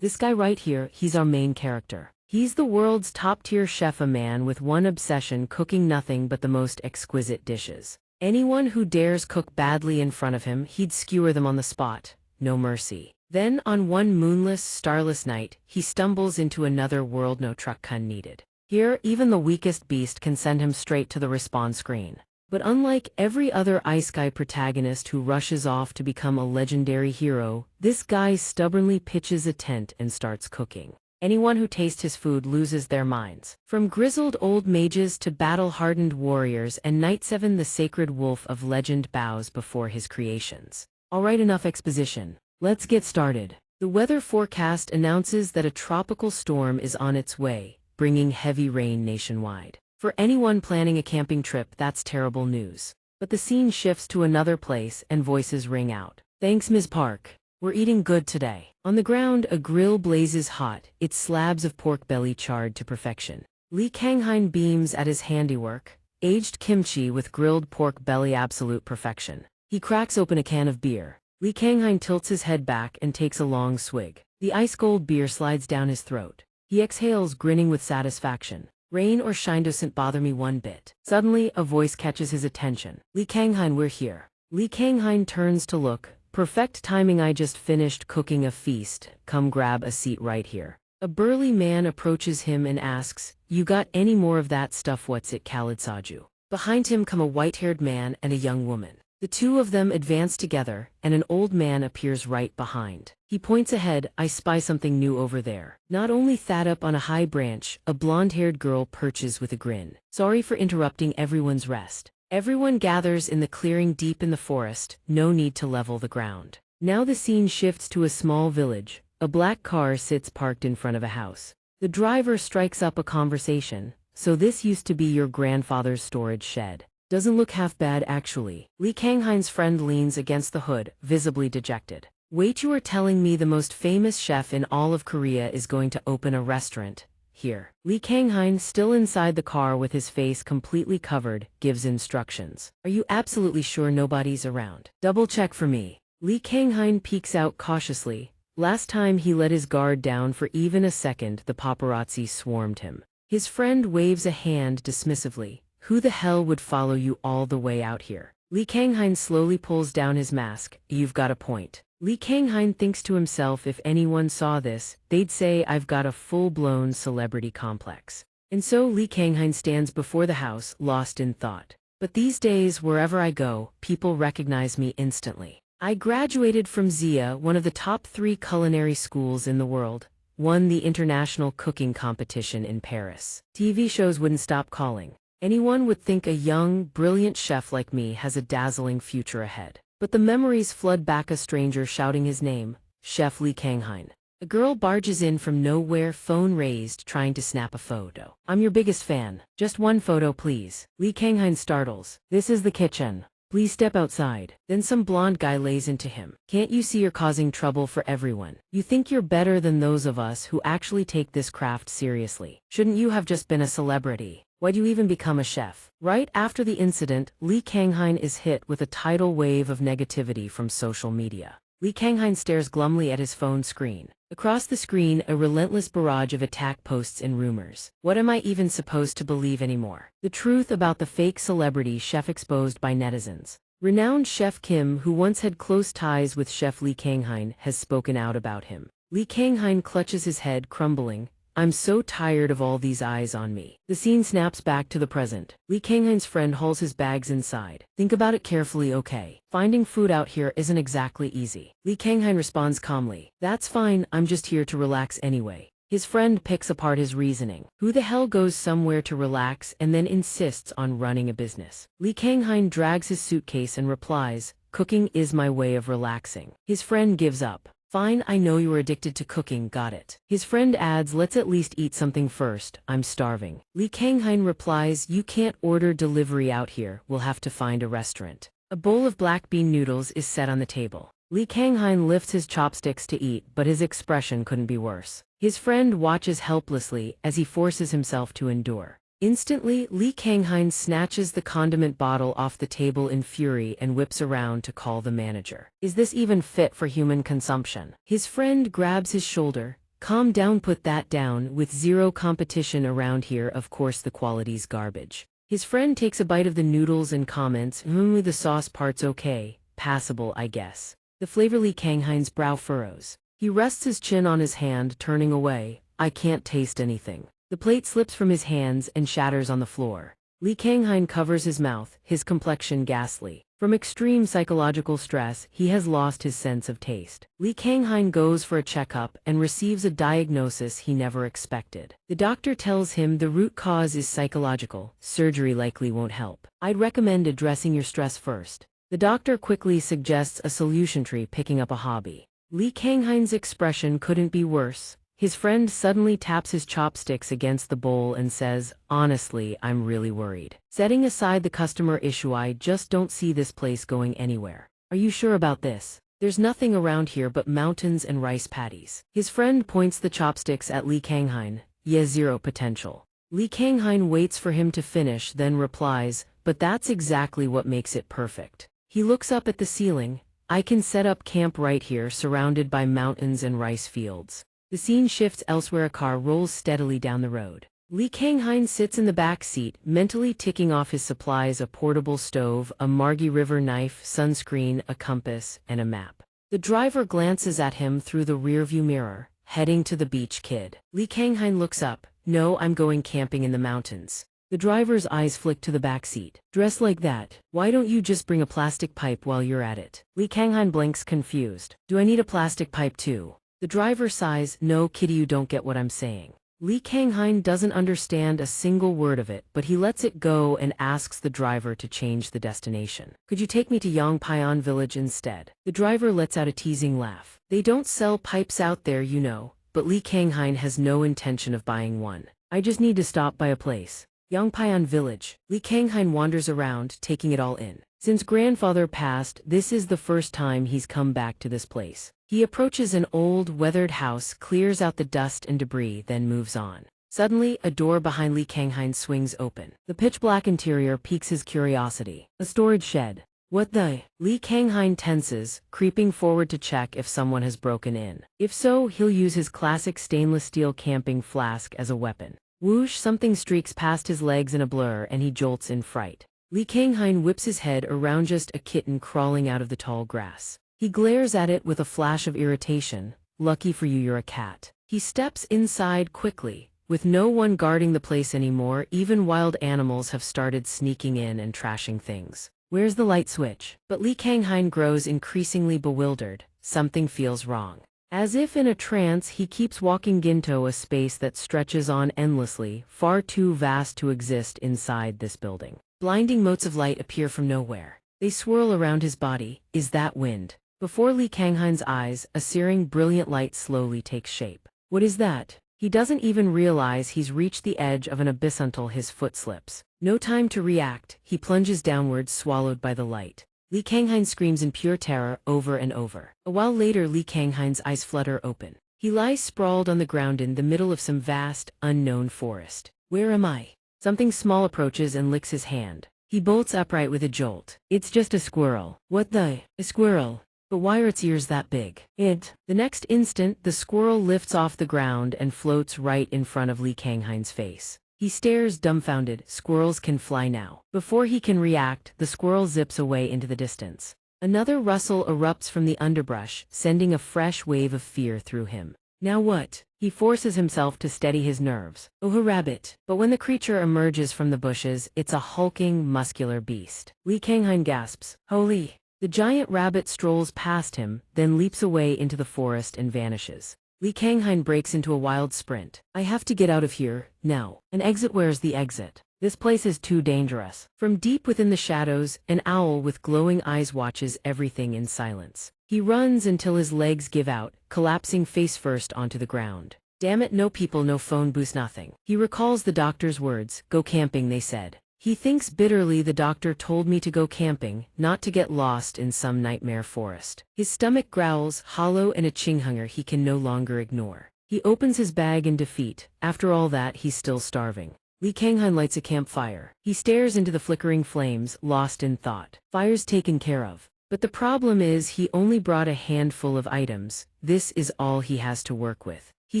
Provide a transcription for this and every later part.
This guy right here, he's our main character. He's the world's top-tier chef, a man with one obsession: cooking nothing but the most exquisite dishes. Anyone who dares cook badly in front of him, he'd skewer them on the spot. No mercy. Then, on one moonless, starless night, he stumbles into another world. No truck needed. Here, even the weakest beast can send him straight to the respawn screen. But unlike every other isekai protagonist who rushes off to become a legendary hero, this guy stubbornly pitches a tent and starts cooking. Anyone who tastes his food loses their minds. From grizzled old mages to battle-hardened warriors, and Night 7, the sacred wolf of legend, bows before his creations. Alright, enough exposition. Let's get started. The weather forecast announces that a tropical storm is on its way, bringing heavy rain nationwide. For anyone planning a camping trip, that's terrible news. But the scene shifts to another place and voices ring out. Thanks, Ms. Park. We're eating good today. On the ground, a grill blazes hot, its slabs of pork belly charred to perfection. Lee Kanghain beams at his handiwork, aged kimchi with grilled pork belly, absolute perfection. He cracks open a can of beer. Lee Kanghain tilts his head back and takes a long swig. The ice-cold beer slides down his throat. He exhales, grinning with satisfaction. Rain or shine doesn't bother me one bit. Suddenly, a voice catches his attention. Lee Kanghain, we're here. Lee Kanghain turns to look. Perfect timing, I just finished cooking a feast. Come grab a seat right here. A burly man approaches him and asks, you got any more of that stuff? What's it, Khalid Saju? Behind him come a white-haired man and a young woman. The two of them advance together, and an old man appears right behind. He points ahead. I spy something new over there. Not only that, up on a high branch, a blonde-haired girl perches with a grin. Sorry for interrupting everyone's rest. Everyone gathers in the clearing deep in the forest, no need to level the ground. Now the scene shifts to a small village. A black car sits parked in front of a house. The driver strikes up a conversation. So this used to be your grandfather's storage shed. Doesn't look half bad, actually. Lee Kanghain's friend leans against the hood, visibly dejected. Wait, you are telling me the most famous chef in all of Korea is going to open a restaurant here? Lee Kanghain, still inside the car with his face completely covered, gives instructions. Are you absolutely sure nobody's around? Double check for me. Lee Kanghain peeks out cautiously. Last time he let his guard down for even a second, the paparazzi swarmed him. His friend waves a hand dismissively. Who the hell would follow you all the way out here? Lee Kanghain slowly pulls down his mask. You've got a point. Lee Kanghain thinks to himself, if anyone saw this, they'd say I've got a full-blown celebrity complex. And so Lee Kanghain stands before the house, lost in thought. But these days, wherever I go, people recognize me instantly. I graduated from Xia, one of the top 3 culinary schools in the world, won the international cooking competition in Paris. TV shows wouldn't stop calling. Anyone would think a young, brilliant chef like me has a dazzling future ahead. But the memories flood back, a stranger shouting his name, Chef Lee Kanghain. A girl barges in from nowhere, phone raised, trying to snap a photo. I'm your biggest fan. Just one photo, please. Lee Kanghain startles. This is the kitchen. Please step outside. Then some blonde guy lays into him. Can't you see you're causing trouble for everyone? You think you're better than those of us who actually take this craft seriously? Shouldn't you have just been a celebrity? Why'd you even become a chef? Right after the incident, Lee Kanghain is hit with a tidal wave of negativity from social media. Lee Kanghain stares glumly at his phone screen. Across the screen, a relentless barrage of attack posts and rumors. What am I even supposed to believe anymore? The truth about the fake celebrity chef exposed by netizens. Renowned chef Kim, who once had close ties with Chef Lee Kanghain, has spoken out about him. Lee Kanghain clutches his head, crumbling. I'm so tired of all these eyes on me. The scene snaps back to the present. Lee Kanghain's friend hauls his bags inside. Think about it carefully, okay? Finding food out here isn't exactly easy. Lee Kanghain responds calmly. That's fine, I'm just here to relax anyway. His friend picks apart his reasoning. Who the hell goes somewhere to relax and then insists on running a business? Lee Kanghain drags his suitcase and replies, cooking is my way of relaxing. His friend gives up. Fine, I know you were addicted to cooking, got it. His friend adds, let's at least eat something first, I'm starving. Lee Kanghain replies, you can't order delivery out here, we'll have to find a restaurant. A bowl of black bean noodles is set on the table. Lee Kanghain lifts his chopsticks to eat, but his expression couldn't be worse. His friend watches helplessly as he forces himself to endure. Instantly, Lee Kanghain snatches the condiment bottle off the table in fury and whips around to call the manager. Is this even fit for human consumption? His friend grabs his shoulder. Calm down, put that down, with zero competition around here, of course the quality's garbage. His friend takes a bite of the noodles and comments, the sauce part's okay, passable I guess. The flavor. Li Kanghain's brow furrows. He rests his chin on his hand, turning away. I can't taste anything. The plate slips from his hands and shatters on the floor. Li Kanghain covers his mouth, his complexion ghastly. From extreme psychological stress, he has lost his sense of taste. Li Kanghain goes for a checkup and receives a diagnosis he never expected. The doctor tells him the root cause is psychological. Surgery likely won't help. I'd recommend addressing your stress first. The doctor quickly suggests a solution tree, picking up a hobby. Li Kanghain's expression couldn't be worse. His friend suddenly taps his chopsticks against the bowl and says, honestly, I'm really worried. Setting aside the customer issue, I just don't see this place going anywhere. Are you sure about this? There's nothing around here but mountains and rice paddies. His friend points the chopsticks at Li Kanghain. Yeah, zero potential. Li Kanghain waits for him to finish, then replies, but that's exactly what makes it perfect. He looks up at the ceiling. I can set up camp right here, surrounded by mountains and rice fields. The scene shifts elsewhere. A car rolls steadily down the road. Li Kanghain sits in the back seat, mentally ticking off his supplies: a portable stove, a Margi River knife, sunscreen, a compass, and a map. The driver glances at him through the rearview mirror, heading to the beach. Kid. Li Kanghain looks up. No, I'm going camping in the mountains. The driver's eyes flick to the back seat. Dressed like that, why don't you just bring a plastic pipe while you're at it? Li Kanghain blinks, confused. Do I need a plastic pipe too? The driver sighs. No, kitty, you don't get what I'm saying. Li Kanghain doesn't understand a single word of it, but he lets it go and asks the driver to change the destination. Could you take me to Yangpyeon village instead? The driver lets out a teasing laugh. They don't sell pipes out there, you know, but Li Kanghain has no intention of buying one. I just need to stop by a place. Yangpyeon village. Li Kanghain wanders around, taking it all in. Since grandfather passed, this is the first time he's come back to this place. He approaches an old, weathered house, clears out the dust and debris, then moves on. Suddenly, a door behind Li Kanghain swings open. The pitch-black interior piques his curiosity. A storage shed. What the? Li Kanghain tenses, creeping forward to check if someone has broken in. If so, he'll use his classic stainless steel camping flask as a weapon. Whoosh! Something streaks past his legs in a blur and he jolts in fright. Li Kanghain whips his head around. Just a kitten crawling out of the tall grass. He glares at it with a flash of irritation. Lucky for you, you're a cat. He steps inside quickly. With no one guarding the place anymore, even wild animals have started sneaking in and trashing things. Where's the light switch? But Li Kanghain grows increasingly bewildered. Something feels wrong. As if in a trance, he keeps walking into a space that stretches on endlessly, far too vast to exist inside this building. Blinding motes of light appear from nowhere. They swirl around his body. Is that wind? Before Li Kanghain's eyes, a searing, brilliant light slowly takes shape. What is that? He doesn't even realize he's reached the edge of an abyss until his foot slips. No time to react, he plunges downwards, swallowed by the light. Li Kanghain screams in pure terror, over and over. A while later, Li Kanghain's eyes flutter open. He lies sprawled on the ground in the middle of some vast, unknown forest. Where am I? Something small approaches and licks his hand. He bolts upright with a jolt. It's just a squirrel. What the? A squirrel? But why are its ears that big? The next instant, the squirrel lifts off the ground and floats right in front of Li Kanghain's face. He stares dumbfounded. Squirrels can fly now. Before he can react, the squirrel zips away into the distance. Another rustle erupts from the underbrush, sending a fresh wave of fear through him. Now what? He forces himself to steady his nerves. Oh, a rabbit. But when the creature emerges from the bushes, it's a hulking, muscular beast. Li Kanghain gasps. Holy! The giant rabbit strolls past him, then leaps away into the forest and vanishes. Li Kanghain breaks into a wild sprint. I have to get out of here, now. An exit? Where's the exit? This place is too dangerous. From deep within the shadows, an owl with glowing eyes watches everything in silence. He runs until his legs give out, collapsing face first onto the ground. Damn it, no people, no phone booths, nothing. He recalls the doctor's words. Go camping, they said. He thinks bitterly, the doctor told me to go camping, not to get lost in some nightmare forest. His stomach growls, hollow and a hunger he can no longer ignore. He opens his bag in defeat. After all that, he's still starving. Li Kanghain lights a campfire. He stares into the flickering flames, lost in thought. Fire's taken care of. But the problem is he only brought a handful of items. This is all he has to work with. he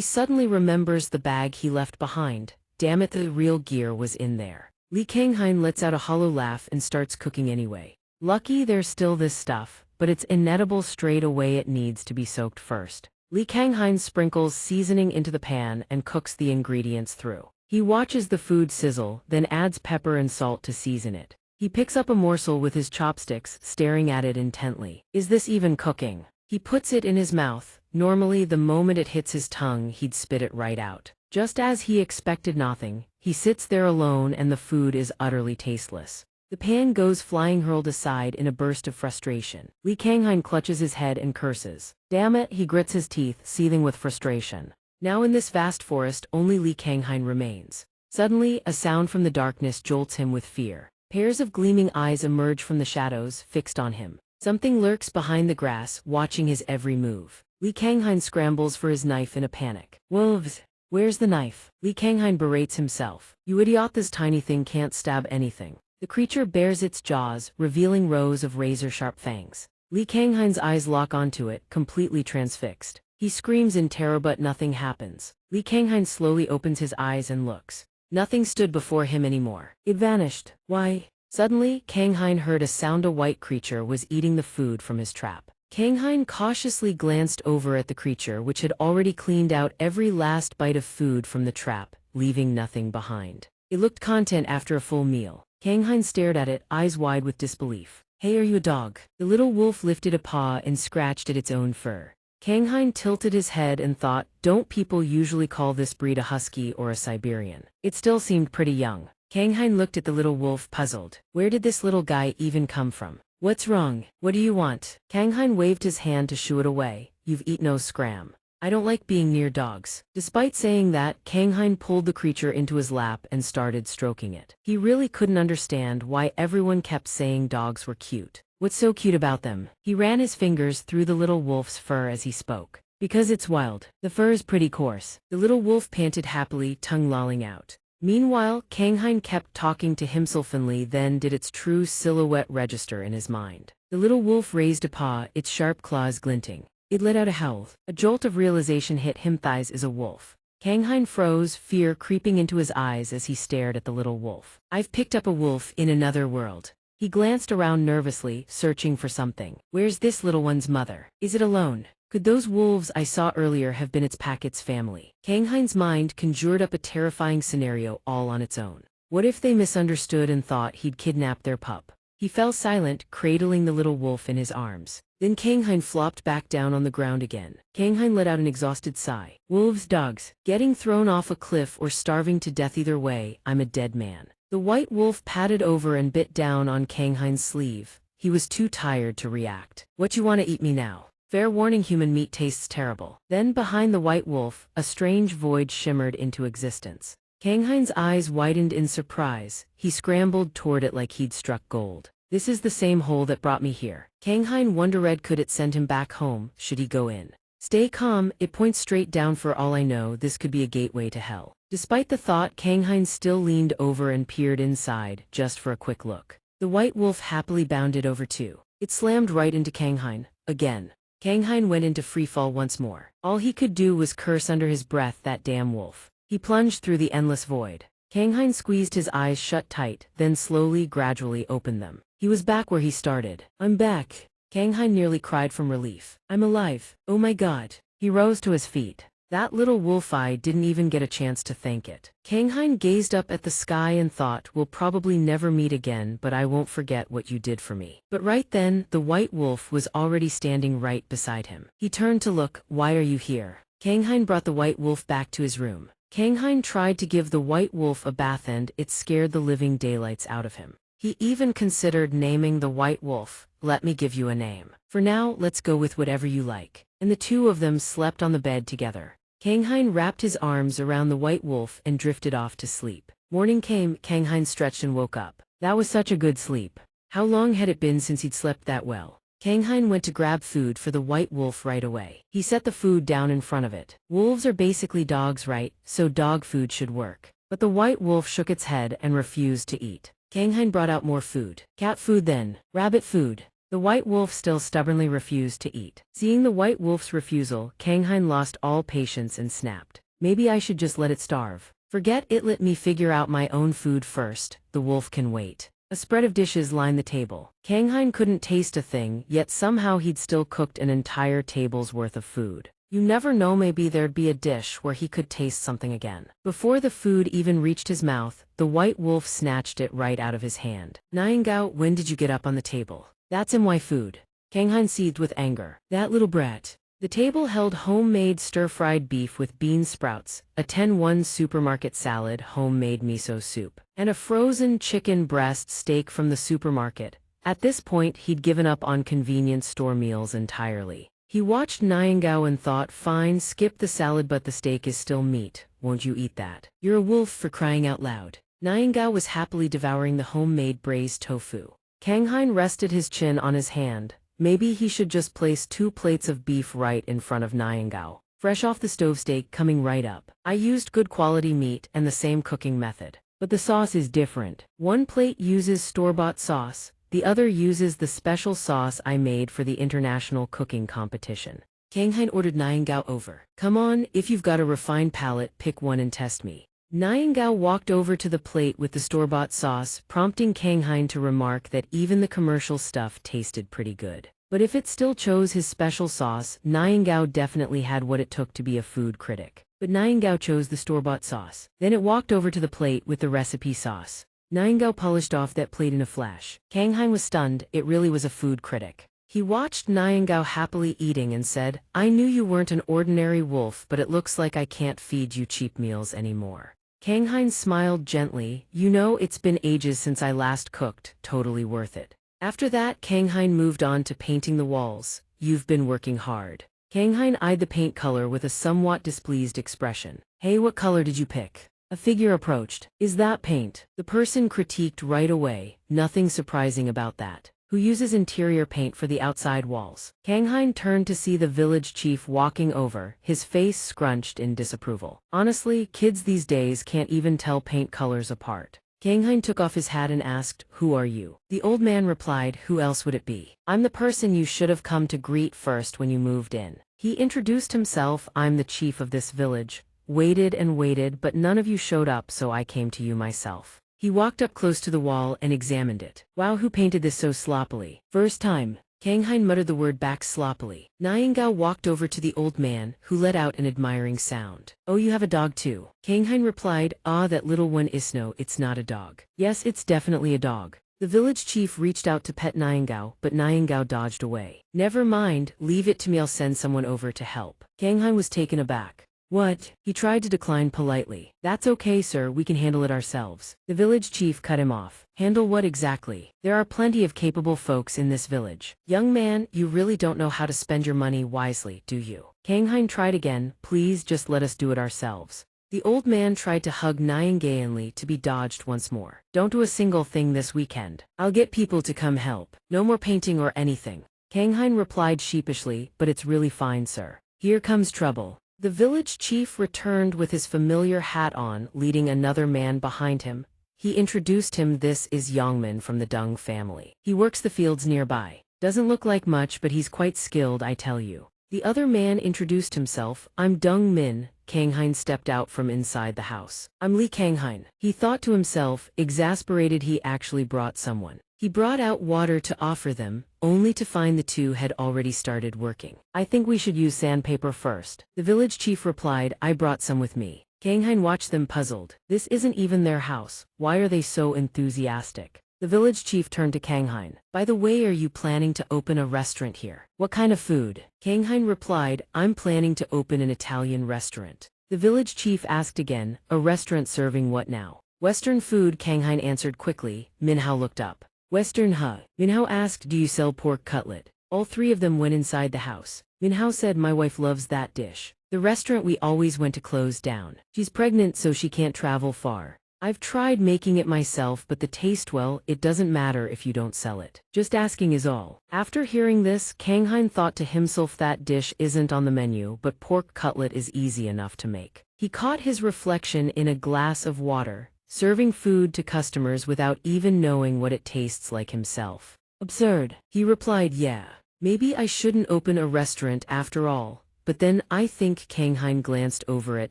suddenly remembers the bag he left behind. Damn it, the real gear was in there. Li Kanghain lets out a hollow laugh and starts cooking anyway. Lucky there's still this stuff, but it's inedible straight away, it needs to be soaked first. Li Kanghain sprinkles seasoning into the pan and cooks the ingredients through. He watches the food sizzle, then adds pepper and salt to season it. He picks up a morsel with his chopsticks, staring at it intently. Is this even cooking? He puts it in his mouth. Normally, the moment it hits his tongue, he'd spit it right out. Just as he expected nothing, he sits there alone and the food is utterly tasteless. The pan goes flying, hurled aside in a burst of frustration. Li Kanghain clutches his head and curses. Damn it, he grits his teeth, seething with frustration. Now in this vast forest, only Li Kanghain remains. Suddenly, a sound from the darkness jolts him with fear. Pairs of gleaming eyes emerge from the shadows, fixed on him. Something lurks behind the grass, watching his every move. Li Kanghain scrambles for his knife in a panic. Wolves! Where's the knife? Li Kanghain berates himself. You idiot, this tiny thing can't stab anything. The creature bares its jaws, revealing rows of razor-sharp fangs. Li Kanghain's eyes lock onto it, completely transfixed. He screams in terror but nothing happens. Li Kanghain slowly opens his eyes and looks. Nothing stood before him anymore. It vanished. Why? Suddenly, Kanghain heard a sound. A white creature was eating the food from his trap. Kanghain cautiously glanced over at the creature, which had already cleaned out every last bite of food from the trap, leaving nothing behind. It looked content after a full meal. Kanghain stared at it, eyes wide with disbelief. Hey, are you a dog? The little wolf lifted a paw and scratched at its own fur. Kanghain tilted his head and thought, don't people usually call this breed a husky or a Siberian? It still seemed pretty young. Kanghain looked at the little wolf, puzzled. Where did this little guy even come from? What's wrong? What do you want? Kanghain waved his hand to shoo it away. You've eat no scram. I don't like being near dogs. Despite saying that, Kanghain pulled the creature into his lap and started stroking it. He really couldn't understand why everyone kept saying dogs were cute. What's so cute about them? He ran his fingers through the little wolf's fur as he spoke. Because it's wild. The fur is pretty coarse. The little wolf panted happily, tongue lolling out. Meanwhile, Kanghain kept talking to himself, then did its true silhouette register in his mind. The little wolf raised a paw, its sharp claws glinting. It let out a howl. A jolt of realization hit him. Thighs is a wolf. Kanghain froze, fear creeping into his eyes as he stared at the little wolf. I've picked up a wolf in another world. He glanced around nervously, searching for something. Where's this little one's mother? Is it alone? Could those wolves I saw earlier have been its pack, its family? Kanghain's mind conjured up a terrifying scenario all on its own. What if they misunderstood and thought he'd kidnapped their pup? He fell silent, cradling the little wolf in his arms. Then Kanghain flopped back down on the ground again. Kanghain let out an exhausted sigh. Wolves, dogs, getting thrown off a cliff or starving to death, either way, I'm a dead man. The white wolf padded over and bit down on Kanghain's sleeve. He was too tired to react. What, you want to eat me now? Fair warning, human meat tastes terrible. Then behind the white wolf, a strange void shimmered into existence. Kanghain's eyes widened in surprise. He scrambled toward it like he'd struck gold. This is the same hole that brought me here. Kanghain wondered, could it send him back home? Should he go in? Stay calm, it points straight down. For all I know, this could be a gateway to hell. Despite the thought, Kanghain still leaned over and peered inside, just for a quick look. The white wolf happily bounded over too. It slammed right into Kanghain, again. Kanghain went into freefall once more. All he could do was curse under his breath, that damn wolf. He plunged through the endless void. Kanghain squeezed his eyes shut tight, then slowly, gradually opened them. He was back where he started. I'm back. Kanghain nearly cried from relief. I'm alive. Oh my god. He rose to his feet. That little wolf eye didn't even get a chance to thank it. Kanghain gazed up at the sky and thought, we'll probably never meet again, but I won't forget what you did for me. But right then, the white wolf was already standing right beside him. He turned to look. Why are you here? Kanghain brought the white wolf back to his room. Kanghain tried to give the white wolf a bath and it scared the living daylights out of him. He even considered naming the white wolf. Let me give you a name. For now, let's go with whatever you like. And the two of them slept on the bed together. Kanghain wrapped his arms around the white wolf and drifted off to sleep. Morning came. Kanghain stretched and woke up. That was such a good sleep. How long had it been since he'd slept that well? Kanghain went to grab food for the white wolf right away. He set the food down in front of it. Wolves are basically dogs, right? So dog food should work. But the white wolf shook its head and refused to eat. Kanghain brought out more food. Cat food then. Rabbit food. The white wolf still stubbornly refused to eat. Seeing the white wolf's refusal, Kang Hein lost all patience and snapped. Maybe I should just let it starve. Forget it, let me figure out my own food first, the wolf can wait. A spread of dishes lined the table. Kang Hein couldn't taste a thing, yet somehow he'd still cooked an entire table's worth of food. You never know, maybe there'd be a dish where he could taste something again. Before the food even reached his mouth, the white wolf snatched it right out of his hand. Niangao, when did you get up on the table? That's my food. Kang Hein seethed with anger. That little brat. The table held homemade stir-fried beef with bean sprouts, a 10-1 supermarket salad, homemade miso soup, and a frozen chicken breast steak from the supermarket. At this point, he'd given up on convenience store meals entirely. He watched Niangao and thought, fine, skip the salad, but the steak is still meat. Won't you eat that? You're a wolf, for crying out loud. Niangao was happily devouring the homemade braised tofu. Kang Hein rested his chin on his hand. Maybe he should just place 2 plates of beef right in front of Niangao. Fresh off the stove, steak coming right up. I used good quality meat and the same cooking method. But the sauce is different. One plate uses store-bought sauce, the other uses the special sauce I made for the international cooking competition. Kang Hein ordered Niangao over. Come on, if you've got a refined palate, pick one and test me. Niangao walked over to the plate with the store-bought sauce, prompting Kang Hein to remark that even the commercial stuff tasted pretty good. But if it still chose his special sauce, Niangao definitely had what it took to be a food critic. But Niangao chose the store-bought sauce. Then it walked over to the plate with the recipe sauce. Niangao polished off that plate in a flash. Kang Hein was stunned, it really was a food critic. He watched Niangao happily eating and said, I knew you weren't an ordinary wolf, but it looks like I can't feed you cheap meals anymore. Kang Hein smiled gently. You know, it's been ages since I last cooked, totally worth it. After that, Kang Hein moved on to painting the walls. You've been working hard. Kang Hein eyed the paint color with a somewhat displeased expression. Hey, what color did you pick? A figure approached. Is that paint? The person critiqued right away. Nothing surprising about that. Who uses interior paint for the outside walls? Kang Hein turned to see the village chief walking over, his face scrunched in disapproval. Honestly, kids these days can't even tell paint colors apart. Kang Hein took off his hat and asked, Who are you? The old man replied, Who else would it be? I'm the person you should have come to greet first when you moved in. He introduced himself. I'm the chief of this village. Waited and waited, but none of you showed up, so I came to you myself. He walked up close to the wall and examined it. Wow, who painted this so sloppily? First time. Kang Hein muttered the word back sloppily. Niangao walked over to the old man, who let out an admiring sound. Oh, you have a dog too? Kang Hein replied, Ah, that little one is no, it's not a dog. Yes, it's definitely a dog. The village chief reached out to pet Niangao, but Niangao dodged away. Never mind, leave it to me, I'll send someone over to help. Kang Hein was taken aback. What? He tried to decline politely. That's okay, sir, we can handle it ourselves. The village chief cut him off. Handle what exactly? There are plenty of capable folks in this village. Young man, you really don't know how to spend your money wisely, do you? Kang Hein tried again. Please just let us do it ourselves. The old man tried to hug Niangao to be dodged once more. Don't do a single thing this weekend. I'll get people to come help. No more painting or anything. Kang Hein replied sheepishly, but it's really fine, sir. Here comes trouble. The village chief returned with his familiar hat on, leading another man behind him. He introduced him. This is Yongmin from the Dung family. He works the fields nearby. Doesn't look like much, but he's quite skilled, I tell you. The other man introduced himself. I'm Dung Min. Kang Hein stepped out from inside the house. I'm Li Kang Hein. He thought to himself, exasperated he actually brought someone. He brought out water to offer them, only to find the two had already started working. I think we should use sandpaper first. The village chief replied, I brought some with me. Kang Hein watched them puzzled. This isn't even their house. Why are they so enthusiastic? The village chief turned to Kang Hein. By the way, are you planning to open a restaurant here? What kind of food? Kang Hein replied, I'm planning to open an Italian restaurant. The village chief asked again, a restaurant serving what now? Western food, Kang Hein answered quickly. Minhao looked up. Western, huh? Minhao asked, do you sell pork cutlet? All three of them went inside the house. Minhao said, my wife loves that dish. The restaurant we always went to closed down. She's pregnant, so she can't travel far. I've tried making it myself, but the taste, well, it doesn't matter if you don't sell it. Just asking is all. After hearing this, Kang Hein thought to himself, that dish isn't on the menu, but pork cutlet is easy enough to make. He caught his reflection in a glass of water, serving food to customers without even knowing what it tastes like himself. Absurd. He replied, yeah. Maybe I shouldn't open a restaurant after all. But then I think Kanghain glanced over at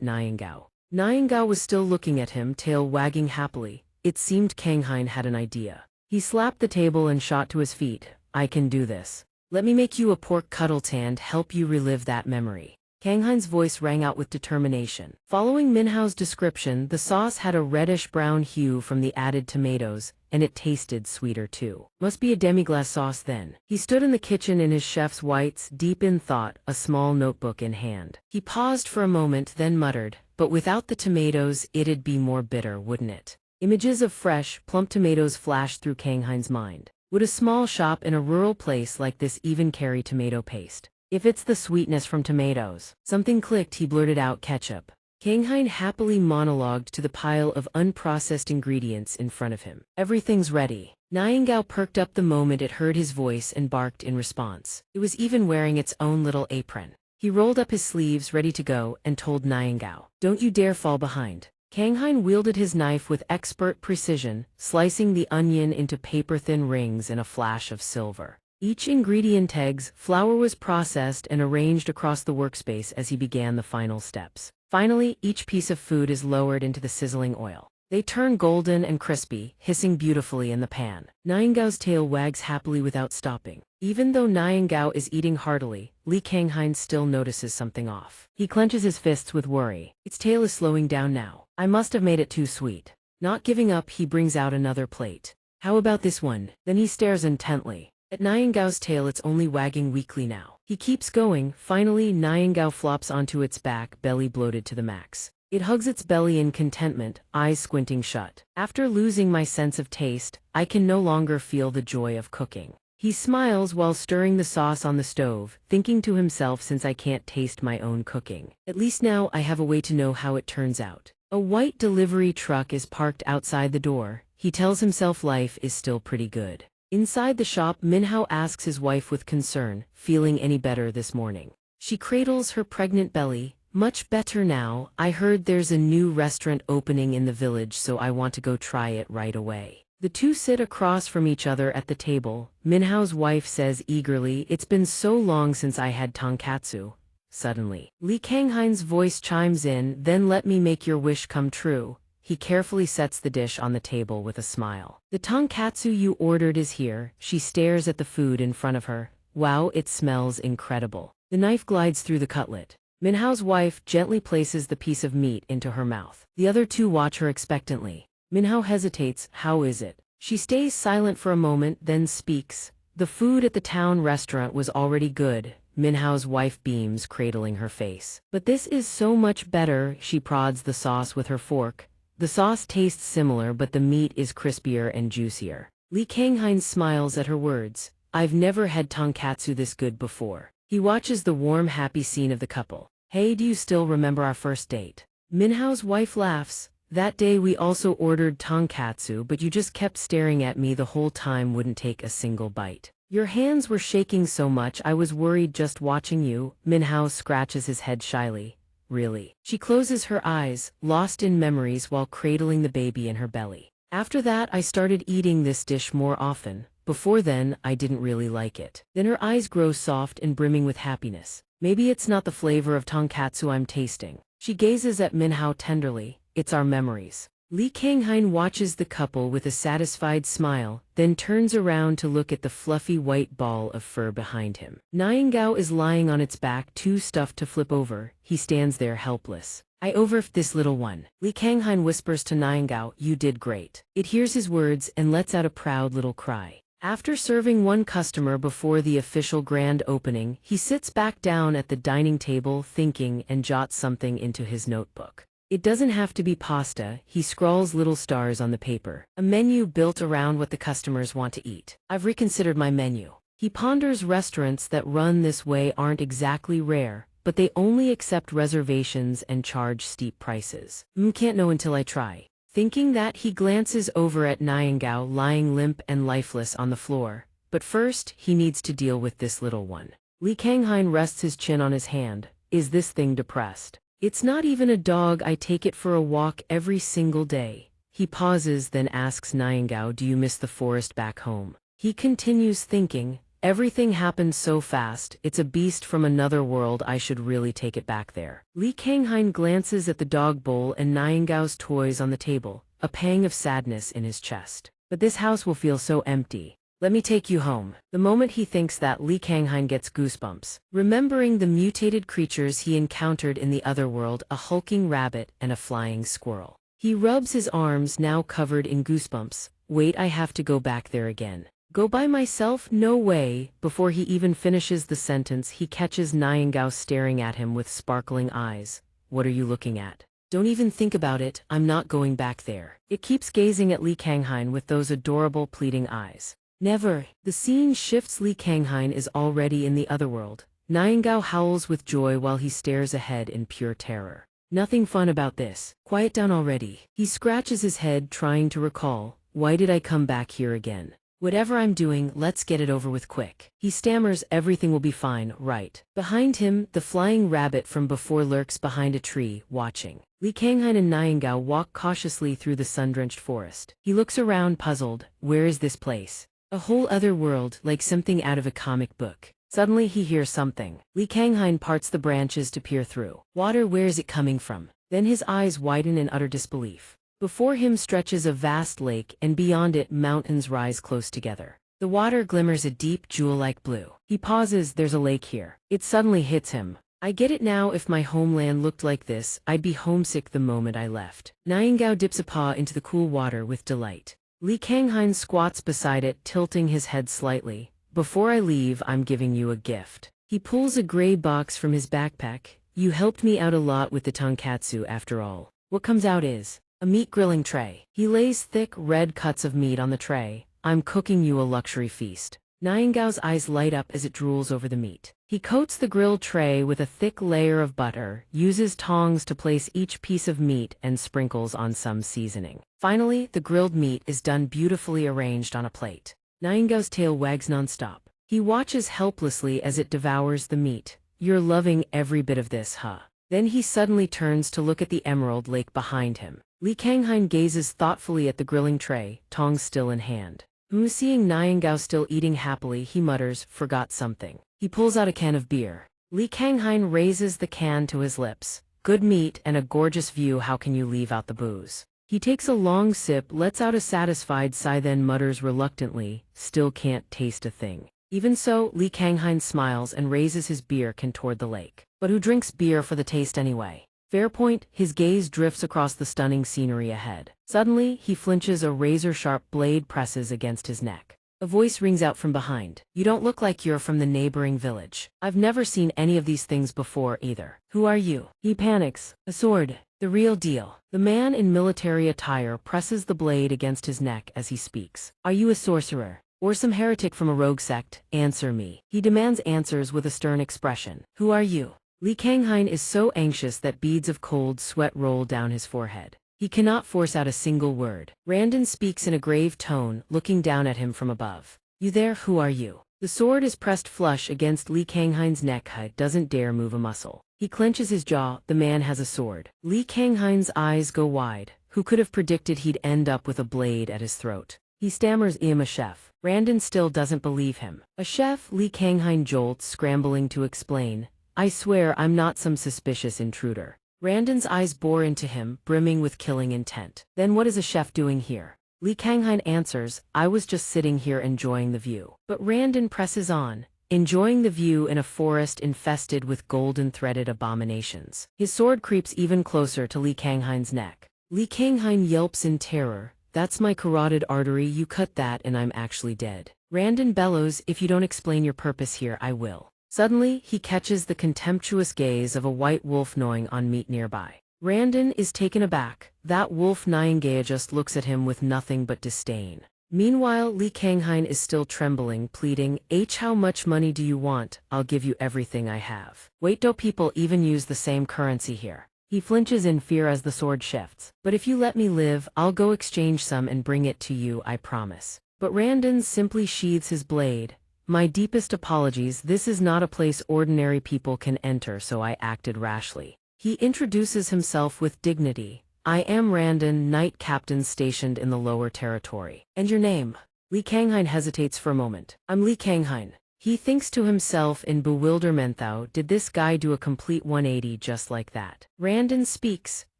Niangao. Niangao was still looking at him, tail wagging happily. It seemed Kanghain had an idea. He slapped the table and shot to his feet. I can do this. Let me make you a pork cuttle and help you relive that memory. Kanghain's voice rang out with determination. Following Minhao's description, the sauce had a reddish-brown hue from the added tomatoes, and it tasted sweeter too. Must be a demi-glace sauce then. He stood in the kitchen in his chef's whites, deep in thought, a small notebook in hand. He paused for a moment, then muttered, but without the tomatoes, it'd be more bitter, wouldn't it? Images of fresh, plump tomatoes flashed through Kanghain's mind. Would a small shop in a rural place like this even carry tomato paste? If it's the sweetness from tomatoes. Something clicked, he blurted out ketchup. Kanghain happily monologued to the pile of unprocessed ingredients in front of him. Everything's ready. Niangao perked up the moment it heard his voice and barked in response. It was even wearing its own little apron. He rolled up his sleeves ready to go and told Niangao, don't you dare fall behind. Kanghain wielded his knife with expert precision, slicing the onion into paper-thin rings in a flash of silver. Each ingredient eggs, flour was processed and arranged across the workspace as he began the final steps. Finally, each piece of food is lowered into the sizzling oil. They turn golden and crispy, hissing beautifully in the pan. Niangao's tail wags happily without stopping. Even though Niangao is eating heartily, Li Kanghain still notices something off. He clenches his fists with worry. Its tail is slowing down now. I must have made it too sweet. Not giving up, he brings out another plate. How about this one? Then he stares intently. At Niangao's tail, it's only wagging weakly now. He keeps going. Finally, Niangao flops onto its back, belly bloated to the max. It hugs its belly in contentment, eyes squinting shut. After losing my sense of taste, I can no longer feel the joy of cooking. He smiles while stirring the sauce on the stove, thinking to himself, since I can't taste my own cooking, at least now I have a way to know how it turns out. A white delivery truck is parked outside the door. He tells himself life is still pretty good. Inside the shop, Minhao asks his wife with concern, feeling any better this morning. She cradles her pregnant belly. Much better now. I heard there's a new restaurant opening in the village, so I want to go try it right away. The two sit across from each other at the table. Minhao's wife says eagerly, it's been so long since I had tonkatsu. Suddenly, Li Kanghain's voice chimes in, then let me make your wish come true. He carefully sets the dish on the table with a smile. The tonkatsu you ordered is here. She stares at the food in front of her. Wow, it smells incredible. The knife glides through the cutlet. Minhao's wife gently places the piece of meat into her mouth. The other two watch her expectantly. Minhao hesitates. How is it? She stays silent for a moment, then speaks. The food at the town restaurant was already good. Minhao's wife beams, cradling her face. But this is so much better. She prods the sauce with her fork. The sauce tastes similar, but the meat is crispier and juicier. Li Kanghain smiles at her words. I've never had tonkatsu this good before. He watches the warm, happy scene of the couple. Hey, do you still remember our first date? Minhao's wife laughs. That day we also ordered tonkatsu, but you just kept staring at me the whole time, wouldn't take a single bite. Your hands were shaking so much I was worried just watching you. Minhao scratches his head shyly. Really? She closes her eyes, lost in memories while cradling the baby in her belly. After that I started eating this dish more often. Before then, I didn't really like it. Then her eyes grow soft and brimming with happiness. Maybe it's not the flavor of tonkatsu I'm tasting. She gazes at Minhao tenderly. It's our memories. Li Kanghain watches the couple with a satisfied smile, then turns around to look at the fluffy white ball of fur behind him. Niangao is lying on its back, too stuffed to flip over. He stands there helpless. I overfed this little one. Li Kanghain whispers to Niangao, you did great. It hears his words and lets out a proud little cry. After serving one customer before the official grand opening, he sits back down at the dining table thinking and jots something into his notebook. It doesn't have to be pasta. He scrawls little stars on the paper. A menu built around what the customers want to eat. I've reconsidered my menu. He ponders. Restaurants that run this way aren't exactly rare, but they only accept reservations and charge steep prices. Can't know until I try. Thinking that, he glances over at Niangao lying limp and lifeless on the floor. But first, he needs to deal with this little one. Li Kanghain rests his chin on his hand. Is this thing depressed? It's not even a dog. I take it for a walk every single day. He pauses, then asks Niangao, do you miss the forest back home? He continues thinking, everything happened so fast, it's a beast from another world, I should really take it back there. Li Kanghain glances at the dog bowl and Niangao's toys on the table, a pang of sadness in his chest. But this house will feel so empty. Let me take you home. The moment he thinks that, Li Kanghain gets goosebumps, remembering the mutated creatures he encountered in the other world, a hulking rabbit and a flying squirrel. He rubs his arms, now covered in goosebumps. Wait, I have to go back there again. Go by myself? No way. Before he even finishes the sentence, he catches Niangao staring at him with sparkling eyes. What are you looking at? Don't even think about it, I'm not going back there. It keeps gazing at Li Kanghain with those adorable pleading eyes. Never. The scene shifts. Li Kanghain is already in the other world. Niangao howls with joy while he stares ahead in pure terror. Nothing fun about this. Quiet down already. He scratches his head, trying to recall. Why did I come back here again? Whatever I'm doing, let's get it over with quick. He stammers, everything will be fine, right? Behind him, the flying rabbit from before lurks behind a tree, watching. Li Kanghain and Niangao walk cautiously through the sun-drenched forest. He looks around, puzzled. Where is this place? A whole other world, like something out of a comic book. Suddenly he hears something. Li Kanghain parts the branches to peer through. Water, where is it coming from? Then his eyes widen in utter disbelief. Before him stretches a vast lake, and beyond it mountains rise close together. The water glimmers a deep jewel-like blue. He pauses, there's a lake here. It suddenly hits him. I get it now, if my homeland looked like this, I'd be homesick the moment I left. Niangao dips a paw into the cool water with delight. Li Kanghain squats beside it, tilting his head slightly. Before I leave, I'm giving you a gift. He pulls a gray box from his backpack. You helped me out a lot with the tonkatsu after all. What comes out is a meat grilling tray. He lays thick, red cuts of meat on the tray. I'm cooking you a luxury feast. Niangao's eyes light up as it drools over the meat. He coats the grilled tray with a thick layer of butter, uses tongs to place each piece of meat, and sprinkles on some seasoning. Finally, the grilled meat is done, beautifully arranged on a plate. Niangao's tail wags nonstop. He watches helplessly as it devours the meat. You're loving every bit of this, huh? Then he suddenly turns to look at the emerald lake behind him. Li Kanghain gazes thoughtfully at the grilling tray, tongs still in hand. Seeing Niangao still eating happily, he mutters, forgot something. He pulls out a can of beer. Li Kanghain raises the can to his lips. Good meat and a gorgeous view, how can you leave out the booze? He takes a long sip, lets out a satisfied sigh, then mutters reluctantly, still can't taste a thing. Even so, Li Kanghain smiles and raises his beer can toward the lake. But who drinks beer for the taste anyway? Fair point. His gaze drifts across the stunning scenery ahead. Suddenly, he flinches, a razor-sharp blade presses against his neck. A voice rings out from behind. You don't look like you're from the neighboring village. I've never seen any of these things before either. Who are you? He panics. A sword. The real deal. The man in military attire presses the blade against his neck as he speaks. Are you a sorcerer? Or some heretic from a rogue sect? Answer me. He demands answers with a stern expression. Who are you? Li Kanghain is so anxious that beads of cold sweat roll down his forehead. He cannot force out a single word. Randon speaks in a grave tone, looking down at him from above. You there? Who are you? The sword is pressed flush against Li Kanghain's neck. He doesn't dare move a muscle. He clenches his jaw. The man has a sword. Li Kanghain's eyes go wide. Who could have predicted he'd end up with a blade at his throat? He stammers, I am a chef. Randon still doesn't believe him. A chef? Li Kanghain jolts, scrambling to explain. I swear I'm not some suspicious intruder. Randon's eyes bore into him, brimming with killing intent. Then what is a chef doing here? Li Kanghain answers, I was just sitting here enjoying the view. But Randon presses on, enjoying the view in a forest infested with golden-threaded abominations. His sword creeps even closer to Li Kanghain's neck. Li Kanghain yelps in terror. That's my carotid artery, you cut that and I'm actually dead. Randon bellows, if you don't explain your purpose here, I will. Suddenly, he catches the contemptuous gaze of a white wolf gnawing on meat nearby. Randon is taken aback. That wolf Niangao just looks at him with nothing but disdain. Meanwhile, Li Kanghain is still trembling, pleading, how much money do you want? I'll give you everything I have. Wait, do people even use the same currency here? He flinches in fear as the sword shifts. But if you let me live, I'll go exchange some and bring it to you, I promise. But Randon simply sheathes his blade. My deepest apologies, this is not a place ordinary people can enter, so I acted rashly. He introduces himself with dignity. I am Randon, knight captain stationed in the lower territory. And your name? Li Kanghain hesitates for a moment. I'm Li Kanghain. He thinks to himself in bewilderment, though, did this guy do a complete 180 just like that? Randon speaks,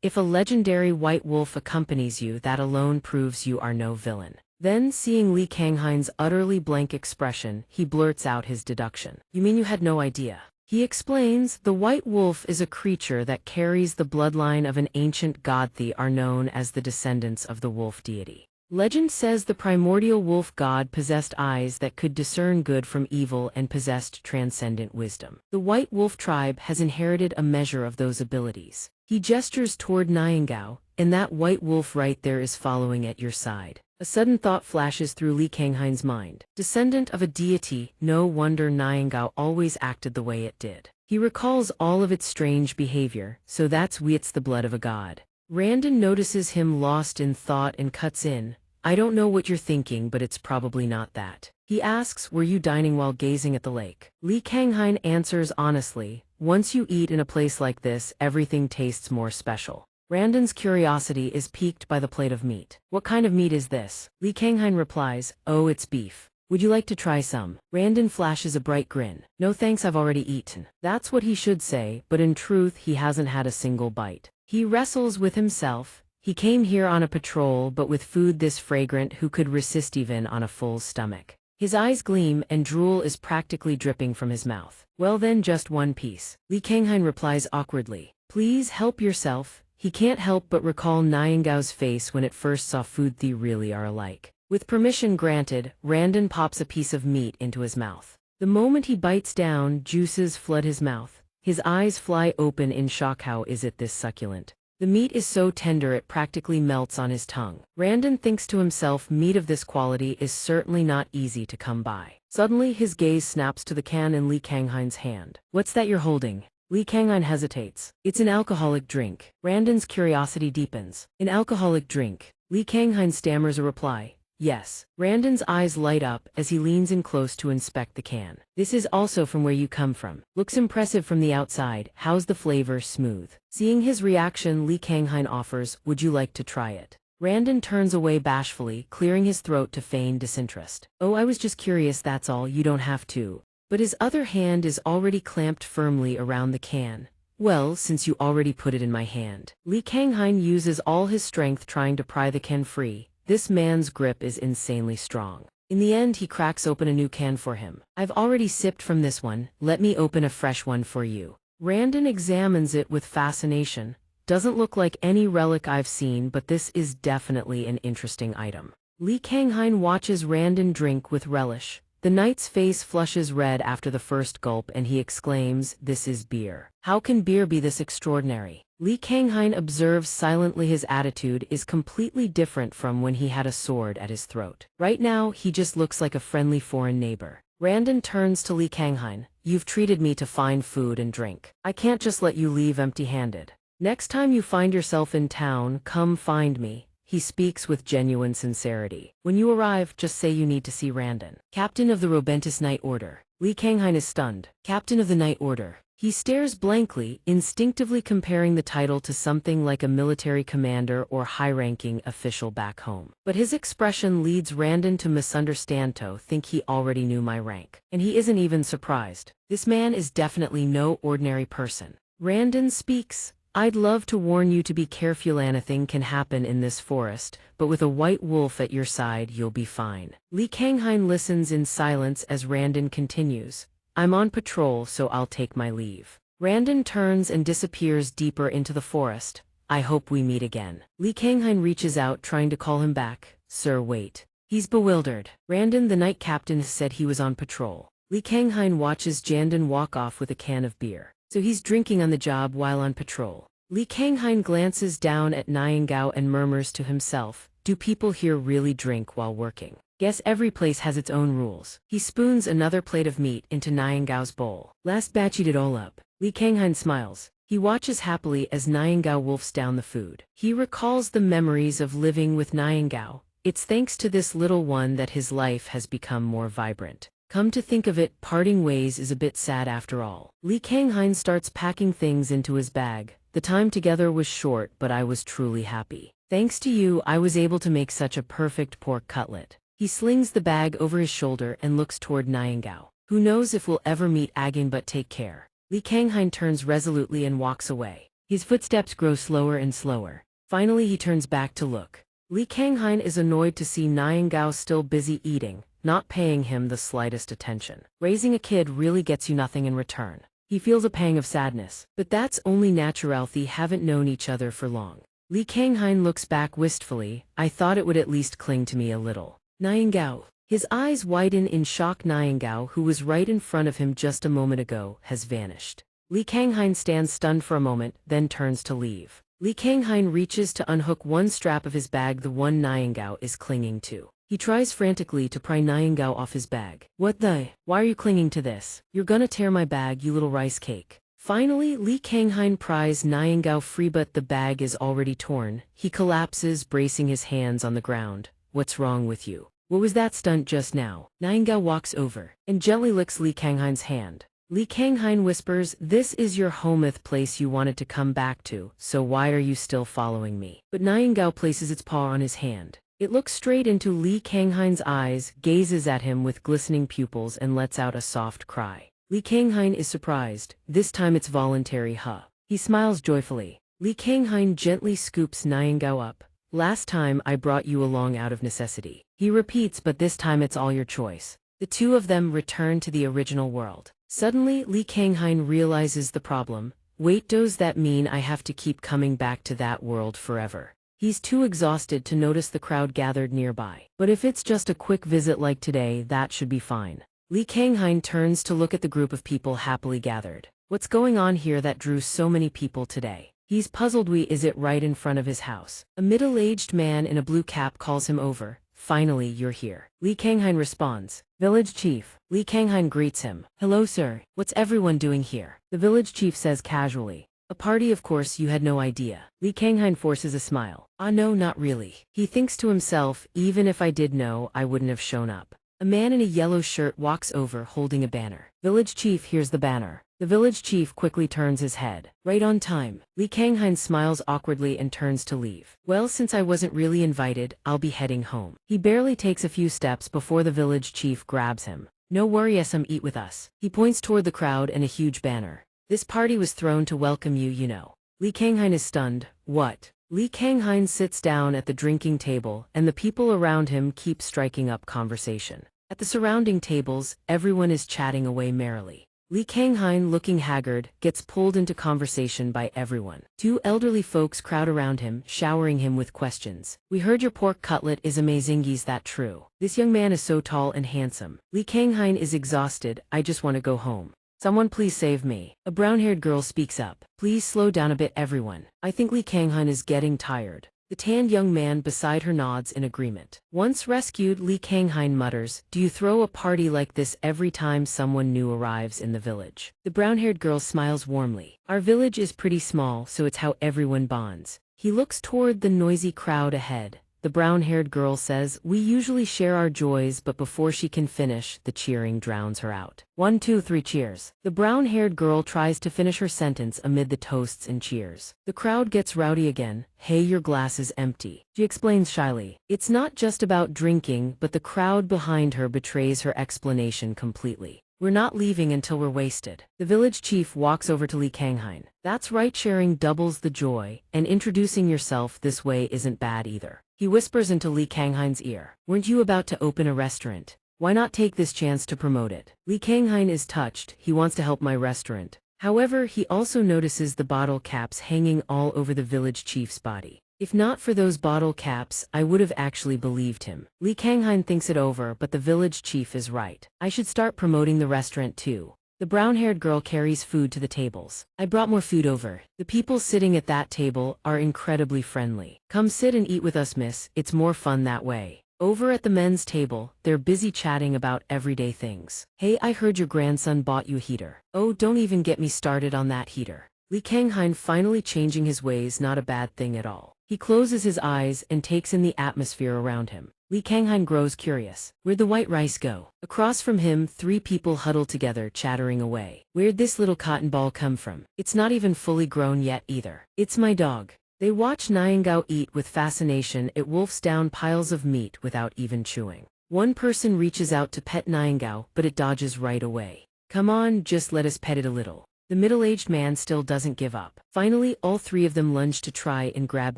if a legendary white wolf accompanies you, that alone proves you are no villain. Then, seeing Li Kanghain's utterly blank expression, he blurts out his deduction. You mean you had no idea? He explains, the white wolf is a creature that carries the bloodline of an ancient god. They are known as the descendants of the wolf deity. Legend says the primordial wolf god possessed eyes that could discern good from evil and possessed transcendent wisdom. The white wolf tribe has inherited a measure of those abilities. He gestures toward Niangao, and that white wolf right there is following at your side. A sudden thought flashes through Li Kanghain's mind. Descendant of a deity, no wonder Niangao always acted the way it did. He recalls all of its strange behavior, so that's why it's the blood of a god. Randon notices him lost in thought and cuts in. I don't know what you're thinking, but it's probably not that. He asks, were you dining while gazing at the lake? Li Kanghain answers honestly, once you eat in a place like this, everything tastes more special. Randon's curiosity is piqued by the plate of meat. What kind of meat is this? Li Kanghain replies, oh, it's beef. Would you like to try some? Randon flashes a bright grin. No thanks, I've already eaten. That's what he should say, but in truth he hasn't had a single bite. He wrestles with himself. He came here on a patrol, but with food this fragrant, who could resist even on a full stomach? His eyes gleam and drool is practically dripping from his mouth. Well then, just one piece. Li Kanghain replies awkwardly. Please help yourself. He can't help but recall Niangao's face when it first saw food. They really are alike. With permission granted, Randon pops a piece of meat into his mouth. The moment he bites down, juices flood his mouth. His eyes fly open in shock. How is it this succulent? The meat is so tender it practically melts on his tongue. Randon thinks to himself, meat of this quality is certainly not easy to come by. Suddenly his gaze snaps to the can in Li Kanghain's hand. What's that you're holding? Li Kanghain hesitates. It's an alcoholic drink. Randon's curiosity deepens. An alcoholic drink? Li Kanghain stammers a reply. Yes. Randon's eyes light up as he leans in close to inspect the can. This is also from where you come from. Looks impressive from the outside. How's the flavor? Smooth. Seeing his reaction, Li Kanghain offers, would you like to try it? Randon turns away bashfully, clearing his throat to feign disinterest. Oh, I was just curious, that's all, you don't have to. But his other hand is already clamped firmly around the can. Well, since you already put it in my hand. Li Kanghain uses all his strength trying to pry the can free. This man's grip is insanely strong. In the end, he cracks open a new can for him. I've already sipped from this one, let me open a fresh one for you. Randon examines it with fascination. Doesn't look like any relic I've seen, but this is definitely an interesting item. Li Kanghain watches Randon drink with relish. The knight's face flushes red after the first gulp and he exclaims, this is beer. How can beer be this extraordinary? Li Kanghain observes silently. His attitude is completely different from when he had a sword at his throat. Right now, he just looks like a friendly foreign neighbor. Randon turns to Li Kanghain. You've treated me to fine food and drink. I can't just let you leave empty-handed. Next time you find yourself in town, come find me. He speaks with genuine sincerity. When you arrive, just say you need to see Randon. Captain of the Robentis Knight Order. Li Kanghain is stunned. Captain of the Knight Order. He stares blankly, instinctively comparing the title to something like a military commander or high-ranking official back home. But his expression leads Randon to misunderstand. To think he already knew my rank. And he isn't even surprised. This man is definitely no ordinary person. Randon speaks. I'd love to warn you to be careful. Anything can happen in this forest, but with a white wolf at your side, you'll be fine. Li Kanghain listens in silence as Randon continues. I'm on patrol, so I'll take my leave. Randon turns and disappears deeper into the forest. I hope we meet again. Li Kanghain reaches out, trying to call him back. Sir, wait. He's bewildered. Randon, the night captain, said he was on patrol. Li Kanghain watches Jandon walk off with a can of beer. So he's drinking on the job while on patrol. Li Kanghain glances down at Niangao and murmurs to himself, do people here really drink while working? Guess every place has its own rules. He spoons another plate of meat into Niangao's bowl. Last batch, eat it all up. Li Kanghain smiles. He watches happily as Niangao wolfs down the food. He recalls the memories of living with Niangao. It's thanks to this little one that his life has become more vibrant. Come to think of it, parting ways is a bit sad after all. Li Kanghain starts packing things into his bag. The time together was short, but I was truly happy. Thanks to you, I was able to make such a perfect pork cutlet. He slings the bag over his shoulder and looks toward Niangao. Who knows if we'll ever meet again, but take care. Li Kanghain turns resolutely and walks away. His footsteps grow slower and slower. Finally he turns back to look. Li Kanghain is annoyed to see Niangao still busy eating, not paying him the slightest attention. Raising a kid really gets you nothing in return. He feels a pang of sadness, but that's only natural. They haven't known each other for long. Li Kanghain looks back wistfully. I thought it would at least cling to me a little. Niangao. His eyes widen in shock. Niangao, who was right in front of him just a moment ago, has vanished. Li Kanghain stands stunned for a moment, then turns to leave. Li Kanghain reaches to unhook one strap of his bag, the one Niangao is clinging to. He tries frantically to pry Niangao off his bag. What the? Why are you clinging to this? You're gonna tear my bag, you little rice cake. Finally, Li Kanghain pries Niangao free, but the bag is already torn. He collapses, bracing his hands on the ground. What's wrong with you? What was that stunt just now? Niangao walks over and gently licks Li Kanghain's hand. Li Kanghain whispers, this is your hometh place you wanted to come back to, so why are you still following me? But Niangao places its paw on his hand. It looks straight into Li Kanghain's eyes, gazes at him with glistening pupils and lets out a soft cry. Li Kanghain is surprised. This time it's voluntary. He smiles joyfully. Li Kanghain gently scoops Niangao up. Last time I brought you along out of necessity. He repeats, but this time it's all your choice. The two of them return to the original world. Suddenly, Li Kanghain realizes the problem. Wait, does that mean I have to keep coming back to that world forever? He's too exhausted to notice the crowd gathered nearby. But if it's just a quick visit like today, that should be fine. Li Kanghain turns to look at the group of people happily gathered. What's going on here that drew so many people today? He's puzzled. Is it right in front of his house? A middle-aged man in a blue cap calls him over. Finally, you're here. Li Kanghain responds. Village chief. Li Kanghain greets him. Hello, sir. What's everyone doing here? The village chief says casually. A party, of course, you had no idea. Li Kanghain forces a smile. No, not really. He thinks to himself, even if I did know, I wouldn't have shown up. A man in a yellow shirt walks over holding a banner. Village chief, here's the banner. The village chief quickly turns his head. Right on time. Li Kanghain smiles awkwardly and turns to leave. Well, since I wasn't really invited, I'll be heading home. He barely takes a few steps before the village chief grabs him. No worry, eat with us. He points toward the crowd and a huge banner. This party was thrown to welcome you, you know. Li Kanghain is stunned. What? Li Kanghain sits down at the drinking table, and the people around him keep striking up conversation. At the surrounding tables, everyone is chatting away merrily. Li Kanghain, looking haggard, gets pulled into conversation by everyone. Two elderly folks crowd around him, showering him with questions. We heard your pork cutlet is amazing. Is that true? This young man is so tall and handsome. Li Kanghain is exhausted. I just want to go home. Someone please save me. A brown-haired girl speaks up. Please slow down a bit, everyone. I think Li Kanghain is getting tired. The tanned young man beside her nods in agreement. Once rescued, Li Kanghain mutters, do you throw a party like this every time someone new arrives in the village? The brown-haired girl smiles warmly. Our village is pretty small, so it's how everyone bonds. He looks toward the noisy crowd ahead. The brown-haired girl says, we usually share our joys, but before she can finish, the cheering drowns her out. 1, 2, 3 cheers. The brown-haired girl tries to finish her sentence amid the toasts and cheers. The crowd gets rowdy again. Hey, your glass is empty. She explains shyly. It's not just about drinking, but the crowd behind her betrays her explanation completely. We're not leaving until we're wasted. The village chief walks over to Li Kanghain. That's right, sharing doubles the joy, and introducing yourself this way isn't bad either. He whispers into Li Kanghain's ear. Weren't you about to open a restaurant? Why not take this chance to promote it? Li Kanghain is touched. He wants to help my restaurant. However, he also notices the bottle caps hanging all over the village chief's body. If not for those bottle caps, I would have actually believed him. Li Kanghain thinks it over, but the village chief is right. I should start promoting the restaurant too. The brown-haired girl carries food to the tables. I brought more food over. The people sitting at that table are incredibly friendly. Come sit and eat with us, miss. It's more fun that way. Over at the men's table, they're busy chatting about everyday things. Hey, I heard your grandson bought you a heater. Oh, don't even get me started on that heater. Li Kanghain finally changing his ways, not a bad thing at all. He closes his eyes and takes in the atmosphere around him. Li Kanghain grows curious. Where'd the white rice go? Across from him, 3 people huddle together, chattering away. Where'd this little cotton ball come from? It's not even fully grown yet either. It's my dog. They watch Niangao eat with fascination. It wolfs down piles of meat without even chewing. One person reaches out to pet Niangao, but it dodges right away. Come on, just let us pet it a little. The middle-aged man still doesn't give up. Finally, all three of them lunge to try and grab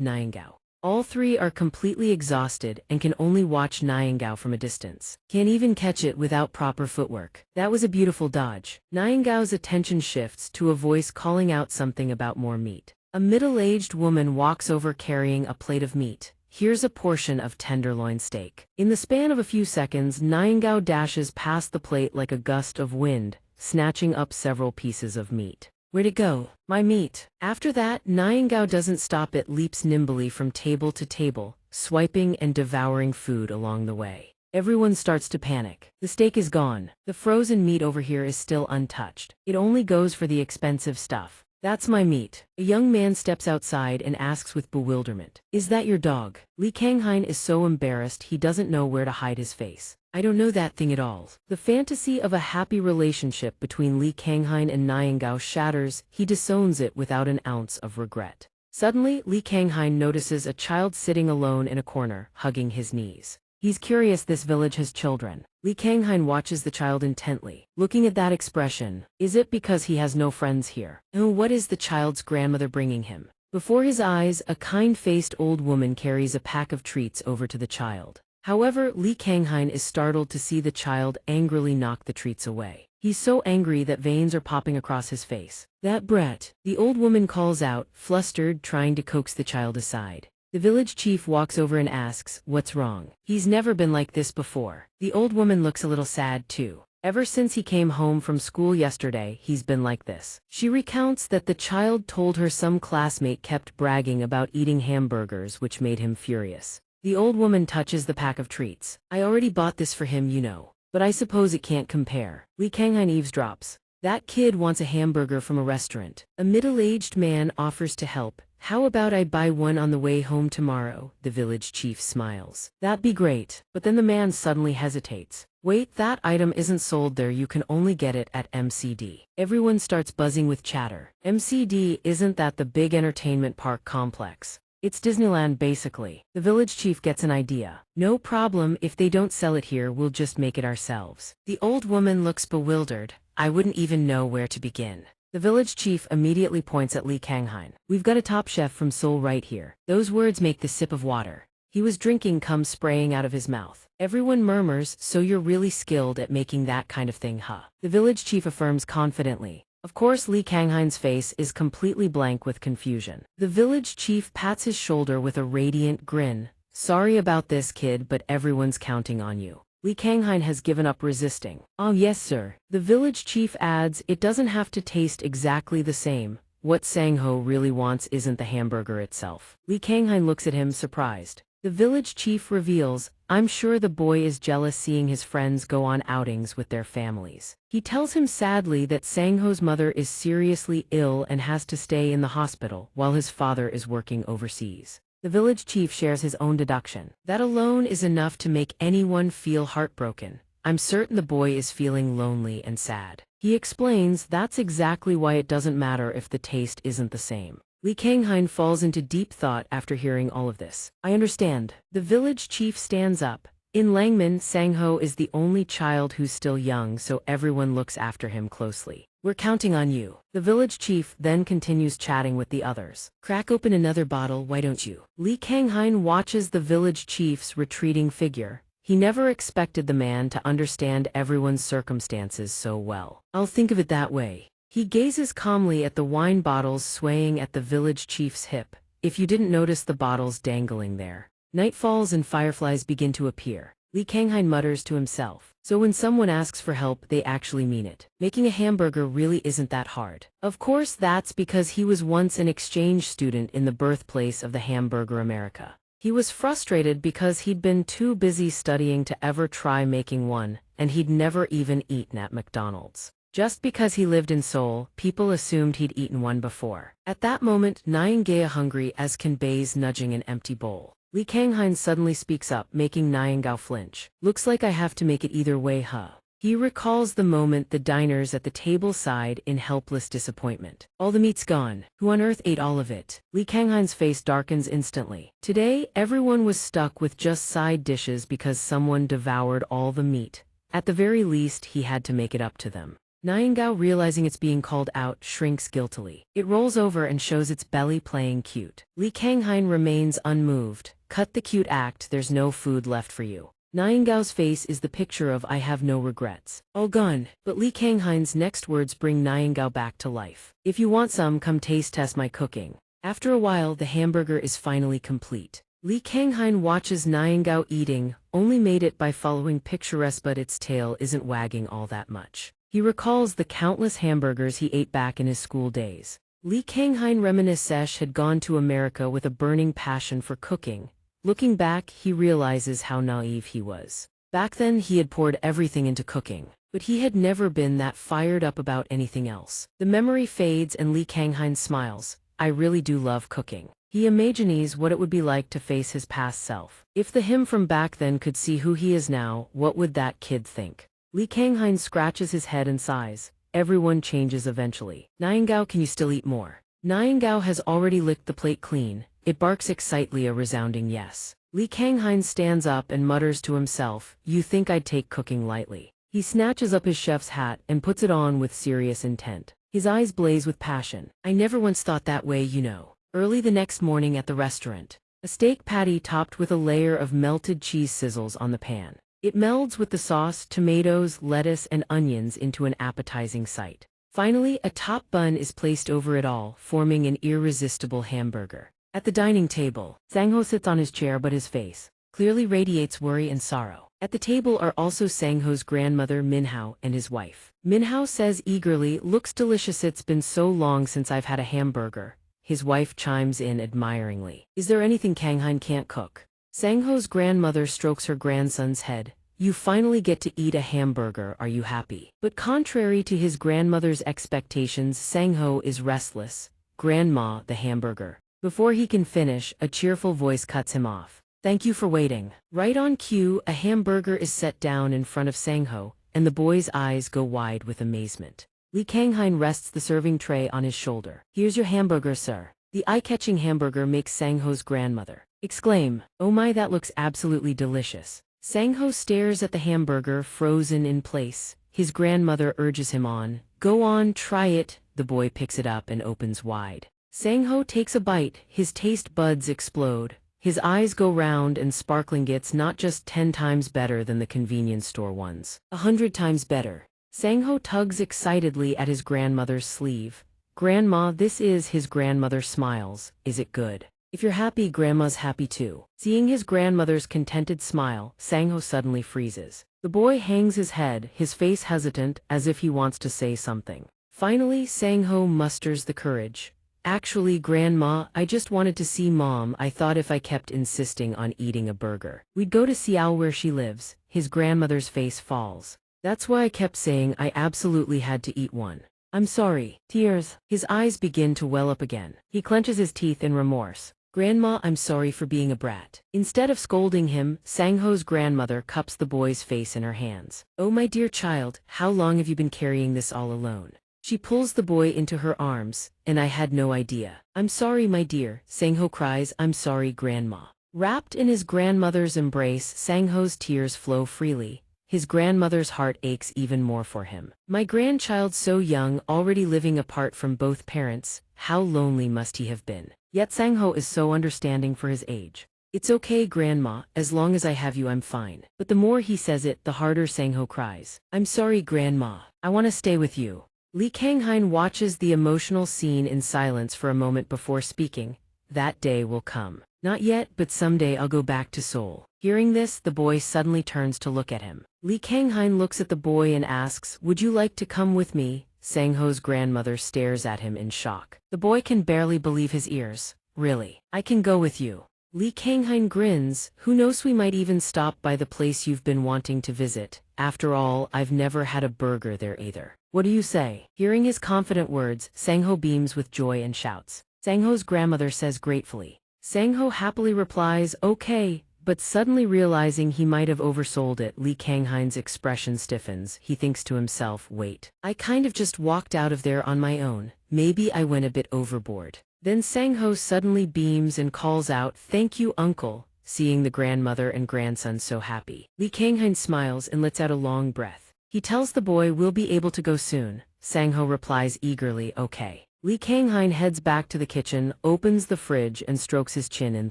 Niangao. All three are completely exhausted and can only watch Niangao from a distance. Can't even catch it without proper footwork. That was a beautiful dodge. Niangao's attention shifts to a voice calling out something about more meat. A middle-aged woman walks over carrying a plate of meat. Here's a portion of tenderloin steak. In the span of a few seconds, Niangao dashes past the plate like a gust of wind, snatching up several pieces of meat. Where'd it go? My meat. After that, Niangao doesn't stop. It leaps nimbly from table to table, swiping and devouring food along the way. Everyone starts to panic. The steak is gone. The frozen meat over here is still untouched. It only goes for the expensive stuff. That's my meat. A young man steps outside and asks with bewilderment, "Is that your dog?" Li Kanghain is so embarrassed he doesn't know where to hide his face. "I don't know that thing at all." The fantasy of a happy relationship between Li Kanghain and Niangao shatters. He disowns it without an ounce of regret. Suddenly, Li Kanghain notices a child sitting alone in a corner, hugging his knees. He's curious this village has children. Li Kanghain watches the child intently, looking at that expression. Is it because he has no friends here? Oh, what is the child's grandmother bringing him? Before his eyes, a kind-faced old woman carries a pack of treats over to the child. However, Li Kanghain is startled to see the child angrily knock the treats away. He's so angry that veins are popping across his face. "That brat!" the old woman calls out, flustered, trying to coax the child aside. The village chief walks over and asks, "What's wrong?" He's never been like this before. The old woman looks a little sad too. Ever since he came home from school yesterday, he's been like this. She recounts that the child told her some classmate kept bragging about eating hamburgers, which made him furious. The old woman touches the pack of treats. "I already bought this for him, you know. But I suppose it can't compare." Li Kanghain eavesdrops. "That kid wants a hamburger from a restaurant." A middle-aged man offers to help. "How about I buy one on the way home tomorrow?" The village chief smiles. "That'd be great." But then the man suddenly hesitates. "Wait, that item isn't sold there. You can only get it at MCD. Everyone starts buzzing with chatter. MCD, isn't that the big entertainment park complex? It's Disneyland basically. The village chief gets an idea. "No problem, if they don't sell it here, we'll just make it ourselves." The old woman looks bewildered. "I wouldn't even know where to begin." The village chief immediately points at Li Kanghain. "We've got a top chef from Seoul right here." Those words make the sip of water he was drinking come spraying out of his mouth. Everyone murmurs, "So you're really skilled at making that kind of thing, huh?" The village chief affirms confidently. Of course, Li Kanghain's face is completely blank with confusion. The village chief pats his shoulder with a radiant grin. "Sorry about this, kid, but everyone's counting on you." Li Kanghain has given up resisting. "Oh yes, sir." The village chief adds, "It doesn't have to taste exactly the same. What Sangho really wants isn't the hamburger itself." Li Kanghain looks at him surprised. The village chief reveals, "I'm sure the boy is jealous seeing his friends go on outings with their families." He tells him sadly that Sangho's mother is seriously ill and has to stay in the hospital while his father is working overseas. The village chief shares his own deduction. "That alone is enough to make anyone feel heartbroken. I'm certain the boy is feeling lonely and sad." He explains that's exactly why it doesn't matter if the taste isn't the same. Li Kanghain falls into deep thought after hearing all of this. "I understand." The village chief stands up. In Langman, Sangho is the only child who's still young, so everyone looks after him closely. "We're counting on you." The village chief then continues chatting with the others. "Crack open another bottle, why don't you?" Li Kanghain watches the village chief's retreating figure. He never expected the man to understand everyone's circumstances so well. "I'll think of it that way." He gazes calmly at the wine bottles swaying at the village chief's hip. "If you didn't notice the bottles dangling there." Night falls and fireflies begin to appear. Li Kanghain mutters to himself. So when someone asks for help, they actually mean it. Making a hamburger really isn't that hard. Of course, that's because he was once an exchange student in the birthplace of the hamburger America. He was frustrated because he'd been too busy studying to ever try making one, and he'd never even eaten at McDonald's. Just because he lived in Seoul, people assumed he'd eaten one before. At that moment, Niangao hungry as can Baize nudging an empty bowl. Li Kanghain suddenly speaks up, making Niangao flinch. "Looks like I have to make it either way, huh?" He recalls the moment the diners at the table sighed in helpless disappointment. All the meat's gone. Who on earth ate all of it? Lee Kanghan's face darkens instantly. Today, everyone was stuck with just side dishes because someone devoured all the meat. At the very least, he had to make it up to them. Niangao, realizing it's being called out, shrinks guiltily. It rolls over and shows its belly playing cute. Lee Kanghan remains unmoved. Cut the cute act, there's no food left for you. Niangao's face is the picture of I have no regrets. All gone. But Lee Kanghan's next words bring Niangao back to life. If you want some, come taste test my cooking. After a while, the hamburger is finally complete. Lee Kanghan watches Niangao eating, only made it by following picturesque, but its tail isn't wagging all that much. He recalls the countless hamburgers he ate back in his school days. Lee Kanghan reminisces had gone to America with a burning passion for cooking. Looking back, he realizes how naive he was. Back then, he had poured everything into cooking, but he had never been that fired up about anything else. The memory fades and Lee Kanghan smiles. I really do love cooking. He imagines what it would be like to face his past self. If the him from back then could see who he is now, what would that kid think? Lee Kanghan scratches his head and sighs. Everyone changes eventually. Niangao, can you still eat more? Niangao has already licked the plate clean. It barks excitedly, a resounding yes. Lee Kanghan stands up and mutters to himself, you think I'd take cooking lightly. He snatches up his chef's hat and puts it on with serious intent. His eyes blaze with passion. I never once thought that way, you know. Early the next morning at the restaurant, a steak patty topped with a layer of melted cheese sizzles on the pan. It melds with the sauce, tomatoes, lettuce, and onions into an appetizing sight. Finally, a top bun is placed over it all, forming an irresistible hamburger. At the dining table, Sangho sits on his chair, but his face clearly radiates worry and sorrow. At the table are also Sangho's grandmother Minhao and his wife. Minhao says eagerly, looks delicious, it's been so long since I've had a hamburger. His wife chimes in admiringly. Is there anything Kanghan can't cook? Sangho's grandmother strokes her grandson's head. You finally get to eat a hamburger, are you happy? But contrary to his grandmother's expectations, Sangho is restless. Grandma, the hamburger. Before he can finish, a cheerful voice cuts him off. Thank you for waiting. Right on cue, a hamburger is set down in front of Sangho, and the boy's eyes go wide with amazement. Lee Kanghan rests the serving tray on his shoulder. Here's your hamburger, sir. The eye-catching hamburger makes Sangho's grandmother exclaim, oh my, that looks absolutely delicious. Sangho stares at the hamburger, frozen in place. His grandmother urges him on. Go on, try it. The boy picks it up and opens wide. Sangho takes a bite, his taste buds explode. His eyes go round and sparkling. It's not just 10 times better than the convenience store ones. 100 times better. Sangho tugs excitedly at his grandmother's sleeve. Grandma, this is. His grandmother smiles. Is it good? If you're happy, Grandma's happy too. Seeing his grandmother's contented smile, Sangho suddenly freezes. The boy hangs his head, his face hesitant, as if he wants to say something. Finally, Sangho musters the courage. Actually, Grandma, I just wanted to see Mom. I thought if I kept insisting on eating a burger, we'd go to Xiao where she lives. His grandmother's face falls. That's why I kept saying I absolutely had to eat one. I'm sorry. Tears. His eyes begin to well up again. He clenches his teeth in remorse. Grandma, I'm sorry for being a brat. Instead of scolding him, Sangho's grandmother cups the boy's face in her hands. Oh my dear child, how long have you been carrying this all alone? She pulls the boy into her arms, and I had no idea. I'm sorry, my dear, Sangho cries. I'm sorry, Grandma. Wrapped in his grandmother's embrace, Sangho's tears flow freely. His grandmother's heart aches even more for him. My grandchild, so young, already living apart from both parents, how lonely must he have been? Yet Sangho is so understanding for his age. It's okay, Grandma, as long as I have you I'm fine. But the more he says it, the harder Sangho cries. I'm sorry, Grandma. I want to stay with you. Lee Kanghan watches the emotional scene in silence for a moment before speaking. That day will come. Not yet, but someday I'll go back to Seoul. Hearing this, the boy suddenly turns to look at him. Lee Kanghan looks at the boy and asks, would you like to come with me? Sangho's grandmother stares at him in shock. The boy can barely believe his ears. Really? I can go with you. Lee Kanghan grins. Who knows, we might even stop by the place you've been wanting to visit. After all, I've never had a burger there either. What do you say? Hearing his confident words, Sangho beams with joy and shouts. Sangho's grandmother says gratefully. Sangho happily replies, okay, but suddenly realizing he might have oversold it, Li Kanghain's expression stiffens. He thinks to himself, wait, I kind of just walked out of there on my own. Maybe I went a bit overboard. Then Sangho suddenly beams and calls out, thank you, uncle, seeing the grandmother and grandson so happy. Li Kanghain smiles and lets out a long breath. He tells the boy we'll be able to go soon. Sangho replies eagerly, okay. Li Kanghain heads back to the kitchen, opens the fridge and strokes his chin in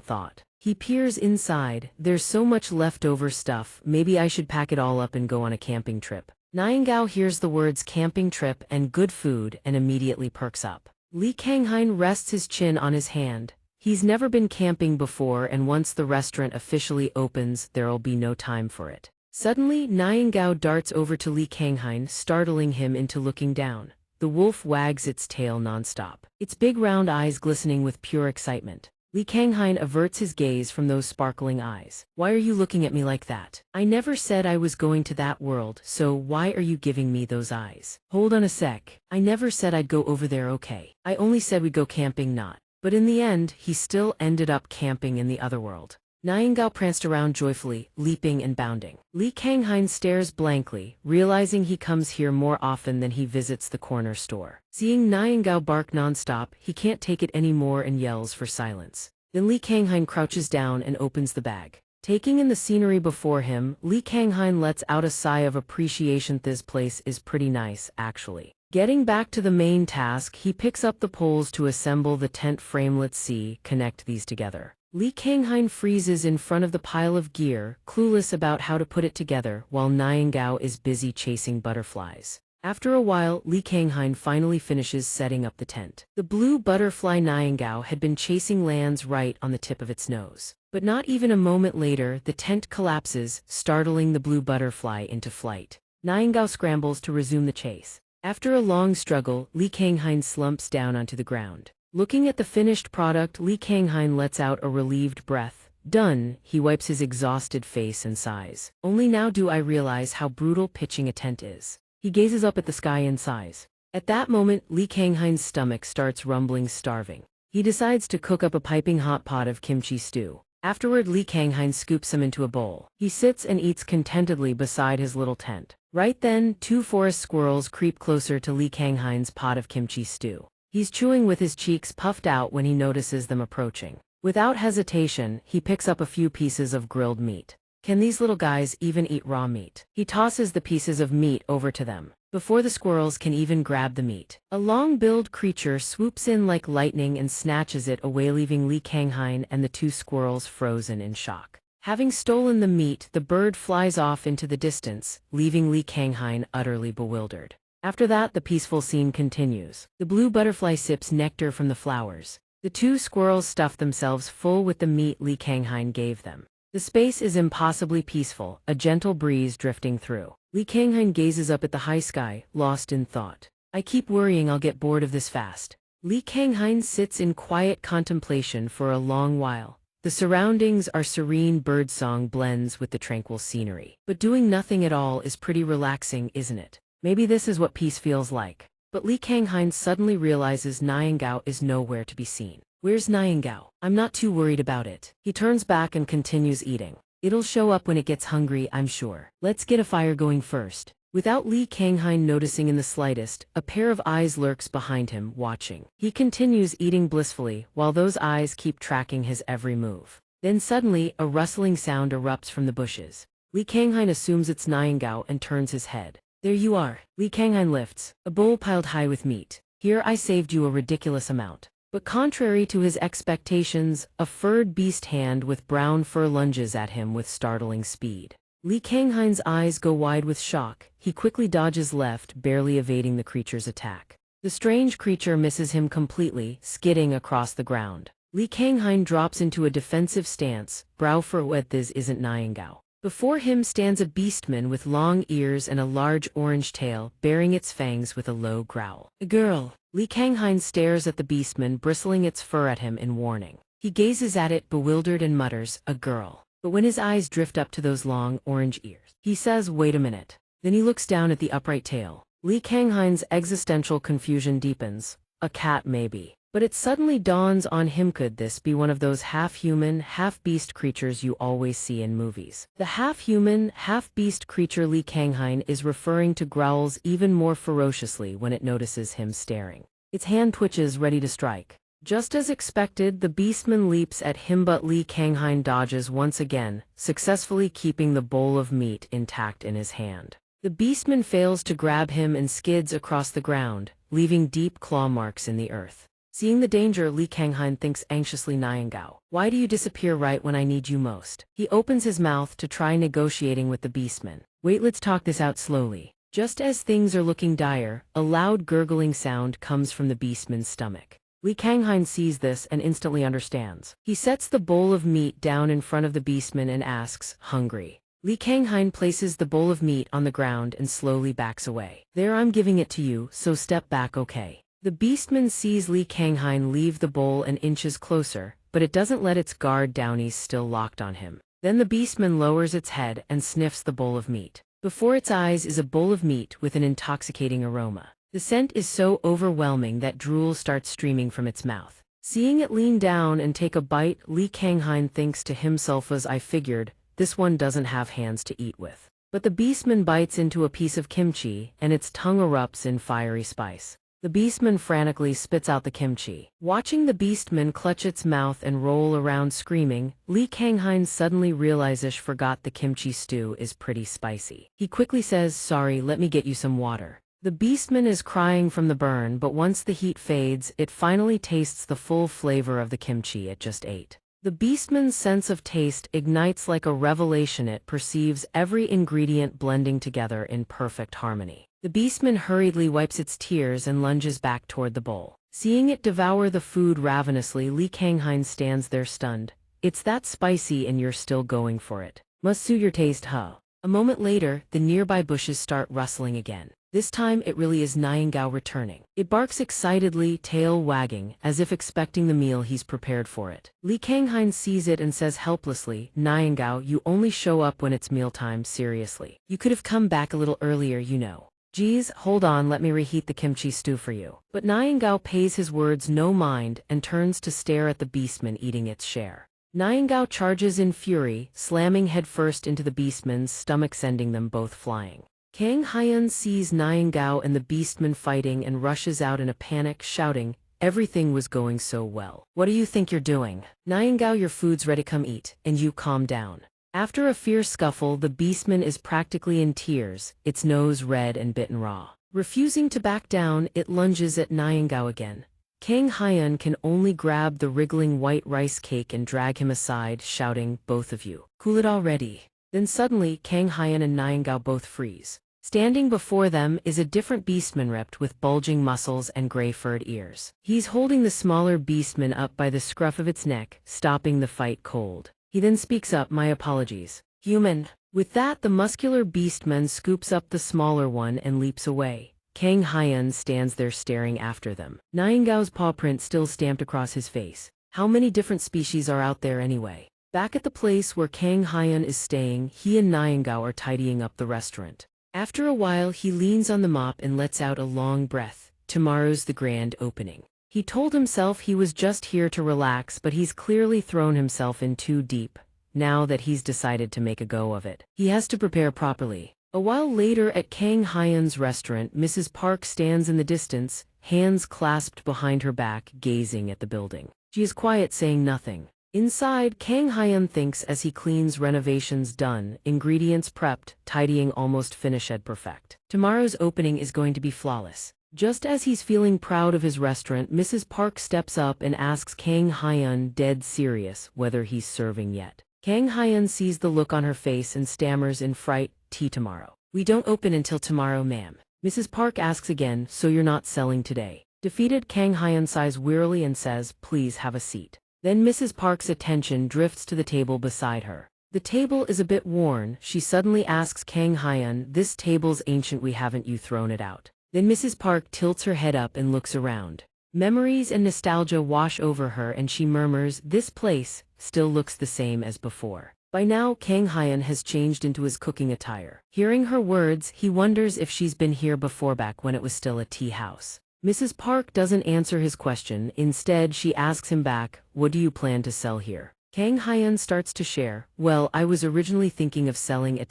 thought. He peers inside. There's so much leftover stuff, maybe I should pack it all up and go on a camping trip. Niangao hears the words camping trip and good food and immediately perks up. Li Kanghain rests his chin on his hand. He's never been camping before, and once the restaurant officially opens, there'll be no time for it. Suddenly, Niangao darts over to Li Kanghain, startling him into looking down. The wolf wags its tail nonstop, its big round eyes glistening with pure excitement. Li Kanghain averts his gaze from those sparkling eyes. Why are you looking at me like that? I never said I was going to that world, so why are you giving me those eyes? Hold on a sec. I never said I'd go over there, okay? I only said we'd go camping, not. But in the end, he still ended up camping in the other world. Niangao pranced around joyfully, leaping and bounding. Li Kanghain stares blankly, realizing he comes here more often than he visits the corner store. Seeing Niangao bark nonstop, he can't take it anymore and yells for silence. Then Li Kanghain crouches down and opens the bag. Taking in the scenery before him, Li Kanghain lets out a sigh of appreciation. This place is pretty nice, actually. Getting back to the main task, he picks up the poles to assemble the tent frame. Let's see, connect these together. Li Kanghain freezes in front of the pile of gear, clueless about how to put it together, while Niangao is busy chasing butterflies. After a while, Li Kanghain finally finishes setting up the tent. The blue butterfly Niangao had been chasing lands right on the tip of its nose. But not even a moment later, the tent collapses, startling the blue butterfly into flight. Niangao scrambles to resume the chase. After a long struggle, Li Kanghain slumps down onto the ground. Looking at the finished product, Li Kanghain lets out a relieved breath. Done, he wipes his exhausted face and sighs. Only now do I realize how brutal pitching a tent is. He gazes up at the sky and sighs. At that moment, Li Kanghain's stomach starts rumbling, starving. He decides to cook up a piping hot pot of kimchi stew. Afterward, Li Kanghain scoops him into a bowl. He sits and eats contentedly beside his little tent. Right then, two forest squirrels creep closer to Li Kanghain's pot of kimchi stew. He's chewing with his cheeks puffed out when he notices them approaching. Without hesitation, he picks up a few pieces of grilled meat. Can these little guys even eat raw meat? He tosses the pieces of meat over to them. Before the squirrels can even grab the meat, a long-billed creature swoops in like lightning and snatches it away, leaving Li Kanghain and the two squirrels frozen in shock. Having stolen the meat, the bird flies off into the distance, leaving Li Kanghain utterly bewildered. After that, the peaceful scene continues. The blue butterfly sips nectar from the flowers. The two squirrels stuff themselves full with the meat Li Kanghain gave them. The space is impossibly peaceful, a gentle breeze drifting through. Li Kanghain gazes up at the high sky, lost in thought. I keep worrying I'll get bored of this fast. Li Kanghain sits in quiet contemplation for a long while. The surroundings are serene, birdsong blends with the tranquil scenery. But doing nothing at all is pretty relaxing, isn't it? Maybe this is what peace feels like. But Li Kanghain suddenly realizes Niangao is nowhere to be seen. Where's Niangao? I'm not too worried about it. He turns back and continues eating. It'll show up when it gets hungry, I'm sure. Let's get a fire going first. Without Li Kanghain noticing in the slightest, a pair of eyes lurks behind him, watching. He continues eating blissfully, while those eyes keep tracking his every move. Then suddenly, a rustling sound erupts from the bushes. Li Kanghain assumes it's Niangao and turns his head. There you are. Li Kanghain lifts a bowl piled high with meat. Here I saved you a ridiculous amount. But contrary to his expectations, a furred beast hand with brown fur lunges at him with startling speed. Li Kanghain's eyes go wide with shock. He quickly dodges left, barely evading the creature's attack. The strange creature misses him completely, skidding across the ground. Li Kanghain drops into a defensive stance, brow furrowed. This isn't Niangao. Before him stands a beastman with long ears and a large orange tail, baring its fangs with a low growl. A girl. Li Kanghain stares at the beastman, bristling its fur at him in warning. He gazes at it, bewildered, and mutters, a girl. But when his eyes drift up to those long orange ears, he says, wait a minute. Then he looks down at the upright tail. Li Kanghain's existential confusion deepens. A cat, maybe. But it suddenly dawns on him, could this be one of those half-human, half-beast creatures you always see in movies? The half-human, half-beast creature Li Kanghain is referring to growls even more ferociously when it notices him staring. Its hand twitches, ready to strike. Just as expected, the beastman leaps at him, but Li Kanghain dodges once again, successfully keeping the bowl of meat intact in his hand. The beastman fails to grab him and skids across the ground, leaving deep claw marks in the earth. Seeing the danger, Li Kanghain thinks anxiously, Niangao, why do you disappear right when I need you most? He opens his mouth to try negotiating with the beastman. Wait, let's talk this out slowly. Just as things are looking dire, a loud gurgling sound comes from the beastman's stomach. Li Kanghain sees this and instantly understands. He sets the bowl of meat down in front of the beastman and asks, hungry? Li Kanghain places the bowl of meat on the ground and slowly backs away. There, I'm giving it to you, so step back, okay? The beastman sees Li Kanghain leave the bowl and inches closer, but it doesn't let its guard down. He's still locked on him. Then the beastman lowers its head and sniffs the bowl of meat. Before its eyes is a bowl of meat with an intoxicating aroma. The scent is so overwhelming that drool starts streaming from its mouth. Seeing it lean down and take a bite, Li Kanghain thinks to himself, as I figured, this one doesn't have hands to eat with. But the beastman bites into a piece of kimchi, and its tongue erupts in fiery spice. The beastman frantically spits out the kimchi. Watching the beastman clutch its mouth and roll around screaming, Li Kanghain suddenly realizes forgot the kimchi stew is pretty spicy. He quickly says, sorry, let me get you some water. The beastman is crying from the burn, but once the heat fades, it finally tastes the full flavor of the kimchi it just ate. The beastman's sense of taste ignites like a revelation. It perceives every ingredient blending together in perfect harmony. The beastman hurriedly wipes its tears and lunges back toward the bowl. Seeing it devour the food ravenously, Li Kanghain stands there stunned. It's that spicy and you're still going for it. Must suit your taste, huh? A moment later, the nearby bushes start rustling again. This time it really is Niangao returning. It barks excitedly, tail wagging, as if expecting the meal he's prepared for it. Li Kanghain sees it and says helplessly, Niangao, you only show up when it's mealtime, seriously. You could have come back a little earlier, you know. Geez, hold on, let me reheat the kimchi stew for you. But Niangao pays his words no mind and turns to stare at the beastman eating its share. Niangao charges in fury, slamming headfirst into the beastman's stomach, sending them both flying. Kanghain sees Niangao and the beastman fighting and rushes out in a panic, shouting, everything was going so well. What do you think you're doing? Niangao, your food's ready, come eat, and you calm down. After a fierce scuffle, the beastman is practically in tears, its nose red and bitten raw. Refusing to back down, it lunges at Niangao again. Kanghain can only grab the wriggling white rice cake and drag him aside, shouting, both of you, cool it already. Then suddenly, Kanghain and Niangao both freeze. Standing before them is a different beastman ripped with bulging muscles and gray-furred ears. He's holding the smaller beastman up by the scruff of its neck, stopping the fight cold. He then speaks up, my apologies. Human. With that, the muscular beastman scoops up the smaller one and leaps away. Kanghain stands there staring after them. Niangao's paw print still stamped across his face. How many different species are out there anyway? Back at the place where Kanghain is staying, he and Niangao are tidying up the restaurant. After a while, he leans on the mop and lets out a long breath. Tomorrow's the grand opening. He told himself he was just here to relax, but he's clearly thrown himself in too deep. Now that he's decided to make a go of it, he has to prepare properly. A while later at Kanghain's restaurant, Mrs. Park stands in the distance, hands clasped behind her back, gazing at the building. She is quiet, saying nothing. Inside, Kanghain thinks as he cleans, renovations done, ingredients prepped, tidying almost finished perfect. Tomorrow's opening is going to be flawless. Just as he's feeling proud of his restaurant, Mrs. Park steps up and asks Kanghain, dead serious, whether he's serving yet. Kanghain sees the look on her face and stammers in fright, tea tomorrow. We don't open until tomorrow, ma'am. Mrs. Park asks again, so you're not selling today? Defeated, Kanghain sighs wearily and says, please have a seat. Then Mrs. Park's attention drifts to the table beside her. The table is a bit worn. She suddenly asks Kanghain, this table's ancient, we haven't you thrown it out? Then Mrs. Park tilts her head up and looks around. Memories and nostalgia wash over her and she murmurs, this place still looks the same as before. By now, Kanghain has changed into his cooking attire. Hearing her words, he wonders if she's been here before, back when it was still a tea house. Mrs. Park doesn't answer his question. Instead, she asks him back, what do you plan to sell here? Kang Hyun starts to share, well, I was originally thinking of selling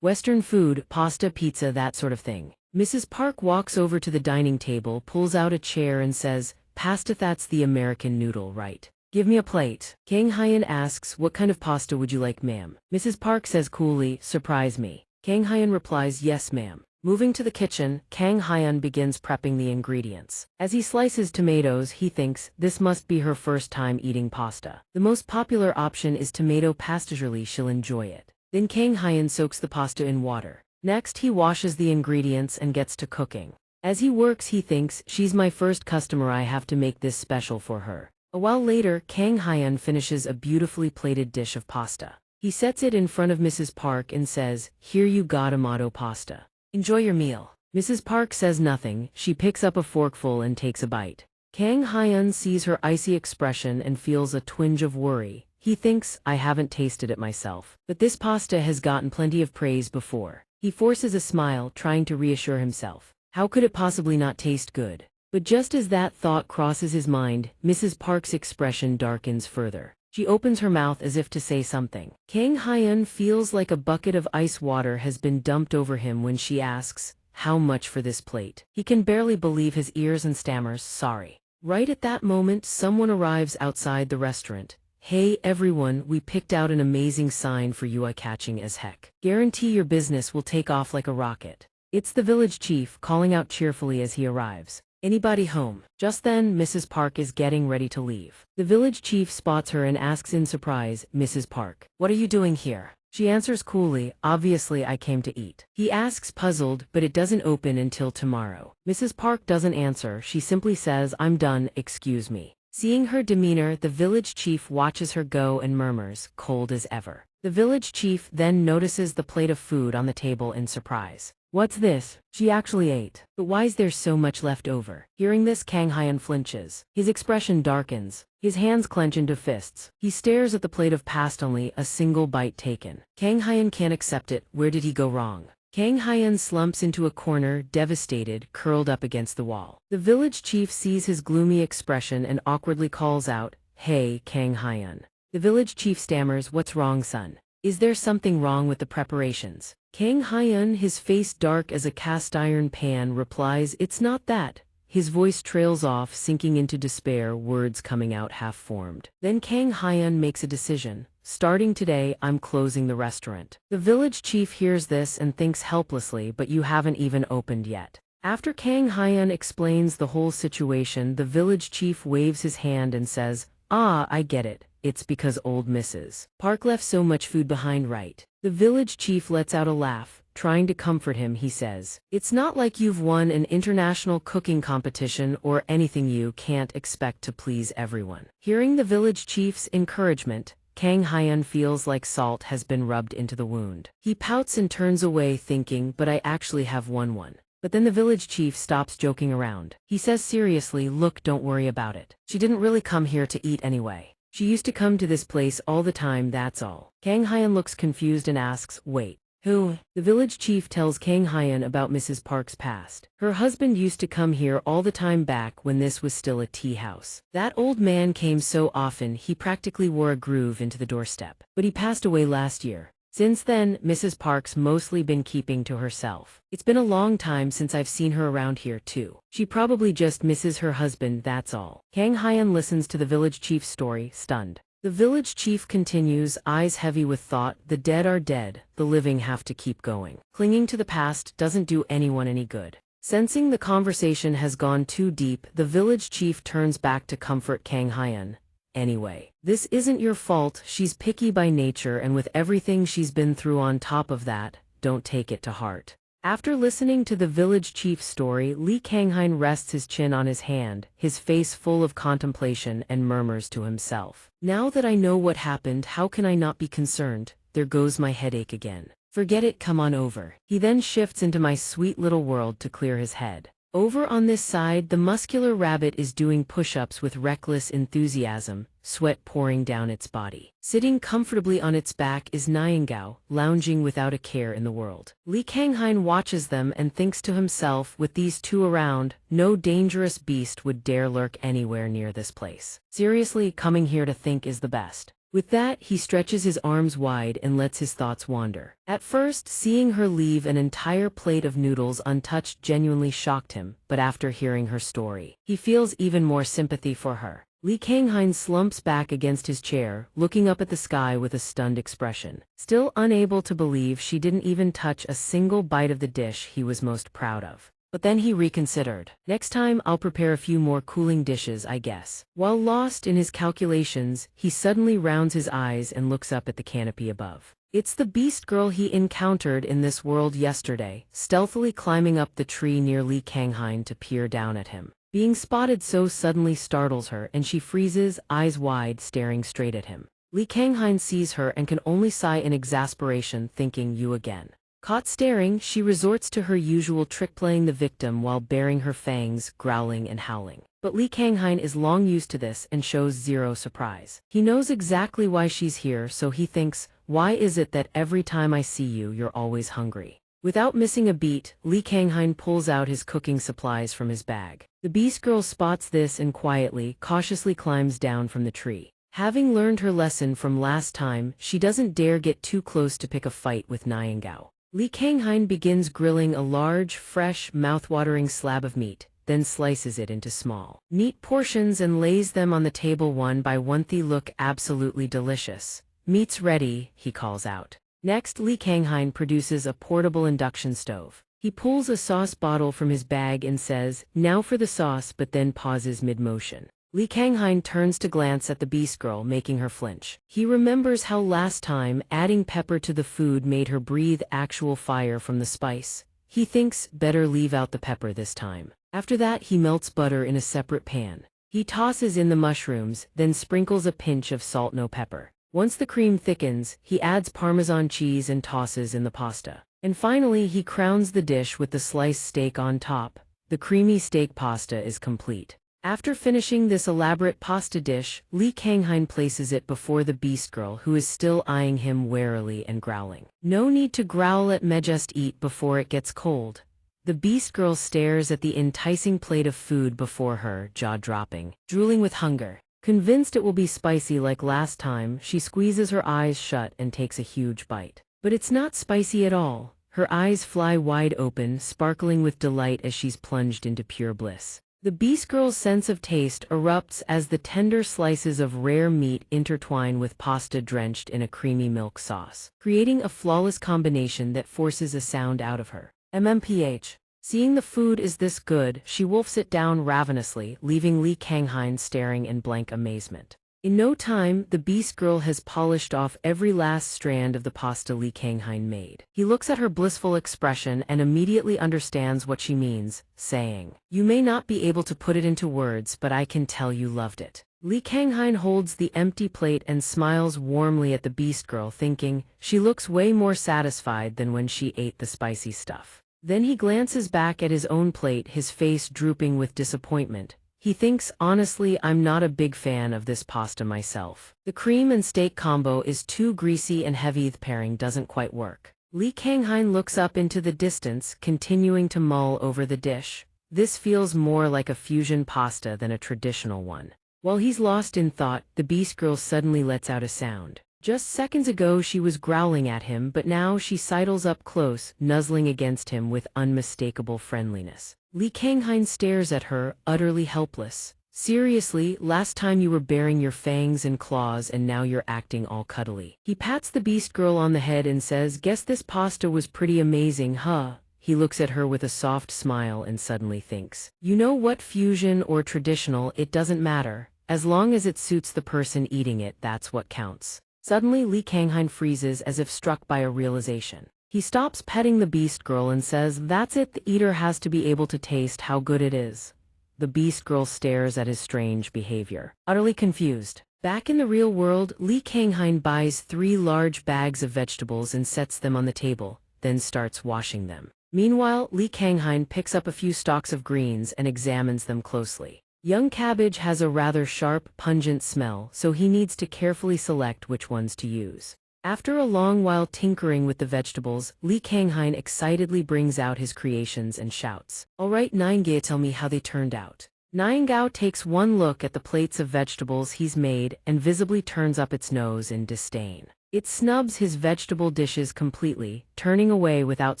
Western food, pasta, pizza, that sort of thing. Mrs. Park walks over to the dining table, pulls out a chair and says, pasta, that's the American noodle, right? Give me a plate. Kang Hyun asks, what kind of pasta would you like, ma'am? Mrs. Park says coolly, surprise me. Kang Hyun replies, yes, ma'am. Moving to the kitchen, Kang Hyun begins prepping the ingredients. As he slices tomatoes, he thinks, this must be her first time eating pasta. The most popular option is tomato pasta. Surely she'll enjoy it. Then Kang Hyun soaks the pasta in water. Next, he washes the ingredients and gets to cooking. As he works, he thinks, she's my first customer, I have to make this special for her. A while later, Kang Hyun finishes a beautifully plated dish of pasta. He sets it in front of Mrs. Park and says, here you got tomato pasta. Enjoy your meal. Mrs. Park says nothing. She picks up a forkful and takes a bite. Kang Hyun sees her icy expression and feels a twinge of worry. He thinks, I haven't tasted it myself, but this pasta has gotten plenty of praise before. He forces a smile, trying to reassure himself. How could it possibly not taste good? But just as that thought crosses his mind, Mrs. Park's expression darkens further. She opens her mouth as if to say something. Kang Hyun feels like a bucket of ice water has been dumped over him when she asks, how much for this plate? He can barely believe his ears and stammers, sorry. Right at that moment, someone arrives outside the restaurant. Hey everyone, we picked out an amazing sign for you, eye-catching as heck. Guarantee your business will take off like a rocket. It's the village chief calling out cheerfully as he arrives. Anybody home? Just then, Mrs. Park is getting ready to leave. The village chief spots her and asks in surprise, Mrs. Park, what are you doing here? She answers coolly, obviously I came to eat. He asks puzzled, but it doesn't open until tomorrow. Mrs. Park doesn't answer, she simply says, I'm done, excuse me. Seeing her demeanor, the village chief watches her go and murmurs, cold as ever. The village chief then notices the plate of food on the table in surprise. What's this? She actually ate. But why is there so much left over? Hearing this, Kang Hyun flinches. His expression darkens. His hands clench into fists. He stares at the plate of pasta, only a single bite taken. Kang Hyun can't accept it. Where did he go wrong? Kang Hyun slumps into a corner, devastated, curled up against the wall. The village chief sees his gloomy expression and awkwardly calls out, hey, Kang Hyun. The village chief stammers, what's wrong, son? Is there something wrong with the preparations? Kang Hyun, his face dark as a cast iron pan, replies, it's not that. His voice trails off, sinking into despair, words coming out half-formed. Then Kang Hyun makes a decision. Starting today, I'm closing the restaurant. The village chief hears this and thinks helplessly, but you haven't even opened yet. After Kang Hyun explains the whole situation, the village chief waves his hand and says, ah, I get it. It's because old Mrs. Park left so much food behind, right? The village chief lets out a laugh. Trying to comfort him, he says, it's not like you've won an international cooking competition or anything, you can't expect to please everyone. Hearing the village chief's encouragement, Kang Hyun feels like salt has been rubbed into the wound. He pouts and turns away thinking, but I actually have won one. But then the village chief stops joking around. He says seriously, look, don't worry about it. She didn't really come here to eat anyway. She used to come to this place all the time, that's all. Kang Hyun looks confused and asks, wait, who? The village chief tells Kang Hyun about Mrs. Park's past. Her husband used to come here all the time back when this was still a tea house. That old man came so often he practically wore a groove into the doorstep. But he passed away last year. Since then, Mrs. Park's mostly been keeping to herself. It's been a long time since I've seen her around here too. She probably just misses her husband, that's all. Kang Hyun listens to the village chief's story, stunned. The village chief continues, eyes heavy with thought, the dead are dead, the living have to keep going. Clinging to the past doesn't do anyone any good. Sensing the conversation has gone too deep, the village chief turns back to comfort Kang Hyun. Anyway, this isn't your fault, she's picky by nature, and with everything she's been through on top of that, don't take it to heart. After listening to the village chief's story, Lee Kang-hyun rests his chin on his hand, his face full of contemplation, and murmurs to himself. Now that I know what happened, how can I not be concerned? There goes my headache again. Forget it, come on over. He then shifts into my sweet little world to clear his head. Over on this side, the muscular rabbit is doing push-ups with reckless enthusiasm, sweat pouring down its body. Sitting comfortably on its back is Niangao, lounging without a care in the world. Li Kanghain watches them and thinks to himself, with these two around, no dangerous beast would dare lurk anywhere near this place. Seriously, coming here to think is the best. With that, he stretches his arms wide and lets his thoughts wander. At first, seeing her leave an entire plate of noodles untouched genuinely shocked him, but after hearing her story, he feels even more sympathy for her. Li Kanghain slumps back against his chair, looking up at the sky with a stunned expression. Still unable to believe she didn't even touch a single bite of the dish he was most proud of. But then he reconsidered. Next time I'll prepare a few more cooling dishes, I guess. While lost in his calculations, he suddenly rounds his eyes and looks up at the canopy above. It's the beast girl he encountered in this world yesterday, stealthily climbing up the tree near Li Kanghain to peer down at him. Being spotted so suddenly startles her and she freezes, eyes wide, staring straight at him. Li Kanghain sees her and can only sigh in exasperation, thinking, "You again." Caught staring, she resorts to her usual trick, playing the victim while baring her fangs, growling and howling. But Li Kanghain is long used to this and shows zero surprise. He knows exactly why she's here, so he thinks, why is it that every time I see you, you're always hungry? Without missing a beat, Li Kanghain pulls out his cooking supplies from his bag. The beast girl spots this and quietly, cautiously climbs down from the tree. Having learned her lesson from last time, she doesn't dare get too close to pick a fight with Niangao. Li Kanghain begins grilling a large, fresh, mouthwatering slab of meat, then slices it into small, neat portions and lays them on the table one by one. They look absolutely delicious. "Meat's ready," he calls out. Next, Li Kanghain produces a portable induction stove. He pulls a sauce bottle from his bag and says, "Now for the sauce," but then pauses mid-motion. Li Kanghain turns to glance at the beast girl, making her flinch. He remembers how last time, adding pepper to the food made her breathe actual fire from the spice. He thinks, better leave out the pepper this time. After that, he melts butter in a separate pan. He tosses in the mushrooms, then sprinkles a pinch of salt, no pepper. Once the cream thickens, he adds Parmesan cheese and tosses in the pasta. And finally, he crowns the dish with the sliced steak on top. The creamy steak pasta is complete. After finishing this elaborate pasta dish, Li Kanghain places it before the beast girl, who is still eyeing him warily and growling. "No need to growl at me, just eat before it gets cold." The beast girl stares at the enticing plate of food before her, jaw dropping, drooling with hunger. Convinced it will be spicy like last time, she squeezes her eyes shut and takes a huge bite. But it's not spicy at all. Her eyes fly wide open, sparkling with delight as she's plunged into pure bliss. The beast girl's sense of taste erupts as the tender slices of rare meat intertwine with pasta drenched in a creamy milk sauce, creating a flawless combination that forces a sound out of her. MMPH. Seeing the food is this good, she wolfs it down ravenously, leaving Li Kanghain staring in blank amazement. In no time, the beast girl has polished off every last strand of the pasta Li Kanghain made. He looks at her blissful expression and immediately understands what she means, saying, "You may not be able to put it into words, but I can tell you loved it." Li Kanghain holds the empty plate and smiles warmly at the beast girl, thinking, she looks way more satisfied than when she ate the spicy stuff. Then he glances back at his own plate, his face drooping with disappointment. He thinks, honestly, I'm not a big fan of this pasta myself. The cream and steak combo is too greasy and heavy. The pairing doesn't quite work. Li Kanghain looks up into the distance, continuing to mull over the dish. This feels more like a fusion pasta than a traditional one. While he's lost in thought, the beast girl suddenly lets out a sound. Just seconds ago she was growling at him, but now she sidles up close, nuzzling against him with unmistakable friendliness. Li Kanghain stares at her, utterly helpless. "Seriously, last time you were baring your fangs and claws and now you're acting all cuddly." He pats the beast girl on the head and says, "Guess this pasta was pretty amazing, huh?" He looks at her with a soft smile and suddenly thinks, you know what, fusion or traditional, it doesn't matter. As long as it suits the person eating it, that's what counts. Suddenly Li Kanghain freezes as if struck by a realization. He stops petting the beast girl and says, "That's it, the eater has to be able to taste how good it is." The beast girl stares at his strange behavior, utterly confused. Back in the real world, Li Kanghain buys 3 large bags of vegetables and sets them on the table, then starts washing them. Meanwhile, Li Kanghain picks up a few stalks of greens and examines them closely. Young cabbage has a rather sharp, pungent smell, so he needs to carefully select which ones to use. After a long while tinkering with the vegetables, Li Kanghain excitedly brings out his creations and shouts, "All right, Niangao, tell me how they turned out." Niangao takes one look at the plates of vegetables he's made and visibly turns up its nose in disdain. It snubs his vegetable dishes completely, turning away without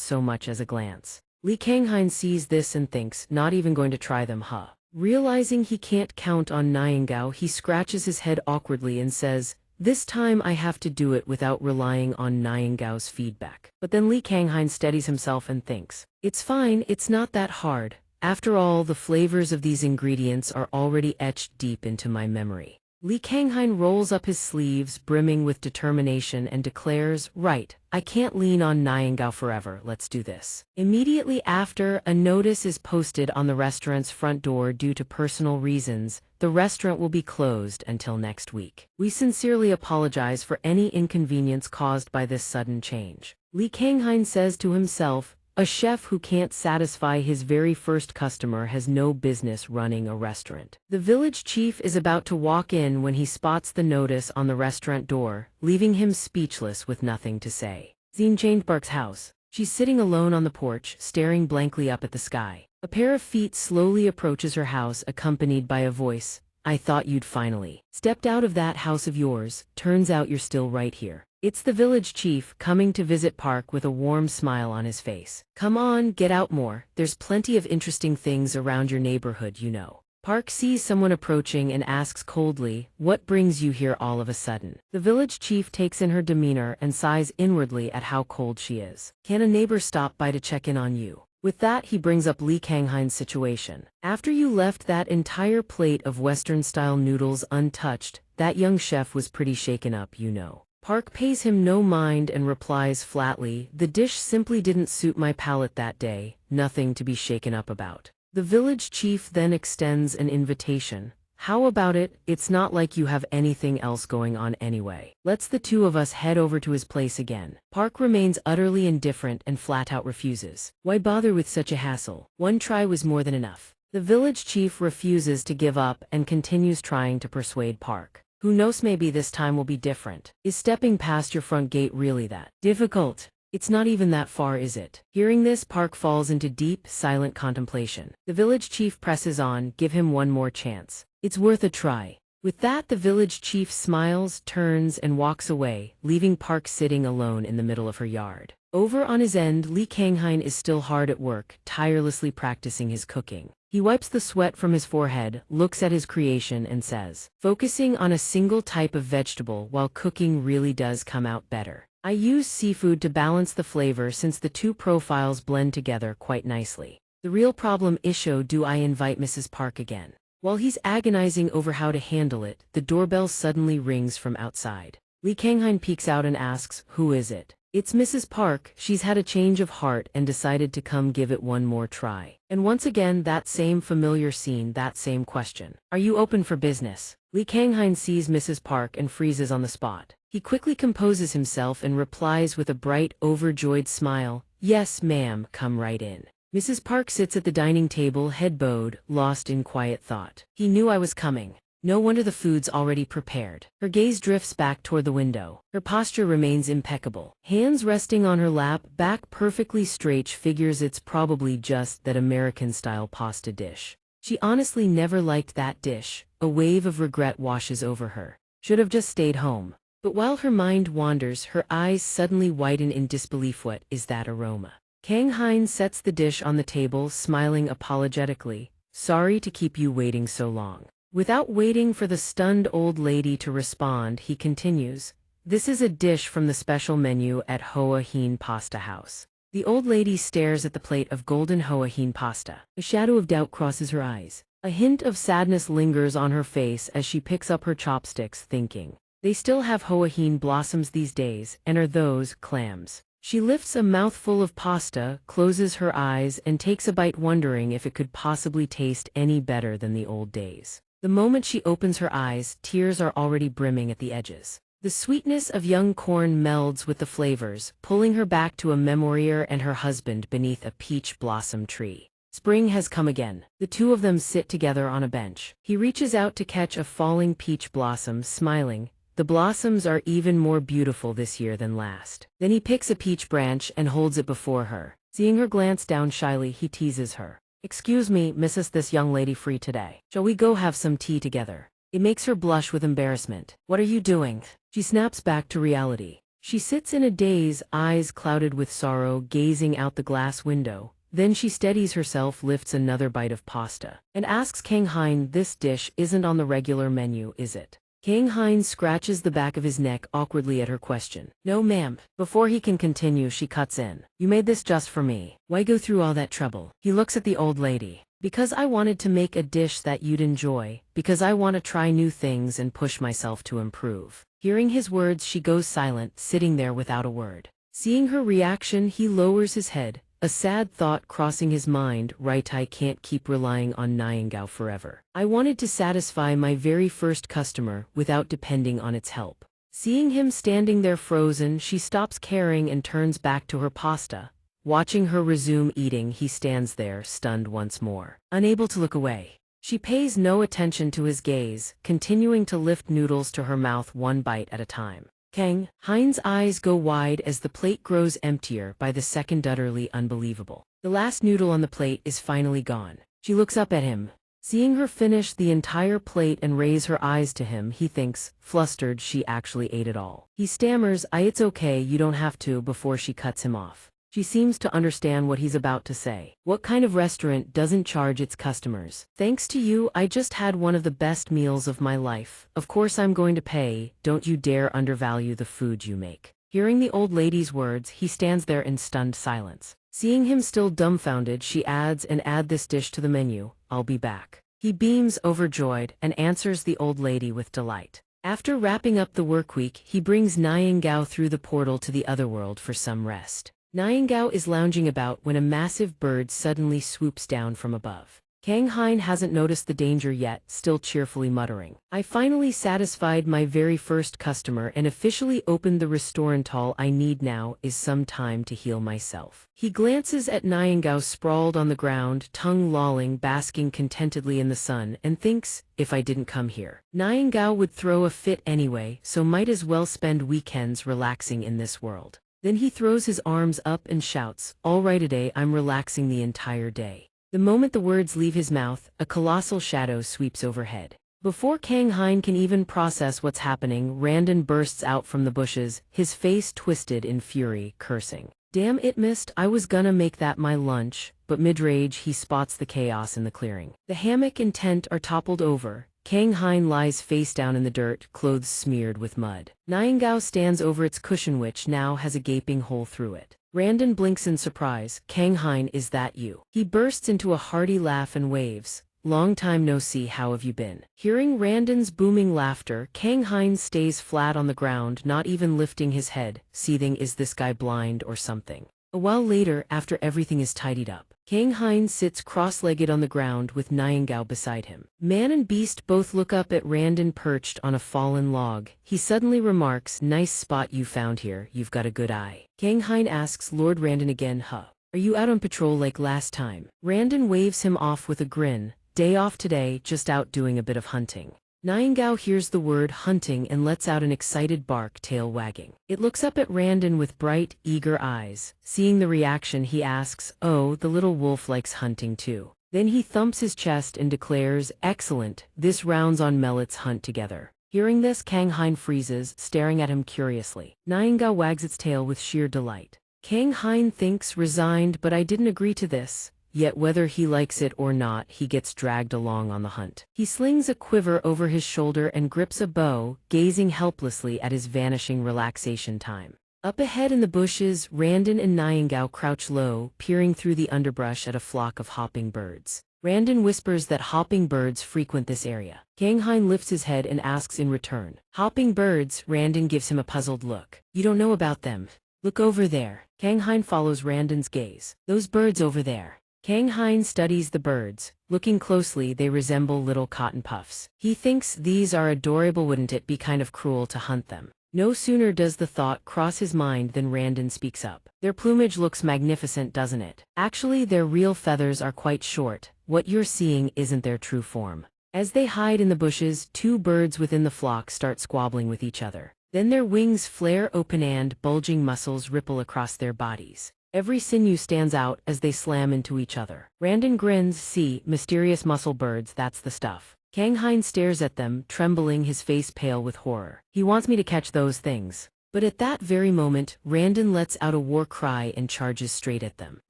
so much as a glance. Li Kanghain sees this and thinks, not even going to try them, huh? Realizing he can't count on Niangao, he scratches his head awkwardly and says, "This time I have to do it without relying on Niangao's feedback." But then Li Kanghain steadies himself and thinks, "It's fine, it's not that hard. After all, the flavors of these ingredients are already etched deep into my memory." Li Kanghain rolls up his sleeves, brimming with determination, and declares, "Right, I can't lean on Niangao forever, let's do this." Immediately after, a notice is posted on the restaurant's front door due to personal reasons. The restaurant will be closed until next week. We sincerely apologize for any inconvenience caused by this sudden change. Li Kanghain says to himself, a chef who can't satisfy his very first customer has no business running a restaurant. The village chief is about to walk in when he spots the notice on the restaurant door, leaving him speechless with nothing to say. Xin changed Bark's house. She's sitting alone on the porch, staring blankly up at the sky. A pair of feet slowly approaches her house, accompanied by a voice, "I thought you'd finally stepped out of that house of yours. Turns out you're still right here." It's the village chief, coming to visit Park with a warm smile on his face. "Come on, get out more. There's plenty of interesting things around your neighborhood, you know." Park sees someone approaching and asks coldly, "What brings you here all of a sudden?" The village chief takes in her demeanor and sighs inwardly at how cold she is. "Can a neighbor stop by to check in on you?" With that, he brings up Li Kanghain's situation. "After you left that entire plate of Western-style noodles untouched, that young chef was pretty shaken up, you know." Park pays him no mind and replies flatly, "The dish simply didn't suit my palate that day, nothing to be shaken up about." The village chief then extends an invitation. "How about it? It's not like you have anything else going on anyway. Let's the two of us head over to his place again." Park remains utterly indifferent and flat out refuses. Why bother with such a hassle? One try was more than enough. The village chief refuses to give up and continues trying to persuade Park. "Who knows, maybe this time will be different. Is stepping past your front gate really that difficult? It's not even that far, is it?" Hearing this, Park falls into deep, silent contemplation. The village chief presses on, "Give him one more chance. It's worth a try." With that, the village chief smiles, turns, and walks away, leaving Park sitting alone in the middle of her yard. Over on his end, Li Kanghain is still hard at work, tirelessly practicing his cooking. He wipes the sweat from his forehead, looks at his creation, and says, "Focusing on a single type of vegetable while cooking really does come out better. I use seafood to balance the flavor since the two profiles blend together quite nicely. The real problem is, do I invite Mrs. Park again?" While he's agonizing over how to handle it, the doorbell suddenly rings from outside. Li Kanghain peeks out and asks, "Who is it?" It's Mrs. Park. She's had a change of heart and decided to come give it one more try. And once again, that same familiar scene, that same question. "Are you open for business?" Li Kanghain sees Mrs. Park and freezes on the spot. He quickly composes himself and replies with a bright, overjoyed smile, "Yes, ma'am, come right in." Mrs. Park sits at the dining table, head bowed, lost in quiet thought. "He knew I was coming. No wonder the food's already prepared." Her gaze drifts back toward the window. Her posture remains impeccable. Hands resting on her lap, back perfectly straight, figures it's probably just that American-style pasta dish. She honestly never liked that dish. A wave of regret washes over her. Should have just stayed home. But while her mind wanders, her eyes suddenly widen in disbelief. What is that aroma? Kanghain sets the dish on the table, smiling apologetically. "Sorry to keep you waiting so long." Without waiting for the stunned old lady to respond, he continues, "This is a dish from the special menu at Hoa Hin Pasta House." The old lady stares at the plate of golden Hoa Hin pasta. A shadow of doubt crosses her eyes. A hint of sadness lingers on her face as she picks up her chopsticks, thinking, "They still have Hoa Hin blossoms these days, and are those clams?" She lifts a mouthful of pasta, closes her eyes, and takes a bite, wondering if it could possibly taste any better than the old days. The moment she opens her eyes, tears are already brimming at the edges. The sweetness of young corn melds with the flavors, pulling her back to a memoir and her husband beneath a peach blossom tree. Spring has come again. The two of them sit together on a bench. He reaches out to catch a falling peach blossom, smiling. The blossoms are even more beautiful this year than last. Then he picks a peach branch and holds it before her. Seeing her glance down shyly, he teases her. "Excuse me, Mrs. This young lady free today? Shall we go have some tea together?" It makes her blush with embarrassment. "What are you doing?" She snaps back to reality. She sits in a daze, eyes clouded with sorrow, gazing out the glass window. Then she steadies herself, lifts another bite of pasta, and asks Kang Hein, "This dish isn't on the regular menu, is it?" Kang Hein scratches the back of his neck awkwardly at her question. "No, ma'am." Before he can continue, she cuts in. "You made this just for me. Why go through all that trouble?" He looks at the old lady. "Because I wanted to make a dish that you'd enjoy, because I want to try new things and push myself to improve." Hearing his words, she goes silent, sitting there without a word. Seeing her reaction, he lowers his head. A sad thought crossing his mind, right, I can't keep relying on Niangao forever. I wanted to satisfy my very first customer without depending on its help. Seeing him standing there frozen, she stops caring and turns back to her pasta. Watching her resume eating, he stands there, stunned once more, unable to look away. She pays no attention to his gaze, continuing to lift noodles to her mouth one bite at a time. Kang Hein's eyes go wide as the plate grows emptier by the second, utterly unbelievable. The last noodle on the plate is finally gone. She looks up at him. Seeing her finish the entire plate and raise her eyes to him, he thinks, flustered, she actually ate it all. He stammers, "It's okay, you don't have to," before she cuts him off. She seems to understand what he's about to say. "What kind of restaurant doesn't charge its customers? Thanks to you, I just had one of the best meals of my life. Of course I'm going to pay. Don't you dare undervalue the food you make." Hearing the old lady's words, he stands there in stunned silence. Seeing him still dumbfounded, she adds, "And add this dish to the menu. I'll be back." He beams, overjoyed, and answers the old lady with delight. After wrapping up the workweek, he brings Niangao through the portal to the otherworld for some rest. Niangao is lounging about when a massive bird suddenly swoops down from above. Kang Hein hasn't noticed the danger yet, still cheerfully muttering, "I finally satisfied my very first customer and officially opened the restaurant. All I need now is some time to heal myself." He glances at Niangao sprawled on the ground, tongue lolling, basking contentedly in the sun, and thinks, if I didn't come here, Niangao would throw a fit anyway, so might as well spend weekends relaxing in this world. Then he throws his arms up and shouts, "All right, today I'm relaxing the entire day." The moment the words leave his mouth, a colossal shadow sweeps overhead. Before Kang Hein can even process what's happening, Randon bursts out from the bushes, his face twisted in fury, cursing. "Damn it, missed, I was gonna make that my lunch," but mid-rage he spots the chaos in the clearing. The hammock and tent are toppled over. Kang Hein lies face down in the dirt, clothes smeared with mud. Niangao stands over its cushion, which now has a gaping hole through it. Randon blinks in surprise. "Kang Hein, is that you?" He bursts into a hearty laugh and waves. "Long time no see, how have you been?" Hearing Randon's booming laughter, Kang Hein stays flat on the ground, not even lifting his head, seething, is this guy blind or something? A while later, after everything is tidied up, Kang Hein sits cross-legged on the ground with Niangao beside him. Man and beast both look up at Randon perched on a fallen log. He suddenly remarks, "Nice spot you found here, you've got a good eye." Kang Hein asks Lord Randon again, "Huh? Are you out on patrol like last time?" Randon waves him off with a grin. "Day off today, just out doing a bit of hunting." Niangao hears the word hunting and lets out an excited bark, tail wagging. It looks up at Randon with bright, eager eyes. Seeing the reaction, he asks, "Oh, the little wolf likes hunting too." Then he thumps his chest and declares, "Excellent, this rounds on Mellet's hunt together." Hearing this, Kang Hein freezes, staring at him curiously. Niangao wags its tail with sheer delight. Kang Hein thinks, resigned, but I didn't agree to this. Yet whether he likes it or not, he gets dragged along on the hunt. He slings a quiver over his shoulder and grips a bow, gazing helplessly at his vanishing relaxation time. Up ahead in the bushes, Randon and Niangao crouch low, peering through the underbrush at a flock of hopping birds. Randon whispers that hopping birds frequent this area. Kang Hein lifts his head and asks in return, "Hopping birds?" Randon gives him a puzzled look. "You don't know about them. Look over there." Kang Hein follows Randon's gaze. "Those birds over there." Kang Hein studies the birds. Looking closely, they resemble little cotton puffs. He thinks, these are adorable, wouldn't it be kind of cruel to hunt them? No sooner does the thought cross his mind than Randon speaks up. Their plumage looks magnificent, doesn't it? Actually, their real feathers are quite short. What you're seeing isn't their true form. As they hide in the bushes, two birds within the flock start squabbling with each other. Then their wings flare open and bulging muscles ripple across their bodies. Every sinew stands out as they slam into each other. Randon grins. See, mysterious muscle birds, that's the stuff. Kang Hein stares at them, trembling, his face pale with horror. He wants me to catch those things. But at that very moment, Randon lets out a war cry and charges straight at them.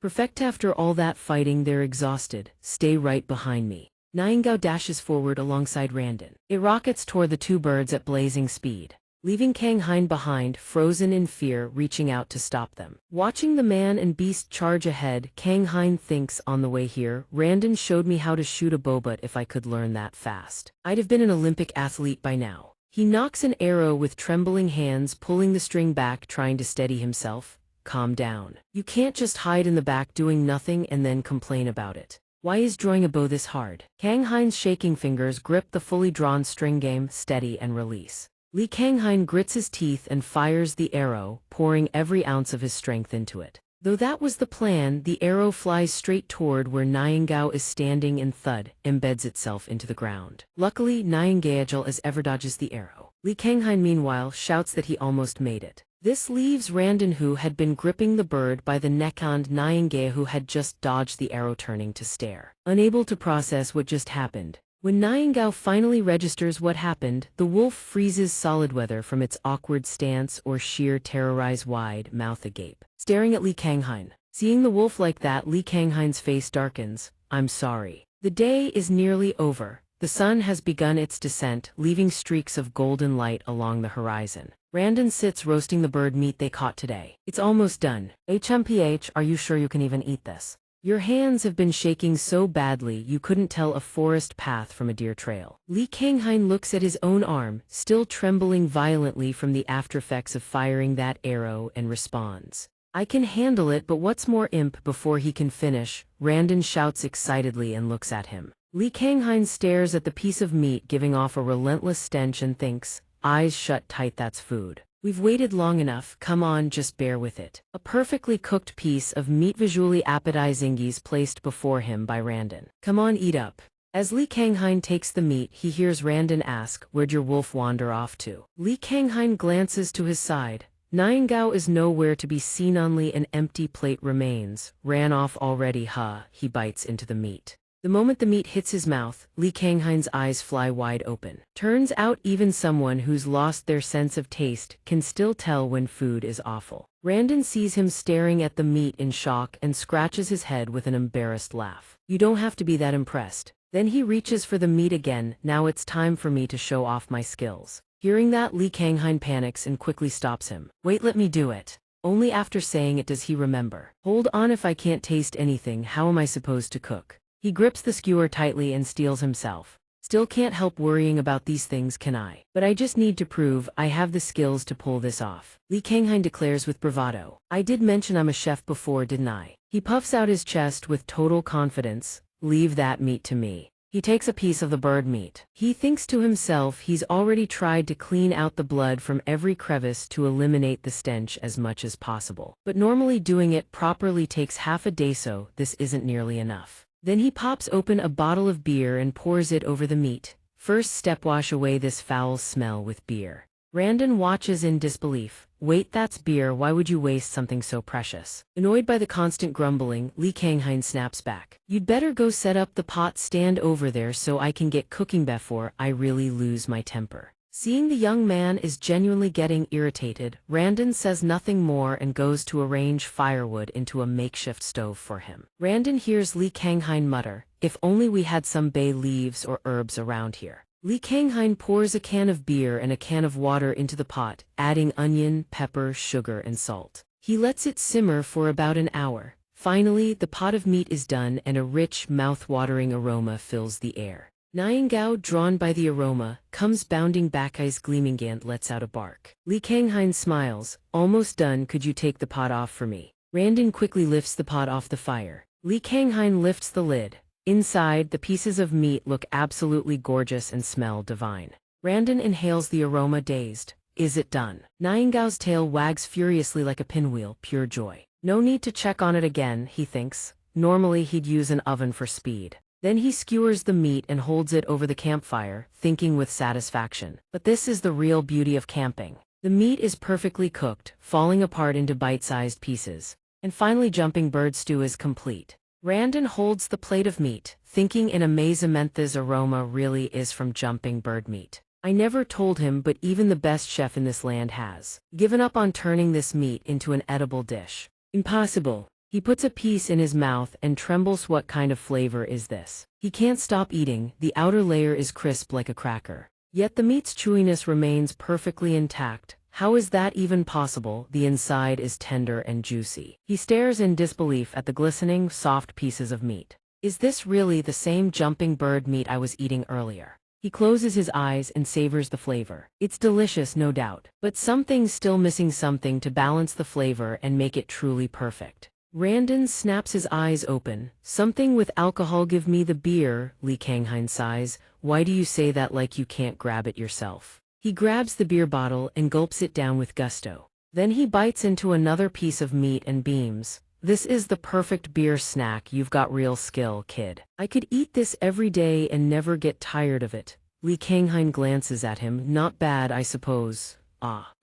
Perfect. After all that fighting, they're exhausted. Stay right behind me. Niangao dashes forward alongside Randon. It rockets toward the two birds at blazing speed, leaving Kang Hein behind, frozen in fear, reaching out to stop them. Watching the man and beast charge ahead, Kang Hein thinks, on the way here, Randon showed me how to shoot a bobot. If I could learn that fast, I'd have been an Olympic athlete by now. He knocks an arrow with trembling hands, pulling the string back, trying to steady himself. Calm down. You can't just hide in the back doing nothing and then complain about it. Why is drawing a bow this hard? Kang Hein's shaking fingers grip the fully drawn string. Game, steady, and release. Li Kanghain grits his teeth and fires the arrow, pouring every ounce of his strength into it. Though that was the plan, the arrow flies straight toward where Niangao is standing and thud, embeds itself into the ground. Luckily, Niangao as ever dodges the arrow. Li Kanghain meanwhile shouts that he almost made it. This leaves Randon, who had been gripping the bird by the neck, and Niangao, who had just dodged the arrow, turning to stare, unable to process what just happened. When Niangao finally registers what happened, the wolf freezes solid, whether from its awkward stance or sheer terrorize, wide mouth agape, staring at Li Kanghain. Seeing the wolf like that, Li Kanghain's face darkens. I'm sorry. The day is nearly over. The sun has begun its descent, leaving streaks of golden light along the horizon. Randon sits roasting the bird meat they caught today. It's almost done. HMPH, are you sure you can even eat this? Your hands have been shaking so badly you couldn't tell a forest path from a deer trail. Li Kanghain looks at his own arm, still trembling violently from the aftereffects of firing that arrow, and responds. I can handle it, but what's more imp? Before he can finish, Randon shouts excitedly and looks at him. Li Kanghain stares at the piece of meat, giving off a relentless stench, and thinks, eyes shut tight, that's food. We've waited long enough, come on, just bear with it. A perfectly cooked piece of meat visually appetizing is placed before him by Randon. Come on, eat up. As Li Kanghain takes the meat, he hears Randon ask, where'd your wolf wander off to? Li Kanghain glances to his side. Niangao is nowhere to be seen. Only an empty plate remains. Ran off already, huh? He bites into the meat. The moment the meat hits his mouth, Li Kanghain's eyes fly wide open. Turns out even someone who's lost their sense of taste can still tell when food is awful. Randon sees him staring at the meat in shock and scratches his head with an embarrassed laugh. You don't have to be that impressed. Then he reaches for the meat again. Now it's time for me to show off my skills. Hearing that, Li Kanghain panics and quickly stops him. Wait, let me do it. Only after saying it does he remember. Hold on, if I can't taste anything, how am I supposed to cook? He grips the skewer tightly and steels himself. Still can't help worrying about these things, can I? But I just need to prove I have the skills to pull this off. Li Kanghain declares with bravado. I did mention I'm a chef before, didn't I? He puffs out his chest with total confidence. Leave that meat to me. He takes a piece of the bird meat. He thinks to himself he's already tried to clean out the blood from every crevice to eliminate the stench as much as possible. But normally doing it properly takes half a day, so this isn't nearly enough. Then he pops open a bottle of beer and pours it over the meat. First step, wash away this foul smell with beer. Randon watches in disbelief. Wait, that's beer, why would you waste something so precious? Annoyed by the constant grumbling, Li Kanghain snaps back. You'd better go set up the pot stand over there so I can get cooking before I really lose my temper. Seeing the young man is genuinely getting irritated, Randon says nothing more and goes to arrange firewood into a makeshift stove for him. Randon hears Li Kanghain mutter, if only we had some bay leaves or herbs around here. Li Kanghain pours a can of beer and a can of water into the pot, adding onion, pepper, sugar, and salt. He lets it simmer for about an hour. Finally, the pot of meat is done and a rich, mouth-watering aroma fills the air. Niangao, drawn by the aroma, comes bounding back, eyes gleaming, and lets out a bark. Li Kanghain smiles. Almost done, could you take the pot off for me? Randon quickly lifts the pot off the fire. Li Kanghain lifts the lid. Inside, the pieces of meat look absolutely gorgeous and smell divine. Randon inhales the aroma, dazed. Is it done? Niangao's tail wags furiously like a pinwheel, pure joy. No need to check on it again, he thinks. Normally he'd use an oven for speed. Then he skewers the meat and holds it over the campfire, thinking with satisfaction. But this is the real beauty of camping. The meat is perfectly cooked, falling apart into bite-sized pieces. And finally jumping bird stew is complete. Randon holds the plate of meat, thinking in amazement this aroma really is from jumping bird meat. I never told him, but even the best chef in this land has given up on turning this meat into an edible dish. Impossible. He puts a piece in his mouth and trembles. What kind of flavor is this? He can't stop eating. The outer layer is crisp like a cracker. Yet the meat's chewiness remains perfectly intact. How is that even possible? The inside is tender and juicy. He stares in disbelief at the glistening, soft pieces of meat. Is this really the same jumping bird meat I was eating earlier? He closes his eyes and savors the flavor. It's delicious, no doubt. But something's still missing, something to balance the flavor and make it truly perfect. Randon snaps his eyes open. Something with alcohol. Give me the beer, Li Kanghain sighs. Why do you say that like you can't grab it yourself? He grabs the beer bottle and gulps it down with gusto. Then he bites into another piece of meat and beams. This is the perfect beer snack. You've got real skill, kid. I could eat this every day and never get tired of it. Li Kanghain glances at him. Not bad, I suppose.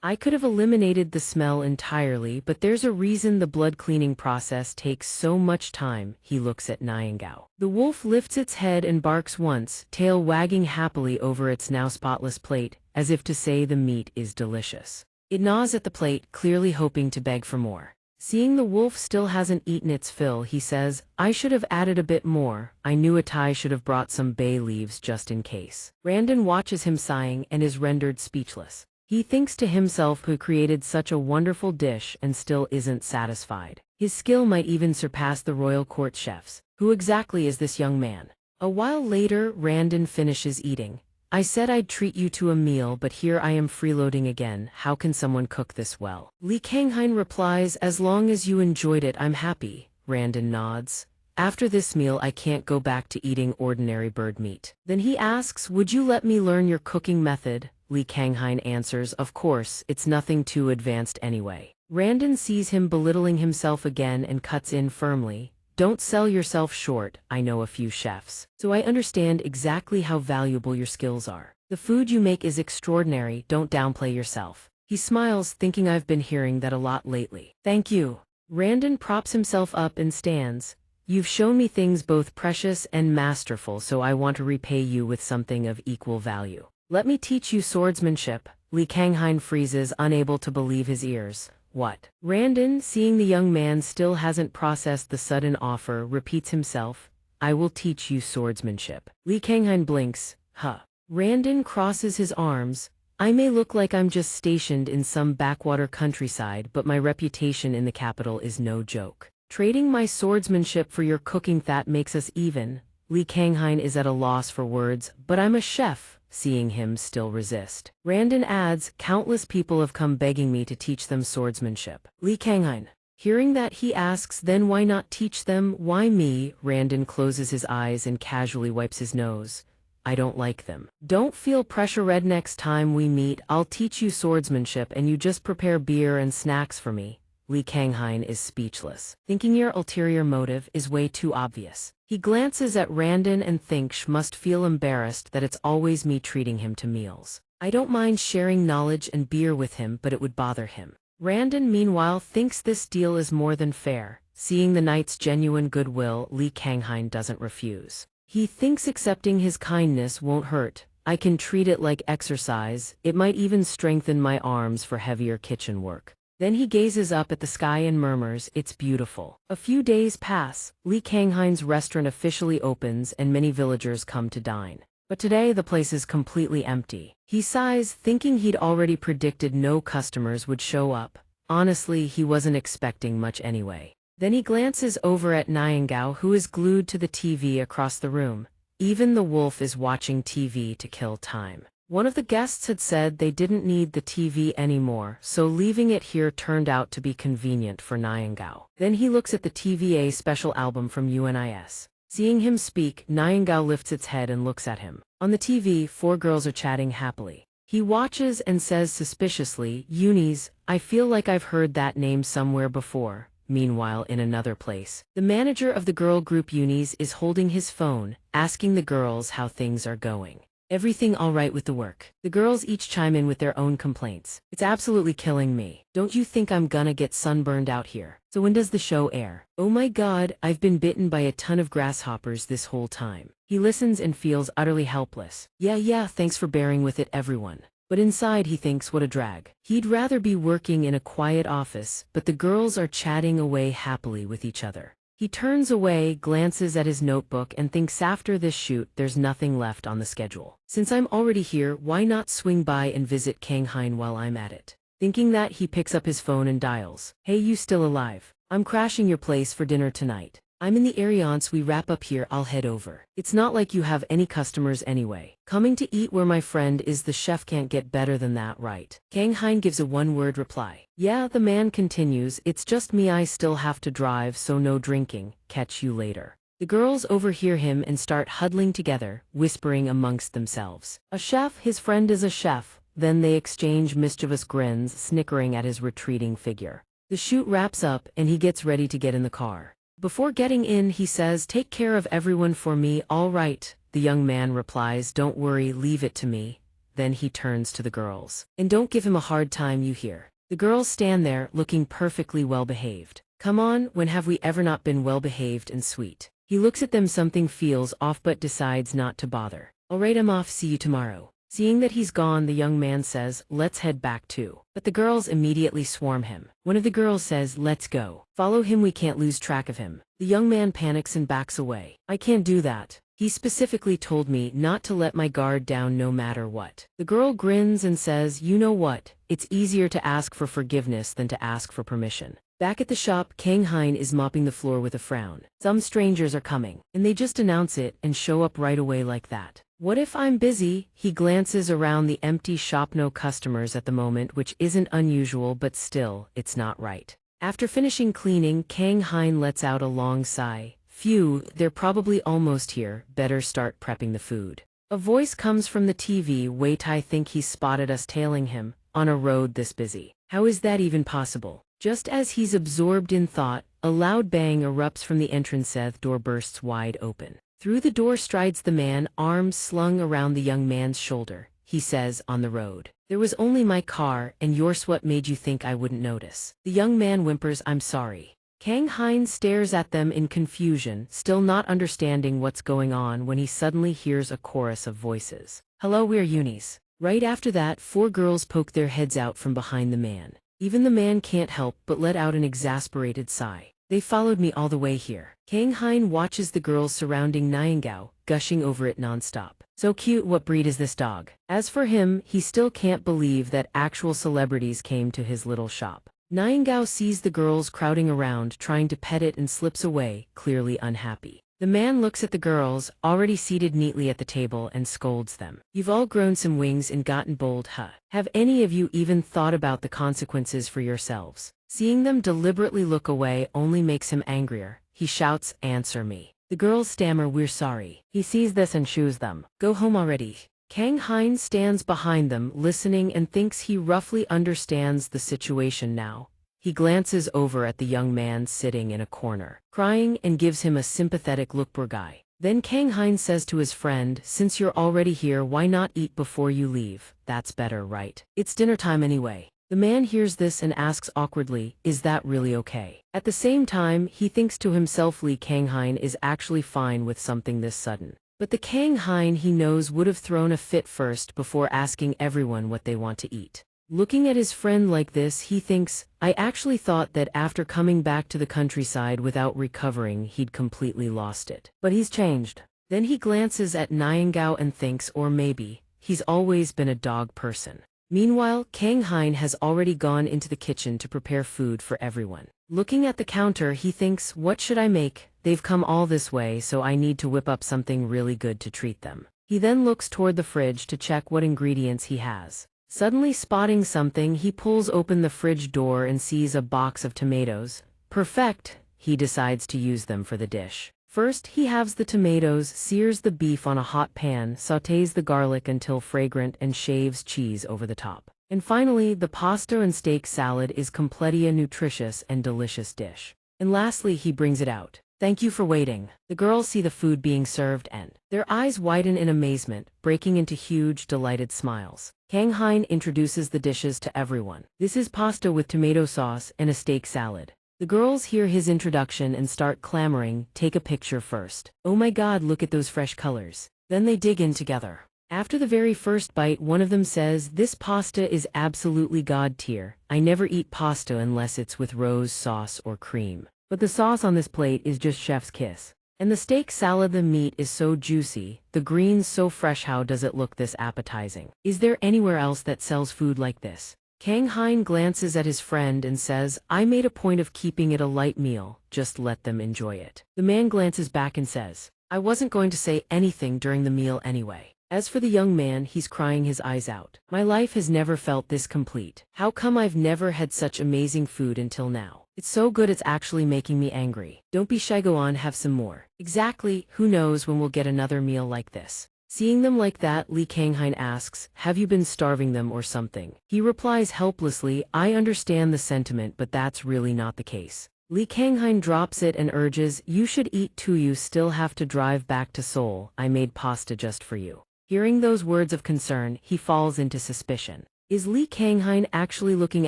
I could have eliminated the smell entirely, but there's a reason the blood cleaning process takes so much time. He looks at Niangao. The wolf lifts its head and barks once, tail wagging happily over its now spotless plate, as if to say the meat is delicious. It gnaws at the plate, clearly hoping to beg for more. Seeing the wolf still hasn't eaten its fill, he says, I should have added a bit more. I knew Atai should have brought some bay leaves just in case. Randon watches him sighing and is rendered speechless. He thinks to himself, who created such a wonderful dish and still isn't satisfied. His skill might even surpass the royal court chefs. Who exactly is this young man? A while later, Randon finishes eating. I said I'd treat you to a meal, but here I am freeloading again. How can someone cook this well? Li Kanghain replies, as long as you enjoyed it, I'm happy. Randon nods. After this meal I can't go back to eating ordinary bird meat. Then he asks, would you let me learn your cooking method? Li Kanghain answers, of course, it's nothing too advanced anyway. Randon sees him belittling himself again and cuts in firmly. Don't sell yourself short. I know a few chefs, so I understand exactly how valuable your skills are. The food you make is extraordinary. Don't downplay yourself. He smiles, thinking I've been hearing that a lot lately. Thank you. Randon props himself up and stands. You've shown me things both precious and masterful, so I want to repay you with something of equal value. Let me teach you swordsmanship. Li Kanghain freezes, unable to believe his ears. What? Randon, seeing the young man still hasn't processed the sudden offer, repeats himself. I will teach you swordsmanship. Li Kanghain blinks. Huh. Randon crosses his arms. I may look like I'm just stationed in some backwater countryside, but my reputation in the capital is no joke. Trading my swordsmanship for your cooking, that makes us even. Li Kanghain is at a loss for words. But I'm a chef. Seeing him still resist, Randon adds, countless people have come begging me to teach them swordsmanship. Li Kanghain. Hearing that, he asks, then why not teach them? Why me? Randon closes his eyes and casually wipes his nose. I don't like them. Don't feel pressure, Red. Next time we meet, I'll teach you swordsmanship and you just prepare beer and snacks for me. Li Kanghain is speechless, thinking your ulterior motive is way too obvious. He glances at Randon and thinks must feel embarrassed that it's always me treating him to meals. I don't mind sharing knowledge and beer with him, but it would bother him. Randon, meanwhile, thinks this deal is more than fair. Seeing the knight's genuine goodwill, Li Kanghain doesn't refuse. He thinks accepting his kindness won't hurt. I can treat it like exercise. It might even strengthen my arms for heavier kitchen work. Then he gazes up at the sky and murmurs, it's beautiful. A few days pass. Li Kanghain's restaurant officially opens and many villagers come to dine. But today the place is completely empty. He sighs, thinking he'd already predicted no customers would show up. Honestly, he wasn't expecting much anyway. Then he glances over at Niangao, who is glued to the TV across the room. Even the wolf is watching TV to kill time. One of the guests had said they didn't need the TV anymore, so leaving it here turned out to be convenient for Niangao. Then he looks at the TVA special album from UNIS. Seeing him speak, Niangao lifts its head and looks at him. On the TV, 4 girls are chatting happily. He watches and says suspiciously, Eunice, I feel like I've heard that name somewhere before. Meanwhile, in another place, the manager of the girl group Eunice is holding his phone, asking the girls how things are going. Everything all right with the work? The girls each chime in with their own complaints. It's absolutely killing me. Don't you think I'm gonna get sunburned out here? So when does the show air? Oh my god, I've been bitten by a ton of grasshoppers this whole time. He listens and feels utterly helpless. Yeah, thanks for bearing with it, everyone. But inside he thinks what a drag. He'd rather be working in a quiet office, but the girls are chatting away happily with each other. He turns away, glances at his notebook, and thinks after this shoot there's nothing left on the schedule. Since I'm already here, why not swing by and visit Kang Hein while I'm at it? Thinking that, he picks up his phone and dials. Hey, you still alive? I'm crashing your place for dinner tonight. I'm in the area. Once we wrap up here, I'll head over. It's not like you have any customers anyway. Coming to eat where my friend is the chef can't get better than that, right? Kang Hein gives a one-word reply. Yeah, the man continues, it's just me, I still have to drive, so no drinking, catch you later. The girls overhear him and start huddling together, whispering amongst themselves. A chef, his friend is a chef. Then they exchange mischievous grins, snickering at his retreating figure. The shoot wraps up and he gets ready to get in the car. Before getting in, he says, take care of everyone for me. All right, the young man replies, don't worry, leave it to me. Then he turns to the girls. And don't give him a hard time, you hear. The girls stand there, looking perfectly well-behaved. Come on, when have we ever not been well-behaved and sweet? He looks at them, something feels off but decides not to bother. All right, I'm off, see you tomorrow. Seeing that he's gone, the young man says, let's head back too. But the girls immediately swarm him. One of the girls says, let's go. Follow him, we can't lose track of him. The young man panics and backs away. I can't do that. He specifically told me not to let my guard down no matter what. The girl grins and says, you know what? It's easier to ask for forgiveness than to ask for permission. Back at the shop, Kang Hein is mopping the floor with a frown. Some strangers are coming, and they just announce it and show up right away like that. What if I'm busy? He glances around the empty shop, no customers at the moment, which isn't unusual, but still, it's not right. After finishing cleaning, Kang Hein lets out a long sigh. Phew, they're probably almost here, better start prepping the food. A voice comes from the TV, wait, I think he's spotted us tailing him, on a road this busy. How is that even possible? Just as he's absorbed in thought, a loud bang erupts from the entrance. The door bursts wide open. Through the door strides the man, arms slung around the young man's shoulder. He says, on the road. There was only my car, and yours. What made you think I wouldn't notice? The young man whimpers, I'm sorry. Kang Hein stares at them in confusion, still not understanding what's going on, when he suddenly hears a chorus of voices. Hello, we're Eunice. Right after that, 4 girls poke their heads out from behind the man. Even the man can't help but let out an exasperated sigh. They followed me all the way here. Kang Hein watches the girls surrounding Niangao, gushing over it nonstop. So cute, what breed is this dog? As for him, he still can't believe that actual celebrities came to his little shop. Niangao sees the girls crowding around, trying to pet it, and slips away, clearly unhappy. The man looks at the girls, already seated neatly at the table, and scolds them. You've all grown some wings and gotten bold, huh? Have any of you even thought about the consequences for yourselves? Seeing them deliberately look away only makes him angrier. He shouts, answer me. The girls stammer, we're sorry. He sees this and shoos them. Go home already. Kang Hein stands behind them, listening, and thinks he roughly understands the situation now. He glances over at the young man sitting in a corner, crying, and gives him a sympathetic look. Poor guy. Then Kang Hein says to his friend, since you're already here, why not eat before you leave? That's better, right? It's dinner time anyway. The man hears this and asks awkwardly, is that really okay? At the same time, he thinks to himself, Li Kang Hein is actually fine with something this sudden. But the Kang Hein he knows would have thrown a fit first before asking everyone what they want to eat. Looking at his friend like this, he thinks, I actually thought that after coming back to the countryside without recovering, he'd completely lost it. But he's changed. Then he glances at Niangao and thinks, or maybe, he's always been a dog person. Meanwhile, Kang Hein has already gone into the kitchen to prepare food for everyone. Looking at the counter, he thinks, what should I make? They've come all this way, so I need to whip up something really good to treat them. He then looks toward the fridge to check what ingredients he has. Suddenly spotting something, he pulls open the fridge door and sees a box of tomatoes. Perfect! He decides to use them for the dish. First, he halves the tomatoes, sears the beef on a hot pan, sautés the garlic until fragrant, and shaves cheese over the top. And finally, the pasta and steak salad is completely a nutritious and delicious dish. And lastly, he brings it out. Thank you for waiting. The girls see the food being served and their eyes widen in amazement, breaking into huge, delighted smiles. Kang Hein introduces the dishes to everyone. This is pasta with tomato sauce and a steak salad. The girls hear his introduction and start clamoring, take a picture first. Oh my god, look at those fresh colors. Then they dig in together. After the very first bite, one of them says, this pasta is absolutely god tier. I never eat pasta unless it's with rose sauce or cream. But the sauce on this plate is just chef's kiss. And the steak salad, the meat is so juicy, the greens so fresh. How does it look this appetizing? Is there anywhere else that sells food like this? Kang Hein glances at his friend and says, I made a point of keeping it a light meal, just let them enjoy it. The man glances back and says, I wasn't going to say anything during the meal anyway. As for the young man, he's crying his eyes out. My life has never felt this complete. How come I've never had such amazing food until now? It's so good it's actually making me angry. Don't be shy, go on, have some more. Exactly, who knows when we'll get another meal like this. Seeing them like that, Lee Kang-hein asks, have you been starving them or something? He replies helplessly, I understand the sentiment, but that's really not the case. Lee Kang-hein drops it and urges, you should eat too, you still have to drive back to Seoul. I made pasta just for you. Hearing those words of concern, he falls into suspicion. Is Lee Kang-hein actually looking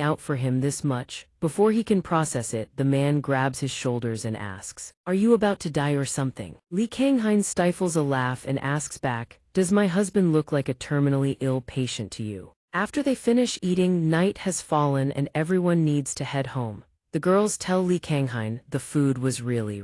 out for him this much? Before he can process it, the man grabs his shoulders and asks, are you about to die or something? Lee Kang-hein stifles a laugh and asks back, does my husband look like a terminally ill patient to you? After they finish eating, night has fallen and everyone needs to head home. The girls tell Lee Kang-hein the food was really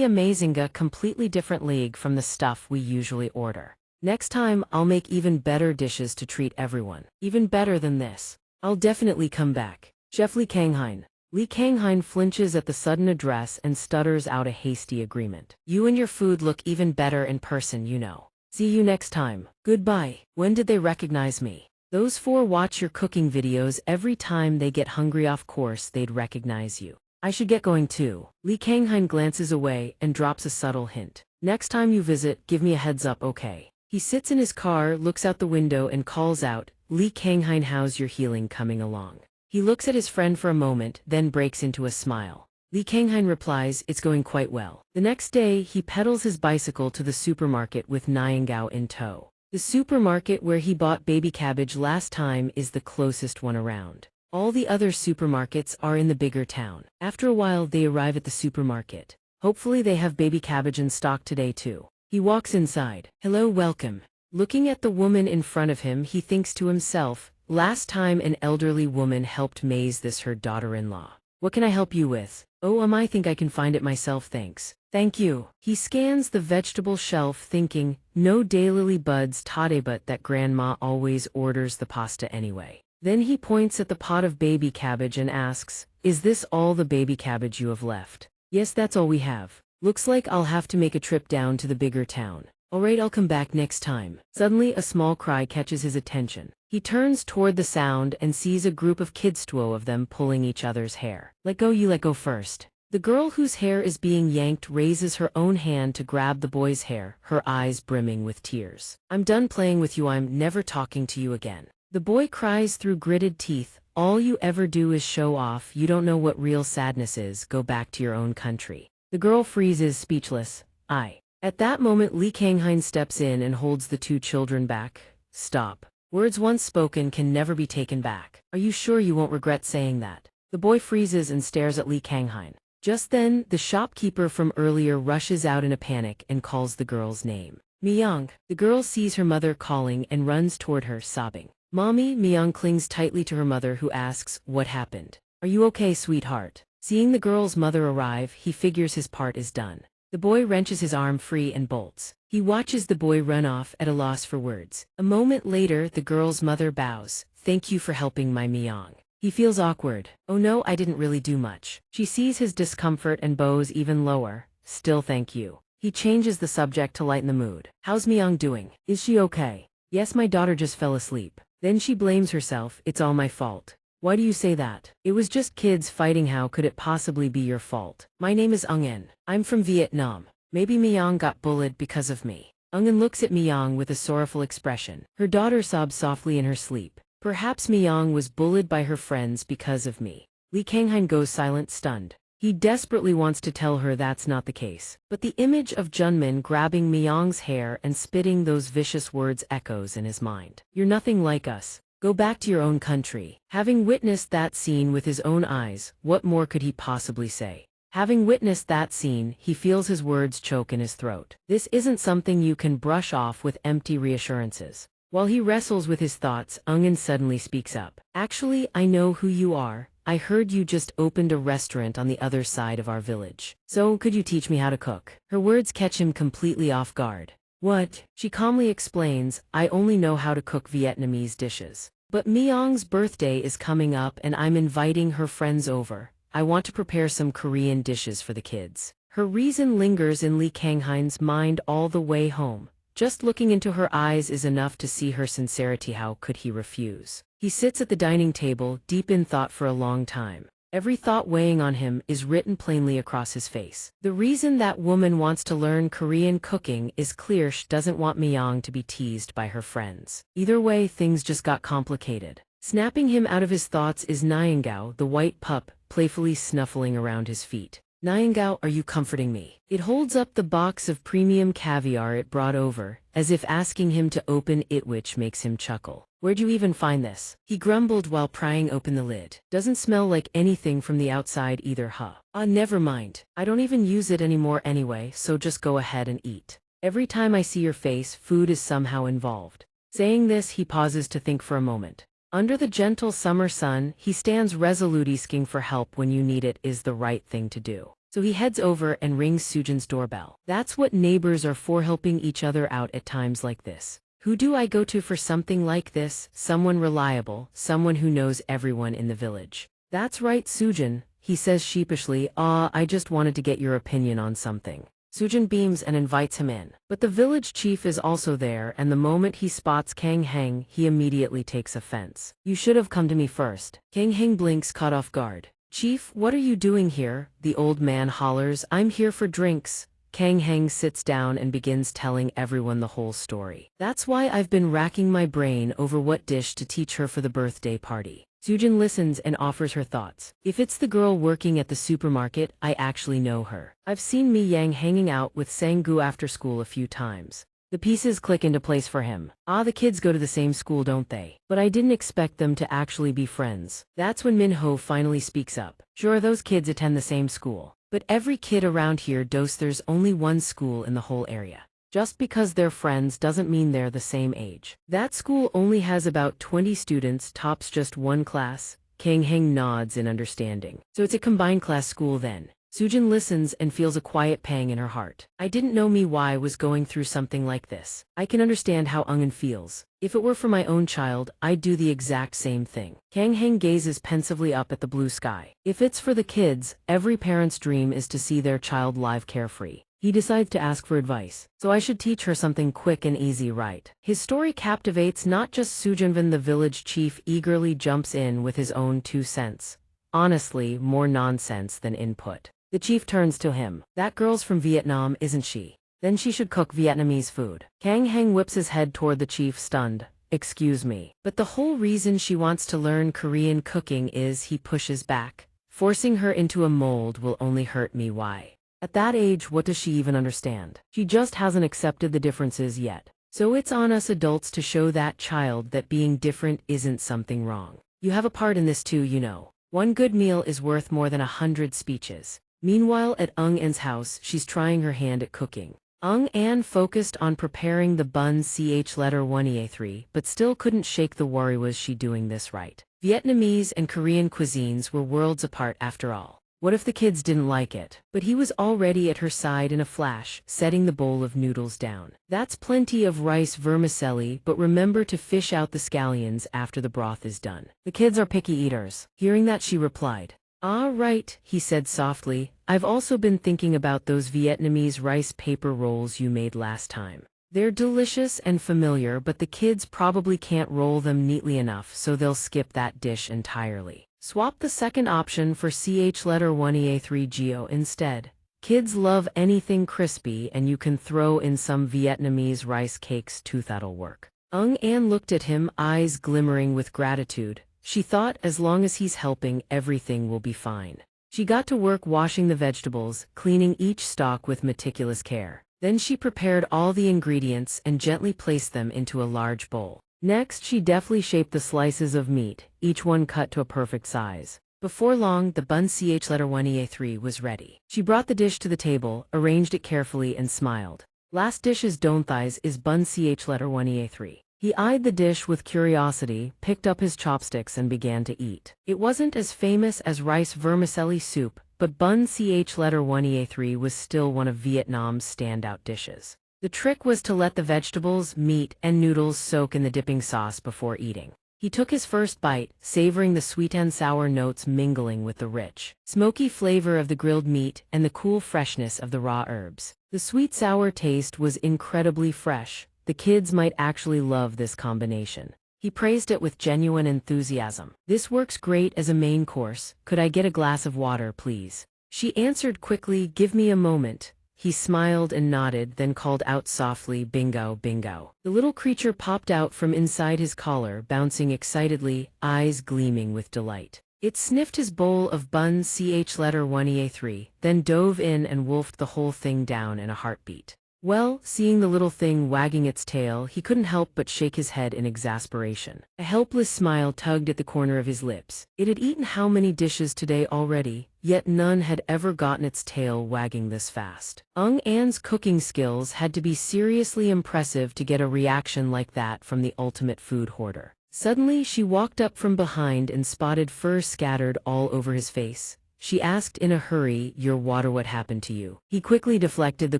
amazing, a completely different league from the stuff we usually order. Next time, I'll make even better dishes to treat everyone. Even better than this. I'll definitely come back. Chef Lee Kang-hein. Lee Kang-hein flinches at the sudden address and stutters out a hasty agreement. You and your food look even better in person, you know. See you next time. Goodbye. When did they recognize me? Those four watch your cooking videos every time they get hungry, of course they'd recognize you. I should get going too. Lee Kang-hein glances away and drops a subtle hint. Next time you visit, give me a heads up, okay? He sits in his car, looks out the window and calls out, Lee Kang-hein, how's your healing coming along? He looks at his friend for a moment, then breaks into a smile. Lee Kang-hein replies, it's going quite well. The next day, he pedals his bicycle to the supermarket with Niangao in tow. The supermarket where he bought baby cabbage last time is the closest one around. All the other supermarkets are in the bigger town. After a while, they arrive at the supermarket. Hopefully they have baby cabbage in stock today too. He walks inside. Hello, welcome. Looking at the woman in front of him, he thinks to himself, last time an elderly woman helped Maze this her daughter-in-law. What can I help you with? Oh, I think I can find it myself, thanks. Thank you. He scans the vegetable shelf thinking, no daylily buds tade, but that grandma always orders the pasta anyway. Then he points at the pot of baby cabbage and asks, is this all the baby cabbage you have left? Yes, that's all we have. Looks like I'll have to make a trip down to the bigger town. Alright, I'll come back next time. Suddenly, a small cry catches his attention. He turns toward the sound and sees a group of kids, 2 of them pulling each other's hair. Let go, you let go first. The girl whose hair is being yanked raises her own hand to grab the boy's hair, her eyes brimming with tears. I'm done playing with you, I'm never talking to you again. The boy cries through gritted teeth, all you ever do is show off, you don't know what real sadness is, go back to your own country. The girl freezes, speechless. At that moment, Lee Kang-hein steps in and holds the 2 children back. Stop. Words once spoken can never be taken back. Are you sure you won't regret saying that? The boy freezes and stares at Lee Kang-hein. Just then, the shopkeeper from earlier rushes out in a panic and calls the girl's name. Myung. The girl sees her mother calling and runs toward her, sobbing. Mommy, Myung clings tightly to her mother, who asks, what happened? Are you okay, sweetheart? Seeing the girl's mother arrive, he figures his part is done. The boy wrenches his arm free and bolts. He watches the boy run off at a loss for words. A moment later, the girl's mother bows. Thank you for helping my Myung. He feels awkward. Oh no, I didn't really do much. She sees his discomfort and bows even lower. Still thank you. He changes the subject to lighten the mood. How's Myung doing? Is she okay? Yes, my daughter just fell asleep. Then she blames herself, it's all my fault. Why do you say that? It was just kids fighting, how could it possibly be your fault? My name is Ungen. I'm from Vietnam. Maybe Myung got bullied because of me. Ungen looks at Myung with a sorrowful expression. Her daughter sobs softly in her sleep. Perhaps Myung was bullied by her friends because of me. Lee Kanghain goes silent, stunned. He desperately wants to tell her that's not the case. But the image of Junmin grabbing Myung's hair and spitting those vicious words echoes in his mind. You're nothing like us. Go back to your own country. Having witnessed that scene with his own eyes, what more could he possibly say? Having witnessed that scene, he feels his words choke in his throat. This isn't something you can brush off with empty reassurances. While he wrestles with his thoughts, Ungen suddenly speaks up. Actually, I know who you are. I heard you just opened a restaurant on the other side of our village. So, could you teach me how to cook? Her words catch him completely off guard. What? She calmly explains, I only know how to cook Vietnamese dishes. But Myung's birthday is coming up and I'm inviting her friends over. I want to prepare some Korean dishes for the kids. Her reason lingers in Lee Kanghain's mind all the way home. Just looking into her eyes is enough to see her sincerity. How could he refuse? He sits at the dining table, deep in thought for a long time. Every thought weighing on him is written plainly across his face. The reason that woman wants to learn Korean cooking is clear. She doesn't want Myung to be teased by her friends. Either way, things just got complicated. Snapping him out of his thoughts is Nyangao, the white pup, playfully snuffling around his feet. Nyangao, are you comforting me? It holds up the box of premium caviar it brought over, as if asking him to open it, which makes him chuckle. Where'd you even find this? He grumbled while prying open the lid. Doesn't smell like anything from the outside either, huh? Never mind. I don't even use it anymore anyway, so just go ahead and eat. Every time I see your face, food is somehow involved. Saying this, he pauses to think for a moment. Under the gentle summer sun, he stands resolute. Asking for help when you need it is the right thing to do. So he heads over and rings Sujin's doorbell. That's what neighbors are for, helping each other out at times like this. Who do I go to for something like this? Someone reliable, someone who knows everyone in the village. That's right, Sujin, he says sheepishly. I just wanted to get your opinion on something. Sujin beams and invites him in. But the village chief is also there, and the moment he spots Kang Heng, he immediately takes offense. You should have come to me first. Kang Heng blinks, caught off guard. Chief, what are you doing here? The old man hollers. I'm here for drinks. Kang Heng sits down and begins telling everyone the whole story. That's why I've been racking my brain over what dish to teach her for the birthday party. Sujin listens and offers her thoughts. If it's the girl working at the supermarket, I actually know her. I've seen Mi Yang hanging out with Sang-gu after school a few times. The pieces click into place for him. The kids go to the same school, don't they? But I didn't expect them to actually be friends. That's when Minho finally speaks up. Sure, those kids attend the same school. But every kid around here knows there's only one school in the whole area. Just because they're friends doesn't mean they're the same age. That school only has about 20 students, tops just one class. Kang Heng nods in understanding. So it's a combined class school then. Sujin listens and feels a quiet pang in her heart. I didn't know Mi Wai was going through something like this. I can understand how Ungen feels. If it were for my own child, I'd do the exact same thing. Kang Heng gazes pensively up at the blue sky. If it's for the kids, every parent's dream is to see their child live carefree. He decides to ask for advice. So I should teach her something quick and easy, right? His story captivates not just Sujinvan. The village chief eagerly jumps in with his own 2 cents. Honestly, more nonsense than input. The chief turns to him. That girl's from Vietnam, isn't she? Then she should cook Vietnamese food. Kang Heng whips his head toward the chief, stunned. Excuse me. But the whole reason she wants to learn Korean cooking is, he pushes back. Forcing her into a mold will only hurt me. Why? At that age, what does she even understand? She just hasn't accepted the differences yet. So it's on us adults to show that child that being different isn't something wrong. You have a part in this too, you know. One good meal is worth more than 100 speeches. Meanwhile, at Ung An's house, she's trying her hand at cooking. Ung An focused on preparing the buns letter 1EA3, but still couldn't shake the worry, was she doing this right? Vietnamese and Korean cuisines were worlds apart after all. What if the kids didn't like it? But he was already at her side in a flash, setting the bowl of noodles down. That's plenty of rice vermicelli, but remember to fish out the scallions after the broth is done. The kids are picky eaters. Hearing that, she replied. Right, he said softly. I've also been thinking about those Vietnamese rice paper rolls you made last time. They're delicious and familiar, but the kids probably can't roll them neatly enough, so they'll skip that dish entirely. Swap the second option for ch letter 1ea3 geo instead. Kids love anything crispy, and you can throw in some Vietnamese rice cakes too, that'll work. Ann looked at him, eyes glimmering with gratitude. She thought as long as he's helping, everything will be fine. She got to work washing the vegetables, cleaning each stalk with meticulous care. Then she prepared all the ingredients and gently placed them into a large bowl. Next, she deftly shaped the slices of meat, each one cut to a perfect size. Before long, the bun ch letter 1ea3 was ready. She brought the dish to the table, arranged it carefully, and smiled. Last dish is Donghua is bun ch letter 1ea3. He eyed the dish with curiosity, picked up his chopsticks, and began to eat. It wasn't as famous as rice vermicelli soup, but bun ch letter 1ea3 was still one of Vietnam's standout dishes. The trick was to let the vegetables, meat, and noodles soak in the dipping sauce before eating. He took his first bite, savoring the sweet and sour notes mingling with the rich, smoky flavor of the grilled meat and the cool freshness of the raw herbs. The sweet-sour taste was incredibly fresh. The kids might actually love this combination. He praised it with genuine enthusiasm. This works great as a main course. Could I get a glass of water, please? She answered quickly, give me a moment. He smiled and nodded, then called out softly, bingo, bingo. The little creature popped out from inside his collar, bouncing excitedly, eyes gleaming with delight. It sniffed his bowl of bun ch letter 1ea3, then dove in and wolfed the whole thing down in a heartbeat. Well, seeing the little thing wagging its tail, he couldn't help but shake his head in exasperation. A helpless smile tugged at the corner of his lips. It had eaten how many dishes today already, yet none had ever gotten its tail wagging this fast. Ann's cooking skills had to be seriously impressive to get a reaction like that from the ultimate food hoarder. Suddenly, she walked up from behind and spotted fur scattered all over his face. She asked in a hurry, your water, what happened to you? He quickly deflected the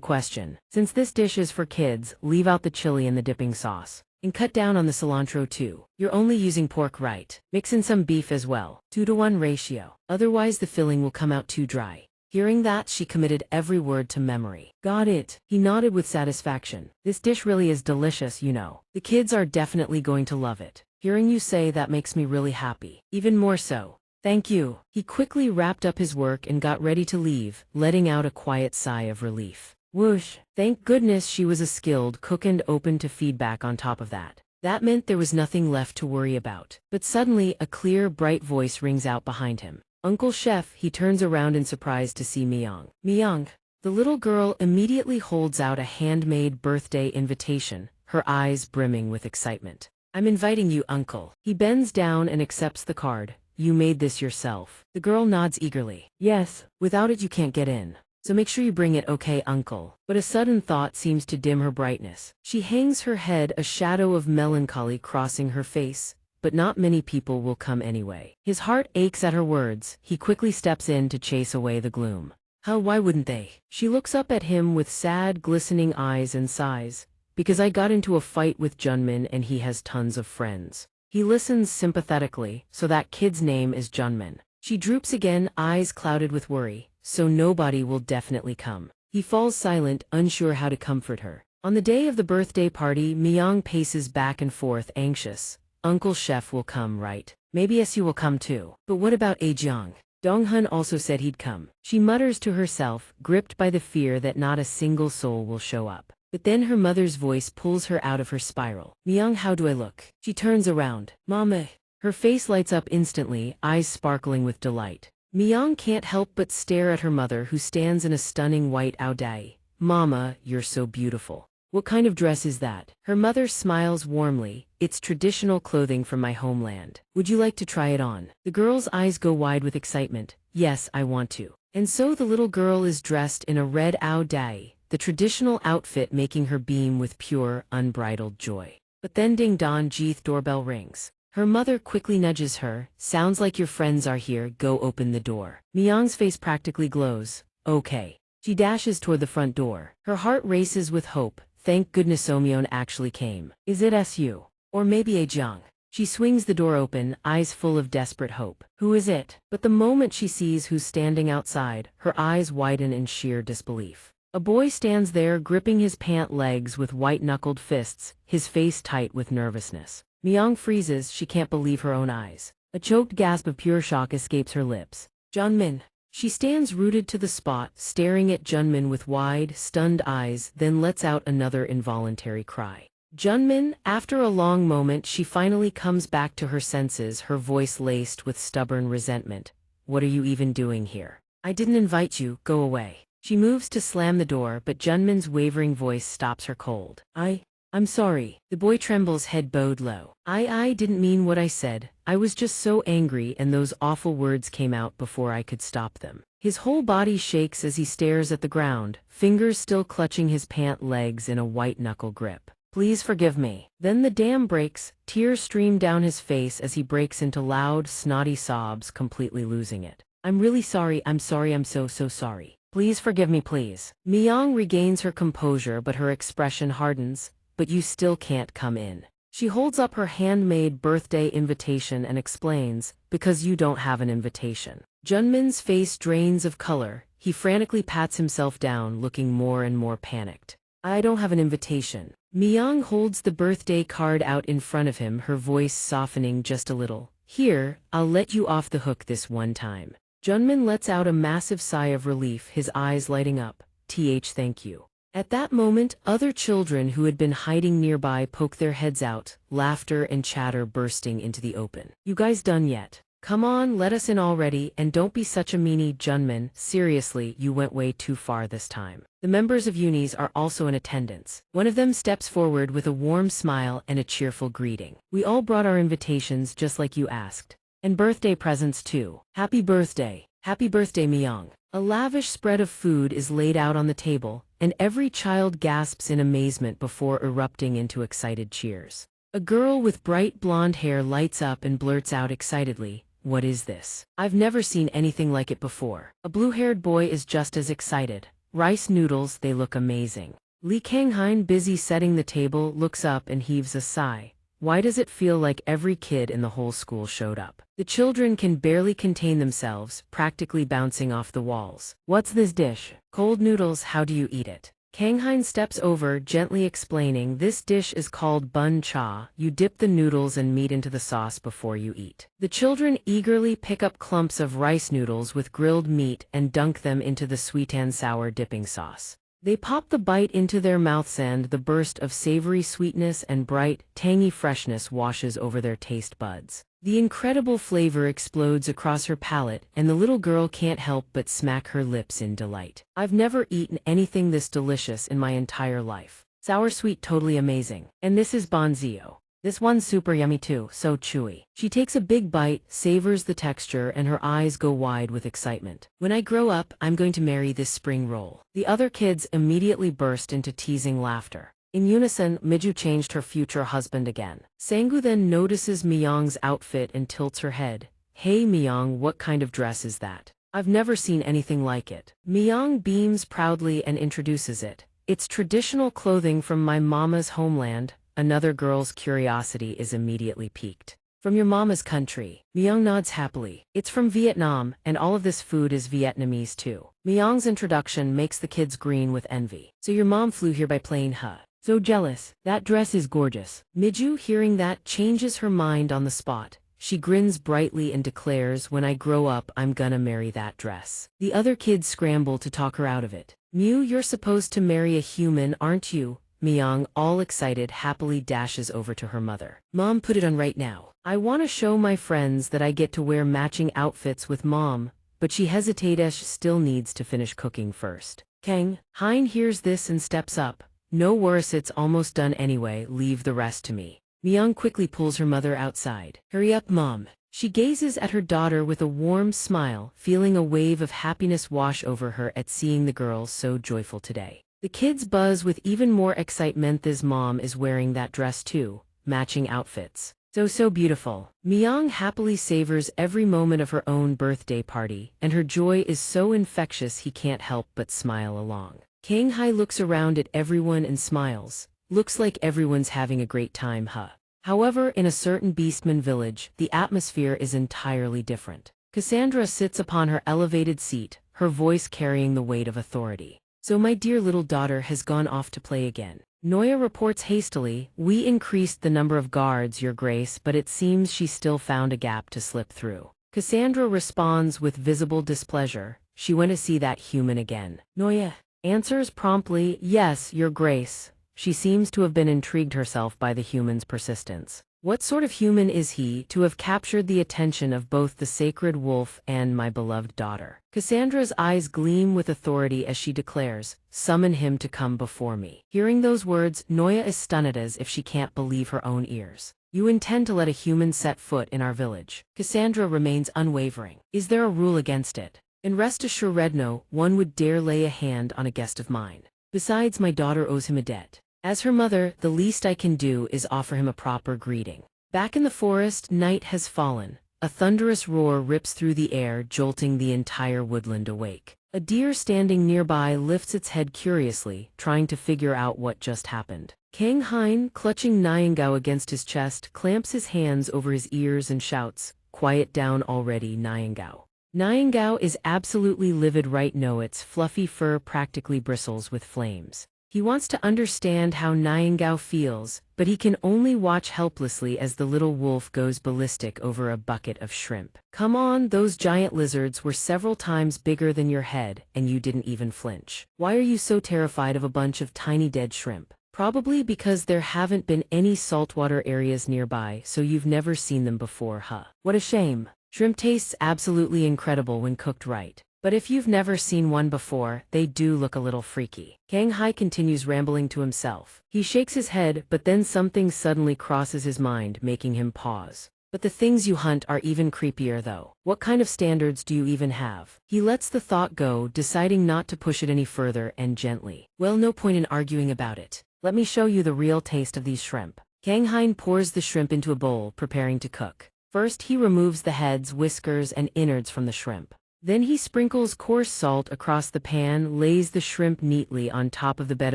question. Since this dish is for kids, leave out the chili and the dipping sauce. And cut down on the cilantro too. You're only using pork, right? Mix in some beef as well. 2-to-1 ratio. Otherwise the filling will come out too dry. Hearing that, she committed every word to memory. Got it. He nodded with satisfaction. This dish really is delicious, you know. The kids are definitely going to love it. Hearing you say that makes me really happy. Even more so. Thank you. He quickly wrapped up his work and got ready to leave, letting out a quiet sigh of relief. Whoosh! Thank goodness she was a skilled cook and open to feedback on top of that. That meant there was nothing left to worry about. But suddenly, a clear, bright voice rings out behind him. Uncle Chef. He turns around in surprise to see Myung. Myung. The little girl immediately holds out a handmade birthday invitation, her eyes brimming with excitement. I'm inviting you, Uncle. He bends down and accepts the card. You made this yourself. The girl nods eagerly. Yes, without it you can't get in. So make sure you bring it, okay, Uncle? But a sudden thought seems to dim her brightness. She hangs her head, a shadow of melancholy crossing her face. But not many people will come anyway. His heart aches at her words. He quickly steps in to chase away the gloom. Why wouldn't they? She looks up at him with sad, glistening eyes and sighs. Because I got into a fight with Junmin and he has tons of friends. He listens sympathetically. So that kid's name is Junmin. She droops again, eyes clouded with worry. So nobody will definitely come. He falls silent, unsure how to comfort her. On the day of the birthday party, Myung paces back and forth, anxious. Uncle Chef will come, right? Maybe SU will come too. But what about Ajeong? Donghun also said he'd come. She mutters to herself, gripped by the fear that not a single soul will show up. But then her mother's voice pulls her out of her spiral. Myung, how do I look? She turns around. Mama. Her face lights up instantly, eyes sparkling with delight. Myung can't help but stare at her mother, who stands in a stunning white aodai. Mama, you're so beautiful. What kind of dress is that? Her mother smiles warmly. It's traditional clothing from my homeland. Would you like to try it on? The girl's eyes go wide with excitement. Yes, I want to. And so the little girl is dressed in a red aodai, the traditional outfit making her beam with pure, unbridled joy. But then ding dong jeeth, doorbell rings. Her mother quickly nudges her. Sounds like your friends are here, go open the door. Myung's face practically glows. Okay. She dashes toward the front door. Her heart races with hope. Thank goodness Somyeon actually came. Is it SU? Or maybe Ajeong? She swings the door open, eyes full of desperate hope. Who is it? But the moment she sees who's standing outside, her eyes widen in sheer disbelief. A boy stands there gripping his pant legs with white-knuckled fists, his face tight with nervousness. Myung freezes, she can't believe her own eyes. A choked gasp of pure shock escapes her lips. Junmin. She stands rooted to the spot, staring at Junmin with wide, stunned eyes, then lets out another involuntary cry. Junmin, after a long moment, she finally comes back to her senses, her voice laced with stubborn resentment. What are you even doing here? I didn't invite you, go away. She moves to slam the door, but Junmin's wavering voice stops her cold. I'm sorry. The boy trembles, head bowed low. I didn't mean what I said. I was just so angry and those awful words came out before I could stop them. His whole body shakes as he stares at the ground, fingers still clutching his pant legs in a white-knuckle grip. Please forgive me. Then the dam breaks, tears stream down his face as he breaks into loud, snotty sobs, completely losing it. I'm really sorry, I'm so sorry. Please forgive me, please. Myung regains her composure, but her expression hardens. But you still can't come in. She holds up her handmade birthday invitation and explains, because you don't have an invitation. Junmin's face drains of color. He frantically pats himself down, looking more and more panicked. I don't have an invitation. Myung holds the birthday card out in front of him, her voice softening just a little. Here, I'll let you off the hook this one time. Junmin lets out a massive sigh of relief, his eyes lighting up. Thank you. At that moment, other children who had been hiding nearby poke their heads out, laughter and chatter bursting into the open. You guys done yet? Come on, let us in already, and don't be such a meanie, Junmin. Seriously, you went way too far this time. The members of unis are also in attendance. One of them steps forward with a warm smile and a cheerful greeting. We all brought our invitations just like you asked. And birthday presents too. Happy birthday. Happy birthday, Myung. A lavish spread of food is laid out on the table, and every child gasps in amazement before erupting into excited cheers. A girl with bright blonde hair lights up and blurts out excitedly, "What is this? I've never seen anything like it before." A blue-haired boy is just as excited. Rice noodles, they look amazing. Lee Kanghain, busy setting the table, looks up and heaves a sigh. Why does it feel like every kid in the whole school showed up? The children can barely contain themselves, practically bouncing off the walls. What's this dish? Cold noodles, how do you eat it? Kanghain steps over, gently explaining, this dish is called bun cha. You dip the noodles and meat into the sauce before you eat. The children eagerly pick up clumps of rice noodles with grilled meat and dunk them into the sweet and sour dipping sauce. They pop the bite into their mouths and the burst of savory sweetness and bright, tangy freshness washes over their taste buds. The incredible flavor explodes across her palate, and the little girl can't help but smack her lips in delight. I've never eaten anything this delicious in my entire life. Sour sweet, totally amazing. And this is bonzio. This one's super yummy too, so chewy. She takes a big bite, savors the texture, and her eyes go wide with excitement. When I grow up, I'm going to marry this spring roll. The other kids immediately burst into teasing laughter. In unison, Miju changed her future husband again. Sanggu then notices Myung's outfit and tilts her head. Hey Myung, what kind of dress is that? I've never seen anything like it. Myung beams proudly and introduces it. It's traditional clothing from my mama's homeland. Another girl's curiosity is immediately piqued. From your mama's country. Myung nods happily. It's from Vietnam, and all of this food is Vietnamese too. Myung's introduction makes the kids green with envy. So your mom flew here by plane, huh? So jealous. That dress is gorgeous. Miju, hearing that, changes her mind on the spot. She grins brightly and declares, when I grow up, I'm gonna marry that dress. The other kids scramble to talk her out of it. Mew, you're supposed to marry a human, aren't you? Myung, all excited, happily dashes over to her mother. Mom, put it on right now. I want to show my friends that I get to wear matching outfits with mom, but she hesitates, still needs to finish cooking first. Kang Hein hears this and steps up. No worries, it's almost done anyway, leave the rest to me. Myung quickly pulls her mother outside. Hurry up, mom. She gazes at her daughter with a warm smile, feeling a wave of happiness wash over her at seeing the girls so joyful today. The kids buzz with even more excitement as mom is wearing that dress too, matching outfits. So beautiful. Myung happily savors every moment of her own birthday party, and her joy is so infectious he can't help but smile along. Kang Hai looks around at everyone and smiles. Looks like everyone's having a great time, huh? However, in a certain Beastman village, the atmosphere is entirely different. Cassandra sits upon her elevated seat, her voice carrying the weight of authority. So my dear little daughter has gone off to play again. Noya reports hastily, we increased the number of guards, Your Grace, but it seems she still found a gap to slip through. Cassandra responds with visible displeasure, she went to see that human again. Noya answers promptly, yes, Your Grace. She seems to have been intrigued herself by the human's persistence. What sort of human is he to have captured the attention of both the sacred wolf and my beloved daughter? Cassandra's eyes gleam with authority as she declares, summon him to come before me. Hearing those words, Noya is stunned as if she can't believe her own ears. You intend to let a human set foot in our village? Cassandra remains unwavering. Is there a rule against it? And rest assured, no one would dare lay a hand on a guest of mine. Besides, my daughter owes him a debt. As her mother, the least I can do is offer him a proper greeting. Back in the forest, night has fallen. A thunderous roar rips through the air, jolting the entire woodland awake. A deer standing nearby lifts its head curiously, trying to figure out what just happened. Kang Hein, clutching Nyingao against his chest, clamps his hands over his ears and shouts, quiet down already, Nyingao. Nyingao is absolutely livid right now, its fluffy fur practically bristles with flames. He wants to understand how Nyingao feels, but he can only watch helplessly as the little wolf goes ballistic over a bucket of shrimp. Come on, those giant lizards were several times bigger than your head, and you didn't even flinch. Why are you so terrified of a bunch of tiny dead shrimp? Probably because there haven't been any saltwater areas nearby, so you've never seen them before, huh? What a shame. Shrimp tastes absolutely incredible when cooked right. But if you've never seen one before, they do look a little freaky. Kang Hai continues rambling to himself. He shakes his head, but then something suddenly crosses his mind, making him pause. But the things you hunt are even creepier though. What kind of standards do you even have? He lets the thought go, deciding not to push it any further, and gently. Well, no point in arguing about it. Let me show you the real taste of these shrimp. Kang Hai pours the shrimp into a bowl, preparing to cook. First, he removes the heads, whiskers, and innards from the shrimp. Then he sprinkles coarse salt across the pan, lays the shrimp neatly on top of the bed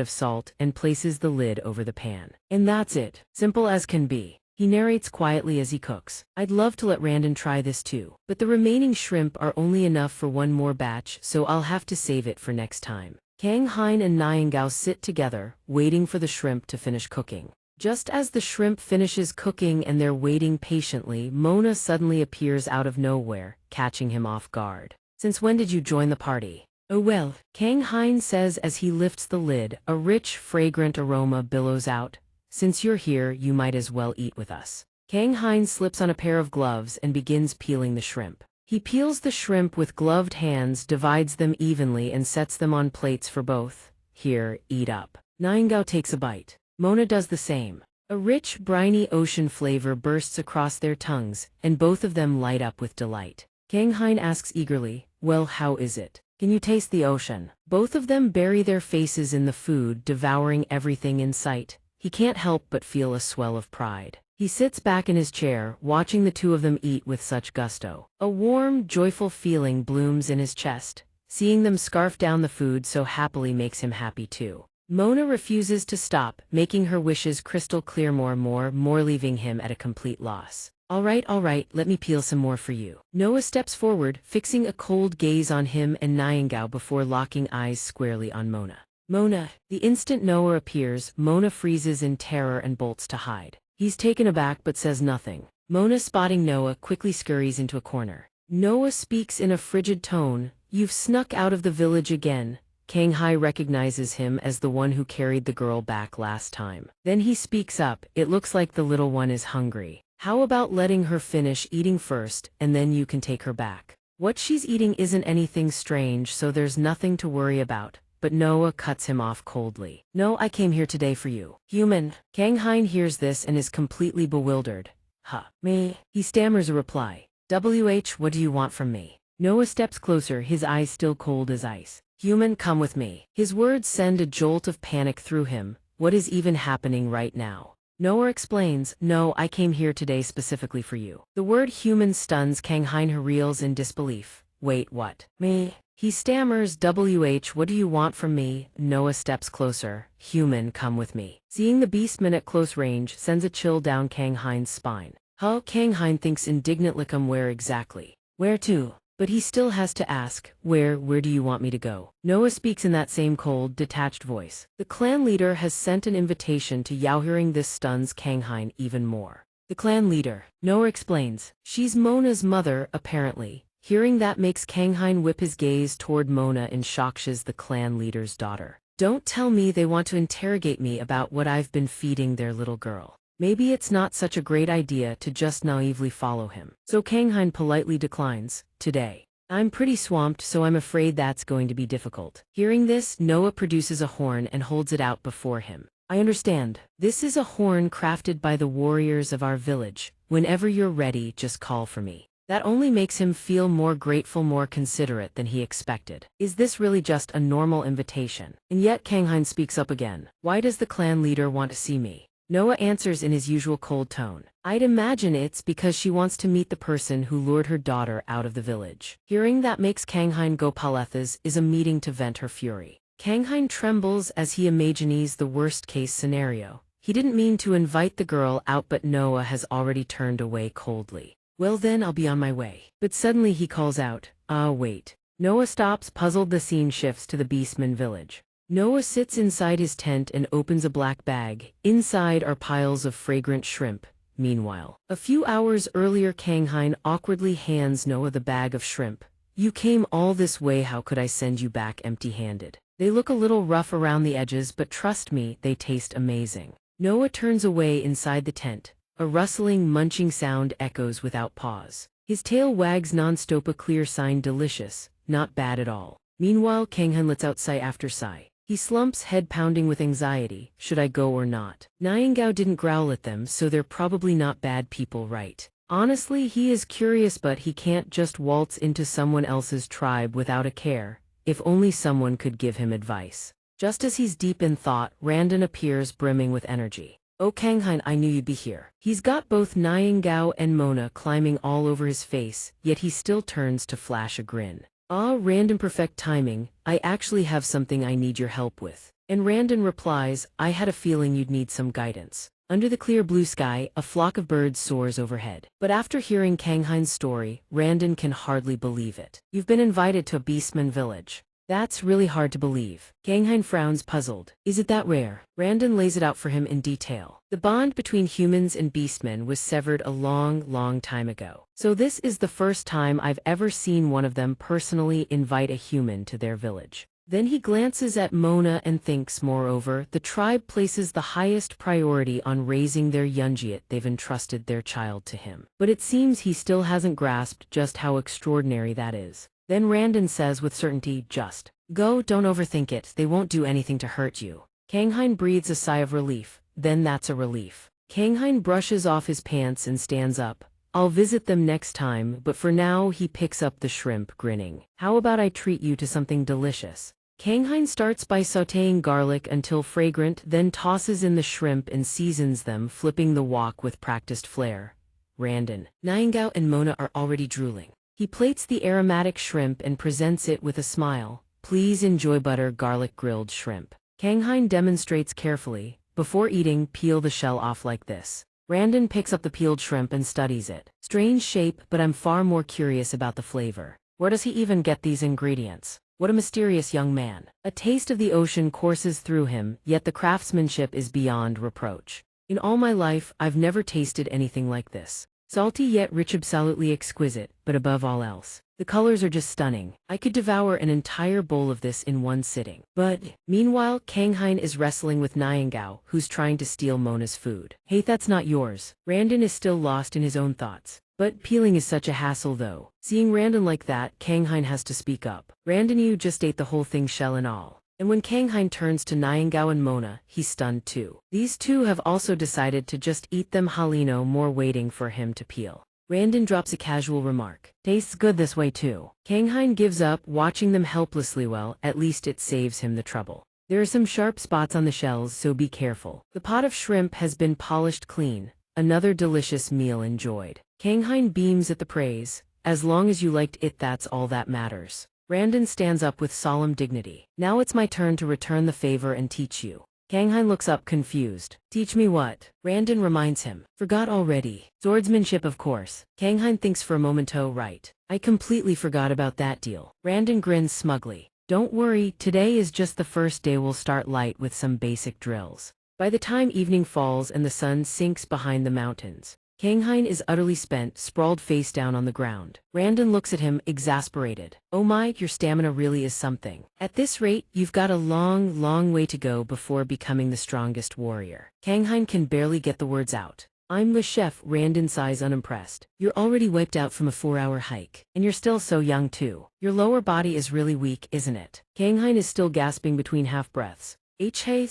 of salt, and places the lid over the pan. And that's it. Simple as can be. He narrates quietly as he cooks. I'd love to let Randon try this too, but the remaining shrimp are only enough for one more batch, so I'll have to save it for next time. Kang Hein and Nyingao sit together, waiting for the shrimp to finish cooking. Just as the shrimp finishes cooking and they're waiting patiently, Mona suddenly appears out of nowhere, catching him off guard. Since when did you join the party? Oh well, Kang Hein says as he lifts the lid, a rich, fragrant aroma billows out. Since you're here, you might as well eat with us. Kang Hein slips on a pair of gloves and begins peeling the shrimp. He peels the shrimp with gloved hands, divides them evenly and sets them on plates for both. Here, eat up. Nyingao takes a bite. Mona does the same. A rich, briny ocean flavor bursts across their tongues, and both of them light up with delight. Kang Hein asks eagerly, well, how is it? Can you taste the ocean? Both of them bury their faces in the food, devouring everything in sight. He can't help but feel a swell of pride. He sits back in his chair, watching the two of them eat with such gusto. A warm, joyful feeling blooms in his chest. Seeing them scarf down the food so happily makes him happy too. Mona refuses to stop, making her wishes crystal clear, more, leaving him at a complete loss. All right, let me peel some more for you. Noah steps forward, fixing a cold gaze on him and Nyingao before locking eyes squarely on Mona. Mona. The instant Noah appears, Mona freezes in terror and bolts to hide. He's taken aback but says nothing. Mona, spotting Noah, quickly scurries into a corner. Noah speaks in a frigid tone, you've snuck out of the village again. Kang Hai recognizes him as the one who carried the girl back last time. Then he speaks up, it looks like the little one is hungry. How about letting her finish eating first, and then you can take her back? What she's eating isn't anything strange, so there's nothing to worry about. But Noah cuts him off coldly. No, I came here today for you. Human. Kang Hein hears this and is completely bewildered. Huh. Me? He stammers a reply. What do you want from me? Noah steps closer, his eyes still cold as ice. Human, come with me. His words send a jolt of panic through him. What is even happening right now? Noah explains, no, I came here today specifically for you. The word human stuns Kang Hein, who reels in disbelief. Wait, what? Me? He stammers, what do you want from me? Noah steps closer. Human, come with me. Seeing the beastman at close range sends a chill down Kang Hein's spine. Huh? Kang Hein thinks indignantly, where exactly? Where to? But he still has to ask, where do you want me to go? Noah speaks in that same cold, detached voice. The clan leader has sent an invitation to Yao. Hearing this stuns Kanghain even more. The clan leader, Noah explains. She's Mona's mother, apparently. Hearing that makes Kanghain whip his gaze toward Mona in shock. She's the clan leader's daughter. Don't tell me they want to interrogate me about what I've been feeding their little girl. Maybe it's not such a great idea to just naively follow him. So Kanghain politely declines, today. I'm pretty swamped, so I'm afraid that's going to be difficult. Hearing this, Noah produces a horn and holds it out before him. I understand. This is a horn crafted by the warriors of our village. Whenever you're ready, just call for me. That only makes him feel more grateful, more considerate than he expected. Is this really just a normal invitation? And yet Kanghain speaks up again. Why does the clan leader want to see me? Noah answers in his usual cold tone. I'd imagine it's because she wants to meet the person who lured her daughter out of the village. Hearing that makes Kanghain go palethas is a meeting to vent her fury. Kanghain trembles as he imagines the worst-case scenario. He didn't mean to invite the girl out, but Noah has already turned away coldly. Well then, I'll be on my way. But suddenly he calls out, wait. Noah stops, puzzled. The scene shifts to the Beastman village. Noah sits inside his tent and opens a black bag. Inside are piles of fragrant shrimp. Meanwhile, a few hours earlier, Kanghain awkwardly hands Noah the bag of shrimp. You came all this way, how could I send you back empty-handed? They look a little rough around the edges, but trust me, they taste amazing. Noah turns away inside the tent. A rustling, munching sound echoes without pause. His tail wags non-stop, a clear sign: delicious, not bad at all. Meanwhile, Kanghain lets out sigh after sigh. He slumps, head pounding with anxiety. Should I go or not? Niangao didn't growl at them, so they're probably not bad people, right? Honestly, he is curious, but he can't just waltz into someone else's tribe without a care. If only someone could give him advice. Just as he's deep in thought, Randon appears, brimming with energy. Oh Kanghain, I knew you'd be here. He's got both Niangao and Mona climbing all over his face, yet he still turns to flash a grin. Randon, perfect timing. I actually have something I need your help with. And Randon replies, I had a feeling you'd need some guidance. Under the clear blue sky, a flock of birds soars overhead. But after hearing Kanghain's story, Randon can hardly believe it. You've been invited to a Beastman village. That's really hard to believe. Kanghain frowns, puzzled. Is it that rare? Randon lays it out for him in detail. The bond between humans and beastmen was severed a long time ago. So this is the first time I've ever seen one of them personally invite a human to their village. Then he glances at Mona and thinks, moreover, the tribe places the highest priority on raising their Yunjiat. They've entrusted their child to him. But it seems he still hasn't grasped just how extraordinary that is. Then Randon says with certainty, just go, don't overthink it, they won't do anything to hurt you. Kanghain breathes a sigh of relief. Then that's a relief. Kanghain brushes off his pants and stands up. I'll visit them next time, but for now he picks up the shrimp, grinning. How about I treat you to something delicious? Kanghain starts by sautéing garlic until fragrant, then tosses in the shrimp and seasons them, flipping the wok with practiced flair. Randon, Niangao and Mona are already drooling. He plates the aromatic shrimp and presents it with a smile. Please enjoy butter garlic grilled shrimp. Kanghain demonstrates carefully. Before eating, peel the shell off like this. Randon picks up the peeled shrimp and studies it. Strange shape, but I'm far more curious about the flavor. Where does he even get these ingredients? What a mysterious young man. A taste of the ocean courses through him, yet the craftsmanship is beyond reproach. In all my life, I've never tasted anything like this. Salty yet rich, absolutely exquisite, but above all else, the colors are just stunning. I could devour an entire bowl of this in one sitting. But, meanwhile, Kanghain is wrestling with Niangao, who's trying to steal Mona's food. Hey, that's not yours. Randon is still lost in his own thoughts. But peeling is such a hassle though. Seeing Randon like that, Kanghain has to speak up. Randon, you just ate the whole thing, shell and all. And when Kanghain turns to Niangao and Mona, he's stunned too. These two have also decided to just eat them. Halino more waiting for him to peel. Randon drops a casual remark. Tastes good this way too. Kanghain gives up, watching them helplessly. Well, at least it saves him the trouble. There are some sharp spots on the shells, so be careful. The pot of shrimp has been polished clean. Another delicious meal enjoyed. Kanghain beams at the praise. As long as you liked it, that's all that matters. Randon stands up with solemn dignity. Now it's my turn to return the favor and teach you. Kang Hein looks up confused. Teach me what? Randon reminds him. Forgot already. Swordsmanship, of course. Kang Hein thinks for a moment. Oh right. I completely forgot about that deal. Randon grins smugly. Don't worry, today is just the first day. We'll start light with some basic drills. By the time evening falls and the sun sinks behind the mountains, Kang Hein is utterly spent, sprawled face down on the ground. Randon looks at him, exasperated. Oh my, your stamina really is something. At this rate, you've got a long, long way to go before becoming the strongest warrior. Kang Hein can barely get the words out. I'm the chef, Randon sighs unimpressed. You're already wiped out from a 4-hour hike. And you're still so young too. Your lower body is really weak, isn't it? Kang Hein is still gasping between half-breaths.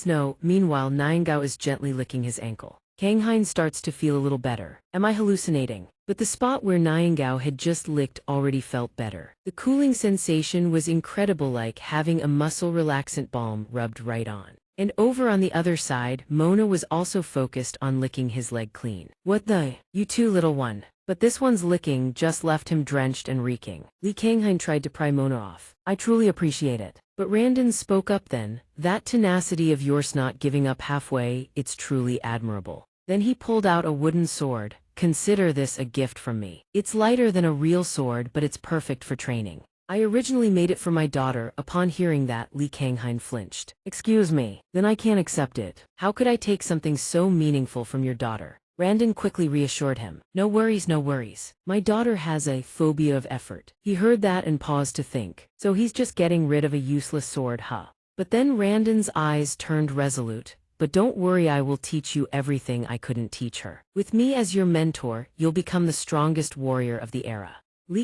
No. Meanwhile, Niangao is gently licking his ankle. Kang Hein starts to feel a little better. Am I hallucinating? But the spot where Niangao had just licked already felt better. The cooling sensation was incredible, like having a muscle relaxant balm rubbed right on. And over on the other side, Mona was also focused on licking his leg clean. What the? You too, little one. But this one's licking just left him drenched and reeking. Kang Hein tried to pry Mona off. I truly appreciate it. But Randon spoke up then. That tenacity of yours, not giving up halfway, it's truly admirable. Then he pulled out a wooden sword. Consider this a gift from me. It's lighter than a real sword, but it's perfect for training. I originally made it for my daughter. Upon hearing that, Kang Hein flinched. Excuse me, then I can't accept it. How could I take something so meaningful from your daughter? Randon quickly reassured him. No worries, no worries. My daughter has a phobia of effort. He heard that and paused to think. So he's just getting rid of a useless sword, huh? But then Randon's eyes turned resolute. But don't worry, I will teach you everything I couldn't teach her. With me as your mentor, you'll become the strongest warrior of the era.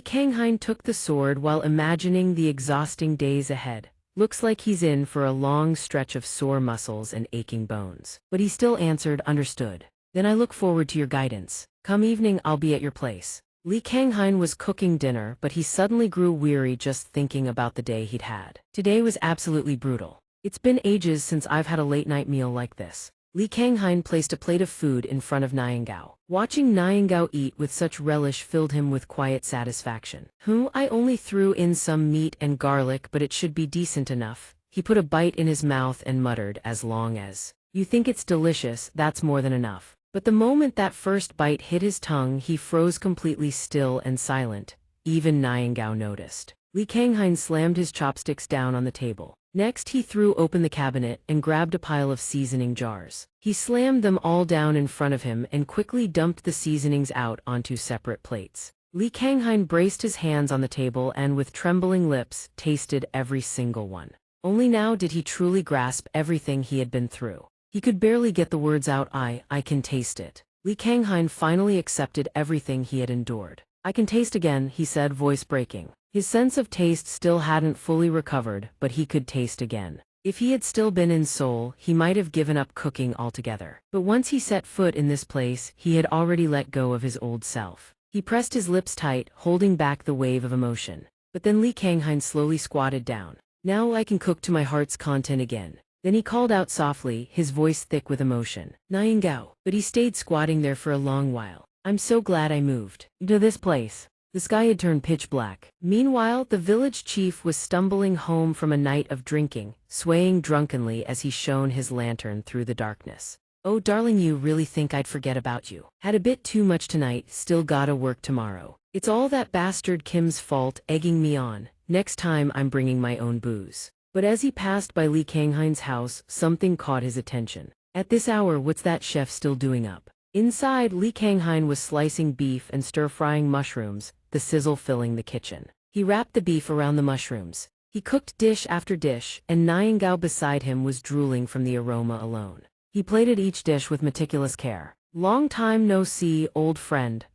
Kang Hein took the sword while imagining the exhausting days ahead. Looks like he's in for a long stretch of sore muscles and aching bones. But he still answered, understood. Then I look forward to your guidance. Come evening, I'll be at your place. Kang Hein was cooking dinner, but he suddenly grew weary just thinking about the day he'd had. Today was absolutely brutal. It's been ages since I've had a late-night meal like this. Kang Hein placed a plate of food in front of Niangao. Watching Niangao eat with such relish filled him with quiet satisfaction. I only threw in some meat and garlic, but it should be decent enough. He put a bite in his mouth and muttered, as long as you think it's delicious, that's more than enough. But the moment that first bite hit his tongue, he froze completely still and silent. Even Niangao noticed. Kang Hein slammed his chopsticks down on the table. Next, he threw open the cabinet and grabbed a pile of seasoning jars. He slammed them all down in front of him and quickly dumped the seasonings out onto separate plates. Kang Hein braced his hands on the table and, with trembling lips, tasted every single one. Only now did he truly grasp everything he had been through. He could barely get the words out. I can taste it. Kang Hein finally accepted everything he had endured. I can taste again, he said, voice breaking. His sense of taste still hadn't fully recovered, but he could taste again. If he had still been in Seoul, he might have given up cooking altogether. But once he set foot in this place, he had already let go of his old self. He pressed his lips tight, holding back the wave of emotion. But then Kang Hein slowly squatted down. Now I can cook to my heart's content again. Then he called out softly, his voice thick with emotion. Niangao. But he stayed squatting there for a long while. I'm so glad I moved to this place. The sky had turned pitch black. Meanwhile, the village chief was stumbling home from a night of drinking, swaying drunkenly as he shone his lantern through the darkness. Oh darling, you really think I'd forget about you? Had a bit too much tonight, still gotta work tomorrow. It's all that bastard Kim's fault, egging me on. Next time I'm bringing my own booze. But as he passed by Kang Hein's house, something caught his attention. At this hour, what's that chef still doing up? Inside, Kang Hein was slicing beef and stir-frying mushrooms, the sizzle filling the kitchen. He wrapped the beef around the mushrooms. He cooked dish after dish, and Niangao beside him was drooling from the aroma alone. He plated each dish with meticulous care. Long time no see, old friend.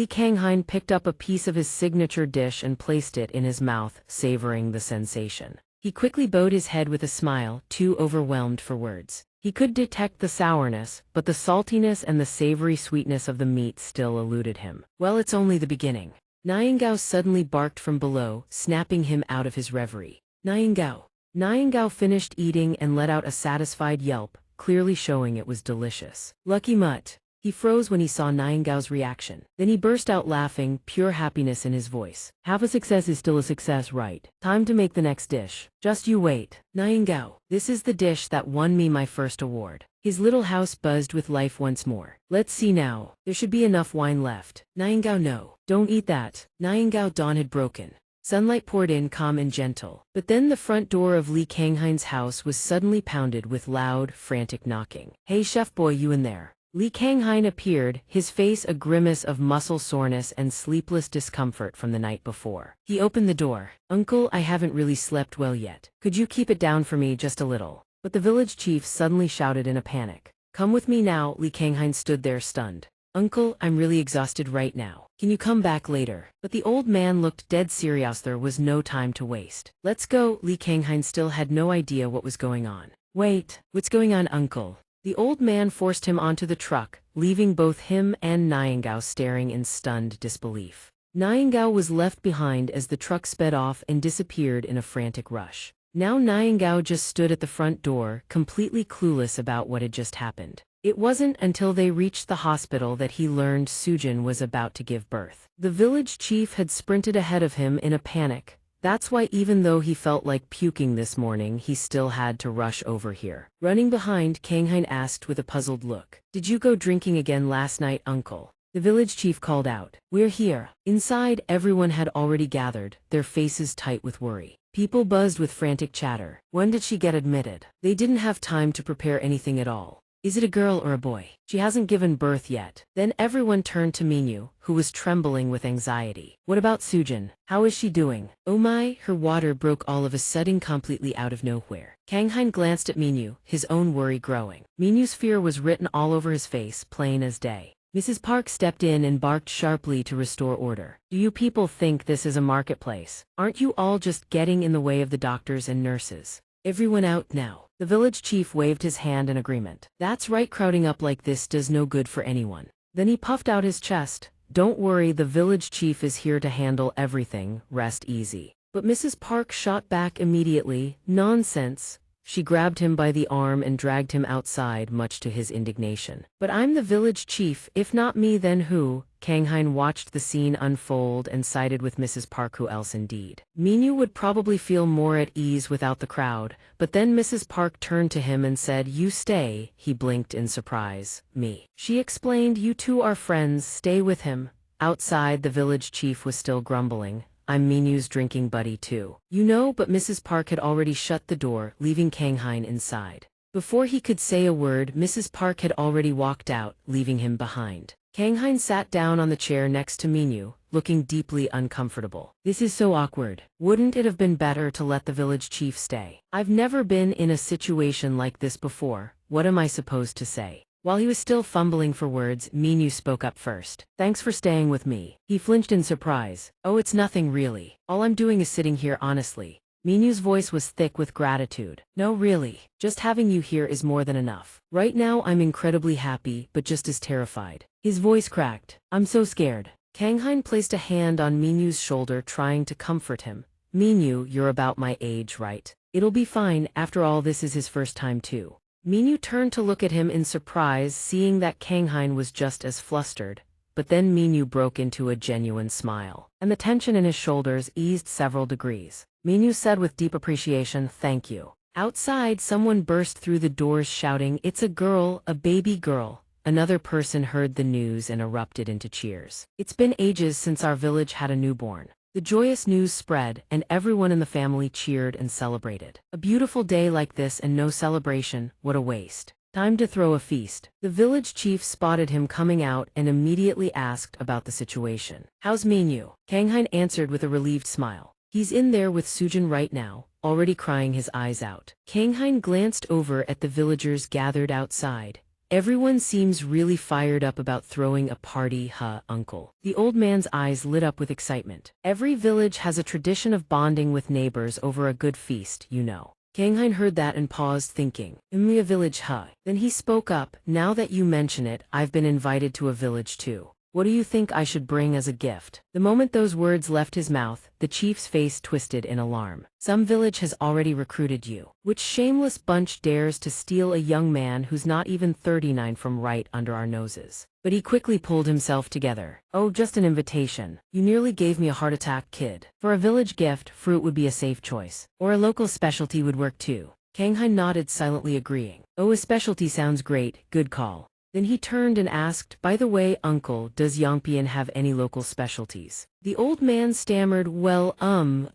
Kang Hein picked up a piece of his signature dish and placed it in his mouth, savoring the sensation. He quickly bowed his head with a smile, too overwhelmed for words. He could detect the sourness, but the saltiness and the savory sweetness of the meat still eluded him. Well, it's only the beginning. Niangao suddenly barked from below, snapping him out of his reverie. Niangao. Niangao finished eating and let out a satisfied yelp, clearly showing it was delicious. Lucky mutt. He froze when he saw Niangao's reaction. Then he burst out laughing, pure happiness in his voice. Half a success is still a success, right? Time to make the next dish. Just you wait. Niangao, this is the dish that won me my first award. His little house buzzed with life once more. Let's see now. There should be enough wine left. Niangao, no. Don't eat that. Niangao, dawn had broken. Sunlight poured in calm and gentle. But then the front door of Li Kanghain's house was suddenly pounded with loud, frantic knocking. Hey chef boy, you in there? Li Kanghain appeared, his face a grimace of muscle soreness and sleepless discomfort from the night before. He opened the door. Uncle, I haven't really slept well yet. Could you keep it down for me just a little? But the village chief suddenly shouted in a panic. Come with me now. Li Kanghain stood there stunned. Uncle, I'm really exhausted right now. Can you come back later? But the old man looked dead serious. There was no time to waste. Let's go. Li Kanghain still had no idea what was going on. Wait, what's going on, uncle? The old man forced him onto the truck, leaving both him and Niangao staring in stunned disbelief. Niangao was left behind as the truck sped off and disappeared in a frantic rush. Now Niangao just stood at the front door, completely clueless about what had just happened. It wasn't until they reached the hospital that he learned Sujin was about to give birth. The village chief had sprinted ahead of him in a panic. That's why even though he felt like puking this morning, he still had to rush over here. Running behind, Kanghain asked with a puzzled look. Did you go drinking again last night, uncle? The village chief called out. We're here. Inside, everyone had already gathered, their faces tight with worry. People buzzed with frantic chatter. When did she get admitted? They didn't have time to prepare anything at all. Is it a girl or a boy? She hasn't given birth yet. Then everyone turned to Minyu, who was trembling with anxiety. What about Sujin? How is she doing? Oh my, her water broke all of a sudden completely out of nowhere. Kanghain glanced at Minyu, his own worry growing. Minyu's fear was written all over his face, plain as day. Mrs. Park stepped in and barked sharply to restore order. Do you people think this is a marketplace? Aren't you all just getting in the way of the doctors and nurses? Everyone out now. The village chief waved his hand in agreement. That's right, crowding up like this does no good for anyone. Then he puffed out his chest. Don't worry, the village chief is here to handle everything, rest easy. But Mrs. Park shot back immediately. Nonsense. She grabbed him by the arm and dragged him outside, much to his indignation. But I'm the village chief, if not me then who? Kanghain watched the scene unfold and sided with Mrs. Park. Who else indeed? Minyu would probably feel more at ease without the crowd, but then Mrs. Park turned to him and said, You stay. He blinked in surprise. Me. She explained, You two are friends, stay with him. Outside, the village chief was still grumbling. I'm Minyu's drinking buddy too. You know, but Mrs. Park had already shut the door, leaving Kanghain inside. Before he could say a word, Mrs. Park had already walked out, leaving him behind. Kanghain sat down on the chair next to Minyu, looking deeply uncomfortable. This is so awkward. Wouldn't it have been better to let the village chief stay? I've never been in a situation like this before. What am I supposed to say? While he was still fumbling for words, Minyu spoke up first. Thanks for staying with me. He flinched in surprise. Oh, it's nothing really. All I'm doing is sitting here honestly. Minyu's voice was thick with gratitude. No, really. Just having you here is more than enough. Right now I'm incredibly happy, but just as terrified. His voice cracked. I'm so scared. Kanghain placed a hand on Minyu's shoulder, trying to comfort him. Minyu, you're about my age, right? It'll be fine, after all this is his first time too. Minyu turned to look at him in surprise, seeing that Kanghain was just as flustered. But then Minyu broke into a genuine smile, and the tension in his shoulders eased several degrees. Minyu said with deep appreciation, Thank you. Outside, someone burst through the doors shouting, It's a girl, a baby girl. Another person heard the news and erupted into cheers. It's been ages since our village had a newborn. The joyous news spread, and everyone in the family cheered and celebrated. A beautiful day like this and no celebration, what a waste. Time to throw a feast. The village chief spotted him coming out and immediately asked about the situation. How's Minyu? Kanghain answered with a relieved smile. He's in there with Sujin right now, already crying his eyes out. Kanghain glanced over at the villagers gathered outside. Everyone seems really fired up about throwing a party, huh, uncle? The old man's eyes lit up with excitement. Every village has a tradition of bonding with neighbors over a good feast, you know. Kanghain heard that and paused, thinking, Only a village, huh? Then he spoke up, Now that you mention it, I've been invited to a village too. What do you think I should bring as a gift? The moment those words left his mouth, the chief's face twisted in alarm. Some village has already recruited you. Which shameless bunch dares to steal a young man who's not even 39 from right under our noses? but he quickly pulled himself together. Oh, just an invitation. You nearly gave me a heart attack, kid. For a village gift, fruit would be a safe choice. Or a local specialty would work too. Kang Hein nodded, silently agreeing. Oh, a specialty sounds great, good call. Then he turned and asked, by the way, uncle, does Yongpian have any local specialties? The old man stammered, well,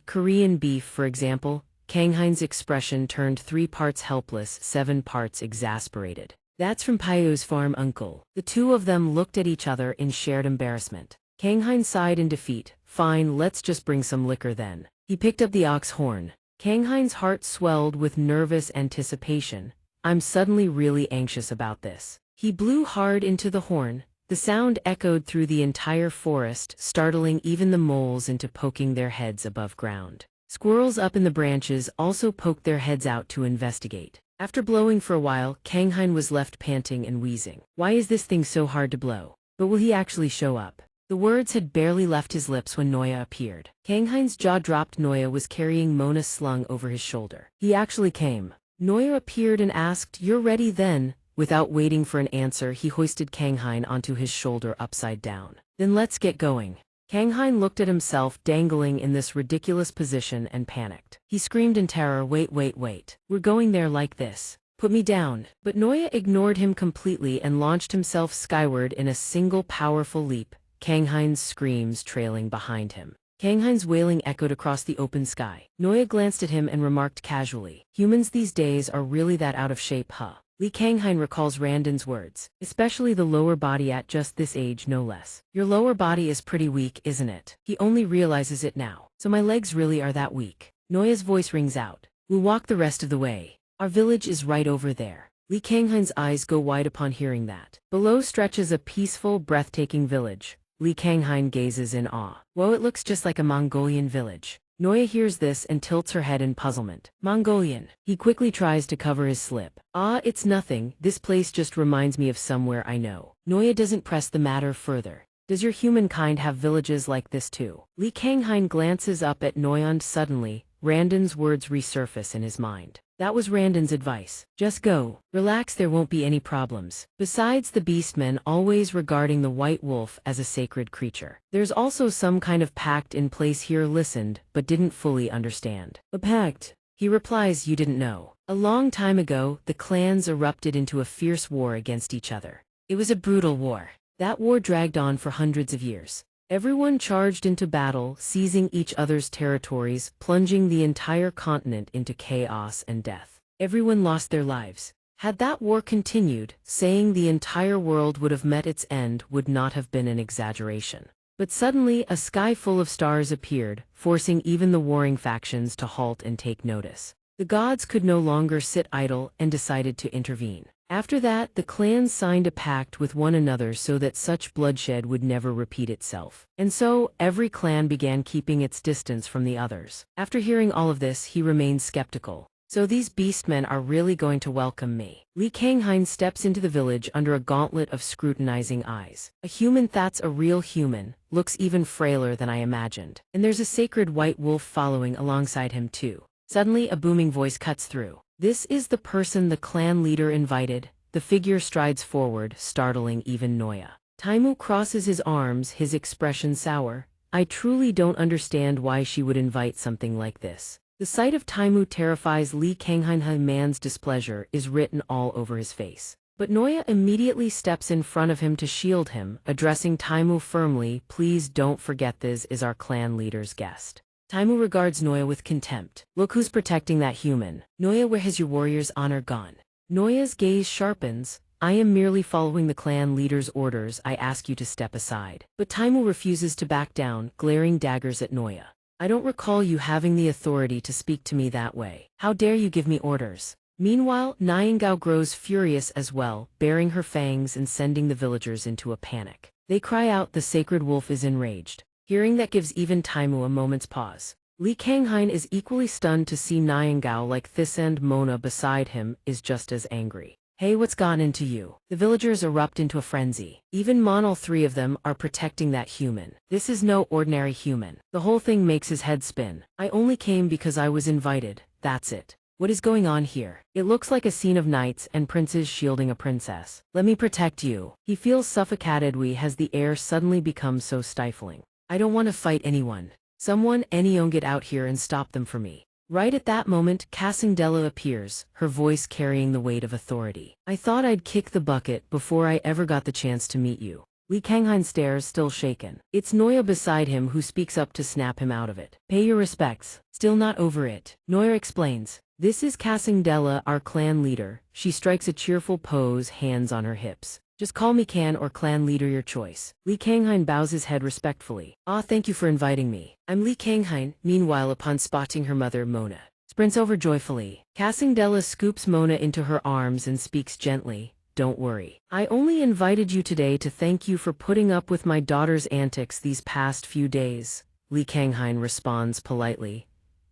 Korean beef, for example. Kang Hein's expression turned 3 parts helpless, 7 parts exasperated. That's from Pyo's farm, uncle. The two of them looked at each other in shared embarrassment. Kang Hein sighed in defeat. Fine, let's just bring some liquor then. He picked up the ox horn. Kang Hein's heart swelled with nervous anticipation. I'm suddenly really anxious about this. He blew hard into the horn. The sound echoed through the entire forest, startling even the moles into poking their heads above ground. Squirrels up in the branches also poked their heads out to investigate. After blowing for a while, Kang Hein was left panting and wheezing. Why is this thing so hard to blow? But will he actually show up? The words had barely left his lips when Noya appeared. Kang Hein's jaw dropped. Noya was carrying Mona slung over his shoulder. He actually came. Noya appeared and asked, you're ready then? Without waiting for an answer, he hoisted Kang Hein onto his shoulder upside down. Then let's get going. Kang Hein looked at himself dangling in this ridiculous position and panicked. He screamed in terror, wait. We're going there like this. Put me down. But Noya ignored him completely and launched himself skyward in a single powerful leap, Kang Hein's screams trailing behind him. Kang Hein's wailing echoed across the open sky. Noya glanced at him and remarked casually, humans these days are really that out of shape, huh? Li Kang Hein recalls Randon's words, especially the lower body at just this age no less. Your lower body is pretty weak, isn't it? He only realizes it now. So my legs really are that weak. Noya's voice rings out. We'll walk the rest of the way. Our village is right over there. Li Kang Hein's eyes go wide upon hearing that. Below stretches a peaceful, breathtaking village. Li Kang Hein gazes in awe. Whoa, it looks just like a Mongolian village. Noya hears this and tilts her head in puzzlement. Mongolian. He quickly tries to cover his slip. Ah, it's nothing. This place just reminds me of somewhere I know. Noya doesn't press the matter further. Does your humankind have villages like this too? Li Kang Hein glances up at Noya and suddenly, Randon's words resurface in his mind. That was Randon's advice. Just go. Relax, there won't be any problems. Besides the beastmen always regarding the white wolf as a sacred creature. There's also some kind of pact in place here. Listened, but didn't fully understand. A pact? He replies, you didn't know. A long time ago, the clans erupted into a fierce war against each other. It was a brutal war. That war dragged on for hundreds of years. Everyone charged into battle, seizing each other's territories, plunging the entire continent into chaos and death. Everyone lost their lives. Had that war continued, saying the entire world would have met its end would not have been an exaggeration. But suddenly, a sky full of stars appeared, forcing even the warring factions to halt and take notice. The gods could no longer sit idle and decided to intervene. After that, the clans signed a pact with one another so that such bloodshed would never repeat itself. And so, every clan began keeping its distance from the others. After hearing all of this, he remained skeptical. So these beastmen are really going to welcome me. Li Kang Hein steps into the village under a gauntlet of scrutinizing eyes. A human that's a real human, looks even frailer than I imagined. And there's a sacred white wolf following alongside him too. Suddenly, a booming voice cuts through. This is the person the clan leader invited. The figure strides forward, startling even Noya. Taimu crosses his arms, his expression sour. I truly don't understand why she would invite something like this. The sight of Taimu terrifies Li Kang Hein. Man's displeasure is written all over his face. But Noya immediately steps in front of him to shield him, addressing Taimu firmly, please don't forget this is our clan leader's guest. Taimu regards Noya with contempt. Look who's protecting that human. Noya, where has your warrior's honor gone? Noya's gaze sharpens. I am merely following the clan leader's orders. I ask you to step aside. But Taimu refuses to back down, glaring daggers at Noya. I don't recall you having the authority to speak to me that way. How dare you give me orders? Meanwhile, Niangao grows furious as well, baring her fangs and sending the villagers into a panic. They cry out, the sacred wolf is enraged. Hearing that gives even Taimu a moment's pause. Li Kang Hein is equally stunned to see Niangao like this, and Mona beside him is just as angry. Hey, what's gone into you? The villagers erupt into a frenzy. Even all 3 of them are protecting that human. This is no ordinary human. The whole thing makes his head spin. I only came because I was invited, that's it. What is going on here? It looks like a scene of knights and princes shielding a princess. Let me protect you. He feels suffocated as the air suddenly becomes so stifling. I don't want to fight anyone. Someone, anyone, get out here and stop them for me. Right at that moment, Casandela appears, her voice carrying the weight of authority. I thought I'd kick the bucket before I ever got the chance to meet you. Li Kanghain stares, still shaken. It's Noya beside him who speaks up to snap him out of it. Pay your respects. Still not over it. Noya explains. This is Casandela, our clan leader. She strikes a cheerful pose, hands on her hips. Just call me Can or clan leader, your choice. Li Kanghain bows his head respectfully. Thank you for inviting me. I'm Li Kanghain. Meanwhile, upon spotting her mother, Mona sprints over joyfully. Casandela scoops Mona into her arms and speaks gently. Don't worry. I only invited you today to thank you for putting up with my daughter's antics these past few days. Li Kanghain responds politely.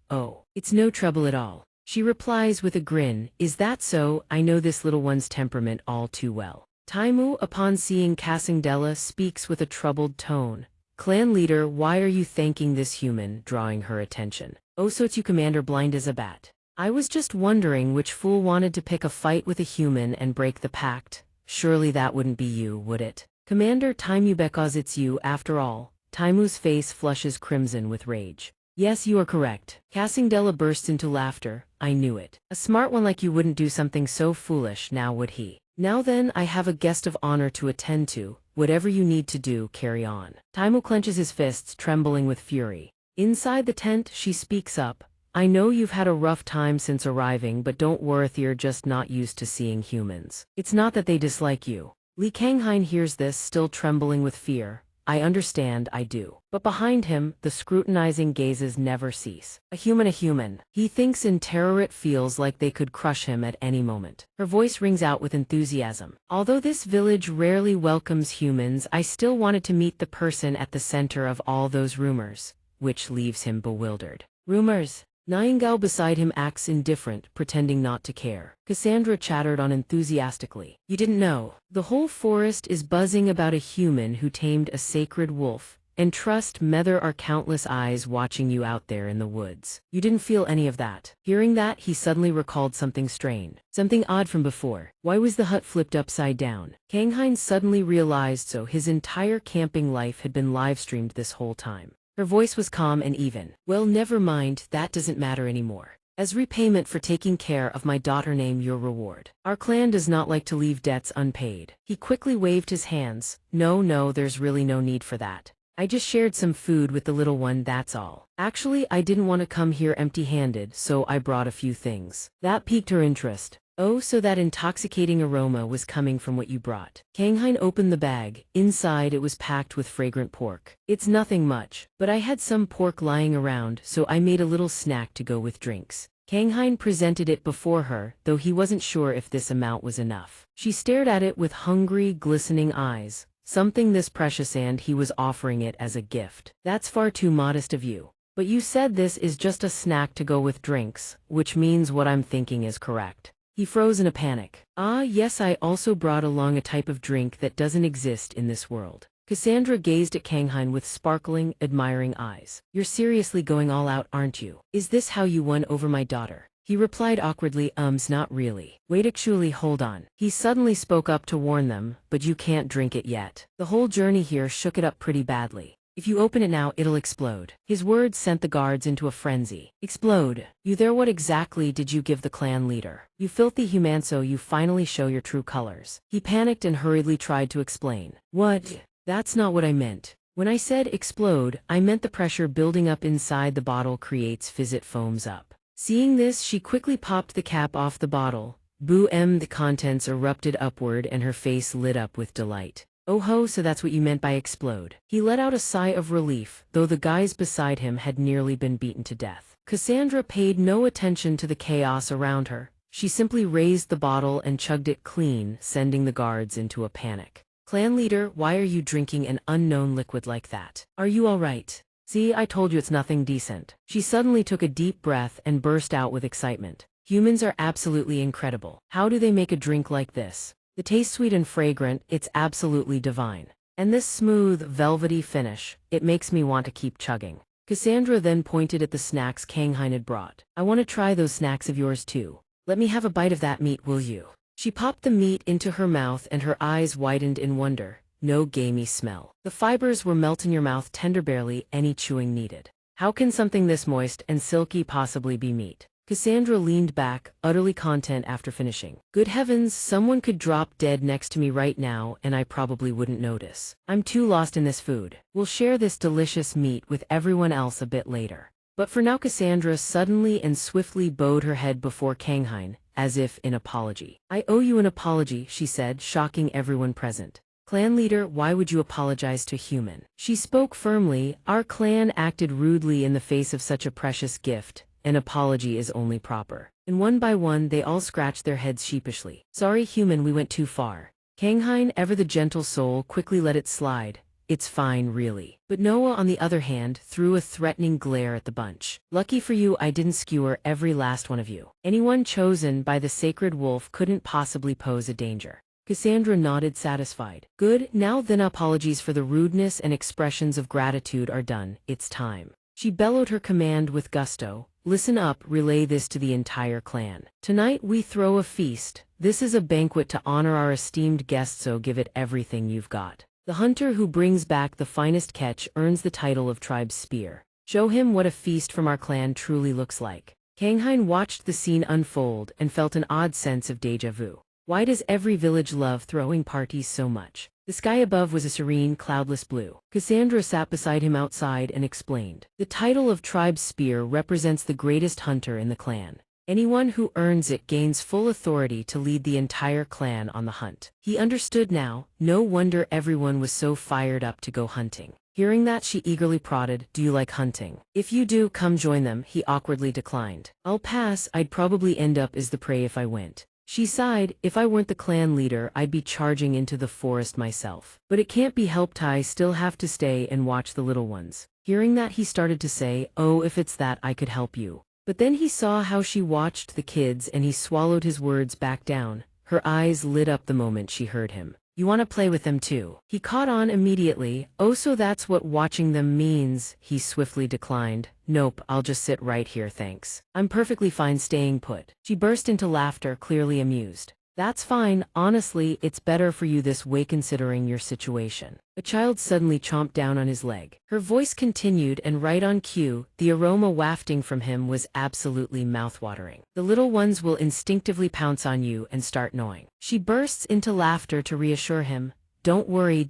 Oh, it's no trouble at all. She replies with a grin. Is that so? I know this little one's temperament all too well. Taimu, upon seeing Casandela, speaks with a troubled tone. Clan leader, why are you thanking this human? Drawing her attention. Oh, so it's you, Commander, blind as a bat. I was just wondering which fool wanted to pick a fight with a human and break the pact. Surely that wouldn't be you, would it? Commander Taimu, because it's you after all. Taimu's face flushes crimson with rage. Yes, you are correct. Casandela bursts into laughter. I knew it. A smart one like you wouldn't do something so foolish, now would he? Now then, I have a guest of honor to attend to. Whatever you need to do, carry on. Taimu clenches his fists, trembling with fury. Inside the tent, she speaks up. I know you've had a rough time since arriving, but don't worry, you're just not used to seeing humans. It's not that they dislike you. Li Kanghain hears this, still trembling with fear. I understand, I do. But behind him, the scrutinizing gazes never cease. A human. He thinks in terror, it feels like they could crush him at any moment. Her voice rings out with enthusiasm. Although this village rarely welcomes humans, I still wanted to meet the person at the center of all those rumors, which leaves him bewildered. Rumors? Nightingale beside him acts indifferent, pretending not to care. Cassandra chattered on enthusiastically. You didn't know. The whole forest is buzzing about a human who tamed a sacred wolf. And trust me, there are countless eyes watching you out there in the woods. You didn't feel any of that. Hearing that, he suddenly recalled something strange. Something odd from before. Why was the hut flipped upside down? Kanghain suddenly realized his entire camping life had been live-streamed this whole time. Her voice was calm and even. Well, never mind, that doesn't matter anymore. As repayment for taking care of my daughter, name your reward. Our clan does not like to leave debts unpaid. He quickly waved his hands. No, there's really no need for that. I just shared some food with the little one, that's all. Actually, I didn't want to come here empty-handed, so I brought a few things. That piqued her interest. Oh, so that intoxicating aroma was coming from what you brought. Kanghain opened the bag. Inside it was packed with fragrant pork. It's nothing much, but I had some pork lying around, so I made a little snack to go with drinks. Kanghain presented it before her, though he wasn't sure if this amount was enough. She stared at it with hungry, glistening eyes. Something this precious, and he was offering it as a gift. That's far too modest of you. But you said this is just a snack to go with drinks, which means what I'm thinking is correct. He froze in a panic. Yes, I also brought along a type of drink that doesn't exist in this world. Cassandra gazed at Kanghain with sparkling, admiring eyes. You're seriously going all out, aren't you? Is this how you won over my daughter? He replied awkwardly, not really. Wait, actually, hold on. He suddenly spoke up to warn them, but you can't drink it yet. The whole journey here shook it up pretty badly. If you open it now, it'll explode. His words sent the guards into a frenzy. Explode? You there? What exactly did you give the clan leader? You filthy human, so you finally show your true colors. He panicked and hurriedly tried to explain. What? That's not what I meant. When I said explode, I meant the pressure building up inside the bottle creates fizz, it foams up. Seeing this, she quickly popped the cap off the bottle. The contents erupted upward and her face lit up with delight. Oh ho, so that's what you meant by explode. He let out a sigh of relief, though the guys beside him had nearly been beaten to death. Cassandra paid no attention to the chaos around her. She simply raised the bottle and chugged it clean, sending the guards into a panic. Clan leader, why are you drinking an unknown liquid like that? Are you all right? See, I told you it's nothing decent. She suddenly took a deep breath and burst out with excitement. Humans are absolutely incredible. How do they make a drink like this? The taste sweet and fragrant, it's absolutely divine. And this smooth, velvety finish, it makes me want to keep chugging. Cassandra then pointed at the snacks Kanghain had brought. I want to try those snacks of yours too. Let me have a bite of that meat, will you? She popped the meat into her mouth and her eyes widened in wonder. No gamey smell. The fibers were melt in your mouth tender, barely any chewing needed. How can something this moist and silky possibly be meat? Cassandra leaned back, utterly content after finishing. Good heavens, someone could drop dead next to me right now and I probably wouldn't notice. I'm too lost in this food. We'll share this delicious meat with everyone else a bit later. But for now, Cassandra suddenly and swiftly bowed her head before Kanghain, as if in apology. I owe you an apology, she said, shocking everyone present. Clan leader, why would you apologize to a human? She spoke firmly. Our clan acted rudely in the face of such a precious gift. An apology is only proper. And one by one they all scratched their heads sheepishly. Sorry human, we went too far. Kanghain, ever the gentle soul, quickly let it slide. It's fine really. But Noah on the other hand threw a threatening glare at the bunch. Lucky for you I didn't skewer every last one of you. Anyone chosen by the sacred wolf couldn't possibly pose a danger. Cassandra nodded satisfied. Good, now then apologies for the rudeness and expressions of gratitude are done, it's time. She bellowed her command with gusto. Listen up, relay this to the entire clan. Tonight we throw a feast. This is a banquet to honor our esteemed guest, so give it everything you've got. The hunter who brings back the finest catch earns the title of tribe's spear. Show him what a feast from our clan truly looks like. Kanghain watched the scene unfold and felt an odd sense of déjà vu. Why does every village love throwing parties so much? The sky above was a serene, cloudless blue. Cassandra sat beside him outside and explained. The title of tribe's spear represents the greatest hunter in the clan. Anyone who earns it gains full authority to lead the entire clan on the hunt. He understood now. No wonder everyone was so fired up to go hunting. Hearing that, she eagerly prodded, do you like hunting? If you do, come join them. He awkwardly declined. I'll pass, I'd probably end up as the prey if I went. She sighed, if I weren't the clan leader I'd be charging into the forest myself. But it can't be helped, I still have to stay and watch the little ones. Hearing that, he started to say, oh, if it's that I could help you. But then he saw how she watched the kids and he swallowed his words back down. Her eyes lit up the moment she heard him. You want to play with them too? He caught on immediately. Oh, so that's what watching them means. He swiftly declined. Nope, I'll just sit right here thanks. I'm perfectly fine staying put. She burst into laughter, clearly amused. That's fine, honestly, it's better for you this way considering your situation. A child suddenly chomped down on his leg. Her voice continued, and right on cue, the aroma wafting from him was absolutely mouthwatering. The little ones will instinctively pounce on you and start gnawing. She bursts into laughter to reassure him. Don't worry,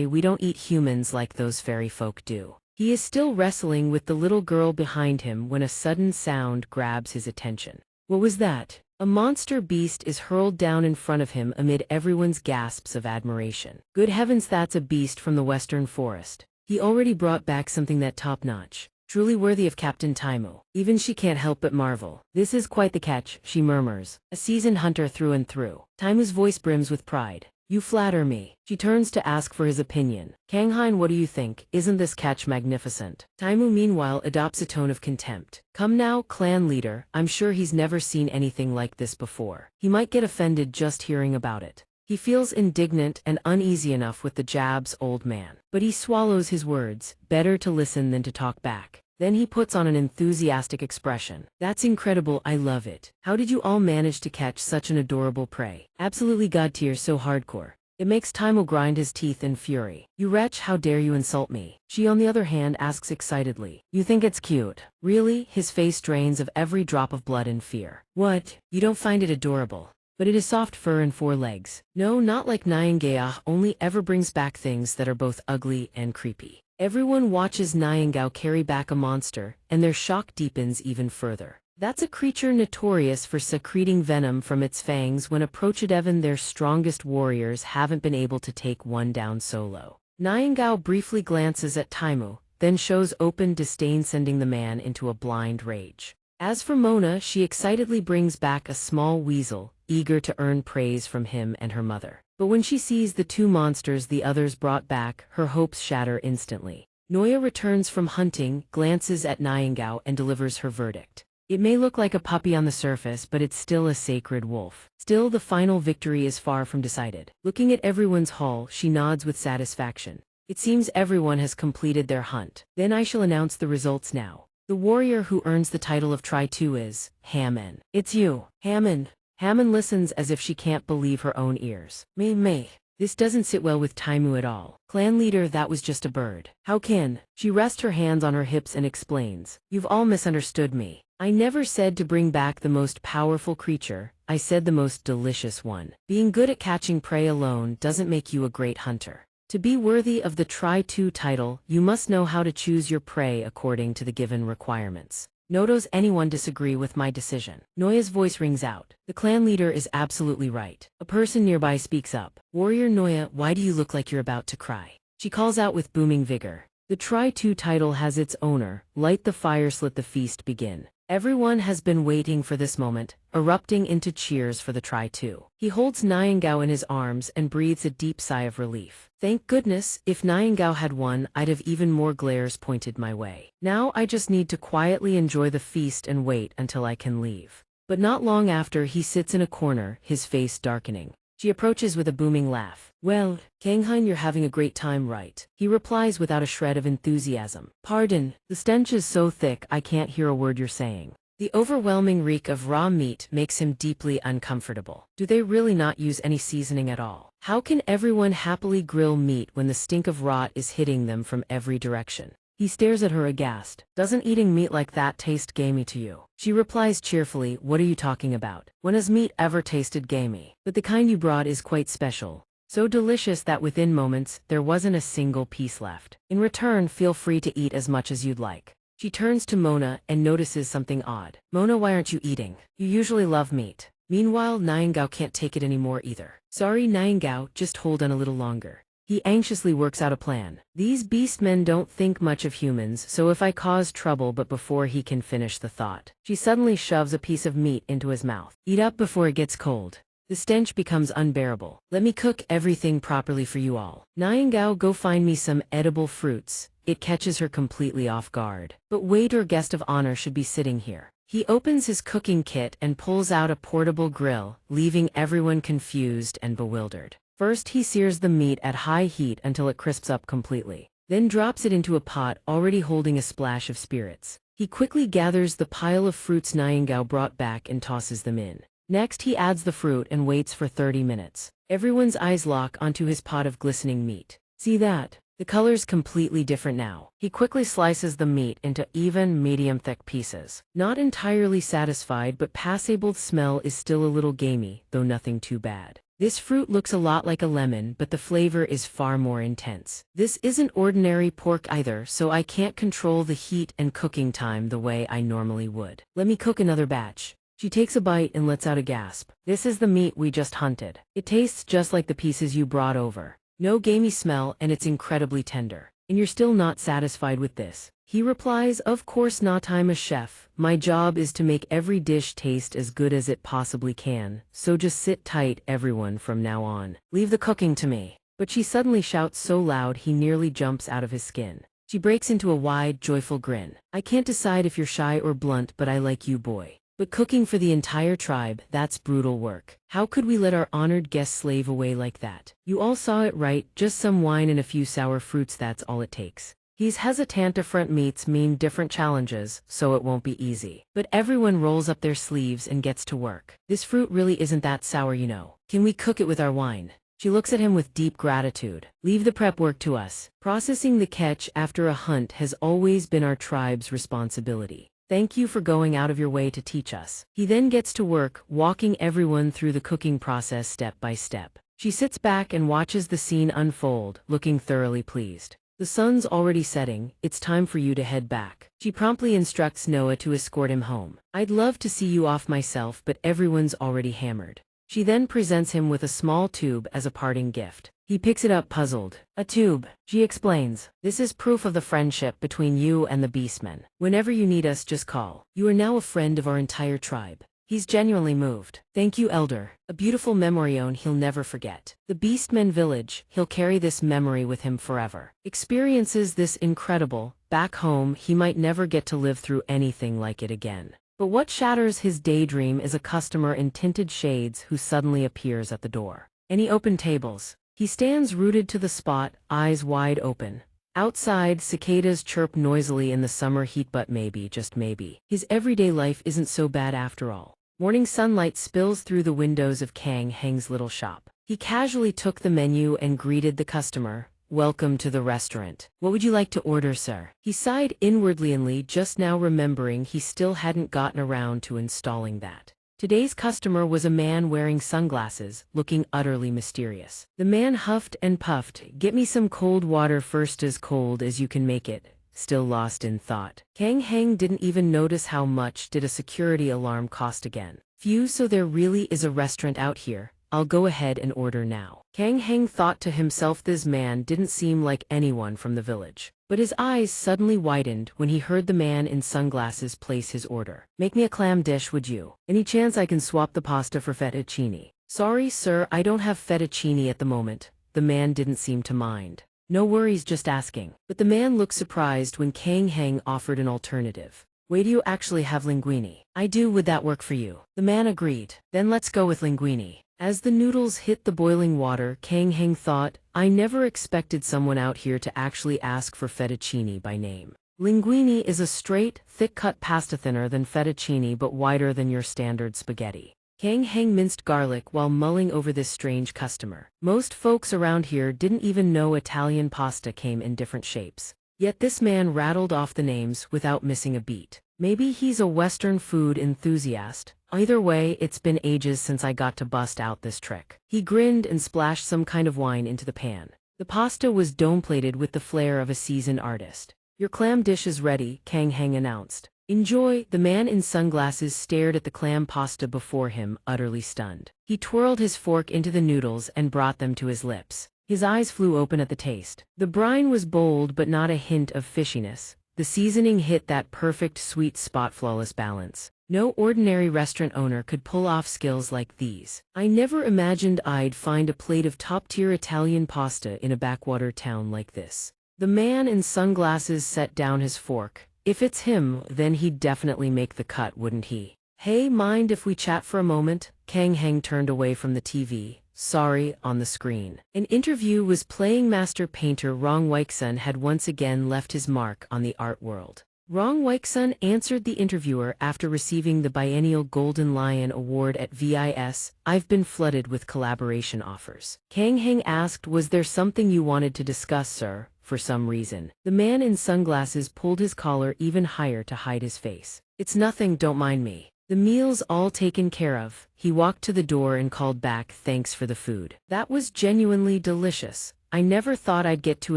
we don't eat humans like those fairy folk do. He is still wrestling with the little girl behind him when a sudden sound grabs his attention. What was that? A monster beast is hurled down in front of him amid everyone's gasps of admiration. Good heavens, that's a beast from the western forest. He already brought back something that top-notch. Truly worthy of Captain Taimu. Even she can't help but marvel. This is quite the catch, she murmurs. A seasoned hunter through and through. Taimu's voice brims with pride. You flatter me. She turns to ask for his opinion. Kanghain, what do you think? Isn't this catch magnificent? Taimu meanwhile adopts a tone of contempt. Come now, clan leader, I'm sure he's never seen anything like this before. He might get offended just hearing about it. He feels indignant and uneasy enough with the jab's old man. But he swallows his words. Better to listen than to talk back. Then he puts on an enthusiastic expression. That's incredible, I love it. How did you all manage to catch such an adorable prey? Absolutely god tier, so hardcore. It makes Taimu grind his teeth in fury. You wretch, how dare you insult me? She on the other hand asks excitedly. You think it's cute? Really? His face drains of every drop of blood in fear. What? You don't find it adorable? But it is soft fur and 4 legs. No, not like xianxia, only ever brings back things that are both ugly and creepy. Everyone watches xianxia carry back a monster, and their shock deepens even further. That's a creature notorious for secreting venom from its fangs when approached, even their strongest warriors haven't been able to take one down solo. xianxia briefly glances at Taimu, then shows open disdain, sending the man into a blind rage. As for Mona, she excitedly brings back a small weasel, eager to earn praise from him and her mother. But when she sees the 2 monsters the others brought back, her hopes shatter instantly. Noya returns from hunting, glances at xianxia and delivers her verdict. It may look like a puppy on the surface, but it's still a sacred wolf. Still, the final victory is far from decided. Looking at everyone's haul, she nods with satisfaction. It seems everyone has completed their hunt. Then I shall announce the results now. The warrior who earns the title of Try-2 is Hammon. It's you, Hammon. Hammon listens as if she can't believe her own ears. May. This doesn't sit well with Taimu at all. Clan leader, that was just a bird. How can? She rests her hands on her hips and explains. You've all misunderstood me. I never said to bring back the most powerful creature. I said the most delicious one. Being good at catching prey alone doesn't make you a great hunter. To be worthy of the Try-2 title, you must know how to choose your prey according to the given requirements. Does anyone disagree with my decision? Noya's voice rings out. The clan leader is absolutely right. A person nearby speaks up. Warrior Noya, why do you look like you're about to cry? She calls out with booming vigor. The Try-2 title has its owner. Light the fire, let the feast begin. Everyone has been waiting for this moment, erupting into cheers for the Try-2. He holds Nyingao in his arms and breathes a deep sigh of relief. Thank goodness, if Nyingao had won, I'd have even more glares pointed my way. Now I just need to quietly enjoy the feast and wait until I can leave. But not long after, he sits in a corner, his face darkening. She approaches with a booming laugh. Well, Kanghain, you're having a great time, right? He replies without a shred of enthusiasm. Pardon, the stench is so thick I can't hear a word you're saying. The overwhelming reek of raw meat makes him deeply uncomfortable. Do they really not use any seasoning at all? How can everyone happily grill meat when the stink of rot is hitting them from every direction? He stares at her aghast. Doesn't eating meat like that taste gamey to you? She replies cheerfully, what are you talking about? When has meat ever tasted gamey? But the kind you brought is quite special. So delicious that within moments, there wasn't a single piece left. In return, feel free to eat as much as you'd like. She turns to Mona and notices something odd. Mona, why aren't you eating? You usually love meat. Meanwhile, Nyingao can't take it anymore either. Sorry, Nyingao, just hold on a little longer. He anxiously works out a plan. These beastmen don't think much of humans, so if I cause trouble, but before he can finish the thought, she suddenly shoves a piece of meat into his mouth. Eat up before it gets cold. The stench becomes unbearable. Let me cook everything properly for you all. Nyingao, go find me some edible fruits. It catches her completely off guard. But wait, our guest of honor should be sitting here. He opens his cooking kit and pulls out a portable grill, leaving everyone confused and bewildered. First, he sears the meat at high heat until it crisps up completely. Then drops it into a pot already holding a splash of spirits. He quickly gathers the pile of fruits Nyingao brought back and tosses them in. Next, he adds the fruit and waits for 30 minutes. Everyone's eyes lock onto his pot of glistening meat. See that? The color's completely different now. He quickly slices the meat into even, medium-thick pieces. Not entirely satisfied, but passable. The smell is still a little gamey, though nothing too bad. This fruit looks a lot like a lemon, but the flavor is far more intense. This isn't ordinary pork either, so I can't control the heat and cooking time the way I normally would. Let me cook another batch. She takes a bite and lets out a gasp. This is the meat we just hunted. It tastes just like the pieces you brought over. No gamey smell, and it's incredibly tender. And you're still not satisfied with this? He replies, of course not, I'm a chef. My job is to make every dish taste as good as it possibly can, so just sit tight, everyone, from now on. Leave the cooking to me. But she suddenly shouts so loud he nearly jumps out of his skin. She breaks into a wide, joyful grin. I can't decide if you're shy or blunt, but I like you, boy. But cooking for the entire tribe, that's brutal work. How could we let our honored guest slave away like that? You all saw it right, just some wine and a few sour fruits, that's all it takes. He's hesitant. Different meats mean different challenges, so it won't be easy. But everyone rolls up their sleeves and gets to work. This fruit really isn't that sour, you know. Can we cook it with our wine? She looks at him with deep gratitude. Leave the prep work to us. Processing the catch after a hunt has always been our tribe's responsibility. Thank you for going out of your way to teach us. He then gets to work, walking everyone through the cooking process step by step. She sits back and watches the scene unfold, looking thoroughly pleased. The sun's already setting, it's time for you to head back. She promptly instructs Noah to escort him home. I'd love to see you off myself, but everyone's already hammered. She then presents him with a small tube as a parting gift. He picks it up puzzled. A tube, she explains. This is proof of the friendship between you and the beastmen. Whenever you need us, just call. You are now a friend of our entire tribe. He's genuinely moved. Thank you, Elder. A beautiful memory he'll never forget. The Beastmen village, he'll carry this memory with him forever. Experiences this incredible. Back home, he might never get to live through anything like it again. But what shatters his daydream is a customer in tinted shades who suddenly appears at the door. Any open tables? He stands rooted to the spot, eyes wide open. Outside, cicadas chirp noisily in the summer heat, but maybe, just maybe, his everyday life isn't so bad after all. Morning sunlight spills through the windows of Kang Heng's little shop. He casually took the menu and greeted the customer. "Welcome to the restaurant. What would you like to order, sir?" He sighed inwardly, just now remembering he still hadn't gotten around to installing that. Today's customer was a man wearing sunglasses, looking utterly mysterious. The man huffed and puffed. "Get me some cold water first, as cold as you can make it." Still lost in thought, Kang Heng didn't even notice how much did a security alarm cost again. "Phew, so there really is a restaurant out here. I'll go ahead and order now." Kang Heng thought to himself, this man didn't seem like anyone from the village. But his eyes suddenly widened when he heard the man in sunglasses place his order. "Make me a clam dish, would you? Any chance I can swap the pasta for fettuccine?" "Sorry, sir, I don't have fettuccine at the moment." The man didn't seem to mind. "No worries, just asking." But the man looked surprised when Kang Heng offered an alternative. "Wait, do you actually have linguine?" "I do, would that work for you?" The man agreed. "Then let's go with linguine." As the noodles hit the boiling water, Kang Heng thought, "I never expected someone out here to actually ask for fettuccine by name." Linguine is a straight, thick-cut pasta, thinner than fettuccine but wider than your standard spaghetti. Kang Heng minced garlic while mulling over this strange customer. Most folks around here didn't even know Italian pasta came in different shapes. Yet this man rattled off the names without missing a beat. Maybe he's a Western food enthusiast. Either way, it's been ages since I got to bust out this trick. He grinned and splashed some kind of wine into the pan. The pasta was dome-plated with the flair of a seasoned artist. "Your clam dish is ready," Kang Heng announced. "Enjoy." The man in sunglasses stared at the clam pasta before him, utterly stunned. He twirled his fork into the noodles and brought them to his lips. His eyes flew open at the taste. The brine was bold but not a hint of fishiness. The seasoning hit that perfect sweet spot, flawless balance. No ordinary restaurant owner could pull off skills like these. "I never imagined I'd find a plate of top-tier Italian pasta in a backwater town like this." The man in sunglasses set down his fork. If it's him, then he'd definitely make the cut, wouldn't he? "Hey, mind if we chat for a moment?" Kang Heng turned away from the TV. Sorry, on the screen. An interview was playing. Master painter Rong Weixun had once again left his mark on the art world. Rong Weixun answered the interviewer after receiving the biennial Golden Lion Award at VIS. "I've been flooded with collaboration offers." Kang Heng asked, "Was there something you wanted to discuss, sir?" For some reason, the man in sunglasses pulled his collar even higher to hide his face. "It's nothing, don't mind me. The meal's all taken care of." He walked to the door and called back, "Thanks for the food. That was genuinely delicious. I never thought I'd get to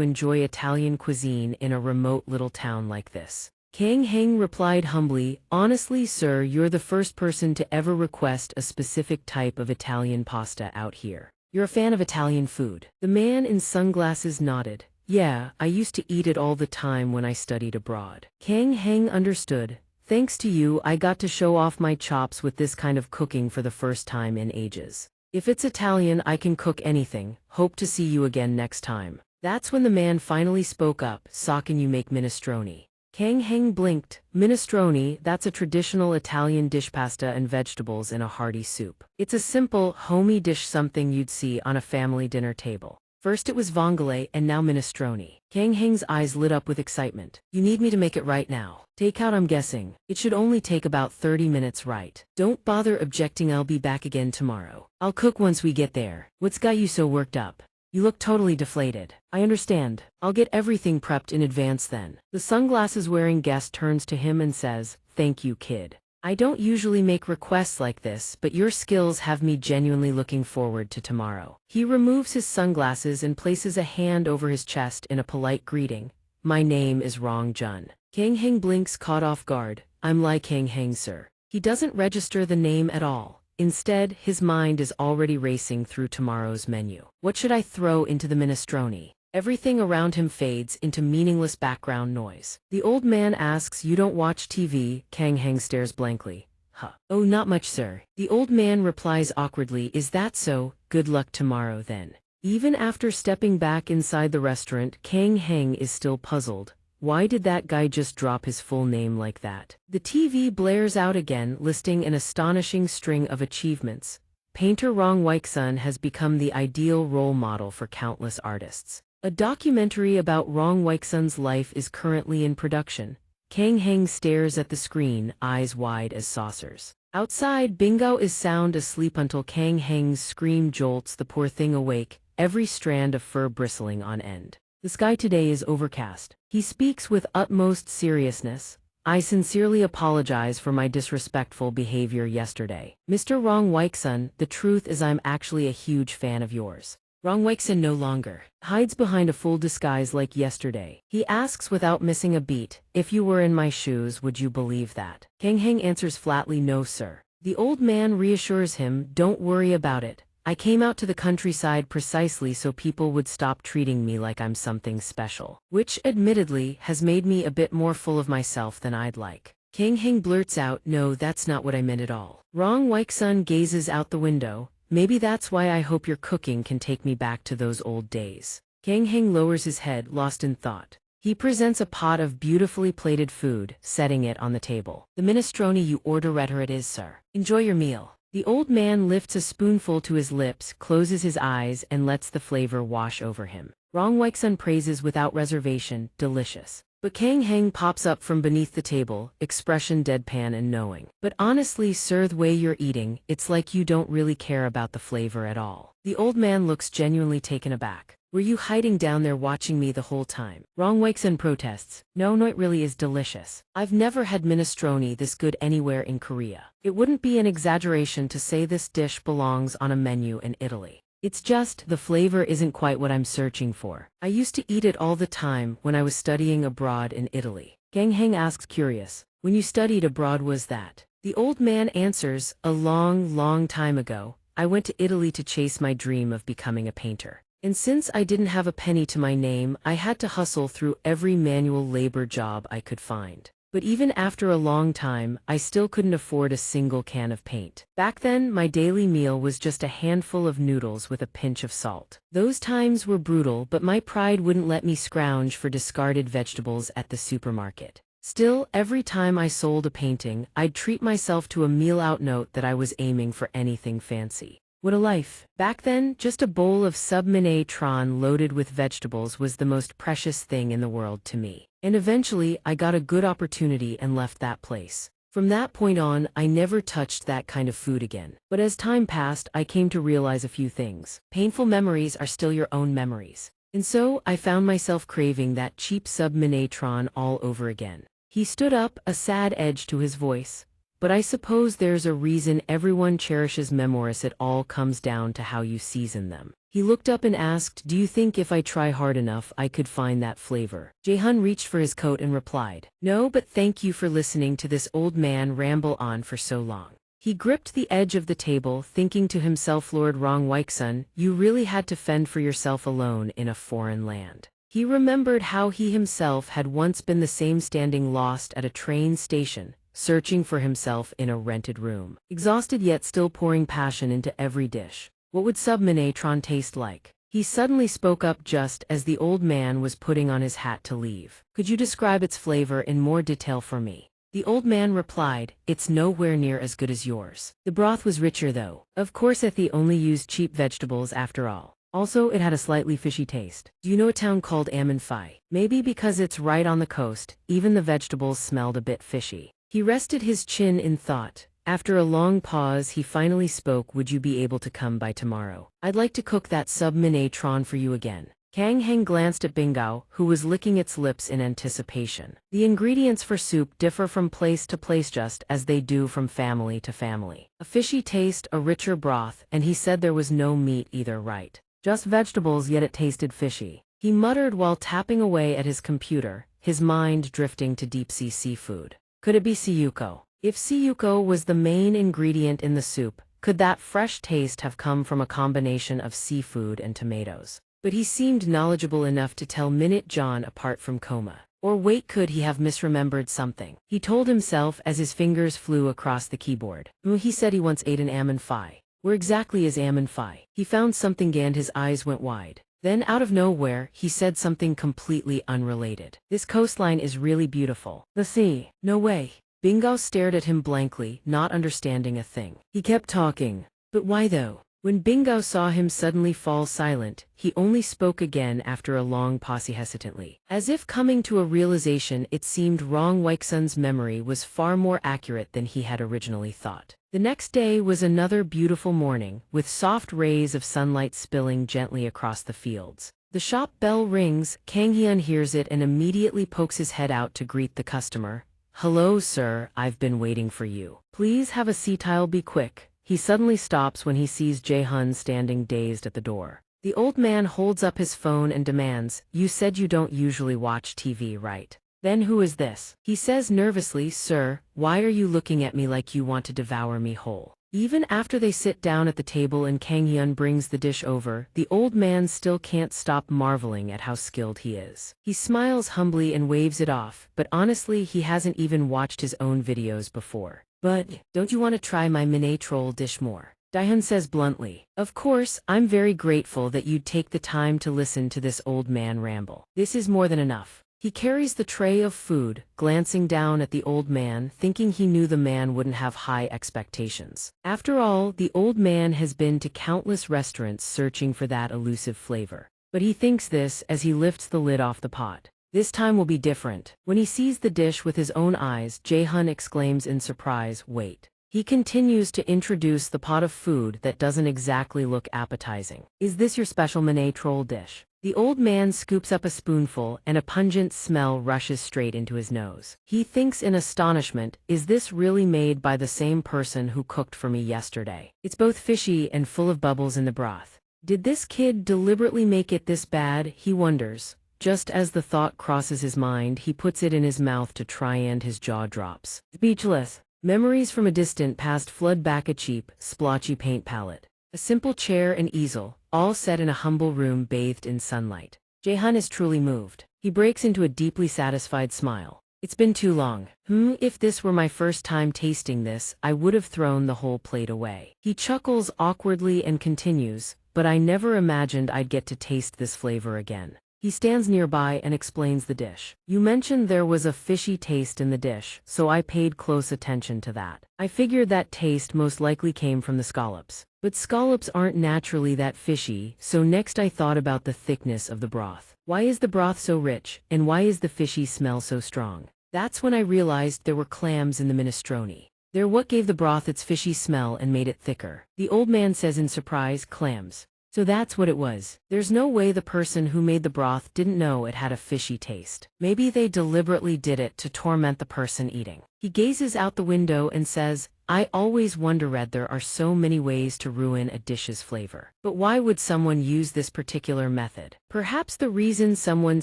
enjoy Italian cuisine in a remote little town like this." Kang Heng replied humbly, "Honestly, sir, you're the first person to ever request a specific type of Italian pasta out here. You're a fan of Italian food." The man in sunglasses nodded. "Yeah, I used to eat it all the time when I studied abroad." Kang Heng understood. "Thanks to you, I got to show off my chops with this kind of cooking for the first time in ages. If it's Italian, I can cook anything. Hope to see you again next time." That's when the man finally spoke up. "So can you make minestrone?" Kang Heng blinked. Minestrone, that's a traditional Italian dish, pasta and vegetables in a hearty soup. It's a simple, homey dish, something you'd see on a family dinner table. First it was vongole and now minestrone. Kang Heng's eyes lit up with excitement. "You need me to make it right now?" "Takeout, I'm guessing. It should only take about 30 minutes, right?" "Don't bother objecting, I'll be back again tomorrow. I'll cook once we get there." "What's got you so worked up? You look totally deflated." "I understand. I'll get everything prepped in advance then." The sunglasses-wearing guest turns to him and says, "Thank you, kid. I don't usually make requests like this, but your skills have me genuinely looking forward to tomorrow." He removes his sunglasses and places a hand over his chest in a polite greeting. "My name is Rong Jun." Kang Heng blinks, caught off guard. "I'm Lai Kang Heng, sir." He doesn't register the name at all. Instead, his mind is already racing through tomorrow's menu. What should I throw into the minestrone? Everything around him fades into meaningless background noise. The old man asks, "You don't watch TV?" Kang Heng stares blankly. "Huh. Oh, not much, sir." The old man replies awkwardly, "Is that so? Good luck tomorrow then." Even after stepping back inside the restaurant, Kang Heng is still puzzled. Why did that guy just drop his full name like that? The TV blares out again, listing an astonishing string of achievements. painter Rong Weixun has become the ideal role model for countless artists. A documentary about Rong Weixun's life is currently in production. Kang Heng stares at the screen, eyes wide as saucers. Outside, Bingao is sound asleep until Kang Heng's scream jolts the poor thing awake, every strand of fur bristling on end. The sky today is overcast. He speaks with utmost seriousness. I sincerely apologize for my disrespectful behavior yesterday. Mr. Rong Weixun, the truth is I'm actually a huge fan of yours. Rong Weixun no longer hides behind a full disguise like yesterday. He asks without missing a beat, if you were in my shoes, would you believe that? Kang Heng answers flatly, no sir. The old man reassures him, don't worry about it. I came out to the countryside precisely so people would stop treating me like I'm something special, which, admittedly, has made me a bit more full of myself than I'd like. Kang Heng blurts out, no, that's not what I meant at all. Rong Weixun gazes out the window. Maybe that's why I hope your cooking can take me back to those old days. Kang Heng lowers his head, lost in thought. He presents a pot of beautifully plated food, setting it on the table. The minestrone you ordered it is, sir. Enjoy your meal. The old man lifts a spoonful to his lips, closes his eyes, and lets the flavor wash over him. Rong Weixun praises without reservation, delicious. But Kang Heng pops up from beneath the table, expression deadpan and knowing. But honestly, sir, the way you're eating, it's like you don't really care about the flavor at all. The old man looks genuinely taken aback. Were you hiding down there watching me the whole time? Rong Weixun protests. No, it really is delicious. I've never had minestrone this good anywhere in Korea. It wouldn't be an exaggeration to say this dish belongs on a menu in Italy. It's just, the flavor isn't quite what I'm searching for. I used to eat it all the time when I was studying abroad in Italy. Kang Heng asks, curious, when you studied abroad was that? The old man answers, a long time ago. I went to Italy to chase my dream of becoming a painter. And since I didn't have a penny to my name, I had to hustle through every manual labor job I could find. But even after a long time, I still couldn't afford a single can of paint. Back then, my daily meal was just a handful of noodles with a pinch of salt. Those times were brutal, but my pride wouldn't let me scrounge for discarded vegetables at the supermarket. Still, every time I sold a painting, I'd treat myself to a meal-out note that I was aiming for anything fancy. What a life. Back then, just a bowl of sub-minetron loaded with vegetables was the most precious thing in the world to me. And eventually, I got a good opportunity and left that place. From that point on, I never touched that kind of food again. But as time passed, I came to realize a few things. Painful memories are still your own memories. And so, I found myself craving that cheap sub-minetron all over again. He stood up, a sad edge to his voice. But I suppose there's a reason everyone cherishes memoirs. It all comes down to how you season them. He looked up and asked, do you think if I try hard enough I could find that flavor? Jae-hun reached for his coat and replied, no, but thank you for listening to this old man ramble on for so long. He gripped the edge of the table, thinking to himself, Lord Rong Weixun, you really had to fend for yourself alone in a foreign land. He remembered how he himself had once been the same, standing lost at a train station, searching for himself in a rented room, exhausted yet still pouring passion into every dish. What would sub-minetron taste like? He suddenly spoke up just as the old man was putting on his hat to leave. Could you describe its flavor in more detail for me? The old man replied, it's nowhere near as good as yours. The broth was richer though. Of course Ethi only used cheap vegetables after all. Also, it had a slightly fishy taste. Do you know a town called Amanfi? Maybe because it's right on the coast, even the vegetables smelled a bit fishy. He rested his chin in thought. After a long pause, he finally spoke, would you be able to come by tomorrow? I'd like to cook that sub-minetron for you again. Kang Heng glanced at Bingao, who was licking its lips in anticipation. The ingredients for soup differ from place to place just as they do from family to family. A fishy taste, a richer broth, and he said there was no meat either, right? Just vegetables, yet it tasted fishy. He muttered while tapping away at his computer, his mind drifting to deep-sea seafood. Could it be siyuko? If siyuko was the main ingredient in the soup, could that fresh taste have come from a combination of seafood and tomatoes? But he seemed knowledgeable enough to tell Minute John apart from coma. Or wait, could he have misremembered something? He told himself as his fingers flew across the keyboard. He said he once ate an Amanfi. Where exactly is Amanfi? He found something and his eyes went wide. Then out of nowhere, he said something completely unrelated. This coastline is really beautiful. The sea. No way. Bingao stared at him blankly, not understanding a thing. He kept talking. But why though? When Bingao saw him suddenly fall silent, he only spoke again after a long pause hesitantly. As if coming to a realization, it seemed Rong Weixun's memory was far more accurate than he had originally thought. The next day was another beautiful morning, with soft rays of sunlight spilling gently across the fields. The shop bell rings, Kang Hyun hears it and immediately pokes his head out to greet the customer. "Hello, sir, I've been waiting for you. Please have a seat, I'll be quick." He suddenly stops when he sees Jae-hun standing dazed at the door. The old man holds up his phone and demands, "You said you don't usually watch TV, right? Then who is this?" He says nervously, "Sir, why are you looking at me like you want to devour me whole?" Even after they sit down at the table and Kang Hyun brings the dish over, the old man still can't stop marveling at how skilled he is. He smiles humbly and waves it off, but honestly he hasn't even watched his own videos before. "But, don't you want to try my Minay troll dish more?" Daehyun says bluntly. "Of course, I'm very grateful that you'd take the time to listen to this old man ramble. This is more than enough." He carries the tray of food, glancing down at the old man, thinking he knew the man wouldn't have high expectations. After all, the old man has been to countless restaurants searching for that elusive flavor. But he thinks this as he lifts the lid off the pot. This time will be different. When he sees the dish with his own eyes, Jae-hun exclaims in surprise, "Wait." He continues to introduce the pot of food that doesn't exactly look appetizing. "Is this your special Minay troll dish?" The old man scoops up a spoonful and a pungent smell rushes straight into his nose. He thinks in astonishment, "Is this really made by the same person who cooked for me yesterday? It's both fishy and full of bubbles in the broth. Did this kid deliberately make it this bad?" he wonders. Just as the thought crosses his mind, he puts it in his mouth to try and his jaw drops. Speechless. Memories from a distant past flood back, a cheap, splotchy paint palette. A simple chair and easel, all set in a humble room bathed in sunlight. Jae-hun is truly moved. He breaks into a deeply satisfied smile. "It's been too long. If this were my first time tasting this, I would have thrown the whole plate away." He chuckles awkwardly and continues, "But I never imagined I'd get to taste this flavor again." He stands nearby and explains the dish. "You mentioned there was a fishy taste in the dish, so I paid close attention to that. I figured that taste most likely came from the scallops. But scallops aren't naturally that fishy, so next I thought about the thickness of the broth. Why is the broth so rich, and why is the fishy smell so strong? That's when I realized there were clams in the minestrone. They're what gave the broth its fishy smell and made it thicker." The old man says in surprise, "Clams. So that's what it was. There's no way the person who made the broth didn't know it had a fishy taste. Maybe they deliberately did it to torment the person eating." He gazes out the window and says, "I always wondered there are so many ways to ruin a dish's flavor. But why would someone use this particular method? Perhaps the reason someone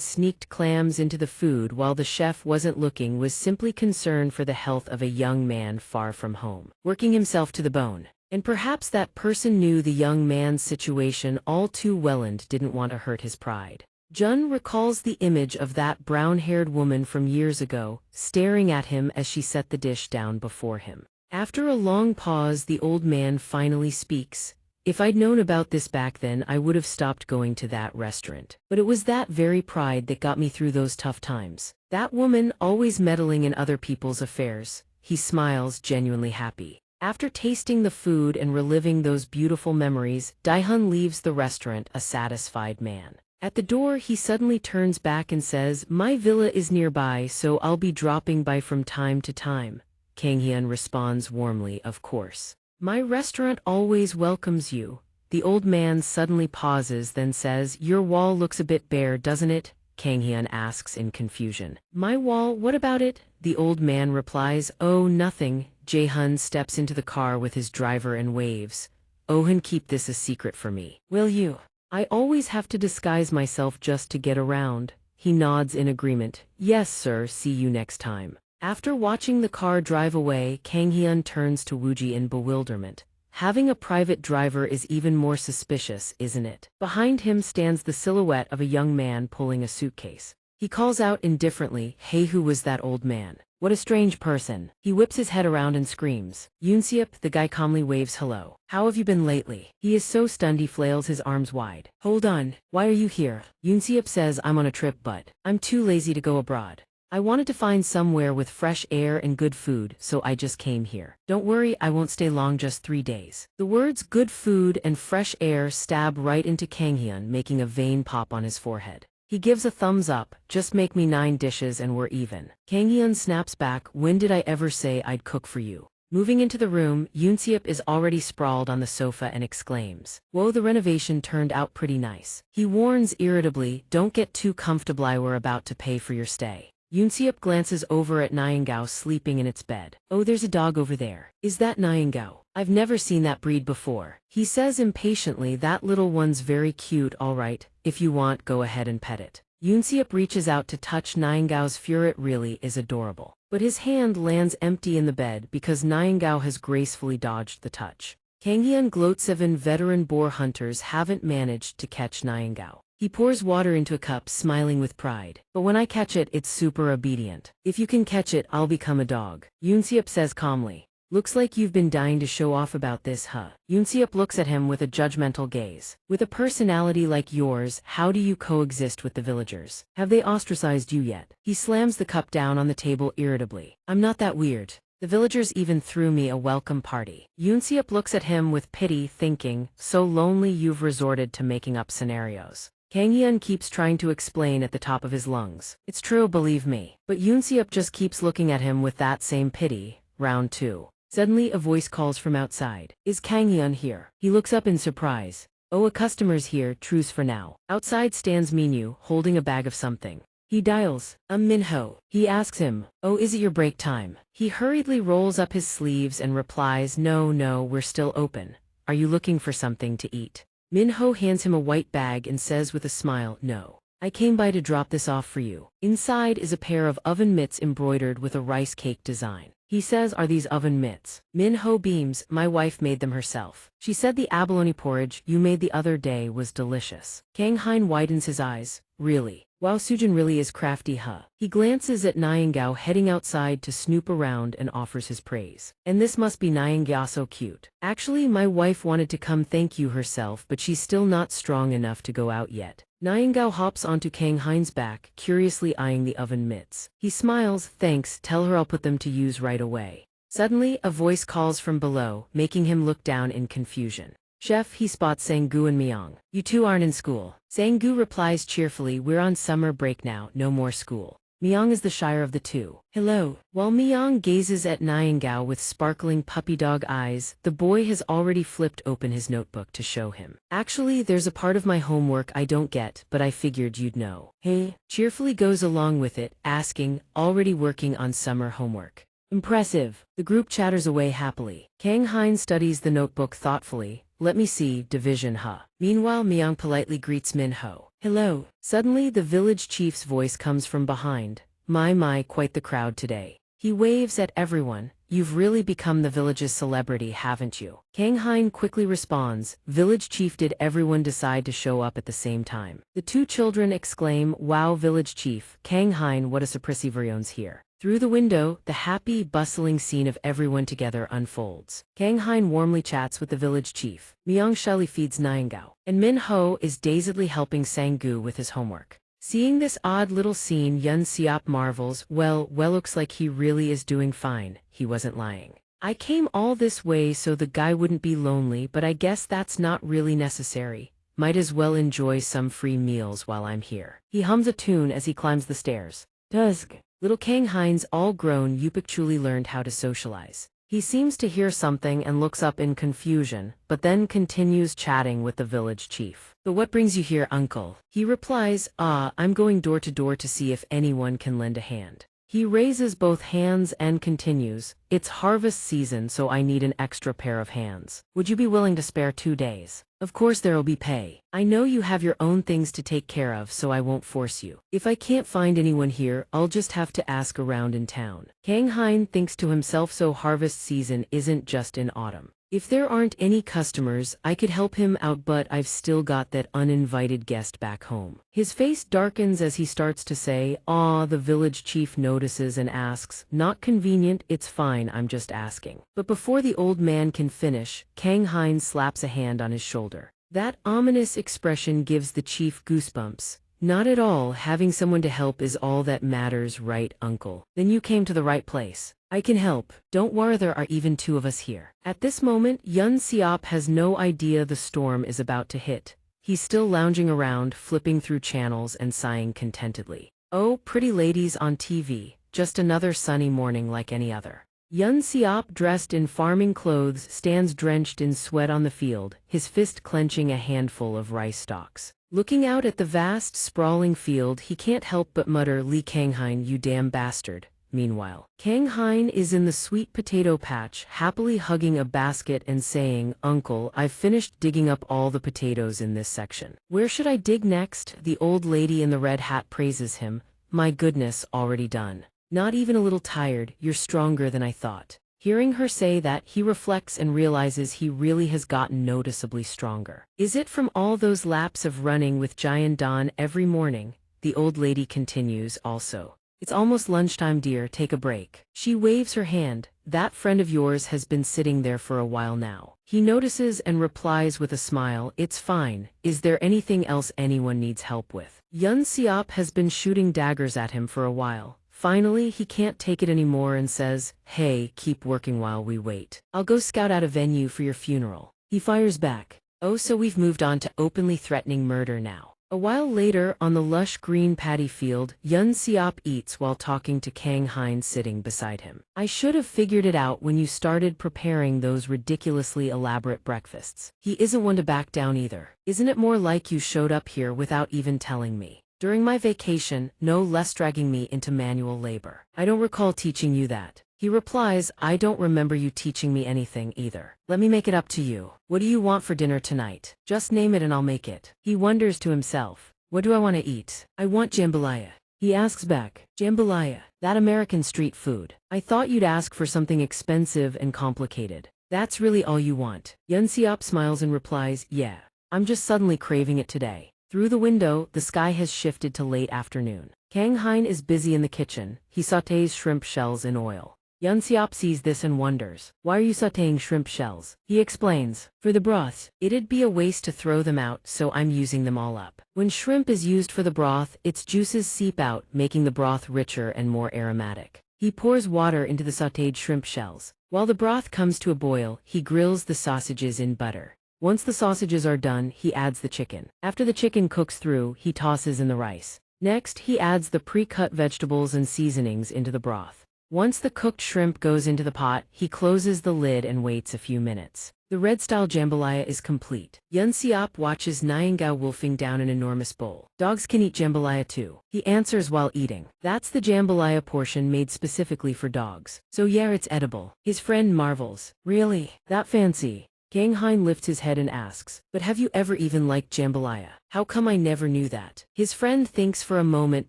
sneaked clams into the food while the chef wasn't looking was simply concern for the health of a young man far from home, working himself to the bone. And perhaps that person knew the young man's situation all too well and didn't want to hurt his pride." Jun recalls the image of that brown-haired woman from years ago, staring at him as she set the dish down before him. After a long pause, the old man finally speaks. "If I'd known about this back then, I would have stopped going to that restaurant. But it was that very pride that got me through those tough times. That woman always meddling in other people's affairs." He smiles, genuinely happy. After tasting the food and reliving those beautiful memories, Daehyun leaves the restaurant a satisfied man. At the door, he suddenly turns back and says, "My villa is nearby, so I'll be dropping by from time to time." Kang Hyun responds warmly, "Of course. My restaurant always welcomes you." The old man suddenly pauses, then says, "Your wall looks a bit bare, doesn't it?" Kang Hyun asks in confusion. "My wall? What about it?" The old man replies, "Oh, nothing." Jae-hun steps into the car with his driver and waves. "Ohan, keep this a secret for me, will you? I always have to disguise myself just to get around." He nods in agreement. "Yes, sir, see you next time." After watching the car drive away, Kang Hyun turns to Wooji in bewilderment. Having a private driver is even more suspicious, isn't it? Behind him stands the silhouette of a young man pulling a suitcase. He calls out indifferently, "Hey, who was that old man? What a strange person." He whips his head around and screams. "Yoonseop," the guy calmly waves hello. "How have you been lately?" He is so stunned he flails his arms wide. "Hold on, why are you here?" Yoonseop says, "I'm on a trip but I'm too lazy to go abroad." I wanted to find somewhere with fresh air and good food, so I just came here. Don't worry, I won't stay long, just 3 days. The words good food and fresh air stab right into Kang Hyun, making a vein pop on his forehead. He gives a thumbs up, just make me 9 dishes and we're even. Kang Hyun snaps back, when did I ever say I'd cook for you? Moving into the room, Yoonseop is already sprawled on the sofa and exclaims, whoa, the renovation turned out pretty nice. He warns irritably, don't get too comfortable, we're about to pay for your stay. Yoonseop glances over at Nyangao sleeping in its bed. Oh, there's a dog over there. Is that Nyangao? I've never seen that breed before. He says impatiently, that little one's very cute, alright, if you want, go ahead and pet it. Yoonseop reaches out to touch Nyangao's fur, it really is adorable. But his hand lands empty in the bed because Nyangao has gracefully dodged the touch. Kanghyun gloats, 7 veteran boar hunters haven't managed to catch Nyangao. He pours water into a cup, smiling with pride. But when I catch it, it's super obedient. If you can catch it, I'll become a dog. Yoonseop says calmly. Looks like you've been dying to show off about this, huh? Yoonseop looks at him with a judgmental gaze. With a personality like yours, how do you coexist with the villagers? Have they ostracized you yet? He slams the cup down on the table irritably. I'm not that weird. The villagers even threw me a welcome party. Yoonseop looks at him with pity, thinking, so lonely you've resorted to making up scenarios. Kanghyun keeps trying to explain at the top of his lungs. It's true, believe me. But Yoonseop just keeps looking at him with that same pity. Round 2. Suddenly a voice calls from outside. Is Kanghyun here? He looks up in surprise. Oh, a customer's here, truce for now. Outside stands Minyu, holding a bag of something. He dials, Minho. He asks him, oh, is it your break time? He hurriedly rolls up his sleeves and replies, no, we're still open. Are you looking for something to eat? Minho hands him a white bag and says with a smile, no. I came by to drop this off for you. Inside is a pair of oven mitts embroidered with a rice cake design. He says, are these oven mitts? Minho beams, my wife made them herself. She said the abalone porridge you made the other day was delicious. Kang Hyun widens his eyes, really? Wow, Sujin really is crafty, huh? He glances at Nyangao heading outside to snoop around and offers his praise. And this must be Nyangao, so cute. Actually, my wife wanted to come thank you herself, but she's still not strong enough to go out yet. Nyangao hops onto Kang Hyun's back, curiously eyeing the oven mitts. He smiles, thanks, tell her I'll put them to use right away. Suddenly, a voice calls from below, making him look down in confusion. Chef, he spots Sang-gu and Myung. You two aren't in school. Sang-gu replies cheerfully, we're on summer break now, no more school. Myung is the shyer of the two. Hello. While Myung gazes at Nyangao with sparkling puppy dog eyes, the boy has already flipped open his notebook to show him. Actually, there's a part of my homework I don't get, but I figured you'd know. Hey, cheerfully goes along with it, asking, already working on summer homework. Impressive. The group chatters away happily. Kang Hyun studies the notebook thoughtfully. Let me see, division, huh? Meanwhile, Myung politely greets Minho. Hello. Suddenly, the village chief's voice comes from behind. My, quite the crowd today. He waves at everyone. You've really become the village's celebrity, haven't you? Kang Hyun quickly responds, village chief, did everyone decide to show up at the same time? The two children exclaim, wow, village chief. Kang Hyun, what a surprise, everyone's here. Through the window, the happy, bustling scene of everyone together unfolds. Kang Hyun warmly chats with the village chief. Myung shyly feeds Nyangao. And Minho is dazedly helping Sang-gu with his homework. Seeing this odd little scene, Yun Seop marvels, well, looks like he really is doing fine. He wasn't lying. I came all this way so the guy wouldn't be lonely, but I guess that's not really necessary. Might as well enjoy some free meals while I'm here. He hums a tune as he climbs the stairs. Dusk. Little Kang Hyun's all-grown Yupik truly learned how to socialize. He seems to hear something and looks up in confusion, but then continues chatting with the village chief. But what brings you here, uncle? He replies, I'm going door to door to see if anyone can lend a hand. He raises both hands and continues, it's harvest season, so I need an extra pair of hands. Would you be willing to spare 2 days? Of course there'll be pay. I know you have your own things to take care of, so I won't force you. If I can't find anyone here, I'll just have to ask around in town. Kang Hyun thinks to himself, so harvest season isn't just in autumn. If there aren't any customers, I could help him out, but I've still got that uninvited guest back home. His face darkens as he starts to say, the village chief notices and asks, not convenient, it's fine, I'm just asking. But before the old man can finish, Kang Hyun slaps a hand on his shoulder. That ominous expression gives the chief goosebumps. Not at all. Having someone to help is all that matters, right, uncle? Then you came to the right place. I can help. Don't worry, there are even two of us here. At this moment, Yun Siop has no idea the storm is about to hit. He's still lounging around, flipping through channels and sighing contentedly. Oh, pretty ladies on TV. Just another sunny morning like any other. Yun Siop, dressed in farming clothes, stands drenched in sweat on the field, his fist clenching a handful of rice stalks. Looking out at the vast, sprawling field, he can't help but mutter, "Li Kanghain, you damn bastard." Meanwhile, Kanghain is in the sweet potato patch, happily hugging a basket and saying, "Uncle, I've finished digging up all the potatoes in this section. Where should I dig next?" The old lady in the red hat praises him. "My goodness, already done. Not even a little tired, you're stronger than I thought." Hearing her say that, he reflects and realizes he really has gotten noticeably stronger. Is it from all those laps of running with Giant Don every morning? The old lady continues also. "It's almost lunchtime, dear, take a break." She waves her hand. "That friend of yours has been sitting there for a while now." He notices and replies with a smile, "It's fine. Is there anything else anyone needs help with?" Yun Siop has been shooting daggers at him for a while. Finally, he can't take it anymore and says, "Hey, keep working while we wait. I'll go scout out a venue for your funeral." He fires back. "Oh, so we've moved on to openly threatening murder now." A while later, on the lush green paddy field, Yun Siop eats while talking to Kanghain sitting beside him. "I should have figured it out when you started preparing those ridiculously elaborate breakfasts. He isn't one to back down either. Isn't it more like you showed up here without even telling me? During my vacation, no less dragging me into manual labor. I don't recall teaching you that." He replies, "I don't remember you teaching me anything either. Let me make it up to you. What do you want for dinner tonight? Just name it and I'll make it." He wonders to himself, "What do I want to eat? I want jambalaya." He asks back, "Jambalaya, that American street food. I thought you'd ask for something expensive and complicated. That's really all you want." Yun Siop smiles and replies, "Yeah. I'm just suddenly craving it today." Through the window, the sky has shifted to late afternoon. Kanghain is busy in the kitchen. He sautés shrimp shells in oil. Yun Siop sees this and wonders, "Why are you sautéing shrimp shells?" He explains, "For the broth. It'd be a waste to throw them out, so I'm using them all up. When shrimp is used for the broth, its juices seep out, making the broth richer and more aromatic." He pours water into the sautéed shrimp shells. While the broth comes to a boil, he grills the sausages in butter. Once the sausages are done, he adds the chicken. After the chicken cooks through, he tosses in the rice. Next, he adds the pre-cut vegetables and seasonings into the broth. Once the cooked shrimp goes into the pot, he closes the lid and waits a few minutes. The red-style jambalaya is complete. Yun Siop watches Nyangao wolfing down an enormous bowl. "Dogs can eat jambalaya too," he answers while eating. "That's the jambalaya portion made specifically for dogs. So yeah, it's edible." His friend marvels, "Really? That fancy?" Kanghain lifts his head and asks, "But have you ever even liked jambalaya? How come I never knew that?" His friend thinks for a moment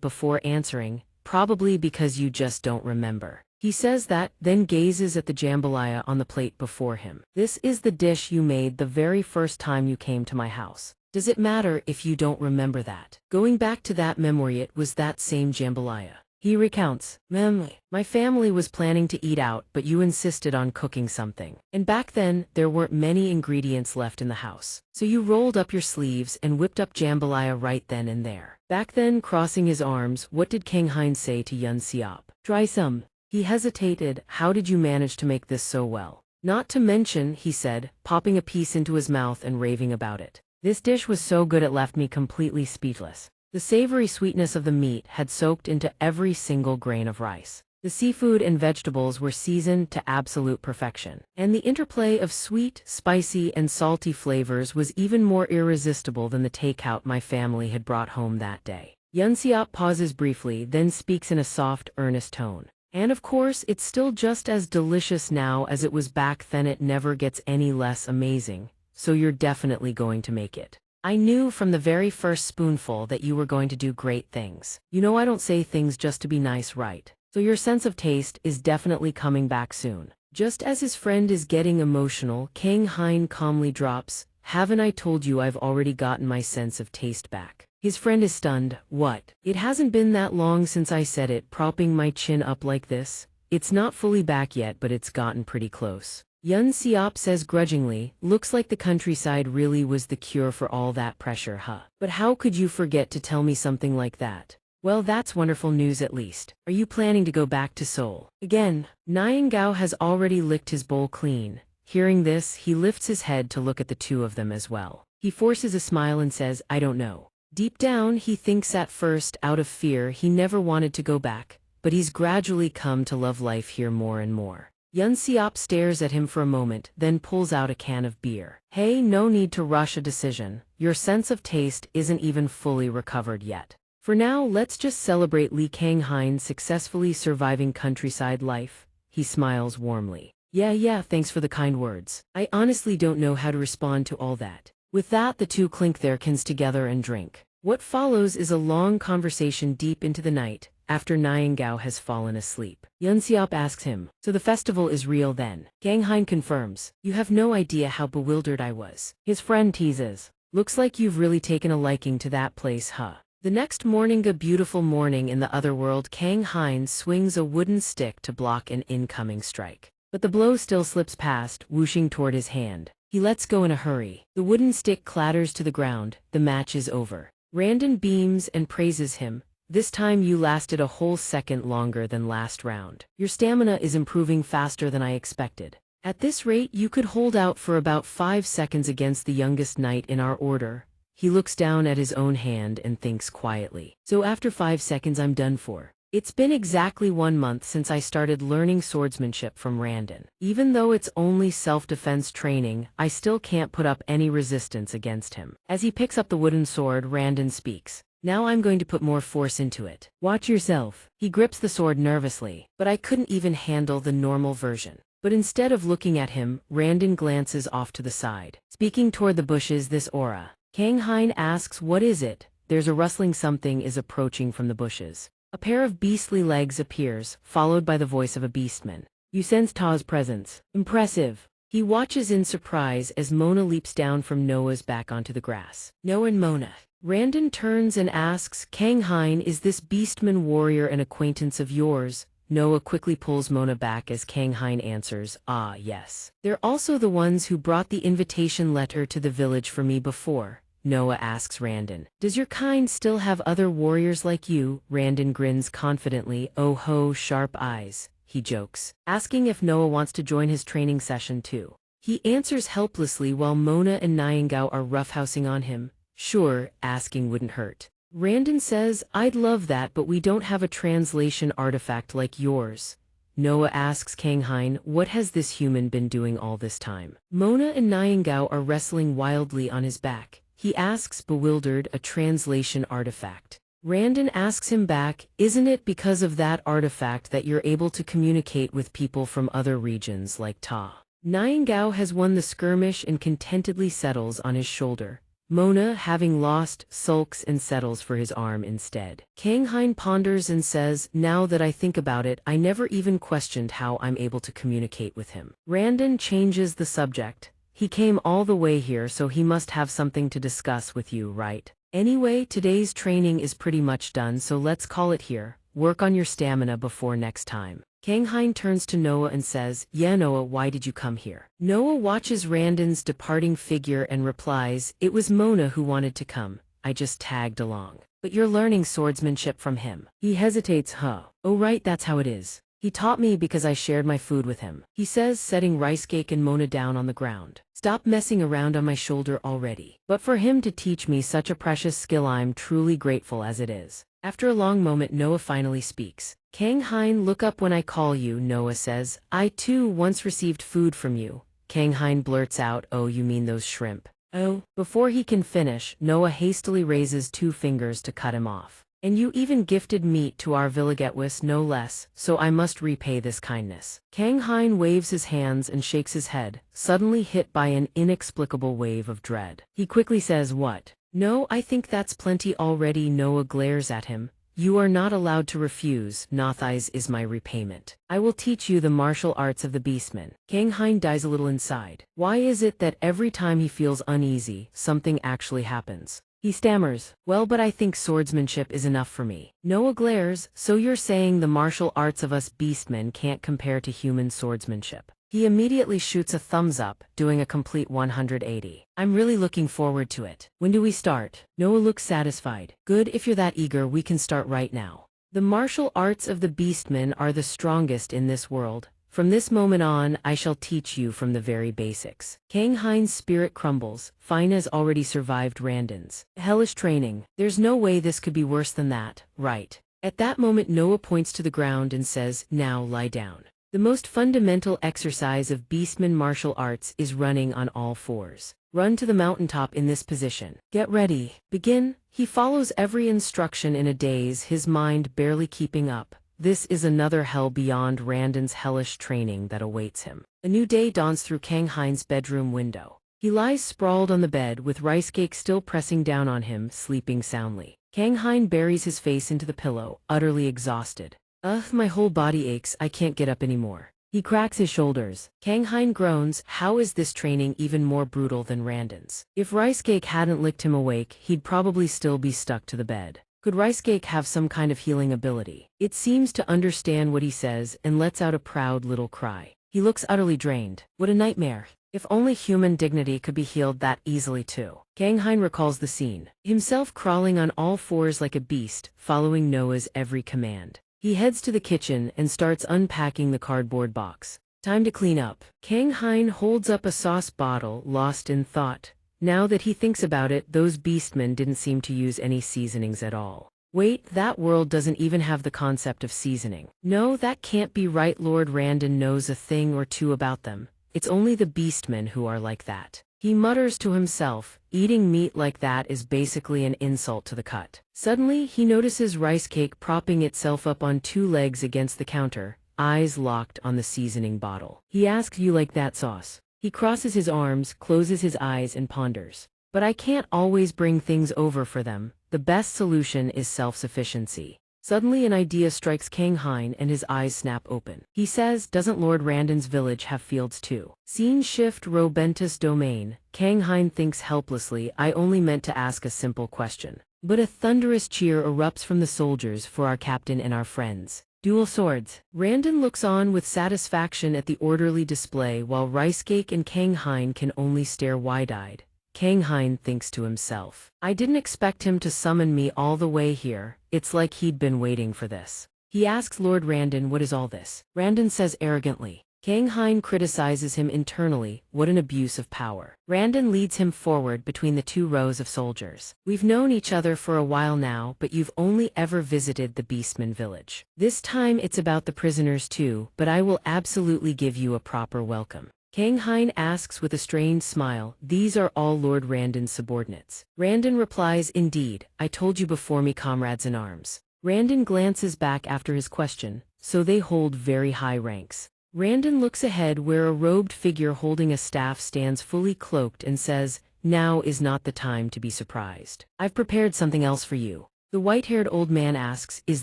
before answering, "Probably because you just don't remember." He says that, then gazes at the jambalaya on the plate before him. "This is the dish you made the very first time you came to my house. Does it matter if you don't remember that? Going back to that memory, it was that same jambalaya." He recounts, My family was planning to eat out, but you insisted on cooking something. And back then, there weren't many ingredients left in the house. So you rolled up your sleeves and whipped up jambalaya right then and there." Back then, crossing his arms, what did Kanghain say to Yun Siop? "Try some." He hesitated. "How did you manage to make this so well?" "Not to mention," he said, popping a piece into his mouth and raving about it. "This dish was so good it left me completely speechless." The savory sweetness of the meat had soaked into every single grain of rice. The seafood and vegetables were seasoned to absolute perfection. And the interplay of sweet, spicy, and salty flavors was even more irresistible than the takeout my family had brought home that day. Yun Siop pauses briefly, then speaks in a soft, earnest tone. "And of course, it's still just as delicious now as it was back then. It never gets any less amazing. So you're definitely going to make it. I knew from the very first spoonful that you were going to do great things. You know I don't say things just to be nice, right? So your sense of taste is definitely coming back soon." Just as his friend is getting emotional, Kanghain calmly drops, "Haven't I told you I've already gotten my sense of taste back?" His friend is stunned. "What? It hasn't been that long since I said it," propping my chin up like this. "It's not fully back yet, but it's gotten pretty close." Yun Seop says grudgingly, looks like the countryside really was the cure for all that pressure, huh? But how could you forget to tell me something like that? Well, that's wonderful news at least. Are you planning to go back to Seoul? Again, Nyingao has already licked his bowl clean. Hearing this, he lifts his head to look at the two of them as well. He forces a smile and says, I don't know. Deep down, he thinks at first, out of fear, he never wanted to go back, but he's gradually come to love life here more and more. Yun Seop stares at him for a moment, then pulls out a can of beer. Hey, no need to rush a decision. Your sense of taste isn't even fully recovered yet. For now, let's just celebrate Li Kanghain successfully surviving countryside life. He smiles warmly. Yeah, thanks for the kind words. I honestly don't know how to respond to all that. With that, the two clink their cans together and drink. What follows is a long conversation deep into the night, after Nyingao has fallen asleep. Yun Seop asks him, so the festival is real then? Kanghain confirms, you have no idea how bewildered I was. His friend teases, looks like you've really taken a liking to that place, huh? The next morning, a beautiful morning in the other world, Kanghain swings a wooden stick to block an incoming strike. But the blow still slips past, whooshing toward his hand. He lets go in a hurry. The wooden stick clatters to the ground. The match is over. Randon beams and praises him. This time you lasted a whole second longer than last round. Your stamina is improving faster than I expected. At this rate, you could hold out for about 5 seconds against the youngest knight in our order. He looks down at his own hand and thinks quietly. So after 5 seconds I'm done for. It's been exactly 1 month since I started learning swordsmanship from Randon. Even though it's only self-defense training, I still can't put up any resistance against him. As he picks up the wooden sword, Randon speaks. Now I'm going to put more force into it. Watch yourself. He grips the sword nervously, but I couldn't even handle the normal version. But instead of looking at him, Randon glances off to the side. Speaking toward the bushes, this aura. Kanghain asks, what is it? There's a rustling, something is approaching from the bushes. A pair of beastly legs appears, followed by the voice of a beastman. You sense Ta's presence. Impressive. He watches in surprise as Mona leaps down from Noah's back onto the grass. Noah and Mona. Randon turns and asks, Kanghain, is this beastman warrior an acquaintance of yours? Noah quickly pulls Mona back as Kanghain answers, ah, yes. They're also the ones who brought the invitation letter to the village for me before. Noah asks Randon, does your kind still have other warriors like you? Randon grins confidently, oh ho, sharp eyes, he jokes, asking if Noah wants to join his training session too. He answers helplessly while Mona and Nyingao are roughhousing on him. Sure, asking wouldn't hurt. Randon says, I'd love that, but we don't have a translation artifact like yours. Noah asks Kanghain, what has this human been doing all this time? Mona and Nyingao are wrestling wildly on his back. He asks, bewildered, a translation artifact. Randon asks him back, isn't it because of that artifact that you're able to communicate with people from other regions like Ta? Nyingao has won the skirmish and contentedly settles on his shoulder. Mona, having lost, sulks and settles for his arm instead. Kanghain ponders and says, now that I think about it, I never even questioned how I'm able to communicate with him. Randon changes the subject. He came all the way here, so he must have something to discuss with you, right? Anyway, today's training is pretty much done, so let's call it here. Work on your stamina before next time. Kanghain turns to Noah and says, yeah, Noah, why did you come here? Noah watches Randon's departing figure and replies, it was Mona who wanted to come. I just tagged along. But you're learning swordsmanship from him. He hesitates, huh? Oh right, that's how it is. He taught me because I shared my food with him. He says, setting rice cake and Mona down on the ground. Stop messing around on my shoulder already. But for him to teach me such a precious skill, I'm truly grateful as it is. After a long moment, Noah finally speaks. Kanghain, look up when I call you, Noah says. I too once received food from you. Kanghain blurts out, oh, you mean those shrimp? Oh. Before he can finish, Noah hastily raises 2 fingers to cut him off. And you even gifted meat to our villagetwis, no less, so I must repay this kindness. Kanghain waves his hands and shakes his head, suddenly hit by an inexplicable wave of dread. He quickly says, what? No, I think that's plenty already. Noah glares at him. You are not allowed to refuse. Nothis is my repayment. I will teach you the martial arts of the beastman. Kanghain dies a little inside. Why is it that every time he feels uneasy, something actually happens? He stammers, well, but I think swordsmanship is enough for me. Noah glares, so you're saying the martial arts of us beastmen can't compare to human swordsmanship? He immediately shoots a thumbs up, doing a complete 180. I'm really looking forward to it. When do we start? Noah looks satisfied. Good, if you're that eager, we can start right now. The martial arts of the beastmen are the strongest in this world. From this moment on, I shall teach you from the very basics. Kang Hein's spirit crumbles, fine has already survived Randon's hellish training. There's no way this could be worse than that, right? At that moment Noah points to the ground and says, now lie down. The most fundamental exercise of beastman martial arts is running on all fours. Run to the mountaintop in this position. Get ready. Begin. He follows every instruction in a daze, his mind barely keeping up. This is another hell beyond Randon's hellish training that awaits him. A new day dawns through Kang Hein's bedroom window. He lies sprawled on the bed with rice cake still pressing down on him, sleeping soundly. Kang Hein buries his face into the pillow, utterly exhausted. Ugh, my whole body aches, I can't get up anymore. He cracks his shoulders. Kang Hein groans, how is this training even more brutal than Randon's? If rice cake hadn't licked him awake, he'd probably still be stuck to the bed. Could rice cake have some kind of healing ability? It seems to understand what he says and lets out a proud little cry. He looks utterly drained. What a nightmare. If only human dignity could be healed that easily too. Kang Hein recalls the scene. Himself crawling on all fours like a beast, following Noah's every command. He heads to the kitchen and starts unpacking the cardboard box. Time to clean up. Kang Hein holds up a sauce bottle, lost in thought. Now that he thinks about it, those beastmen didn't seem to use any seasonings at all. Wait, that world doesn't even have the concept of seasoning. No, that can't be right. Lord Randon knows a thing or two about them. It's only the beastmen who are like that. He mutters to himself, eating meat like that is basically an insult to the cut. Suddenly, he notices rice cake propping itself up on two legs against the counter, eyes locked on the seasoning bottle. He asks, you like that sauce? He crosses his arms, closes his eyes and ponders. But I can't always bring things over for them. The best solution is self-sufficiency. Suddenly an idea strikes Kang Hein and his eyes snap open. He says, doesn't Lord Randon's village have fields too? Scene shift, Robentus domain. Kang Hein thinks helplessly, I only meant to ask a simple question. But a thunderous cheer erupts from the soldiers for our captain and our friends. Dual swords. Randon looks on with satisfaction at the orderly display while rice cake and Kang Hein can only stare wide-eyed. Kang Hein thinks to himself, I didn't expect him to summon me all the way here, it's like he'd been waiting for this. He asks Lord Randon, what is all this? Randon says arrogantly. Kang Hein criticizes him internally, what an abuse of power. Randon leads him forward between the two rows of soldiers. We've known each other for a while now, but you've only ever visited the Beastman village. This time it's about the prisoners too, but I will absolutely give you a proper welcome. Kang Hein asks with a strained smile, these are all Lord Randon's subordinates. Randon replies, indeed, I told you before, me comrades in arms. Randon glances back after his question, so they hold very high ranks. Randon looks ahead where a robed figure holding a staff stands fully cloaked and says, now is not the time to be surprised. I've prepared something else for you. The white-haired old man asks, is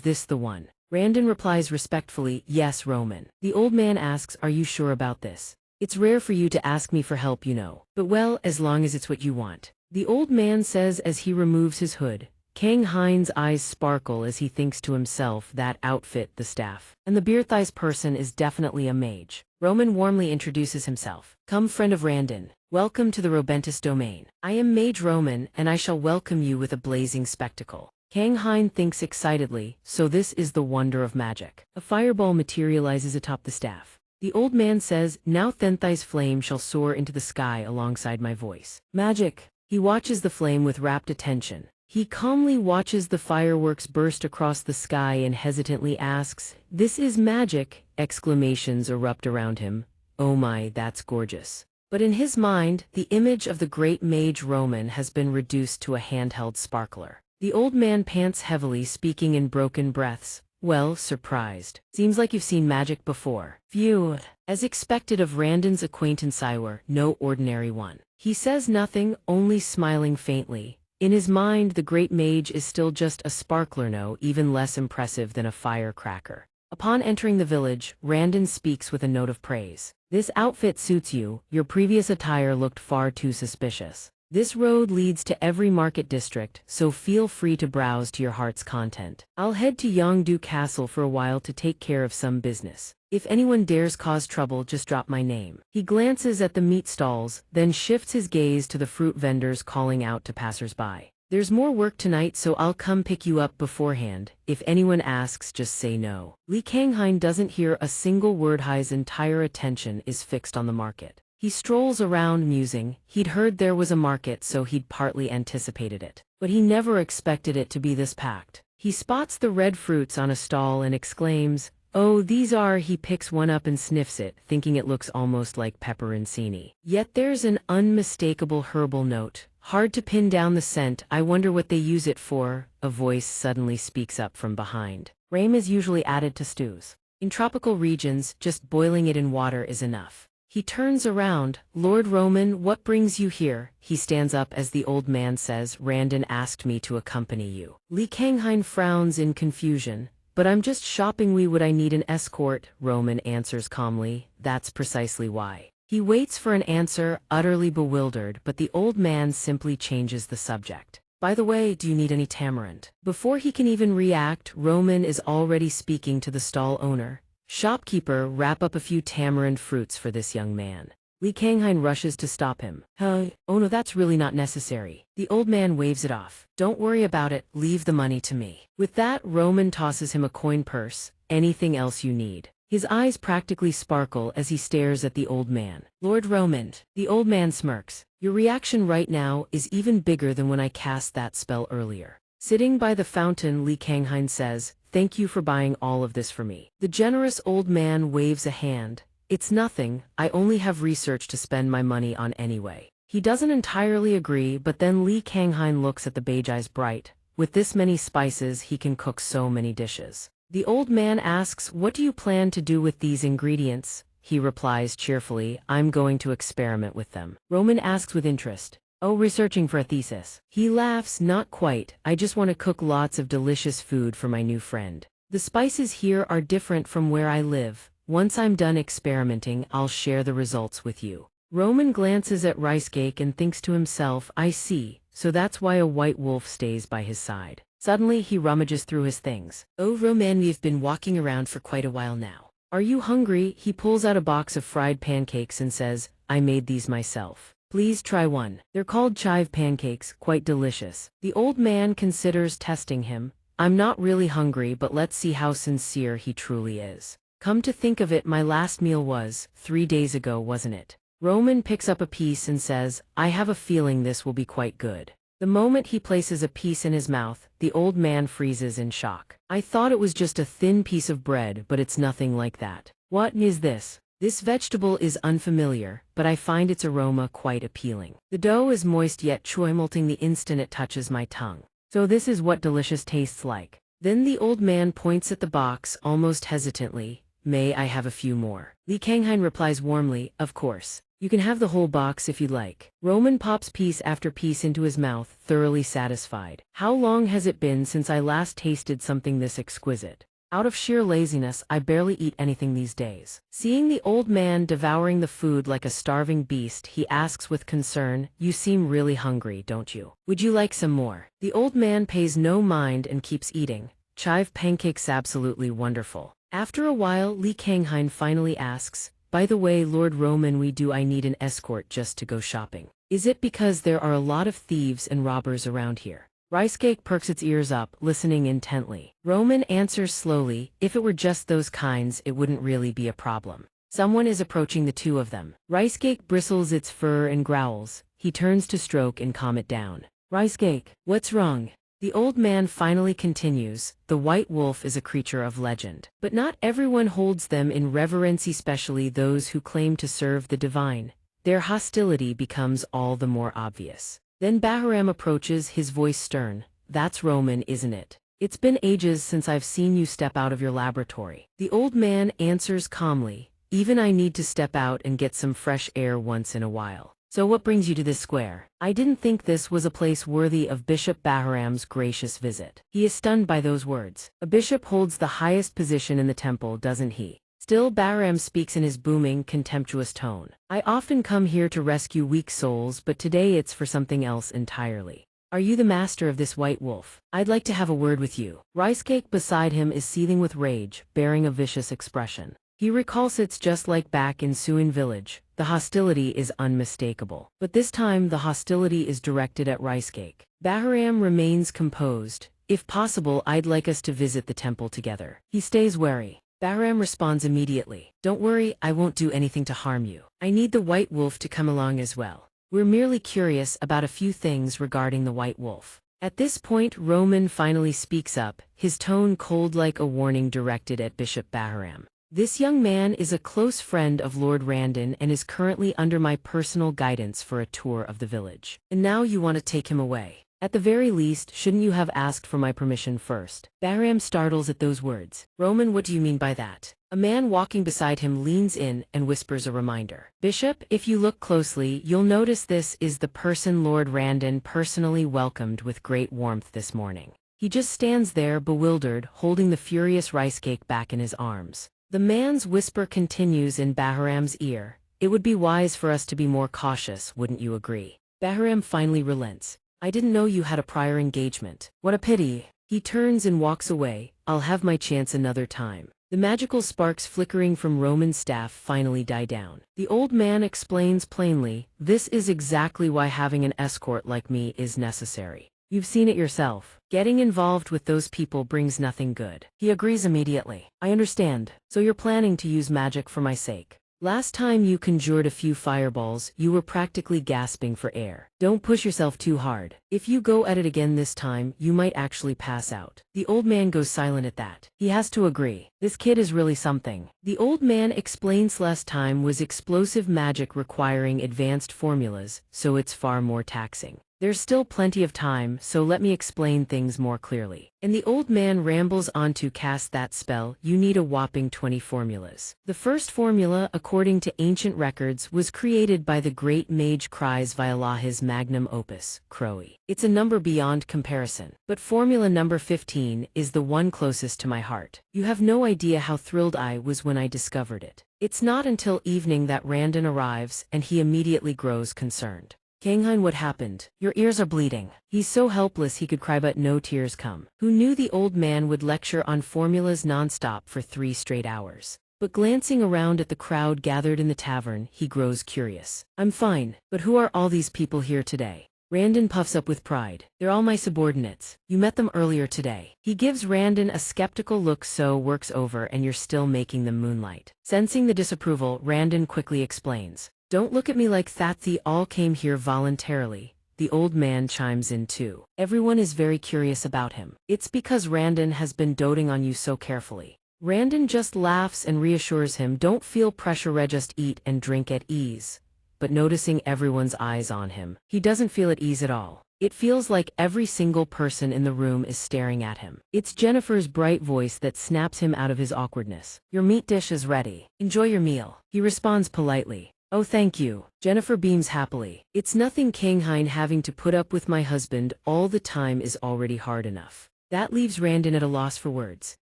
this the one? Randon replies respectfully, yes, Roman. The old man asks, are you sure about this? It's rare for you to ask me for help, you know. But well, as long as it's what you want. The old man says as he removes his hood. Kang Hein's eyes sparkle as he thinks to himself, that outfit, the staff, and the beer-thighs person is definitely a mage. Roman warmly introduces himself. Come, friend of Randon. Welcome to the Robentus domain. I am Mage Roman, and I shall welcome you with a blazing spectacle. Kang Hein thinks excitedly, so this is the wonder of magic. A fireball materializes atop the staff. The old man says, now Thenthai's flame shall soar into the sky alongside my voice. Magic. He watches the flame with rapt attention. He calmly watches the fireworks burst across the sky and hesitantly asks, this is magic! Exclamations erupt around him. Oh my, that's gorgeous. But in his mind, the image of the great mage Roman has been reduced to a handheld sparkler. The old man pants heavily, speaking in broken breaths. Well, surprised. Seems like you've seen magic before. Phew. As expected of Randon's acquaintance Iwer, no ordinary one. He says nothing, only smiling faintly. In his mind, the great mage is still just a sparkler, no, even less impressive than a firecracker. Upon entering the village, Randon speaks with a note of praise. This outfit suits you, your previous attire looked far too suspicious. This road leads to every market district, so feel free to browse to your heart's content. I'll head to Yongdu Castle for a while to take care of some business. If anyone dares cause trouble, just drop my name. He glances at the meat stalls, then shifts his gaze to the fruit vendors calling out to passers-by. There's more work tonight, so I'll come pick you up beforehand. If anyone asks, just say no. Li Kanghain doesn't hear a single word. His entire attention is fixed on the market. He strolls around musing. He'd heard there was a market, so he'd partly anticipated it. But he never expected it to be this packed. He spots the red fruits on a stall and exclaims, "Oh, these are." He picks one up and sniffs it, thinking it looks almost like pepperoncini. Yet there's an unmistakable herbal note. Hard to pin down the scent. I wonder what they use it for. A voice suddenly speaks up from behind. Rame is usually added to stews. In tropical regions, just boiling it in water is enough. He turns around. "Lord Roman, what brings you here?" He stands up as the old man says, "Randon asked me to accompany you." Li Kanghain frowns in confusion. "But I'm just shopping. Would I need an escort?" Roman answers calmly, "That's precisely why." He waits for an answer, utterly bewildered, but the old man simply changes the subject. "By the way, do you need any tamarind?" Before he can even react, Roman is already speaking to the stall owner. "Shopkeeper, wrap up a few tamarind fruits for this young man." Li Kanghain rushes to stop him. "Oh no, that's really not necessary." The old man waves it off. "Don't worry about it, leave the money to me." With that, Roman tosses him a coin purse. "Anything else you need?" His eyes practically sparkle as he stares at the old man. "Lord Roman." The old man smirks. "Your reaction right now is even bigger than when I cast that spell earlier." Sitting by the fountain, Li Kanghain says, "Thank you for buying all of this for me." The generous old man waves a hand. "It's nothing, I only have research to spend my money on anyway." He doesn't entirely agree, but then Li Kanghain looks at the beige eyes bright. With this many spices, he can cook so many dishes. The old man asks, "What do you plan to do with these ingredients?" He replies cheerfully, "I'm going to experiment with them." Roman asks with interest, "Oh, researching for a thesis?" He laughs, "Not quite, I just want to cook lots of delicious food for my new friend. The spices here are different from where I live. Once I'm done experimenting, I'll share the results with you." Roman glances at rice cake and thinks to himself, "I see, so that's why a white wolf stays by his side." Suddenly he rummages through his things. "Oh Roman, we've been walking around for quite a while now. Are you hungry?" He pulls out a box of fried pancakes and says, "I made these myself. Please try one. They're called chive pancakes, quite delicious." The old man considers testing him. "I'm not really hungry, but let's see how sincere he truly is. Come to think of it, my last meal was 3 days ago, wasn't it?" Roman picks up a piece and says, "I have a feeling this will be quite good." The moment he places a piece in his mouth, the old man freezes in shock. "I thought it was just a thin piece of bread, but it's nothing like that. What is this?" "This vegetable is unfamiliar, but I find its aroma quite appealing. The dough is moist yet chewy, melting the instant it touches my tongue. So this is what delicious tastes like." Then the old man points at the box, almost hesitantly. "May I have a few more?" Li Kanghain replies warmly, "Of course. You can have the whole box if you like." Roman pops piece after piece into his mouth, thoroughly satisfied. "How long has it been since I last tasted something this exquisite? Out of sheer laziness, I barely eat anything these days." Seeing the old man devouring the food like a starving beast, he asks with concern, "You seem really hungry, don't you? Would you like some more?" The old man pays no mind and keeps eating. "Chive pancakes absolutely wonderful." After a while, Li Kanghain finally asks, "By the way, Lord Roman, I need an escort just to go shopping. Is it because there are a lot of thieves and robbers around here?" Rice Cake perks its ears up, listening intently. Roman answers slowly, "If it were just those kinds, it wouldn't really be a problem. Someone is approaching the two of them." Rice Cake bristles its fur and growls. He turns to stroke and calm it down. "Rice Cake, what's wrong?" The old man finally continues, "The white wolf is a creature of legend. But not everyone holds them in reverence, especially those who claim to serve the divine. Their hostility becomes all the more obvious." Then Baharam approaches, his voice stern. "That's Roman, isn't it? It's been ages since I've seen you step out of your laboratory." The old man answers calmly, "Even I need to step out and get some fresh air once in a while. So what brings you to this square?" I didn't think this was a place worthy of Bishop Baharam's gracious visit. He is stunned by those words. A bishop holds the highest position in the temple, doesn't he? Still, Baharam speaks in his booming, contemptuous tone. "I often come here to rescue weak souls, but today it's for something else entirely. Are you the master of this white wolf? I'd like to have a word with you." Rice Cake beside him is seething with rage, bearing a vicious expression. He recalls it's just like back in Suin village. The hostility is unmistakable. But this time the hostility is directed at rice cake. Bahram remains composed. If possible, I'd like us to visit the temple together. He stays wary. Bahram responds immediately. Don't worry, I won't do anything to harm you. I need the white wolf to come along as well. We're merely curious about a few things regarding the white wolf. At this point, Roman finally speaks up, his tone cold like a warning directed at Bishop Bahram. This young man is a close friend of Lord Randon and is currently under my personal guidance for a tour of the village. And now you want to take him away. At the very least, shouldn't you have asked for my permission first? Bahram startles at those words. Roman, what do you mean by that? A man walking beside him leans in and whispers a reminder. Bishop, if you look closely, you'll notice this is the person Lord Randon personally welcomed with great warmth this morning. He just stands there bewildered, holding the furious rice cake back in his arms. The man's whisper continues in Bahram's ear. It would be wise for us to be more cautious, wouldn't you agree? Bahram finally relents. I didn't know you had a prior engagement. What a pity. He turns and walks away. I'll have my chance another time. The magical sparks flickering from Roman's staff finally die down. The old man explains plainly, this is exactly why having an escort like me is necessary. You've seen it yourself. Getting involved with those people brings nothing good. He agrees immediately. I understand. So you're planning to use magic for my sake. Last time you conjured a few fireballs, you were practically gasping for air. Don't push yourself too hard. If you go at it again this time, you might actually pass out. The old man goes silent at that. He has to agree. This kid is really something. The old man explains last time was explosive magic requiring advanced formulas, so it's far more taxing. There's still plenty of time, so let me explain things more clearly. And the old man rambles on to cast that spell. You need a whopping 20 formulas. The first formula, according to ancient records, was created by the great mage Cries via his magnum opus, Crowy. It's a number beyond comparison. But formula number 15 is the one closest to my heart. You have no idea how thrilled I was when I discovered it. It's not until evening that Randon arrives, and he immediately grows concerned. Kanghain, what happened? Your ears are bleeding. He's so helpless he could cry but no tears come. Who knew the old man would lecture on formulas non-stop for 3 straight hours? But glancing around at the crowd gathered in the tavern, he grows curious. I'm fine, but who are all these people here today? Randon puffs up with pride. They're all my subordinates. You met them earlier today. He gives Randon a skeptical look. So work's over and you're still making them moonlight. Sensing the disapproval, Randon quickly explains. Don't look at me like that. They all came here voluntarily. The old man chimes in too. Everyone is very curious about him. It's because Randon has been doting on you so carefully. Randon just laughs and reassures him, don't feel pressure, just eat and drink at ease. But noticing everyone's eyes on him, he doesn't feel at ease at all. It feels like every single person in the room is staring at him. It's Jennifer's bright voice that snaps him out of his awkwardness. Your meat dish is ready. Enjoy your meal. He responds politely. Oh, thank you. Jennifer beams happily. It's nothing, Kanghain. Having to put up with my husband all the time is already hard enough. That leaves Randon at a loss for words.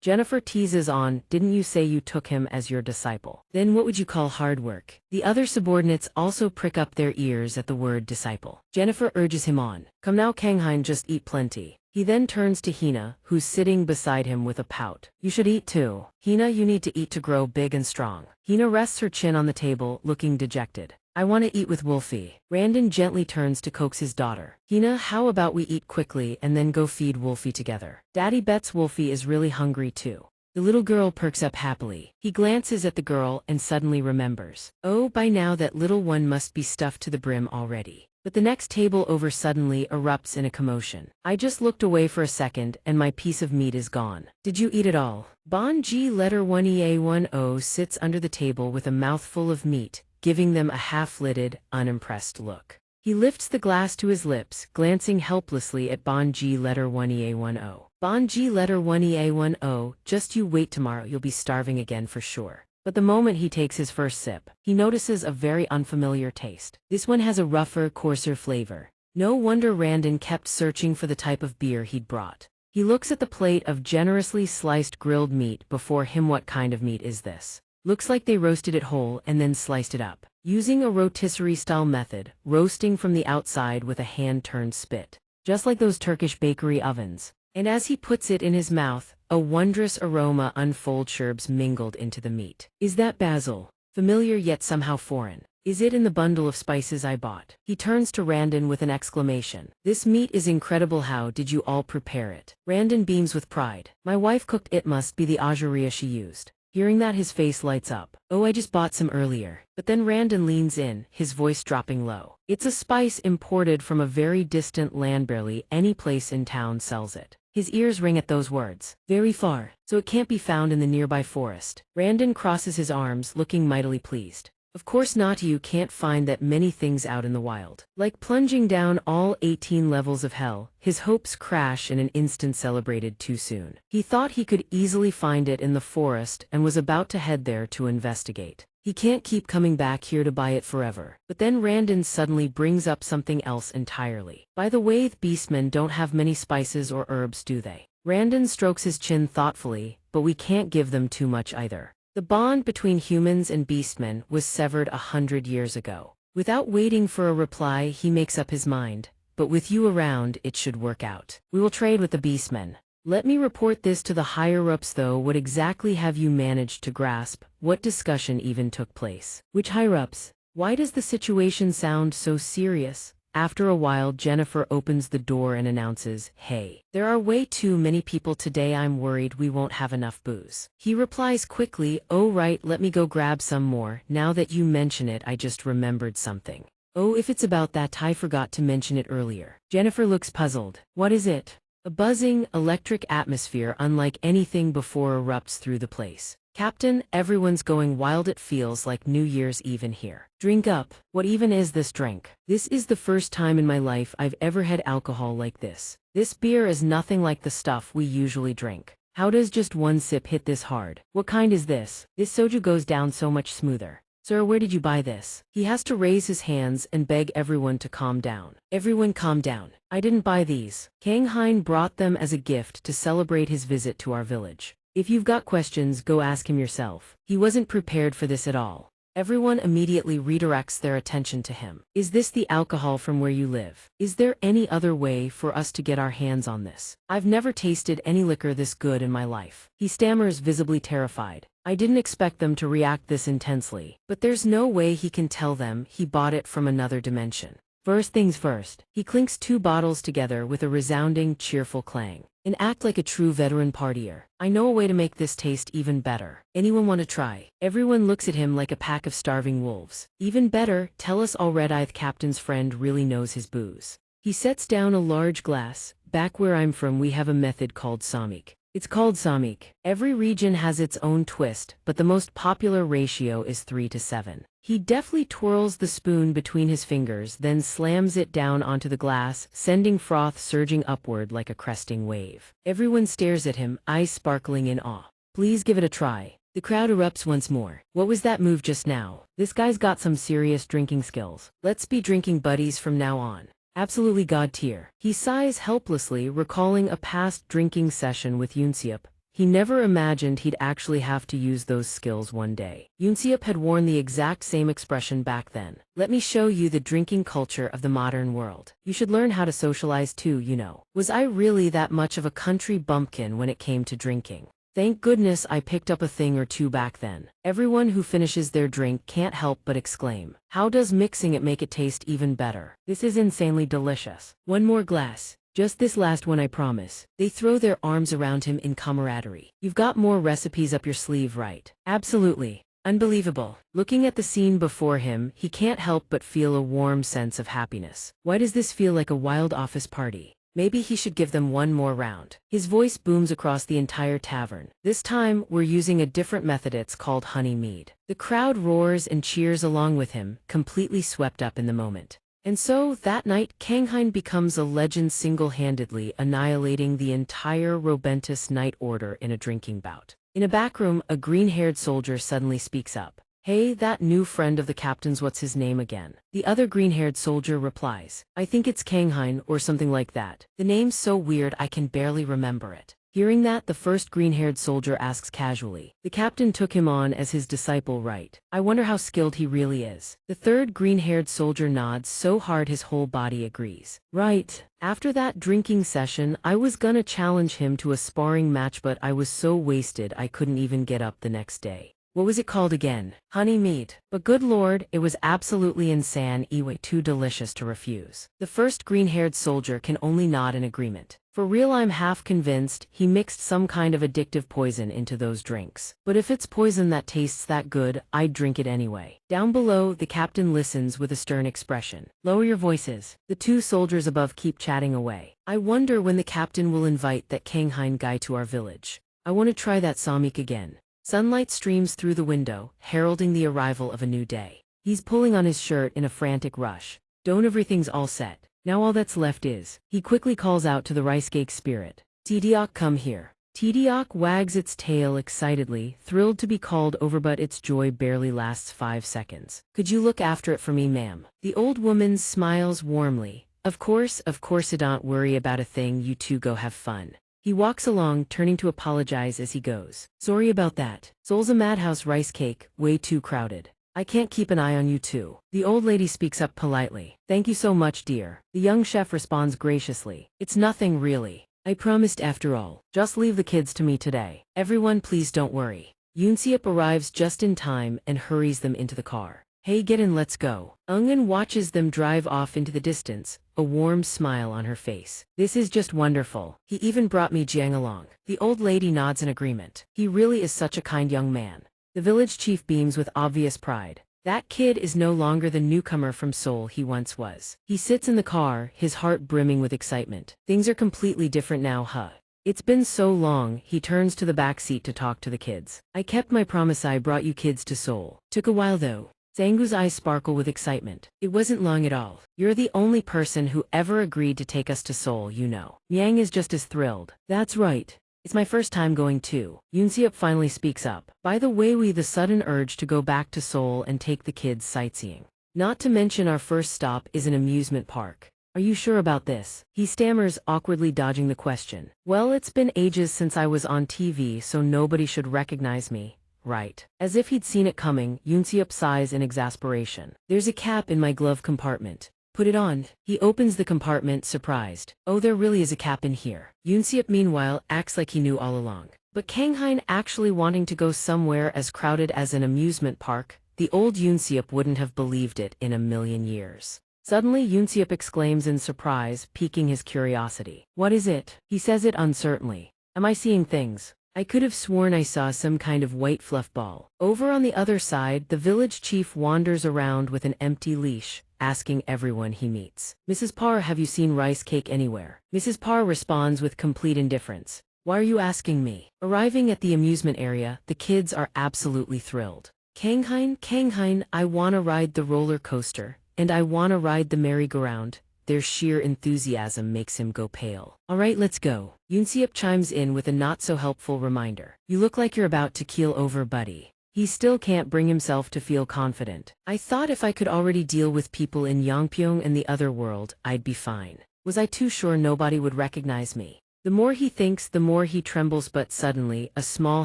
Jennifer teases on, didn't you say you took him as your disciple? Then what would you call hard work? The other subordinates also prick up their ears at the word disciple. Jennifer urges him on. Come now, Kanghain, just eat plenty. He then turns to Hina, who's sitting beside him with a pout. You should eat too. Hina, you need to eat to grow big and strong. Hina rests her chin on the table, looking dejected. I want to eat with Wolfie. Randon gently turns to coax his daughter. Hina, how about we eat quickly and then go feed Wolfie together? Daddy bets Wolfie is really hungry too. The little girl perks up happily. He glances at the girl and suddenly remembers. Oh, by now that little one must be stuffed to the brim already. But the next table over suddenly erupts in a commotion. I just looked away for a second and my piece of meat is gone. Did you eat it all? Bon G letter 1EA10 sits under the table with a mouthful of meat, giving them a half-lidded, unimpressed look. He lifts the glass to his lips, glancing helplessly at Bon G letter 1EA10. Bon G letter 1EA10, just you wait, tomorrow you'll be starving again for sure. But the moment he takes his first sip, he notices a very unfamiliar taste. This one has a rougher, coarser flavor. No wonder Randon kept searching for the type of beer he'd brought. He looks at the plate of generously sliced grilled meat before him. What kind of meat is this? Looks like they roasted it whole and then sliced it up. Using a rotisserie-style method, roasting from the outside with a hand-turned spit. Just like those Turkish bakery ovens. And as he puts it in his mouth, a wondrous aroma unfolds, herbs mingled into the meat. Is that basil? Familiar yet somehow foreign. Is it in the bundle of spices I bought? He turns to Randon with an exclamation. This meat is incredible. How did you all prepare it? Randon beams with pride. My wife cooked it. Must be the ajuria she used. Hearing that, his face lights up. Oh, I just bought some earlier. But then Randon leans in, his voice dropping low. It's a spice imported from a very distant land. Barely any place in town sells it. His ears ring at those words. Very far, so it can't be found in the nearby forest. Randon crosses his arms, looking mightily pleased. Of course not, you can't find that many things out in the wild. Like plunging down all 18 levels of hell, his hopes crash in an instant. Celebrated too soon. He thought he could easily find it in the forest and was about to head there to investigate. He can't keep coming back here to buy it forever. But then Randon suddenly brings up something else entirely. By the way, the beastmen don't have many spices or herbs, do they? Randon strokes his chin thoughtfully, but we can't give them too much either. The bond between humans and beastmen was severed 100 years ago. Without waiting for a reply, he makes up his mind. But with you around, it should work out. We will trade with the beastmen. Let me report this to the higher-ups though. What exactly have you managed to grasp? What discussion even took place? Which higher-ups? Why does the situation sound so serious? After a while, Jennifer opens the door and announces, hey, there are way too many people today. I'm worried we won't have enough booze. He replies quickly, oh right, let me go grab some more. Now that you mention it, I just remembered something. Oh, if it's about that, I forgot to mention it earlier. Jennifer looks puzzled. What is it? A buzzing, electric atmosphere unlike anything before erupts through the place. Captain, everyone's going wild. It feels like New Year's Eve in here. Drink up. What even is this drink? This is the first time in my life I've ever had alcohol like this. This beer is nothing like the stuff we usually drink. How does just one sip hit this hard? What kind is this? This soju goes down so much smoother. Sir, where did you buy this? He has to raise his hands and beg everyone to calm down. Everyone calm down. I didn't buy these. Kang Hein brought them as a gift to celebrate his visit to our village. If you've got questions, go ask him yourself. He wasn't prepared for this at all. Everyone immediately redirects their attention to him. Is this the alcohol from where you live? Is there any other way for us to get our hands on this? I've never tasted any liquor this good in my life. He stammers, visibly terrified. I didn't expect them to react this intensely. But there's no way he can tell them he bought it from another dimension. First things first, he clinks 2 bottles together with a resounding, cheerful clang. And act like a true veteran partier. I know a way to make this taste even better. Anyone want to try? Everyone looks at him like a pack of starving wolves. Even better, tell us all. Red-Eye Captain's friend really knows his booze. He sets down a large glass. Back where I'm from, we have a method called samik. It's called samik. Every region has its own twist, but the most popular ratio is 3-to-7. He deftly twirls the spoon between his fingers, then slams it down onto the glass, sending froth surging upward like a cresting wave. Everyone stares at him, eyes sparkling in awe. Please give it a try. The crowd erupts once more. What was that move just now? This guy's got some serious drinking skills. Let's be drinking buddies from now on. Absolutely god tier. He sighs helplessly, recalling a past drinking session with Yunsiup. He never imagined he'd actually have to use those skills one day. Yunsiup had worn the exact same expression back then. Let me show you the drinking culture of the modern world. You should learn how to socialize too, you know. Was I really that much of a country bumpkin when it came to drinking? Thank goodness I picked up a thing or two back then. Everyone who finishes their drink can't help but exclaim, how does mixing it make it taste even better? This is insanely delicious. One more glass. Just this last one, I promise. They throw their arms around him in camaraderie. You've got more recipes up your sleeve, right? Absolutely. Unbelievable. Looking at the scene before him, he can't help but feel a warm sense of happiness. Why does this feel like a wild office party? Maybe he should give them one more round. His voice booms across the entire tavern. This time, we're using a different method. It's called honey mead. The crowd roars and cheers along with him, completely swept up in the moment. And so, that night, Kang Hein becomes a legend, single-handedly annihilating the entire Robentus Night Order in a drinking bout. In a back room, a green-haired soldier suddenly speaks up. Hey, that new friend of the captain's, what's his name again? The other green-haired soldier replies, I think it's Kang Hein or something like that. The name's so weird I can barely remember it. Hearing that, the first green-haired soldier asks casually. The captain took him on as his disciple, right? I wonder how skilled he really is. The third green-haired soldier nods so hard his whole body agrees. Right. After that drinking session, I was gonna challenge him to a sparring match, but I was so wasted I couldn't even get up the next day. What was it called again? Honey meat. But good lord, it was absolutely insane, too delicious to refuse. The first green-haired soldier can only nod in agreement. For real, I'm half convinced he mixed some kind of addictive poison into those drinks. But if it's poison that tastes that good, I'd drink it anyway. Down below, the captain listens with a stern expression. Lower your voices. The two soldiers above keep chatting away. I wonder when the captain will invite that Kanghain guy to our village. I want to try that samik again. Sunlight streams through the window, heralding the arrival of a new day. He's pulling on his shirt in a frantic rush. Don't, everything's all set. Now all that's left is. He quickly calls out to the rice cake spirit. Tidiok, come here. Tidiok wags its tail excitedly, thrilled to be called over, but its joy barely lasts 5 seconds. Could you look after it for me, ma'am? The old woman smiles warmly. Of course, don't worry about a thing, you two go have fun. He walks along, turning to apologize as he goes. Sorry about that. Seoul's a madhouse, rice cake, way too crowded. I can't keep an eye on you two. The old lady speaks up politely. Thank you so much, dear. The young chef responds graciously. It's nothing really. I promised after all. Just leave the kids to me today. Everyone, please don't worry. Yoonseop arrives just in time and hurries them into the car. Hey, get in, let's go. Eungan watches them drive off into the distance, a warm smile on her face. This is just wonderful. He even brought me Jiang along. The old lady nods in agreement. He really is such a kind young man. The village chief beams with obvious pride. That kid is no longer the newcomer from Seoul he once was. He sits in the car, his heart brimming with excitement. Things are completely different now, huh? It's been so long. He turns to the back seat to talk to the kids. I kept my promise, I brought you kids to Seoul. Took a while though. Sangu's eyes sparkle with excitement. It wasn't long at all. You're the only person who ever agreed to take us to Seoul, you know. Yang is just as thrilled. That's right. It's my first time going too. Yoonseop finally speaks up. By the way, the sudden urge to go back to Seoul and take the kids sightseeing. Not to mention our first stop is an amusement park. Are you sure about this? He stammers, awkwardly dodging the question. Well, it's been ages since I was on TV, so nobody should recognize me. Right. As if he'd seen it coming, Yoonseop sighs in exasperation. There's a cap in my glove compartment. Put it on. He opens the compartment, surprised. Oh, there really is a cap in here. Yoonseop, meanwhile, acts like he knew all along. But Kanghain actually wanting to go somewhere as crowded as an amusement park, the old Yoonseop wouldn't have believed it in a million years. Suddenly, Yoonseop exclaims in surprise, piquing his curiosity. What is it? He says it uncertainly. Am I seeing things? I could have sworn I saw some kind of white fluff ball. Over on the other side, the village chief wanders around with an empty leash, asking everyone he meets. Mrs. Parr, have you seen rice cake anywhere? Mrs. Parr responds with complete indifference. Why are you asking me? Arriving at the amusement area, the kids are absolutely thrilled. Kanghain, I wanna ride the roller coaster, and I wanna ride the merry-go-round. Their sheer enthusiasm makes him go pale. All right, let's go. Yoonseop chimes in with a not-so-helpful reminder. You look like you're about to keel over, buddy. He still can't bring himself to feel confident. I thought if I could already deal with people in Yongpyong and the other world, I'd be fine. Was I too sure nobody would recognize me? The more he thinks, the more he trembles, but suddenly, a small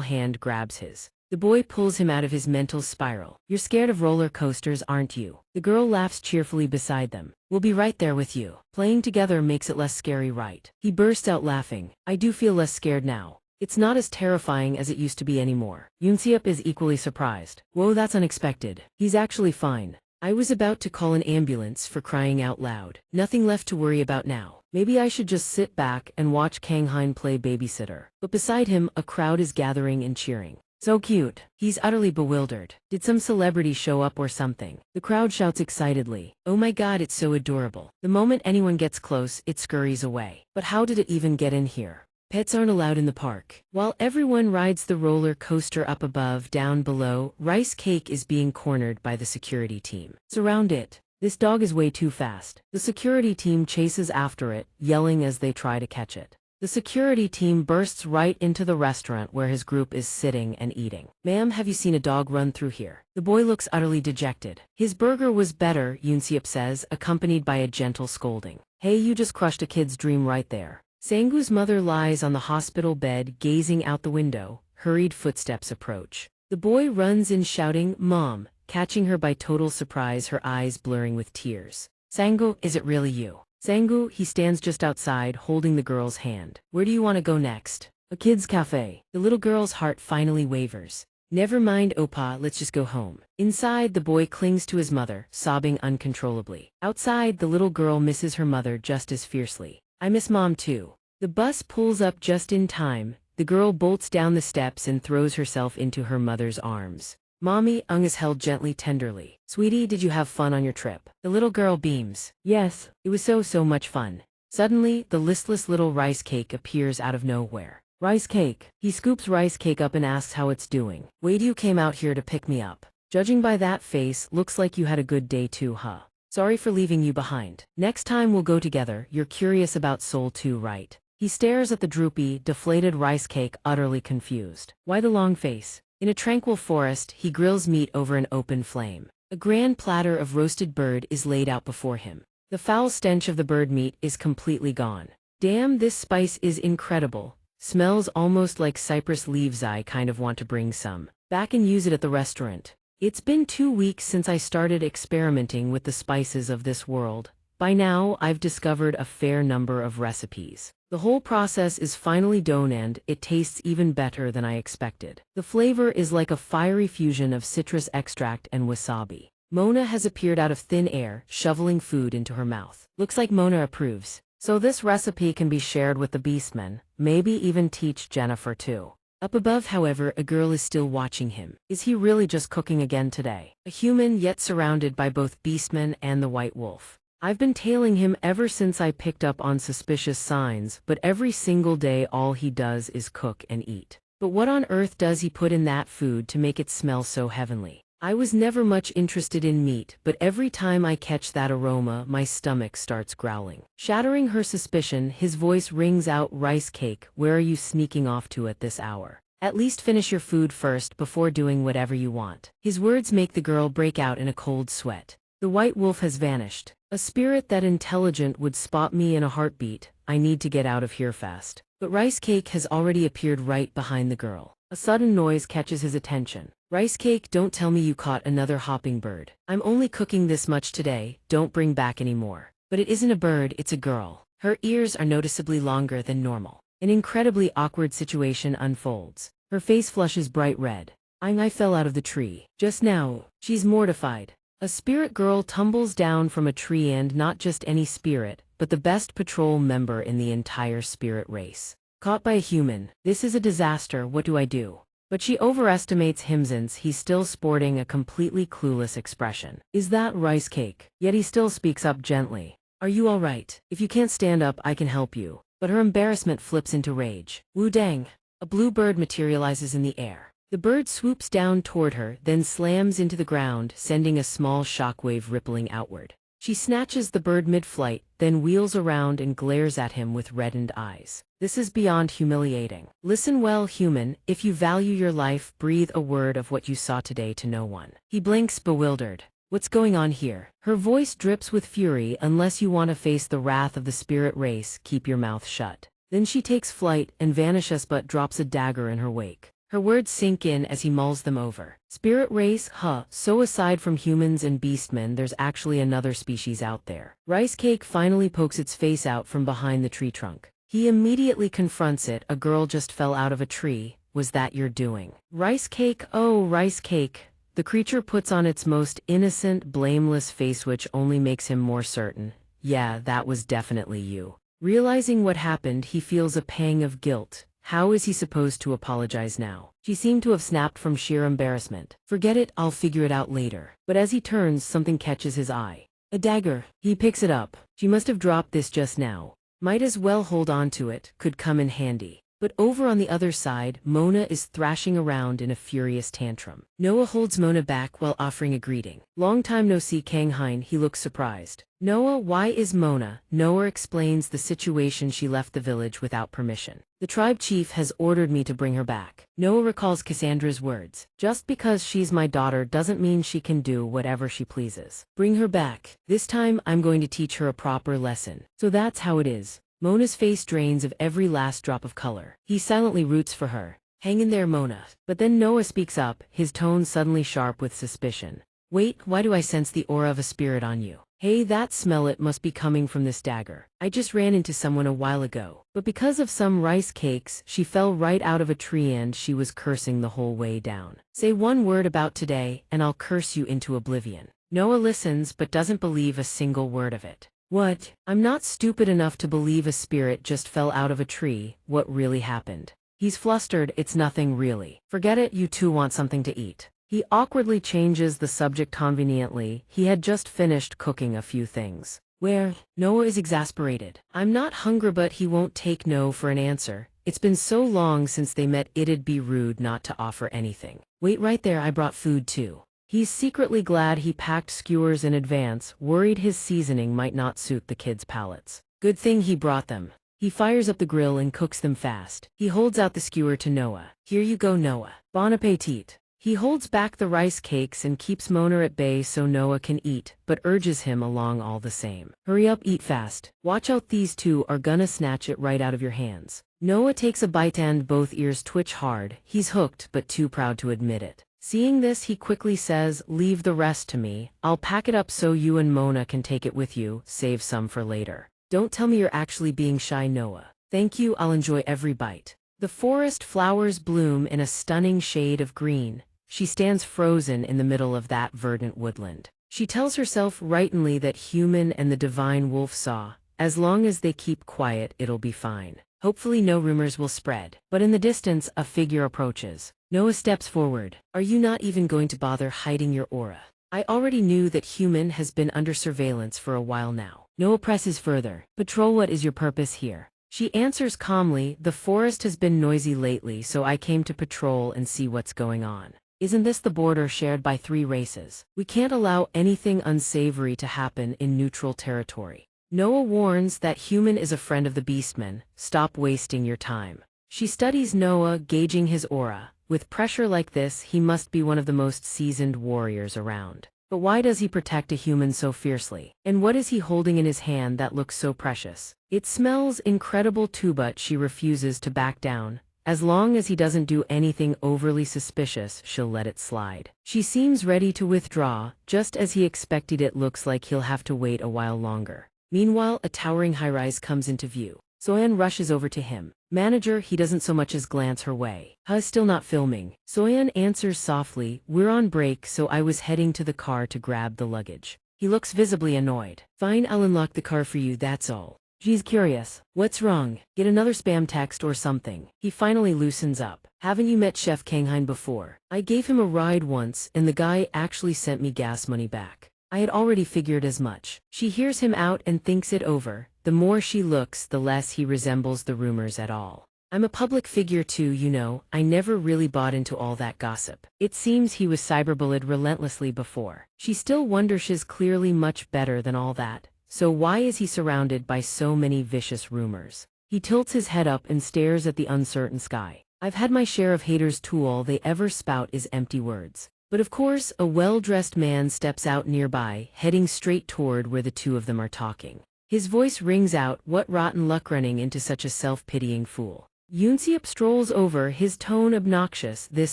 hand grabs his. The boy pulls him out of his mental spiral. You're scared of roller coasters, aren't you? The girl laughs cheerfully beside them. We'll be right there with you. Playing together makes it less scary, right? He bursts out laughing. I do feel less scared now. It's not as terrifying as it used to be anymore. Yoonseop is equally surprised. Whoa, that's unexpected. He's actually fine. I was about to call an ambulance, for crying out loud. Nothing left to worry about now. Maybe I should just sit back and watch Kanghain play babysitter. But beside him, a crowd is gathering and cheering. So cute. He's utterly bewildered. Did some celebrity show up or something? The crowd shouts excitedly. Oh my god, it's so adorable. The moment anyone gets close, it scurries away. But how did it even get in here? Pets aren't allowed in the park. While everyone rides the roller coaster up above, down below, Rice Cake is being cornered by the security team. Surround it. This dog is way too fast. The security team chases after it, yelling as they try to catch it. The security team bursts right into the restaurant where his group is sitting and eating. Ma'am, have you seen a dog run through here? The boy looks utterly dejected. His burger was better, Yoonseop says, accompanied by a gentle scolding. Hey, you just crushed a kid's dream right there. Sangu's mother lies on the hospital bed gazing out the window. Hurried footsteps approach. The boy runs in shouting, "Mom," catching her by total surprise, her eyes blurring with tears. "Sangu, is it really you?" Sangu, he stands just outside, holding the girl's hand. "Where do you want to go next?" "A kid's cafe." The little girl's heart finally wavers. "Never mind, Opa, let's just go home." Inside, the boy clings to his mother, sobbing uncontrollably. Outside, the little girl misses her mother just as fiercely. "I miss Mom too." The bus pulls up just in time. The girl bolts down the steps and throws herself into her mother's arms. "Mommy," is held gently, tenderly. "Sweetie, did you have fun on your trip?" The little girl beams. "Yes, it was so much fun." Suddenly, the listless little rice cake appears out of nowhere. "Rice cake." He scoops rice cake up and asks how it's doing. "Wait, you came out here to pick me up. Judging by that face, looks like you had a good day too, huh? Sorry for leaving you behind. Next time we'll go together. You're curious about soul too, right?" He stares at the droopy, deflated rice cake, utterly confused. Why the long face? In a tranquil forest, he grills meat over an open flame. A grand platter of roasted bird is laid out before him. The foul stench of the bird meat is completely gone. "Damn, this spice is incredible. Smells almost like cypress leaves. I kind of want to bring some back and use it at the restaurant." It's been 2 weeks since I started experimenting with the spices of this world. By now, I've discovered a fair number of recipes. The whole process is finally done and it tastes even better than I expected. The flavor is like a fiery fusion of citrus extract and wasabi. Mona has appeared out of thin air, shoveling food into her mouth. Looks like Mona approves. So this recipe can be shared with the beastmen, maybe even teach Jennifer too. Up above, however, a girl is still watching him. Is he really just cooking again today? A human, yet surrounded by both beastmen and the white wolf. I've been tailing him ever since I picked up on suspicious signs, but every single day all he does is cook and eat. But what on earth does he put in that food to make it smell so heavenly? I was never much interested in meat, but every time I catch that aroma, my stomach starts growling. Shattering her suspicion, his voice rings out, "Rice cake, where are you sneaking off to at this hour? At least finish your food first before doing whatever you want." His words make the girl break out in a cold sweat. The white wolf has vanished. A spirit that intelligent would spot me in a heartbeat. I need to get out of here fast. But Rice Cake has already appeared right behind the girl. A sudden noise catches his attention. "Rice Cake, don't tell me you caught another hopping bird. I'm only cooking this much today, don't bring back any more." But it isn't a bird, it's a girl. Her ears are noticeably longer than normal. An incredibly awkward situation unfolds. Her face flushes bright red. I fell out of the tree. Just now." She's mortified. A spirit girl tumbles down from a tree, and not just any spirit, but the best patrol member in the entire spirit race. Caught by a human. This is a disaster, what do I do? But she overestimates him since he's still sporting a completely clueless expression. "Is that Rice Cake?" Yet he still speaks up gently. "Are you all right? If you can't stand up, I can help you." But her embarrassment flips into rage. Wu dang! A blue bird materializes in the air. The bird swoops down toward her, then slams into the ground, sending a small shockwave rippling outward. She snatches the bird mid-flight, then wheels around and glares at him with reddened eyes. This is beyond humiliating. "Listen well, human, if you value your life, breathe a word of what you saw today to no one." He blinks, bewildered. What's going on here? Her voice drips with fury. "Unless you want to face the wrath of the spirit race, keep your mouth shut." Then she takes flight and vanishes, but drops a dagger in her wake. Her words sink in as he mulls them over. Spirit race, huh? So aside from humans and beastmen, there's actually another species out there. Rice Cake finally pokes its face out from behind the tree trunk. He immediately confronts it. "A girl just fell out of a tree. Was that your doing?" "Rice Cake, oh, Rice Cake." The creature puts on its most innocent, blameless face, which only makes him more certain. "Yeah, that was definitely you." Realizing what happened, he feels a pang of guilt. How is he supposed to apologize now? She seemed to have snapped from sheer embarrassment. "Forget it, I'll figure it out later." But as he turns, something catches his eye. A dagger. He picks it up. She must have dropped this just now. Might as well hold on to it, could come in handy. But over on the other side, Mona is thrashing around in a furious tantrum. Noah holds Mona back while offering a greeting. "Long time no see, Kang Hein." He looks surprised. "Noah, why is Mona?" Noah explains the situation. "She left the village without permission. The tribe chief has ordered me to bring her back." Noah recalls Cassandra's words. "Just because she's my daughter doesn't mean she can do whatever she pleases. Bring her back. This time I'm going to teach her a proper lesson." So that's how it is. Mona's face drains of every last drop of color. He silently roots for her. Hang in there, Mona. But then Noah speaks up, his tone suddenly sharp with suspicion. Wait, why do I sense the aura of a spirit on you? Hey, that smell, it must be coming from this dagger. I just ran into someone a while ago. But because of some rice cakes, she fell right out of a tree and she was cursing the whole way down. Say one word about today, and I'll curse you into oblivion. Noah listens but doesn't believe a single word of it. What? I'm not stupid enough to believe a spirit just fell out of a tree. What really happened? He's flustered, it's nothing really. Forget it, you two want something to eat. He awkwardly changes the subject conveniently. He had just finished cooking a few things. Where? Noah is exasperated. I'm not hungry, but he won't take no for an answer. It's been so long since they met, it'd be rude not to offer anything. Wait right there, I brought food too. He's secretly glad he packed skewers in advance, worried his seasoning might not suit the kids' palates. Good thing he brought them. He fires up the grill and cooks them fast. He holds out the skewer to Noah. Here you go, Noah. Bon appetit. He holds back the rice cakes and keeps Mona at bay so Noah can eat, but urges him along all the same. Hurry up, eat fast. Watch out, these two are gonna snatch it right out of your hands. Noah takes a bite and both ears twitch hard. He's hooked, but too proud to admit it. Seeing this, he quickly says, leave the rest to me. I'll pack it up so you and Mona can take it with you, save some for later. Don't tell me you're actually being shy, Noah. Thank you, I'll enjoy every bite. The forest flowers bloom in a stunning shade of green. She stands frozen in the middle of that verdant woodland. She tells herself rightly that human and the divine wolf saw. As long as they keep quiet, it'll be fine. Hopefully no rumors will spread. But in the distance, a figure approaches. Noah steps forward. Are you not even going to bother hiding your aura? I already knew that human has been under surveillance for a while now. Noah presses further. Patrol, what is your purpose here? She answers calmly, the forest has been noisy lately, so I came to patrol and see what's going on. Isn't this the border shared by 3 races? We can't allow anything unsavory to happen in neutral territory. Noah warns that human is a friend of the beastmen. Stop wasting your time. She studies Noah, gauging his aura. With pressure like this, he must be one of the most seasoned warriors around. But why does he protect a human so fiercely? And what is he holding in his hand that looks so precious? It smells incredible too, but she refuses to back down. As long as he doesn't do anything overly suspicious, she'll let it slide. She seems ready to withdraw. Just as he expected, it looks like he'll have to wait a while longer. Meanwhile, a towering high-rise comes into view. Soyeon rushes over to him. Manager, he doesn't so much as glance her way. Still not filming. Soyeon answers softly, we're on break, so I was heading to the car to grab the luggage. He looks visibly annoyed. Fine, I'll unlock the car for you, that's all. She's curious. What's wrong? Get another spam text or something. He finally loosens up. Haven't you met Chef Kanghain before? I gave him a ride once, and the guy actually sent me gas money back. I had already figured as much. She hears him out and thinks it over. The more she looks, the less he resembles the rumors at all. I'm a public figure too, you know. I never really bought into all that gossip. It seems he was cyberbullied relentlessly before. She still wonders she's clearly much better than all that. So why is he surrounded by so many vicious rumors? He tilts his head up and stares at the uncertain sky. I've had my share of haters too, all they ever spout is empty words. But of course, a well-dressed man steps out nearby, heading straight toward where the two of them are talking. His voice rings out, what rotten luck running into such a self-pitying fool. Yoonseop strolls over, his tone obnoxious. This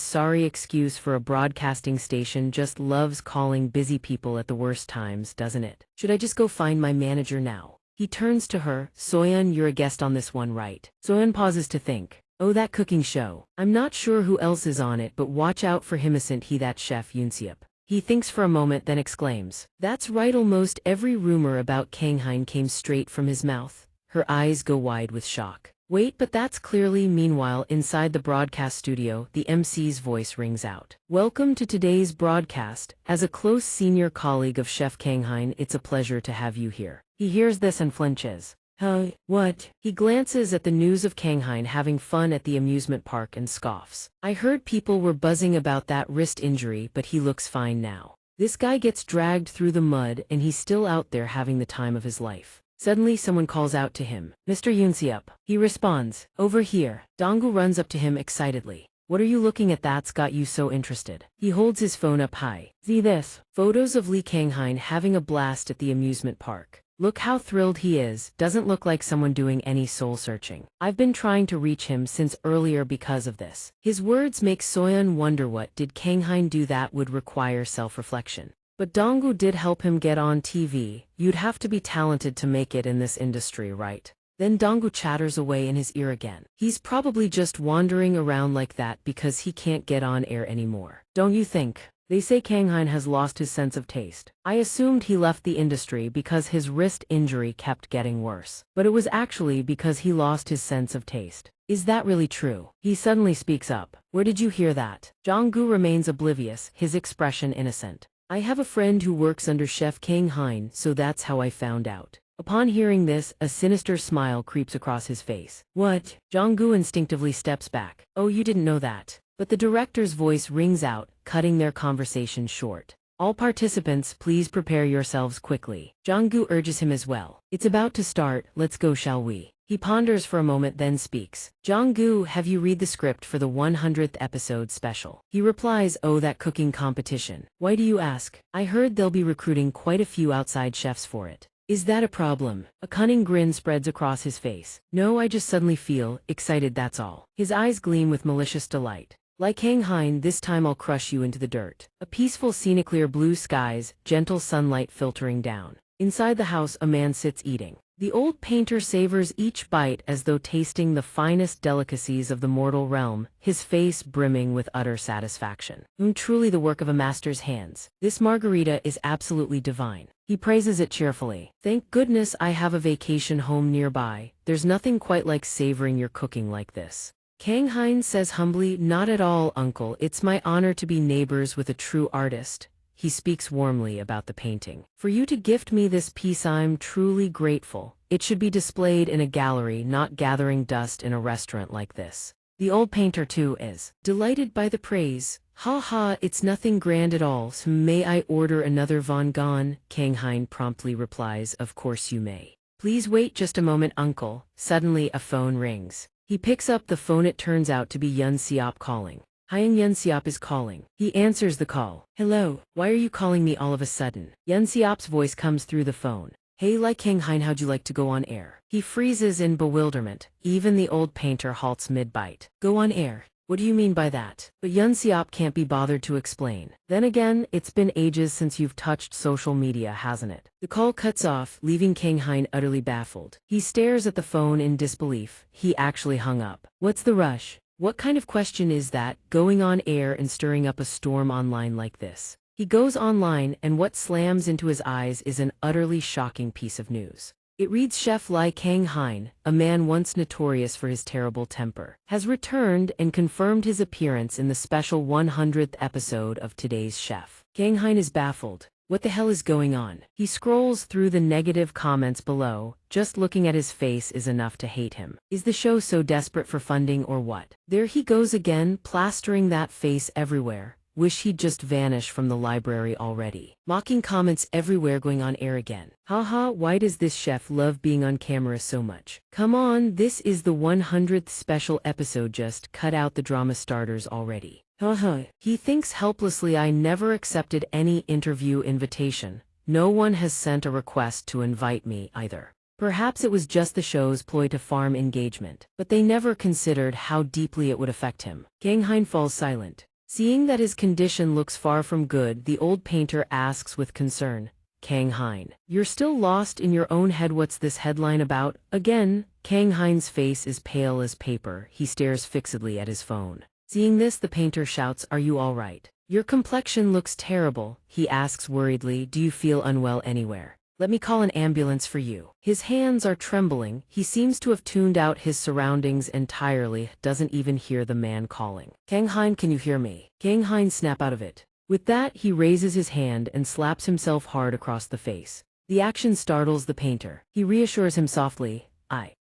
sorry excuse for a broadcasting station just loves calling busy people at the worst times, doesn't it? Should I just go find my manager now? He turns to her. Soyeon, you're a guest on this one, right? Soyeon pauses to think. Oh, that cooking show. I'm not sure who else is on it, but watch out for him, isn't he that chef Yoonseop? He thinks for a moment, then exclaims. That's right, almost every rumor about Kanghain came straight from his mouth. Her eyes go wide with shock. Wait, but that's clearly. Meanwhile, inside the broadcast studio, the MC's voice rings out. Welcome to today's broadcast. As a close senior colleague of Chef Kanghain, it's a pleasure to have you here. He hears this and flinches. What? He glances at the news of Kanghain having fun at the amusement park and scoffs. I heard people were buzzing about that wrist injury, but he looks fine now. This guy gets dragged through the mud and he's still out there having the time of his life. Suddenly someone calls out to him. Mr. Yoonseop. He responds. Over here. Donghua runs up to him excitedly. What are you looking at that's got you so interested? He holds his phone up high. See this? Photos of Lee Kanghain having a blast at the amusement park. Look how thrilled he is, doesn't look like someone doing any soul-searching. I've been trying to reach him since earlier because of this. His words make Soyeon wonder what did Kanghain do that would require self-reflection. But Donghua did help him get on TV. You'd have to be talented to make it in this industry, right? Then Donghua chatters away in his ear again. He's probably just wandering around like that because he can't get on air anymore. Don't you think? They say Kanghain has lost his sense of taste. I assumed he left the industry because his wrist injury kept getting worse. But it was actually because he lost his sense of taste. Is that really true? He suddenly speaks up. Where did you hear that? Donghua remains oblivious, his expression innocent. I have a friend who works under Chef Kanghain, so that's how I found out. Upon hearing this, a sinister smile creeps across his face. What? Donghua instinctively steps back. Oh, you didn't know that. But the director's voice rings out, cutting their conversation short. All participants, please prepare yourselves quickly. Donghua urges him as well. It's about to start, let's go, shall we? He ponders for a moment, then speaks. Donghua, have you read the script for the 100th episode special? He replies, oh, that cooking competition. Why do you ask? I heard they'll be recruiting quite a few outside chefs for it. Is that a problem? A cunning grin spreads across his face. No, I just suddenly feel excited, that's all. His eyes gleam with malicious delight. Like Kanghain, this time I'll crush you into the dirt. A peaceful scene, clear blue skies, gentle sunlight filtering down. Inside the house, a man sits eating. The old painter savors each bite as though tasting the finest delicacies of the mortal realm, his face brimming with utter satisfaction. Truly the work of a master's hands. This margarita is absolutely divine. He praises it cheerfully. Thank goodness I have a vacation home nearby. There's nothing quite like savoring your cooking like this. Kanghain says humbly, not at all, uncle. It's my honor to be neighbors with a true artist. He speaks warmly about the painting. For you to gift me this piece, I'm truly grateful. It should be displayed in a gallery, not gathering dust in a restaurant like this. The old painter too is delighted by the praise. Ha ha, it's nothing grand at all. So may I order another Von Gogh? Kanghain promptly replies, of course you may. Please wait just a moment, uncle. Suddenly a phone rings. He picks up the phone. It turns out to be Xianxia calling. Xianxia is calling. He answers the call. Hello, why are you calling me all of a sudden? Xianxia's voice comes through the phone. Hey, like Kanghain, how'd you like to go on air? He freezes in bewilderment. Even the old painter halts mid-bite. Go on air? What do you mean by that? But Xianxia can't be bothered to explain. Then again, it's been ages since you've touched social media, hasn't it? The call cuts off, leaving Kanghain utterly baffled. He stares at the phone in disbelief. He actually hung up. What's the rush? What kind of question is that, going on air and stirring up a storm online like this? He goes online, and what slams into his eyes is an utterly shocking piece of news. It reads Chef Lai Kanghain, a man once notorious for his terrible temper, has returned and confirmed his appearance in the special 100th episode of today's Chef. Kanghain is baffled. What the hell is going on? He scrolls through the negative comments below. Just looking at his face is enough to hate him. Is the show so desperate for funding or what? There he goes again, plastering that face everywhere. Wish he'd just vanish from the library already. Mocking comments everywhere, going on air again. Haha, why does this chef love being on camera so much? Come on, this is the 100th special episode, just cut out the drama starters already. Haha, he thinks helplessly. I never accepted any interview invitation. No one has sent a request to invite me either. Perhaps it was just the show's ploy to farm engagement, but they never considered how deeply it would affect him. Kanghain falls silent. Seeing that his condition looks far from good, the old painter asks with concern, Kanghain, you're still lost in your own head. What's this headline about? Again, Kanghain's face is pale as paper. He stares fixedly at his phone. Seeing this, the painter shouts, are you all right? Your complexion looks terrible. He asks worriedly, do you feel unwell anywhere? Let me call an ambulance for you. His hands are trembling. He seems to have tuned out his surroundings entirely, doesn't even hear the man calling. Kanghain, can you hear me? Kanghain snap out of it. With that, he raises his hand and slaps himself hard across the face. The action startles the painter. He reassures him softly,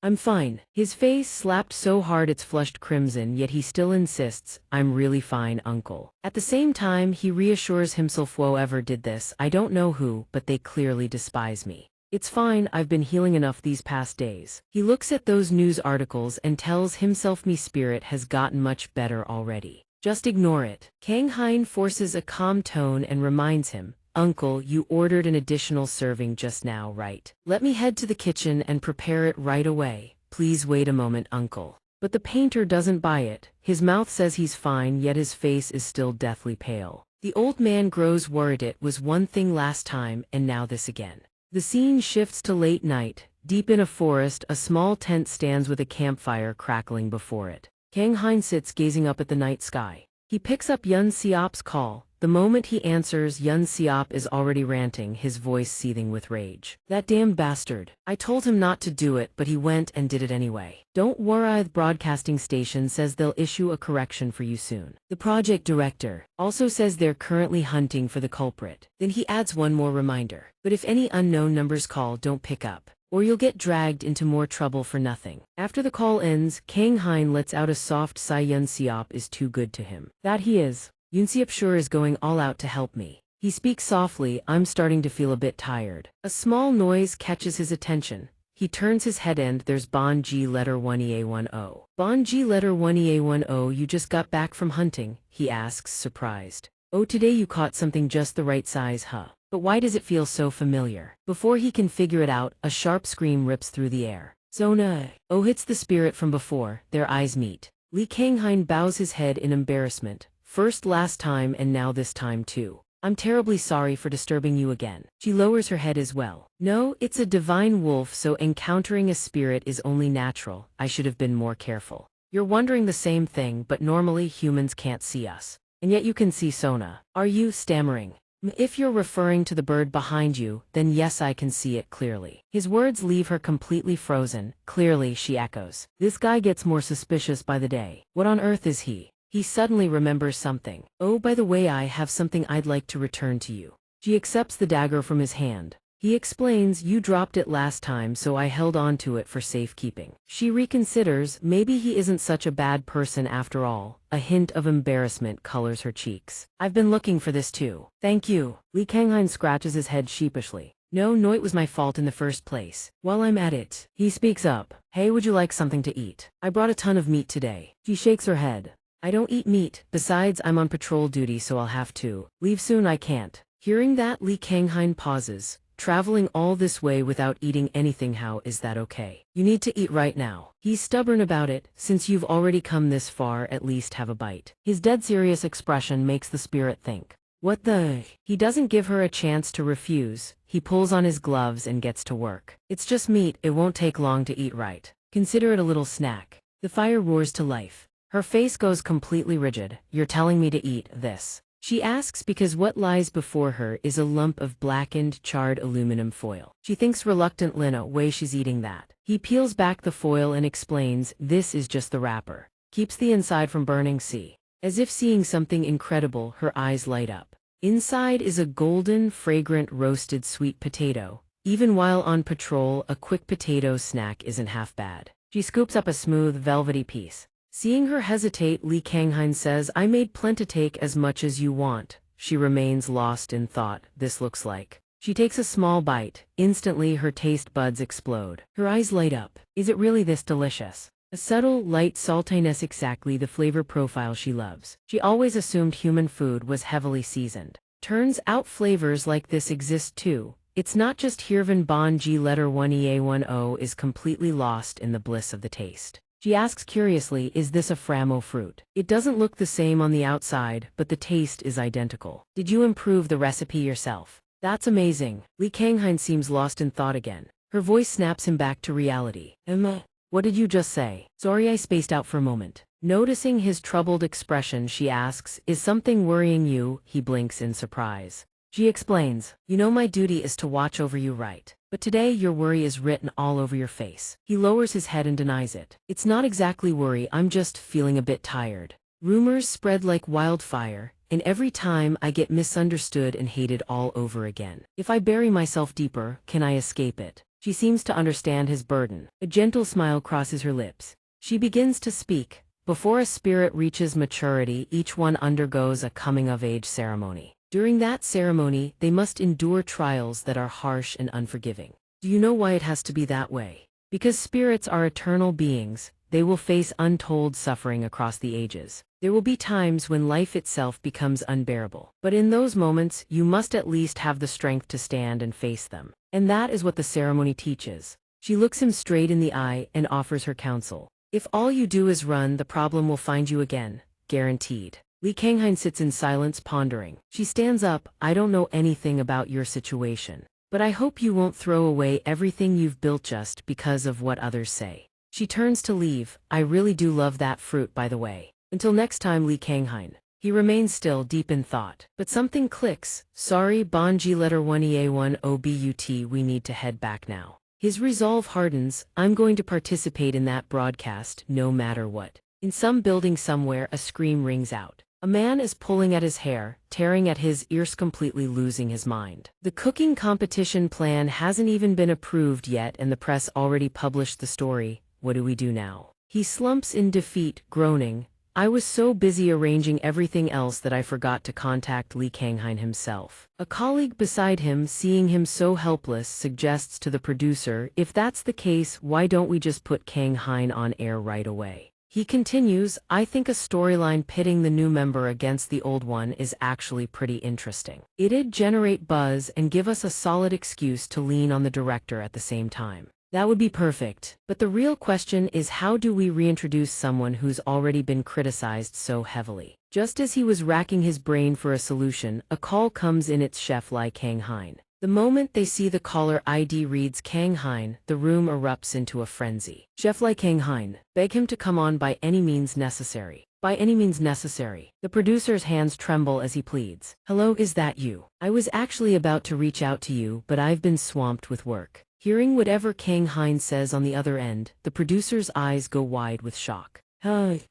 I'm fine. His face slapped so hard it's flushed crimson, yet he still insists, I'm really fine, uncle. At the same time, he reassures himself, whoever did this, I don't know who, but they clearly despise me. It's fine, I've been healing enough these past days. He looks at those news articles and tells himself me spirit has gotten much better already. Just ignore it. Kanghain forces a calm tone and reminds him, Uncle, you ordered an additional serving just now, right? Let me head to the kitchen and prepare it right away. Please wait a moment, Uncle. But the painter doesn't buy it. His mouth says he's fine, yet his face is still deathly pale. The old man grows worried. It was one thing last time, and now this again. The scene shifts to late night. Deep in a forest, a small tent stands with a campfire crackling before it. Kang Hein sits gazing up at the night sky. He picks up Yun Seop's call. The moment he answers, Yun Seop is already ranting, his voice seething with rage. That damn bastard. I told him not to do it, but he went and did it anyway. Don't worry, the broadcasting station says they'll issue a correction for you soon. The project director also says they're currently hunting for the culprit. Then he adds one more reminder. But if any unknown numbers call, don't pick up, or you'll get dragged into more trouble for nothing. After the call ends, Kang Hein lets out a soft sigh. Yun Seop is too good to him. That he is. Yun Seop sure is going all out to help me. He speaks softly. I'm starting to feel a bit tired. A small noise catches his attention. He turns his head and there's Bon G letter 1EA10. Bon G letter 1EA10, you just got back from hunting, he asks, surprised. Oh, today you caught something just the right size, huh? But why does it feel so familiar? Before he can figure it out, a sharp scream rips through the air. Zona! Oh, hits the spirit from before. Their eyes meet. Lee Kang-hein bows his head in embarrassment. First last time and now this time too. I'm terribly sorry for disturbing you again. She lowers her head as well. No, it's a divine wolf, so encountering a spirit is only natural. I should have been more careful. You're wondering the same thing, but normally humans can't see us. And yet you can see Sona. Are you stammering? If you're referring to the bird behind you, then yes, I can see it clearly. His words leave her completely frozen. Clearly, she echoes. This guy gets more suspicious by the day. What on earth is he? He suddenly remembers something. Oh, by the way, I have something I'd like to return to you. She accepts the dagger from his hand. He explains, you dropped it last time, so I held on to it for safekeeping. She reconsiders, maybe he isn't such a bad person after all. A hint of embarrassment colors her cheeks. I've been looking for this too. Thank you. Lee Kang-hein scratches his head sheepishly. No, it was my fault in the first place. While I'm at it, he speaks up. Hey, would you like something to eat? I brought a ton of meat today. She shakes her head. I don't eat meat. Besides, I'm on patrol duty, so I'll have to leave soon. I can't. Hearing that, Lee Kang-hein pauses. Traveling all this way without eating anything, how is that okay? You need to eat right now. He's stubborn about it. Since you've already come this far, at least have a bite. His dead serious expression makes the spirit think. What the? He doesn't give her a chance to refuse. He pulls on his gloves and gets to work. It's just meat. It won't take long to eat right. Consider it a little snack. The fire roars to life. Her face goes completely rigid. You're telling me to eat this? She asks because what lies before her is a lump of blackened, charred aluminum foil. She thinks reluctant Lina way she's eating that. He peels back the foil and explains, this is just the wrapper. Keeps the inside from burning. See. As if seeing something incredible, her eyes light up. Inside is a golden, fragrant roasted sweet potato. Even while on patrol, a quick potato snack isn't half bad. She scoops up a smooth, velvety piece. Seeing her hesitate, Lee Kang-hein says, I made plenty, take as much as you want. She remains lost in thought. This looks like. She takes a small bite. Instantly, her taste buds explode. Her eyes light up. Is it really this delicious? A subtle, light saltiness, exactly the flavor profile she loves. She always assumed human food was heavily seasoned. Turns out flavors like this exist too. It's not just Hirvan. Bon G letter 1EA10 is completely lost in the bliss of the taste. She asks curiously, is this a framo fruit? It doesn't look the same on the outside, but the taste is identical. Did you improve the recipe yourself? That's amazing. Lee Kang-hein seems lost in thought again. Her voice snaps him back to reality. Emma, what did you just say? Sorry, I spaced out for a moment. Noticing his troubled expression, she asks, is something worrying you? He blinks in surprise. She explains, you know my duty is to watch over you, right? But today your worry is written all over your face. He lowers his head and denies it. It's not exactly worry, I'm just feeling a bit tired. Rumors spread like wildfire, and every time I get misunderstood and hated all over again. If I bury myself deeper, can I escape it? She seems to understand his burden. A gentle smile crosses her lips. She begins to speak. Before a spirit reaches maturity, each one undergoes a coming-of-age ceremony. During that ceremony, they must endure trials that are harsh and unforgiving. Do you know why it has to be that way? Because spirits are eternal beings, they will face untold suffering across the ages. There will be times when life itself becomes unbearable. But in those moments, you must at least have the strength to stand and face them. And that is what the ceremony teaches. She looks him straight in the eye and offers her counsel. If all you do is run, the problem will find you again. Guaranteed. Li Kanghain sits in silence pondering. She stands up. I don't know anything about your situation. But I hope you won't throw away everything you've built just because of what others say. She turns to leave. I really do love that fruit, by the way. Until next time, Li Kanghain. He remains still, deep in thought. But something clicks. Sorry, Bonji letter 1EA1 OBUT, we need to head back now. His resolve hardens. I'm going to participate in that broadcast, no matter what. In some building somewhere, a scream rings out. A man is pulling at his hair, tearing at his ears, completely losing his mind. The cooking competition plan hasn't even been approved yet and the press already published the story. What do we do now? He slumps in defeat, groaning. I was so busy arranging everything else that I forgot to contact Li Kanghain himself. A colleague beside him, seeing him so helpless, suggests to the producer, if that's the case, why don't we just put Kanghain on air right away? He continues, I think a storyline pitting the new member against the old one is actually pretty interesting. It'd generate buzz and give us a solid excuse to lean on the director at the same time. That would be perfect. But the real question is, how do we reintroduce someone who's already been criticized so heavily? Just as he was racking his brain for a solution, a call comes in. It's Chef Li Kanghain. The moment they see the caller ID reads Kanghain, the room erupts into a frenzy. Chef Li Kanghain, beg him to come on by any means necessary. By any means necessary. The producer's hands tremble as he pleads. Hello, is that you? I was actually about to reach out to you, but I've been swamped with work. Hearing whatever Kanghain says on the other end, the producer's eyes go wide with shock.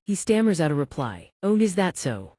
He stammers out a reply. Oh, is that so?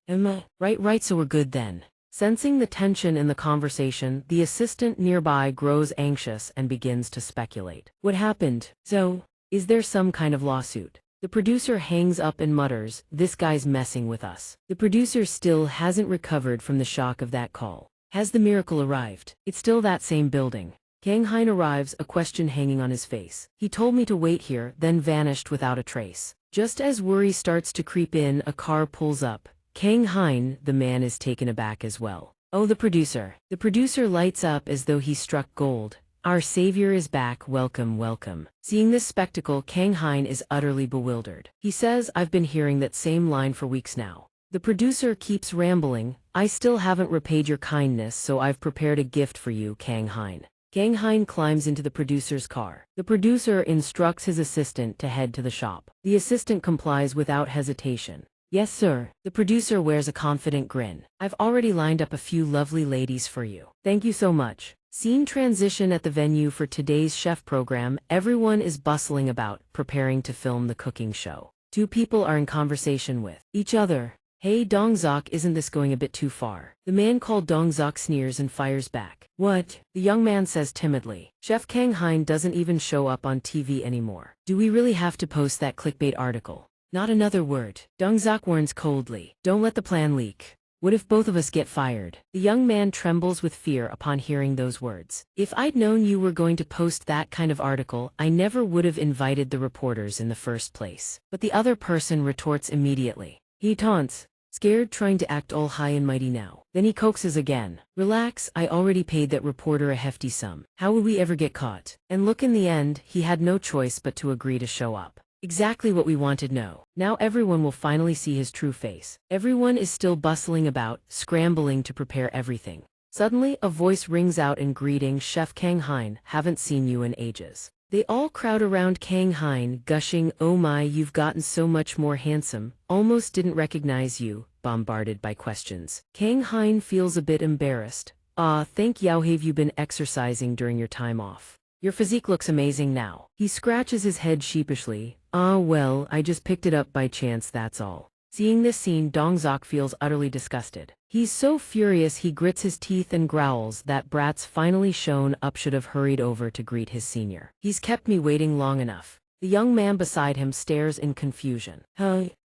Right, so we're good then. Sensing the tension in the conversation, the assistant nearby grows anxious and begins to speculate. What happened? So, is there some kind of lawsuit? The producer hangs up and mutters, this guy's messing with us. The producer still hasn't recovered from the shock of that call. Has the miracle arrived? It's still that same building. Kanghain arrives, a question hanging on his face. He told me to wait here, then vanished without a trace. Just as worry starts to creep in, a car pulls up. Kanghain, the man, is taken aback as well. Oh, the producer. The producer lights up as though he struck gold. Our savior is back, welcome, welcome. Seeing this spectacle, Kanghain is utterly bewildered. He says, I've been hearing that same line for weeks now. The producer keeps rambling, I still haven't repaid your kindness, so I've prepared a gift for you, Kanghain. Kanghain climbs into the producer's car. The producer instructs his assistant to head to the shop. The assistant complies without hesitation. Yes, sir. The producer wears a confident grin. I've already lined up a few lovely ladies for you. Thank you so much. Scene transition at the venue for today's chef program. Everyone is bustling about, preparing to film the cooking show. Two people are in conversation with each other. Hey Donghua, isn't this going a bit too far? The man called Donghua sneers and fires back. What? The young man says timidly. Chef Kanghain doesn't even show up on TV anymore. Do we really have to post that clickbait article? Not another word. Donghua warns coldly. Don't let the plan leak. What if both of us get fired? The young man trembles with fear upon hearing those words. If I'd known you were going to post that kind of article, I never would have invited the reporters in the first place. But the other person retorts immediately. He taunts. Scared, trying to act all high and mighty now. Then he coaxes again. Relax, I already paid that reporter a hefty sum. How would we ever get caught? And look, in the end, he had no choice but to agree to show up. Exactly what we wanted. No. Now everyone will finally see his true face. Everyone is still bustling about, scrambling to prepare everything. Suddenly, a voice rings out in greeting. Chef Kanghain, haven't seen you in ages. They all crowd around Kanghain, gushing, oh my, you've gotten so much more handsome, almost didn't recognize you, bombarded by questions. Kanghain feels a bit embarrassed. Thank you. Have you been exercising during your time off? Your physique looks amazing now. He scratches his head sheepishly. Well, I just picked it up by chance, that's all. Seeing this scene, Donghua feels utterly disgusted. He's so furious he grits his teeth and growls. That brat's finally shown up, should have hurried over to greet his senior. He's kept me waiting long enough. The young man beside him stares in confusion.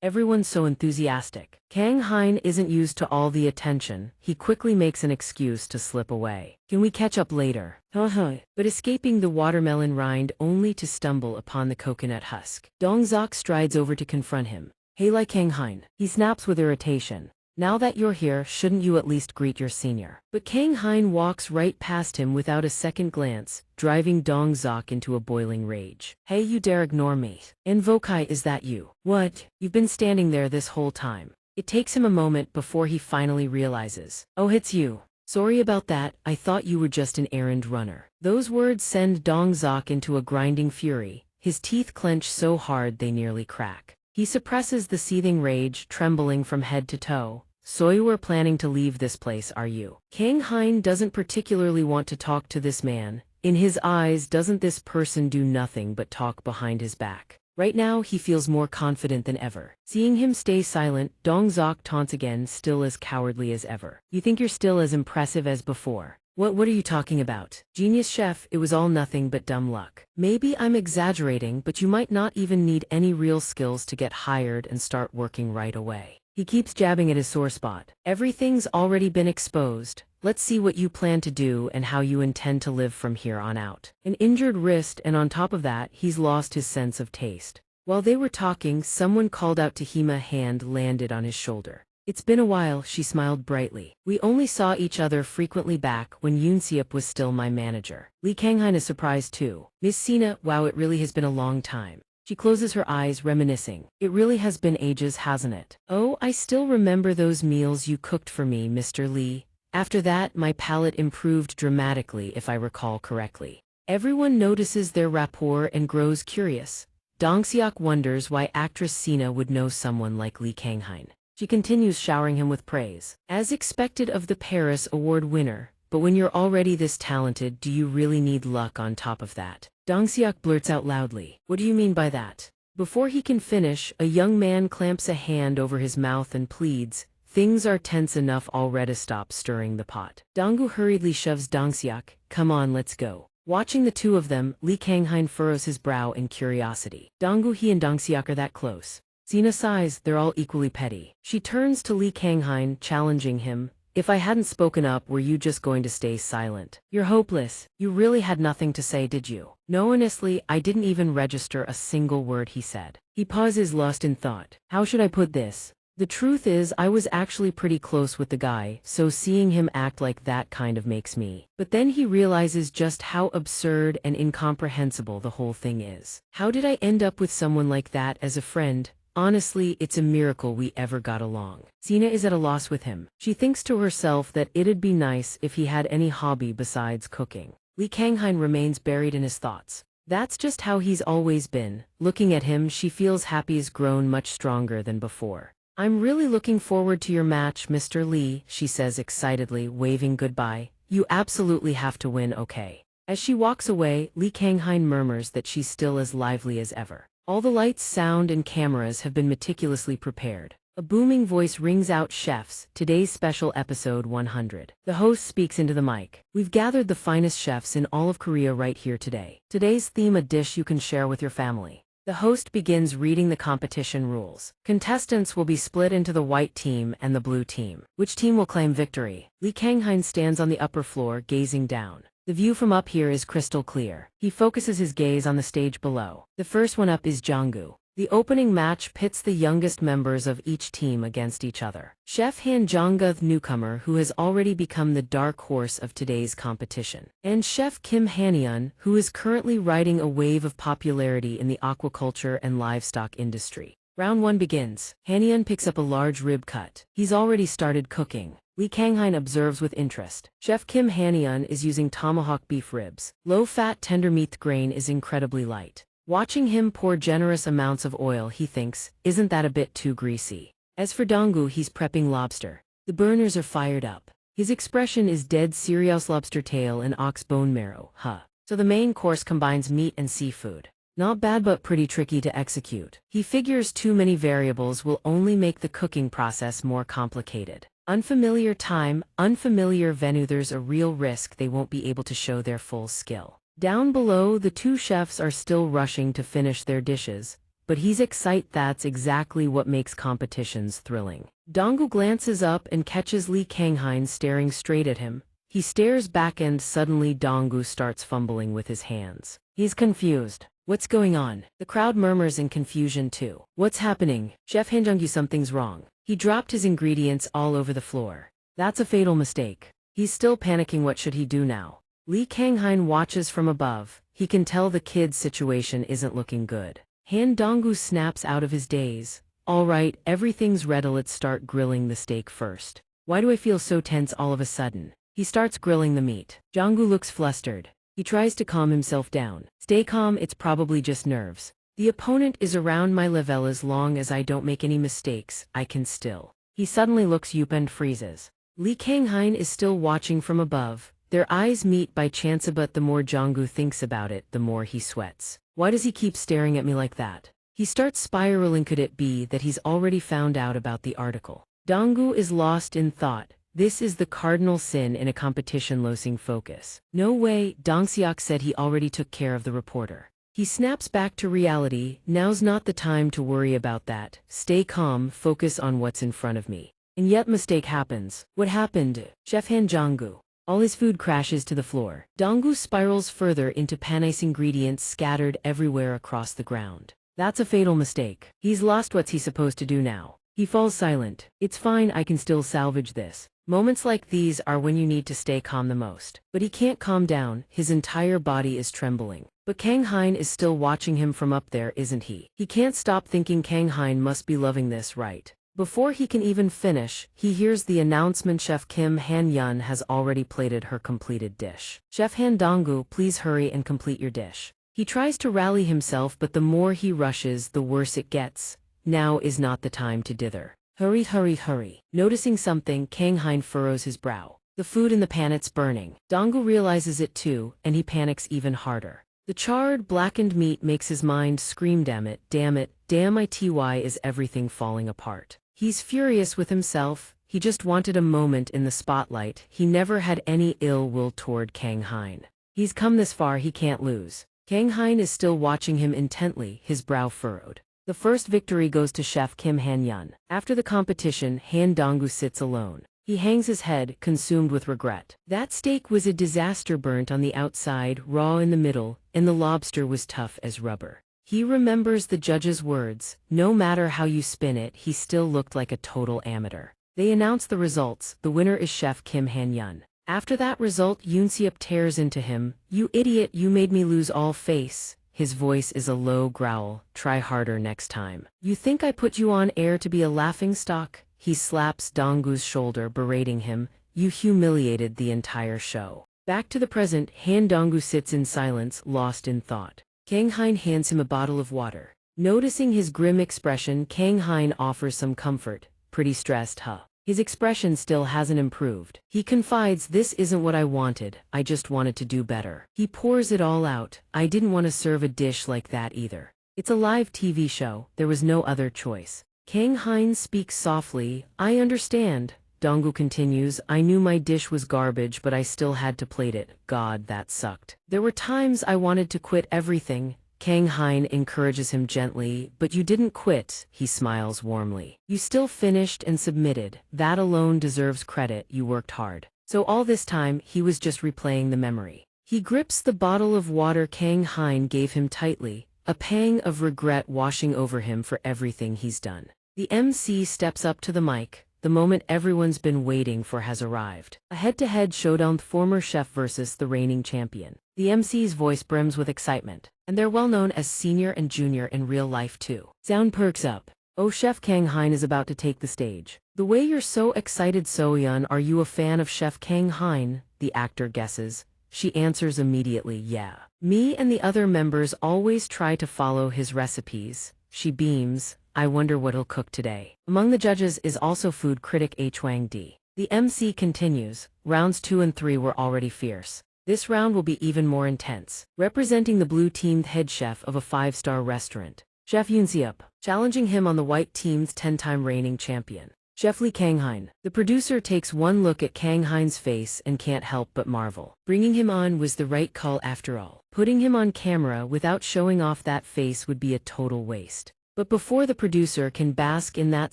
Everyone's so enthusiastic. Kanghain isn't used to all the attention. He quickly makes an excuse to slip away. Can we catch up later? But escaping the watermelon rind only to stumble upon the coconut husk. Donghua strides over to confront him. Hey Li Kanghain. He snaps with irritation. Now that you're here, shouldn't you at least greet your senior? But Kanghain walks right past him without a second glance, driving Donghua into a boiling rage. Hey, you dare ignore me? Invokai, is that you? What? You've been standing there this whole time. It takes him a moment before he finally realizes. Oh, it's you. Sorry about that, I thought you were just an errand runner. Those words send Donghua into a grinding fury, his teeth clench so hard they nearly crack. He suppresses the seething rage, trembling from head to toe. So you were planning to leave this place, are you? Kanghain doesn't particularly want to talk to this man. In his eyes, doesn't this person do nothing but talk behind his back? Right now, he feels more confident than ever. Seeing him stay silent, Donghua taunts again, still as cowardly as ever. You think you're still as impressive as before? What are you talking about? Genius chef, it was all nothing but dumb luck. Maybe I'm exaggerating, but you might not even need any real skills to get hired and start working right away. He keeps jabbing at his sore spot. Everything's already been exposed. Let's see what you plan to do and how you intend to live from here on out. An injured wrist, and on top of that, he's lost his sense of taste. While they were talking, someone called out to him. A hand landed on his shoulder. It's been a while, she smiled brightly. We only saw each other frequently back when Yoonseop was still my manager. Lee Kanghain is surprised too. Miss Sina, wow, it really has been a long time. She closes her eyes, reminiscing. It really has been ages, hasn't it? Oh, I still remember those meals you cooked for me, Mr. Lee. After that, my palate improved dramatically, if I recall correctly. Everyone notices their rapport and grows curious. Dongseok wonders why actress Sina would know someone like Lee Kanghain. She continues showering him with praise. As expected of the Paris Award winner, but when you're already this talented, do you really need luck on top of that? Dongseok blurts out loudly. What do you mean by that? Before he can finish, a young man clamps a hand over his mouth and pleads, things are tense enough already, stop stirring the pot. Donghua hurriedly shoves Dongseok. Come on, let's go. Watching the two of them, Lee Kanghain furrows his brow in curiosity. Donghua, he and Dongseok are that close. Sina sighs, they're all equally petty. She turns to Lee Kanghain, challenging him. If I hadn't spoken up, were you just going to stay silent? You're hopeless. You really had nothing to say, did you? No, honestly, I didn't even register a single word he said. He pauses, lost in thought. How should I put this? The truth is, I was actually pretty close with the guy, so seeing him act like that kind of makes me. But then he realizes just how absurd and incomprehensible the whole thing is. How did I end up with someone like that as a friend? Honestly, it's a miracle we ever got along. Sina is at a loss with him. She thinks to herself that it'd be nice if he had any hobby besides cooking. Lee Kanghain remains buried in his thoughts. That's just how he's always been. Looking at him, she feels Happy's grown much stronger than before. I'm really looking forward to your match, Mr. Lee, she says excitedly, waving goodbye. You absolutely have to win, okay? As she walks away, Lee Kanghain murmurs that she's still as lively as ever. All the lights, sound, and cameras have been meticulously prepared. A booming voice rings out, chefs, today's special episode 100. The host speaks into the mic. We've gathered the finest chefs in all of Korea right here today. Today's theme, a dish you can share with your family. The host begins reading the competition rules. Contestants will be split into the white team and the blue team. Which team will claim victory? Lee Kanghain stands on the upper floor, gazing down. The view from up here is crystal clear. He focuses his gaze on the stage below. The first one up is Jonggu. The opening match pits the youngest members of each team against each other. Chef Han Jonggu, the newcomer who has already become the dark horse of today's competition, and Chef Kim Haniun, who is currently riding a wave of popularity in the aquaculture and livestock industry. Round 1 begins. Haniun picks up a large rib cut. He's already started cooking. Lee Kanghain observes with interest. Chef Kim Haniun is using tomahawk beef ribs. Low-fat tender meat grain is incredibly light. Watching him pour generous amounts of oil, he thinks, isn't that a bit too greasy? As for Donghua, he's prepping lobster. The burners are fired up. His expression is dead serious, lobster tail and ox bone marrow, huh? So the main course combines meat and seafood. Not bad but pretty tricky to execute. He figures too many variables will only make the cooking process more complicated. Unfamiliar time, unfamiliar venue, there's a real risk they won't be able to show their full skill. Down below, the two chefs are still rushing to finish their dishes, but he's excited. That's exactly what makes competitions thrilling. Donghua glances up and catches Lee Kanghain staring straight at him. He stares back and suddenly Donghua starts fumbling with his hands. He's confused. What's going on? The crowd murmurs in confusion too. What's happening? Chef Han, something's wrong. He dropped his ingredients all over the floor. That's a fatal mistake. He's still panicking. What should he do now? Li Kanghain watches from above. He can tell the kid's situation isn't looking good. Han Donggu snaps out of his daze. All right, everything's ready. Let's start grilling the steak first. Why do I feel so tense all of a sudden? He starts grilling the meat. Donggu looks flustered. He tries to calm himself down. Stay calm, it's probably just nerves. The opponent is around my level. As long as I don't make any mistakes, I can still. He suddenly looks up and freezes. Li Kanghain is still watching from above. Their eyes meet by chance, but the more Donggu thinks about it, the more he sweats. Why does he keep staring at me like that? He starts spiraling. Could it be that he's already found out about the article? Donggu is lost in thought. This is the cardinal sin in a competition. Losing focus. No way, Dongxiak said he already took care of the reporter. He snaps back to reality. Now's not the time to worry about that. Stay calm, focus on what's in front of me. And yet mistake happens. What happened? Chef Han Donggu. All his food crashes to the floor. Donggu spirals further into panic, ingredients scattered everywhere across the ground. That's a fatal mistake. He's lost. What's he supposed to do now? He falls silent. It's fine, I can still salvage this. Moments like these are when you need to stay calm the most. But he can't calm down, his entire body is trembling. But Kanghain is still watching him from up there, isn't he? He can't stop thinking. Kanghain must be loving this, right? Before he can even finish, he hears the announcement. Chef Kim Han-yun has already plated her completed dish. Chef Han Donggu, please hurry and complete your dish. He tries to rally himself, but the more he rushes, the worse it gets. Now is not the time to dither. Hurry, hurry, hurry. Noticing something, Kanghain furrows his brow. The food in the pan, it's burning. Donggu realizes it too, and he panics even harder. The charred, blackened meat makes his mind scream, damn it, damn it, damn it, is everything falling apart. He's furious with himself. He just wanted a moment in the spotlight. He never had any ill will toward Kanghain. He's come this far, he can't lose. Kanghain is still watching him intently, his brow furrowed. The first victory goes to Chef Kim Han-yun. After the competition, Han Donggu sits alone. He hangs his head, consumed with regret. That steak was a disaster, burnt on the outside, raw in the middle, and the lobster was tough as rubber. He remembers the judge's words. No matter how you spin it, he still looked like a total amateur. They announce the results. The winner is Chef Kim Han-yun. After that result, Yoon-seop tears into him. You idiot, you made me lose all face. His voice is a low growl. Try harder next time. You think I put you on air to be a laughingstock? He slaps Donggu's shoulder, berating him. You humiliated the entire show. Back to the present, Han Donggu sits in silence, lost in thought. Kanghain hands him a bottle of water. Noticing his grim expression, Kanghain offers some comfort. Pretty stressed, huh? His expression still hasn't improved. He confides, this isn't what I wanted, I just wanted to do better. He pours it all out. I didn't want to serve a dish like that either. It's a live TV show, there was no other choice. Kanghain speaks softly. I understand. Donggu continues, I knew my dish was garbage, but I still had to plate it. God, that sucked. There were times I wanted to quit everything. Kanghain encourages him gently, but you didn't quit, he smiles warmly. You still finished and submitted. That alone deserves credit, you worked hard. So all this time, he was just replaying the memory. He grips the bottle of water Kanghain gave him tightly, a pang of regret washing over him for everything he's done. The MC steps up to the mic. The moment everyone's been waiting for has arrived. A head-to-head showdown, former chef versus the reigning champion. The MC's voice brims with excitement, and they're well known as senior and junior in real life too. Sound perks up. Oh, Chef Kanghain is about to take the stage. The way you're so excited, So-yeon, are you a fan of Chef Kanghain? The actor guesses. She answers immediately, yeah. Me and the other members always try to follow his recipes. She beams. I wonder what he'll cook today. Among the judges is also food critic Hwang D. The MC continues. Rounds 2 and 3 were already fierce. This round will be even more intense. Representing the blue team, head chef of a 5-star restaurant, Chef Yoon-seop, challenging him on the white team's 10-time reigning champion, Chef Li Kanghain. The producer takes one look at Kanghain's face and can't help but marvel. Bringing him on was the right call after all. Putting him on camera without showing off that face would be a total waste. But before the producer can bask in that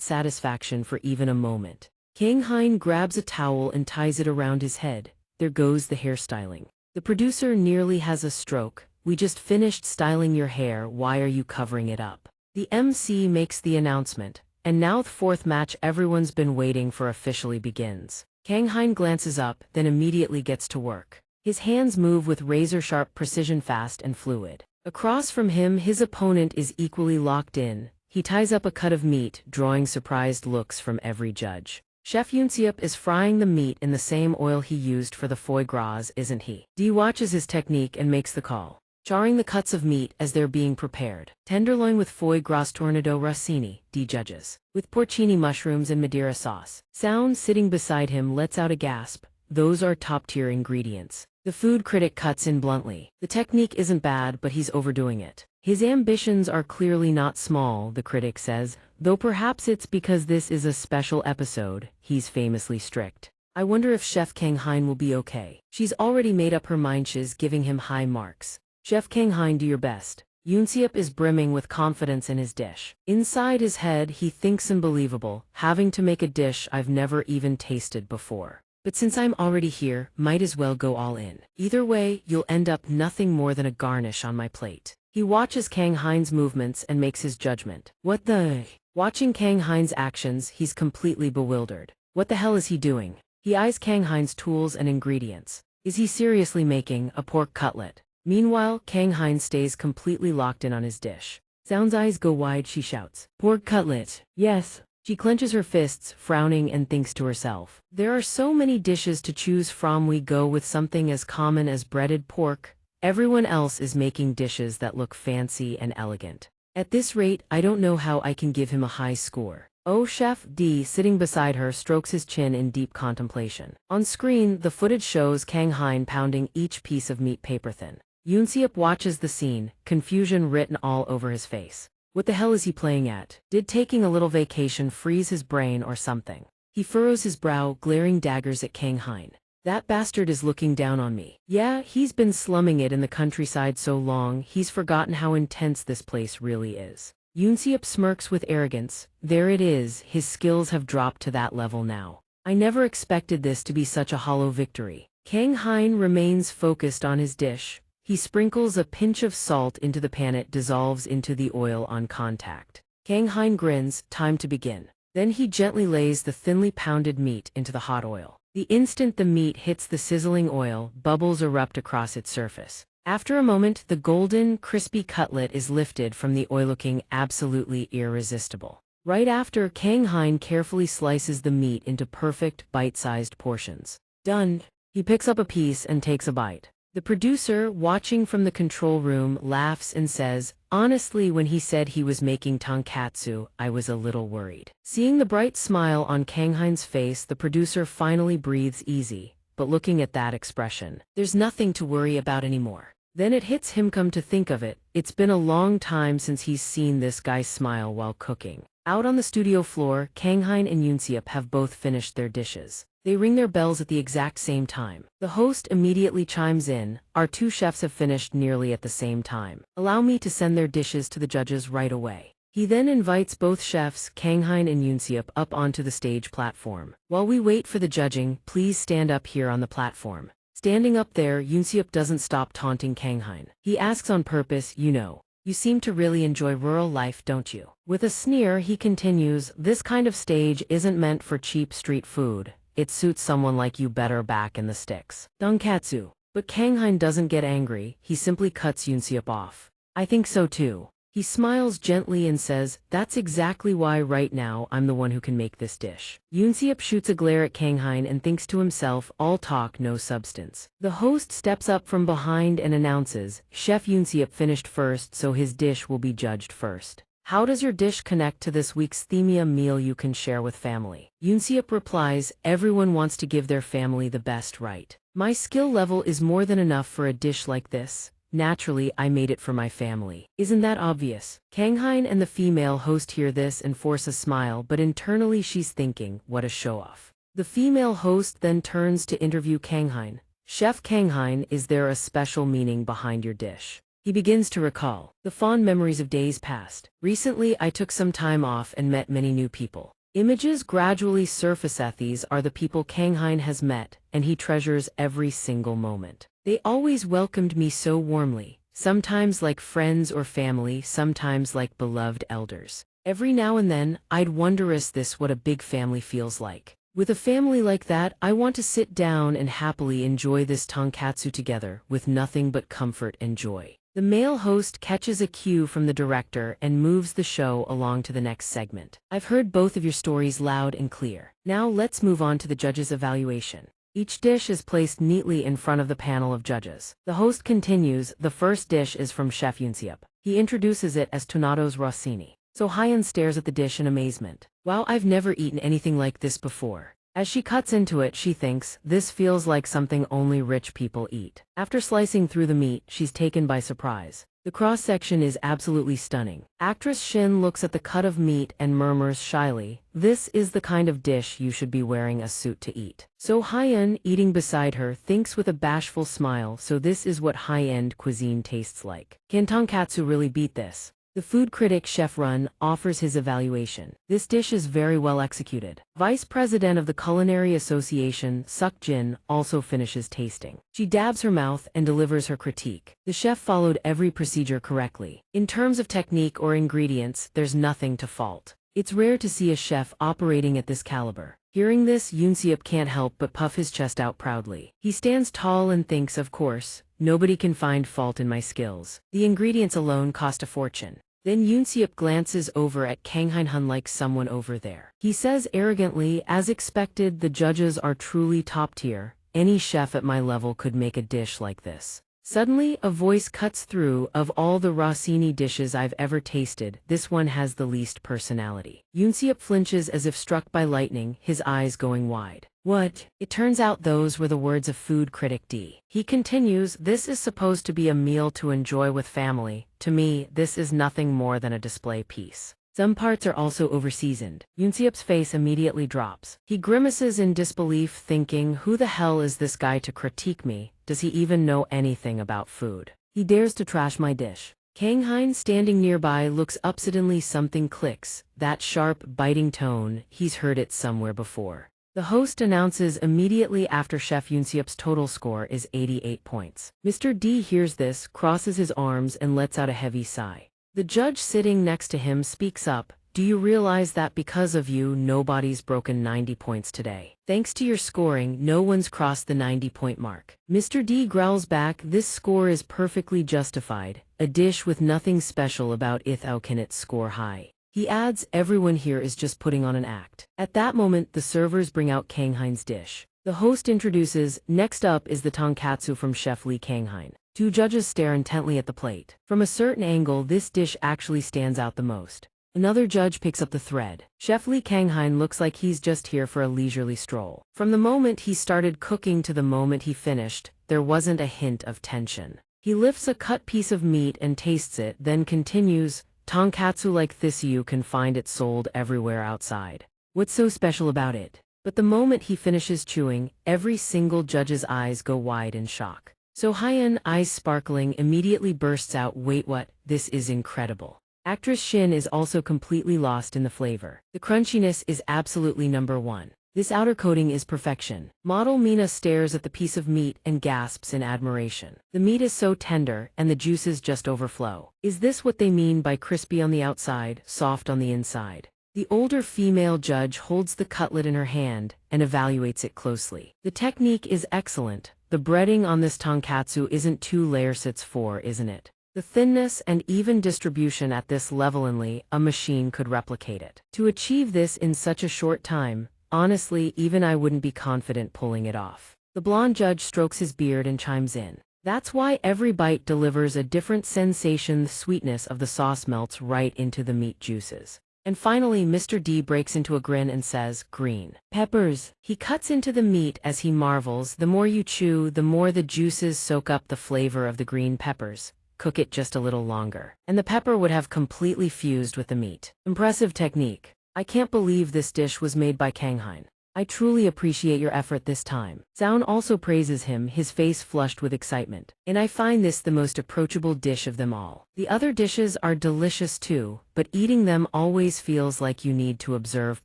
satisfaction for even a moment, Kanghain grabs a towel and ties it around his head. There goes the hairstyling. The producer nearly has a stroke. we just finished styling your hair, why are you covering it up? The MC makes the announcement, and now the fourth match everyone's been waiting for officially begins. Kang Hein glances up, then immediately gets to work. His hands move with razor-sharp precision, fast and fluid. Across from him, his opponent is equally locked in. He ties up a cut of meat, drawing surprised looks from every judge. Chef Yunsiup is frying the meat in the same oil he used for the foie gras, isn't he? D watches his technique and makes the call, charring the cuts of meat as they're being prepared. Tenderloin with foie gras tornado rossini, D judges, with porcini mushrooms and Madeira sauce. Sound sitting beside him lets out a gasp. Those are top-tier ingredients. The food critic cuts in bluntly. The technique isn't bad, but he's overdoing it. His ambitions are clearly not small, the critic says, though perhaps it's because this is a special episode. He's famously strict. I wonder if Chef Kang Hein will be okay. She's already made up her mind, she's giving him high marks. Chef Kang Hein, do your best. Yunsiup is brimming with confidence in his dish. Inside his head, he thinks unbelievable, having to make a dish I've never even tasted before. But since I'm already here, might as well go all in. Either way, you'll end up nothing more than a garnish on my plate. He watches Kang Hein's movements and makes his judgment. What the? Watching Kang Hein's actions, he's completely bewildered. What the hell is he doing? He eyes Kang Hein's tools and ingredients. Is he seriously making a pork cutlet? Meanwhile, Kang Hein stays completely locked in on his dish. Sound's eyes go wide, she shouts. Pork cutlet. Yes. She clenches her fists, frowning, and thinks to herself. There are so many dishes to choose from, we go with something as common as breaded pork. Everyone else is making dishes that look fancy and elegant. At this rate, I don't know how I can give him a high score. Oh, Chef D, sitting beside her, strokes his chin in deep contemplation. On screen, the footage shows Kang Hein pounding each piece of meat paper thin. Yunsiup watches the scene, confusion written all over his face. What the hell is he playing at? Did taking a little vacation freeze his brain or something? He furrows his brow, glaring daggers at Kang Hein. That bastard is looking down on me. Yeah, he's been slumming it in the countryside so long, he's forgotten how intense this place really is. Yunsiup smirks with arrogance. There it is, his skills have dropped to that level now. I never expected this to be such a hollow victory. Kang Hein remains focused on his dish. He sprinkles a pinch of salt into the pan, it dissolves into the oil on contact. Kang Hein grins, time to begin. Then he gently lays the thinly pounded meat into the hot oil. The instant the meat hits the sizzling oil, bubbles erupt across its surface. After a moment, the golden, crispy cutlet is lifted from the oil, looking absolutely irresistible. Right after, Kang Hein carefully slices the meat into perfect, bite-sized portions. Done. He picks up a piece and takes a bite. The producer, watching from the control room, laughs and says, honestly, when he said he was making tonkatsu, I was a little worried. Seeing the bright smile on Kang Hein's face, the producer finally breathes easy, but looking at that expression, there's nothing to worry about anymore. Then it hits him, come to think of it, it's been a long time since he's seen this guy smile while cooking. Out on the studio floor, Kang Hein and Yunsiup have both finished their dishes. They ring their bells at the exact same time. The host immediately chimes in, our two chefs have finished nearly at the same time. Allow me to send their dishes to the judges right away. He then invites both chefs, Kang Hein and Yunsiup, up onto the stage platform. While we wait for the judging, please stand up here on the platform. Standing up there, Yunsiup doesn't stop taunting Kang Hein. He asks on purpose, you seem to really enjoy rural life, don't you? With a sneer, he continues, this kind of stage isn't meant for cheap street food. It suits someone like you better back in the sticks. Donkatsu. But Kang Hein doesn't get angry, he simply cuts Yunsiup off. I think so too. He smiles gently and says, that's exactly why right now I'm the one who can make this dish. Yunsiup shoots a glare at Kang Hein and thinks to himself, all talk, no substance. The host steps up from behind and announces, Chef Yunsiup finished first, so his dish will be judged first. How does your dish connect to this week's theme, a meal you can share with family? Yunsiup replies, everyone wants to give their family the best, right? My skill level is more than enough for a dish like this. Naturally, I made it for my family. Isn't that obvious? Kang Hein and the female host hear this and force a smile, but internally she's thinking, what a show-off. The female host then turns to interview Kang Hein. Chef Kang Hein, is there a special meaning behind your dish? He begins to recall the fond memories of days past. Recently, I took some time off and met many new people. Images gradually surface. These are the people Kang Hein has met, and he treasures every single moment. They always welcomed me so warmly, sometimes like friends or family, sometimes like beloved elders. Every now and then, I'd wonder is this what a big family feels like? With a family like that, I want to sit down and happily enjoy this tonkatsu together, with nothing but comfort and joy. The male host catches a cue from the director and moves the show along to the next segment. I've heard both of your stories loud and clear. Now let's move on to the judges' evaluation. Each dish is placed neatly in front of the panel of judges. The host continues, the first dish is from Chef Yunsiup. He introduces it as Tornado's Rossini. So Hyen stares at the dish in amazement. Wow, I've never eaten anything like this before. As she cuts into it, she thinks, this feels like something only rich people eat. After slicing through the meat, she's taken by surprise. The cross-section is absolutely stunning. Actress Shin looks at the cut of meat and murmurs shyly, this is the kind of dish you should be wearing a suit to eat. So Hyen, eating beside her, thinks with a bashful smile, so this is what high-end cuisine tastes like. Can tonkatsu really beat this? The food critic Chef Run offers his evaluation. This dish is very well executed. Vice President of the Culinary Association, Suk Jin, also finishes tasting. She dabs her mouth and delivers her critique. The chef followed every procedure correctly. In terms of technique or ingredients, there's nothing to fault. It's rare to see a chef operating at this caliber. Hearing this, Yunsiup can't help but puff his chest out proudly. He stands tall and thinks, of course, nobody can find fault in my skills. The ingredients alone cost a fortune. Then Yunsiup glances over at Kang Hein-hun like someone over there. He says arrogantly, as expected, the judges are truly top tier. Any chef at my level could make a dish like this. Suddenly, a voice cuts through, of all the Rossini dishes I've ever tasted, this one has the least personality. Yunsiup flinches as if struck by lightning, his eyes going wide. What? It turns out those were the words of food critic D. He continues, this is supposed to be a meal to enjoy with family. To me, this is nothing more than a display piece. Some parts are also overseasoned. Yunsiup's face immediately drops. He grimaces in disbelief, thinking, who the hell is this guy to critique me? Does he even know anything about food? He dares to trash my dish. Kang Hein, standing nearby, looks up. Suddenly something clicks. That sharp, biting tone, he's heard it somewhere before. The host announces immediately after Chef Yunsiup's total score is 88 points. Mr. D hears this, crosses his arms and lets out a heavy sigh. The judge sitting next to him speaks up, do you realize that because of you nobody's broken 90 points today? Thanks to your scoring, no one's crossed the 90-point mark. Mr. D growls back, this score is perfectly justified. A dish with nothing special about it, how can it score high? He adds, everyone here is just putting on an act. At that moment, the servers bring out Kang Hein's dish. The host introduces, next up is the tonkatsu from Chef Lee Kang Hein. Two judges stare intently at the plate. From a certain angle, this dish actually stands out the most. Another judge picks up the thread. Chef Lee Kang Hein looks like he's just here for a leisurely stroll. From the moment he started cooking to the moment he finished, there wasn't a hint of tension. He lifts a cut piece of meat and tastes it, then continues, tonkatsu like this you can find it sold everywhere outside. What's so special about it? But the moment he finishes chewing, every single judge's eyes go wide in shock. So Hyen, eyes sparkling, immediately bursts out, wait, what? This is incredible. Actress Shin is also completely lost in the flavor. The crunchiness is absolutely number one. This outer coating is perfection. Model Mina stares at the piece of meat and gasps in admiration. The meat is so tender, and the juices just overflow. Is this what they mean by crispy on the outside, soft on the inside? The older female judge holds the cutlet in her hand and evaluates it closely. The technique is excellent. The breading on this tonkatsu isn't 2 layers, it's 4, isn't it? The thinness and even distribution at this level, only a machine could replicate it. To achieve this in such a short time, honestly, even I wouldn't be confident pulling it off. The blonde judge strokes his beard and chimes in. That's why every bite delivers a different sensation. The sweetness of the sauce melts right into the meat juices. And finally, Mr. D breaks into a grin and says, green peppers. He cuts into the meat as he marvels, the more you chew, the more the juices soak up the flavor of the green peppers. Cook it just a little longer, and the pepper would have completely fused with the meat. Impressive technique. I can't believe this dish was made by Kang Hein. I truly appreciate your effort this time. Zaun also praises him, his face flushed with excitement. And I find this the most approachable dish of them all. The other dishes are delicious too, but eating them always feels like you need to observe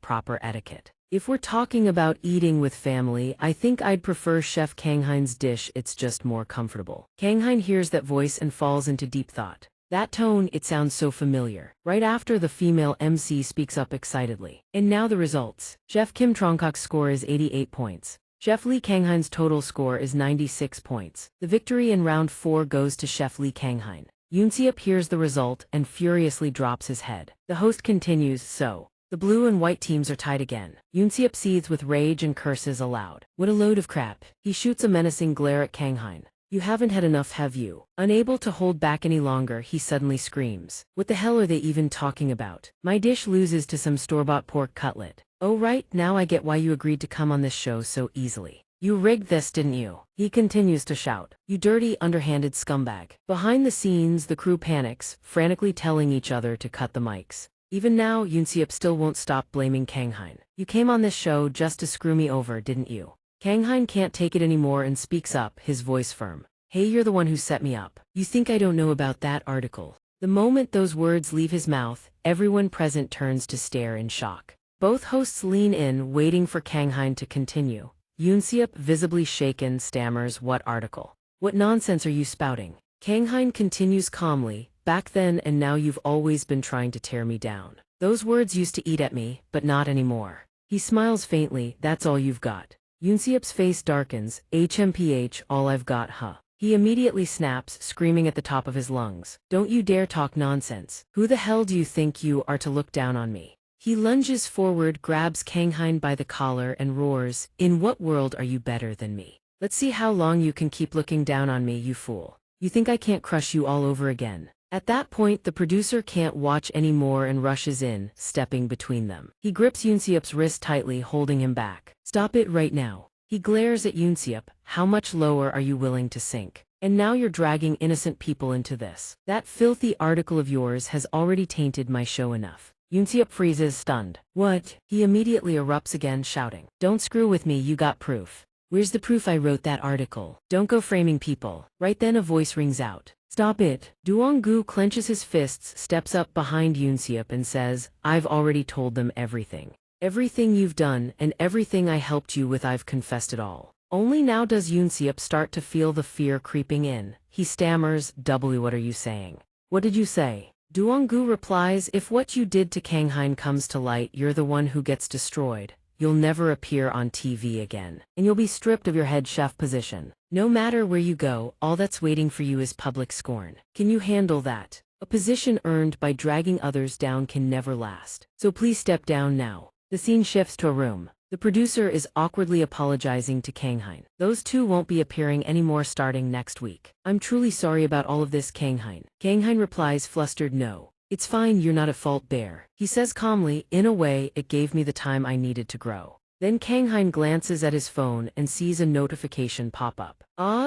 proper etiquette. If we're talking about eating with family, I think I'd prefer Chef Kanghain's dish, it's just more comfortable. Kanghain hears that voice and falls into deep thought. That tone, it sounds so familiar. Right after, the female MC speaks up excitedly. And now the results. Chef Kim Trongkok's score is 88 points. Chef Lee Kanghain's total score is 96 points. The victory in round 4 goes to Chef Lee Kanghain. Yoonseop hears the result and furiously drops his head. The host continues, so the blue and white teams are tied again. Yoonseop seethes with rage and curses aloud. What a load of crap. He shoots a menacing glare at Kanghain. You haven't had enough, have you? Unable to hold back any longer, he suddenly screams. What the hell are they even talking about? My dish loses to some store-bought pork cutlet. Oh right, now I get why you agreed to come on this show so easily. You rigged this, didn't you? He continues to shout. You dirty, underhanded scumbag. Behind the scenes, the crew panics, frantically telling each other to cut the mics. Even now, Yoonseop still won't stop blaming Kanghain. You came on this show just to screw me over, didn't you? Kanghain can't take it anymore and speaks up, his voice firm. Hey, you're the one who set me up. You think I don't know about that article? The moment those words leave his mouth, everyone present turns to stare in shock. Both hosts lean in, waiting for Kanghain to continue. Yoonseop, visibly shaken, stammers, what article? What nonsense are you spouting? Kanghain continues calmly, back then and now you've always been trying to tear me down. Those words used to eat at me, but not anymore. He smiles faintly, that's all you've got. Yoonseop's face darkens, HMPH, all I've got, huh? He immediately snaps, screaming at the top of his lungs. Don't you dare talk nonsense. Who the hell do you think you are to look down on me? He lunges forward, grabs Kanghain by the collar and roars, in what world are you better than me? Let's see how long you can keep looking down on me, you fool. You think I can't crush you all over again? At that point, the producer can't watch anymore and rushes in, stepping between them. He grips Yoonseop's wrist tightly, holding him back. Stop it right now. He glares at Yoonseop. How much lower are you willing to sink? And now you're dragging innocent people into this. That filthy article of yours has already tainted my show enough. Yoonseop freezes, stunned. What? He immediately erupts again, shouting. Don't screw with me, you got proof. Where's the proof I wrote that article? Don't go framing people. Right then a voice rings out. Stop it. Donghua clenches his fists, steps up behind Yoonseop and says, I've already told them everything. Everything you've done and everything I helped you with, I've confessed it all. Only now does Yoonseop start to feel the fear creeping in. He stammers, what are you saying? What did you say? Donghua replies, if what you did to Kanghain comes to light, you're the one who gets destroyed. You'll never appear on TV again. And you'll be stripped of your head chef position. No matter where you go, all that's waiting for you is public scorn. Can you handle that? A position earned by dragging others down can never last. So please step down now. The scene shifts to a room. The producer is awkwardly apologizing to Kanghain. Those two won't be appearing anymore starting next week. I'm truly sorry about all of this, Kanghain. Kanghain replies, flustered, no. It's fine, you're not at fault, bear. He says calmly, in a way, it gave me the time I needed to grow. Then Kanghain glances at his phone and sees a notification pop up.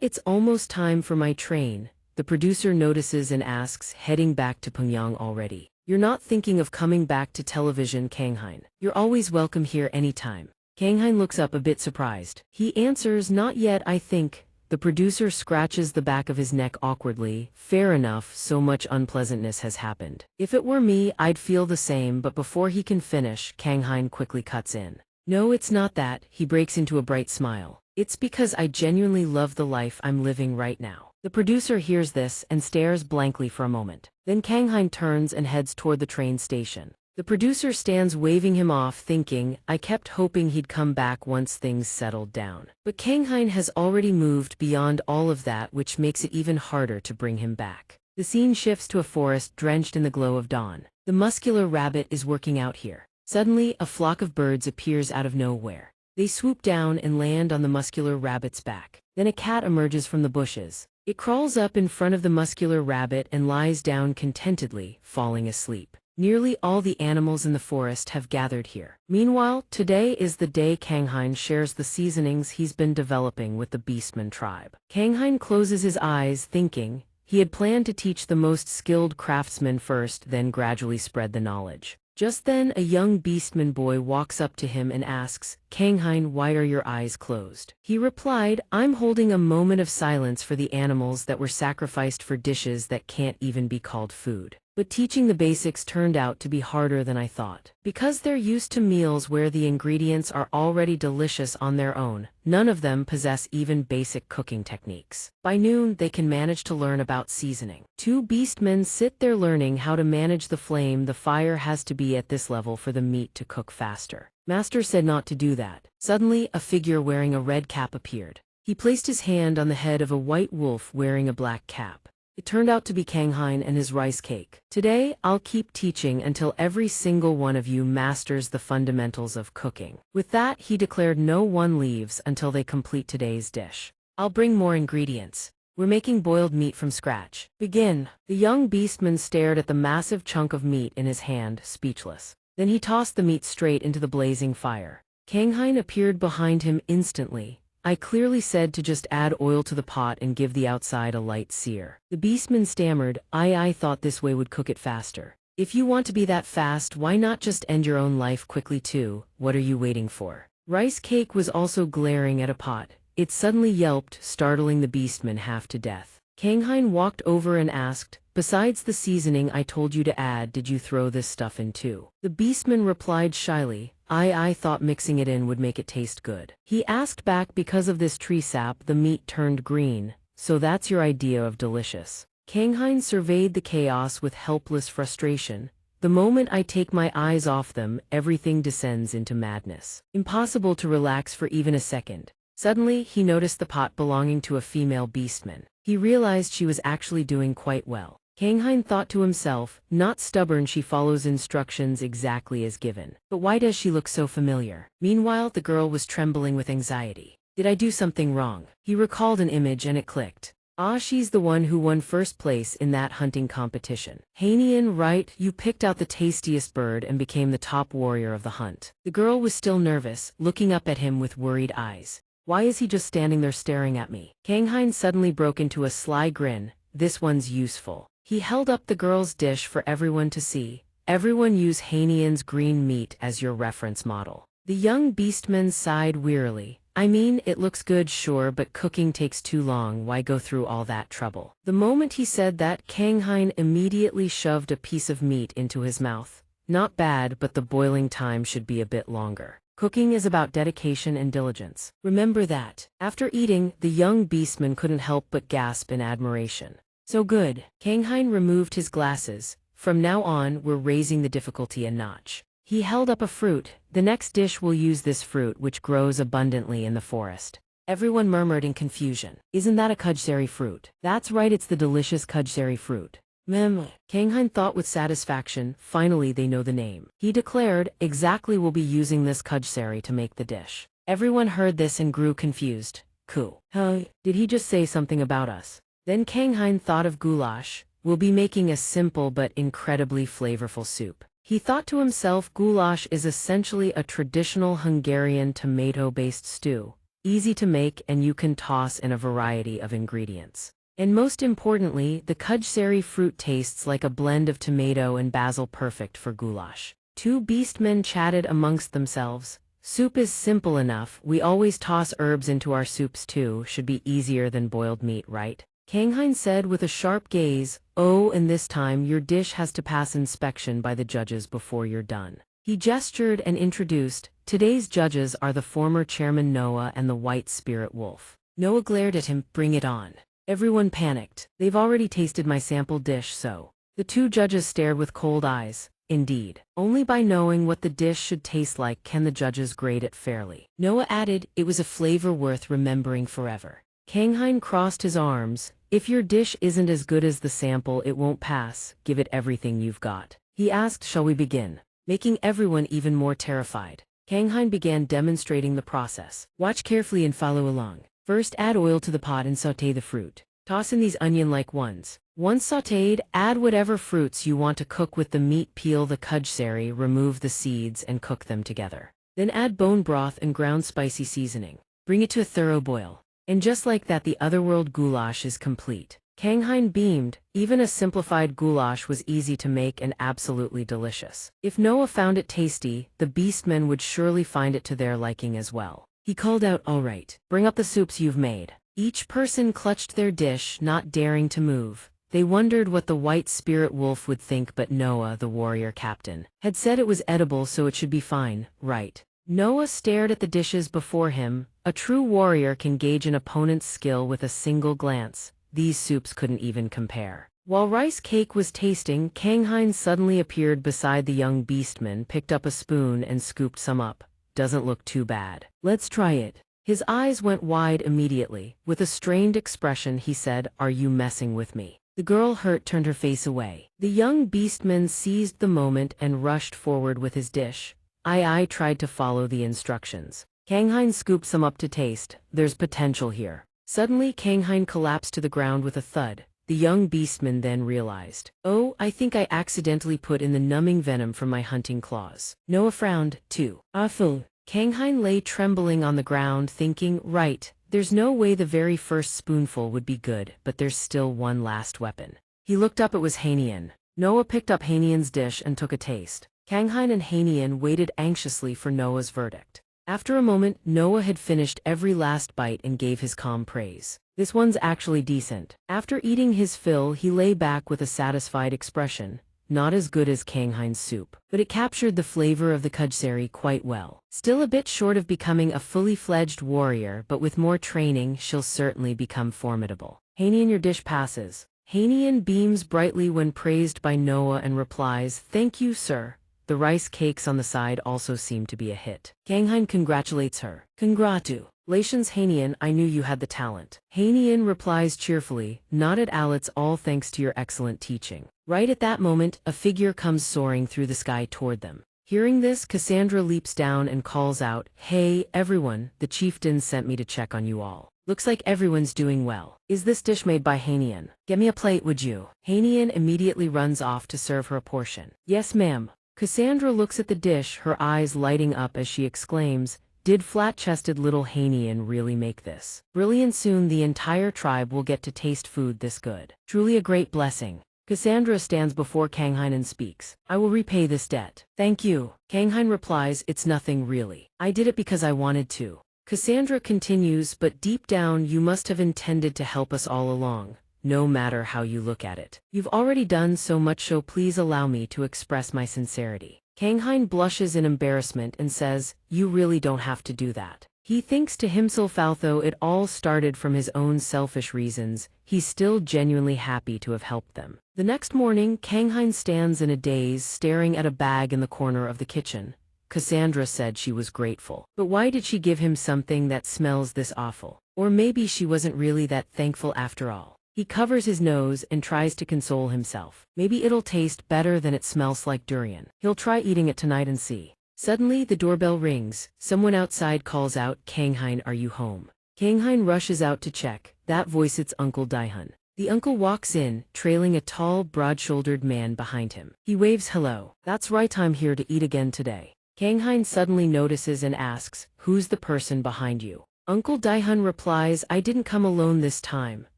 It's almost time for my train. The producer notices and asks, heading back to Pyongyang already. You're not thinking of coming back to television, Kanghain. You're always welcome here anytime. Kanghain looks up a bit surprised. He answers, not yet, I think. The producer scratches the back of his neck awkwardly. Fair enough, so much unpleasantness has happened. If it were me, I'd feel the same, but before he can finish, Kanghain quickly cuts in. No, it's not that, he breaks into a bright smile. It's because I genuinely love the life I'm living right now. The producer hears this and stares blankly for a moment. Then Kanghain turns and heads toward the train station. The producer stands waving him off, thinking, I kept hoping he'd come back once things settled down. But Kanghain has already moved beyond all of that, which makes it even harder to bring him back. The scene shifts to a forest drenched in the glow of dawn. The muscular rabbit is working out here. Suddenly, a flock of birds appears out of nowhere. They swoop down and land on the muscular rabbit's back. Then a cat emerges from the bushes. It crawls up in front of the muscular rabbit and lies down contentedly, falling asleep. Nearly all the animals in the forest have gathered here. Meanwhile, today is the day Kanghain shares the seasonings he's been developing with the Beastman tribe. Kanghain closes his eyes, thinking he had planned to teach the most skilled craftsmen first, then gradually spread the knowledge. Just then, a young Beastman boy walks up to him and asks, Kanghain, why are your eyes closed? He replied, I'm holding a moment of silence for the animals that were sacrificed for dishes that can't even be called food. But teaching the basics turned out to be harder than I thought. Because they're used to meals where the ingredients are already delicious on their own, none of them possess even basic cooking techniques. By noon, they can manage to learn about seasoning. Two beastmen sit there learning how to manage the flame. The fire has to be at this level for the meat to cook faster. Master said not to do that. Suddenly, a figure wearing a red cap appeared. He placed his hand on the head of a white wolf wearing a black cap. It turned out to be Kanghain and his rice cake. Today, I'll keep teaching until every single one of you masters the fundamentals of cooking. With that, he declared no one leaves until they complete today's dish. I'll bring more ingredients. We're making boiled meat from scratch. Begin. The young beastman stared at the massive chunk of meat in his hand, speechless. Then he tossed the meat straight into the blazing fire. Kanghain appeared behind him instantly. I clearly said to just add oil to the pot and give the outside a light sear. The beastman stammered, I thought this way would cook it faster. If you want to be that fast, why not just end your own life quickly too? What are you waiting for? Rice cake was also glaring at a pot. It suddenly yelped, startling the beastman half to death. Kanghain walked over and asked, besides the seasoning I told you to add, did you throw this stuff in too? The beastman replied shyly, I thought mixing it in would make it taste good. He asked back, because of this tree sap the meat turned green, so that's your idea of delicious. Kanghain surveyed the chaos with helpless frustration. The moment I take my eyes off them, everything descends into madness. Impossible to relax for even a second. Suddenly, he noticed the pot belonging to a female beastman. He realized she was actually doing quite well. Kanghain thought to himself, not stubborn, she follows instructions exactly as given. But why does she look so familiar? Meanwhile, the girl was trembling with anxiety. Did I do something wrong? He recalled an image and it clicked. Ah, she's the one who won first place in that hunting competition. Hainian, right? You picked out the tastiest bird and became the top warrior of the hunt. The girl was still nervous, looking up at him with worried eyes. Why is he just standing there staring at me? Kanghain suddenly broke into a sly grin. This one's useful. He held up the girl's dish for everyone to see. Everyone use Hainian's green meat as your reference model. The young beastman sighed wearily. I mean, it looks good, sure, but cooking takes too long. Why go through all that trouble? The moment he said that, Kanghain immediately shoved a piece of meat into his mouth. Not bad, but the boiling time should be a bit longer. Cooking is about dedication and diligence. Remember that. After eating, the young beastman couldn't help but gasp in admiration. So good. Kanghain removed his glasses. From now on, we're raising the difficulty a notch. He held up a fruit. The next dish will use this fruit, which grows abundantly in the forest. Everyone murmured in confusion. Isn't that a kudjsari fruit? That's right, it's the delicious kudjsari fruit. Kanghain thought with satisfaction, finally they know the name. He declared, exactly, we'll be using this kudjsari to make the dish. Everyone heard this and grew confused. Did he just say something about us? Then Kanghain thought of goulash. We'll be making a simple but incredibly flavorful soup. He thought to himself, goulash is essentially a traditional Hungarian tomato-based stew. Easy to make, and you can toss in a variety of ingredients. And most importantly, the kudjsari fruit tastes like a blend of tomato and basil, perfect for goulash. Two beastmen chatted amongst themselves. Soup is simple enough, we always toss herbs into our soups too, should be easier than boiled meat, right? Kanghain said with a sharp gaze, oh, and this time your dish has to pass inspection by the judges before you're done. He gestured and introduced, today's judges are the former chairman Noah and the white spirit wolf. Noah glared at him, bring it on. Everyone panicked. They've already tasted my sample dish, so. The two judges stared with cold eyes. Indeed, only by knowing what the dish should taste like can the judges grade it fairly. Noah added, it was a flavor worth remembering forever. Kanghain crossed his arms. If your dish isn't as good as the sample, it won't pass. Give it everything you've got. He asked, shall we begin? Making everyone even more terrified. Kanghain began demonstrating the process. Watch carefully and follow along. First, add oil to the pot and sauté the fruit. Toss in these onion-like ones. Once sautéed, add whatever fruits you want to cook with the meat. Peel the kudjsari, remove the seeds, and cook them together. Then add bone broth and ground spicy seasoning. Bring it to a thorough boil. And just like that, the otherworld goulash is complete. Kanghain beamed. Even a simplified goulash was easy to make and absolutely delicious. If Noah found it tasty, the beastmen would surely find it to their liking as well. He called out, all right, bring up the soups you've made. Each person clutched their dish, not daring to move. They wondered what the white spirit wolf would think, but Noah, the warrior captain, had said it was edible, so it should be fine, right? Noah stared at the dishes before him. A true warrior can gauge an opponent's skill with a single glance. These soups couldn't even compare. While rice cake was tasting, Kanghain suddenly appeared beside the young beastman, picked up a spoon and scooped some up. Doesn't look too bad. Let's try it. His eyes went wide immediately. With a strained expression, he said, "Are you messing with me?" The girl, hurt, turned her face away. The young beastman seized the moment and rushed forward with his dish. I tried to follow the instructions. Kanghain scooped some up to taste. There's potential here. Suddenly, Kanghain collapsed to the ground with a thud. The young beastman then realized, "Oh, I think I accidentally put in the numbing venom from my hunting claws." Noah frowned, too. Awful. Kanghain lay trembling on the ground, thinking, right, there's no way the very first spoonful would be good, but there's still one last weapon. He looked up, it was Hanian. Noah picked up Hanian's dish and took a taste. Kanghain and Hanian waited anxiously for Noah's verdict. After a moment, Noah had finished every last bite and gave his calm praise. "This one's actually decent." After eating his fill, he lay back with a satisfied expression. Not as good as Kanghain's soup, but it captured the flavor of the kujsari quite well. Still a bit short of becoming a fully fledged warrior, but with more training, she'll certainly become formidable. "Hanian, your dish passes." Hanian beams brightly when praised by Noah and replies, "Thank you, sir." The rice cakes on the side also seem to be a hit. Kanghain congratulates her. "Congratulations, Hanian, I knew you had the talent." Hanian replies cheerfully, "Not at Alus, all thanks to your excellent teaching." Right at that moment, a figure comes soaring through the sky toward them. Hearing this, Cassandra leaps down and calls out, "Hey, everyone, the chieftain sent me to check on you all. Looks like everyone's doing well. Is this dish made by Hanian? Get me a plate, would you?" Hanian immediately runs off to serve her a portion. "Yes, ma'am." Cassandra looks at the dish, her eyes lighting up as she exclaims, "Did flat-chested little Hanian really make this? Brilliant, soon the entire tribe will get to taste food this good. Truly a great blessing." Cassandra stands before Kanghain and speaks. "I will repay this debt." "Thank you." Kanghain replies, "It's nothing really. I did it because I wanted to." Cassandra continues, "But deep down you must have intended to help us all along. No matter how you look at it. You've already done so much, so please allow me to express my sincerity." Kanghain blushes in embarrassment and says, "You really don't have to do that." He thinks to himself, although it all started from his own selfish reasons, he's still genuinely happy to have helped them. The next morning, Kanghain stands in a daze, staring at a bag in the corner of the kitchen. Cassandra said she was grateful. But why did she give him something that smells this awful? Or maybe she wasn't really that thankful after all. He covers his nose and tries to console himself. Maybe it'll taste better than it smells like durian. He'll try eating it tonight and see. Suddenly, the doorbell rings. Someone outside calls out, "Kanghain, are you home?" Kanghain rushes out to check. That voice, it's Uncle Daihun. The uncle walks in, trailing a tall, broad-shouldered man behind him. He waves hello. "That's right, I'm here to eat again today." Kanghain suddenly notices and asks, "Who's the person behind you?" Uncle Daihun replies, "I didn't come alone this time.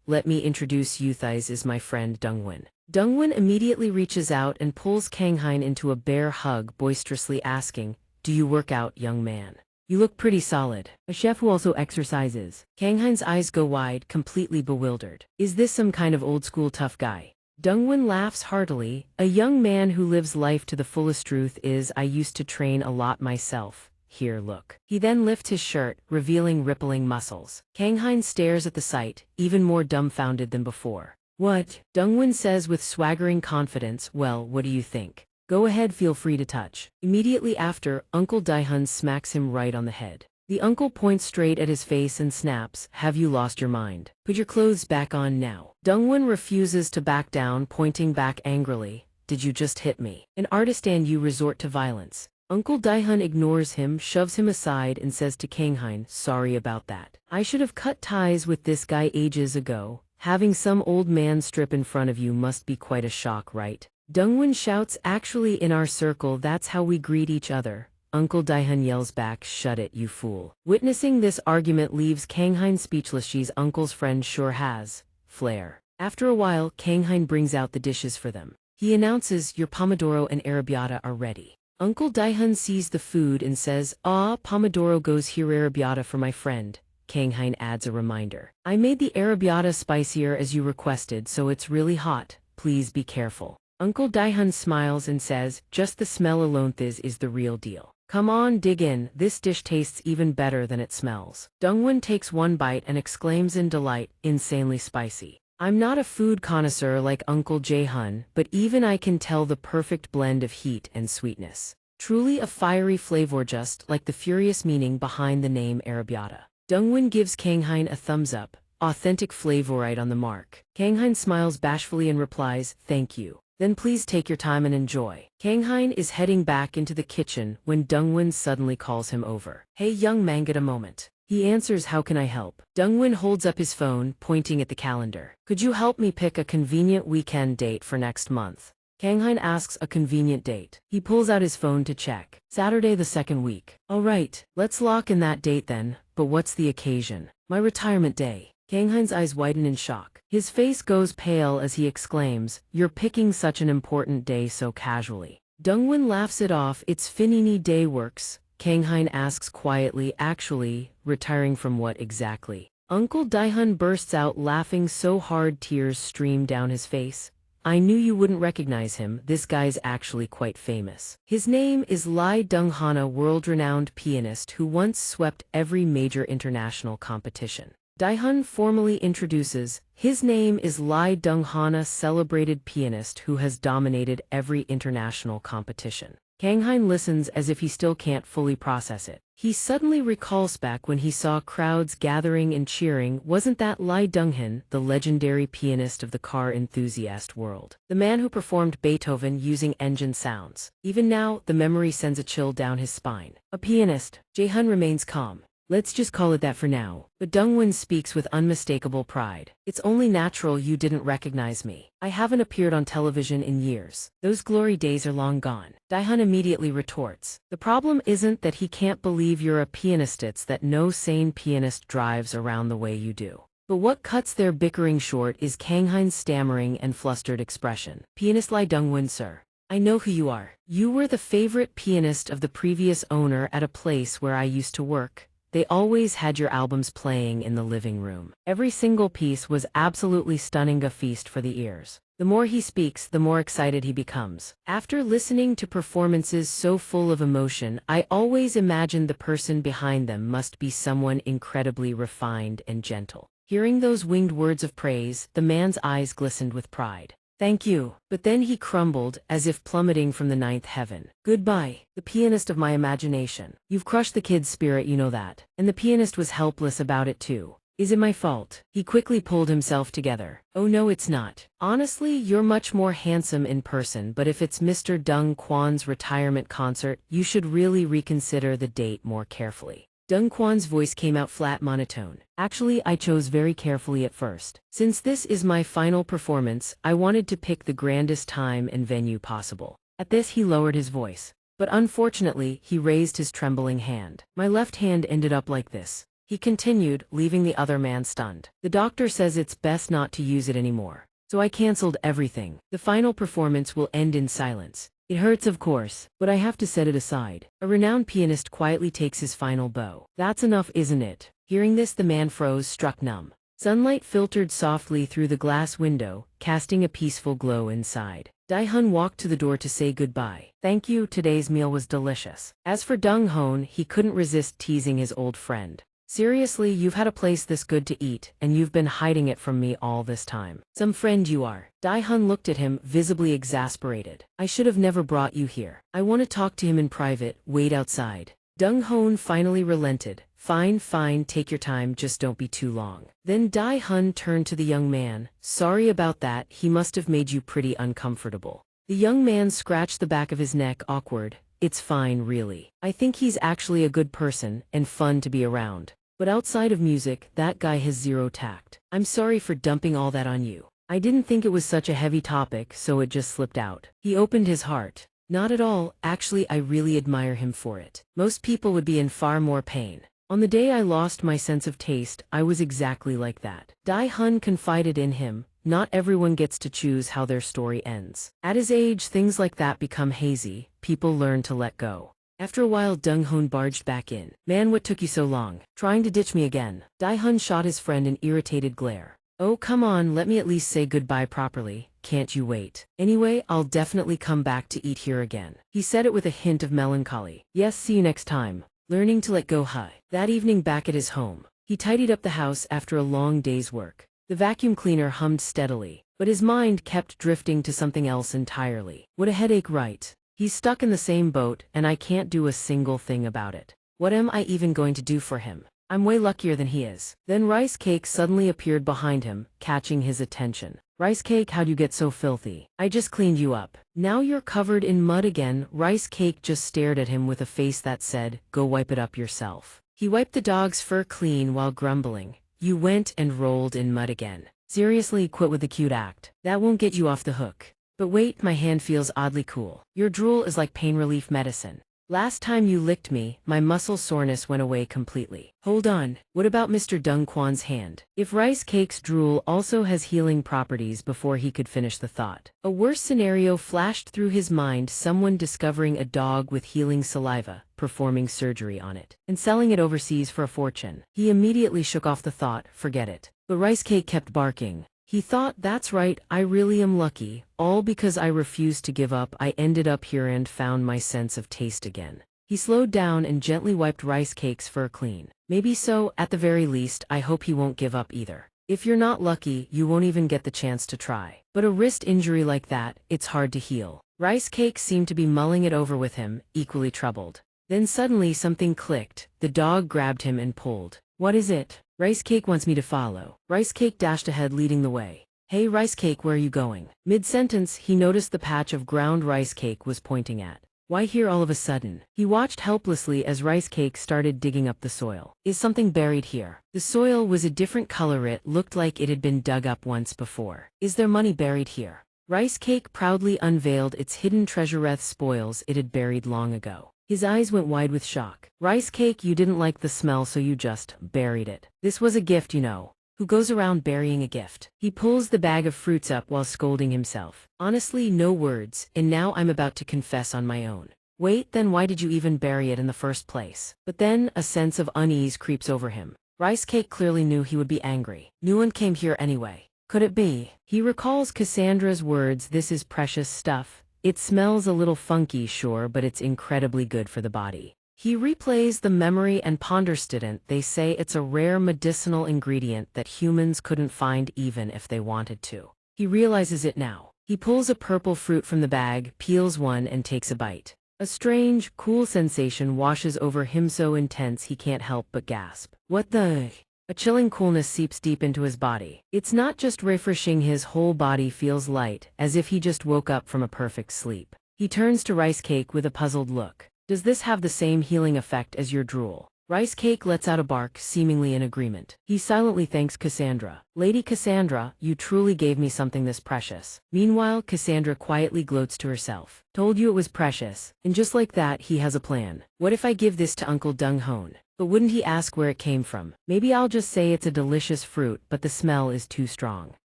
Let me introduce you. This is my friend Donghua." Donghua immediately reaches out and pulls Kanghain into a bear hug, boisterously asking, "Do you work out, young man? You look pretty solid." "A chef who also exercises." Kanghain's eyes go wide, completely bewildered. Is this some kind of old-school tough guy? Donghua laughs heartily. "A young man who lives life to the fullest. Truth is, I used to train a lot myself. Here, look." He then lifts his shirt, revealing rippling muscles. Kanghain stares at the sight, even more dumbfounded than before. "What?" Donghua says with swaggering confidence. "Well, what do you think? Go ahead, feel free to touch." Immediately after, Uncle Daihun smacks him right on the head. The uncle points straight at his face and snaps, "Have you lost your mind? Put your clothes back on now." Donghua refuses to back down, pointing back angrily. "Did you just hit me? An artist and you resort to violence." Uncle Daihun ignores him, shoves him aside and says to Kanghain, "Sorry about that. I should have cut ties with this guy ages ago. Having some old man strip in front of you must be quite a shock, right?" Donghua shouts, "Actually, in our circle that's how we greet each other." Uncle Daihun yells back, "Shut it, you fool." Witnessing this argument leaves Kanghain speechless. She's uncle's friend sure has flair. After a while, Kanghain brings out the dishes for them. He announces, "Your pomodoro and arrabbiata are ready." Uncle Daihun sees the food and says, "Ah, pomodoro goes here, arrabbiata for my friend." Kanghain adds a reminder. I made the arrabbiata spicier as you requested, so it's really hot. Please be careful. Uncle Daihun smiles and says, just the smell alone is the real deal. Come on, dig in, this dish tastes even better than it smells. Donghua takes one bite and exclaims in delight, insanely spicy. I'm not a food connoisseur like Uncle Jae-hun, but even I can tell the perfect blend of heat and sweetness. Truly a fiery flavor, just like the furious meaning behind the name arrabbiata. Donghua gives Kanghain a thumbs up, authentic flavor right on the mark. Kanghain smiles bashfully and replies, thank you. Then please take your time and enjoy. Kanghain is heading back into the kitchen when Donghua suddenly calls him over. Hey young man, get a moment. He answers, how can I help? Donghua holds up his phone, pointing at the calendar. Could you help me pick a convenient weekend date for next month? Kanghain asks a convenient date. He pulls out his phone to check. Saturday the second week. All right, let's lock in that date then, but what's the occasion? My retirement day. Kanghain's eyes widen in shock. His face goes pale as he exclaims, you're picking such an important day so casually. Donghua laughs it off, it's Finini Day works. Kanghain asks quietly, actually, retiring from what exactly? Uncle Daihun bursts out laughing so hard tears stream down his face. I knew you wouldn't recognize him, this guy's actually quite famous. His name is Lee Donghua, world-renowned pianist who once swept every major international competition. Daihun formally introduces, his name is Lee Donghua, celebrated pianist who has dominated every international competition. Kanghain listens as if he still can't fully process it. He suddenly recalls back when he saw crowds gathering and cheering. Wasn't that Lee Donghua, the legendary pianist of the car enthusiast world? The man who performed Beethoven using engine sounds. Even now, the memory sends a chill down his spine. A pianist. Jae-hun remains calm. Let's just call it that for now. But Donghua speaks with unmistakable pride. It's only natural you didn't recognize me. I haven't appeared on television in years. Those glory days are long gone. Daihun immediately retorts. The problem isn't that he can't believe you're a pianist, it's that no sane pianist drives around the way you do. But what cuts their bickering short is Kanghain's stammering and flustered expression. Pianist Lee Donghua, sir. I know who you are. You were the favorite pianist of the previous owner at a place where I used to work. They always had your albums playing in the living room. Every single piece was absolutely stunning, a feast for the ears. The more he speaks, the more excited he becomes. After listening to performances so full of emotion, I always imagined the person behind them must be someone incredibly refined and gentle. Hearing those winged words of praise, the man's eyes glistened with pride. Thank you. But then he crumbled, as if plummeting from the ninth heaven. Goodbye, the pianist of my imagination. You've crushed the kid's spirit, you know that. And the pianist was helpless about it too. Is it my fault? He quickly pulled himself together. Oh no, it's not. Honestly, you're much more handsome in person, but if it's Mr. Dung Kwan's retirement concert, you should really reconsider the date more carefully. Dung Kwan's voice came out flat, monotone. Actually, I chose very carefully at first. Since this is my final performance, I wanted to pick the grandest time and venue possible. At this, he lowered his voice. But unfortunately, he raised his trembling hand. My left hand ended up like this. He continued, leaving the other man stunned. The doctor says it's best not to use it anymore. So I canceled everything. The final performance will end in silence. It hurts, of course, but I have to set it aside. A renowned pianist quietly takes his final bow. That's enough, isn't it? Hearing this, the man froze, struck numb. Sunlight filtered softly through the glass window, casting a peaceful glow inside. Daihun walked to the door to say goodbye. Thank you, today's meal was delicious. As for Donghua, he couldn't resist teasing his old friend. Seriously, you've had a place this good to eat, and you've been hiding it from me all this time. Some friend you are. Daihun looked at him, visibly exasperated. I should have never brought you here. I want to talk to him in private, wait outside. Donghua finally relented. Fine, take your time, just don't be too long. Then Daihun turned to the young man. Sorry about that, he must have made you pretty uncomfortable. The young man scratched the back of his neck, awkward. It's fine, really. I think he's actually a good person, and fun to be around. But outside of music, that guy has zero tact. I'm sorry for dumping all that on you. I didn't think it was such a heavy topic, so it just slipped out. He opened his heart. Not at all, actually I really admire him for it. Most people would be in far more pain. On the day I lost my sense of taste, I was exactly like that. Daihun confided in him. Not everyone gets to choose how their story ends. At his age, things like that become hazy. People learn to let go. After a while Donghua barged back in. Man, what took you so long? Trying to ditch me again? Daihun shot his friend an irritated glare. Oh come on, let me at least say goodbye properly, can't you wait? Anyway, I'll definitely come back to eat here again. He said it with a hint of melancholy. Yes, see you next time. Learning to let go. That evening back at his home, he tidied up the house after a long day's work. The vacuum cleaner hummed steadily, but his mind kept drifting to something else entirely. What a headache, right? He's stuck in the same boat, and I can't do a single thing about it. What am I even going to do for him? I'm way luckier than he is. Then Rice Cake suddenly appeared behind him, catching his attention. Rice Cake, how'd you get so filthy? I just cleaned you up. Now you're covered in mud again. Rice Cake just stared at him with a face that said, go wipe it up yourself. He wiped the dog's fur clean while grumbling. You went and rolled in mud again. Seriously, quit with the cute act. That won't get you off the hook. But wait, my hand feels oddly cool. Your drool is like pain relief medicine. Last time you licked me, my muscle soreness went away completely. Hold on, what about Mr. Dongquan's hand? If Rice Cake's drool also has healing properties before he could finish the thought. A worse scenario flashed through his mind, someone discovering a dog with healing saliva, performing surgery on it, and selling it overseas for a fortune. He immediately shook off the thought, forget it. But Rice Cake kept barking. He thought, that's right, I really am lucky. All because I refused to give up, I ended up here and found my sense of taste again. He slowed down and gently wiped Rice Cake's fur clean. Maybe so, at the very least, I hope he won't give up either. If you're not lucky, you won't even get the chance to try. But a wrist injury like that, it's hard to heal. Rice Cake seemed to be mulling it over with him, equally troubled. Then suddenly something clicked. The dog grabbed him and pulled. What is it? Rice Cake wants me to follow. Rice Cake dashed ahead, leading the way. Hey Rice Cake, where are you going? Mid-sentence, he noticed the patch of ground Rice Cake was pointing at. Why here all of a sudden? He watched helplessly as Rice Cake started digging up the soil. Is something buried here? The soil was a different color. It looked like it had been dug up once before. Is there money buried here? Rice Cake proudly unveiled its hidden treasure, spoils it had buried long ago. His eyes went wide with shock. Rice Cake, you didn't like the smell, so you just buried it. This was a gift, you know. Who goes around burying a gift? He pulls the bag of fruits up while scolding himself. Honestly, no words, and now I'm about to confess on my own. Wait, then why did you even bury it in the first place? But then, a sense of unease creeps over him. Rice Cake clearly knew he would be angry. No one came here anyway. Could it be? He recalls Cassandra's words, this is precious stuff. It smells a little funky, sure, but it's incredibly good for the body. He replays the memory and ponders. They say it's a rare medicinal ingredient that humans couldn't find even if they wanted to. He realizes it now. He pulls a purple fruit from the bag, peels one and takes a bite. A strange, cool sensation washes over him, so intense he can't help but gasp. What the? A chilling coolness seeps deep into his body. It's not just refreshing, his whole body feels light, as if he just woke up from a perfect sleep. He turns to Rice Cake with a puzzled look. Does this have the same healing effect as your drool? Rice Cake lets out a bark, seemingly in agreement. He silently thanks Cassandra. Lady Cassandra, you truly gave me something this precious. Meanwhile, Cassandra quietly gloats to herself. Told you it was precious. And just like that, he has a plan. What if I give this to Uncle Donghua? But wouldn't he ask where it came from? Maybe I'll just say it's a delicious fruit, but the smell is too strong.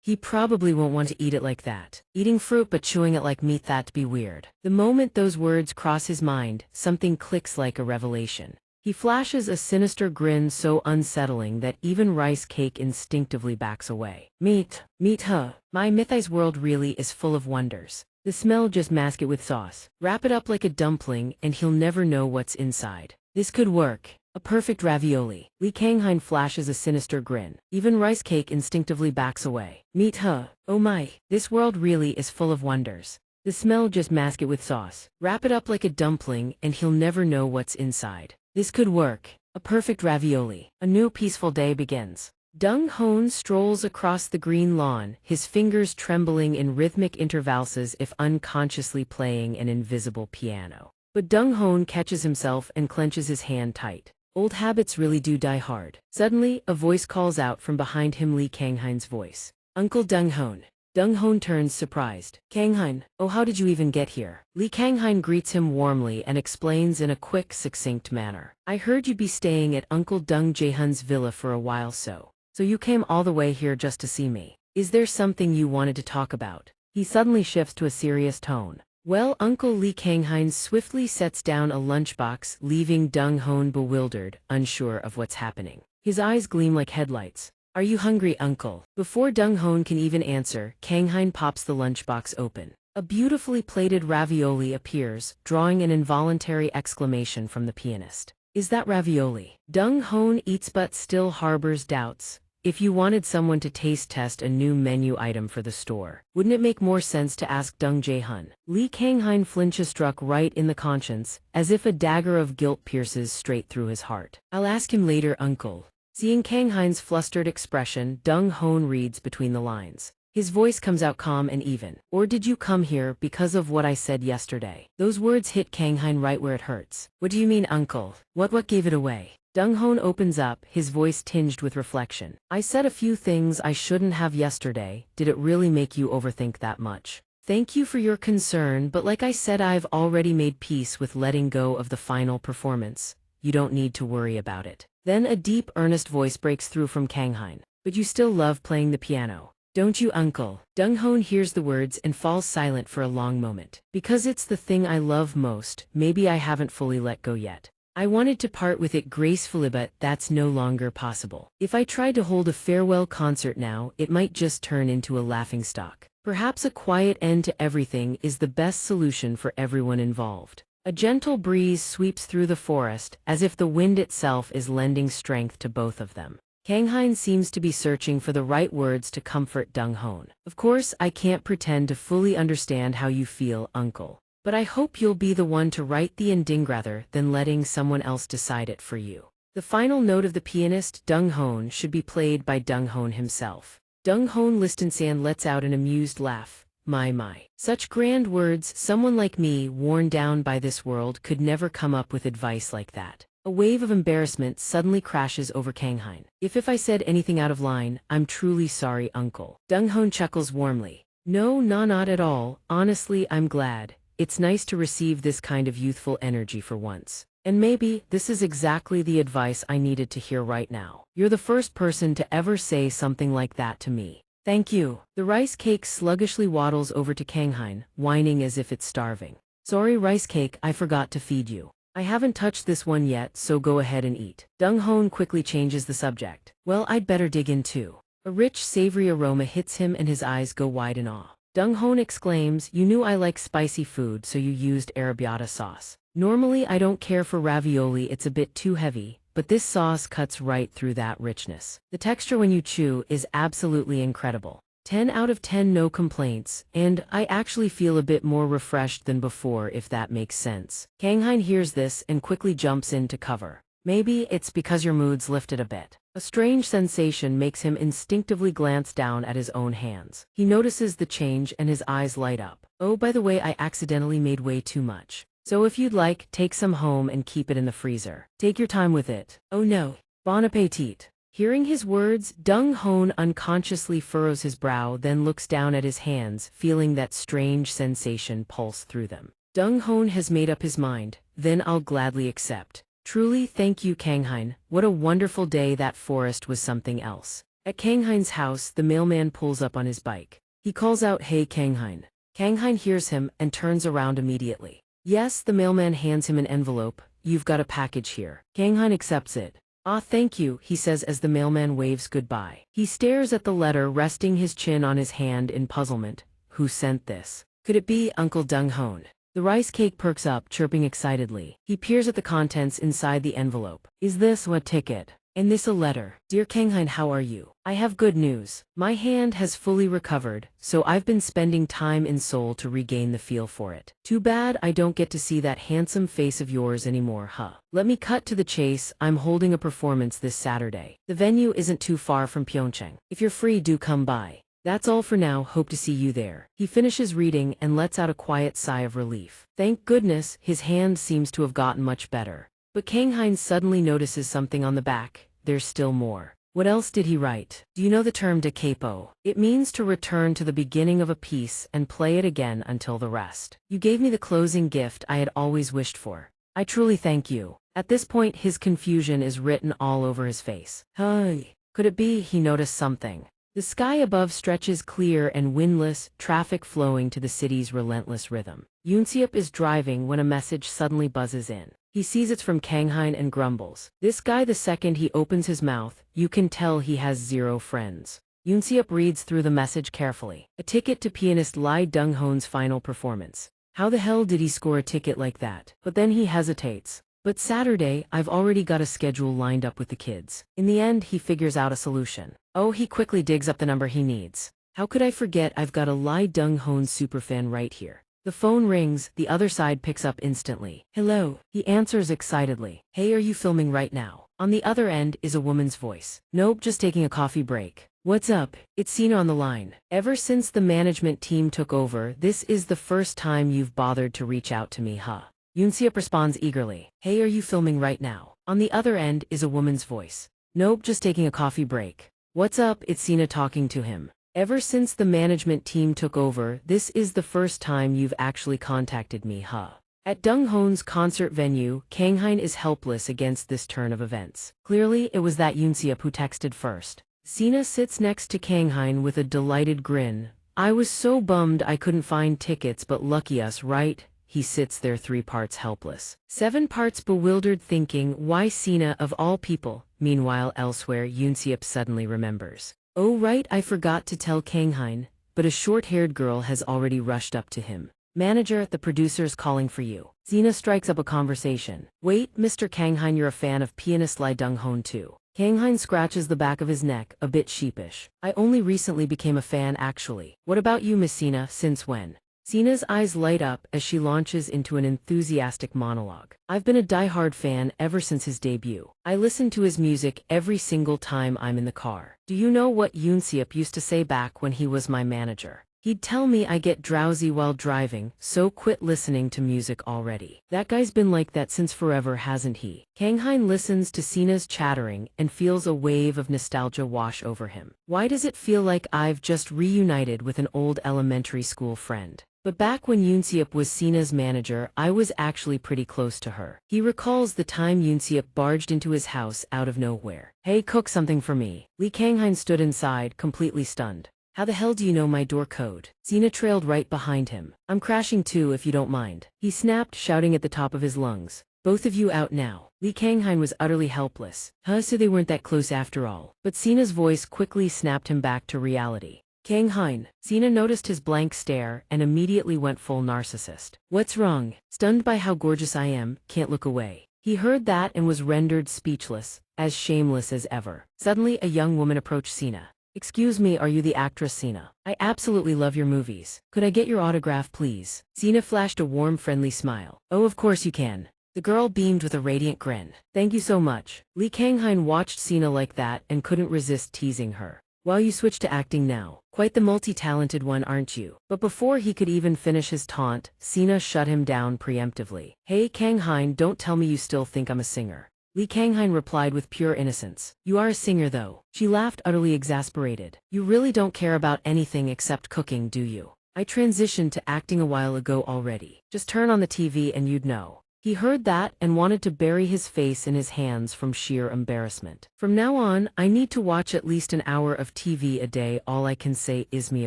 He probably won't want to eat it like that. Eating fruit but chewing it like meat, that'd be weird. The moment those words cross his mind, something clicks like a revelation. He flashes a sinister grin so unsettling that even Rice Cake instinctively backs away. Meat, my mythized world really is full of wonders. The smell, just mask it with sauce. Wrap it up like a dumpling and he'll never know what's inside. This could work. A perfect ravioli. Li Kanghain flashes a sinister grin. Even Rice Cake instinctively backs away. Meat, oh my, this world really is full of wonders. The smell, just mask it with sauce. Wrap it up like a dumpling and he'll never know what's inside. This could work. A perfect ravioli. A new peaceful day begins. Donghua strolls across the green lawn, his fingers trembling in rhythmic intervals as if unconsciously playing an invisible piano. But Donghua catches himself and clenches his hand tight. Old habits really do die hard. Suddenly, a voice calls out from behind him, Li Kanghain's voice. Uncle Donghua. Donghua turns surprised. Kanghain, oh, how did you even get here? Li Kanghain greets him warmly and explains in a quick, succinct manner. I heard you'd be staying at Uncle Deng Jaehoon's villa for a while, so you came all the way here just to see me. Is there something you wanted to talk about? He suddenly shifts to a serious tone. Well, Uncle Lee Kanghain swiftly sets down a lunchbox, leaving Donghua bewildered, unsure of what's happening. His eyes gleam like headlights. Are you hungry, Uncle? Before Donghua can even answer, Kanghain pops the lunchbox open. A beautifully plated ravioli appears, drawing an involuntary exclamation from the pianist. Is that ravioli? Donghua eats but still harbors doubts. If you wanted someone to taste test a new menu item for the store, wouldn't it make more sense to ask Deng Jae-hun? Lee Kanghain flinches, struck right in the conscience, as if a dagger of guilt pierces straight through his heart. I'll ask him later, Uncle. Seeing Kanghain's flustered expression, Donghua reads between the lines. His voice comes out calm and even. Or did you come here because of what I said yesterday? Those words hit Kanghain right where it hurts. What do you mean, Uncle? What gave it away? Donghua opens up, his voice tinged with reflection. I said a few things I shouldn't have yesterday. Did it really make you overthink that much? Thank you for your concern, but like I said, I've already made peace with letting go of the final performance. You don't need to worry about it. Then a deep, earnest voice breaks through from Kanghain. But you still love playing the piano, don't you, Uncle? Donghua hears the words and falls silent for a long moment. Because it's the thing I love most, maybe I haven't fully let go yet. I wanted to part with it gracefully, but that's no longer possible. If I tried to hold a farewell concert now, it might just turn into a laughingstock. Perhaps a quiet end to everything is the best solution for everyone involved. A gentle breeze sweeps through the forest, as if the wind itself is lending strength to both of them. Kanghain seems to be searching for the right words to comfort Donghua. Of course, I can't pretend to fully understand how you feel, Uncle. But I hope you'll be the one to write the ending rather than letting someone else decide it for you. The final note of the pianist, Donghua, should be played by Donghua himself. Donghua listens and lets out an amused laugh. My. Such grand words, someone like me, worn down by this world, could never come up with advice like that. A wave of embarrassment suddenly crashes over Kanghain. If I said anything out of line, I'm truly sorry, Uncle. Donghua chuckles warmly. No, not at all. Honestly, I'm glad. It's nice to receive this kind of youthful energy for once. And maybe this is exactly the advice I needed to hear right now. You're the first person to ever say something like that to me. Thank you. The rice cake sluggishly waddles over to Kanghain, whining as if it's starving. Sorry, rice cake, I forgot to feed you. I haven't touched this one yet, so go ahead and eat. Donghua quickly changes the subject. Well, I'd better dig in too. A rich, savory aroma hits him and his eyes go wide in awe. Donghua exclaims, you knew I like spicy food, so you used arrabbiata sauce. Normally I don't care for ravioli, it's a bit too heavy, but this sauce cuts right through that richness. The texture when you chew is absolutely incredible. 10 out of 10, no complaints, and I actually feel a bit more refreshed than before, if that makes sense. Kanghain hears this and quickly jumps in to cover. Maybe it's because your mood's lifted a bit. A strange sensation makes him instinctively glance down at his own hands. He notices the change and his eyes light up. Oh, by the way, I accidentally made way too much. So if you'd like, take some home and keep it in the freezer. Take your time with it. Oh no. Bon appetit. Hearing his words, Donghua unconsciously furrows his brow, then looks down at his hands, feeling that strange sensation pulse through them. Donghua has made up his mind. Then I'll gladly accept. Truly, thank you, Kanghain. What a wonderful day. That forest was something else. At Kanghain's house, the mailman pulls up on his bike. He calls out, hey Kanghain. Kanghain hears him and turns around immediately. Yes, the mailman hands him an envelope. You've got a package here. Kanghain accepts it. Ah, thank you, he says as the mailman waves goodbye. He stares at the letter, resting his chin on his hand in puzzlement. Who sent this? Could it be Uncle Donghua? The rice cake perks up, chirping excitedly. He peers at the contents inside the envelope. Is this a ticket? And this a letter? Dear Kanghain, how are you? I have good news. My hand has fully recovered, so I've been spending time in Seoul to regain the feel for it. Too bad I don't get to see that handsome face of yours anymore, huh? Let me cut to the chase. I'm holding a performance this Saturday. The venue isn't too far from Pyeongchang. If you're free, do come by. That's all for now, hope to see you there. He finishes reading and lets out a quiet sigh of relief. Thank goodness, his hand seems to have gotten much better. But Kanghain suddenly notices something on the back. There's still more. What else did he write? Do you know the term da capo? It means to return to the beginning of a piece and play it again until the rest. You gave me the closing gift I had always wished for. I truly thank you. At this point, his confusion is written all over his face. Hey, could it be he noticed something? The sky above stretches clear and windless, traffic flowing to the city's relentless rhythm. Yoonseop is driving when a message suddenly buzzes in. He sees it's from Kanghain and grumbles. This guy, the second he opens his mouth, you can tell he has zero friends. Yoonseop reads through the message carefully. A ticket to pianist Lee Dong-hoon's final performance. How the hell did he score a ticket like that? But then he hesitates. But Saturday, I've already got a schedule lined up with the kids. In the end, he figures out a solution. Oh, he quickly digs up the number he needs. How could I forget I've got a Lee Dong-hoon superfan right here. The phone rings, the other side picks up instantly. Hello, he answers excitedly. Hey, are you filming right now? On the other end is a woman's voice. Nope, just taking a coffee break. What's up? It's Sina on the line. Ever since the management team took over, this is the first time you've bothered to reach out to me, huh? Yoonseop responds eagerly. Hey, are you filming right now? On the other end is a woman's voice. Nope, just taking a coffee break. What's up? It's Sina talking to him. Ever since the management team took over, this is the first time you've actually contacted me, huh? At Dong-hoon's concert venue, Kanghain is helpless against this turn of events. Clearly, it was that Yoonseop who texted first. Sina sits next to Kanghain with a delighted grin. I was so bummed I couldn't find tickets, but lucky us, right? He sits there 3 parts helpless. 7 parts bewildered, thinking, why Sina of all people? Meanwhile, elsewhere, Yoonseop suddenly remembers. Oh right, I forgot to tell Kanghain, but a short-haired girl has already rushed up to him. Manager, the producer's calling for you. Sina strikes up a conversation. Wait, Mr. Kanghain, you're a fan of pianist Lee Dong-hoon too. Kanghain scratches the back of his neck, a bit sheepish. I only recently became a fan actually. What about you, Miss Sina, since when? Sina's eyes light up as she launches into an enthusiastic monologue. I've been a diehard fan ever since his debut. I listen to his music every single time I'm in the car. Do you know what Yoonseop used to say back when he was my manager? He'd tell me I get drowsy while driving, so quit listening to music already. That guy's been like that since forever, hasn't he? Kanghain listens to Sina's chattering and feels a wave of nostalgia wash over him. Why does it feel like I've just reunited with an old elementary school friend? But back when Yoonseop was Sina's manager, I was actually pretty close to her. He recalls the time Yoonseop barged into his house out of nowhere. Hey, cook something for me. Lee Kanghain stood inside, completely stunned. How the hell do you know my door code? Sina trailed right behind him. I'm crashing too, if you don't mind. He snapped, shouting at the top of his lungs. Both of you out now. Lee Kanghain was utterly helpless. Huh, so they weren't that close after all. But Sina's voice quickly snapped him back to reality. Kanghain. Sina noticed his blank stare and immediately went full narcissist. What's wrong? Stunned by how gorgeous I am, can't look away. He heard that and was rendered speechless, as shameless as ever. Suddenly a young woman approached Sina. Excuse me, are you the actress Sina? I absolutely love your movies. Could I get your autograph, please? Sina flashed a warm, friendly smile. Oh, of course you can. The girl beamed with a radiant grin. Thank you so much. Lee Kanghain watched Sina like that and couldn't resist teasing her. Well, you switched to acting now. Quite the multi-talented one, aren't you? But before he could even finish his taunt, Sina shut him down preemptively. Hey, Kanghain, don't tell me you still think I'm a singer. Lee Kanghain replied with pure innocence. You are a singer though. She laughed, utterly exasperated. You really don't care about anything except cooking, do you? I transitioned to acting a while ago already. Just turn on the TV and you'd know. He heard that and wanted to bury his face in his hands from sheer embarrassment. From now on, I need to watch at least an hour of TV a day. All I can say is me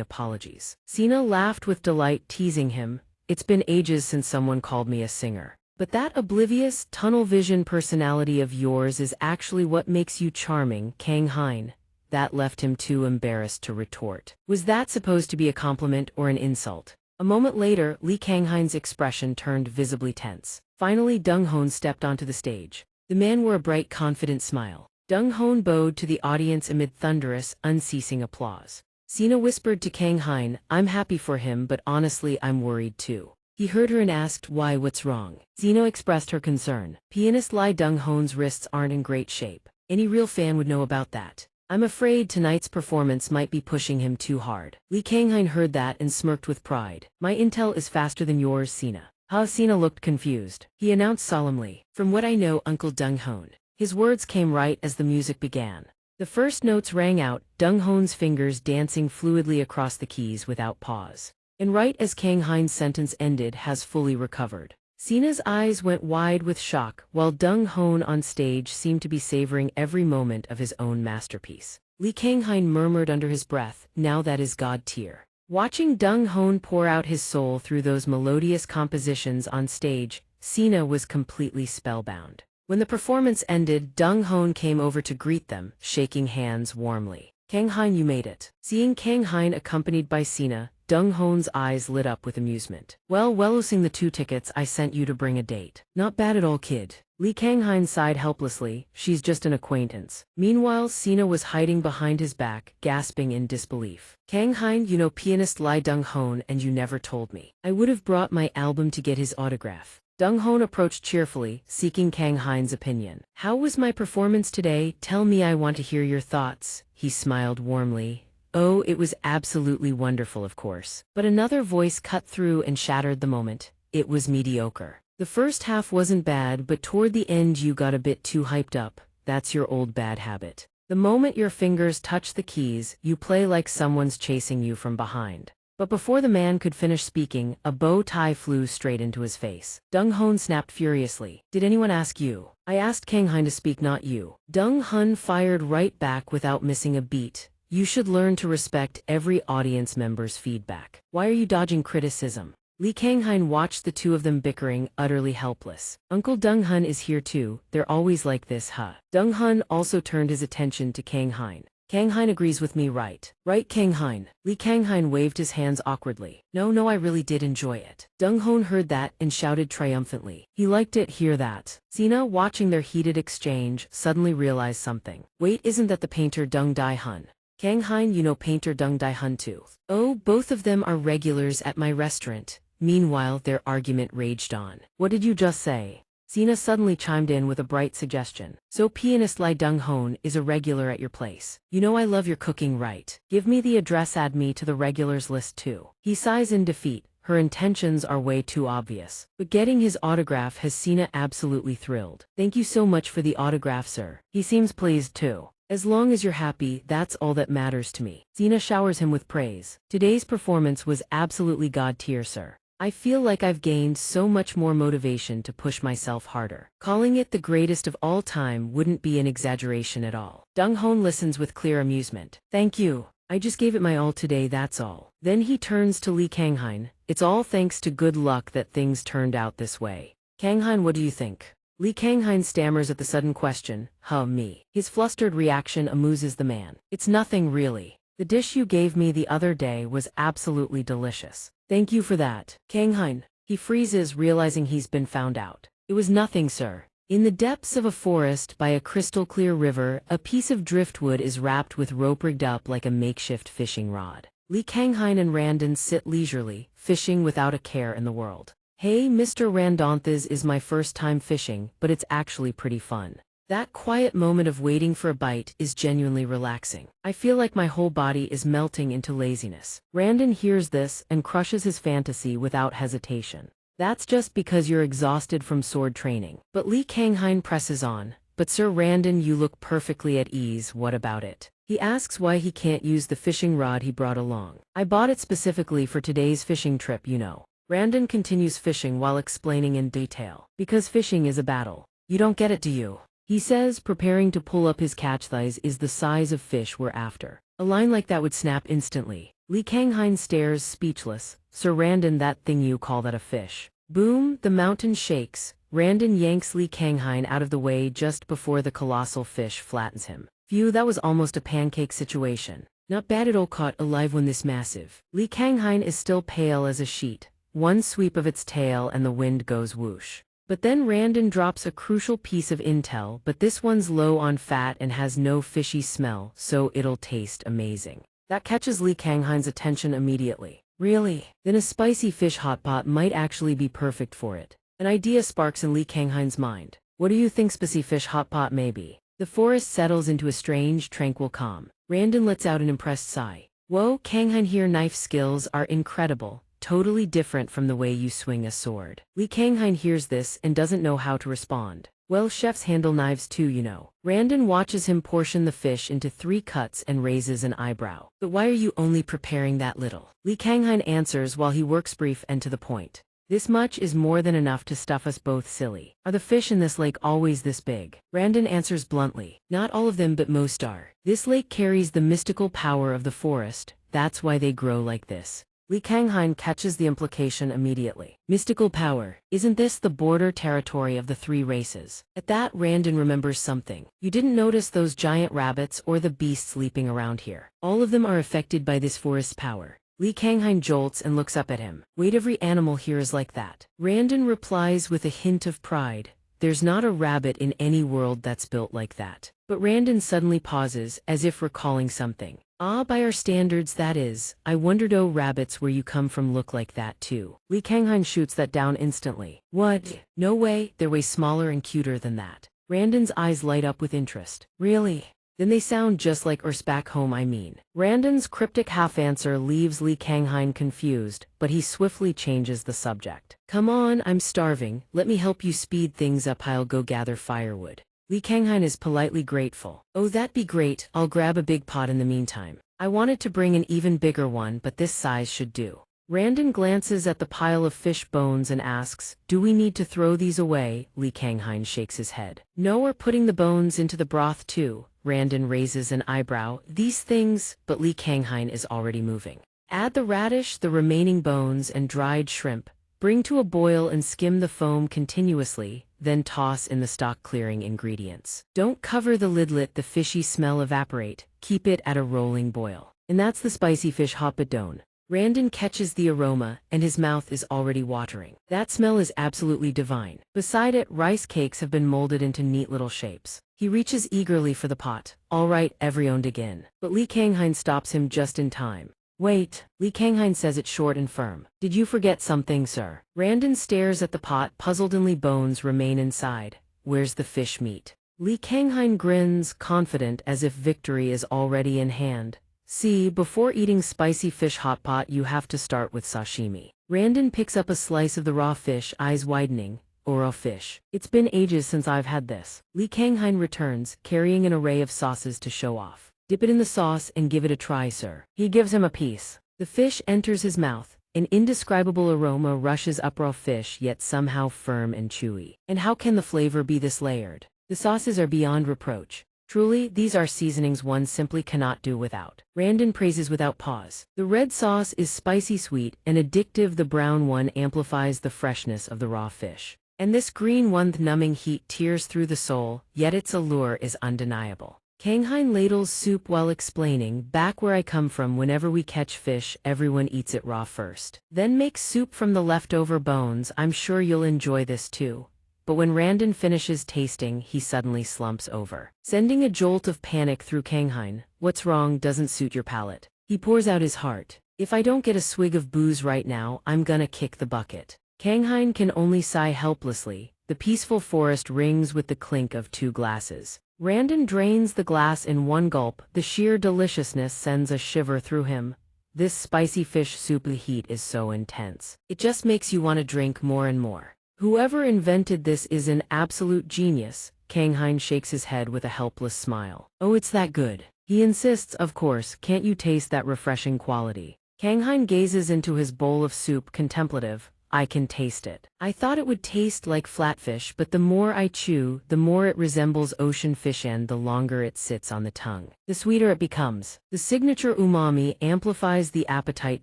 apologies. Sina laughed with delight, teasing him. It's been ages since someone called me a singer. But that oblivious, tunnel vision personality of yours is actually what makes you charming, Kanghain. That left him too embarrassed to retort. Was that supposed to be a compliment or an insult? A moment later, Lee Kanghain's expression turned visibly tense. Finally, Dong-hoon stepped onto the stage. The man wore a bright, confident smile. Dong-hoon bowed to the audience amid thunderous, unceasing applause. Sina whispered to Kanghain, I'm happy for him, but honestly I'm worried too. He heard her and asked, why, what's wrong? Sina expressed her concern. Pianist Lee Dong-hoon's wrists aren't in great shape. Any real fan would know about that. I'm afraid tonight's performance might be pushing him too hard. Lee Kanghain heard that and smirked with pride. My intel is faster than yours, Sina. Sina looked confused. He announced solemnly, from what I know, Uncle Dong-hoon. His words came right as the music began. The first notes rang out, Dong-hoon's fingers dancing fluidly across the keys without pause. And right as Kanghain's sentence ended, has fully recovered. Sina's eyes went wide with shock, while Dong-hoon on stage seemed to be savoring every moment of his own masterpiece. Lee Kanghain murmured under his breath, now that is God tier. Watching Donghua pour out his soul through those melodious compositions on stage, Sina was completely spellbound. When the performance ended, Donghua came over to greet them, shaking hands warmly. "Kang Hein, you made it." Seeing Kang Hein accompanied by Sina, Donghua's eyes lit up with amusement. "Well, using the 2 tickets I sent you to bring a date." "Not bad at all, kid." Li Kanghain sighed helplessly, "She's just an acquaintance." Meanwhile, Sina was hiding behind his back, gasping in disbelief. "Kanghain, you know pianist Li Donghua and you never told me. I would have brought my album to get his autograph." Donghua approached cheerfully, seeking Kanghain's opinion. "How was my performance today? Tell me, I want to hear your thoughts." He smiled warmly. "Oh, it was absolutely wonderful, of course." But another voice cut through and shattered the moment. "It was mediocre. The first half wasn't bad, but toward the end you got a bit too hyped up. That's your old bad habit. The moment your fingers touch the keys, you play like someone's chasing you from behind." But before the man could finish speaking, a bow tie flew straight into his face. Donghua snapped furiously. "Did anyone ask you? I asked Kanghain to speak, not you." Donghua fired right back without missing a beat. "You should learn to respect every audience member's feedback. Why are you dodging criticism?" Li Kanghain watched the two of them bickering, utterly helpless. "Uncle Donghua is here too. They're always like this, huh?" Donghua also turned his attention to Kanghain. "Kanghain agrees with me, right? Right, Kanghain?" Li Kanghain waved his hands awkwardly. No, I really did enjoy it." Donghua heard that and shouted triumphantly. He liked it, hear that. Sina, watching their heated exchange, suddenly realized something. "Wait, isn't that the painter Deng Dai-hun? Kanghain, you know painter Deng Dai-hun too?" "Oh, both of them are regulars at my restaurant." Meanwhile, their argument raged on. "What did you just say?" Sina suddenly chimed in with a bright suggestion. "So pianist Li Donghua is a regular at your place. You know I love your cooking, right? Give me the address, add me to the regulars list too." He sighs in defeat. Her intentions are way too obvious. But getting his autograph has Sina absolutely thrilled. "Thank you so much for the autograph, sir." He seems pleased too. "As long as you're happy, that's all that matters to me." Sina showers him with praise. "Today's performance was absolutely god tier, sir. I feel like I've gained so much more motivation to push myself harder. Calling it the greatest of all time wouldn't be an exaggeration at all." Donghua listens with clear amusement. "Thank you. I just gave it my all today, that's all." Then he turns to Li Kanghain. "It's all thanks to good luck that things turned out this way. Kanghain, what do you think?" Li Kanghain stammers at the sudden question. Me." His flustered reaction amuses the man. "It's nothing really. The dish you gave me the other day was absolutely delicious. Thank you for that." "Kanghain." He freezes, realizing he's been found out. "It was nothing, sir." In the depths of a forest by a crystal-clear river, a piece of driftwood is wrapped with rope rigged up like a makeshift fishing rod. Li Kanghain and Randon sit leisurely, fishing without a care in the world. "Hey, Mr. Randonthas, is my first time fishing, but it's actually pretty fun." That quiet moment of waiting for a bite is genuinely relaxing. "I feel like my whole body is melting into laziness." Randon hears this and crushes his fantasy without hesitation. "That's just because you're exhausted from sword training." But Li Kanghain presses on. "But Sir Randon, you look perfectly at ease, what about it?" He asks why he can't use the fishing rod he brought along. "I bought it specifically for today's fishing trip, you know." Randon continues fishing while explaining in detail. "Because fishing is a battle. You don't get it, do you?" He says, preparing to pull up his catch. "Thighs is the size of fish we're after." A line like that would snap instantly. Li Kanghain stares, speechless. "Sir Randon, that thing you call that a fish?" Boom, the mountain shakes. Randon yanks Li Kanghain out of the way just before the colossal fish flattens him. Phew, that was almost a pancake situation. Not bad at all, caught alive when this massive. Li Kanghain is still pale as a sheet. One sweep of its tail and the wind goes whoosh. But then Randon drops a crucial piece of intel, but this one's low on fat and has no fishy smell, so it'll taste amazing. That catches Li Kanghain's attention immediately. "Really? Then a spicy fish hotpot might actually be perfect for it." An idea sparks in Li Kanghain's mind. "What do you think spicy fish hotpot may be?" The forest settles into a strange, tranquil calm. Randon lets out an impressed sigh. "Whoa, Kanghain, here knife skills are incredible. Totally different from the way you swing a sword." Li Kanghain hears this and doesn't know how to respond. "Well, chefs handle knives too, you know." Randon watches him portion the fish into 3 cuts and raises an eyebrow. "But why are you only preparing that little?" Li Kanghain answers while he works brief and to the point. This much is more than enough to stuff us both silly. Are the fish in this lake always this big? Randon answers bluntly. Not all of them, but most are. This lake carries the mystical power of the forest, that's why they grow like this. Li Kanghain catches the implication immediately. Mystical power. Isn't this the border territory of the three races? At that, Randon remembers something. You didn't notice those giant rabbits or the beasts leaping around here. All of them are affected by this forest power. Li Kanghain jolts and looks up at him. Wait, every animal here is like that. Randon replies with a hint of pride. There's not a rabbit in any world that's built like that. But Randon suddenly pauses, as if recalling something. Ah, by our standards that is. I wondered, oh, rabbits where you come from look like that too. Li Kanghain shoots that down instantly. What? No way, they're way smaller and cuter than that. Randon's eyes light up with interest. Really? Then they sound just like us back home, I mean. Randon's cryptic half-answer leaves Li Kanghain confused, but he swiftly changes the subject. Come on, I'm starving. Let me help you speed things up. I'll go gather firewood. Li Kanghain is politely grateful. Oh, that'd be great. I'll grab a big pot in the meantime. I wanted to bring an even bigger one, but this size should do. Randon glances at the pile of fish bones and asks, do we need to throw these away? Li Kanghain shakes his head. No, we're putting the bones into the broth too. Randon raises an eyebrow. These things, but Li Kanghain is already moving. Add the radish, the remaining bones, and dried shrimp. Bring to a boil and skim the foam continuously, then toss in the stock-clearing ingredients. Don't cover the lid, let the fishy smell evaporate. Keep it at a rolling boil. And that's the spicy fish hoppadon. Randon catches the aroma, and his mouth is already watering. That smell is absolutely divine. Beside it, rice cakes have been molded into neat little shapes. He reaches eagerly for the pot. All right, everyone again. But Li Kanghain stops him just in time. Wait, Li Kanghain says it short and firm. Did you forget something, sir? Randon stares at the pot, puzzled. Only bones remain inside. Where's the fish meat? Li Kanghain grins, confident as if victory is already in hand. See, before eating spicy fish hot pot, you have to start with sashimi. Randon picks up a slice of the raw fish, eyes widening. Or raw fish. It's been ages since I've had this. Li Kanghain returns, carrying an array of sauces to show off. Dip it in the sauce and give it a try, sir. He gives him a piece. The fish enters his mouth. An indescribable aroma rushes up. Raw fish, yet somehow firm and chewy. And how can the flavor be this layered? The sauces are beyond reproach. Truly, these are seasonings one simply cannot do without. Randon praises without pause. The red sauce is spicy sweet and addictive. The brown one amplifies the freshness of the raw fish. And this green one, the numbing heat tears through the soul, yet its allure is undeniable. Kanghain ladles soup while explaining, back where I come from, whenever we catch fish, everyone eats it raw first. Then makes soup from the leftover bones. I'm sure you'll enjoy this too. But when Randon finishes tasting, he suddenly slumps over, sending a jolt of panic through Kanghain. What's wrong? Doesn't suit your palate. He pours out his heart. If I don't get a swig of booze right now, I'm gonna kick the bucket. Kanghain can only sigh helplessly. The peaceful forest rings with the clink of two glasses. Randon drains the glass in one gulp. The sheer deliciousness sends a shiver through him. This spicy fish soup, the heat is so intense. It just makes you want to drink more and more. Whoever invented this is an absolute genius. Kanghain shakes his head with a helpless smile. Oh, it's that good. He insists, of course. Can't you taste that refreshing quality? Kanghain gazes into his bowl of soup, contemplative. I can taste it. I thought it would taste like flatfish, but the more I chew, the more it resembles ocean fish, and the longer it sits on the tongue, the sweeter it becomes. The signature umami amplifies the appetite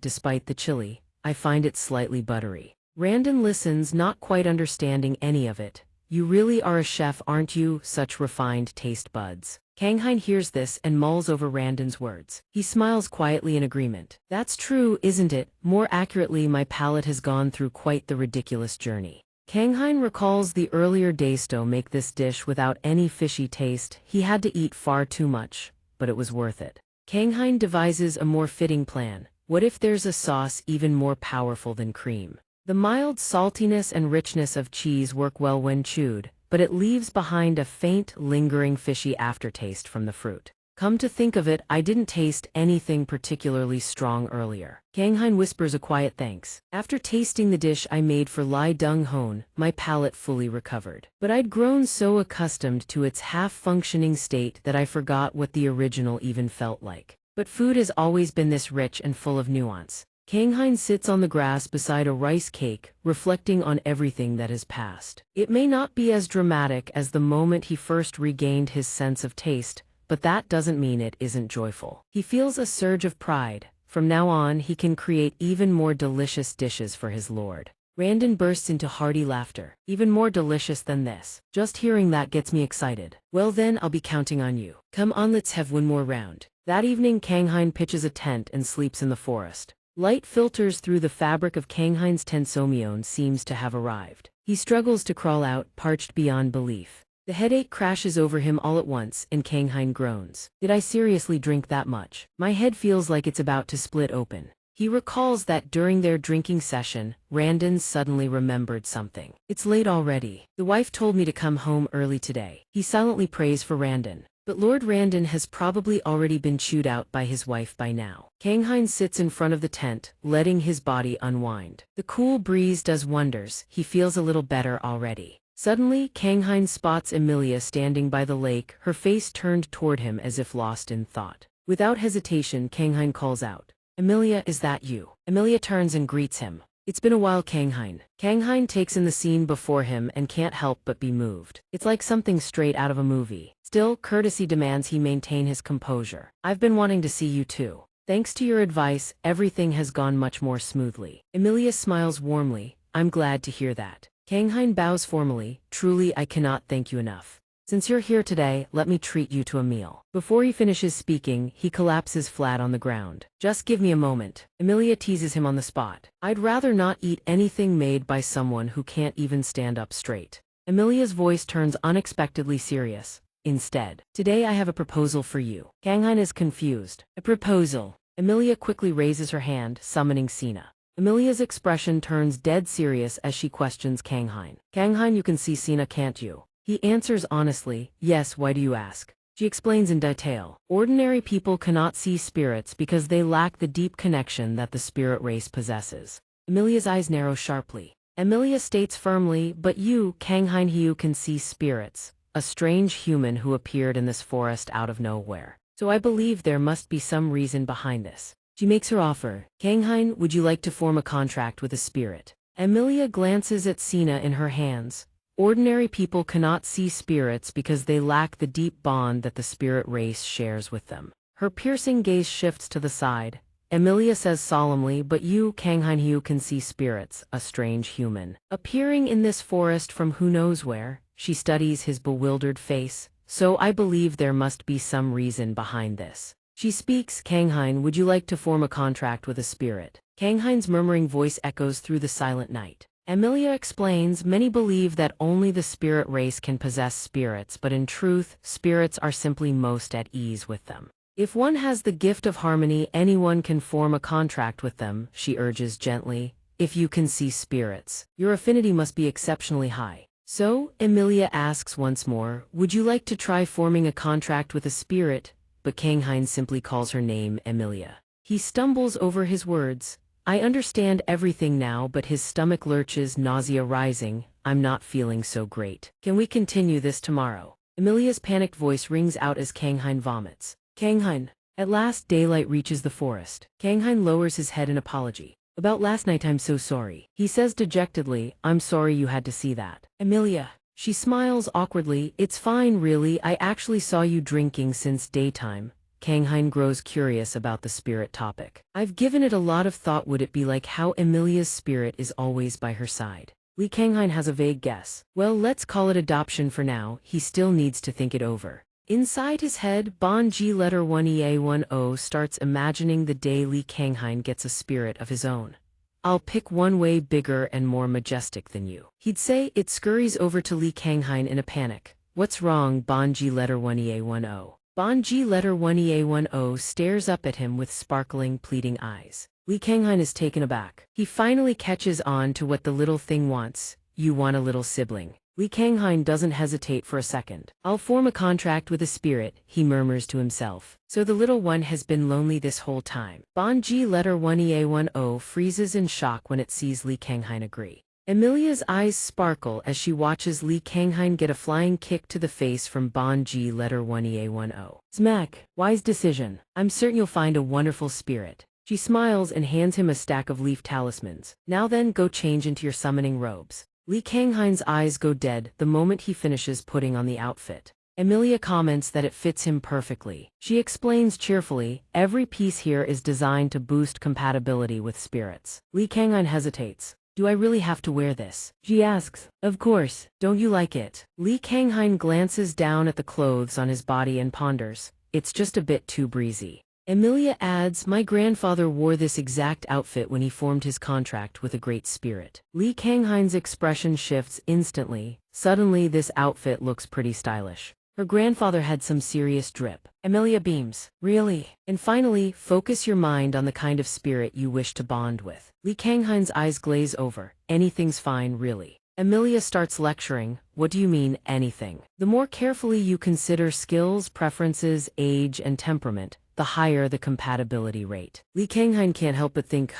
despite the chili. I find it slightly buttery. Randon listens, not quite understanding any of it. You really are a chef, aren't you? Such refined taste buds. Kanghain hears this and mulls over Randon's words. He smiles quietly in agreement. That's true, isn't it? More accurately, my palate has gone through quite the ridiculous journey. Kanghain recalls the earlier days to make this dish without any fishy taste. He had to eat far too much, but it was worth it. Kanghain devises a more fitting plan. What if there's a sauce even more powerful than cream? The mild saltiness and richness of cheese work well when chewed, but it leaves behind a faint, lingering fishy aftertaste from the fruit. Come to think of it, I didn't taste anything particularly strong earlier. Kanghain whispers a quiet thanks. After tasting the dish I made for Lai Dung Hon, my palate fully recovered. But I'd grown so accustomed to its half-functioning state that I forgot what the original even felt like. But food has always been this rich and full of nuance. Kanghain sits on the grass beside a rice cake, reflecting on everything that has passed. It may not be as dramatic as the moment he first regained his sense of taste, but that doesn't mean it isn't joyful. He feels a surge of pride. From now on, he can create even more delicious dishes for his lord. Randon bursts into hearty laughter. Even more delicious than this. Just hearing that gets me excited. Well then, I'll be counting on you. Come on, let's have one more round. That evening, Kanghain pitches a tent and sleeps in the forest. Light filters through the fabric of Kanghain's tent. Somyeon seems to have arrived. He struggles to crawl out, parched beyond belief. The headache crashes over him all at once, and Kanghain groans. Did I seriously drink that much? My head feels like it's about to split open. He recalls that during their drinking session, Randon suddenly remembered something. It's late already. The wife told me to come home early today. He silently prays for Randon. But Lord Randon has probably already been chewed out by his wife by now. Kanghain sits in front of the tent, letting his body unwind. The cool breeze does wonders. He feels a little better already. Suddenly, Kanghain spots Emilia standing by the lake, her face turned toward him as if lost in thought. Without hesitation, Kanghain calls out, "Emilia, is that you?" Emilia turns and greets him. It's been a while, Kanghain. Kanghain takes in the scene before him and can't help but be moved. It's like something straight out of a movie. Still, courtesy demands he maintain his composure. I've been wanting to see you too. Thanks to your advice, everything has gone much more smoothly. Emilia smiles warmly. I'm glad to hear that. Kanghain bows formally. Truly, I cannot thank you enough. Since you're here today, let me treat you to a meal. Before he finishes speaking, he collapses flat on the ground. Just give me a moment. Emilia teases him on the spot. I'd rather not eat anything made by someone who can't even stand up straight. Emilia's voice turns unexpectedly serious. Instead, today I have a proposal for you. Kanghain is confused. A proposal? Emilia quickly raises her hand, summoning Sina. Emilia's expression turns dead serious as she questions Kanghain. Kanghain, you can see Sina, can't you? He answers honestly, yes, why do you ask? She explains in detail. Ordinary people cannot see spirits because they lack the deep connection that the spirit race possesses. Emilia's eyes narrow sharply. Emilia states firmly, but you, Kanghain, you can see spirits. A strange human who appeared in this forest out of nowhere. So I believe there must be some reason behind this. She makes her offer. Kanghain, would you like to form a contract with a spirit? Emilia glances at Sina in her hands. Ordinary people cannot see spirits because they lack the deep bond that the spirit race shares with them. Her piercing gaze shifts to the side. Emilia says solemnly, but you, Kanghain, you can see spirits, a strange human. Appearing in this forest from who knows where, she studies his bewildered face. So I believe there must be some reason behind this. She speaks, Kanghain, would you like to form a contract with a spirit? Kanghain's murmuring voice echoes through the silent night. Emilia explains, many believe that only the spirit race can possess spirits, but in truth, spirits are simply most at ease with them. If one has the gift of harmony, anyone can form a contract with them, she urges gently. If you can see spirits, your affinity must be exceptionally high. So, Emilia asks once more, would you like to try forming a contract with a spirit? But Kanghain simply calls her name Emilia. He stumbles over his words. I understand everything now, but his stomach lurches, nausea rising. I'm not feeling so great. Can we continue this tomorrow? Emilia's panicked voice rings out as Kanghain vomits. Kanghain. At last daylight reaches the forest. Kanghain lowers his head in apology. About last night, I'm so sorry. He says dejectedly, I'm sorry you had to see that. Emilia. She smiles awkwardly. It's fine really, I actually saw you drinking since daytime. Kanghain grows curious about the spirit topic. I've given it a lot of thought. Would it be like how Emilia's spirit is always by her side? Kanghain has a vague guess. Well, let's call it adoption for now. He still needs to think it over. Inside his head, Bonji letter 1EA10 starts imagining the day Kanghain gets a spirit of his own. I'll pick one way bigger and more majestic than you. He'd say. It scurries over to Kanghain in a panic. What's wrong, Bonji letter 1EA10? Bonji letter 1EA10 stares up at him with sparkling, pleading eyes. Kanghain is taken aback. He finally catches on to what the little thing wants. You want a little sibling. Kanghain doesn't hesitate for a second. I'll form a contract with a spirit, he murmurs to himself. So the little one has been lonely this whole time. Bonji letter 1EA10 freezes in shock when it sees Kanghain agree. Emilia's eyes sparkle as she watches Kanghain get a flying kick to the face from Bonji letter 1EA10. Smack, wise decision. I'm certain you'll find a wonderful spirit. She smiles and hands him a stack of leaf talismans. Now then, go change into your summoning robes. Li Kanghain's eyes go dead the moment he finishes putting on the outfit. Emilia comments that it fits him perfectly. She explains cheerfully, every piece here is designed to boost compatibility with spirits. Li Kanghain hesitates. Do I really have to wear this? She asks. Of course. Don't you like it? Li Kanghain glances down at the clothes on his body and ponders. It's just a bit too breezy. Emilia adds, my grandfather wore this exact outfit when he formed his contract with a great spirit. Li Kanghain's expression shifts instantly. Suddenly this outfit looks pretty stylish. Her grandfather had some serious drip. Emilia beams. Really? And finally, focus your mind on the kind of spirit you wish to bond with. Li Kanghain's eyes glaze over. Anything's fine, really. Emilia starts lecturing. What do you mean, anything? The more carefully you consider skills, preferences, age, and temperament, the higher the compatibility rate. Li Kanghain can't help but think,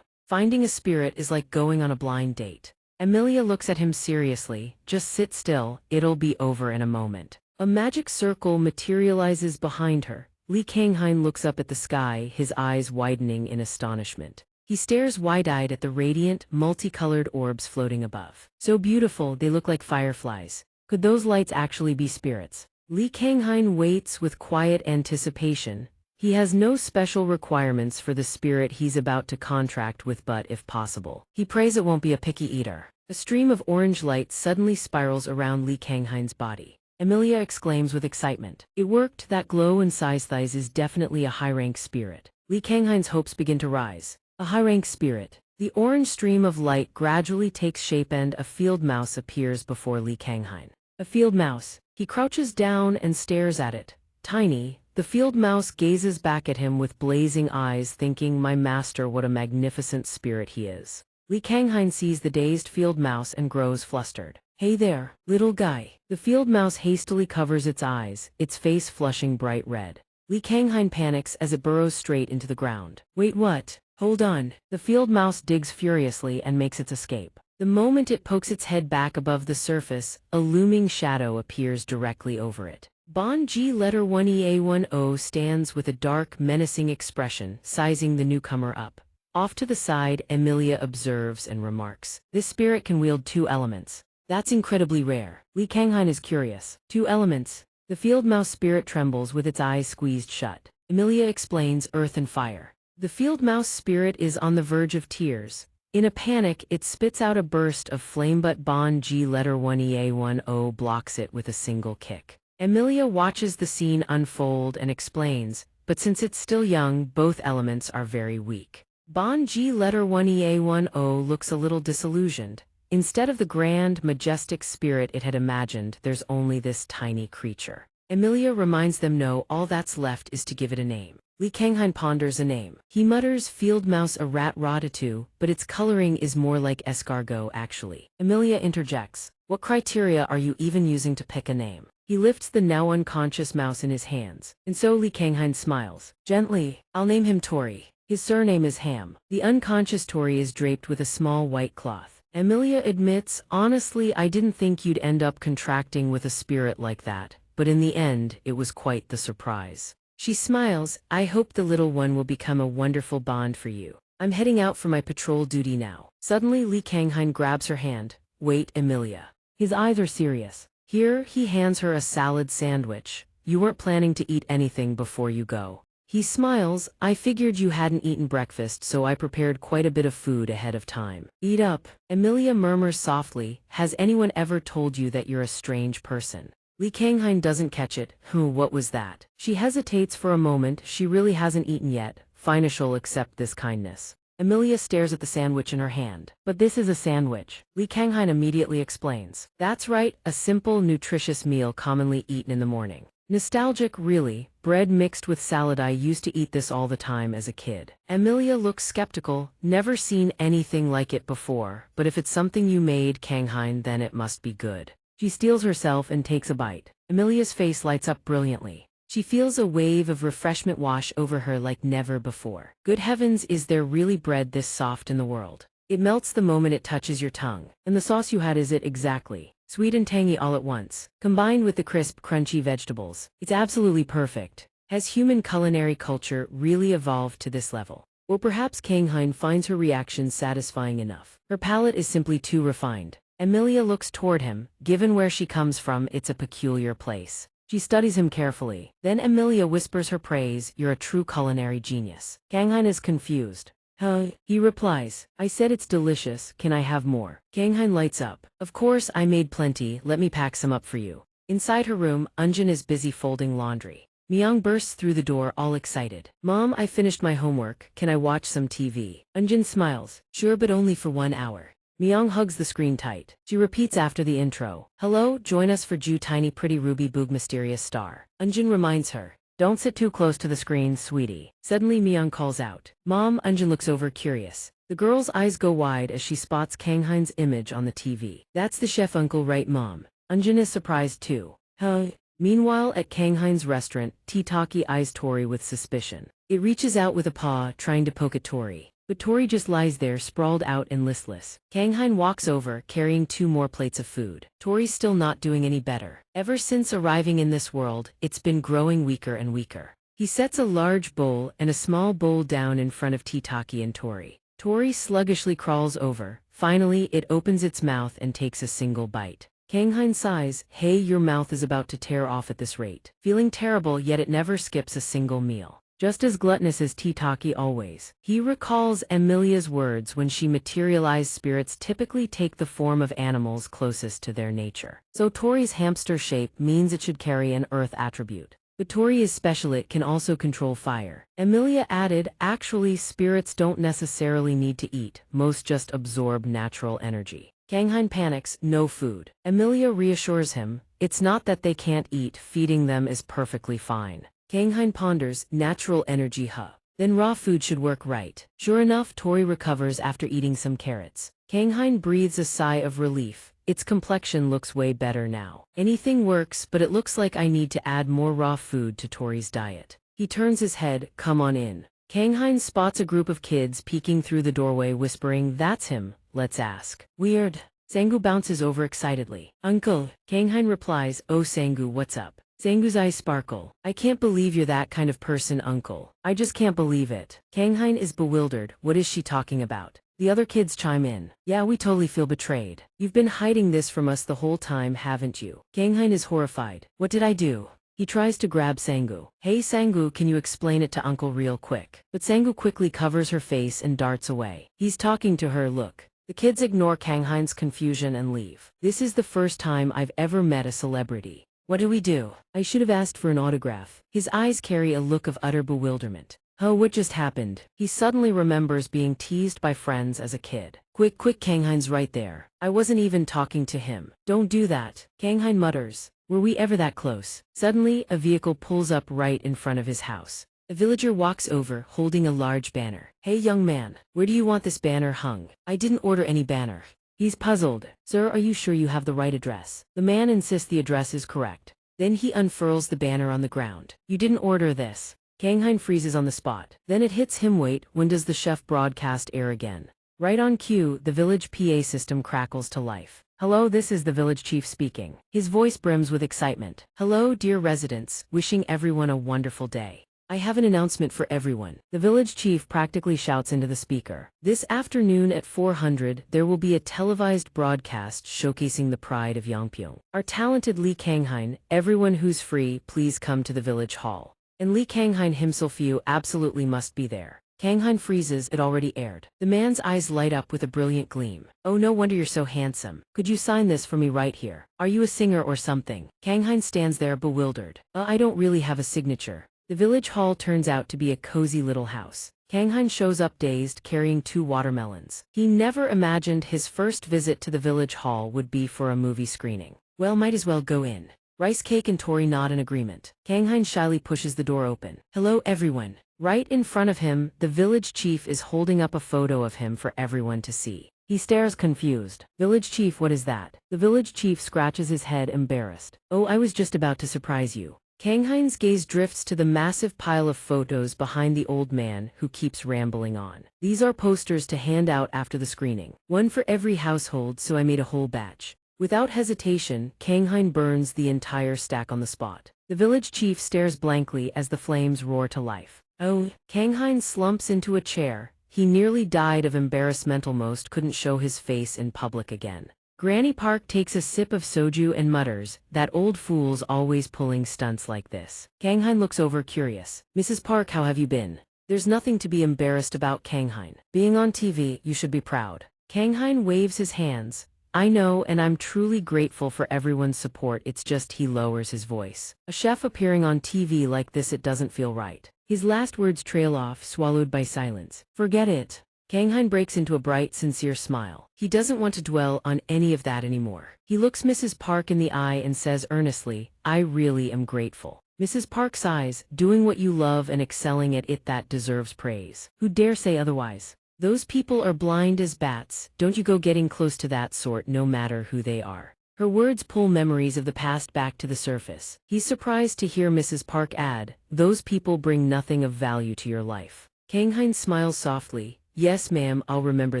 finding a spirit is like going on a blind date. Emilia looks at him seriously. Just sit still, it'll be over in a moment. A magic circle materializes behind her. Li Kanghain looks up at the sky, his eyes widening in astonishment. He stares wide-eyed at the radiant, multicolored orbs floating above. So beautiful, they look like fireflies. Could those lights actually be spirits? Li Kanghain waits with quiet anticipation. He has no special requirements for the spirit he's about to contract with, but if possible, he prays it won't be a picky eater. A stream of orange light suddenly spirals around Li Kanghain's body. Emilia exclaims with excitement. It worked, that glow in Sai's thighs is definitely a high-rank spirit. Li Kanghain's hopes begin to rise. A high-rank spirit. The orange stream of light gradually takes shape and a field mouse appears before Li Kanghain. A field mouse. He crouches down and stares at it. Tiny, the field mouse gazes back at him with blazing eyes, thinking, my master, what a magnificent spirit he is. Li Kanghain sees the dazed field mouse and grows flustered. Hey there, little guy. The field mouse hastily covers its eyes, its face flushing bright red. Li Kanghain panics as it burrows straight into the ground. Wait, what? Hold on. The field mouse digs furiously and makes its escape. The moment it pokes its head back above the surface, a looming shadow appears directly over it. Bon G letter 1EA10 stands with a dark, menacing expression, sizing the newcomer up. Off to the side, Emilia observes and remarks. This spirit can wield 2 elements. That's incredibly rare. Li Kanghain is curious. 2 elements. The field mouse spirit trembles with its eyes squeezed shut. Emilia explains, earth and fire. The field mouse spirit is on the verge of tears. In a panic, it spits out a burst of flame, but Bon G letter 1EA10 blocks it with a single kick. Emilia watches the scene unfold and explains, but since it's still young, both elements are very weak. Bon G letter 1EA10 looks a little disillusioned. Instead of the grand, majestic spirit it had imagined, there's only this tiny creature. Emilia reminds them no, all that's left is to give it a name. Li Kanghain ponders a name. He mutters field mouse a rat ratatu, but its coloring is more like escargot actually. Emilia interjects. What criteria are you even using to pick a name? He lifts the now unconscious mouse in his hands. And so Li Kanghain smiles. Gently, I'll name him Tori. His surname is Ham. The unconscious Tori is draped with a small white cloth. Emilia admits, honestly, I didn't think you'd end up contracting with a spirit like that, but in the end, it was quite the surprise. She smiles, I hope the little one will become a wonderful bond for you. I'm heading out for my patrol duty now. Suddenly Li Kanghain grabs her hand. Wait, Emilia. His eyes are serious. Here, he hands her a salad sandwich. You weren't planning to eat anything before you go. He smiles, I figured you hadn't eaten breakfast, so I prepared quite a bit of food ahead of time. Eat up. Emilia murmurs softly, has anyone ever told you that you're a strange person? Li Kanghain doesn't catch it. What was that? She hesitates for a moment, she really hasn't eaten yet. Fine, she'll accept this kindness. Emilia stares at the sandwich in her hand. But this is a sandwich. Li Kanghain immediately explains. That's right, a simple, nutritious meal commonly eaten in the morning. Nostalgic, really. Bread mixed with salad. I used to eat this all the time as a kid. Emilia looks skeptical. Never seen anything like it before, but if it's something you made, Kanghain, then it must be good. She steels herself and takes a bite. Emilia's face lights up brilliantly. She feels a wave of refreshment wash over her like never before. Good heavens, is there really bread this soft in the world? It melts the moment it touches your tongue. And the sauce you had, is it exactly? Sweet and tangy all at once, combined with the crisp, crunchy vegetables. It's absolutely perfect. Has human culinary culture really evolved to this level? Or perhaps Kang Hein finds her reaction satisfying enough. Her palate is simply too refined. Emilia looks toward him. Given where she comes from, it's a peculiar place. She studies him carefully. Then Emilia whispers her praise, "You're a true culinary genius." Kang Hein is confused. Huh? He replies, "I said it's delicious, can I have more?" Kang Hein lights up. "Of course, I made plenty, let me pack some up for you." Inside her room, Unjin is busy folding laundry. Myung bursts through the door all excited. "Mom, I finished my homework, can I watch some TV?" Unjin smiles. "Sure, but only for 1 hour." Myung hugs the screen tight. She repeats after the intro. "Hello, join us for Ju Tiny Pretty Ruby Boog Mysterious Star." Unjin reminds her. "Don't sit too close to the screen, sweetie." Suddenly Myung calls out, "Mom." Unjin looks over curious. The girl's eyes go wide as she spots Kang Hein's image on the TV. "That's the chef uncle, right, Mom?" Unjin is surprised too. Huh? Meanwhile, at Kang Hein's restaurant, Titaki eyes Tori with suspicion. It reaches out with a paw, trying to poke at Tori. But Tori just lies there sprawled out and listless. Kang Hein walks over, carrying 2 more plates of food. Tori's still not doing any better. Ever since arriving in this world, it's been growing weaker and weaker. He sets a large bowl and a small bowl down in front of Titaki and Tori. Tori sluggishly crawls over. Finally, it opens its mouth and takes a single bite. Kang Hein sighs, "Hey, your mouth is about to tear off at this rate." Feeling terrible, yet it never skips a single meal. Just as gluttonous as Titaki always. He recalls Emilia's words when she materialized spirits typically take the form of animals closest to their nature. So Tori's hamster shape means it should carry an earth attribute. But Tori is special, it can also control fire. Emilia added, "Actually, spirits don't necessarily need to eat, most just absorb natural energy." Kang Hein panics, "No food." Emilia reassures him, "It's not that they can't eat, feeding them is perfectly fine." Kang Hein ponders, "Natural energy, huh? Then raw food should work right." Sure enough, Tori recovers after eating some carrots. Kang Hein breathes a sigh of relief. Its complexion looks way better now. Anything works, but it looks like I need to add more raw food to Tori's diet. He turns his head, "Come on in." Kang Hein spots a group of kids peeking through the doorway whispering, "That's him, let's ask." Weird. Sangu bounces over excitedly. "Uncle." Kang Hein replies, "Oh Sangu, what's up?" Sangu's eyes sparkle. "I can't believe you're that kind of person, uncle. I just can't believe it." Kang Hein is bewildered. What is she talking about? The other kids chime in. "Yeah, we totally feel betrayed. You've been hiding this from us the whole time, haven't you?" Kang Hein is horrified. "What did I do?" He tries to grab Sangu. "Hey Sangu, can you explain it to uncle real quick?" But Sangu quickly covers her face and darts away. He's talking to her, look. The kids ignore Kang Hein's confusion and leave. "This is the first time I've ever met a celebrity. What do we do? I should have asked for an autograph." His eyes carry a look of utter bewilderment. Oh, what just happened? He suddenly remembers being teased by friends as a kid. Quick, Kang Hein's right there. I wasn't even talking to him." "Don't do that." Kang Hein mutters. "Were we ever that close?" Suddenly, a vehicle pulls up right in front of his house. A villager walks over, holding a large banner. "Hey young man, where do you want this banner hung?" "I didn't order any banner." He's puzzled. "Sir, are you sure you have the right address?" The man insists the address is correct. Then he unfurls the banner on the ground. "You didn't order this." Kang Hein freezes on the spot. Then it hits him. Wait, when does the chef broadcast air again? Right on cue, the village PA system crackles to life. "Hello, this is the village chief speaking." His voice brims with excitement. "Hello, dear residents, wishing everyone a wonderful day. I have an announcement for everyone." The village chief practically shouts into the speaker. "This afternoon at 400, there will be a televised broadcast showcasing the pride of Yangpyeong. Our talented Lee Kang Hein, everyone who's free, please come to the village hall." And Lee Kang Hein himself, you absolutely must be there. Kang Hein freezes, it already aired. The man's eyes light up with a brilliant gleam. "Oh, no wonder you're so handsome. Could you sign this for me right here? Are you a singer or something?" Kang Hein stands there bewildered. I don't really have a signature." The village hall turns out to be a cozy little house. Kang Hein shows up dazed, carrying 2 watermelons. He never imagined his first visit to the village hall would be for a movie screening. Well, might as well go in. Rice Cake and Tori nod in agreement. Kang Hein shyly pushes the door open. "Hello everyone." Right in front of him, the village chief is holding up a photo of him for everyone to see. He stares confused. "Village chief, what is that?" The village chief scratches his head, embarrassed. "Oh, I was just about to surprise you." Kang Hein's gaze drifts to the massive pile of photos behind the old man, who keeps rambling on. "These are posters to hand out after the screening. One for every household, so I made a whole batch." Without hesitation, Kang Hein burns the entire stack on the spot. The village chief stares blankly as the flames roar to life. Oh, Kang slumps into a chair. He nearly died of embarrassment, almost couldn't show his face in public again. Granny Park takes a sip of soju and mutters, "That old fool's always pulling stunts like this." Kang looks over curious. "Mrs. Park, how have you been?" "There's nothing to be embarrassed about, Kang. Being on TV, you should be proud." Kang waves his hands. "I know, and I'm truly grateful for everyone's support, it's just," he lowers his voice. "A chef appearing on TV like this, it doesn't feel right." His last words trail off, swallowed by silence. "Forget it." Kang breaks into a bright, sincere smile. He doesn't want to dwell on any of that anymore. He looks Mrs. Park in the eye and says earnestly, "I really am grateful." Mrs. Park sighs, "Doing what you love and excelling at it, that deserves praise. Who dare say otherwise? Those people are blind as bats, don't you go getting close to that sort, no matter who they are." Her words pull memories of the past back to the surface. He's surprised to hear Mrs. Park add, "Those people bring nothing of value to your life." Kang smiles softly, "Yes ma'am, I'll remember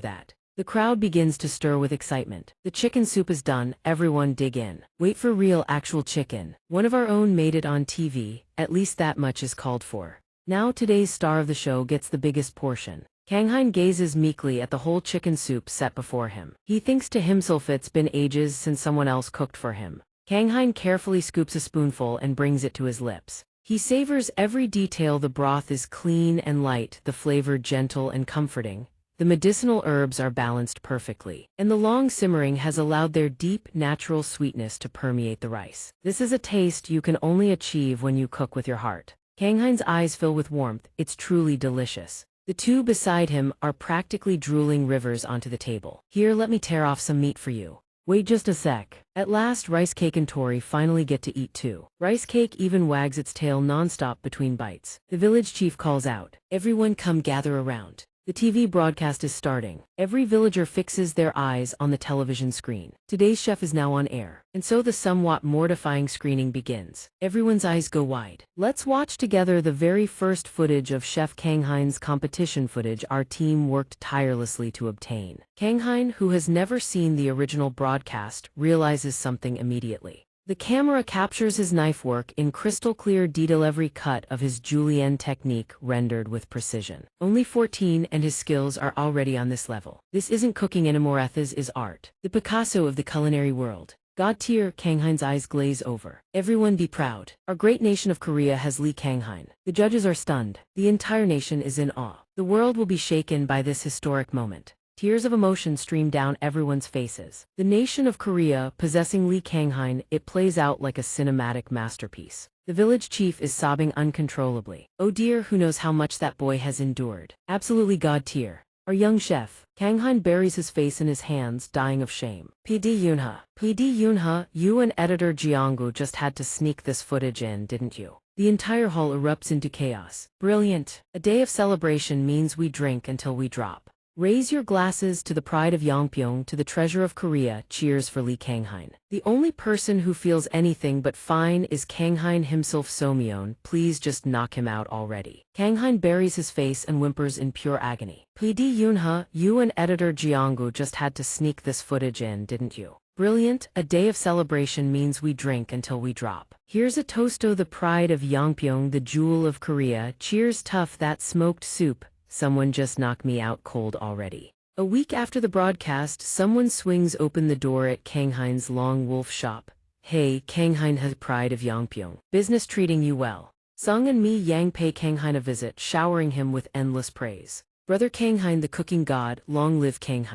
that." The crowd begins to stir with excitement. The chicken soup is done, everyone dig in. Wait for real, actual chicken. One of our own made it on TV, at least that much is called for. Now today's star of the show gets the biggest portion. Kang gazes meekly at the whole chicken soup set before him. He thinks to himself it's been ages since someone else cooked for him. Kang carefully scoops a spoonful and brings it to his lips. He savors every detail. The broth is clean and light, the flavor gentle and comforting. The medicinal herbs are balanced perfectly, and the long simmering has allowed their deep, natural sweetness to permeate the rice. This is a taste you can only achieve when you cook with your heart. Kang's eyes fill with warmth. It's truly delicious. The two beside him are practically drooling rivers onto the table. "Here, let me tear off some meat for you." "Wait just a sec." At last, Rice Cake and Tori finally get to eat too. Rice Cake even wags its tail nonstop between bites. The village chief calls out, "Everyone come gather around." The TV broadcast is starting. Every villager fixes their eyes on the television screen. Today's chef is now on air, and so the somewhat mortifying screening begins. Everyone's eyes go wide. Let's watch together the very first footage of Chef Kang's competition footage our team worked tirelessly to obtain. Kang, who has never seen the original broadcast, realizes something immediately. The camera captures his knife work in crystal clear detail, every cut of his julienne technique rendered with precision. Only 14 and his skills are already on this level. This isn't cooking anymore, this is art. The Picasso of the culinary world. God tier. Kang's eyes glaze over. Everyone be proud. Our great nation of Korea has Lee Kang. The judges are stunned. The entire nation is in awe. The world will be shaken by this historic moment. Tears of emotion stream down everyone's faces. The nation of Korea possessing Lee Kang, it plays out like a cinematic masterpiece. The village chief is sobbing uncontrollably. Oh dear, who knows how much that boy has endured. Absolutely god tier. Our young chef. Kang buries his face in his hands, dying of shame. PD Yunha, you and editor Jianggu just had to sneak this footage in, didn't you? The entire hall erupts into chaos. Brilliant. A day of celebration means we drink until we drop. Raise your glasses to the pride of Yongpyong, to the treasure of Korea. Cheers for Lee Kang. The only person who feels anything but fine is Kang himself. Somyeon, please just knock him out already. Kang buries his face and whimpers in pure agony. PD Yunha, you and editor Jianggu just had to sneak this footage in, didn't you? Brilliant. A day of celebration means we drink until we drop. Here's a toast to the pride of Yongpyong, the jewel of Korea. Cheers. Tough, that smoked soup. Someone just knocked me out cold already. A week after the broadcast, someone swings open the door at Kang's Long Wolf shop. Hey, Kang has pride of Yongpyong. Business treating you well. Sung and Mi Yang pay Kang a visit, showering him with endless praise. Brother Kang, the cooking god, long live Kang.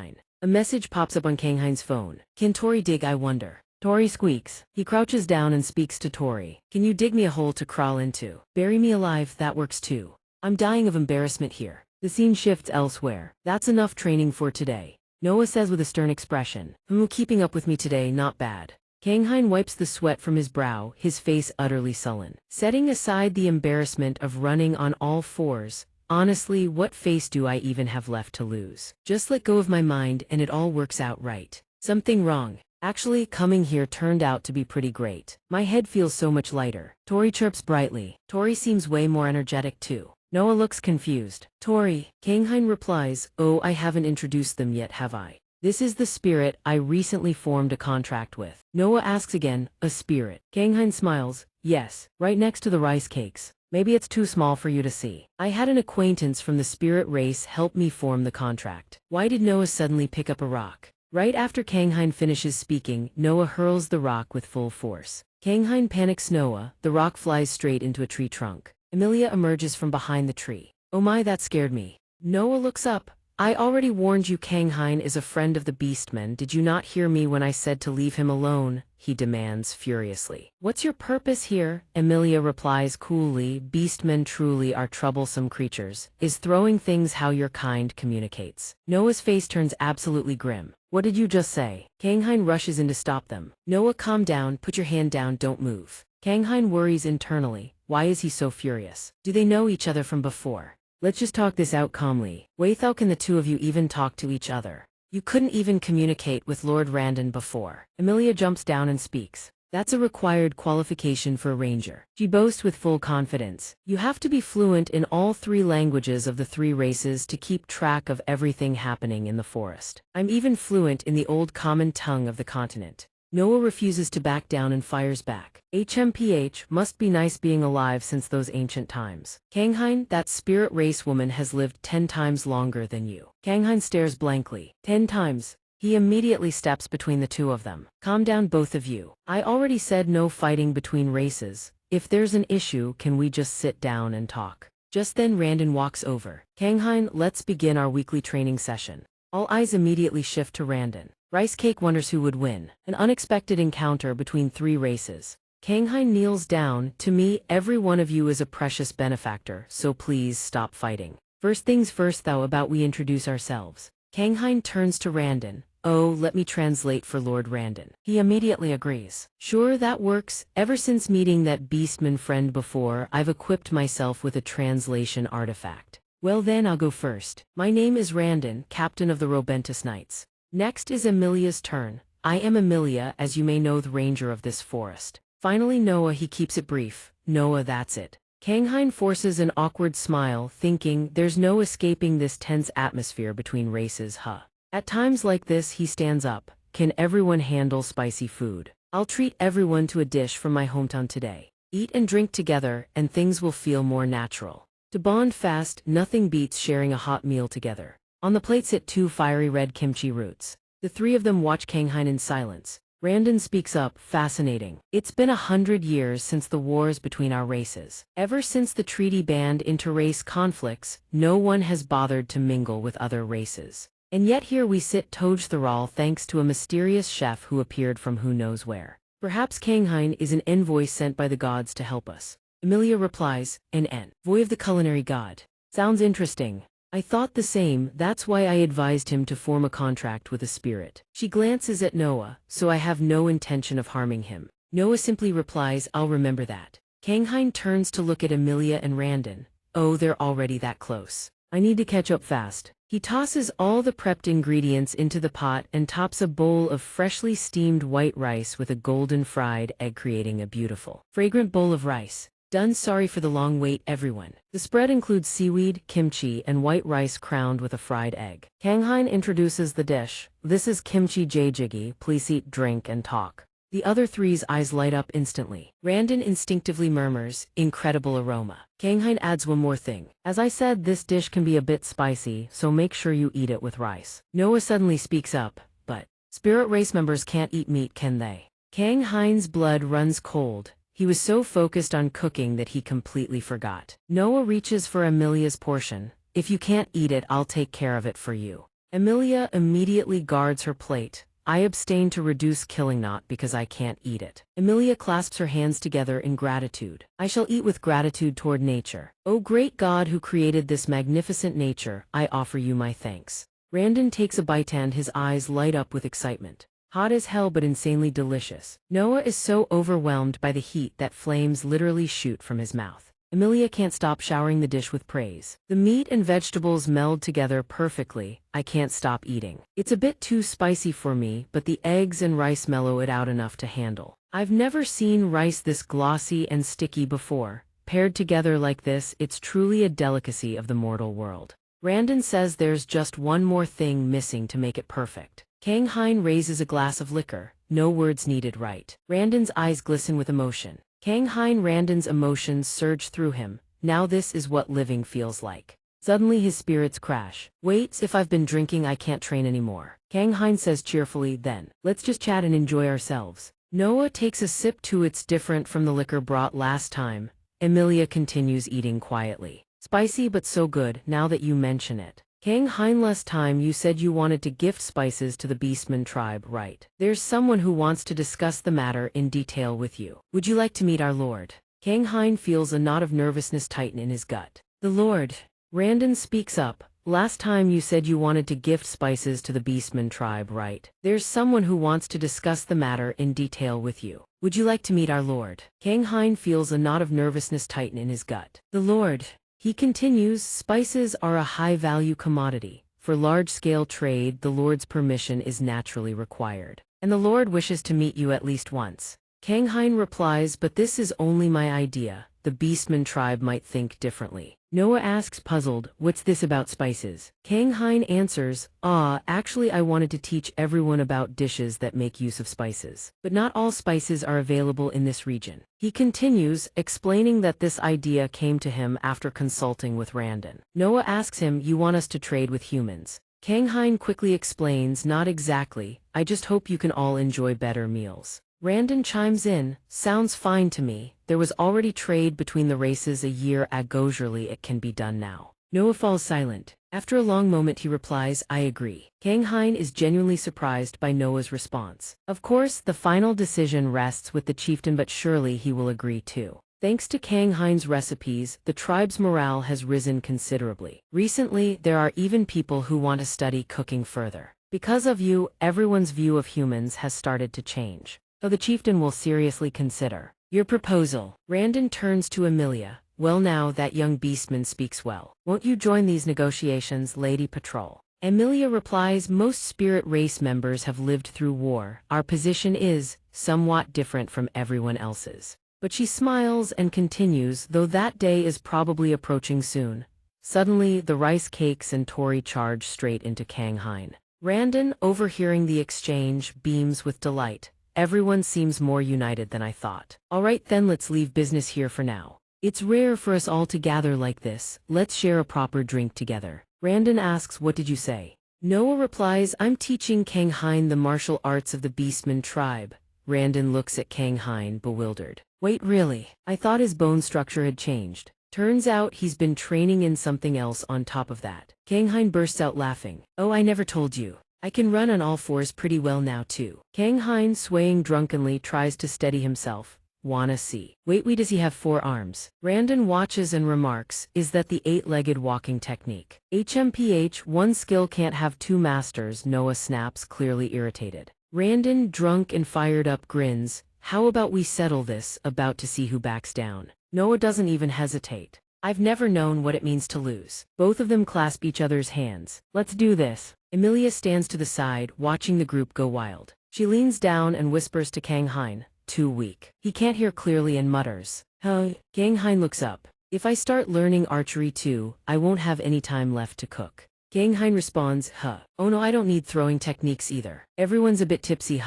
A message pops up on Kang's phone. Can Tori dig, I wonder? Tori squeaks. He crouches down and speaks to Tori. Can you dig me a hole to crawl into? Bury me alive, that works too. I'm dying of embarrassment here. The scene shifts elsewhere. That's enough training for today. Noah says with a stern expression. Keeping up with me today, not bad. Kang wipes the sweat from his brow, his face utterly sullen. Setting aside the embarrassment of running on all fours, honestly, what face do I even have left to lose? Just let go of my mind and it all works out right. Something wrong. Actually, coming here turned out to be pretty great. My head feels so much lighter. Tori chirps brightly. Tori seems way more energetic too. Noah looks confused. Tori. Kang replies, oh, I haven't introduced them yet, have I? This is the spirit I recently formed a contract with. Noah asks again, a spirit. Kanghain smiles, yes, right next to the rice cakes. Maybe it's too small for you to see. I had an acquaintance from the spirit race help me form the contract. Why did Noah suddenly pick up a rock? Right after Kanghain finishes speaking, Noah hurls the rock with full force. Kanghain panics Noah, the rock flies straight into a tree trunk. Emilia emerges from behind the tree. Oh my, that scared me. Noah looks up. I already warned you Kanghain is a friend of the beastmen. Did you not hear me when I said to leave him alone? He demands furiously. What's your purpose here? Emilia replies coolly, beastmen truly are troublesome creatures. Is throwing things how your kind communicates. Noah's face turns absolutely grim. What did you just say? Kanghain rushes in to stop them. Noah, calm down, put your hand down, don't move. Kanghain worries internally. Why is he so furious? Do they know each other from before? Let's just talk this out calmly. How can the two of you even talk to each other? You couldn't even communicate with Lord Randon before. Emilia jumps down and speaks. That's a required qualification for a ranger. She boasts with full confidence. You have to be fluent in all 3 languages of the 3 races to keep track of everything happening in the forest. I'm even fluent in the old common tongue of the continent. Noah refuses to back down and fires back. HMPH, must be nice being alive since those ancient times. Kanghain, that spirit race woman has lived 10 times longer than you. Kanghain stares blankly. 10 times. He immediately steps between the two of them. Calm down both of you. I already said no fighting between races. If there's an issue, can we just sit down and talk? Just then Randon walks over. Kanghain, let's begin our weekly training session. All eyes immediately shift to Randon. Rice Cake wonders who would win. An unexpected encounter between 3 races. Kanghain kneels down. To me, every one of you is a precious benefactor, so please stop fighting. First things first though, about we introduce ourselves. Kanghain turns to Randon. Oh, let me translate for Lord Randon. He immediately agrees. Sure, that works. Ever since meeting that beastman friend before, I've equipped myself with a translation artifact. Well then, I'll go first. My name is Randon, captain of the Robentus Knights. Next is Emilia's turn. I am Emilia, as you may know, the ranger of this forest. Finally Noah, he keeps it brief. Noah, that's it. Kanghain forces an awkward smile, thinking there's no escaping this tense atmosphere between races, huh? At times like this he stands up. Can everyone handle spicy food? I'll treat everyone to a dish from my hometown today. Eat and drink together, and things will feel more natural. To bond fast, nothing beats sharing a hot meal together. On the plate sit 2 fiery red kimchi roots. The 3 of them watch Kanghain in silence. Randon speaks up, fascinating. It's been 100 years since the wars between our races. Ever since the treaty banned inter-race conflicts, no one has bothered to mingle with other races. And yet here we sit Tojtharal thanks to a mysterious chef who appeared from who knows where. Perhaps Kanghain is an envoy sent by the gods to help us. Emilia replies, an envoy of the culinary god. Sounds interesting. I thought the same, that's why I advised him to form a contract with a spirit. She glances at Noah, so I have no intention of harming him. Noah simply replies, I'll remember that. Kanghain turns to look at Emilia and Randon. Oh, they're already that close. I need to catch up fast. He tosses all the prepped ingredients into the pot and tops a bowl of freshly steamed white rice with a golden fried egg, creating a beautiful, fragrant bowl of rice. Done. Sorry for the long wait, everyone. The spread includes seaweed, kimchi, and white rice crowned with a fried egg. Kanghain introduces the dish. This is kimchi jjiggy, please eat, drink, and talk. The other 3's eyes light up instantly. Randon instinctively murmurs, incredible aroma. Kanghain adds one more thing. As I said, this dish can be a bit spicy, so make sure you eat it with rice. Noah suddenly speaks up, but spirit race members can't eat meat, can they? Kanghain's blood runs cold. He was so focused on cooking that he completely forgot. Noah reaches for Emilia's portion. If you can't eat it, I'll take care of it for you. Emilia immediately guards her plate. I abstain to reduce killing, not because I can't eat it. Emilia clasps her hands together in gratitude. I shall eat with gratitude toward nature. O great God who created this magnificent nature, I offer you my thanks. Randon takes a bite and his eyes light up with excitement. Hot as hell but insanely delicious. Noah is so overwhelmed by the heat that flames literally shoot from his mouth. Emilia can't stop showering the dish with praise. The meat and vegetables meld together perfectly. I can't stop eating. It's a bit too spicy for me, but the eggs and rice mellow it out enough to handle. I've never seen rice this glossy and sticky before. Paired together like this, it's truly a delicacy of the mortal world. Randon says there's just one more thing missing to make it perfect. Kang Hein raises a glass of liquor, no words needed, right? Randon's eyes glisten with emotion. Kang Hein Randon's emotions surge through him. Now this is what living feels like. Suddenly his spirits crash. Wait, if I've been drinking I can't train anymore. Kang Hein says cheerfully, then, let's just chat and enjoy ourselves. Noah takes a sip too. It's different from the liquor brought last time. Emilia continues eating quietly. Spicy but so good, now that you mention it. Kang Hein, last time you said you wanted to gift spices to the Beastman tribe, right? There's someone who wants to discuss the matter in detail with you. Would you like to meet our lord? Kang Hein feels a knot of nervousness tighten in his gut. The lord. Randon speaks up. Last time you said you wanted to gift spices to the Beastman tribe, right? There's someone who wants to discuss the matter in detail with you. Would you like to meet our lord? Kang Hein feels a knot of nervousness tighten in his gut. The lord. He continues, spices are a high-value commodity. For large-scale trade, the lord's permission is naturally required. And the lord wishes to meet you at least once. Kang Hein replies, but this is only my idea. The Beastman tribe might think differently. Noah asks, puzzled, what's this about spices? Kang Hein answers, actually I wanted to teach everyone about dishes that make use of spices. But not all spices are available in this region. He continues, explaining that this idea came to him after consulting with Randon. Noah asks him, you want us to trade with humans? Kang Hein quickly explains, not exactly, I just hope you can all enjoy better meals. Randon chimes in, sounds fine to me, there was already trade between the races a year ago, surely it can be done now. Noah falls silent. After a long moment he replies, I agree. Kang Hein is genuinely surprised by Noah's response. Of course, the final decision rests with the chieftain, but surely he will agree too. Thanks to Kang Hein's recipes, the tribe's morale has risen considerably. Recently, there are even people who want to study cooking further. Because of you, everyone's view of humans has started to change. So the chieftain will seriously consider your proposal. Randon turns to Emilia. Well, now that young beastman speaks well. Won't you join these negotiations, Lady Patrol? Emilia replies, most spirit race members have lived through war. Our position is somewhat different from everyone else's. But she smiles and continues, though that day is probably approaching soon. Suddenly, the rice cakes and Tori charge straight into Kang Hein. Randon, overhearing the exchange, beams with delight. Everyone seems more united than I thought. All right then, let's leave business here for now. It's rare for us all to gather like this. Let's share a proper drink together. Randon asks, what did you say? Noah replies, I'm teaching Kang Hein the martial arts of the Beastman tribe. Randon looks at Kang Hein, bewildered. Wait, really? I thought his bone structure had changed. Turns out he's been training in something else on top of that. Kang Hein bursts out laughing. Oh, I never told you. I can run on all fours pretty well now too. Kang Hein, swaying drunkenly, tries to steady himself. Wanna see? Wait, does he have 4 arms? Randon watches and remarks, is that the 8-legged walking technique? HMPH, one skill can't have 2 masters, Noah snaps, clearly irritated. Randon, drunk and fired up, grins. How about we settle this, about to see who backs down. Noah doesn't even hesitate. I've never known what it means to lose. Both of them clasp each other's hands. Let's do this. Emilia stands to the side, watching the group go wild. She leans down and whispers to Kang Hein, too weak. He can't hear clearly and mutters. Kang Hein looks up. If I start learning archery too, I won't have any time left to cook. Kang Hein responds, oh no, I don't need throwing techniques either. Everyone's a bit tipsy,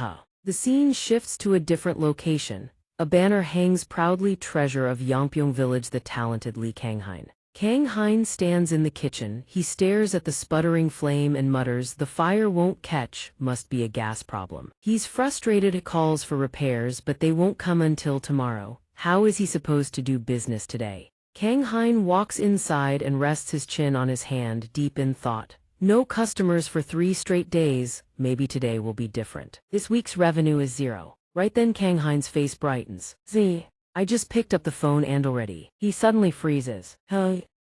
The scene shifts to a different location. A banner hangs proudly, treasure of Yongpyong village, the talented Lee Kang Hein. Kang Hein stands in the kitchen. He stares at the sputtering flame and mutters, the fire won't catch, must be a gas problem. He's frustrated, calls for repairs, but they won't come until tomorrow. How is he supposed to do business today? Kang Hein walks inside and rests his chin on his hand, deep in thought. No customers for 3 straight days. Maybe today will be different. This week's revenue is 0. Right then Kang Hein's face brightens. I just picked up the phone and already. He suddenly freezes.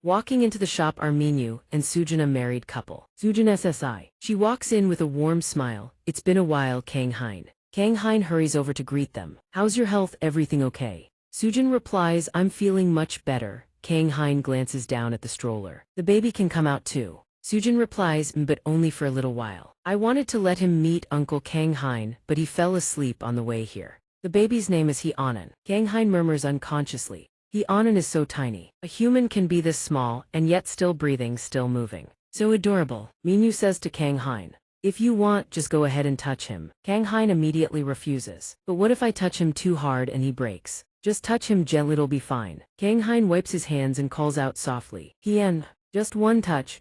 Walking into the shop are Minyu and Sujin, a married couple. Sujin SSI. She walks in with a warm smile. It's been a while, Kang Hein. Kang Hein hurries over to greet them. How's your health? Everything okay? Sujin replies, I'm feeling much better. Kang Hein glances down at the stroller. The baby can come out too. Sujin replies, but only for a little while. I wanted to let him meet Uncle Kang Hein, but he fell asleep on the way here. The baby's name is He-Anan. Kang Hein murmurs unconsciously. He-Anan is so tiny. A human can be this small, and yet still breathing, still moving. So adorable, Minyu says to Kang Hein. If you want, just go ahead and touch him. Kang Hein immediately refuses. But what if I touch him too hard and he breaks? Just touch him gently, it'll be fine. Kang Hein wipes his hands and calls out softly. Hien. Just one touch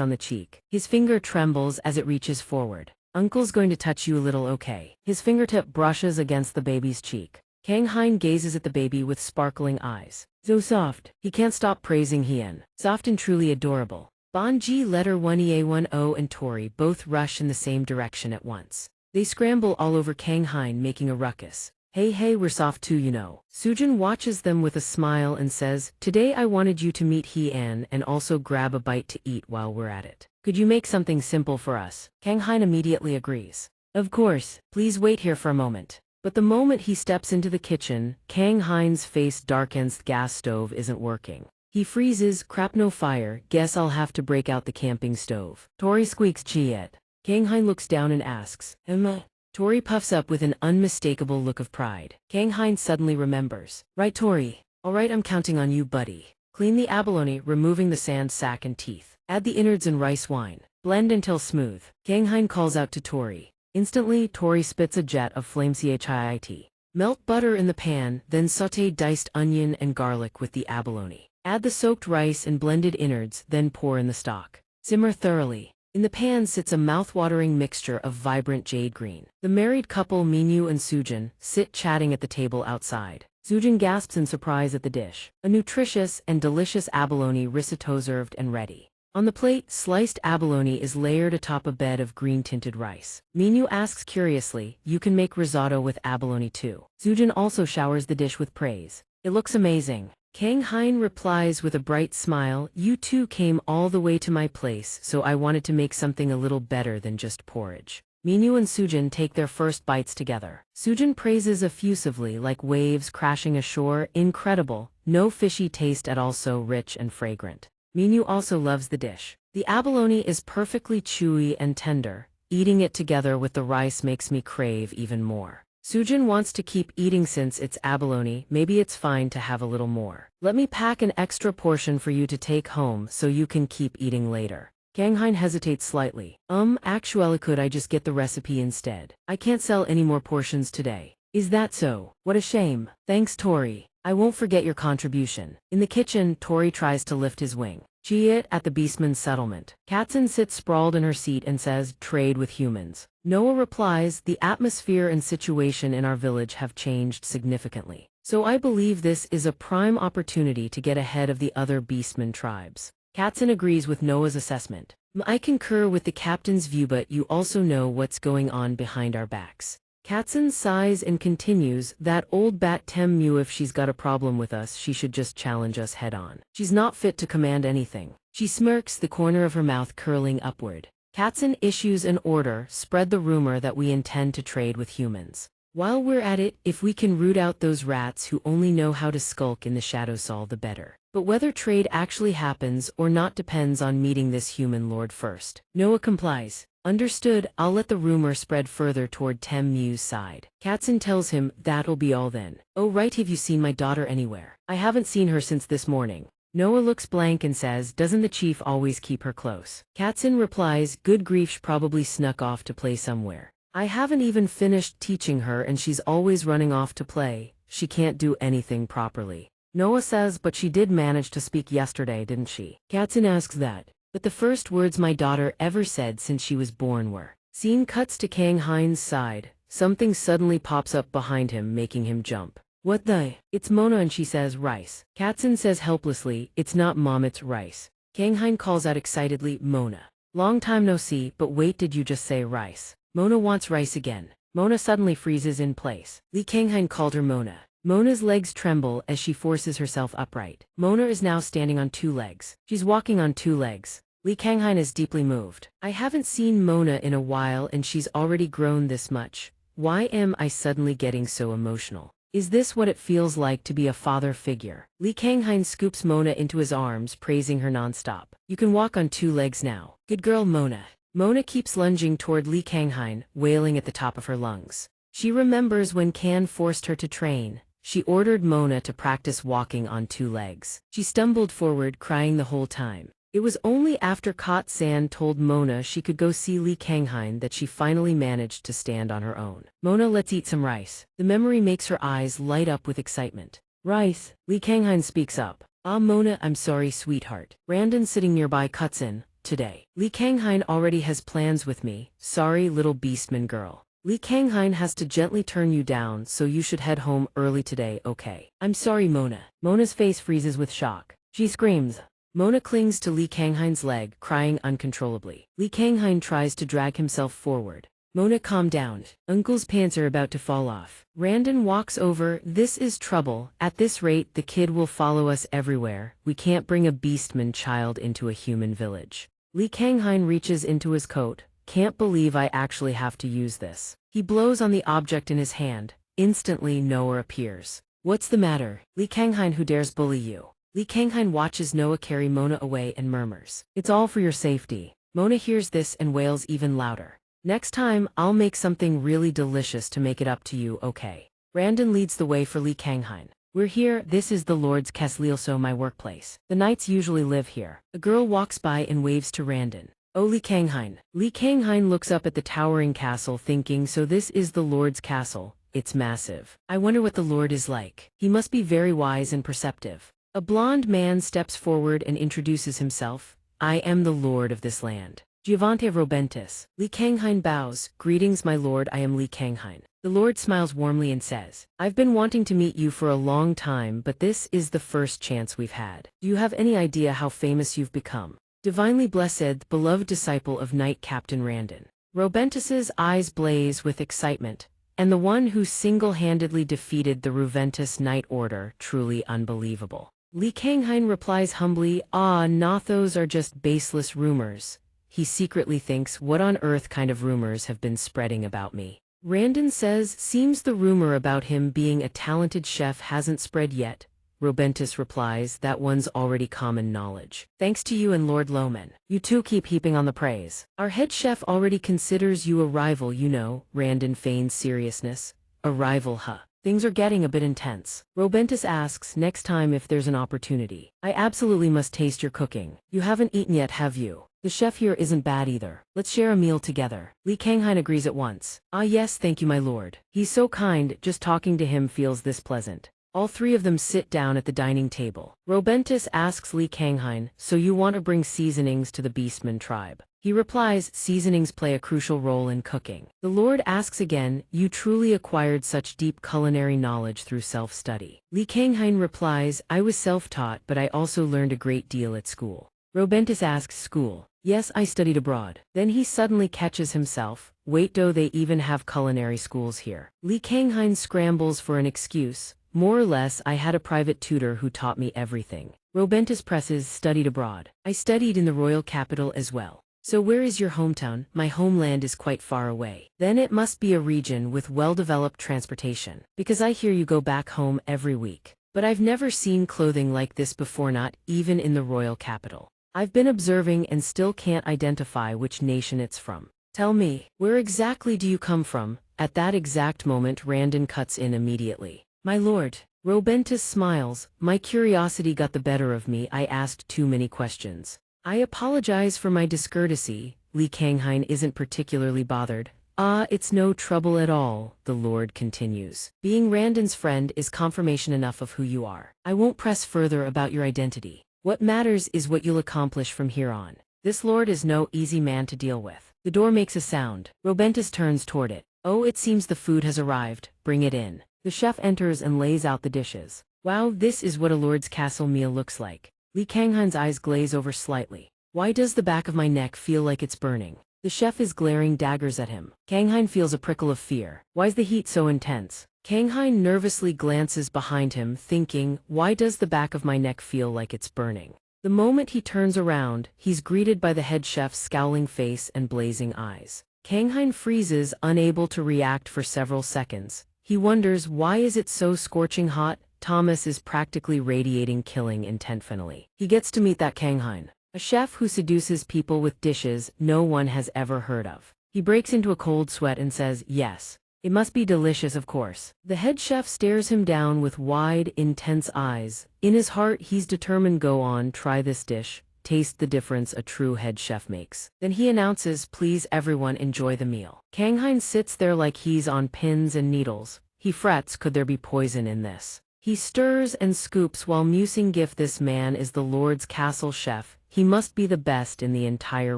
on the cheek. His finger trembles as it reaches forward. Uncle's going to touch you a little, okay? His fingertip brushes against the baby's cheek. Kang Hein gazes at the baby with sparkling eyes. So soft. He can't stop praising Hien. Soft and truly adorable. Banji, letter 1EA10 and Tori both rush in the same direction at once. They scramble all over Kang Hein, making a ruckus. Hey, we're soft too, you know. Sujin watches them with a smile and says, today I wanted you to meet Hien and also grab a bite to eat while we're at it. Could you make something simple for us? Kang Hein immediately agrees. Of course, please wait here for a moment. But the moment he steps into the kitchen, Kang Hein's face darkens. The gas stove isn't working. He freezes. Crap, no fire. Guess I'll have to break out the camping stove. Tori squeaks, Chiet. Kang Hein looks down and asks, Emma? Tori puffs up with an unmistakable look of pride. Kang Hein suddenly remembers. Right, Tori. All right, I'm counting on you, buddy. Clean the abalone, removing the sand sack and teeth. Add the innards and rice wine. Blend until smooth. Kang Hein calls out to Tori. Instantly, Tori spits a jet of flame chit. Melt butter in the pan, then sauté diced onion and garlic with the abalone. Add the soaked rice and blended innards, then pour in the stock. Simmer thoroughly. In the pan sits a mouth-watering mixture of vibrant jade green. The married couple Minyu and Sujin sit chatting at the table outside. Sujin gasps in surprise at the dish. A nutritious and delicious abalone risotto served and ready. On the plate, sliced abalone is layered atop a bed of green-tinted rice. Minyu asks curiously, you can make risotto with abalone too. Sujin also showers the dish with praise. It looks amazing. Kang Hein replies with a bright smile, you two came all the way to my place, so I wanted to make something a little better than just porridge. Minyu and Sujin take their first bites together. Sujin praises effusively like waves crashing ashore, incredible, no fishy taste at all, so rich and fragrant. Minyu also loves the dish. The abalone is perfectly chewy and tender. Eating it together with the rice makes me crave even more. Sujin wants to keep eating since it's abalone, maybe it's fine to have a little more. Let me pack an extra portion for you to take home so you can keep eating later. Kang Hein hesitates slightly. Actually could I just get the recipe instead? I can't sell any more portions today. Is that so? What a shame. Thanks, Tori. I won't forget your contribution. In the kitchen, Tori tries to lift his wing. Chiit at the beastman's settlement. Katzen sits sprawled in her seat and says, trade with humans. Noah replies, the atmosphere and situation in our village have changed significantly. So I believe this is a prime opportunity to get ahead of the other beastman tribes. Katzen agrees with Noah's assessment. I concur with the captain's view, but you also know what's going on behind our backs. Katzen sighs and continues, that old bat Temu, if she's got a problem with us, she should just challenge us head on. She's not fit to command anything. She smirks, the corner of her mouth curling upward. Katzen issues an order, spread the rumor that we intend to trade with humans. While we're at it, if we can root out those rats who only know how to skulk in the shadows, all the better. But whether trade actually happens or not depends on meeting this human lord first. Noah complies. Understood, I'll let the rumor spread further toward Temu's side. Katzen tells him, that'll be all then. Oh right, have you seen my daughter anywhere? I haven't seen her since this morning. Noah looks blank and says, doesn't the chief always keep her close? Katzen replies, good grief, she probably snuck off to play somewhere. I haven't even finished teaching her and she's always running off to play. She can't do anything properly. Noah says, but she did manage to speak yesterday, didn't she? Katzen asks that. But the first words my daughter ever said since she was born were. Scene cuts to Kang Hein's side. Something suddenly pops up behind him, making him jump. What the? It's Mona, and she says rice. Katzen says helplessly, it's not mom, it's rice. Kang Hein calls out excitedly, Mona. Long time no see, but wait, did you just say rice? Mona wants rice again. Mona suddenly freezes in place. Kang Hein called her Mona. Mona's legs tremble as she forces herself upright. Mona is now standing on two legs. She's walking on two legs. Kang Hein is deeply moved. I haven't seen Mona in a while and she's already grown this much. Why am I suddenly getting so emotional? Is this what it feels like to be a father figure? Kang Hein scoops Mona into his arms, praising her nonstop. You can walk on two legs now. Good girl, Mona. Mona keeps lunging toward Kang Hein, wailing at the top of her lungs. She remembers when Kan forced her to train. She ordered Mona to practice walking on two legs. She stumbled forward, crying the whole time. It was only after Kot San told Mona she could go see Li Kanghain that she finally managed to stand on her own. Mona, let's eat some rice. The memory makes her eyes light up with excitement. Rice? Li Kanghain speaks up. Ah, Mona, I'm sorry, sweetheart. Randon sitting nearby cuts in. Today. Li Kanghain already has plans with me. Sorry, little beastman girl. Li Kanghain has to gently turn you down, so you should head home early today, okay? I'm sorry, Mona. Mona's face freezes with shock. She screams. Mona clings to Li Kanghain's leg, crying uncontrollably. Li Kanghain tries to drag himself forward. Mona, calm down. Uncle's pants are about to fall off. Randon walks over. This is trouble. At this rate, the kid will follow us everywhere. We can't bring a beastman child into a human village. Li Kanghain reaches into his coat. Can't believe I actually have to use this. He blows on the object in his hand. Instantly, Noah appears. What's the matter? Li Kanghain, who dares bully you? Li Kanghain watches Noah carry Mona away and murmurs. It's all for your safety. Mona hears this and wails even louder. Next time, I'll make something really delicious to make it up to you, okay? Randon leads the way for Li Kanghain. We're here. This is the Lord's Castle, my workplace. The knights usually live here. A girl walks by and waves to Randon. Oh, Li Kanghain. Li Kanghain looks up at the towering castle thinking, so this is the Lord's castle. It's massive. I wonder what the Lord is like. He must be very wise and perceptive. A blond man steps forward and introduces himself. I am the Lord of this land. Giovante Robentis. Li Kanghain bows. Greetings, my lord, I am Li Kanghain. The Lord smiles warmly and says, I've been wanting to meet you for a long time, but this is the first chance we've had. Do you have any idea how famous you've become? Divinely blessed, beloved disciple of Knight Captain Randon. Robentis's eyes blaze with excitement. And the one who single-handedly defeated the Ruventus Knight Order, truly unbelievable. Li Kanghain replies humbly, nah, those are just baseless rumors. He secretly thinks, what on earth kind of rumors have been spreading about me? Randon says, seems the rumor about him being a talented chef hasn't spread yet. Robentis replies, that one's already common knowledge. Thanks to you and Lord Loman. You two keep heaping on the praise. Our head chef already considers you a rival, you know. Randon feigns seriousness. A rival, huh? Things are getting a bit intense. Robentis asks, next time if there's an opportunity. I absolutely must taste your cooking. You haven't eaten yet, have you? The chef here isn't bad either. Let's share a meal together. Li Kanghain agrees at once. Ah yes, thank you, my lord. He's so kind, just talking to him feels this pleasant. All three of them sit down at the dining table. Robentis asks Li Kanghain, so you want to bring seasonings to the Beastman tribe? He replies, seasonings play a crucial role in cooking. The Lord asks again, you truly acquired such deep culinary knowledge through self-study. Li Kanghain replies, I was self-taught, but I also learned a great deal at school. Robentis asks, school? Yes, I studied abroad. Then he suddenly catches himself. Wait, do they even have culinary schools here? Li Kanghain scrambles for an excuse. More or less, I had a private tutor who taught me everything. Robentis presses, studied abroad. I studied in the royal capital as well. So where is your hometown? My homeland is quite far away. Then it must be a region with well-developed transportation. Because I hear you go back home every week. But I've never seen clothing like this before, not even in the royal capital. I've been observing and still can't identify which nation it's from. Tell me, where exactly do you come from? At that exact moment, Randon cuts in immediately. My lord. Robentis smiles. My curiosity got the better of me. I asked too many questions. I apologize for my discourtesy. Li Kanghain isn't particularly bothered. It's no trouble at all, the Lord continues. Being Randon's friend is confirmation enough of who you are. I won't press further about your identity. What matters is what you'll accomplish from here on. This Lord is no easy man to deal with. The door makes a sound. Robentis turns toward it. Oh, it seems the food has arrived. Bring it in. The chef enters and lays out the dishes. Wow, this is what a Lord's castle meal looks like. Li Kanghain's eyes glaze over slightly. Why does the back of my neck feel like it's burning? The chef is glaring daggers at him. Kanghain feels a prickle of fear. Why's the heat so intense? Kanghain nervously glances behind him, thinking, why does the back of my neck feel like it's burning? The moment he turns around, he's greeted by the head chef's scowling face and blazing eyes. Kanghain freezes, unable to react for several seconds. He wonders, why is it so scorching hot? Thomas is practically radiating killing intently. He gets to meet that Kanghain, a chef who seduces people with dishes no one has ever heard of. He breaks into a cold sweat and says, yes. It must be delicious, of course. The head chef stares him down with wide, intense eyes. In his heart, he's determined, go on, try this dish. taste the difference a true head chef makes. Then he announces, please everyone enjoy the meal. Kang-hein sits there like he's on pins and needles. He frets, could there be poison in this? He stirs and scoops while musing, if this man is the Lord's castle chef, he must be the best in the entire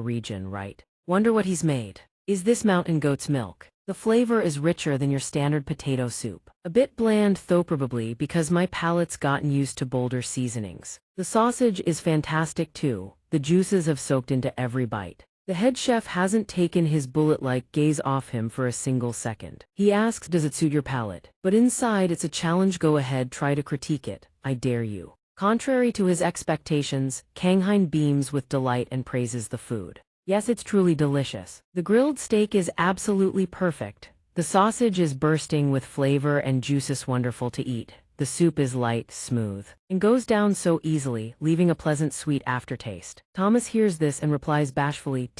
region, right? Wonder what he's made. Is this mountain goat's milk? The flavor is richer than your standard potato soup. A bit bland though, probably because my palate's gotten used to bolder seasonings. The sausage is fantastic too. The juices have soaked into every bite. The head chef hasn't taken his bullet-like gaze off him for a single second. He asks, does it suit your palate? But inside it's a challenge. Go ahead, try to critique it. I dare you. Contrary to his expectations, Kang-hein beams with delight and praises the food. Yes, it's truly delicious. The grilled steak is absolutely perfect. The sausage is bursting with flavor and juices, wonderful to eat. The soup is light, smooth, and goes down so easily, leaving a pleasant sweet aftertaste. Thomas hears this and replies bashfully,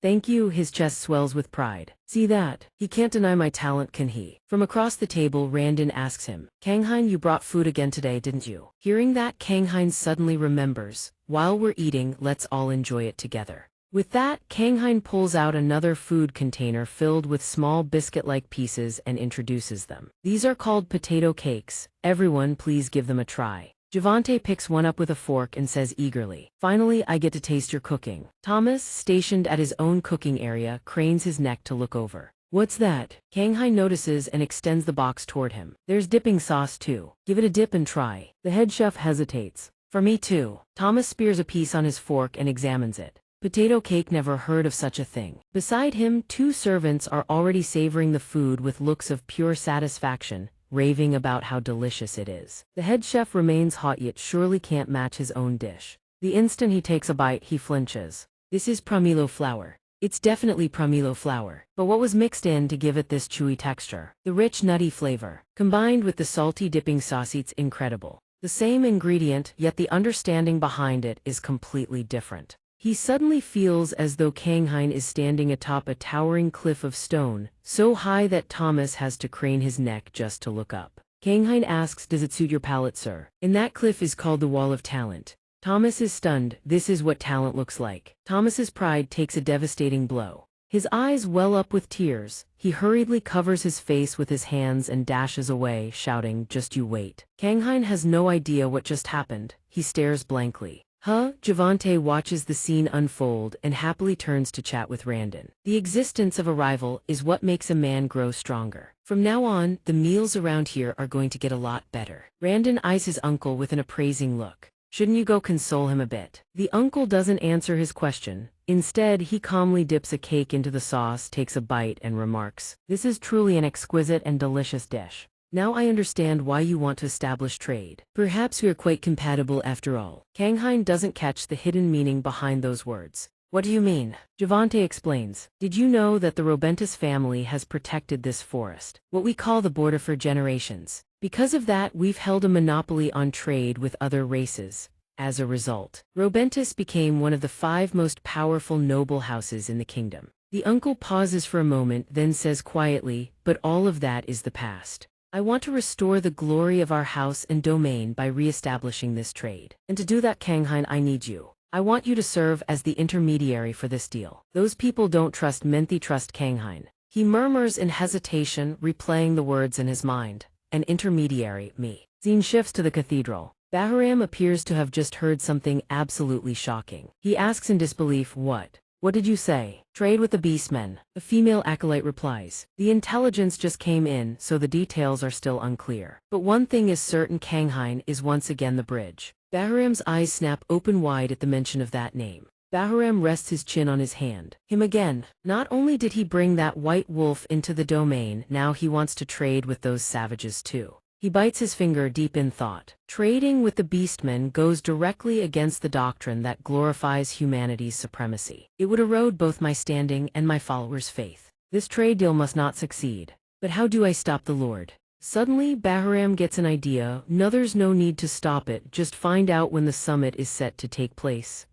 Thank you. His chest swells with pride. See that? He can't deny my talent, can he? From across the table, Randon asks him, Kang-hein, you brought food again today, didn't you? Hearing that, Kang-hein suddenly remembers, while we're eating, let's all enjoy it together. With that, Kang-hein pulls out another food container filled with small biscuit-like pieces and introduces them. These are called potato cakes. Everyone please give them a try. Javante picks one up with a fork and says eagerly, finally I get to taste your cooking. Thomas, stationed at his own cooking area, cranes his neck to look over. What's that? Kang-hein notices and extends the box toward him. There's dipping sauce too. Give it a dip and try. The head chef hesitates. For me too. Thomas spears a piece on his fork and examines it. Potato cake, never heard of such a thing. Beside him, two servants are already savoring the food with looks of pure satisfaction, raving about how delicious it is. The head chef remains hot yet surely can't match his own dish. The instant he takes a bite, he flinches. This is pomelo flour. It's definitely pomelo flour. But what was mixed in to give it this chewy texture? The rich, nutty flavor, combined with the salty dipping sauce, it's incredible. The same ingredient, yet the understanding behind it is completely different. He suddenly feels as though Kang-hein is standing atop a towering cliff of stone, so high that Thomas has to crane his neck just to look up. Kang-hein asks, does it suit your palate, sir? And that cliff is called the Wall of Talent. Thomas is stunned. This is what talent looks like. Thomas's pride takes a devastating blow. His eyes well up with tears. He hurriedly covers his face with his hands and dashes away, shouting, just you wait. Kang-hein has no idea what just happened. He stares blankly. Javante watches the scene unfold and happily turns to chat with Randon. The existence of a rival is what makes a man grow stronger. From now on, the meals around here are going to get a lot better. Randon eyes his uncle with an appraising look. Shouldn't you go console him a bit? The uncle doesn't answer his question. Instead, he calmly dips a cake into the sauce, takes a bite, and remarks, this is truly an exquisite and delicious dish. Now I understand why you want to establish trade. Perhaps we are quite compatible after all. Kang-hein doesn't catch the hidden meaning behind those words. What do you mean? Javante explains. Did you know that the Robentus family has protected this forest, what we call the border, for generations? Because of that, we've held a monopoly on trade with other races. As a result, Robentus became one of the 5 most powerful noble houses in the kingdom. The uncle pauses for a moment, then says quietly, but all of that is the past. I want to restore the glory of our house and domain by re-establishing this trade. And to do that, Kang-hein, I need you. I want you to serve as the intermediary for this deal. Those people don't trust men, they trust Kang-hein. He murmurs in hesitation, replaying the words in his mind. An intermediary, me. Scene shifts to the cathedral. Bahram appears to have just heard something absolutely shocking. He asks in disbelief, what? What did you say? Trade with the beastmen. The female acolyte replies. The intelligence just came in, so the details are still unclear. But one thing is certain, Kang-hein is once again the bridge. Bahram's eyes snap open wide at the mention of that name. Bahram rests his chin on his hand. Him again. Not only did he bring that white wolf into the domain, now he wants to trade with those savages too. He bites his finger deep in thought. Trading with the beastmen goes directly against the doctrine that glorifies humanity's supremacy. It would erode both my standing and my followers' faith. This trade deal must not succeed. But how do I stop the Lord? Suddenly, Bahram gets an idea. No, there's no need to stop it, just find out when the summit is set to take place.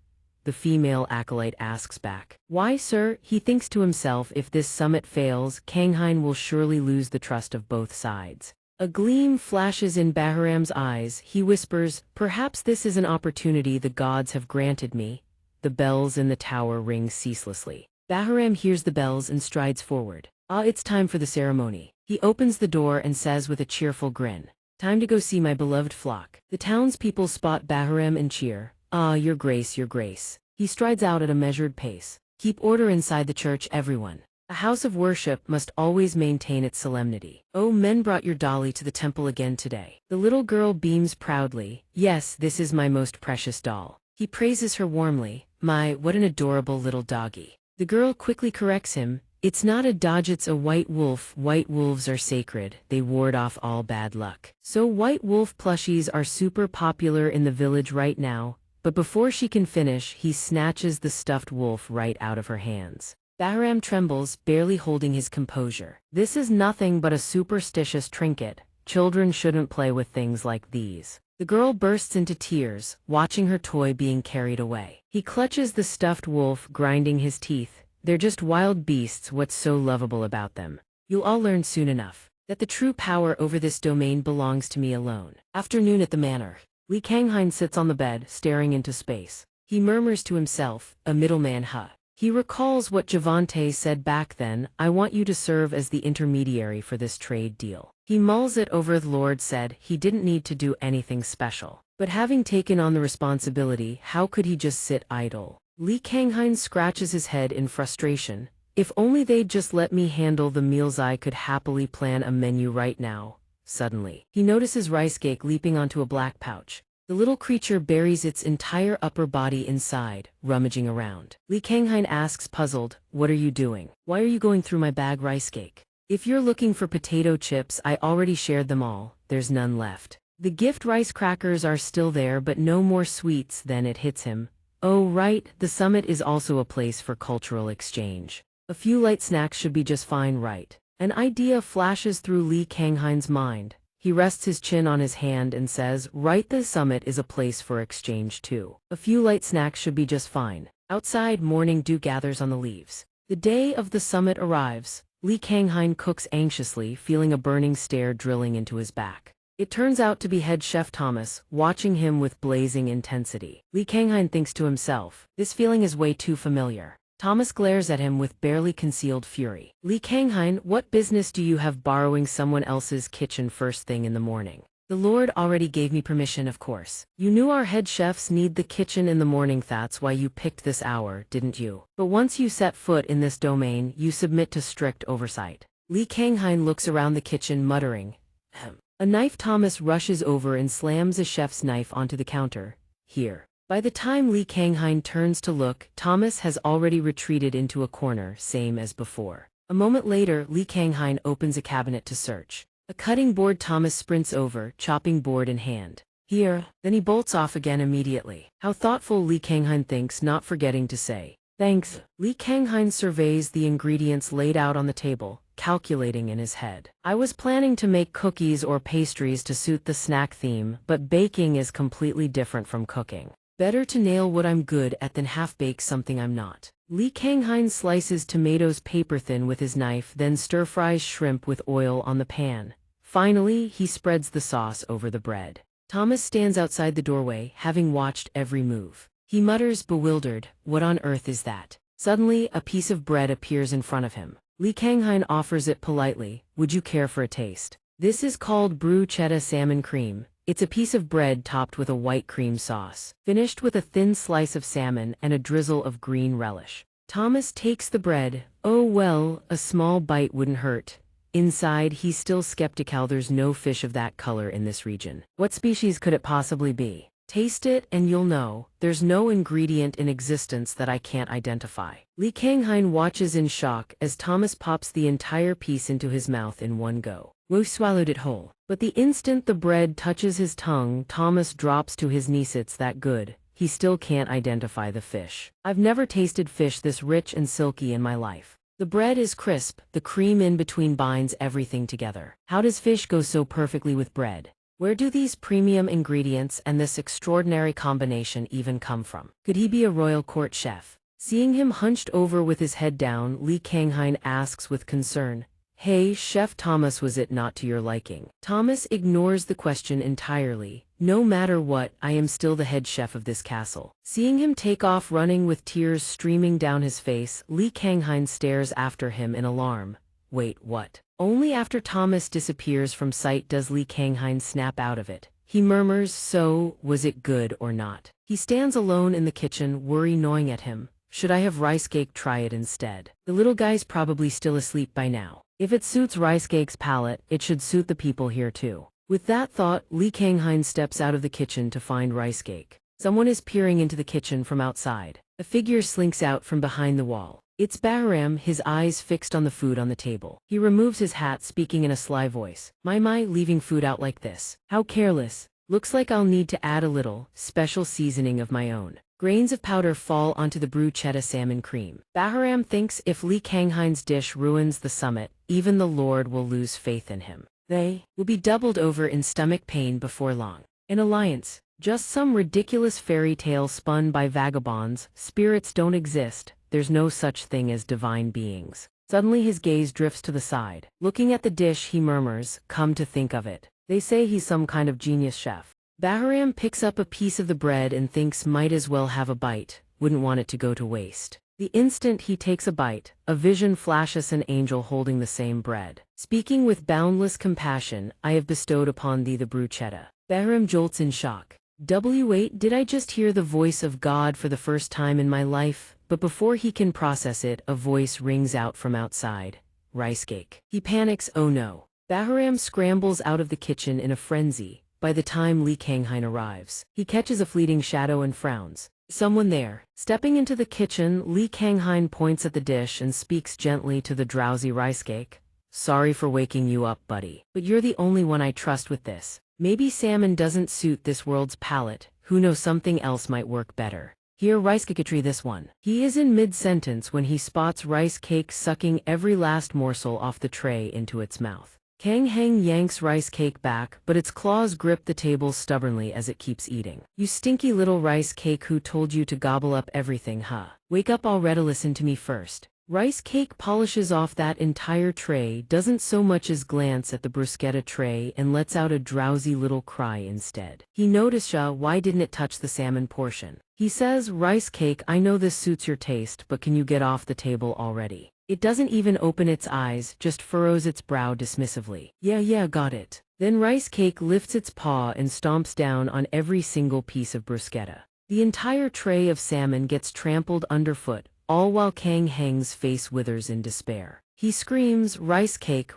The female acolyte asks back. Why, sir? He thinks to himself, if this summit fails, Kang-hein will surely lose the trust of both sides. A gleam flashes in Baharam's eyes. He whispers, "Perhaps this is an opportunity the gods have granted me." The bells in the tower ring ceaselessly. Baharam hears the bells and strides forward. "Ah, it's time for the ceremony." He opens the door and says with a cheerful grin, "Time to go see my beloved flock." The townspeople spot Baharam and cheer. "Ah, your grace, your grace." He strides out at a measured pace. "Keep order inside the church, everyone. A house of worship must always maintain its solemnity." "Oh, men brought your dolly to the temple again today." The little girl beams proudly. "Yes, this is my most precious doll." He praises her warmly. "My, what an adorable little doggy." The girl quickly corrects him. "It's not a dog, it's a white wolf. White wolves are sacred. They ward off all bad luck." So white wolf plushies are super popular in the village right now, but before she can finish, he snatches the stuffed wolf right out of her hands. Baharam trembles, barely holding his composure. This is nothing but a superstitious trinket. Children shouldn't play with things like these. The girl bursts into tears, watching her toy being carried away. He clutches the stuffed wolf, grinding his teeth. "They're just wild beasts, what's so lovable about them? You'll all learn soon enough that the true power over this domain belongs to me alone." Afternoon at the manor. Li Kanghain sits on the bed, staring into space. He murmurs to himself, a middleman huh. He recalls what Javante said back then, "I want you to serve as the intermediary for this trade deal." He mulls it over. The Lord said he didn't need to do anything special. But having taken on the responsibility, how could he just sit idle? Li Kanghain scratches his head in frustration. "If only they'd just let me handle the meals, I could happily plan a menu right now." Suddenly, he notices rice cake leaping onto a black pouch. The little creature buries its entire upper body inside, rummaging around. Li Kanghain asks, puzzled, "What are you doing? Why are you going through my bag rice cake?" "If you're looking for potato chips, I already shared them all. There's none left." The gift rice crackers are still there, but no more sweets. Then it hits him. Oh right, the summit is also a place for cultural exchange. A few light snacks should be just fine, right? An idea flashes through Li Kanghain's mind. He rests his chin on his hand and says, "Right, the summit is a place for exchange too. A few light snacks should be just fine." Outside, morning dew gathers on the leaves. The day of the summit arrives. Li Kanghain cooks anxiously, feeling a burning stare drilling into his back. It turns out to be head chef Thomas, watching him with blazing intensity. Li Kanghain thinks to himself, this feeling is way too familiar. Thomas glares at him with barely concealed fury. "Li Kanghain, what business do you have borrowing someone else's kitchen first thing in the morning?" "The Lord already gave me permission, of course." "You knew our head chefs need the kitchen in the morning, that's why you picked this hour, didn't you? But once you set foot in this domain, you submit to strict oversight." Li Kanghain looks around the kitchen, muttering, "Ahem." A knife. Thomas rushes over and slams a chef's knife onto the counter. "Here." By the time Li Kanghain turns to look, Thomas has already retreated into a corner, same as before. A moment later, Li Kanghain opens a cabinet to search. A cutting board. Thomas sprints over, chopping board in hand. "Here." Then he bolts off again immediately. How thoughtful, Li Kanghain thinks, not forgetting to say, "Thanks." Li Kanghain surveys the ingredients laid out on the table, calculating in his head. "I was planning to make cookies or pastries to suit the snack theme, but baking is completely different from cooking. Better to nail what I'm good at than half-bake something I'm not." Li Kanghain slices tomatoes paper-thin with his knife, then stir-fries shrimp with oil on the pan. Finally, he spreads the sauce over the bread. Thomas stands outside the doorway, having watched every move. He mutters, bewildered, "What on earth is that?" Suddenly, a piece of bread appears in front of him. Li Kanghain offers it politely. "Would you care for a taste?" "This is called bruschetta salmon cream. It's a piece of bread topped with a white cream sauce, finished with a thin slice of salmon and a drizzle of green relish." Thomas takes the bread. "Oh well, a small bite wouldn't hurt." Inside, he's still skeptical. There's no fish of that color in this region. What species could it possibly be? "Taste it and you'll know. There's no ingredient in existence that I can't identify." Li Kanghain watches in shock as Thomas pops the entire piece into his mouth in one go. Wu swallowed it whole. But the instant the bread touches his tongue, Thomas drops to his knees. It's that good. He still can't identify the fish. "I've never tasted fish this rich and silky in my life. The bread is crisp, the cream in between binds everything together. How does fish go so perfectly with bread? Where do these premium ingredients and this extraordinary combination even come from? Could he be a royal court chef?" Seeing him hunched over with his head down, Li Kanghain asks with concern, "Hey, Chef Thomas, was it not to your liking?" Thomas ignores the question entirely. "No matter what, I am still the head chef of this castle." Seeing him take off running with tears streaming down his face, Li Kanghain stares after him in alarm. Wait, what? Only after Thomas disappears from sight does Li Kanghain snap out of it. He murmurs, "So, was it good or not?" He stands alone in the kitchen, worry gnawing at him. "Should I have rice cake? Try it instead. The little guy's probably still asleep by now. If it suits rice cake's palate, it should suit the people here too." With that thought, Li Kanghain steps out of the kitchen to find rice cake. Someone is peering into the kitchen from outside. A figure slinks out from behind the wall. It's Bahram, his eyes fixed on the food on the table. He removes his hat, speaking in a sly voice. My, leaving food out like this. How careless. Looks like I'll need to add a little special seasoning of my own. Grains of powder fall onto the bruschetta salmon cream. Bahram thinks if Li Kanghain's dish ruins the summit, even the Lord will lose faith in him. They will be doubled over in stomach pain before long. An alliance. Just some ridiculous fairy tale spun by vagabonds. Spirits don't exist. There's no such thing as divine beings. Suddenly his gaze drifts to the side. Looking at the dish, he murmurs, "Come to think of it. They say he's some kind of genius chef." Bahram picks up a piece of the bread and thinks might as well have a bite, wouldn't want it to go to waste. The instant he takes a bite, a vision flashes, an angel holding the same bread. Speaking with boundless compassion, "I have bestowed upon thee the bruschetta." Bahram jolts in shock. Wait, did I just hear the voice of God for the first time in my life? But before he can process it, a voice rings out from outside. Rice cake. He panics, oh no. Bahram scrambles out of the kitchen in a frenzy. By the time Li Kanghain arrives, he catches a fleeting shadow and frowns. Someone there. Stepping into the kitchen, Li Kanghain points at the dish and speaks gently to the drowsy rice cake. "Sorry for waking you up, buddy. But you're the only one I trust with this. Maybe salmon doesn't suit this world's palate. Who knows, something else might work better. Here, rice cake, try this one." He is in mid-sentence when he spots rice cake sucking every last morsel off the tray into its mouth. Kanghain yanks rice cake back, but its claws grip the table stubbornly as it keeps eating. "You stinky little rice cake, who told you to gobble up everything, huh? Wake up already, listen to me first." Rice cake polishes off that entire tray, doesn't so much as glance at the bruschetta tray, and lets out a drowsy little cry instead. He notices, why didn't it touch the salmon portion? He says, "Rice cake, I know this suits your taste, but can you get off the table already?" It doesn't even open its eyes, just furrows its brow dismissively. Yeah, got it." Then rice cake lifts its paw and stomps down on every single piece of bruschetta. The entire tray of salmon gets trampled underfoot, all while Kanghain's face withers in despair. He screams, rice cake,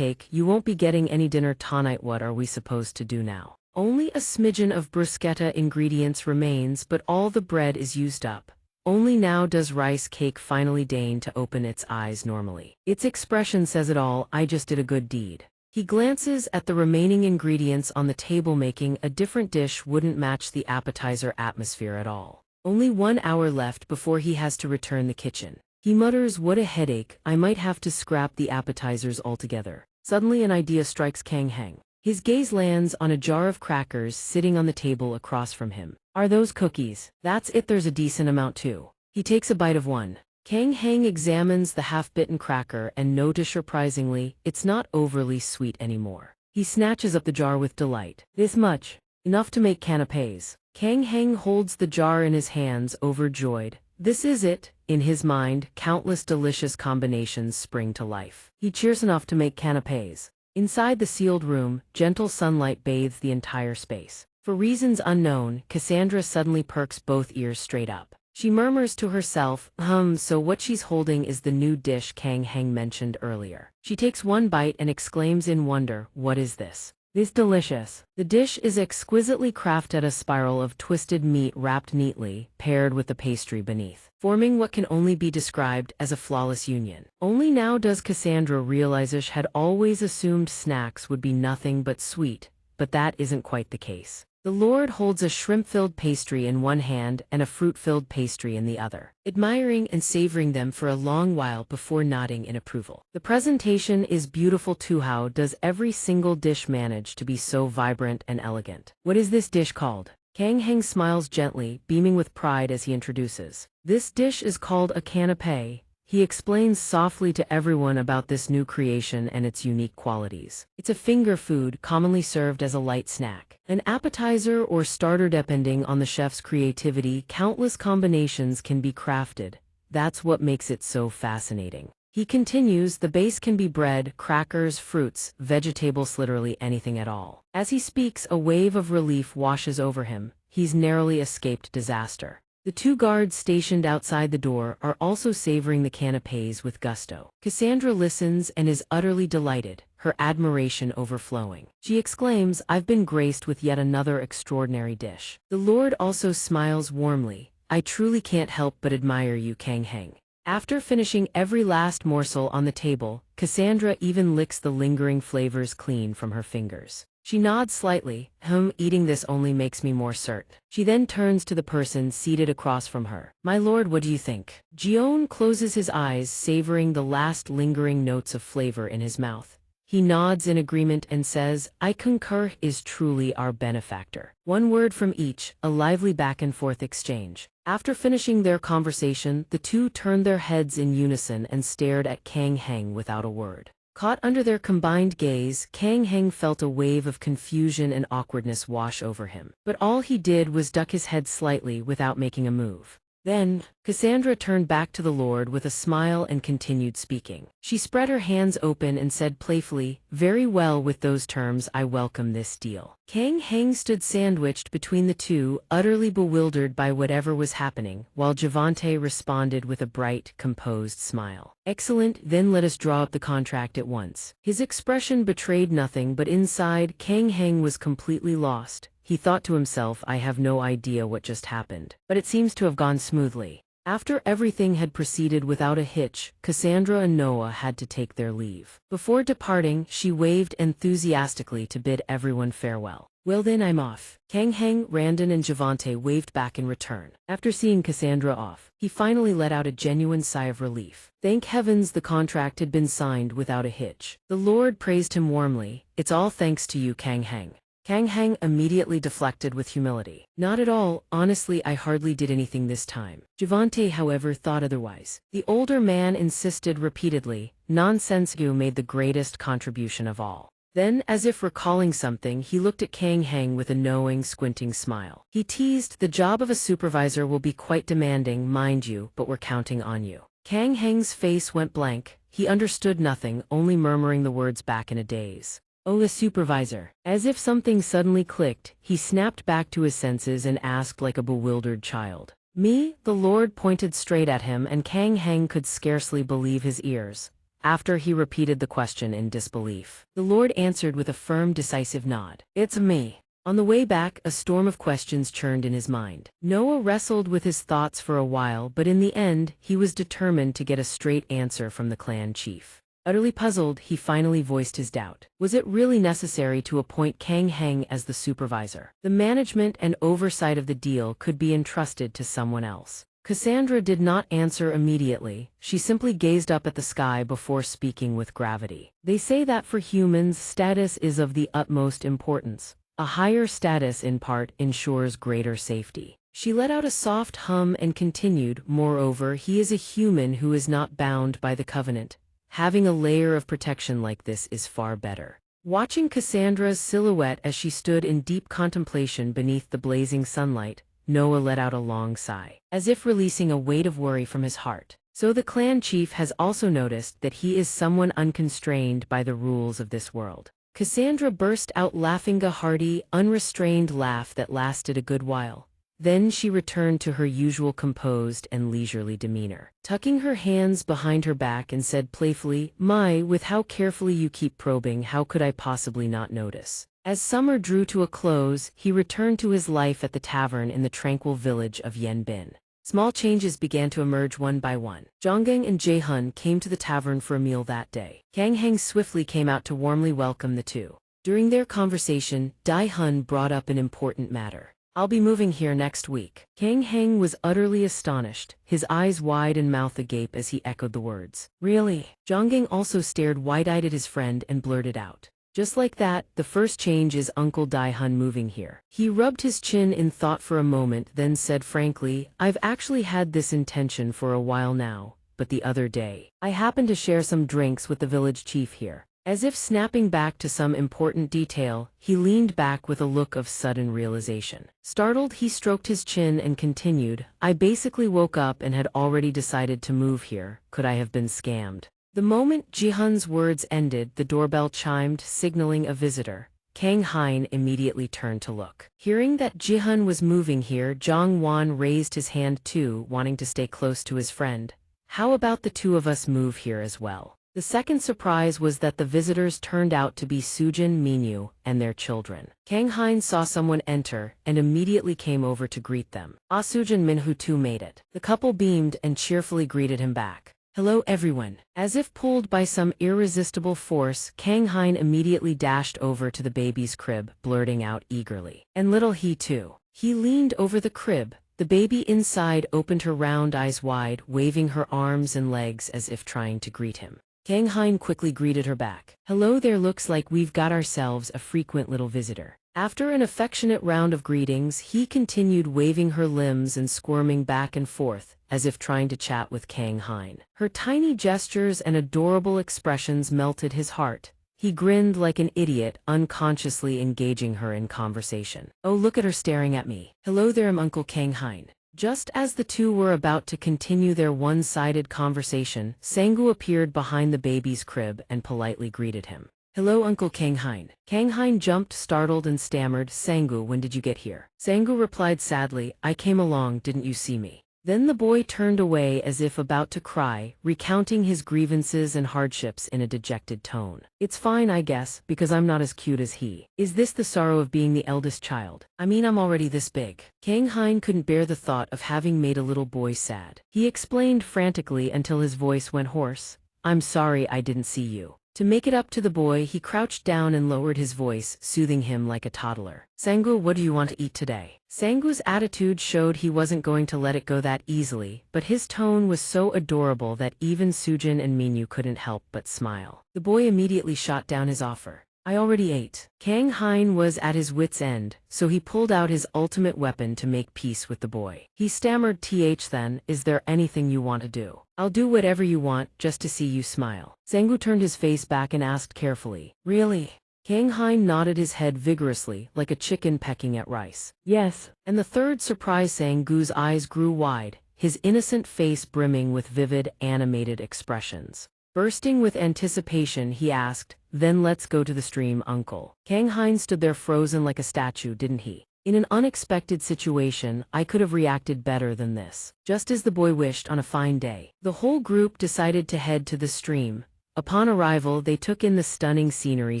you won't be getting any dinner tonight. What are we supposed to do now?" Only a smidgen of bruschetta ingredients remains, but all the bread is used up. Only now does rice cake finally deign to open its eyes normally. Its expression says it all, "I just did a good deed." He glances at the remaining ingredients on the table, making a different dish wouldn't match the appetizer atmosphere at all. Only 1 hour left before he has to return the kitchen. He mutters, "What a headache, I might have to scrap the appetizers altogether." Suddenly an idea strikes Kanghain. His gaze lands on a jar of crackers sitting on the table across from him. "Are those cookies?" "That's it, there's a decent amount too." He takes a bite of one. Kanghain examines the half-bitten cracker and notices surprisingly, it's not overly sweet anymore. He snatches up the jar with delight. "This much? Enough to make canapés." Kanghain holds the jar in his hands, overjoyed. This is it. In his mind, countless delicious combinations spring to life. He cheers, enough to make canapés. Inside the sealed room, gentle sunlight bathes the entire space. For reasons unknown, Cassandra suddenly perks both ears straight up. She murmurs to herself, so what she's holding is the new dish Kanghain mentioned earlier. She takes one bite and exclaims in wonder, "What is this? This delicious." The dish is exquisitely crafted, a spiral of twisted meat wrapped neatly, paired with the pastry beneath, forming what can only be described as a flawless union. Only now does Cassandra realize she had always assumed snacks would be nothing but sweet, but that isn't quite the case. The Lord holds a shrimp-filled pastry in one hand and a fruit-filled pastry in the other, admiring and savoring them for a long while before nodding in approval. The presentation is beautiful too. How does every single dish manage to be so vibrant and elegant? "What is this dish called?" Kanghain smiles gently, beaming with pride as he introduces. "This dish is called a canapé." He explains softly to everyone about this new creation and its unique qualities. It's a finger food commonly served as a light snack. An appetizer or starter depending on the chef's creativity, countless combinations can be crafted. That's what makes it so fascinating. He continues, the base can be bread, crackers, fruits, vegetables, literally anything at all. As he speaks, a wave of relief washes over him. He's narrowly escaped disaster. The two guards stationed outside the door are also savoring the canapés with gusto. Cassandra listens and is utterly delighted, her admiration overflowing. She exclaims, I've been graced with yet another extraordinary dish. The Lord also smiles warmly. I truly can't help but admire you, Kang Heng. After finishing every last morsel on the table, Cassandra even licks the lingering flavors clean from her fingers. She nods slightly, eating this only makes me more certain. She then turns to the person seated across from her. My lord, what do you think? Jion closes his eyes, savoring the last lingering notes of flavor in his mouth. He nods in agreement and says, I concur, is truly our benefactor. One word from each, a lively back-and-forth exchange. After finishing their conversation, the two turned their heads in unison and stared at Kang Heng without a word. Caught under their combined gaze, Kang Heng felt a wave of confusion and awkwardness wash over him. But all he did was duck his head slightly without making a move. Then, Cassandra turned back to the Lord with a smile and continued speaking. She spread her hands open and said playfully, very well, with those terms I welcome this deal. Kang Heng stood sandwiched between the two, utterly bewildered by whatever was happening, while Javante responded with a bright, composed smile. Excellent, then let us draw up the contract at once. His expression betrayed nothing, but inside, Kang Heng was completely lost. He thought to himself, I have no idea what just happened. But it seems to have gone smoothly. After everything had proceeded without a hitch, Cassandra and Noah had to take their leave. Before departing, she waved enthusiastically to bid everyone farewell. Well then, I'm off. Kang Heng, Randon and Javante waved back in return. After seeing Cassandra off, he finally let out a genuine sigh of relief. Thank heavens the contract had been signed without a hitch. The Lord praised him warmly. It's all thanks to you, Kang Heng. Kang Heng immediately deflected with humility. Not at all, honestly I hardly did anything this time. Javante, however, thought otherwise. The older man insisted repeatedly, nonsense, you made the greatest contribution of all. Then, as if recalling something, he looked at Kang Heng with a knowing, squinting smile. He teased, the job of a supervisor will be quite demanding, mind you, but we're counting on you. Kang Heng's face went blank. He understood nothing, only murmuring the words back in a daze. Oh, a supervisor. As if something suddenly clicked, he snapped back to his senses and asked like a bewildered child. Me? The Lord pointed straight at him and Kang Heng could scarcely believe his ears. After he repeated the question in disbelief, the Lord answered with a firm, decisive nod. It's me. On the way back, a storm of questions churned in his mind. Noah wrestled with his thoughts for a while, but in the end, he was determined to get a straight answer from the clan chief. Utterly puzzled, he finally voiced his doubt. Was it really necessary to appoint Kang Heng as the supervisor? The management and oversight of the deal could be entrusted to someone else. Cassandra did not answer immediately. She simply gazed up at the sky before speaking with gravity. They say that for humans, status is of the utmost importance. A higher status in part ensures greater safety. She let out a soft hum and continued, moreover, he is a human who is not bound by the covenant. Having a layer of protection like this is far better. Watching Cassandra's silhouette as she stood in deep contemplation beneath the blazing sunlight, Noah let out a long sigh, as if releasing a weight of worry from his heart. So the clan chief has also noticed that he is someone unconstrained by the rules of this world. Cassandra burst out laughing, a hearty, unrestrained laugh that lasted a good while. Then she returned to her usual composed and leisurely demeanor, tucking her hands behind her back and said playfully, My, with how carefully you keep probing, how could I possibly not notice? As summer drew to a close, he returned to his life at the tavern in the tranquil village of Yanbin. Small changes began to emerge one by one. Zhonggang and Jae-hun came to the tavern for a meal that day. Kang Heng swiftly came out to warmly welcome the two. During their conversation, Dai-hun brought up an important matter. I'll be moving here next week. Kang Heng was utterly astonished, his eyes wide and mouth agape as he echoed the words. Really? Zhonggang also stared wide-eyed at his friend and blurted out. Just like that, the first change is Uncle Dai-hun moving here. He rubbed his chin in thought for a moment, then said frankly, I've actually had this intention for a while now. but the other day, I happened to share some drinks with the village chief here. As if snapping back to some important detail, he leaned back with a look of sudden realization. Startled, he stroked his chin and continued, I basically woke up and had already decided to move here. Could I have been scammed? The moment Jihan's words ended, the doorbell chimed, signaling a visitor. Kang Hein immediately turned to look. Hearing that Jihan was moving here, Zhang Wan raised his hand too, wanting to stay close to his friend. How about the two of us move here as well? The second surprise was that the visitors turned out to be Sujin Minyu and their children. Kang Hein saw someone enter and immediately came over to greet them. Sujin Minhu too made it. The couple beamed and cheerfully greeted him back. Hello everyone. As if pulled by some irresistible force, Kang Hein immediately dashed over to the baby's crib, blurting out eagerly. And little he too. He leaned over the crib. The baby inside opened her round eyes wide, waving her arms and legs as if trying to greet him. Kang Hein quickly greeted her back. Hello there, looks like we've got ourselves a frequent little visitor. After an affectionate round of greetings, he continued waving her limbs and squirming back and forth, as if trying to chat with Kang Hein. Her tiny gestures and adorable expressions melted his heart. He grinned like an idiot, unconsciously engaging her in conversation. Oh, look at her staring at me. Hello there, I'm Uncle Kang Hein. Just as the two were about to continue their one-sided conversation, Sangu appeared behind the baby's crib and politely greeted him. Hello, Uncle Kang Hein. Kang Hein jumped, startled, and stammered, Sangu, when did you get here? Sangu replied sadly, I came along, didn't you see me? Then the boy turned away as if about to cry, recounting his grievances and hardships in a dejected tone. It's fine, I guess, because I'm not as cute as he. Is this the sorrow of being the eldest child? I mean, I'm already this big. Kang Hein couldn't bear the thought of having made a little boy sad. He explained frantically until his voice went hoarse. I'm sorry I didn't see you. To make it up to the boy, he crouched down and lowered his voice, soothing him like a toddler. Sangu, what do you want to eat today? Sangu's attitude showed he wasn't going to let it go that easily, but his tone was so adorable that even Sujin and Minyu couldn't help but smile. The boy immediately shot down his offer. I already ate. Kang Hein was at his wit's end, so he pulled out his ultimate weapon to make peace with the boy. He stammered, then, is there anything you want to do? I'll do whatever you want, just to see you smile. Sangu turned his face back and asked carefully, really? Kang Hein nodded his head vigorously, like a chicken pecking at rice. Yes. And the third surprise, Sangu's eyes grew wide, his innocent face brimming with vivid, animated expressions. Bursting with anticipation, he asked, then let's go to the stream, Uncle. Kang Hein stood there frozen like a statue, didn't he? In an unexpected situation, I could have reacted better than this. Just as the boy wished on a fine day, the whole group decided to head to the stream. Upon arrival, they took in the stunning scenery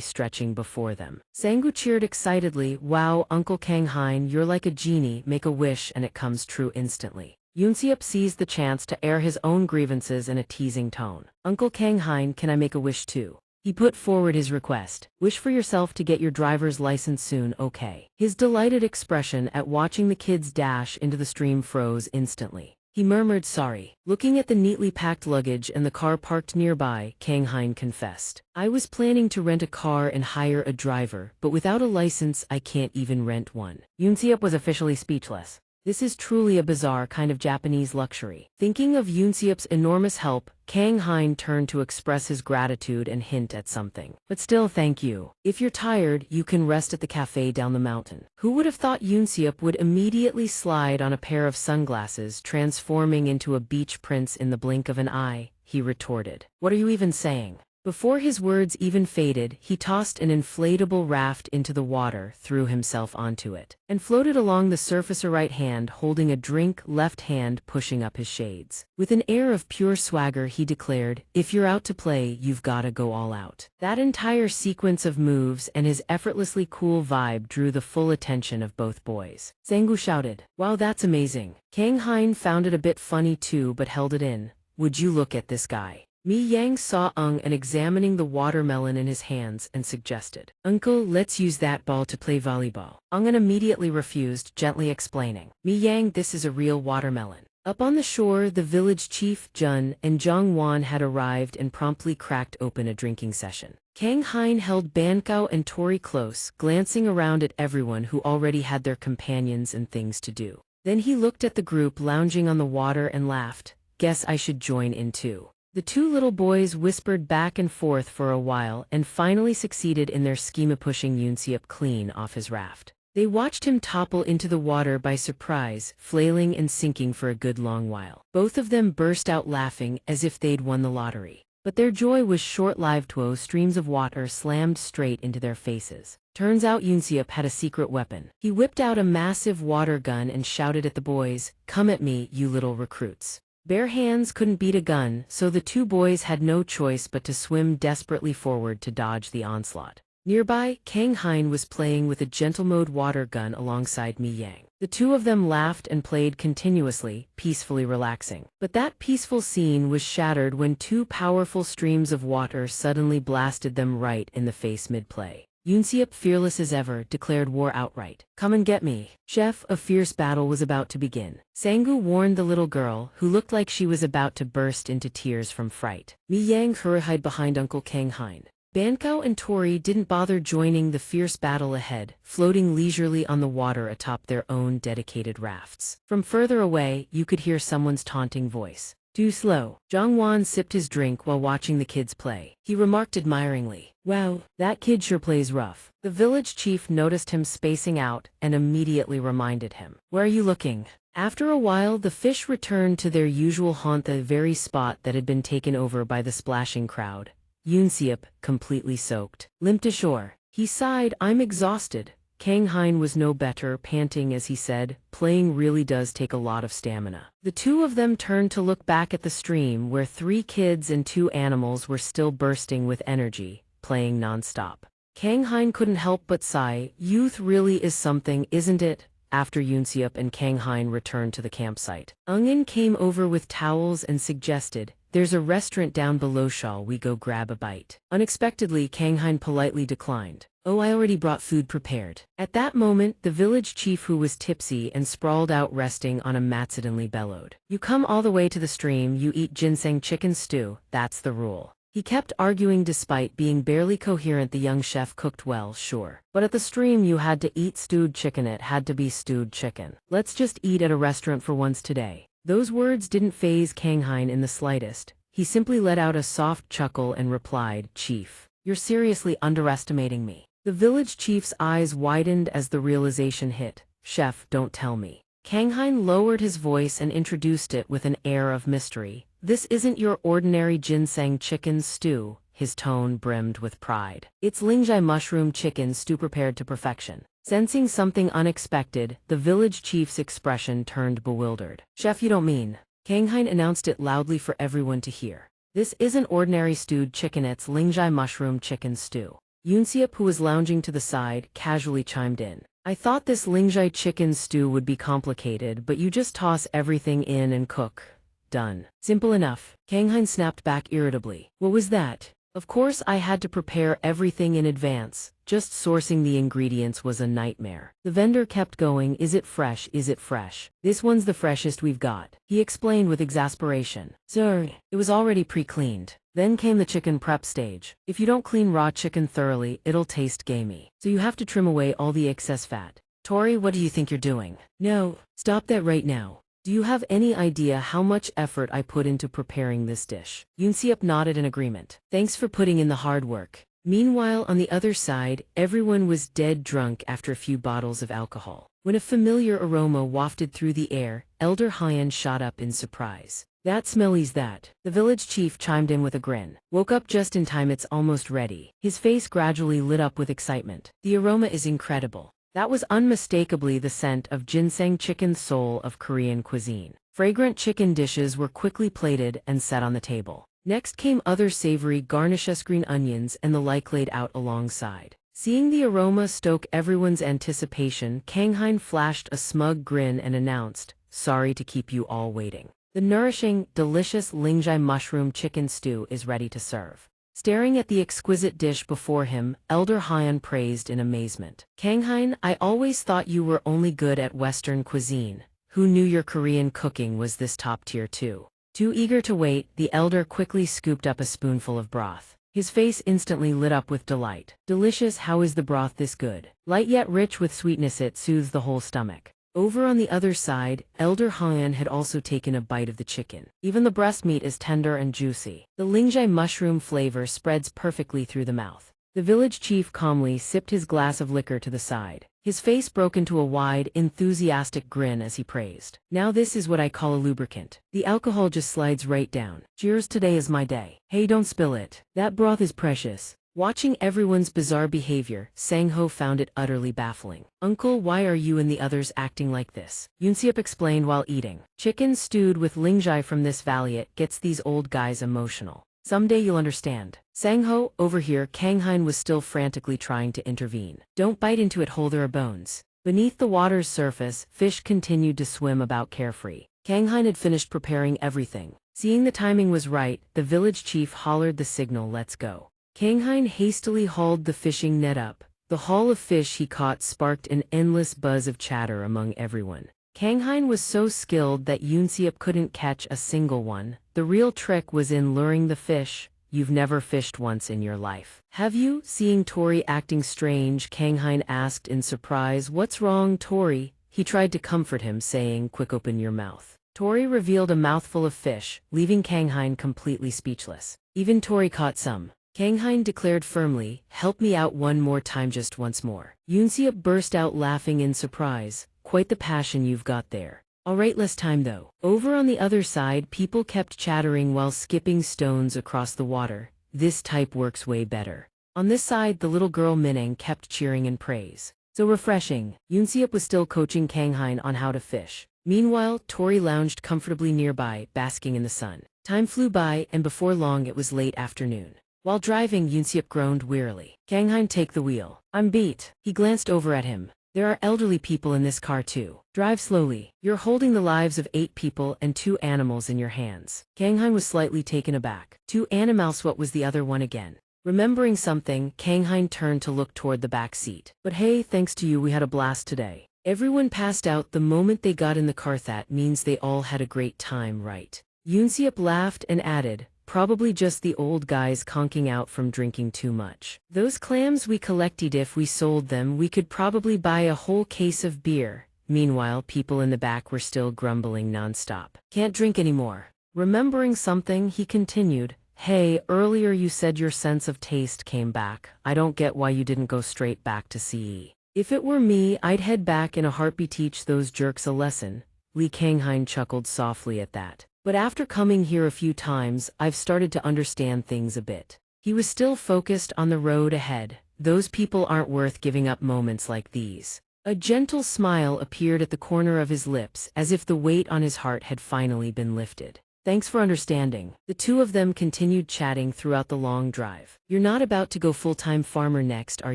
stretching before them. Sangu cheered excitedly, wow, Uncle Kang Hein, you're like a genie, make a wish and it comes true instantly. Yoonseop seized the chance to air his own grievances in a teasing tone. Uncle Kang Hein, can I make a wish too? He put forward his request. Wish for yourself to get your driver's license soon, okay? His delighted expression at watching the kids dash into the stream froze instantly. He murmured sorry. Looking at the neatly packed luggage and the car parked nearby, Kang Hein confessed. I was planning to rent a car and hire a driver, but without a license I can't even rent one. Yoonseop was officially speechless. This is truly a bizarre kind of Japanese luxury. Thinking of Yoonseop's enormous help, Kang Hein turned to express his gratitude and hint at something. But still, thank you. If you're tired, you can rest at the cafe down the mountain. Who would have thought Yoonseop would immediately slide on a pair of sunglasses, transforming into a beach prince in the blink of an eye? He retorted. What are you even saying? Before his words even faded, he tossed an inflatable raft into the water, threw himself onto it, and floated along the surface, a right hand holding a drink, left hand pushing up his shades. With an air of pure swagger, he declared, if you're out to play, you've gotta go all out. That entire sequence of moves and his effortlessly cool vibe drew the full attention of both boys. Sangu shouted, wow, that's amazing. Kang Hein found it a bit funny too, but held it in. Would you look at this guy? Mi Yang saw Ung and examining the watermelon in his hands and suggested, Uncle, let's use that ball to play volleyball. Ung immediately refused, gently explaining, Mi Yang, this is a real watermelon. Up on the shore, the village chief, Jun, and Zhang Wan had arrived and promptly cracked open a drinking session. Kang Hein held Bankao and Tori close, glancing around at everyone who already had their companions and things to do. Then he looked at the group lounging on the water and laughed. guess I should join in too. The two little boys whispered back and forth for a while and finally succeeded in their scheme of pushing Yunsiup clean off his raft. They watched him topple into the water by surprise, flailing and sinking for a good long while. Both of them burst out laughing as if they'd won the lottery. But their joy was short-lived. Streams of water slammed straight into their faces. Turns out Yunsiup had a secret weapon. He whipped out a massive water gun and shouted at the boys, "Come at me, you little recruits." Bare hands couldn't beat a gun, so the two boys had no choice but to swim desperately forward to dodge the onslaught. Nearby, Kang Hein was playing with a gentle mode water gun alongside Mi Yang. The two of them laughed and played continuously, peacefully relaxing. But that peaceful scene was shattered when two powerful streams of water suddenly blasted them right in the face mid-play. Yunsiup, fearless as ever, declared war outright. "Come and get me, chef." A fierce battle was about to begin. Sangu warned the little girl, who looked like she was about to burst into tears from fright. Mi Yang hid behind Uncle Kang Hein. Bankao and Tori didn't bother joining the fierce battle ahead, floating leisurely on the water atop their own dedicated rafts. From further away, you could hear someone's taunting voice. "Too slow." Zhang Wan sipped his drink while watching the kids play. He remarked admiringly, "Wow, that kid sure plays rough." The village chief noticed him spacing out and immediately reminded him, "Where are you looking?" After a while, the fish returned to their usual haunt, the very spot that had been taken over by the splashing crowd. Yunsiup, completely soaked, limped ashore. He sighed, "I'm exhausted." Kang Hein was no better, panting as he said, "Playing really does take a lot of stamina." The two of them turned to look back at the stream where 3 kids and 2 animals were still bursting with energy, playing non-stop. Kang Hein couldn't help but sigh, "Youth really is something, isn't it?" After Yunsiup and Kang Hein returned to the campsite, Ungin came over with towels and suggested, "There's a restaurant down below, shall we go grab a bite?" Unexpectedly, Kang Hein politely declined. "Oh, I already brought food prepared." At that moment, the village chief, who was tipsy and sprawled out resting on a mat, suddenly bellowed, "You come all the way to the stream, you eat ginseng chicken stew, that's the rule." He kept arguing despite being barely coherent. The young chef cooked well, sure. But at the stream you had to eat stewed chicken, it had to be stewed chicken. "Let's just eat at a restaurant for once today." Those words didn't faze Kang Hein in the slightest. He simply let out a soft chuckle and replied, "Chief, you're seriously underestimating me." The village chief's eyes widened as the realization hit. "Chef, don't tell me." Kang Hein lowered his voice and introduced it with an air of mystery. "This isn't your ordinary ginseng chicken stew." His tone brimmed with pride. "It's lingjai mushroom chicken stew prepared to perfection." Sensing something unexpected, the village chief's expression turned bewildered. "Chef, you don't mean?" Kang Hein announced it loudly for everyone to hear. "This isn't ordinary stewed chicken, it's lingjai mushroom chicken stew." Yunsiup, who was lounging to the side, casually chimed in. "I thought this lingjai chicken stew would be complicated, but you just toss everything in and cook. Done. Simple enough." Kang Hein snapped back irritably. "What was that?" "Of course I had to prepare everything in advance. Just sourcing the ingredients was a nightmare." The vendor kept going, "Is it fresh? Is it fresh? This one's the freshest we've got," he explained with exasperation. "Sir, it was already pre-cleaned." Then came the chicken prep stage. If you don't clean raw chicken thoroughly, it'll taste gamey. So you have to trim away all the excess fat. "Tori, what do you think you're doing?" "No, stop that right now. Do you have any idea how much effort I put into preparing this dish?" Yunsiup nodded in agreement. "Thanks for putting in the hard work." Meanwhile, on the other side, everyone was dead drunk after a few bottles of alcohol. When a familiar aroma wafted through the air, Elder Hyan shot up in surprise. "That smelly's that." The village chief chimed in with a grin. "Woke up just in time, it's almost ready." His face gradually lit up with excitement. "The aroma is incredible." That was unmistakably the scent of ginseng chicken, soul of Korean cuisine. Fragrant chicken dishes were quickly plated and set on the table. Next came other savory garnishes, green onions and the like laid out alongside. Seeing the aroma stoke everyone's anticipation, Kang Hein flashed a smug grin and announced, "Sorry to keep you all waiting. The nourishing, delicious lingjai mushroom chicken stew is ready to serve." Staring at the exquisite dish before him, Elder Hyan praised in amazement. "Kang Hein, I always thought you were only good at Western cuisine. Who knew your Korean cooking was this top tier too?" Too eager to wait, the elder quickly scooped up a spoonful of broth. His face instantly lit up with delight. "Delicious, how is the broth this good? Light yet rich with sweetness, it soothes the whole stomach." Over on the other side, Elder Han had also taken a bite of the chicken. Even the breast meat is tender and juicy. The lingjai mushroom flavor spreads perfectly through the mouth. The village chief calmly sipped his glass of liquor to the side. His face broke into a wide, enthusiastic grin as he praised. Now this is what I call a lubricant. The alcohol just slides right down. Cheers, today is my day. Hey, don't spill it. That broth is precious. Watching everyone's bizarre behavior, Sangho found it utterly baffling. Uncle, why are you and the others acting like this? Yunsiep explained while eating. Chicken stewed with lingjai from this valley gets these old guys emotional. Someday you'll understand. Sangho, over here, Kanghain was still frantically trying to intervene. Don't bite into it, hold, there are bones. Beneath the water's surface, fish continued to swim about carefree. Kanghain had finished preparing everything. Seeing the timing was right, the village chief hollered the signal, let's go. Kanghain hastily hauled the fishing net up. The haul of fish he caught sparked an endless buzz of chatter among everyone. Kanghain was so skilled that Yunsiep couldn't catch a single one. The real trick was in luring the fish. You've never fished once in your life, have you? Seeing Tori acting strange, Kanghain asked in surprise, what's wrong, Tori? He tried to comfort him, saying, quick, open your mouth. Tori revealed a mouthful of fish, leaving Kanghain completely speechless. Even Tori caught some. Kanghain declared firmly, help me out one more time, just once more. Yunsiep burst out laughing in surprise. Quite the passion you've got there. Alright, less time though. Over on the other side, people kept chattering while skipping stones across the water. This type works way better. On this side, the little girl Mineng kept cheering in praise. So refreshing. Yunsiep was still coaching Kanghain on how to fish. Meanwhile, Tori lounged comfortably nearby, basking in the sun. Time flew by, and before long it was late afternoon. While driving, Yunsiep groaned wearily. Kanghain, take the wheel. I'm beat. He glanced over at him. There are elderly people in this car too. Drive slowly. You're holding the lives of 8 people and 2 animals in your hands. Kanghain was slightly taken aback. 2 animals, what was the other one again? Remembering something, Kanghain turned to look toward the back seat. But hey, thanks to you we had a blast today. Everyone passed out the moment they got in the car. That means they all had a great time, right? Yunsiep laughed and added, probably just the old guys conking out from drinking too much. Those clams we collected, if we sold them we could probably buy a whole case of beer. Meanwhile, people in the back were still grumbling nonstop. Can't drink anymore. Remembering something, he continued, hey, earlier you said your sense of taste came back. I don't get why you didn't go straight back to CE. If it were me, I'd head back in a heartbeat. Teach those jerks a lesson. Li Kanghain chuckled softly at that. But after coming here a few times, I've started to understand things a bit. He was still focused on the road ahead. Those people aren't worth giving up moments like these. A gentle smile appeared at the corner of his lips, as if the weight on his heart had finally been lifted. Thanks for understanding. The two of them continued chatting throughout the long drive. You're not about to go full-time farmer next, are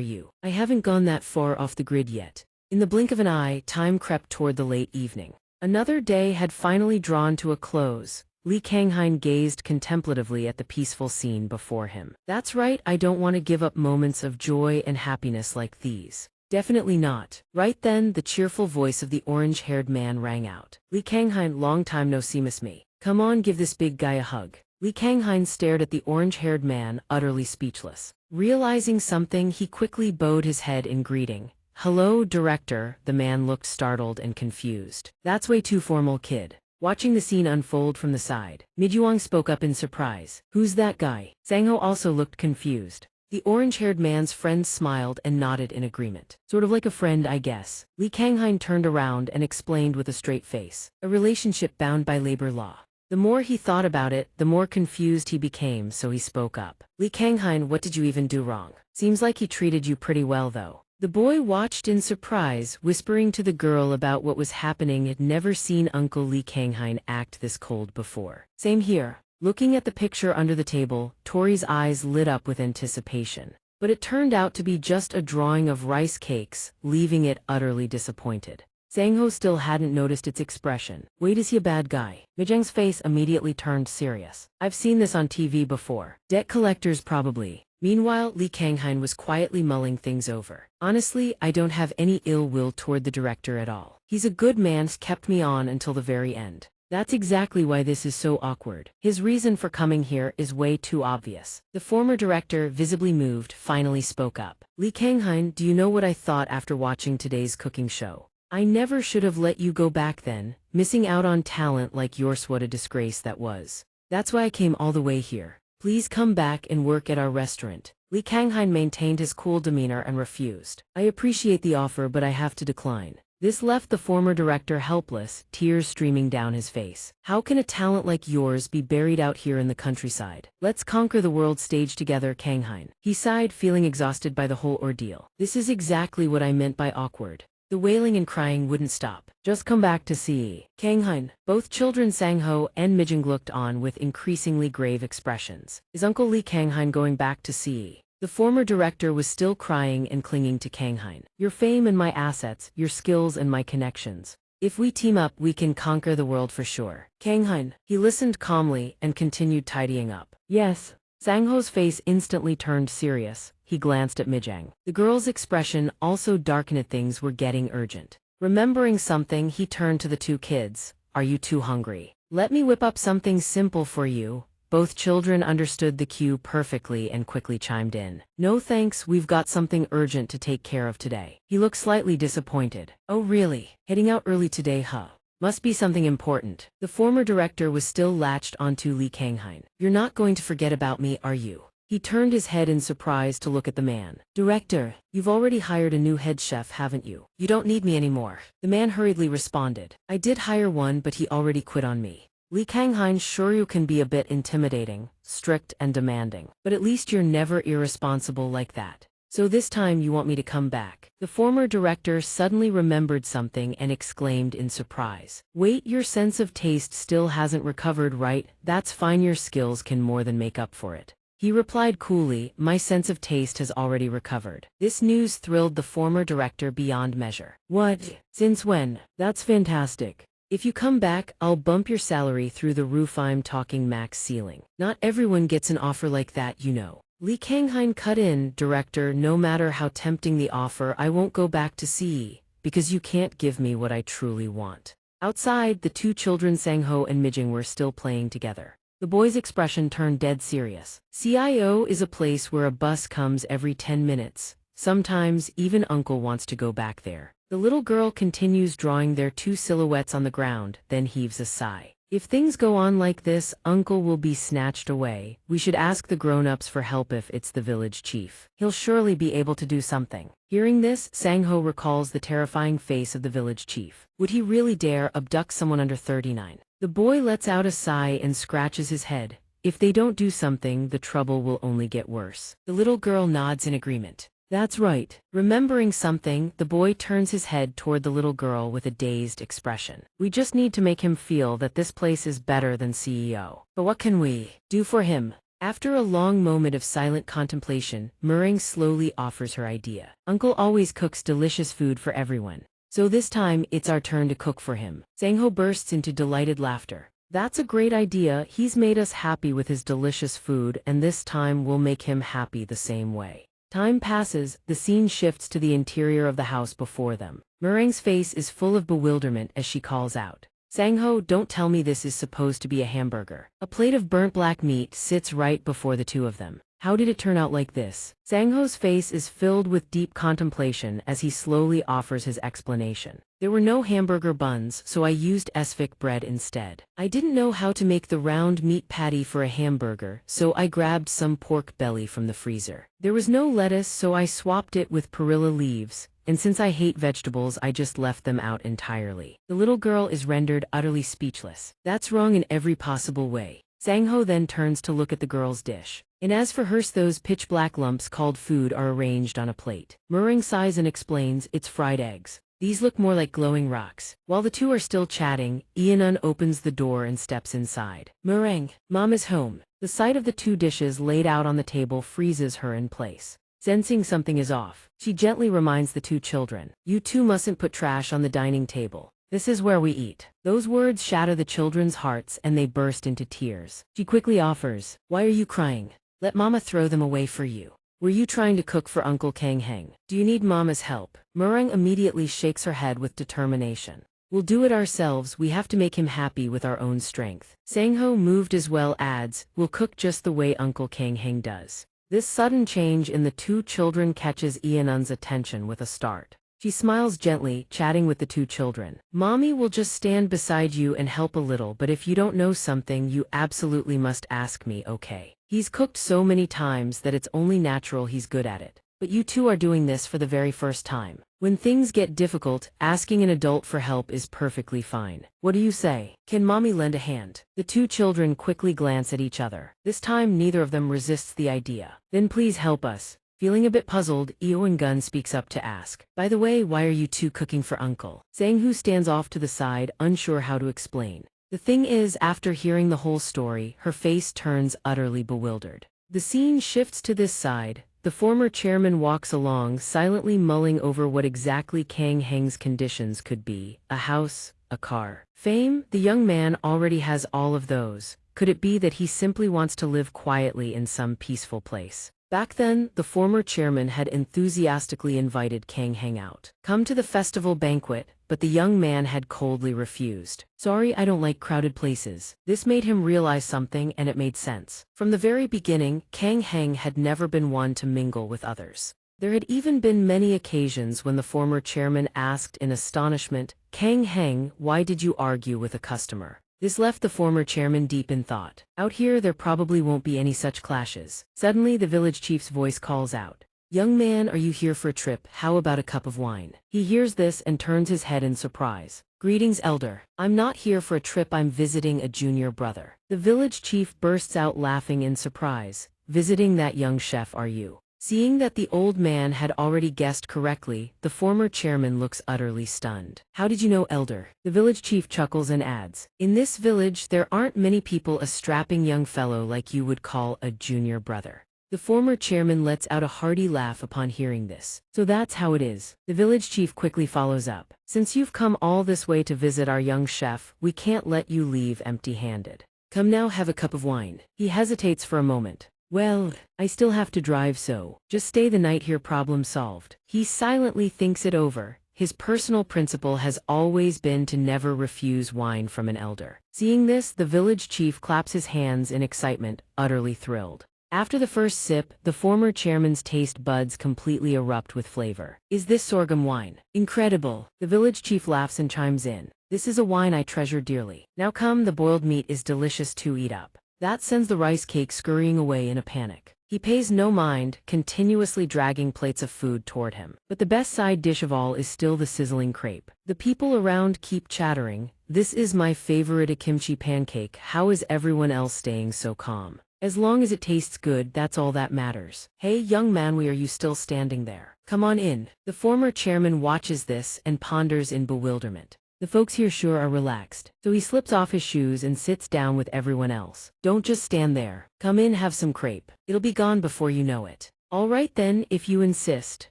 you? I haven't gone that far off the grid yet. In the blink of an eye, time crept toward the late evening. Another day had finally drawn to a close. Li Kanghain gazed contemplatively at the peaceful scene before him. That's right, I don't want to give up moments of joy and happiness like these. Definitely not. Right then, the cheerful voice of the orange-haired man rang out. Li Kanghain, long time no see, miss me. Come on, give this big guy a hug. Li Kanghain stared at the orange-haired man, utterly speechless. Realizing something, he quickly bowed his head in greeting. Hello, director. The man looked startled and confused. That's way too formal, kid. Watching the scene unfold from the side, Mijuang spoke up in surprise. Who's that guy? Sangho also looked confused. The orange-haired man's friend smiled and nodded in agreement. Sort of like a friend, I guess. Li Kanghain turned around and explained with a straight face. A relationship bound by labor law. The more he thought about it, the more confused he became, so he spoke up. Li Kanghain, what did you even do wrong? Seems like he treated you pretty well though. The boy watched in surprise, whispering to the girl about what was happening. Had never seen Uncle Li Kanghain act this cold before. Same here. Looking at the picture under the table, Tori's eyes lit up with anticipation. But it turned out to be just a drawing of rice cakes, leaving it utterly disappointed. Sangho still hadn't noticed its expression. Wait, is he a bad guy? Mijang's face immediately turned serious. I've seen this on TV before. Debt collectors probably. Meanwhile, Li Kanghain was quietly mulling things over. Honestly, I don't have any ill will toward the director at all. He's a good man, kept me on until the very end. That's exactly why this is so awkward. His reason for coming here is way too obvious. The former director, visibly moved, finally spoke up. Li Kanghain, do you know what I thought after watching today's cooking show? I never should have let you go back then, missing out on talent like yours. What a disgrace that was. That's why I came all the way here. Please come back and work at our restaurant. Li Kanghain maintained his cool demeanor and refused. I appreciate the offer, but I have to decline. This left the former director helpless, tears streaming down his face. How can a talent like yours be buried out here in the countryside? Let's conquer the world stage together, Kanghain. He sighed, feeling exhausted by the whole ordeal. This is exactly what I meant by awkward. The wailing and crying wouldn't stop. Just come back to see. Kanghain. Both children Sangho and Mijing looked on with increasingly grave expressions. Is Uncle Li Kanghain going back to see? The former director was still crying and clinging to Kanghain. Your fame and my assets, your skills and my connections. If we team up, we can conquer the world for sure. Kanghain. He listened calmly and continued tidying up. Yes. Sangho's face instantly turned serious. He glanced at Mijang. The girl's expression also darkened. Things were getting urgent. Remembering something, he turned to the two kids. Are you too hungry? Let me whip up something simple for you. Both children understood the cue perfectly and quickly chimed in. No thanks, we've got something urgent to take care of today. He looked slightly disappointed. Oh really? Heading out early today, huh? Must be something important. The former director was still latched onto Li Kanghain. You're not going to forget about me, are you? He turned his head in surprise to look at the man. Director, you've already hired a new head chef, haven't you? You don't need me anymore. The man hurriedly responded. I did hire one, but he already quit on me. Li Kanghain, sure you can be a bit intimidating, strict and demanding, but at least you're never irresponsible like that. So this time you want me to come back. The former director suddenly remembered something and exclaimed in surprise. Wait, your sense of taste still hasn't recovered, right? That's fine, your skills can more than make up for it. He replied coolly, my sense of taste has already recovered. This news thrilled the former director beyond measure. What? Since when? That's fantastic. If you come back, I'll bump your salary through the roof. I'm talking max ceiling. Not everyone gets an offer like that, you know. Li Kanghain cut in, Director, no matter how tempting the offer, I won't go back to CE, because you can't give me what I truly want. Outside, the two children Sangho and Mijing were still playing together. The boy's expression turned dead serious. CIO is a place where a bus comes every 10 minutes. Sometimes, even Uncle wants to go back there. The little girl continues drawing their two silhouettes on the ground, then heaves a sigh. If things go on like this, Uncle will be snatched away. We should ask the grown-ups for help if it's the village chief. He'll surely be able to do something. Hearing this, Sangho recalls the terrifying face of the village chief. Would he really dare abduct someone under 39? The boy lets out a sigh and scratches his head. If they don't do something, the trouble will only get worse. The little girl nods in agreement. That's right. Remembering something, the boy turns his head toward the little girl with a dazed expression. We just need to make him feel that this place is better than CEO. But what can we do for him? After a long moment of silent contemplation, Meringue slowly offers her idea. Uncle always cooks delicious food for everyone. So this time, it's our turn to cook for him. Sangho bursts into delighted laughter. That's a great idea. He's made us happy with his delicious food, and this time we'll make him happy the same way. Time passes, the scene shifts to the interior of the house before them. Meringue's face is full of bewilderment as she calls out. Sangho, don't tell me this is supposed to be a hamburger. A plate of burnt black meat sits right before the two of them. How did it turn out like this? Sangho's face is filled with deep contemplation as he slowly offers his explanation. There were no hamburger buns, so I used esphik bread instead. I didn't know how to make the round meat patty for a hamburger, so I grabbed some pork belly from the freezer. There was no lettuce, so I swapped it with perilla leaves, and since I hate vegetables, I just left them out entirely. The little girl is rendered utterly speechless. That's wrong in every possible way. Sangho then turns to look at the girl's dish. And as for hers, those pitch-black lumps called food are arranged on a plate. Meringue sighs and explains, it's fried eggs. These look more like glowing rocks. While the two are still chatting, Ianun opens the door and steps inside. Meringue, Mom is home. The sight of the two dishes laid out on the table freezes her in place. Sensing something is off, she gently reminds the two children. You two mustn't put trash on the dining table. This is where we eat. Those words shatter the children's hearts and they burst into tears. She quickly offers, why are you crying? Let Mama throw them away for you. Were you trying to cook for Uncle Kang? Do you need Mama's help? Meringue immediately shakes her head with determination. We'll do it ourselves, we have to make him happy with our own strength. Sangho, moved as well, adds, we'll cook just the way Uncle Kang does. This sudden change in the two children catches Ianun's attention with a start. She smiles gently, chatting with the two children. Mommy will just stand beside you and help a little, but if you don't know something, you absolutely must ask me, okay? He's cooked so many times that it's only natural he's good at it. But you two are doing this for the very first time. When things get difficult, asking an adult for help is perfectly fine. What do you say? Can mommy lend a hand? The two children quickly glance at each other. This time neither of them resists the idea. Then please help us. Feeling a bit puzzled, Gun speaks up to ask, by the way, why are you two cooking for uncle? Sang-hoo stands off to the side, unsure how to explain. The thing is, after hearing the whole story, her face turns utterly bewildered. The scene shifts to this side. The former chairman walks along, silently mulling over what exactly Kang Heng's conditions could be. A house, a car. Fame? The young man already has all of those. Could it be that he simply wants to live quietly in some peaceful place? Back then, the former chairman had enthusiastically invited Kang Heng out. Come to the festival banquet, but the young man had coldly refused. Sorry, I don't like crowded places. This made him realize something, and it made sense. From the very beginning, Kang Heng had never been one to mingle with others. There had even been many occasions when the former chairman asked in astonishment, Kang Heng, why did you argue with a customer? This left the former chairman deep in thought. Out here there probably won't be any such clashes. Suddenly the village chief's voice calls out. Young man, are you here for a trip? How about a cup of wine? He hears this and turns his head in surprise. Greetings, elder. I'm not here for a trip, I'm visiting a junior brother. The village chief bursts out laughing in surprise. Visiting that young chef, are you? Seeing that the old man had already guessed correctly, the former chairman looks utterly stunned. How did you know, elder? The village chief chuckles and adds, in this village there aren't many people a strapping young fellow like you would call a junior brother. The former chairman lets out a hearty laugh upon hearing this. So that's how it is. The village chief quickly follows up. Since you've come all this way to visit our young chef, we can't let you leave empty-handed. Come now, have a cup of wine. He hesitates for a moment. Well, I still have to drive, so just stay the night here, problem solved. He silently thinks it over. His personal principle has always been to never refuse wine from an elder. Seeing this, the village chief claps his hands in excitement, utterly thrilled. After the first sip, the former chairman's taste buds completely erupt with flavor. Is this sorghum wine? Incredible! The village chief laughs and chimes in. This is a wine I treasure dearly. Now come, the boiled meat is delicious to eat up. That sends the rice cake scurrying away in a panic. He pays no mind, continuously dragging plates of food toward him. But the best side dish of all is still the sizzling crepe. The people around keep chattering. This is my favorite, a kimchi pancake. How is everyone else staying so calm? As long as it tastes good, that's all that matters. Hey, young man, why are you still standing there? Come on in. The former chairman watches this and ponders in bewilderment. The folks here sure are relaxed. So he slips off his shoes and sits down with everyone else. Don't just stand there. Come in, have some crepe. It'll be gone before you know it. All right then, if you insist.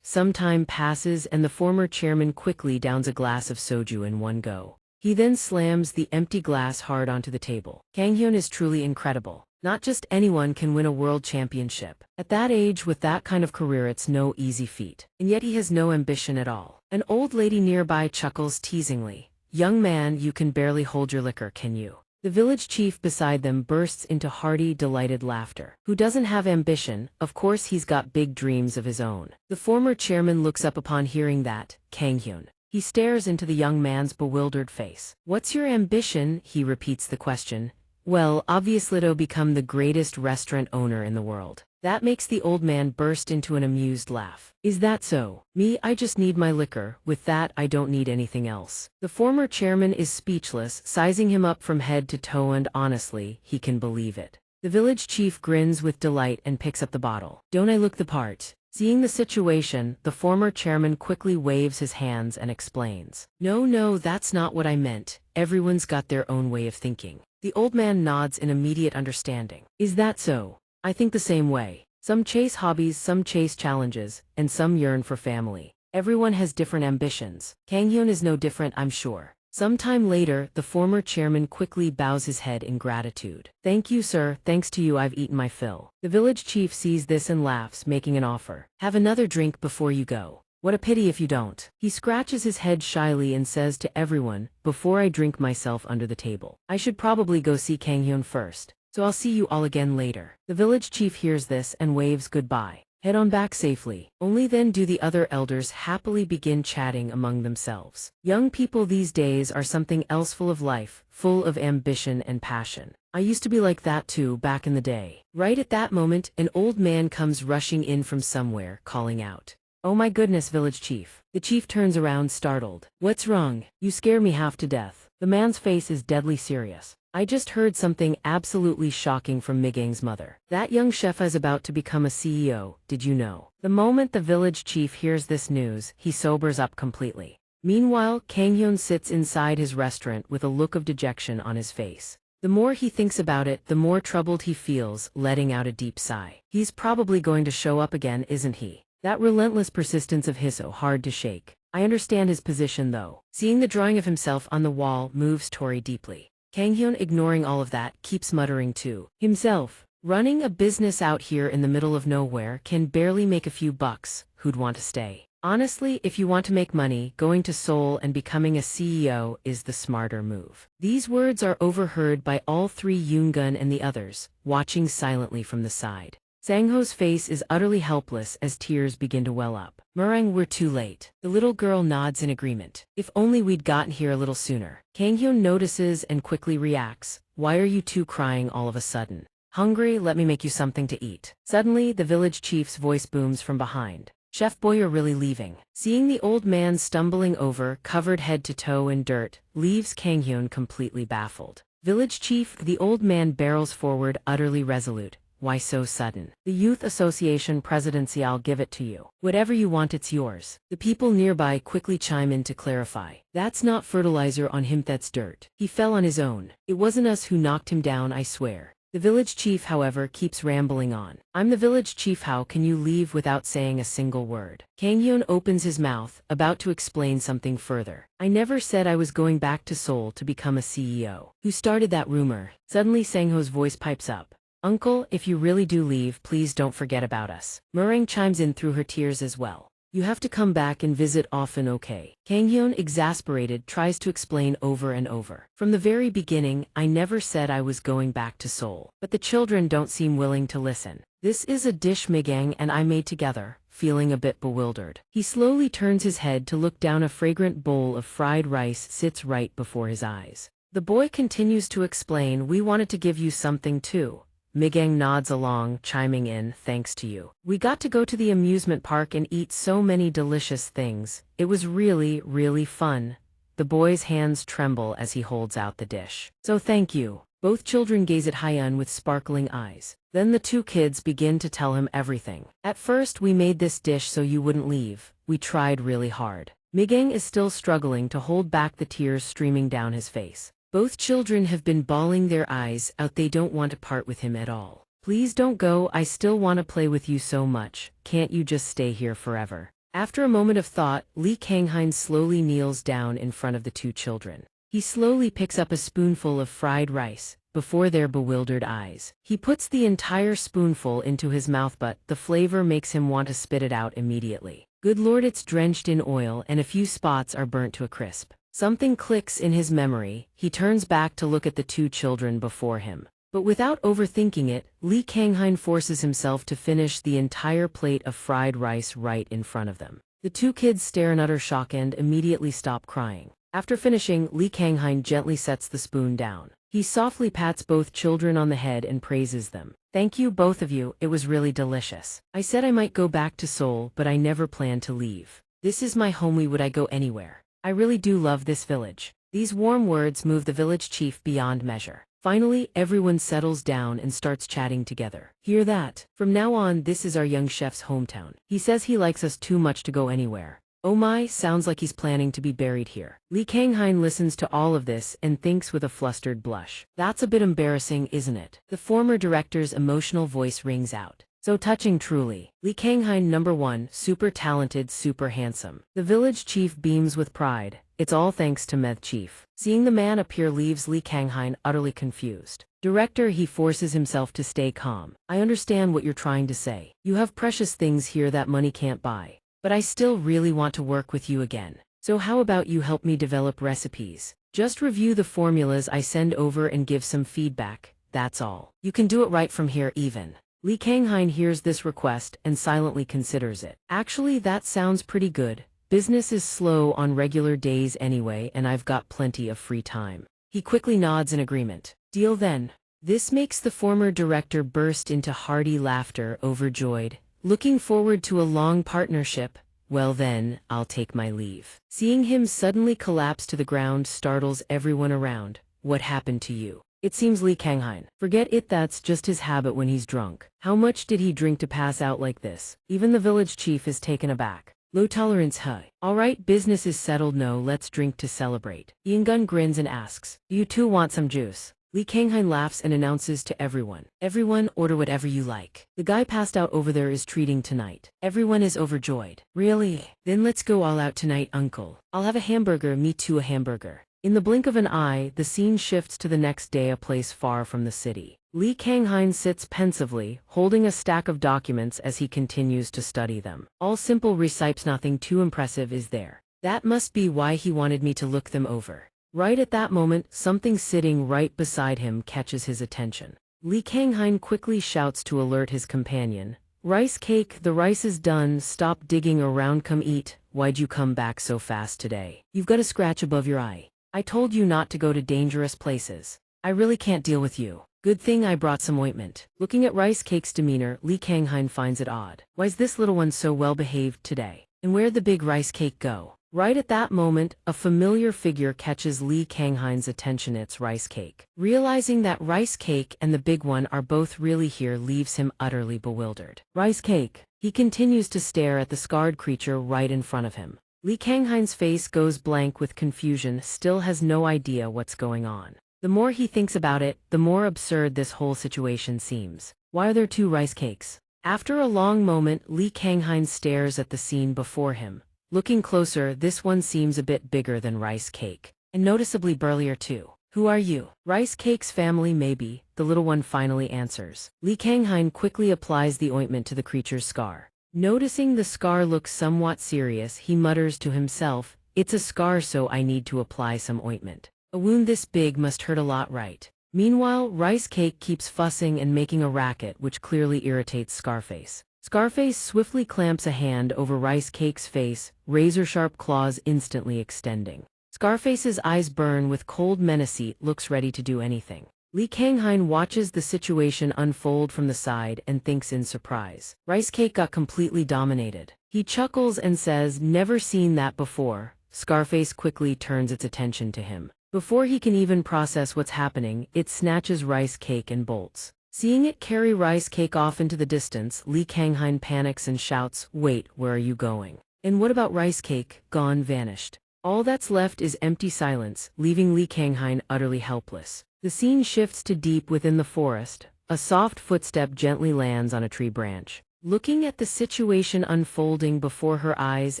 Some time passes and the former chairman quickly downs a glass of soju in one go. He then slams the empty glass hard onto the table. Kang Hyun is truly incredible. Not just anyone can win a world championship. At that age, with that kind of career, it's no easy feat. And yet he has no ambition at all. An old lady nearby chuckles teasingly. Young man, you can barely hold your liquor, can you? The village chief beside them bursts into hearty, delighted laughter. Who doesn't have ambition? Of course he's got big dreams of his own. The former chairman looks up upon hearing that. Kang Hyun. He stares into the young man's bewildered face. What's your ambition? He repeats the question. Well, obviously to become the greatest restaurant owner in the world. That makes the old man burst into an amused laugh. Is that so? Me, I just need my liquor. With that, I don't need anything else. The former chairman is speechless, sizing him up from head to toe, and honestly, he can believe it. The village chief grins with delight and picks up the bottle. Don't I look the part? Seeing the situation, the former chairman quickly waves his hands and explains. No, that's not what I meant. Everyone's got their own way of thinking. The old man nods in immediate understanding. Is that so? I think the same way. Some chase hobbies, some chase challenges, and some yearn for family. Everyone has different ambitions. Kang Hyun is no different, I'm sure. Sometime later, the former chairman quickly bows his head in gratitude. Thank you, sir. Thanks to you, I've eaten my fill. The village chief sees this and laughs, making an offer. Have another drink before you go. What a pity if you don't. He scratches his head shyly and says to everyone, before I drink myself under the table, I should probably go see Kang Hyun first. So I'll see you all again later. The village chief hears this and waves goodbye. Head on back safely. Only then do the other elders happily begin chatting among themselves. Young people these days are something else, full of life, full of ambition and passion. I used to be like that too back in the day. Right at that moment, an old man comes rushing in from somewhere, calling out, "Oh my goodness, village chief." The chief turns around startled. "What's wrong? You scare me half to death." The man's face is deadly serious. "I just heard something absolutely shocking from Migang's mother. That young chef is about to become a CEO, did you know?" The moment the village chief hears this news, he sobers up completely. Meanwhile, Kanghyun sits inside his restaurant with a look of dejection on his face. The more he thinks about it, the more troubled he feels, letting out a deep sigh. He's probably going to show up again, isn't he? That relentless persistence of his so hard to shake. I understand his position though. Seeing the drawing of himself on the wall moves Tori deeply. Kanghyun, ignoring all of that, keeps muttering to himself. Running a business out here in the middle of nowhere can barely make a few bucks. Who'd want to stay? Honestly, if you want to make money, going to Seoul and becoming a CEO is the smarter move. These words are overheard by all three, Yoongun and the others, watching silently from the side. Sangho's face is utterly helpless as tears begin to well up. "Murang, we're too late." The little girl nods in agreement. "If only we'd gotten here a little sooner." Kanghyun notices and quickly reacts. "Why are you two crying all of a sudden? Hungry? Let me make you something to eat." Suddenly, the village chief's voice booms from behind. "Chef boy, you're really leaving?" Seeing the old man stumbling over, covered head to toe in dirt, leaves Kanghyun completely baffled. "Village chief," the old man barrels forward, utterly resolute. "Why so sudden? The Youth Association presidency, I'll give it to you. Whatever you want, it's yours." The people nearby quickly chime in to clarify. "That's not fertilizer on him, that's dirt. He fell on his own. It wasn't us who knocked him down, I swear." The village chief, however, keeps rambling on. "I'm the village chief, how can you leave without saying a single word?" Kanghyun opens his mouth, about to explain something further. "I never said I was going back to Seoul to become a CEO. Who started that rumor?" Suddenly Sangho's voice pipes up. "Uncle, if you really do leave, please don't forget about us." Murang chimes in through her tears as well. "You have to come back and visit often, okay?" Kanghyun, exasperated, tries to explain over and over. "From the very beginning, I never said I was going back to Seoul." But the children don't seem willing to listen. "This is a dish Migang and I made together." Feeling a bit bewildered, he slowly turns his head to look down. A fragrant bowl of fried rice sits right before his eyes. The boy continues to explain, "We wanted to give you something too." Migang nods along, chiming in, "Thanks to you. We got to go to the amusement park and eat so many delicious things. It was really, really fun." The boy's hands tremble as he holds out the dish. "So thank you." Both children gaze at Hyun with sparkling eyes. Then the two kids begin to tell him everything. "At first we made this dish so you wouldn't leave. We tried really hard." Migang is still struggling to hold back the tears streaming down his face. Both children have been bawling their eyes out. They don't want to part with him at all. "Please don't go, I still want to play with you so much. Can't you just stay here forever?" After a moment of thought, Lee Kanghyun slowly kneels down in front of the two children. He slowly picks up a spoonful of fried rice. Before their bewildered eyes, he puts the entire spoonful into his mouth, but the flavor makes him want to spit it out immediately. Good lord, it's drenched in oil and a few spots are burnt to a crisp. Something clicks in his memory. He turns back to look at the two children before him. But without overthinking it, Lee Kanghyun forces himself to finish the entire plate of fried rice right in front of them. The two kids stare in utter shock and immediately stop crying. After finishing, Lee Kanghyun gently sets the spoon down. He softly pats both children on the head and praises them. "Thank you, both of you, it was really delicious. I said I might go back to Seoul, but I never planned to leave. This is my home, would I go anywhere. I really do love this village." These warm words move the village chief beyond measure. Finally, everyone settles down and starts chatting together. "Hear that? From now on, this is our young chef's hometown. He says he likes us too much to go anywhere. Oh my, sounds like he's planning to be buried here." Lee Kanghyun listens to all of this and thinks with a flustered blush. "That's a bit embarrassing, isn't it?" The former director's emotional voice rings out. "So touching, truly. Lee Kanghyun, number one, super talented, super handsome." The village chief beams with pride. "It's all thanks to Meth Chief." Seeing the man appear leaves Lee Kanghyun utterly confused. "Director," he forces himself to stay calm. "I understand what you're trying to say. You have precious things here that money can't buy. But I still really want to work with you again. So how about you help me develop recipes? Just review the formulas I send over and give some feedback, that's all. You can do it right from here even." Li Kanghain hears this request and silently considers it. Actually, that sounds pretty good. Business is slow on regular days anyway, and I've got plenty of free time. He quickly nods in agreement. Deal then. This makes the former director burst into hearty laughter, overjoyed. Looking forward to a long partnership. Well then, I'll take my leave. Seeing him suddenly collapse to the ground startles everyone around. What happened to you? It seems Li Kanghain. Forget it, that's just his habit when he's drunk. How much did he drink to pass out like this? Even the village chief is taken aback. Low tolerance, huh? Alright, business is settled, no, let's drink to celebrate. Yangun grins and asks, do you two want some juice? Li Kanghain laughs and announces to everyone. Everyone, order whatever you like. The guy passed out over there is treating tonight. Everyone is overjoyed. Really? Then let's go all out tonight, uncle. I'll have a hamburger, me too, a hamburger. In the blink of an eye, the scene shifts to the next day, a place far from the city. Li Kanghain sits pensively, holding a stack of documents as he continues to study them. All simple recipes, nothing too impressive is there. That must be why he wanted me to look them over. Right at that moment, something sitting right beside him catches his attention. Li Kanghain quickly shouts to alert his companion. Rice cake, the rice is done, stop digging around, come eat. Why'd you come back so fast today? You've got a scratch above your eye. I told you not to go to dangerous places. I really can't deal with you. Good thing I brought some ointment. Looking at Rice Cake's demeanor, Li Kanghain finds it odd. Why's this little one so well behaved today? And where'd the big Rice Cake go? Right at that moment, a familiar figure catches Li Kanghain's attention. It's Rice Cake. Realizing that Rice Cake and the big one are both really here leaves him utterly bewildered. Rice Cake. He continues to stare at the scarred creature right in front of him. Li Kanghain's face goes blank with confusion, still has no idea what's going on. The more he thinks about it, the more absurd this whole situation seems. Why are there two rice cakes? After a long moment, Li Kanghain stares at the scene before him. Looking closer, this one seems a bit bigger than Rice Cake, and noticeably burlier too. Who are you? Rice Cake's family, maybe, the little one finally answers. Li Kanghain quickly applies the ointment to the creature's scar. Noticing the scar looks somewhat serious, he mutters to himself, it's a scar, so I need to apply some ointment. A wound this big must hurt a lot, right? Meanwhile, Rice Cake keeps fussing and making a racket, which clearly irritates Scarface. Scarface swiftly clamps a hand over Rice Cake's face, razor-sharp claws instantly extending. Scarface's eyes burn with cold menace, looks ready to do anything. Li Kanghain watches the situation unfold from the side and thinks in surprise. Rice Cake got completely dominated. He chuckles and says, never seen that before. Scarface quickly turns its attention to him. Before he can even process what's happening, it snatches Rice Cake and bolts. Seeing it carry Rice Cake off into the distance, Li Kanghain panics and shouts, wait, where are you going? And what about Rice Cake? Gone, vanished. All that's left is empty silence, leaving Li Kanghain utterly helpless. The scene shifts to deep within the forest. A soft footstep gently lands on a tree branch. Looking at the situation unfolding before her eyes,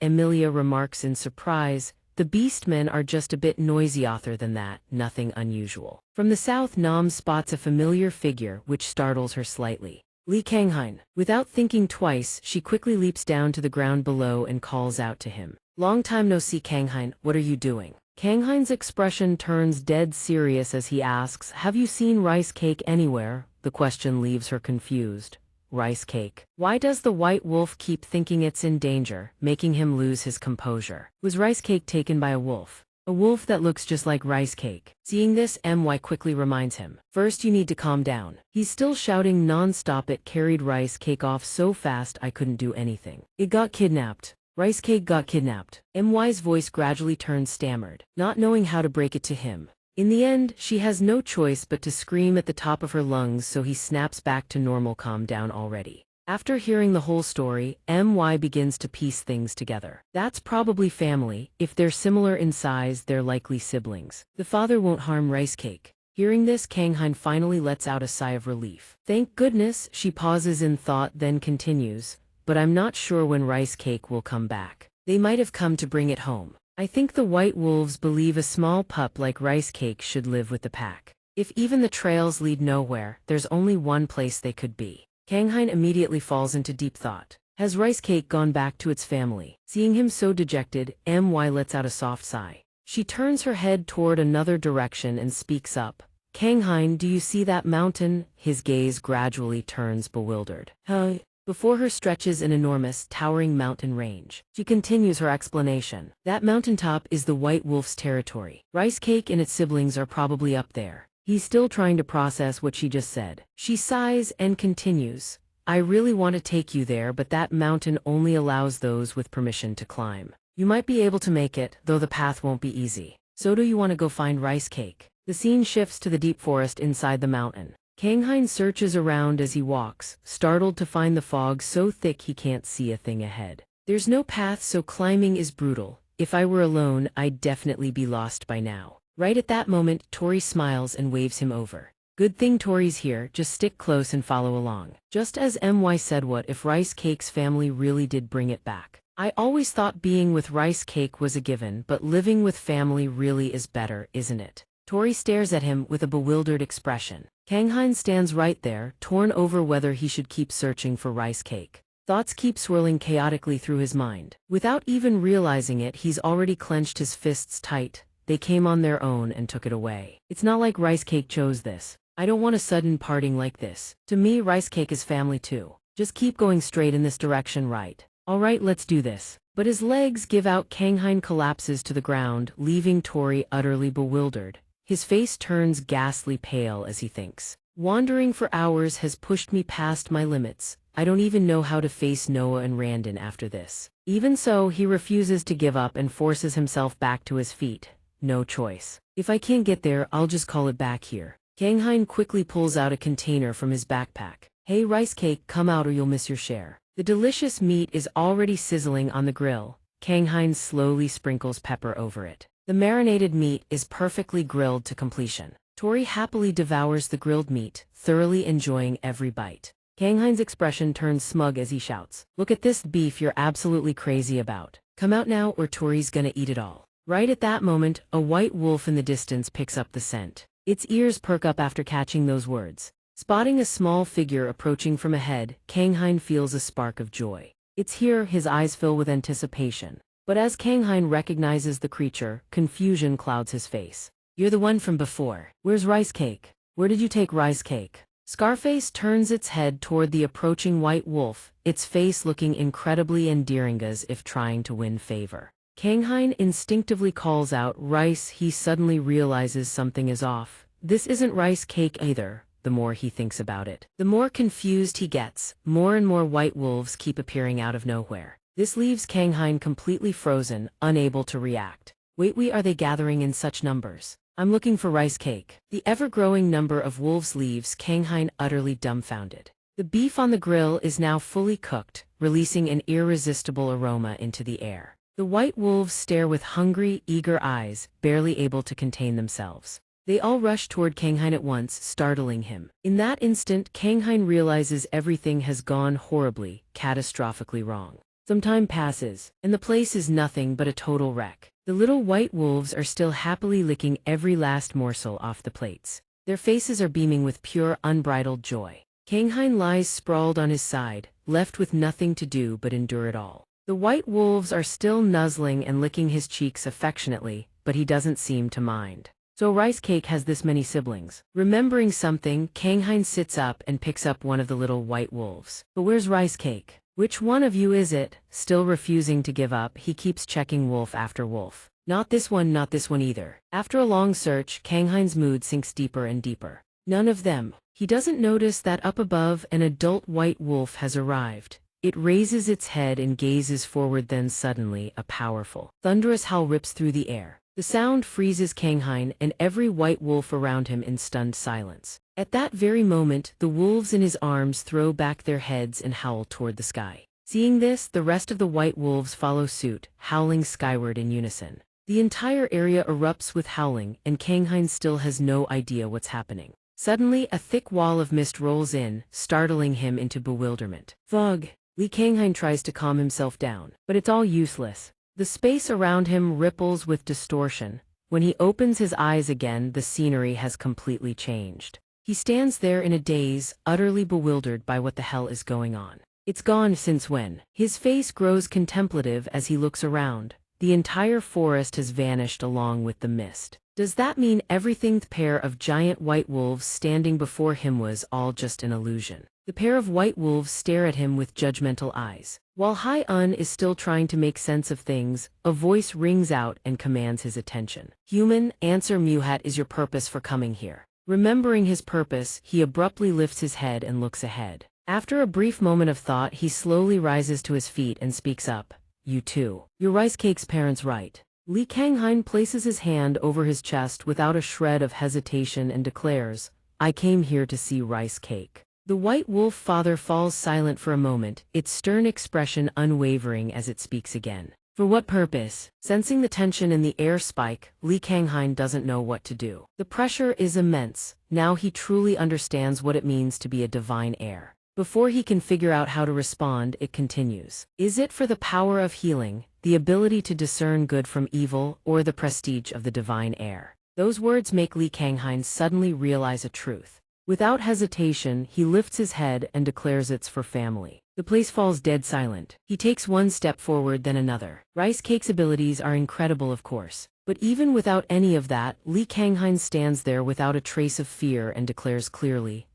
Emilia remarks in surprise, the beastmen are just a bit noisy, other than that, nothing unusual. From the south, Nam spots a familiar figure, which startles her slightly. Li Kanghain. Without thinking twice, she quickly leaps down to the ground below and calls out to him. Long time no see, Kanghain, what are you doing? Kanghain's expression turns dead serious as he asks, have you seen Rice Cake anywhere? The question leaves her confused. Rice Cake. Why does the white wolf keep thinking it's in danger, making him lose his composure? Was Rice Cake taken by a wolf? A wolf that looks just like Rice Cake. Seeing this, My quickly reminds him. First you need to calm down. He's still shouting non-stop. It carried Rice Cake off so fast I couldn't do anything. It got kidnapped. Rice Cake got kidnapped. My's voice gradually turns stammered, not knowing how to break it to him. In the end, she has no choice but to scream at the top of her lungs, so he snaps back to normal. Calm down already. After hearing the whole story, My begins to piece things together. That's probably family. If they're similar in size, they're likely siblings. The father won't harm Rice Cake. Hearing this, Kanghain finally lets out a sigh of relief. Thank goodness, she pauses in thought, then continues, but I'm not sure when Rice Cake will come back. They might have come to bring it home. I think the white wolves believe a small pup like Rice Cake should live with the pack. If even the trails lead nowhere, there's only one place they could be. Kanghain immediately falls into deep thought. Has Rice Cake gone back to its family? Seeing him so dejected, My lets out a soft sigh. She turns her head toward another direction and speaks up. Kanghain, do you see that mountain? His gaze gradually turns bewildered. Huh? Before her stretches an enormous, towering mountain range. She continues her explanation. That mountaintop is the White Wolf's territory. Rice Cake and its siblings are probably up there. He's still trying to process what she just said. She sighs and continues. I really want to take you there, but that mountain only allows those with permission to climb. You might be able to make it, though the path won't be easy. So do you want to go find Rice Cake? The scene shifts to the deep forest inside the mountain. Kanghain searches around as he walks, startled to find the fog so thick he can't see a thing ahead. There's no path, so climbing is brutal. If I were alone, I'd definitely be lost by now. Right at that moment, Tori smiles and waves him over. Good thing Tori's here, just stick close and follow along. Just as MY said, what if Rice Cake's family really did bring it back? I always thought being with Rice Cake was a given, but living with family really is better, isn't it? Tori stares at him with a bewildered expression. Kanghain stands right there, torn over whether he should keep searching for Rice Cake. Thoughts keep swirling chaotically through his mind. Without even realizing it, he's already clenched his fists tight. They came on their own and took it away. It's not like Rice Cake chose this. I don't want a sudden parting like this. To me, Rice Cake is family too. Just keep going straight in this direction, right? Alright, let's do this. But his legs give out. Kanghain collapses to the ground, leaving Tori utterly bewildered. His face turns ghastly pale as he thinks. Wandering for hours has pushed me past my limits. I don't even know how to face Noah and Randon after this. Even so, he refuses to give up and forces himself back to his feet. No choice. If I can't get there, I'll just call it back here. Kanghain quickly pulls out a container from his backpack. Hey Rice Cake, come out or you'll miss your share. The delicious meat is already sizzling on the grill. Kanghain slowly sprinkles pepper over it. The marinated meat is perfectly grilled to completion. Tori happily devours the grilled meat, thoroughly enjoying every bite. Kanghain's expression turns smug as he shouts, "Look at this beef you're absolutely crazy about. Come out now or Tori's gonna eat it all." Right at that moment, a white wolf in the distance picks up the scent. Its ears perk up after catching those words. Spotting a small figure approaching from ahead, Kanghain feels a spark of joy. It's here, his eyes fill with anticipation. But as Kanghain recognizes the creature, confusion clouds his face. You're the one from before. Where's Rice Cake? Where did you take Rice Cake? Scarface turns its head toward the approaching white wolf, its face looking incredibly endearing as if trying to win favor. Kanghain instinctively calls out Rice. He suddenly realizes something is off. This isn't Rice Cake either. The more he thinks about it, the more confused he gets. More and more white wolves keep appearing out of nowhere. This leaves Kanghain completely frozen, unable to react. Wait, are they gathering in such numbers? I'm looking for Rice Cake. The ever-growing number of wolves leaves Kanghain utterly dumbfounded. The beef on the grill is now fully cooked, releasing an irresistible aroma into the air. The white wolves stare with hungry, eager eyes, barely able to contain themselves. They all rush toward Kanghain at once, startling him. In that instant, Kanghain realizes everything has gone horribly, catastrophically wrong. Some time passes, and the place is nothing but a total wreck. The little white wolves are still happily licking every last morsel off the plates. Their faces are beaming with pure, unbridled joy. Kanghain lies sprawled on his side, left with nothing to do but endure it all. The white wolves are still nuzzling and licking his cheeks affectionately, but he doesn't seem to mind. So Rice Cake has this many siblings. Remembering something, Kanghain sits up and picks up one of the little white wolves. But where's Rice Cake? Which one of you is it? Still refusing to give up, he keeps checking wolf after wolf. Not this one either. After a long search, Kanghain's mood sinks deeper and deeper. None of them. He doesn't notice that up above, an adult white wolf has arrived. It raises its head and gazes forward, then suddenly, a powerful, thunderous howl rips through the air. The sound freezes Kanghain and every white wolf around him in stunned silence. At that very moment, the wolves in his arms throw back their heads and howl toward the sky. Seeing this, the rest of the white wolves follow suit, howling skyward in unison. The entire area erupts with howling, and Kanghain still has no idea what's happening. Suddenly, a thick wall of mist rolls in, startling him into bewilderment. Fog! Kanghain tries to calm himself down, but it's all useless. The space around him ripples with distortion. When he opens his eyes again, the scenery has completely changed. He stands there in a daze, utterly bewildered by what the hell is going on. It's gone since when? His face grows contemplative as he looks around. The entire forest has vanished along with the mist. Does that mean everything the pair of giant white wolves standing before him was all just an illusion? The pair of white wolves stare at him with judgmental eyes. While Hai-Un is still trying to make sense of things, a voice rings out and commands his attention. Human, answer Muhat is your purpose for coming here. Remembering his purpose, he abruptly lifts his head and looks ahead. After a brief moment of thought, he slowly rises to his feet and speaks up. You too. Your rice cake's parents right. Li Kanghain places his hand over his chest without a shred of hesitation and declares, I came here to see rice cake. The white wolf father falls silent for a moment, its stern expression unwavering as it speaks again. For what purpose? Sensing the tension in the air spike, Li Kanghain doesn't know what to do. The pressure is immense. Now he truly understands what it means to be a divine heir. Before he can figure out how to respond, it continues. Is it for the power of healing, the ability to discern good from evil, or the prestige of the divine heir? Those words make Li Kanghain suddenly realize a truth. Without hesitation, he lifts his head and declares it's for family. The place falls dead silent. He takes one step forward then another. Rice Cake's abilities are incredible, of course. But even without any of that, Li Kanghain stands there without a trace of fear and declares clearly,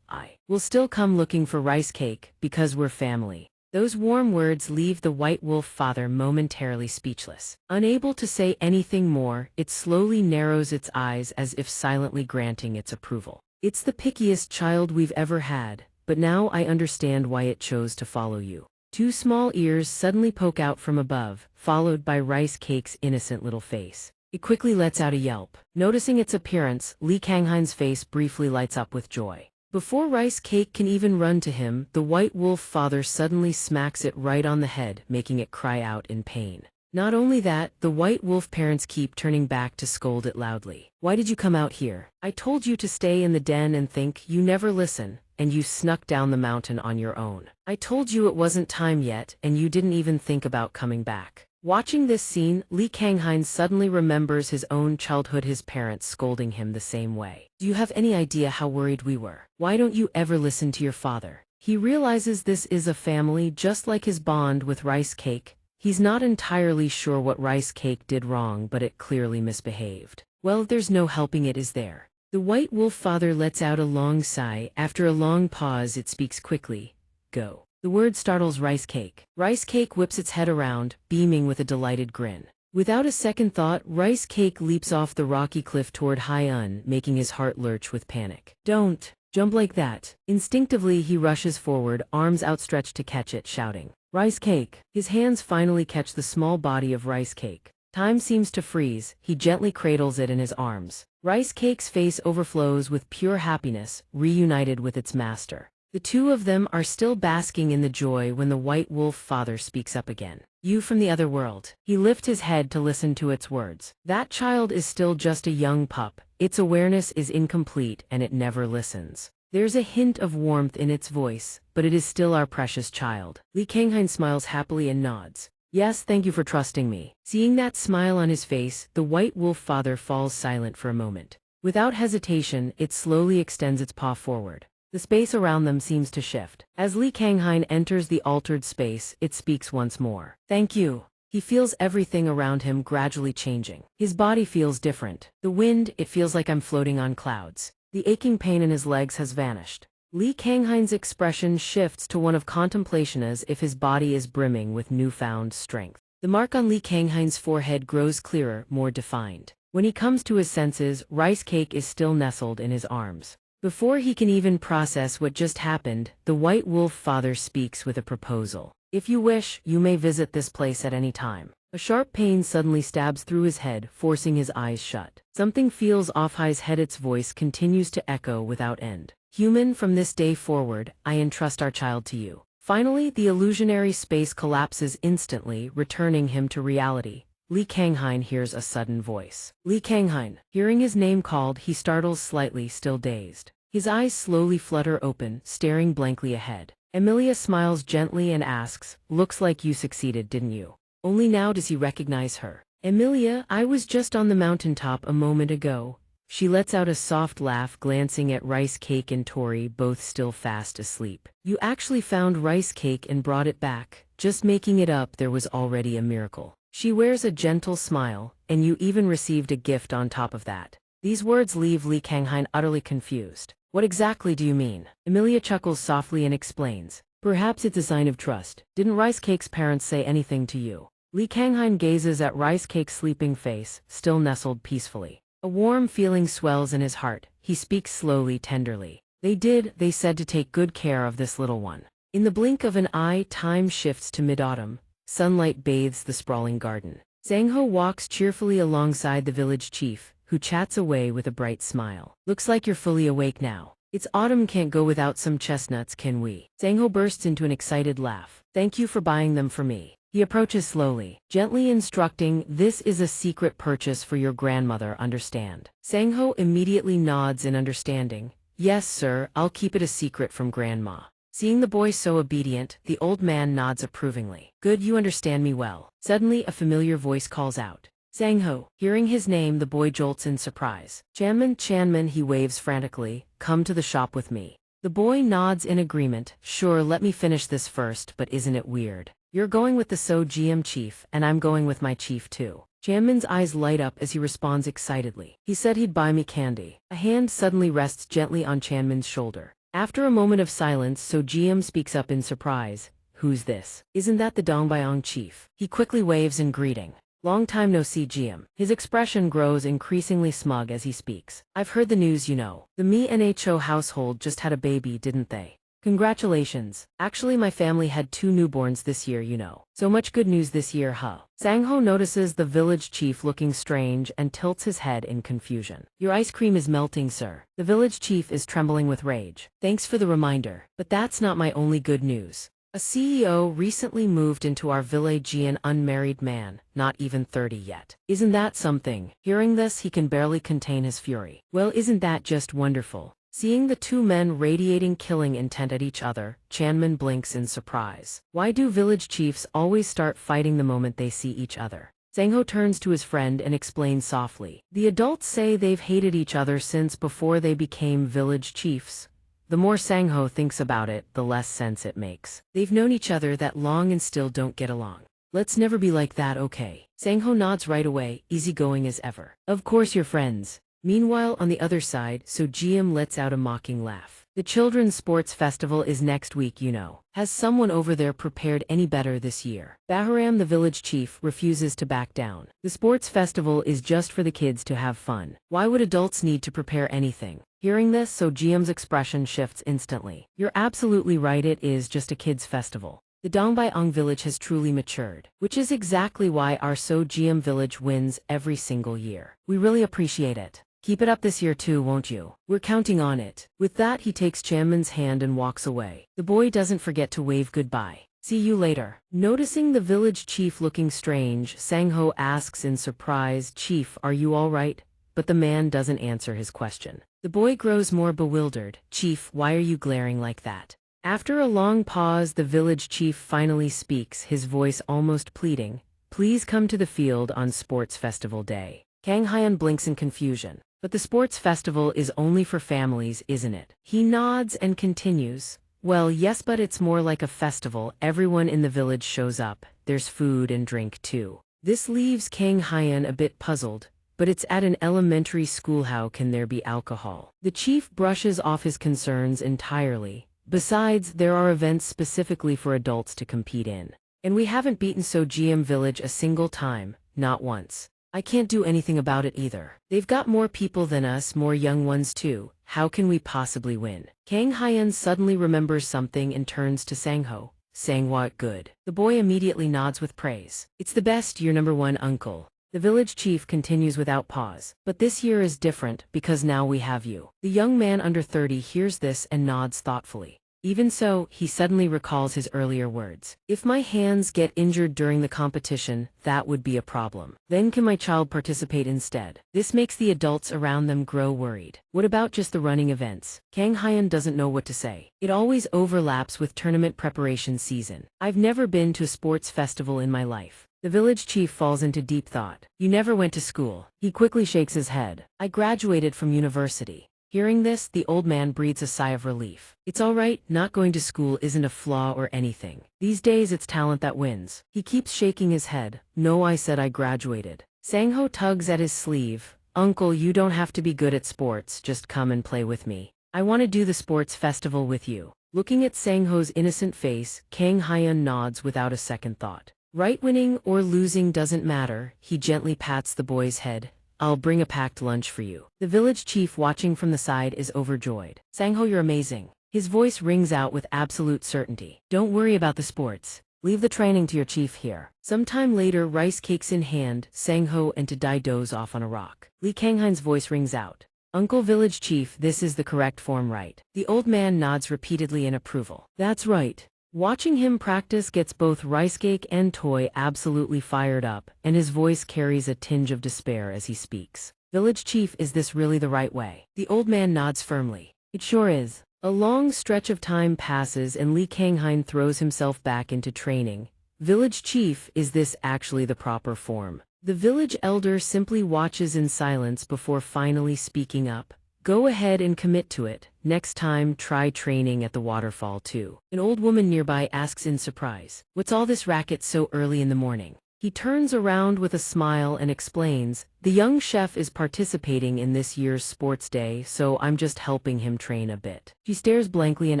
I will still come looking for Rice Cake, because we're family. Those warm words leave the white wolf father momentarily speechless. Unable to say anything more, it slowly narrows its eyes as if silently granting its approval. It's the pickiest child we've ever had, but now I understand why it chose to follow you. Two small ears suddenly poke out from above, followed by Rice Cake's innocent little face. It quickly lets out a yelp. Noticing its appearance, Li Kanghain's face briefly lights up with joy. Before Rice Cake can even run to him, the white wolf father suddenly smacks it right on the head, making it cry out in pain. Not only that, the white wolf parents keep turning back to scold it loudly. Why did you come out here? I told you to stay in the den and think. You never listen, and you snuck down the mountain on your own. I told you it wasn't time yet, and you didn't even think about coming back. Watching this scene, Li Kanghain suddenly remembers his own childhood, his parents scolding him the same way. Do you have any idea how worried we were? Why don't you ever listen to your father? He realizes this is a family just like his bond with Rice Cake. He's not entirely sure what Rice Cake did wrong, but it clearly misbehaved. Well, there's no helping it, is there? The white wolf father lets out a long sigh. After a long pause, it speaks quickly. Go. The word startles Rice Cake. Rice Cake whips its head around, beaming with a delighted grin. Without a second thought, Rice Cake leaps off the rocky cliff toward Hai-Un, making his heart lurch with panic. Don't jump like that. Instinctively, he rushes forward, arms outstretched to catch it, shouting, Rice Cake! His hands finally catch the small body of Rice Cake. Time seems to freeze. He gently cradles it in his arms. Rice Cake's face overflows with pure happiness, reunited with its master. The two of them are still basking in the joy when the white wolf father speaks up again. You from the other world. He lifts his head to listen to its words. That child is still just a young pup. Its awareness is incomplete and it never listens. There's a hint of warmth in its voice, but it is still our precious child. Li Kanghain smiles happily and nods. Yes, thank you for trusting me. Seeing that smile on his face, the white wolf father falls silent for a moment. Without hesitation, it slowly extends its paw forward. The space around them seems to shift. As Li Kanghain enters the altered space, it speaks once more. Thank you. He feels everything around him gradually changing. His body feels different. The wind, it feels like I'm floating on clouds. The aching pain in his legs has vanished. Li Kanghain's expression shifts to one of contemplation as if his body is brimming with newfound strength. The mark on Li Kanghain's forehead grows clearer, more defined. When he comes to his senses, Rice Cake is still nestled in his arms. Before he can even process what just happened, the white wolf father speaks with a proposal. If you wish, you may visit this place at any time. A sharp pain suddenly stabs through his head, forcing his eyes shut. Something feels off. His head, its voice continues to echo without end. Human, from this day forward, I entrust our child to you. Finally, the illusionary space collapses instantly, returning him to reality. Li Kanghain hears a sudden voice. Li Kanghain. Hearing his name called, he startles slightly, still dazed. His eyes slowly flutter open, staring blankly ahead. Emilia smiles gently and asks, looks like you succeeded, didn't you? Only now does he recognize her. Emilia, I was just on the mountaintop a moment ago. She lets out a soft laugh, glancing at Rice Cake and Tori, both still fast asleep. You actually found Rice Cake and brought it back. Just making it up, there was already a miracle. She wears a gentle smile, and you even received a gift on top of that. These words leave Li Kanghain utterly confused. What exactly do you mean? Emilia chuckles softly and explains. Perhaps it's a sign of trust. Didn't Rice Cake's parents say anything to you? Li Kanghain gazes at Rice Cake's sleeping face, still nestled peacefully. A warm feeling swells in his heart. He speaks slowly, tenderly. They said to take good care of this little one. In the blink of an eye, time shifts to mid-autumn. Sunlight bathes the sprawling garden. Zhang walks cheerfully alongside the village chief, who chats away with a bright smile. Looks like you're fully awake now. It's autumn, can't go without some chestnuts, can we? Zhang bursts into an excited laugh. Thank you for buying them for me. He approaches slowly, gently instructing, this is a secret purchase for your grandmother, understand? Zhang immediately nods in understanding. Yes, sir, I'll keep it a secret from grandma. Seeing the boy so obedient, the old man nods approvingly. Good, you understand me well. Suddenly, a familiar voice calls out. Zhang. Hearing his name, the boy jolts in surprise. Chanman, he waves frantically. Come to the shop with me. The boy nods in agreement. Sure, let me finish this first, but isn't it weird? You're going with the GM chief, and I'm going with my chief too. Chanman's eyes light up as he responds excitedly. He said he'd buy me candy. A hand suddenly rests gently on Chanman's shoulder. After a moment of silence, GM speaks up in surprise. Who's this? Isn't that the Donghua chief? He quickly waves in greeting. Long time no see, GM. His expression grows increasingly smug as he speaks. I've heard the news, you know. The Manhua household just had a baby, didn't they? Congratulations. Actually, my family had 2 newborns this year, you know. So much good news this year, huh? Zhang notices the village chief looking strange and tilts his head in confusion. Your ice cream is melting, sir. The village chief is trembling with rage. Thanks for the reminder. But that's not my only good news. A CEO recently moved into our village, an unmarried man, not even 30 yet. Isn't that something? Hearing this, he can barely contain his fury. Well, isn't that just wonderful? Seeing the 2 men radiating killing intent at each other, Chanman blinks in surprise. Why do village chiefs always start fighting the moment they see each other? Zhang turns to his friend and explains softly. The adults say they've hated each other since before they became village chiefs. The more Zhang thinks about it, the less sense it makes. They've known each other that long and still don't get along. Let's never be like that, okay? Zhang nods right away, easygoing as ever. Of course you're friends. Meanwhile, on the other side, GM lets out a mocking laugh. The children's sports festival is next week, you know. Has someone over there prepared any better this year? Baharam, the village chief, refuses to back down. The sports festival is just for the kids to have fun. Why would adults need to prepare anything? Hearing this, GM's expression shifts instantly. You're absolutely right, it is just a kids' festival. The Donghua village has truly matured, which is exactly why our GM village wins every single year. We really appreciate it. Keep it up this year too, won't you? We're counting on it. With that, he takes Chanman's hand and walks away. The boy doesn't forget to wave goodbye. See you later. Noticing the village chief looking strange, Zhang asks in surprise, Chief, are you all right? But the man doesn't answer his question. The boy grows more bewildered. Chief, why are you glaring like that? After a long pause, the village chief finally speaks, his voice almost pleading. Please come to the field on Sports Festival Day. Kang Hyun blinks in confusion. But the sports festival is only for families, isn't it? He nods and continues. Well, yes, but it's more like a festival. Everyone in the village shows up. There's food and drink too. This leaves Kang Hyun a bit puzzled. But it's at an elementary school, how can there be alcohol? The chief brushes off his concerns entirely. Besides, there are events specifically for adults to compete in. And we haven't beaten GM Village a single time, not once. I can't do anything about it either. They've got more people than us, more young ones too. How can we possibly win? Kang Hyun suddenly remembers something and turns to Zhang. What good? The boy immediately nods with praise. It's the best, your number 1 uncle. The village chief continues without pause. But this year is different, because now we have you. The young man under 30 hears this and nods thoughtfully. Even so, he suddenly recalls his earlier words. If my hands get injured during the competition, that would be a problem. Then can my child participate instead? This makes the adults around them grow worried. What about just the running events? Kang Hyun doesn't know what to say. It always overlaps with tournament preparation season. I've never been to a sports festival in my life. The village chief falls into deep thought. You never went to school. He quickly shakes his head. I graduated from university. Hearing this, the old man breathes a sigh of relief. It's all right, not going to school isn't a flaw or anything. These days it's talent that wins. He keeps shaking his head. No, I said I graduated. Sangho tugs at his sleeve. Uncle, you don't have to be good at sports, just come and play with me. I want to do the sports festival with you. Looking at Sangho's innocent face, Kang Hyun nods without a second thought. Right, winning or losing doesn't matter, he gently pats the boy's head. I'll bring a packed lunch for you. The village chief watching from the side is overjoyed. Sangho, you're amazing. His voice rings out with absolute certainty. Don't worry about the sports. Leave the training to your chief here. Sometime later, rice cakes in hand, Sangho and Tadai doze off on a rock. Lee Kanghain's voice rings out. Uncle Village Chief, this is the correct form, right? The old man nods repeatedly in approval. That's right. Watching him practice gets both rice cake and toy absolutely fired up, and his voice carries a tinge of despair as he speaks. Village Chief, is this really the right way? The old man nods firmly. It sure is. A long stretch of time passes and Lee Kanghain throws himself back into training. Village Chief, is this actually the proper form? The village elder simply watches in silence before finally speaking up. Go ahead and commit to it. Next time, try training at the waterfall too. An old woman nearby asks in surprise. What's all this racket so early in the morning? He turns around with a smile and explains, the young chef is participating in this year's sports day, so I'm just helping him train a bit. She stares blankly and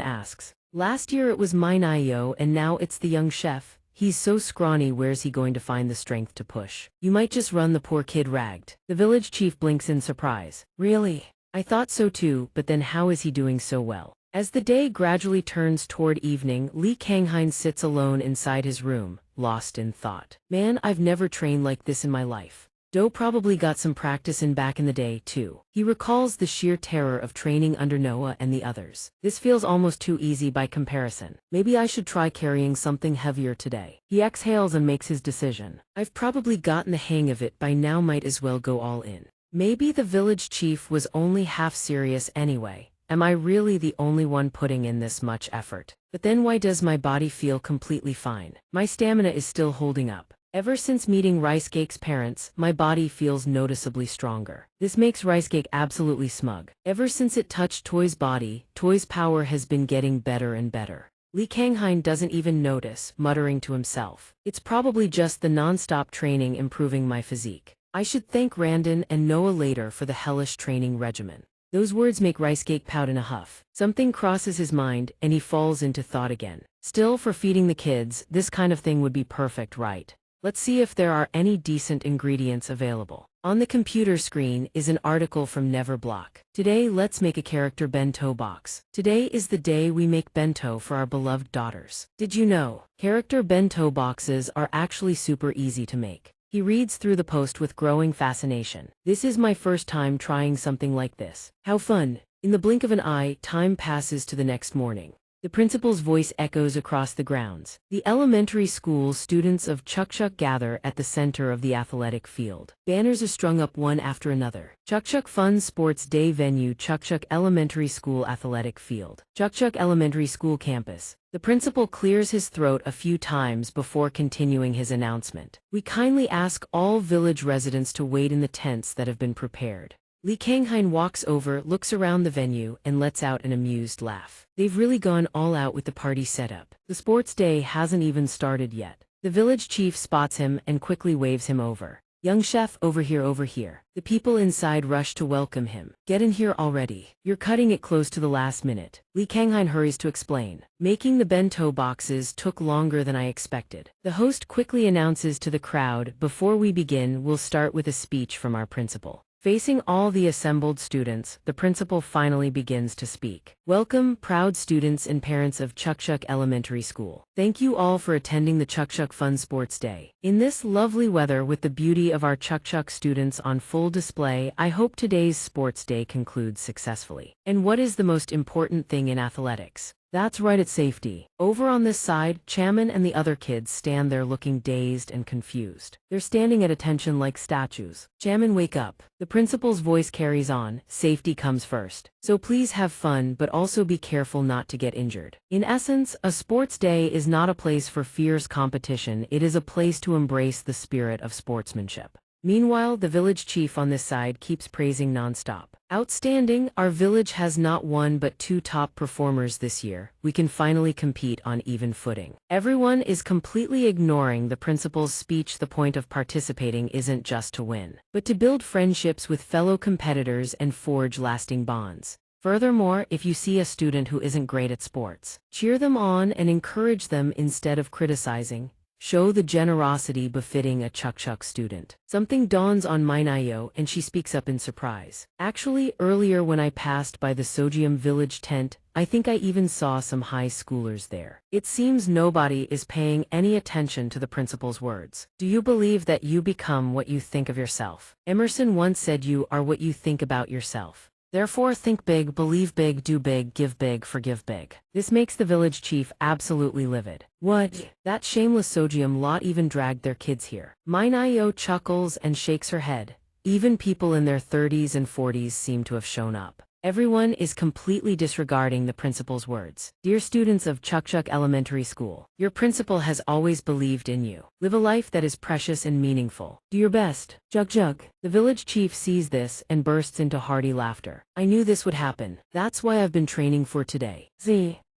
asks, last year it was mine Io and now it's the young chef. He's so scrawny, where's he going to find the strength to push? You might just run the poor kid ragged. The village chief blinks in surprise. Really? I thought so too, but then how is he doing so well? As the day gradually turns toward evening, Lee Kanghain sits alone inside his room, lost in thought. Man, I've never trained like this in my life. Do probably got some practice in back in the day too. He recalls the sheer terror of training under Noah and the others. This feels almost too easy by comparison. Maybe I should try carrying something heavier today. He exhales and makes his decision. I've probably gotten the hang of it by now, might as well go all in. Maybe the village chief was only half serious anyway. Am I really the only one putting in this much effort? But then why does my body feel completely fine? My stamina is still holding up. Ever since meeting Rice Cake's parents, my body feels noticeably stronger. This makes Rice Cake absolutely smug. Ever since it touched Toy's body, Toy's power has been getting better and better. Lee Kanghain doesn't even notice, muttering to himself. It's probably just the non-stop training improving my physique. I should thank Randon and Noah later for the hellish training regimen. Those words make Rice Cake pout in a huff. Something crosses his mind, and he falls into thought again. Still, for feeding the kids, this kind of thing would be perfect, right? Let's see if there are any decent ingredients available. On the computer screen is an article from Neverblock. Today, let's make a character bento box. Today is the day we make bento for our beloved daughters. Did you know? Character bento boxes are actually super easy to make. He reads through the post with growing fascination. This is my first time trying something like this. How fun! In the blink of an eye, time passes to the next morning. The principal's voice echoes across the grounds. The elementary school students of Chukchuk gather at the center of the athletic field. Banners are strung up one after another. Chukchuk Fun Sports Day Venue, Chukchuk Elementary School Athletic Field. Chukchuk Elementary School Campus. The principal clears his throat a few times before continuing his announcement. We kindly ask all village residents to wait in the tents that have been prepared. Lee Kanghain walks over, looks around the venue, and lets out an amused laugh. They've really gone all out with the party setup. The sports day hasn't even started yet. The village chief spots him and quickly waves him over. Young chef, over here, over here. The people inside rush to welcome him. Get in here already. You're cutting it close to the last minute. Lee Kanghain hurries to explain. Making the bento boxes took longer than I expected. The host quickly announces to the crowd, before we begin, we'll start with a speech from our principal. Facing all the assembled students, the principal finally begins to speak. Welcome, proud students and parents of Chukchuk Elementary School. Thank you all for attending the Chukchuk Fun Sports Day. In this lovely weather with the beauty of our Chukchuk students on full display, I hope today's sports day concludes successfully. And what is the most important thing in athletics? That's right, it's safety. Over on this side, Chaman and the other kids stand there looking dazed and confused. They're standing at attention like statues. Chaman, wake up. The principal's voice carries on, safety comes first. So please have fun, but also be careful not to get injured. In essence, a sports day is not a place for fierce competition, it is a place to embrace the spirit of sportsmanship. Meanwhile, the village chief on this side keeps praising non-stop. Outstanding, our village has not one but two top performers this year. We can finally compete on even footing. Everyone is completely ignoring the principal's speech. The point of participating isn't just to win, but to build friendships with fellow competitors and forge lasting bonds. Furthermore, if you see a student who isn't great at sports, cheer them on and encourage them instead of criticizing. Show the generosity befitting a Chukchuk student. Something dawns on Minayo and she speaks up in surprise. Actually, earlier when I passed by the Sojium village tent, I think I even saw some high schoolers there. It seems nobody is paying any attention to the principal's words. Do you believe that you become what you think of yourself? Emerson once said you are what you think about yourself. Therefore, think big, believe big, do big, give big, forgive big. This makes the village chief absolutely livid. What? That shameless Sojium lot even dragged their kids here. Minayo chuckles and shakes her head. Even people in their 30s and 40s seem to have shown up. Everyone is completely disregarding the principal's words. Dear students of Chukchuk Elementary School, your principal has always believed in you. Live a life that is precious and meaningful. Do your best. Jug jug. The village chief sees this and bursts into hearty laughter. I knew this would happen. That's why I've been training for today.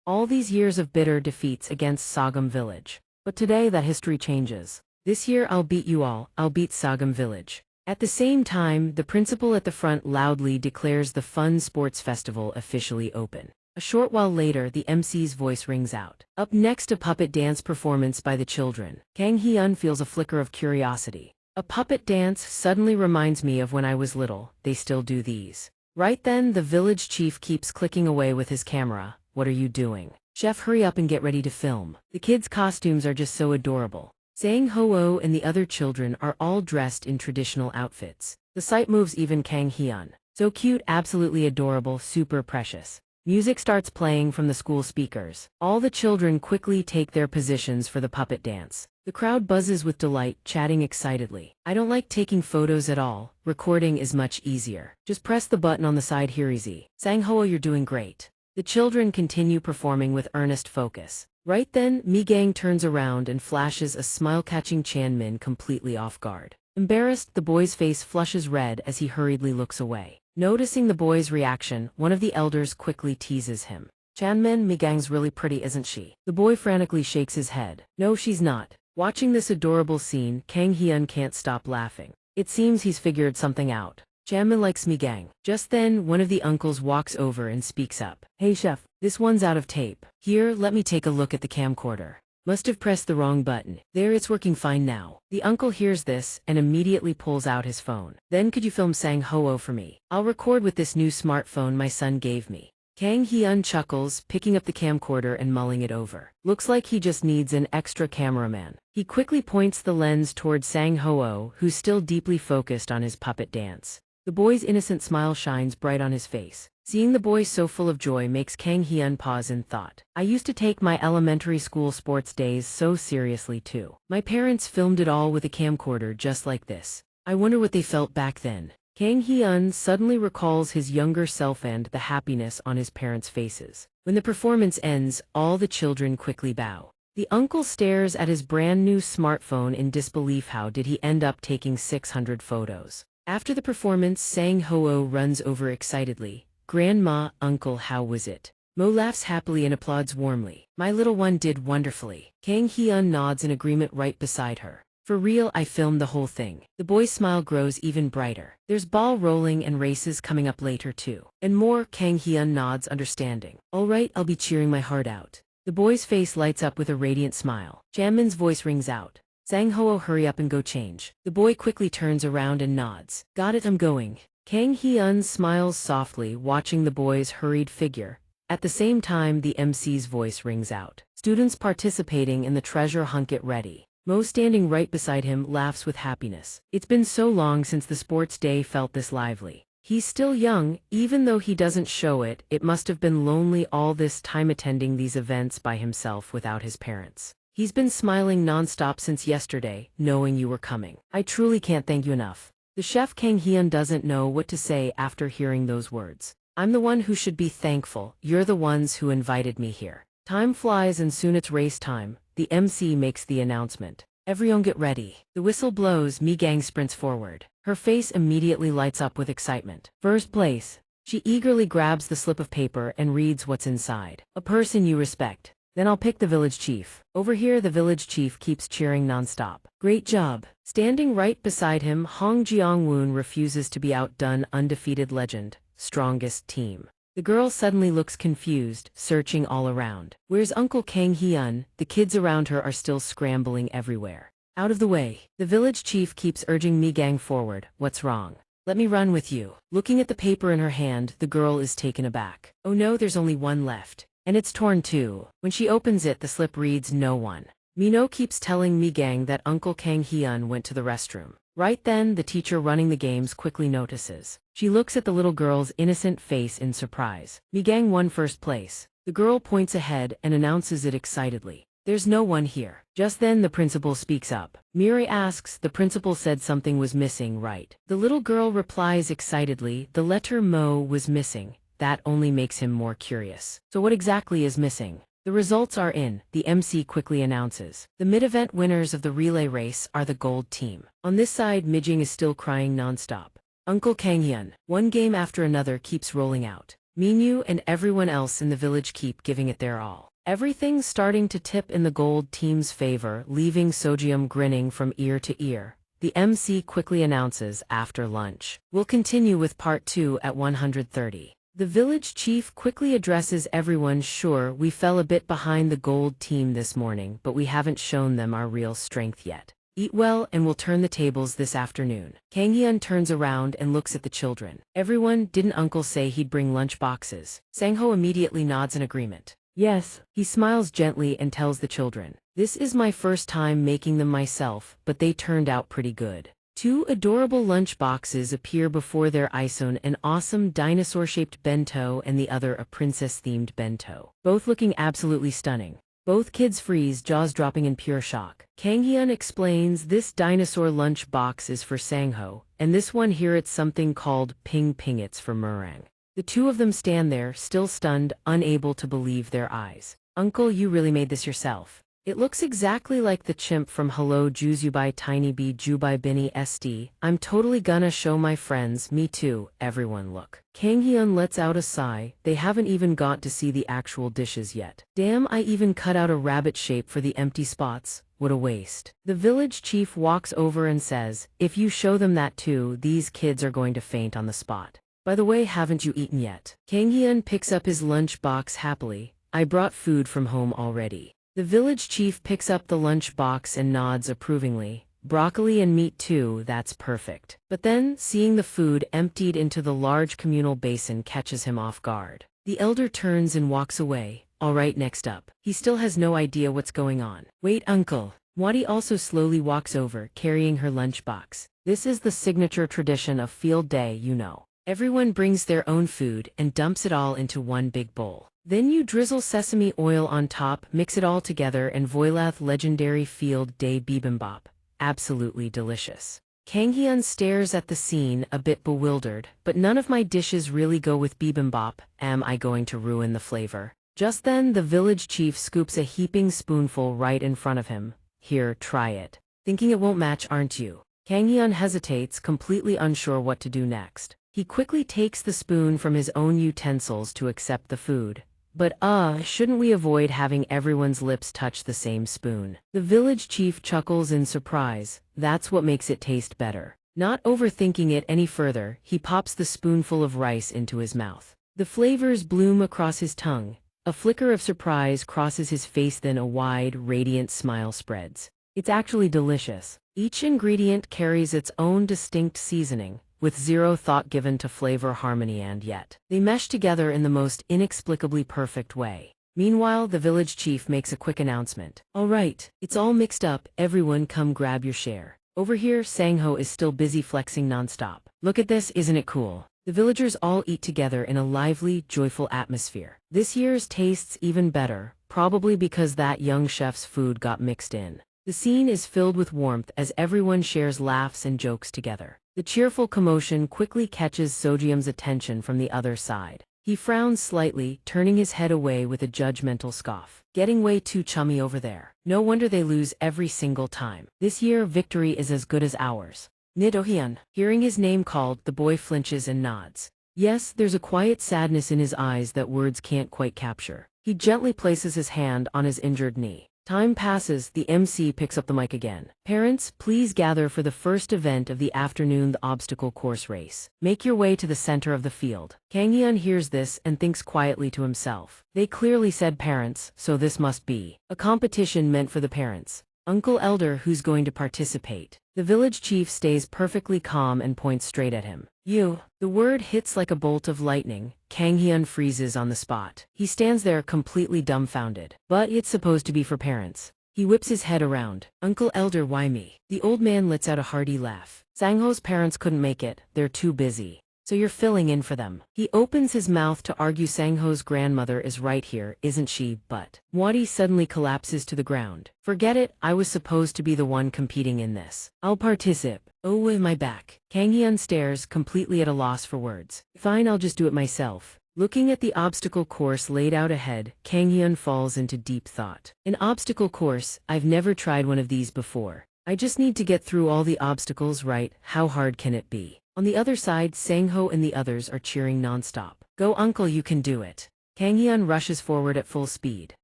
All these years of bitter defeats against Sagam village. But today that history changes. This year I'll beat you all. I'll beat Sagam village. At the same time, the principal at the front loudly declares the fun sports festival officially open. A short while later, the MC's voice rings out. Up next, a puppet dance performance by the children. Kang Hyun feels a flicker of curiosity. A puppet dance suddenly reminds me of when I was little. They still do these. Right then, the village chief keeps clicking away with his camera. What are you doing? Chef, hurry up and get ready to film. The kids' costumes are just so adorable. Sang Ho-oh and the other children are all dressed in traditional outfits. The sight moves even Kang Hyun. So cute, absolutely adorable, super precious. Music starts playing from the school speakers. All the children quickly take their positions for the puppet dance. The crowd buzzes with delight, chatting excitedly. I don't like taking photos at all. Recording is much easier. Just press the button on the side here, easy. Sang Ho-oh, you're doing great. The children continue performing with earnest focus. Right then, Mi-gang turns around and flashes a smile, catching Chan-min completely off guard. Embarrassed, the boy's face flushes red as he hurriedly looks away. Noticing the boy's reaction, one of the elders quickly teases him. Chan-min, Mi-gang's really pretty, isn't she? The boy frantically shakes his head. No, she's not. Watching this adorable scene, Kang Hyun can't stop laughing. It seems he's figured something out. Chan-min likes Mi-gang. Just then, one of the uncles walks over and speaks up. Hey chef, this one's out of tape. Here, let me take a look at the camcorder. Must have pressed the wrong button. There, it's working fine now. The uncle hears this and immediately pulls out his phone. Then could you film Sang Ho-oh for me? I'll record with this new smartphone my son gave me. Kang Hyun chuckles, picking up the camcorder and mulling it over. Looks like he just needs an extra cameraman. He quickly points the lens towards Sang Ho-oh, who's still deeply focused on his puppet dance. The boy's innocent smile shines bright on his face. Seeing the boy so full of joy makes Kang Hyun pause in thought. I used to take my elementary school sports days so seriously too. My parents filmed it all with a camcorder just like this. I wonder what they felt back then. Kang Hyun suddenly recalls his younger self and the happiness on his parents' faces. When the performance ends, all the children quickly bow. The uncle stares at his brand new smartphone in disbelief. How did he end up taking 600 photos? After the performance, Sang Ho-oh runs over excitedly. Grandma, uncle, how was it? Mo laughs happily and applauds warmly. My little one did wonderfully. Kang Hyun nods in agreement right beside her. For real, I filmed the whole thing. The boy's smile grows even brighter. There's ball rolling and races coming up later too. And more. Kang Hyun nods understanding. All right, I'll be cheering my heart out. The boy's face lights up with a radiant smile. Chan-min's voice rings out. Sang Ho-oh, hurry up and go change. The boy quickly turns around and nods. Got it, I'm going. Kang Hyun smiles softly, watching the boy's hurried figure. At the same time, the MC's voice rings out. Students participating in the treasure hunt, get ready. Mo, standing right beside him, laughs with happiness. It's been so long since the sports day felt this lively. He's still young, even though he doesn't show it. It must have been lonely all this time attending these events by himself without his parents. He's been smiling nonstop since yesterday, knowing you were coming. I truly can't thank you enough. The chef Kang Hyun doesn't know what to say after hearing those words. I'm the one who should be thankful. You're the ones who invited me here. Time flies and soon it's race time. The MC makes the announcement. Everyone get ready. The whistle blows, Mi-gang sprints forward. Her face immediately lights up with excitement. First place, She eagerly grabs the slip of paper and reads what's inside. A person you respect. Then I'll pick the village chief. Over here the village chief keeps cheering nonstop. Great job. Standing right beside him, Hong Jiangwon refuses to be outdone. Undefeated legend. Strongest team. The girl suddenly looks confused, searching all around. Where's Uncle Kang Hyun? The kids around her are still scrambling everywhere. Out of the way. The village chief keeps urging Mi Gang forward. What's wrong? Let me run with you. Looking at the paper in her hand, the girl is taken aback. Oh no, there's only one left. And it's torn too. When she opens it, the slip reads no one. Mino keeps telling Mi Gang that Uncle Kang Hyun went to the restroom. Right then, the teacher running the games quickly notices. She looks at the little girl's innocent face in surprise. Mi Gang won first place. The girl points ahead and announces it excitedly. There's no one here. Just then the principal speaks up. Miri asks, the principal said something was missing, right? The little girl replies excitedly, the letter Mo was missing. That only makes him more curious. So what exactly is missing? The results are in, the MC quickly announces. The mid-event winners of the relay race are the gold team. On this side, Mijing is still crying nonstop. Uncle Kang Hyun, one game after another keeps rolling out. Minyu and everyone else in the village keep giving it their all. Everything's starting to tip in the gold team's favor, leaving Sojium grinning from ear to ear. The MC quickly announces, after lunch. We'll continue with part 2 at 130. The village chief quickly addresses everyone. Sure, we fell a bit behind the gold team this morning, but we haven't shown them our real strength yet. Eat well and we'll turn the tables this afternoon. Kang Hyun turns around and looks at the children. Everyone, didn't Uncle say he'd bring lunch boxes? Sang-ho immediately nods in agreement. Yes, he smiles gently and tells the children. This is my first time making them myself, but they turned out pretty good. 2 adorable lunch boxes appear before their eyes, an awesome dinosaur-shaped bento and the other a princess-themed bento. Both looking absolutely stunning. Both kids freeze, jaws dropping in pure shock. Kang Hyun explains this dinosaur lunch box is for Sang-ho, and this one here it's something called Ping Ping, it's for Murang. The two of them stand there, still stunned, unable to believe their eyes. Uncle, you really made this yourself? It looks exactly like the chimp from Hello Juzubai Tiny B Jubai Binny SD. I'm totally gonna show my friends. Me too. Everyone look. Kang Hyun lets out a sigh. They haven't even got to see the actual dishes yet. Damn, I even cut out a rabbit shape for the empty spots. What a waste. The village chief walks over and says, if you show them that too, these kids are going to faint on the spot. By the way, haven't you eaten yet? Kang Hyun picks up his lunch box happily. I brought food from home already. The village chief picks up the lunch box and nods approvingly. Broccoli and meat too, that's perfect. But then, seeing the food emptied into the large communal basin catches him off guard. The elder turns and walks away. Alright, next up. He still has no idea what's going on. Wait, uncle. Mwadi also slowly walks over, carrying her lunchbox. This is the signature tradition of field day, you know. Everyone brings their own food and dumps it all into one big bowl. Then you drizzle sesame oil on top, mix it all together, and voila, legendary field day bibimbap. Absolutely delicious. Kang Hyun stares at the scene, a bit bewildered, but none of my dishes really go with bibimbap. Am I going to ruin the flavor? Just then, the village chief scoops a heaping spoonful right in front of him. Here, try it. Thinking it won't match, aren't you? Kang Hyun hesitates, completely unsure what to do next. He quickly takes the spoon from his own utensils to accept the food. But shouldn't we avoid having everyone's lips touch the same spoon? The village chief chuckles in surprise. That's what makes it taste better. Not overthinking it any further, he pops the spoonful of rice into his mouth. The flavors bloom across his tongue. A flicker of surprise crosses his face, then a wide, radiant smile spreads. It's actually delicious. Each ingredient carries its own distinct seasoning, with zero thought given to flavor harmony, and yet they mesh together in the most inexplicably perfect way. Meanwhile, the village chief makes a quick announcement. All right, it's all mixed up, everyone come grab your share. Over here, Sang-ho is still busy flexing nonstop. Look at this, isn't it cool? The villagers all eat together in a lively, joyful atmosphere. This year's tastes even better, probably because that young chef's food got mixed in. The scene is filled with warmth as everyone shares laughs and jokes together. The cheerful commotion quickly catches Sojium's attention from the other side. He frowns slightly, turning his head away with a judgmental scoff. Getting way too chummy over there. No wonder they lose every single time. This year, victory is as good as ours. Nidohyun. Hearing his name called, the boy flinches and nods. Yes, there's a quiet sadness in his eyes that words can't quite capture. He gently places his hand on his injured knee. Time passes, the MC picks up the mic again. Parents, please gather for the first event of the afternoon, the obstacle course race. Make your way to the center of the field. Kang Hyun hears this and thinks quietly to himself. They clearly said parents, so this must be a competition meant for the parents. Uncle Elder, who's going to participate? The village chief stays perfectly calm and points straight at him. You. The word hits like a bolt of lightning. Kang Hyun freezes on the spot. He stands there completely dumbfounded. But it's supposed to be for parents. He whips his head around. Uncle Elder, why me? The old man lets out a hearty laugh. Sangho's parents couldn't make it. They're too busy. So you're filling in for them. He opens his mouth to argue Sangho's grandmother is right here, isn't she? But Wadi suddenly collapses to the ground. Forget it, I was supposed to be the one competing in this. I'll participate. Oh, with my back. Kang Hyun stares, completely at a loss for words. Fine, I'll just do it myself. Looking at the obstacle course laid out ahead, Kang Hyun falls into deep thought. An obstacle course? I've never tried one of these before. I just need to get through all the obstacles, right? How hard can it be? On the other side, Sangho and the others are cheering nonstop. Go uncle, you can do it. Kang Hyun rushes forward at full speed.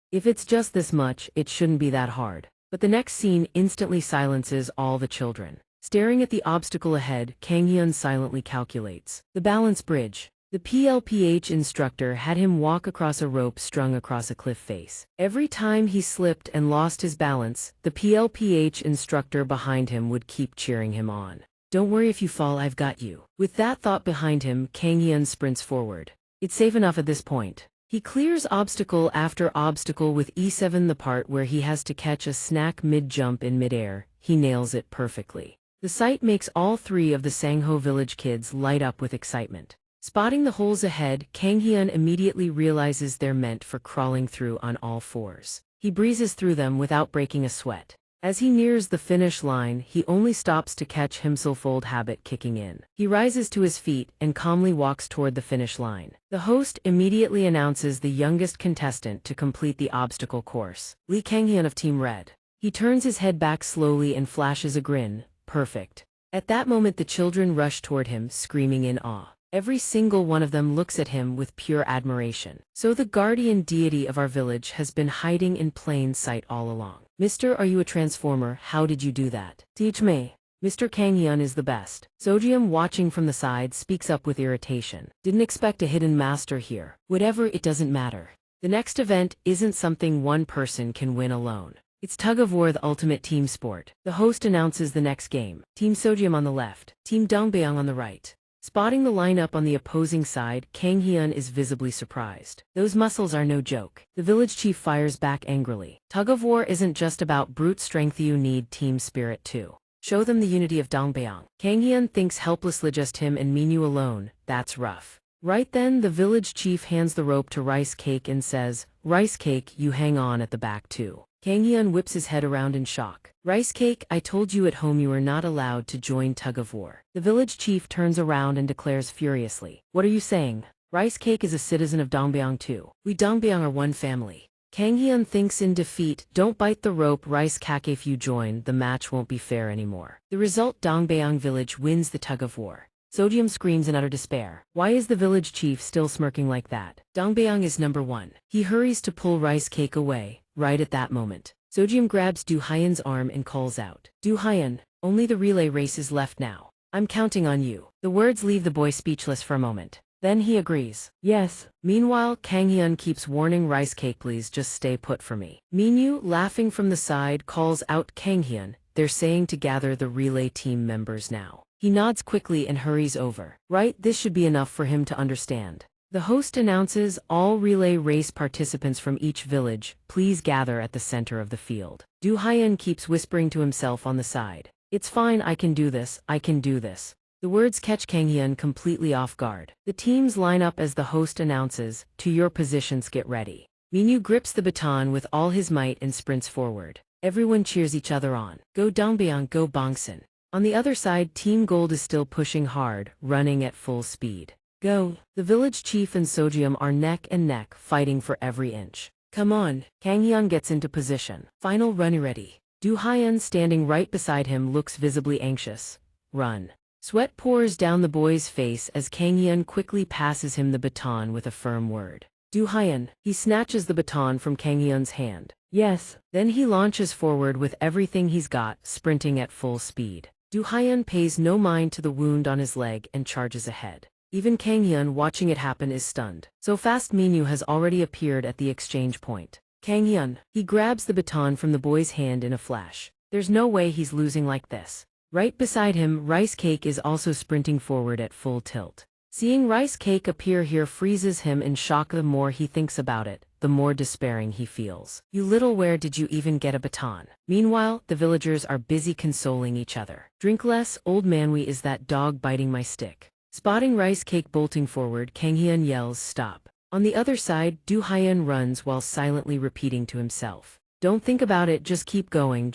If it's just this much, it shouldn't be that hard. But the next scene instantly silences all the children. Staring at the obstacle ahead, Kang Hyun silently calculates. The balance bridge. The PLPH instructor had him walk across a rope strung across a cliff face. Every time he slipped and lost his balance, the PLPH instructor behind him would keep cheering him on. Don't worry if you fall, I've got you. With that thought behind him, Kang Hyun sprints forward. It's safe enough at this point. He clears obstacle after obstacle with E7, the part where he has to catch a snack mid-jump in midair. He nails it perfectly. The sight makes all three of the Sangho village kids light up with excitement. Spotting the holes ahead, Kang Hyun immediately realizes they're meant for crawling through on all fours. He breezes through them without breaking a sweat. As he nears the finish line, he only stops to catch himself, old habit kicking in. He rises to his feet and calmly walks toward the finish line. The host immediately announces the youngest contestant to complete the obstacle course, Lee Kang Hyun of Team Red. He turns his head back slowly and flashes a grin. Perfect. At that moment, the children rush toward him, screaming in awe. Every single one of them looks at him with pure admiration. So the guardian deity of our village has been hiding in plain sight all along. Mister, are you a transformer? How did you do that? Teach me. Mr. Kang Hyun is the best. Sojim, watching from the side, speaks up with irritation. Didn't expect a hidden master here. Whatever, it doesn't matter. The next event isn't something one person can win alone. It's tug of war, the ultimate team sport. The host announces the next game. Team Sojim on the left, Team Dongbyeong on the right. Spotting the lineup on the opposing side, Kang Hyun is visibly surprised. Those muscles are no joke. The village chief fires back angrily. Tug of war isn't just about brute strength, you need team spirit too. Show them the unity of Dongbyeong. Kang Hyun thinks helplessly, just him and Minyu alone. That's rough. Right then, the village chief hands the rope to Rice Cake and says, Rice Cake, you hang on at the back too. Kang Hyun whips his head around in shock. Rice Cake, I told you at home you are not allowed to join tug of war. The village chief turns around and declares furiously. What are you saying? Rice Cake is a citizen of Dongbyeong too. We Dongbyeong are one family. Kang Hyun thinks in defeat. Don't bite the rope, Rice Cake. If you join, the match won't be fair anymore. The result, Dongbyeong village wins the tug of war. Sodium screams in utter despair. Why is the village chief still smirking like that? Dongbyeong is number one. He hurries to pull Rice Cake away. Right at that moment, Sojim grabs Du Hyun's arm and calls out, Du Hyun, only the relay race is left now. I'm counting on you. The words leave the boy speechless for a moment. Then he agrees. Yes. Meanwhile, Kang Hyun keeps warning Rice Cake, please just stay put for me. Minyu, laughing from the side, calls out, Kang Hyun, they're saying to gather the relay team members now. He nods quickly and hurries over. Right, this should be enough for him to understand. The host announces, all relay race participants from each village, please gather at the center of the field. Du Hyun keeps whispering to himself on the side. It's fine, I can do this, I can do this. The words catch Kang Hyun completely off guard. The teams line up as the host announces, to your positions, get ready. Minyu grips the baton with all his might and sprints forward. Everyone cheers each other on. Go Dongbyeong, go Bongsan. On the other side, Team Gold is still pushing hard, running at full speed. Go! The village chief and Sojim are neck and neck, fighting for every inch. Come on! Kang Hyun gets into position. Final run ready. Du Hyun, standing right beside him, looks visibly anxious. Run. Sweat pours down the boy's face as Kang Hyun quickly passes him the baton with a firm word. Do Hyun. He snatches the baton from Kang Hyun's hand. Yes. Then he launches forward with everything he's got, sprinting at full speed. Do Hyun pays no mind to the wound on his leg and charges ahead. Even Kang Hyun, watching it happen, is stunned. So fast Minyu has already appeared at the exchange point. Kang Hyun. He grabs the baton from the boy's hand in a flash. There's no way he's losing like this. Right beside him, Rice Cake is also sprinting forward at full tilt. Seeing Rice Cake appear here freezes him in shock. The more he thinks about it, the more despairing he feels. You little, where did you even get a baton? Meanwhile, the villagers are busy consoling each other. Drink less, old Manwi, is that dog biting my stick? Spotting Rice Cake bolting forward, Kang Hyun yells, stop. On the other side, Do Hyun runs while silently repeating to himself. Don't think about it, just keep going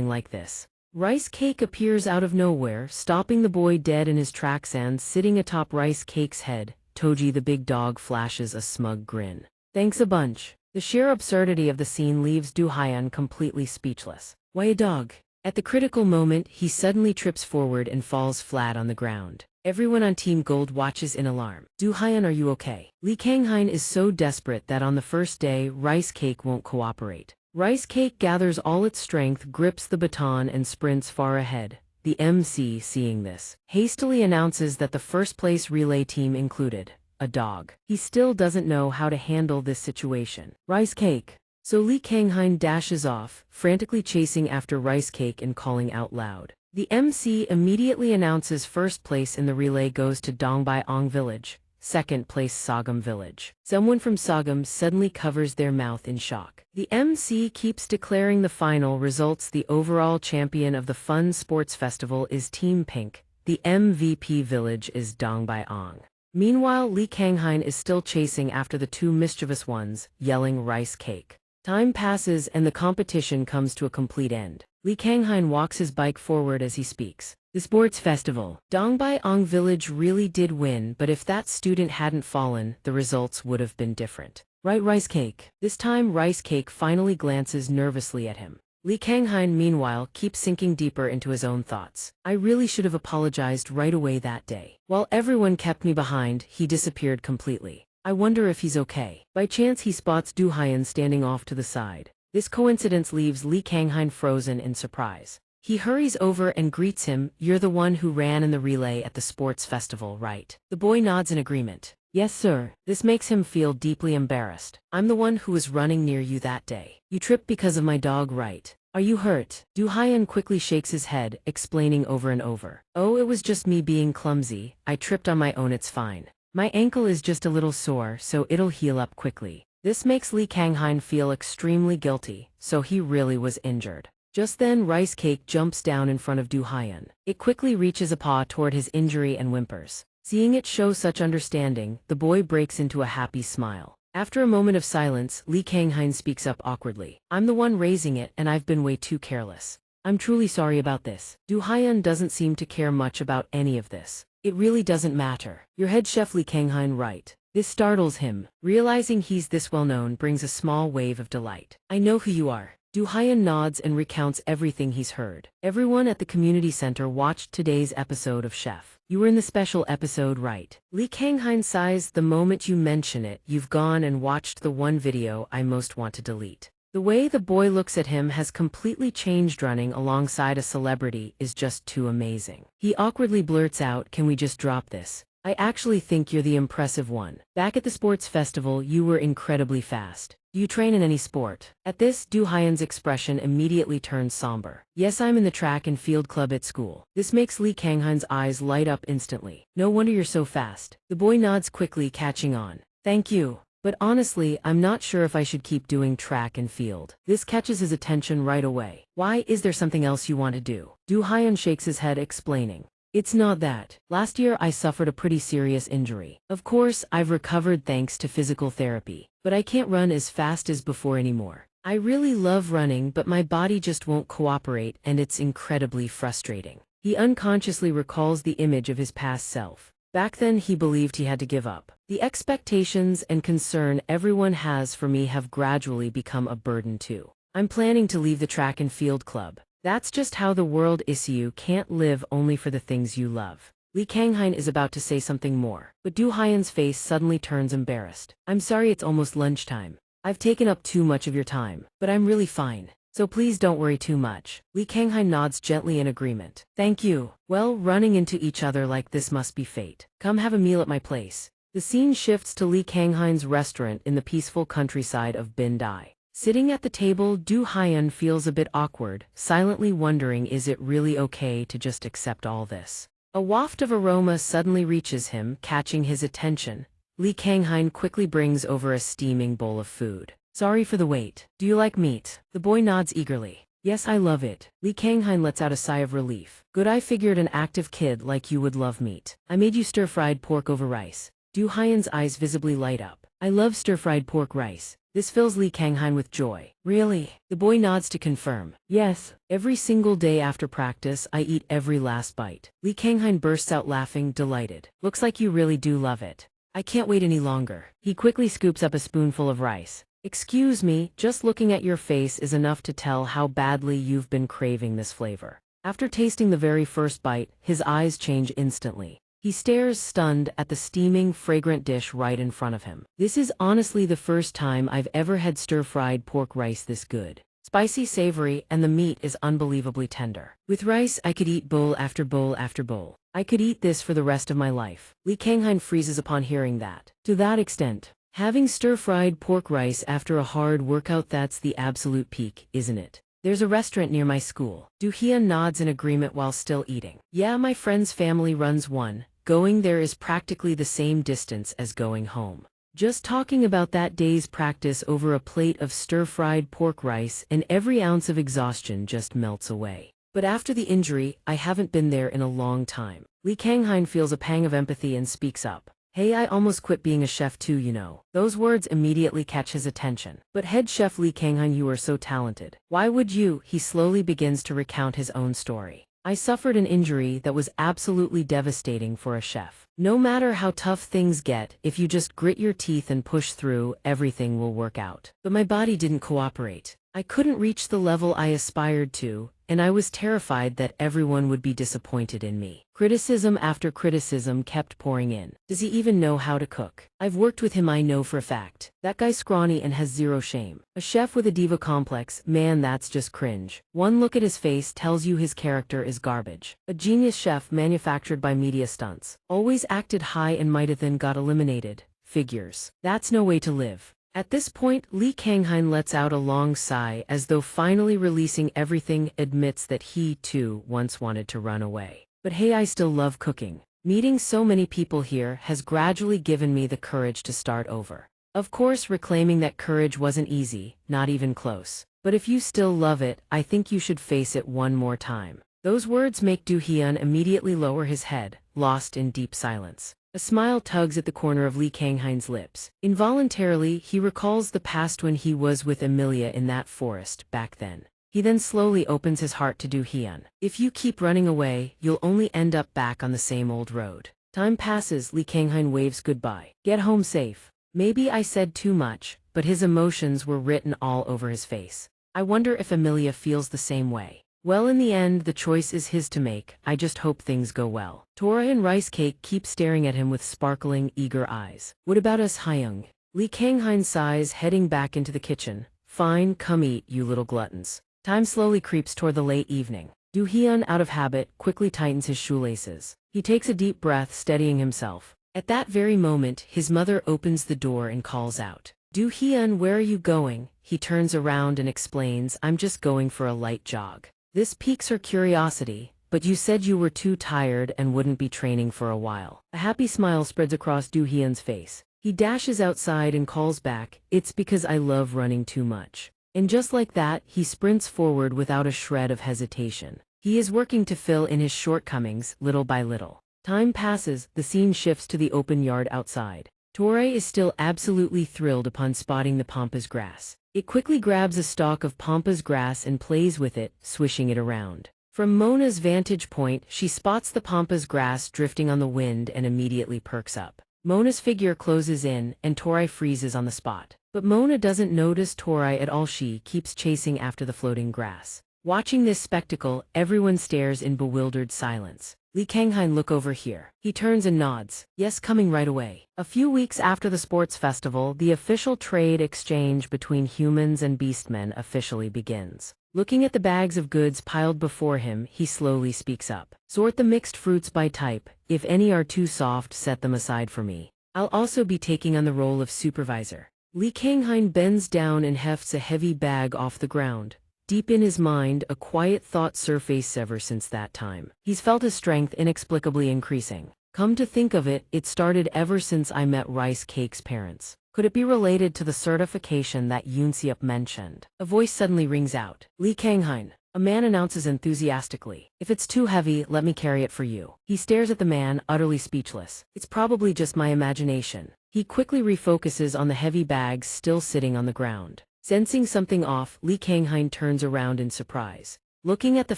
like this. Rice Cake appears out of nowhere, stopping the boy dead in his tracks, and sitting atop Rice Cake's head, Toji the big dog flashes a smug grin. Thanks a bunch. The sheer absurdity of the scene leaves Do Hyun completely speechless. Why a dog? At the critical moment, he suddenly trips forward and falls flat on the ground. Everyone on Team Gold watches in alarm. Do Hyun, are you okay? Lee Kang-hyun is so desperate that on the first day, Rice Cake won't cooperate. Rice Cake gathers all its strength, grips the baton, and sprints far ahead. The MC, seeing this, hastily announces that the first-place relay team included a dog. He still doesn't know how to handle this situation. Rice Cake. So Lee Kang-hyun dashes off, frantically chasing after Rice Cake and calling out loud. The MC immediately announces first place in the relay goes to Donghua Village, second place Sogum Village. Someone from Sogum suddenly covers their mouth in shock. The MC keeps declaring the final results. The overall champion of the Fun Sports Festival is Team Pink. The MVP village is Donghua. Meanwhile, Lee Kang-hyun is still chasing after the two mischievous ones, yelling Rice Cake. Time passes and the competition comes to a complete end. Lee Kang-hyun walks his bike forward as he speaks. The sports festival. Donghua Village really did win, but if that student hadn't fallen, the results would have been different. Right, Rice Cake? This time Rice Cake finally glances nervously at him. Lee Kang-hyun, meanwhile, keeps sinking deeper into his own thoughts. I really should have apologized right away that day. While everyone kept me behind, he disappeared completely. I wonder if he's okay. By chance he spots Do Hyun standing off to the side. This coincidence leaves Lee Kang-hyun frozen in surprise. He hurries over and greets him. You're the one who ran in the relay at the sports festival, right? The boy nods in agreement. Yes, sir. This makes him feel deeply embarrassed. I'm the one who was running near you that day. You tripped because of my dog, right? Are you hurt? Do Hyun quickly shakes his head, explaining over and over. Oh, it was just me being clumsy. I tripped on my own, it's fine. My ankle is just a little sore, so it'll heal up quickly. This makes Lee Kang-hyun feel extremely guilty, so he really was injured. Just then Rice Cake jumps down in front of Do Hyun. It quickly reaches a paw toward his injury and whimpers. Seeing it show such understanding, the boy breaks into a happy smile. After a moment of silence, Lee Kang-hyun speaks up awkwardly. I'm the one raising it and I've been way too careless. I'm truly sorry about this. Do Hyun doesn't seem to care much about any of this. It really doesn't matter. Your head chef Lee Kang-hyun, right? This startles him. Realizing he's this well known brings a small wave of delight. I know who you are. Do Hyun nods and recounts everything he's heard. Everyone at the community center watched today's episode of Chef. You were in the special episode, right? Lee Kang-hyun sighs. The moment you mention it, you've gone and watched the one video I most want to delete. The way the boy looks at him has completely changed. Running alongside a celebrity is just too amazing. He awkwardly blurts out, can we just drop this? I actually think you're the impressive one. Back at the sports festival, you were incredibly fast. Do you train in any sport? At this, Do Hyun's expression immediately turns somber. Yes, I'm in the track and field club at school. This makes Lee Kang-hyun's eyes light up instantly. No wonder you're so fast. The boy nods quickly, catching on. Thank you. But honestly, I'm not sure if I should keep doing track and field. This catches his attention right away. Why, is there something else you want to do? Do Hyun shakes his head, explaining. It's not that. Last year I suffered a pretty serious injury. Of course, I've recovered thanks to physical therapy, but I can't run as fast as before anymore. I really love running, but my body just won't cooperate, and it's incredibly frustrating. He unconsciously recalls the image of his past self. Back then he believed he had to give up. The expectations and concern everyone has for me have gradually become a burden too. I'm planning to leave the track and field club. That's just how the world is. You can't live only for the things you love. Li Kanghain is about to say something more, but Du Haiyan's face suddenly turns embarrassed. I'm sorry, it's almost lunchtime. I've taken up too much of your time, but I'm really fine. So please don't worry too much. Li Kanghain nods gently in agreement. Thank you. Well, running into each other like this must be fate. Come have a meal at my place. The scene shifts to Li Kanghain's restaurant in the peaceful countryside of Bin Dai. Sitting at the table, Du Haiyan feels a bit awkward, silently wondering, is it really okay to just accept all this? A waft of aroma suddenly reaches him, catching his attention. Li Kanghain quickly brings over a steaming bowl of food. Sorry for the wait. Do you like meat? The boy nods eagerly. Yes, I love it. Li Kanghain lets out a sigh of relief. Good, I figured an active kid like you would love meat. I made you stir-fried pork over rice. Du Haiyan's eyes visibly light up. I love stir-fried pork rice. This fills Li Kanghain with joy. Really? The boy nods to confirm. Yes. Every single day after practice, I eat every last bite. Li Kanghain bursts out laughing, delighted. Looks like you really do love it. I can't wait any longer. He quickly scoops up a spoonful of rice. Excuse me, just looking at your face is enough to tell how badly you've been craving this flavor. After tasting the very first bite, his eyes change instantly. He stares stunned at the steaming, fragrant dish right in front of him. This is honestly the first time I've ever had stir-fried pork rice this good. Spicy, savory, and the meat is unbelievably tender. With rice, I could eat bowl after bowl after bowl. I could eat this for the rest of my life. Li Kanghain freezes upon hearing that. To that extent, having stir-fried pork rice after a hard workout, that's the absolute peak, isn't it? There's a restaurant near my school. Du Haiyan nods in agreement while still eating. Yeah, my friend's family runs one. Going there is practically the same distance as going home. Just talking about that day's practice over a plate of stir-fried pork rice and every ounce of exhaustion just melts away. But after the injury, I haven't been there in a long time. Li Kanghain feels a pang of empathy and speaks up. Hey, I almost quit being a chef too, you know. Those words immediately catch his attention. But head chef Li Kanghain, you are so talented. Why would you? He slowly begins to recount his own story. I suffered an injury that was absolutely devastating for a chef. No matter how tough things get, if you just grit your teeth and push through, everything will work out. But my body didn't cooperate. I couldn't reach the level I aspired to, and I was terrified that everyone would be disappointed in me. Criticism after criticism kept pouring in. Does he even know how to cook? I've worked with him, I know for a fact. That guy's scrawny and has zero shame. A chef with a diva complex, man, that's just cringe. One look at his face tells you his character is garbage. A genius chef manufactured by media stunts. Always acted high and mighty, then got eliminated. Figures. That's no way to live. At this point, Li Kanghain lets out a long sigh as though finally releasing everything, admits that he, too, once wanted to run away. But hey, I still love cooking. Meeting so many people here has gradually given me the courage to start over. Of course, reclaiming that courage wasn't easy, not even close. But if you still love it, I think you should face it one more time. Those words make Du Haiyan immediately lower his head, lost in deep silence. A smile tugs at the corner of Li Kanghain's lips. Involuntarily, he recalls the past when he was with Emilia in that forest, back then. He then slowly opens his heart to Du Haiyan. If you keep running away, you'll only end up back on the same old road. Time passes, Li Kanghain waves goodbye. Get home safe. Maybe I said too much, but his emotions were written all over his face. I wonder if Emilia feels the same way. Well, in the end, the choice is his to make. I just hope things go well. Tora and Rice Cake keep staring at him with sparkling, eager eyes. What about us, Hyung? Li Kanghain sighs, heading back into the kitchen. Fine, come eat, you little gluttons. Time slowly creeps toward the late evening. Du Haiyan, out of habit, quickly tightens his shoelaces. He takes a deep breath, steadying himself. At that very moment, his mother opens the door and calls out. Du Haiyan, where are you going? He turns around and explains, I'm just going for a light jog. This piques her curiosity, but you said you were too tired and wouldn't be training for a while. A happy smile spreads across Du Haiyan's face. He dashes outside and calls back, it's because I love running too much. And just like that, he sprints forward without a shred of hesitation. He is working to fill in his shortcomings, little by little. Time passes, the scene shifts to the open yard outside. Tora is still absolutely thrilled upon spotting the pampas grass. It quickly grabs a stalk of pampas grass and plays with it, swishing it around. From Mona's vantage point, she spots the pampas grass drifting on the wind and immediately perks up. Mona's figure closes in, and Torai freezes on the spot. But Mona doesn't notice Torai at all. She keeps chasing after the floating grass. Watching this spectacle, everyone stares in bewildered silence. Li Kanghain, look over here. He turns and nods. Yes, coming right away. A few weeks after the sports festival, the official trade exchange between humans and beastmen officially begins. Looking at the bags of goods piled before him, he slowly speaks up. Sort the mixed fruits by type. If any are too soft, set them aside for me. I'll also be taking on the role of supervisor. Li Kanghain bends down and hefts a heavy bag off the ground. Deep in his mind, a quiet thought surfaces ever since that time. He's felt his strength inexplicably increasing. Come to think of it, it started ever since I met Rice Cake's parents. Could it be related to the certification that xianxia mentioned? A voice suddenly rings out. Li Kanghain. A man announces enthusiastically. If it's too heavy, let me carry it for you. He stares at the man, utterly speechless. It's probably just my imagination. He quickly refocuses on the heavy bags still sitting on the ground. Sensing something off, Li Kanghain turns around in surprise. Looking at the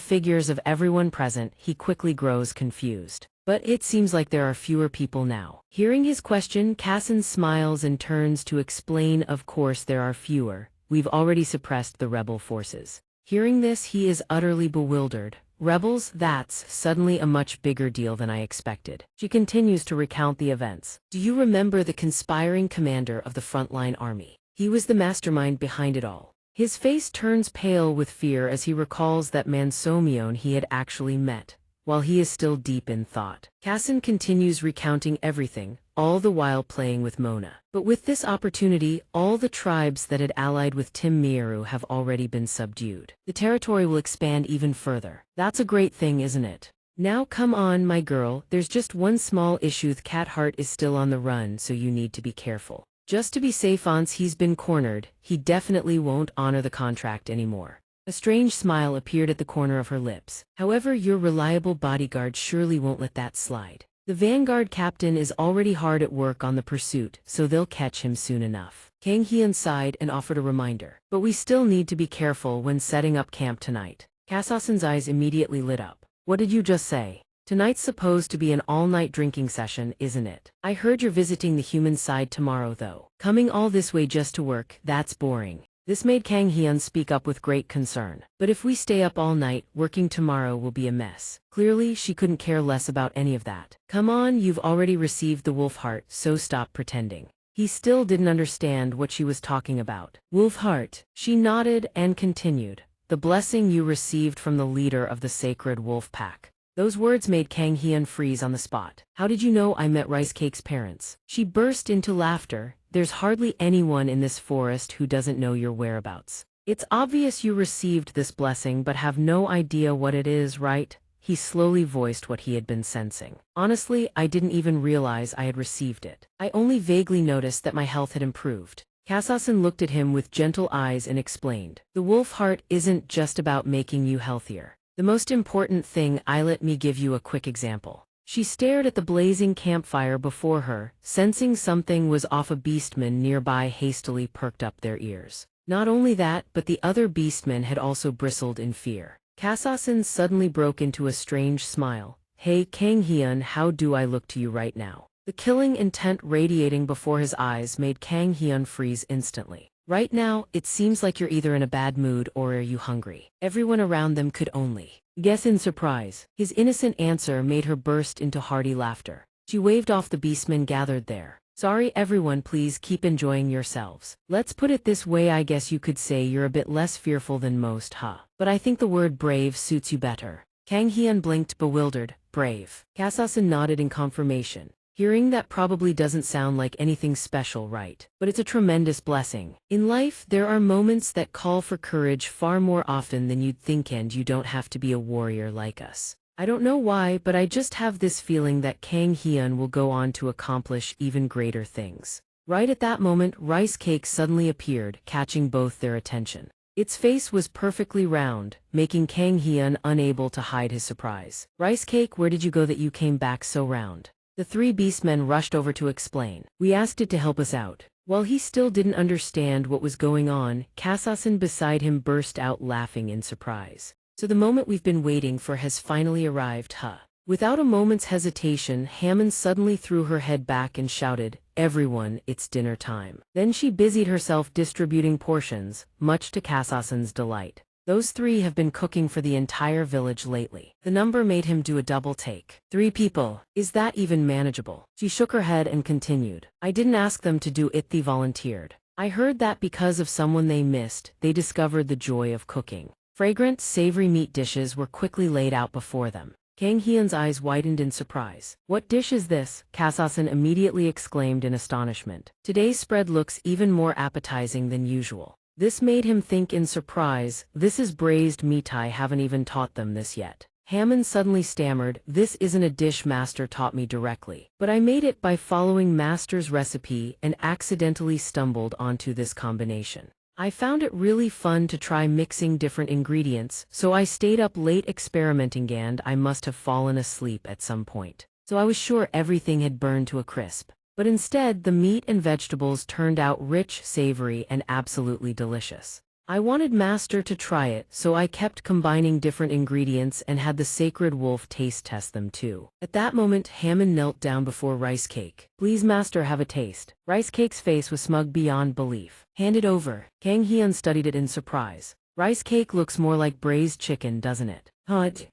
figures of everyone present, he quickly grows confused. But it seems like there are fewer people now. Hearing his question, Kassan smiles and turns to explain, of course there are fewer. We've already suppressed the rebel forces. Hearing this, he is utterly bewildered. Rebels? That's suddenly a much bigger deal than I expected. She continues to recount the events. Do you remember the conspiring commander of the frontline army? He was the mastermind behind it all. His face turns pale with fear as he recalls that man Somyeon he had actually met, while he is still deep in thought. Kassan continues recounting everything, all the while playing with Mona. But with this opportunity, all the tribes that had allied with Tim Mieru have already been subdued. The territory will expand even further. That's a great thing, isn't it? Now come on, my girl, there's just one small issue. The cat heart is still on the run, so you need to be careful. Just to be safe, once he's been cornered, he definitely won't honor the contract anymore. A strange smile appeared at the corner of her lips. However, your reliable bodyguard surely won't let that slide. The Vanguard captain is already hard at work on the pursuit, so they'll catch him soon enough. Kang Hyun sighed and offered a reminder. But we still need to be careful when setting up camp tonight. Kassan's eyes immediately lit up. What did you just say? Tonight's supposed to be an all-night drinking session, isn't it? I heard you're visiting the human side tomorrow though. Coming all this way just to work, that's boring. This made Kang Hyun speak up with great concern. But if we stay up all night, working tomorrow will be a mess. Clearly, she couldn't care less about any of that. Come on, you've already received the wolf heart, so stop pretending. He still didn't understand what she was talking about. Wolf heart. She nodded and continued. The blessing you received from the leader of the sacred wolf pack. Those words made Kang Hyun freeze on the spot. How did you know I met Rice Cake's parents? She burst into laughter. There's hardly anyone in this forest who doesn't know your whereabouts. It's obvious you received this blessing but have no idea what it is, right? He slowly voiced what he had been sensing. Honestly, I didn't even realize I had received it. I only vaguely noticed that my health had improved. Kassan looked at him with gentle eyes and explained. The wolf heart isn't just about making you healthier. The most important thing, let me give you a quick example. She stared at the blazing campfire before her, sensing something was off. A beastman nearby hastily perked up their ears. Not only that, but the other beastmen had also bristled in fear. Kassan suddenly broke into a strange smile. Hey Kang Hyun, how do I look to you right now? The killing intent radiating before his eyes made Kang Hyun freeze instantly. Right now, it seems like you're either in a bad mood or are you hungry? Everyone around them could only guess in surprise. His innocent answer made her burst into hearty laughter. She waved off the beastmen gathered there. Sorry everyone, please keep enjoying yourselves. Let's put it this way, I guess you could say you're a bit less fearful than most, huh? But I think the word brave suits you better. Kang Hyun blinked, bewildered. Brave. Kassan nodded in confirmation. Hearing that probably doesn't sound like anything special, right? But it's a tremendous blessing. In life, there are moments that call for courage far more often than you'd think, and you don't have to be a warrior like us. I don't know why, but I just have this feeling that Kang Hyun will go on to accomplish even greater things. Right at that moment, Rice Cake suddenly appeared, catching both their attention. Its face was perfectly round, making Kang Hyun unable to hide his surprise. Rice Cake, where did you go that you came back so round? The three beastmen rushed over to explain. We asked it to help us out. While he still didn't understand what was going on, Kassan beside him burst out laughing in surprise. So the moment we've been waiting for has finally arrived, huh? Without a moment's hesitation, Hammond suddenly threw her head back and shouted, Everyone, it's dinner time. Then she busied herself distributing portions, much to Kassan's delight. Those 3 have been cooking for the entire village lately. The number made him do a double take. 3 people. Is that even manageable? She shook her head and continued. I didn't ask them to do it, they volunteered. I heard that because of someone they missed, they discovered the joy of cooking. Fragrant, savory meat dishes were quickly laid out before them. Kang Hyun's eyes widened in surprise. What dish is this? Kasasan immediately exclaimed in astonishment. Today's spread looks even more appetizing than usual. This made him think in surprise, this is braised meat. I haven't even taught them this yet. Hammond suddenly stammered, this isn't a dish Master taught me directly. But I made it by following Master's recipe and accidentally stumbled onto this combination. I found it really fun to try mixing different ingredients, so I stayed up late experimenting and I must have fallen asleep at some point. So I was sure everything had burned to a crisp. But instead, the meat and vegetables turned out rich, savory, and absolutely delicious. I wanted Master to try it, so I kept combining different ingredients and had the sacred wolf taste test them too. At that moment, Hammond knelt down before Rice Cake. Please Master, have a taste. Rice Cake's face was smug beyond belief. Hand it over. Kang Hyun studied it in surprise. Rice Cake looks more like braised chicken, doesn't it?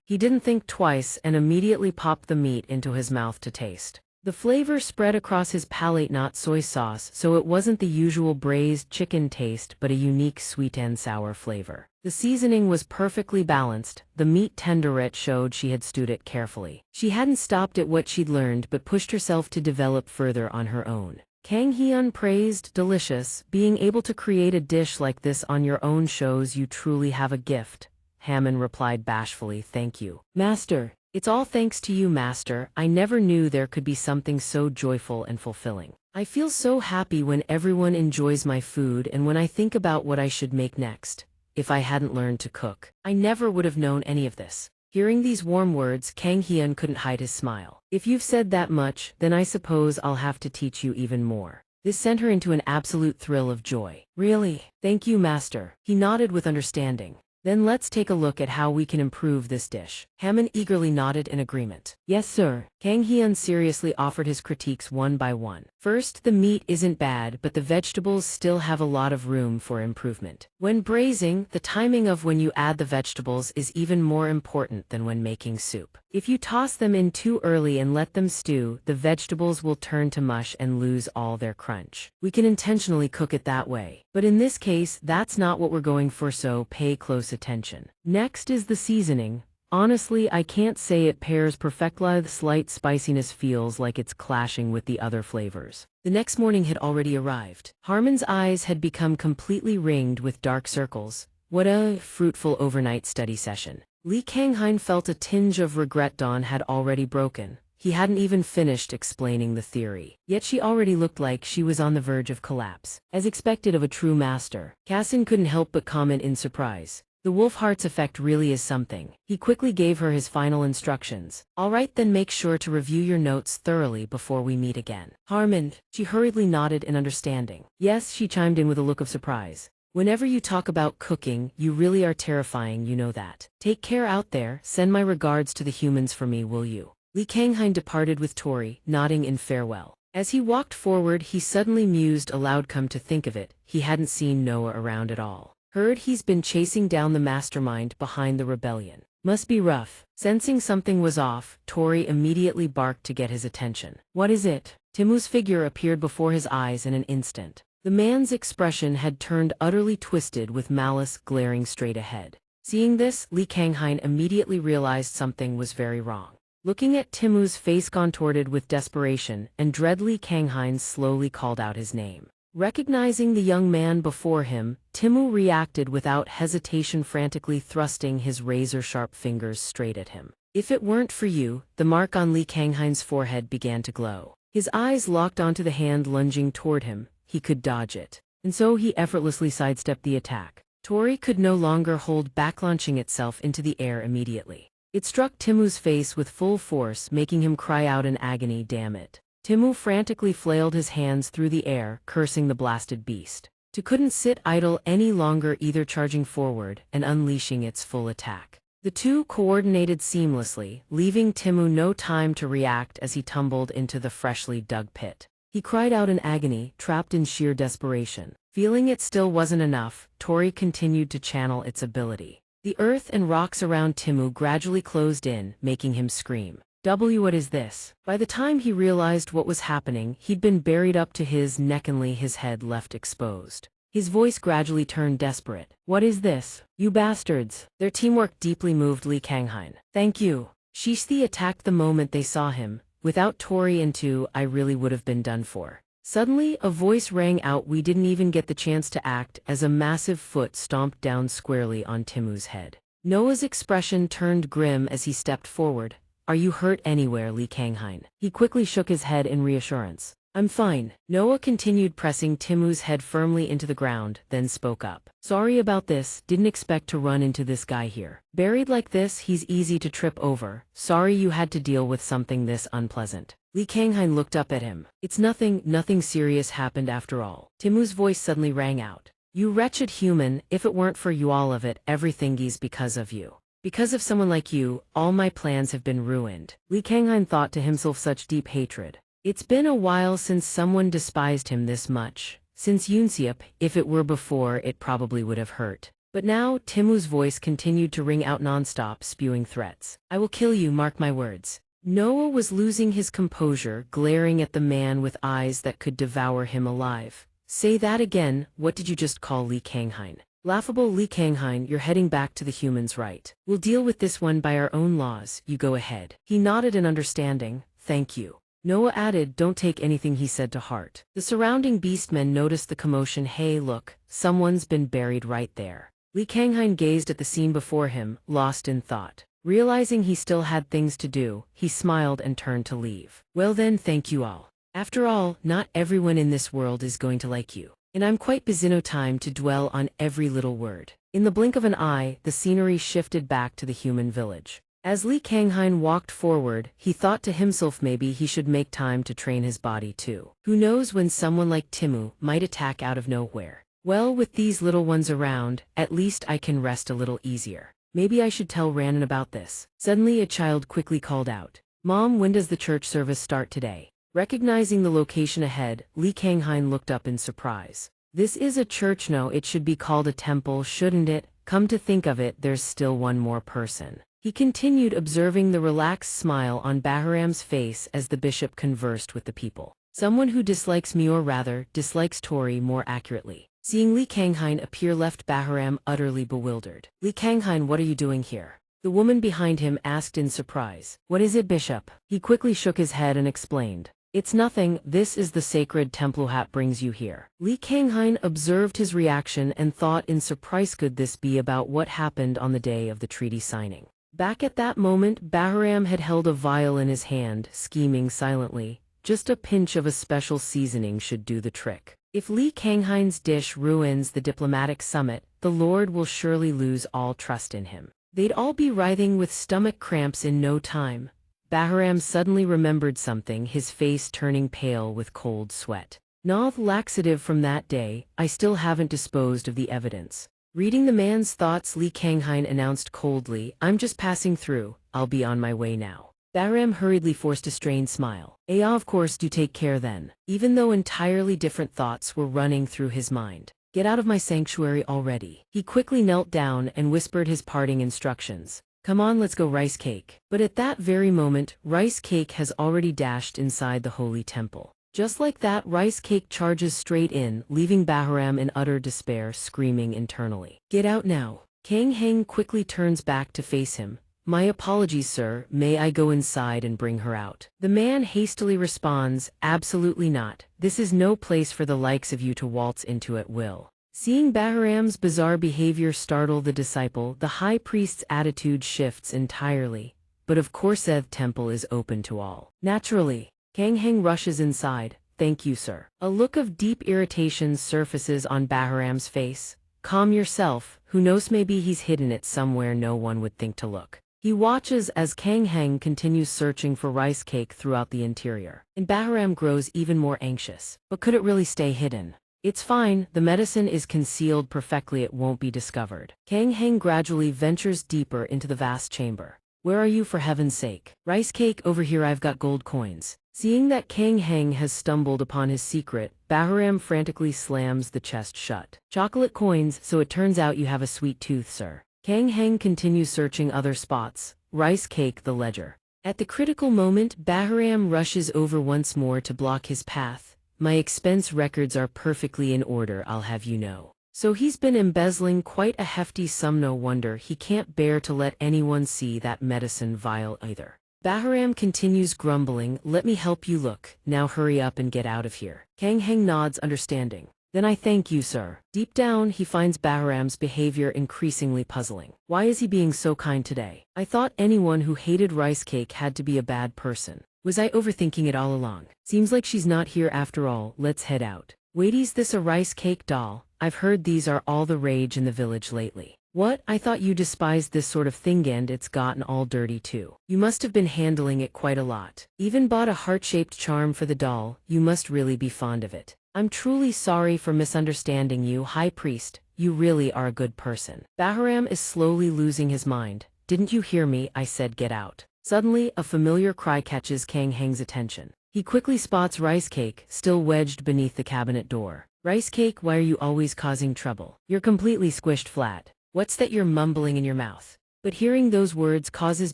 He didn't think twice and immediately popped the meat into his mouth to taste. The flavor spread across his palate, not soy sauce, so it wasn't the usual braised chicken taste but a unique sweet and sour flavor. The seasoning was perfectly balanced, the meat tenderette showed she had stewed it carefully. She hadn't stopped at what she'd learned but pushed herself to develop further on her own. Kang Hyun praised, delicious, being able to create a dish like this on your own shows you truly have a gift. Hammond replied bashfully, thank you, Master. It's all thanks to you, Master. I never knew there could be something so joyful and fulfilling. I feel so happy when everyone enjoys my food and when I think about what I should make next. If I hadn't learned to cook, I never would have known any of this. Hearing these warm words, Kang Hyun couldn't hide his smile. If you've said that much, then I suppose I'll have to teach you even more. This sent her into an absolute thrill of joy. Really? Thank you, Master. He nodded with understanding. Then let's take a look at how we can improve this dish. Hammond eagerly nodded in agreement. Yes, sir. Kang Hyun seriously offered his critiques one by one. First, the meat isn't bad, but the vegetables still have a lot of room for improvement. When braising, the timing of when you add the vegetables is even more important than when making soup. If you toss them in too early and let them stew, the vegetables will turn to mush and lose all their crunch. We can intentionally cook it that way. But in this case, that's not what we're going for, so pay close attention. Next is the seasoning. Honestly, I can't say it pairs perfectly. The slight spiciness feels like it's clashing with the other flavors. The next morning had already arrived. Harmon's eyes had become completely ringed with dark circles. What a fruitful overnight study session. Lee Kang-hein felt a tinge of regret. Dawn had already broken. He hadn't even finished explaining the theory. Yet she already looked like she was on the verge of collapse. As expected of a true master, Cassin couldn't help but comment in surprise. The wolf heart's effect really is something. He quickly gave her his final instructions. All right, then make sure to review your notes thoroughly before we meet again. Harmon, she hurriedly nodded in understanding. Yes, she chimed in with a look of surprise. Whenever you talk about cooking, you really are terrifying, you know that. Take care out there, send my regards to the humans for me, will you? Lee Kang-hein departed with Tori, nodding in farewell. As he walked forward, he suddenly mused aloud. Come to think of it, he hadn't seen Noah around at all. Heard he's been chasing down the mastermind behind the rebellion. Must be rough. Sensing something was off, Tori immediately barked to get his attention. What is it? Timu's figure appeared before his eyes in an instant. The man's expression had turned utterly twisted with malice glaring straight ahead. Seeing this, Lee Kang-hein immediately realized something was very wrong. Looking at Timu's face contorted with desperation and dread, Lee Kang-hein slowly called out his name. Recognizing the young man before him, Timu reacted without hesitation, frantically thrusting his razor-sharp fingers straight at him. If it weren't for you, the mark on Lee Kang-hein's forehead began to glow. His eyes locked onto the hand lunging toward him. He could dodge it. And so he effortlessly sidestepped the attack. Tori could no longer hold back, launching itself into the air immediately. It struck Timu's face with full force, making him cry out in agony. Damn it. Timu frantically flailed his hands through the air, cursing the blasted beast. It couldn't sit idle any longer, either charging forward and unleashing its full attack. The two coordinated seamlessly, leaving Timu no time to react as he tumbled into the freshly dug pit. He cried out in agony, trapped in sheer desperation. Feeling it still wasn't enough, Tori continued to channel its ability. The earth and rocks around Timu gradually closed in, making him scream. What is this? By the time he realized what was happening, he'd been buried up to his neck and his head left exposed. His voice gradually turned desperate. What is this? You bastards! Their teamwork deeply moved Li Kanghain. Thank you. Shishthi attacked the moment they saw him. Without Tori and Tu, I really would have been done for. Suddenly, a voice rang out. We didn't even get the chance to act as a massive foot stomped down squarely on Timu's head. Noah's expression turned grim as he stepped forward. Are you hurt anywhere, Li Kanghain? He quickly shook his head in reassurance. I'm fine. Noah continued pressing Timu's head firmly into the ground, then spoke up. Sorry about this, didn't expect to run into this guy here. Buried like this, he's easy to trip over. Sorry you had to deal with something this unpleasant. Li Kanghain looked up at him. It's nothing serious happened after all. Timu's voice suddenly rang out. You wretched human, if it weren't for you all of it, everything's because of you. Because of someone like you, all my plans have been ruined. Li Kanghain thought to himself such deep hatred. It's been a while since someone despised him this much. Since xianxia, if it were before, it probably would have hurt. But now, Timu's voice continued to ring out nonstop, spewing threats. I will kill you, mark my words. Noah was losing his composure, glaring at the man with eyes that could devour him alive. Say that again, what did you just call Li Kanghain? Laughable Li Kanghain, you're heading back to the humans, right? We'll deal with this one by our own laws, you go ahead. He nodded in understanding, thank you. Noah added, don't take anything he said to heart. The surrounding beastmen noticed the commotion. Hey look, someone's been buried right there. Li Kanghain gazed at the scene before him, lost in thought. Realizing he still had things to do, he smiled and turned to leave. Well then, thank you all. After all, not everyone in this world is going to like you. And I'm quite busy, no time to dwell on every little word. In the blink of an eye, the scenery shifted back to the human village. As Li Kanghain walked forward, he thought to himself maybe he should make time to train his body too. Who knows when someone like Timu might attack out of nowhere. Well, with these little ones around, at least I can rest a little easier. Maybe I should tell Ranan about this. Suddenly a child quickly called out. Mom, when does the church service start today? Recognizing the location ahead, Li Kanghain looked up in surprise. This is a church, no, it should be called a temple, shouldn't it? Come to think of it, there's still one more person. He continued, observing the relaxed smile on Bahram's face as the bishop conversed with the people. Someone who dislikes me, or rather, dislikes Tori more accurately. Seeing Li Kanghain appear left Bahram utterly bewildered. Li Kanghain, what are you doing here? The woman behind him asked in surprise. What is it, bishop? He quickly shook his head and explained. It's nothing, this is the sacred temple hat brings you here. Li Kanghain observed his reaction and thought in surprise, could this be about what happened on the day of the treaty signing? Back at that moment, Bahram had held a vial in his hand, scheming silently. Just a pinch of a special seasoning should do the trick. If Li Kanghain's dish ruins the diplomatic summit, the Lord will surely lose all trust in him. They'd all be writhing with stomach cramps in no time. Bahram suddenly remembered something, his face turning pale with cold sweat. Nav laxative from that day, I still haven't disposed of the evidence. Reading the man's thoughts, Li Kanghain announced coldly, I'm just passing through, I'll be on my way now. Bahram hurriedly forced a strained smile. Of course, do take care then. Even though entirely different thoughts were running through his mind. Get out of my sanctuary already. He quickly knelt down and whispered his parting instructions. Come on, let's go, rice cake. But at that very moment, rice cake has already dashed inside the holy temple. Just like that, rice cake charges straight in, leaving Bahram in utter despair, screaming internally. Get out now. Kanghain quickly turns back to face him. My apologies, sir, may I go inside and bring her out? The man hastily responds, absolutely not. This is no place for the likes of you to waltz into at will. Seeing Bahram's bizarre behavior startle the disciple, the high priest's attitude shifts entirely. But of course the temple is open to all. Naturally, Kanghain rushes inside. Thank you, sir. A look of deep irritation surfaces on Bahram's face. Calm yourself, who knows, maybe he's hidden it somewhere no one would think to look. He watches as Kanghain continues searching for rice cake throughout the interior. And Bahram grows even more anxious. But could it really stay hidden? It's fine, the medicine is concealed perfectly, it won't be discovered. Kanghain gradually ventures deeper into the vast chamber. Where are you, for heaven's sake? Rice cake, over here, I've got gold coins. Seeing that Kanghain has stumbled upon his secret, Bahram frantically slams the chest shut. Chocolate coins, so it turns out you have a sweet tooth, sir. Kang Heng continues searching other spots. Rice cake, the ledger. At the critical moment, Bahram rushes over once more to block his path. My expense records are perfectly in order, I'll have you know. So he's been embezzling quite a hefty sum, no wonder he can't bear to let anyone see that medicine vial either. Bahram continues grumbling, let me help you look, now hurry up and get out of here. Kang Heng nods understanding. Then I thank you, sir. Deep down, he finds Bahram's behavior increasingly puzzling. Why is he being so kind today? I thought anyone who hated rice cake had to be a bad person. Was I overthinking it all along? Seems like she's not here after all, let's head out. Wait, is this a rice cake doll? I've heard these are all the rage in the village lately. What? I thought you despised this sort of thing and it's gotten all dirty too. You must have been handling it quite a lot. Even bought a heart-shaped charm for the doll, you must really be fond of it. I'm truly sorry for misunderstanding you, High Priest, you really are a good person. Bahram is slowly losing his mind. Didn't you hear me? I said get out. Suddenly, a familiar cry catches Kang Heng's attention. He quickly spots Rice Cake, still wedged beneath the cabinet door. Rice Cake, why are you always causing trouble? You're completely squished flat. What's that you're mumbling in your mouth? But hearing those words causes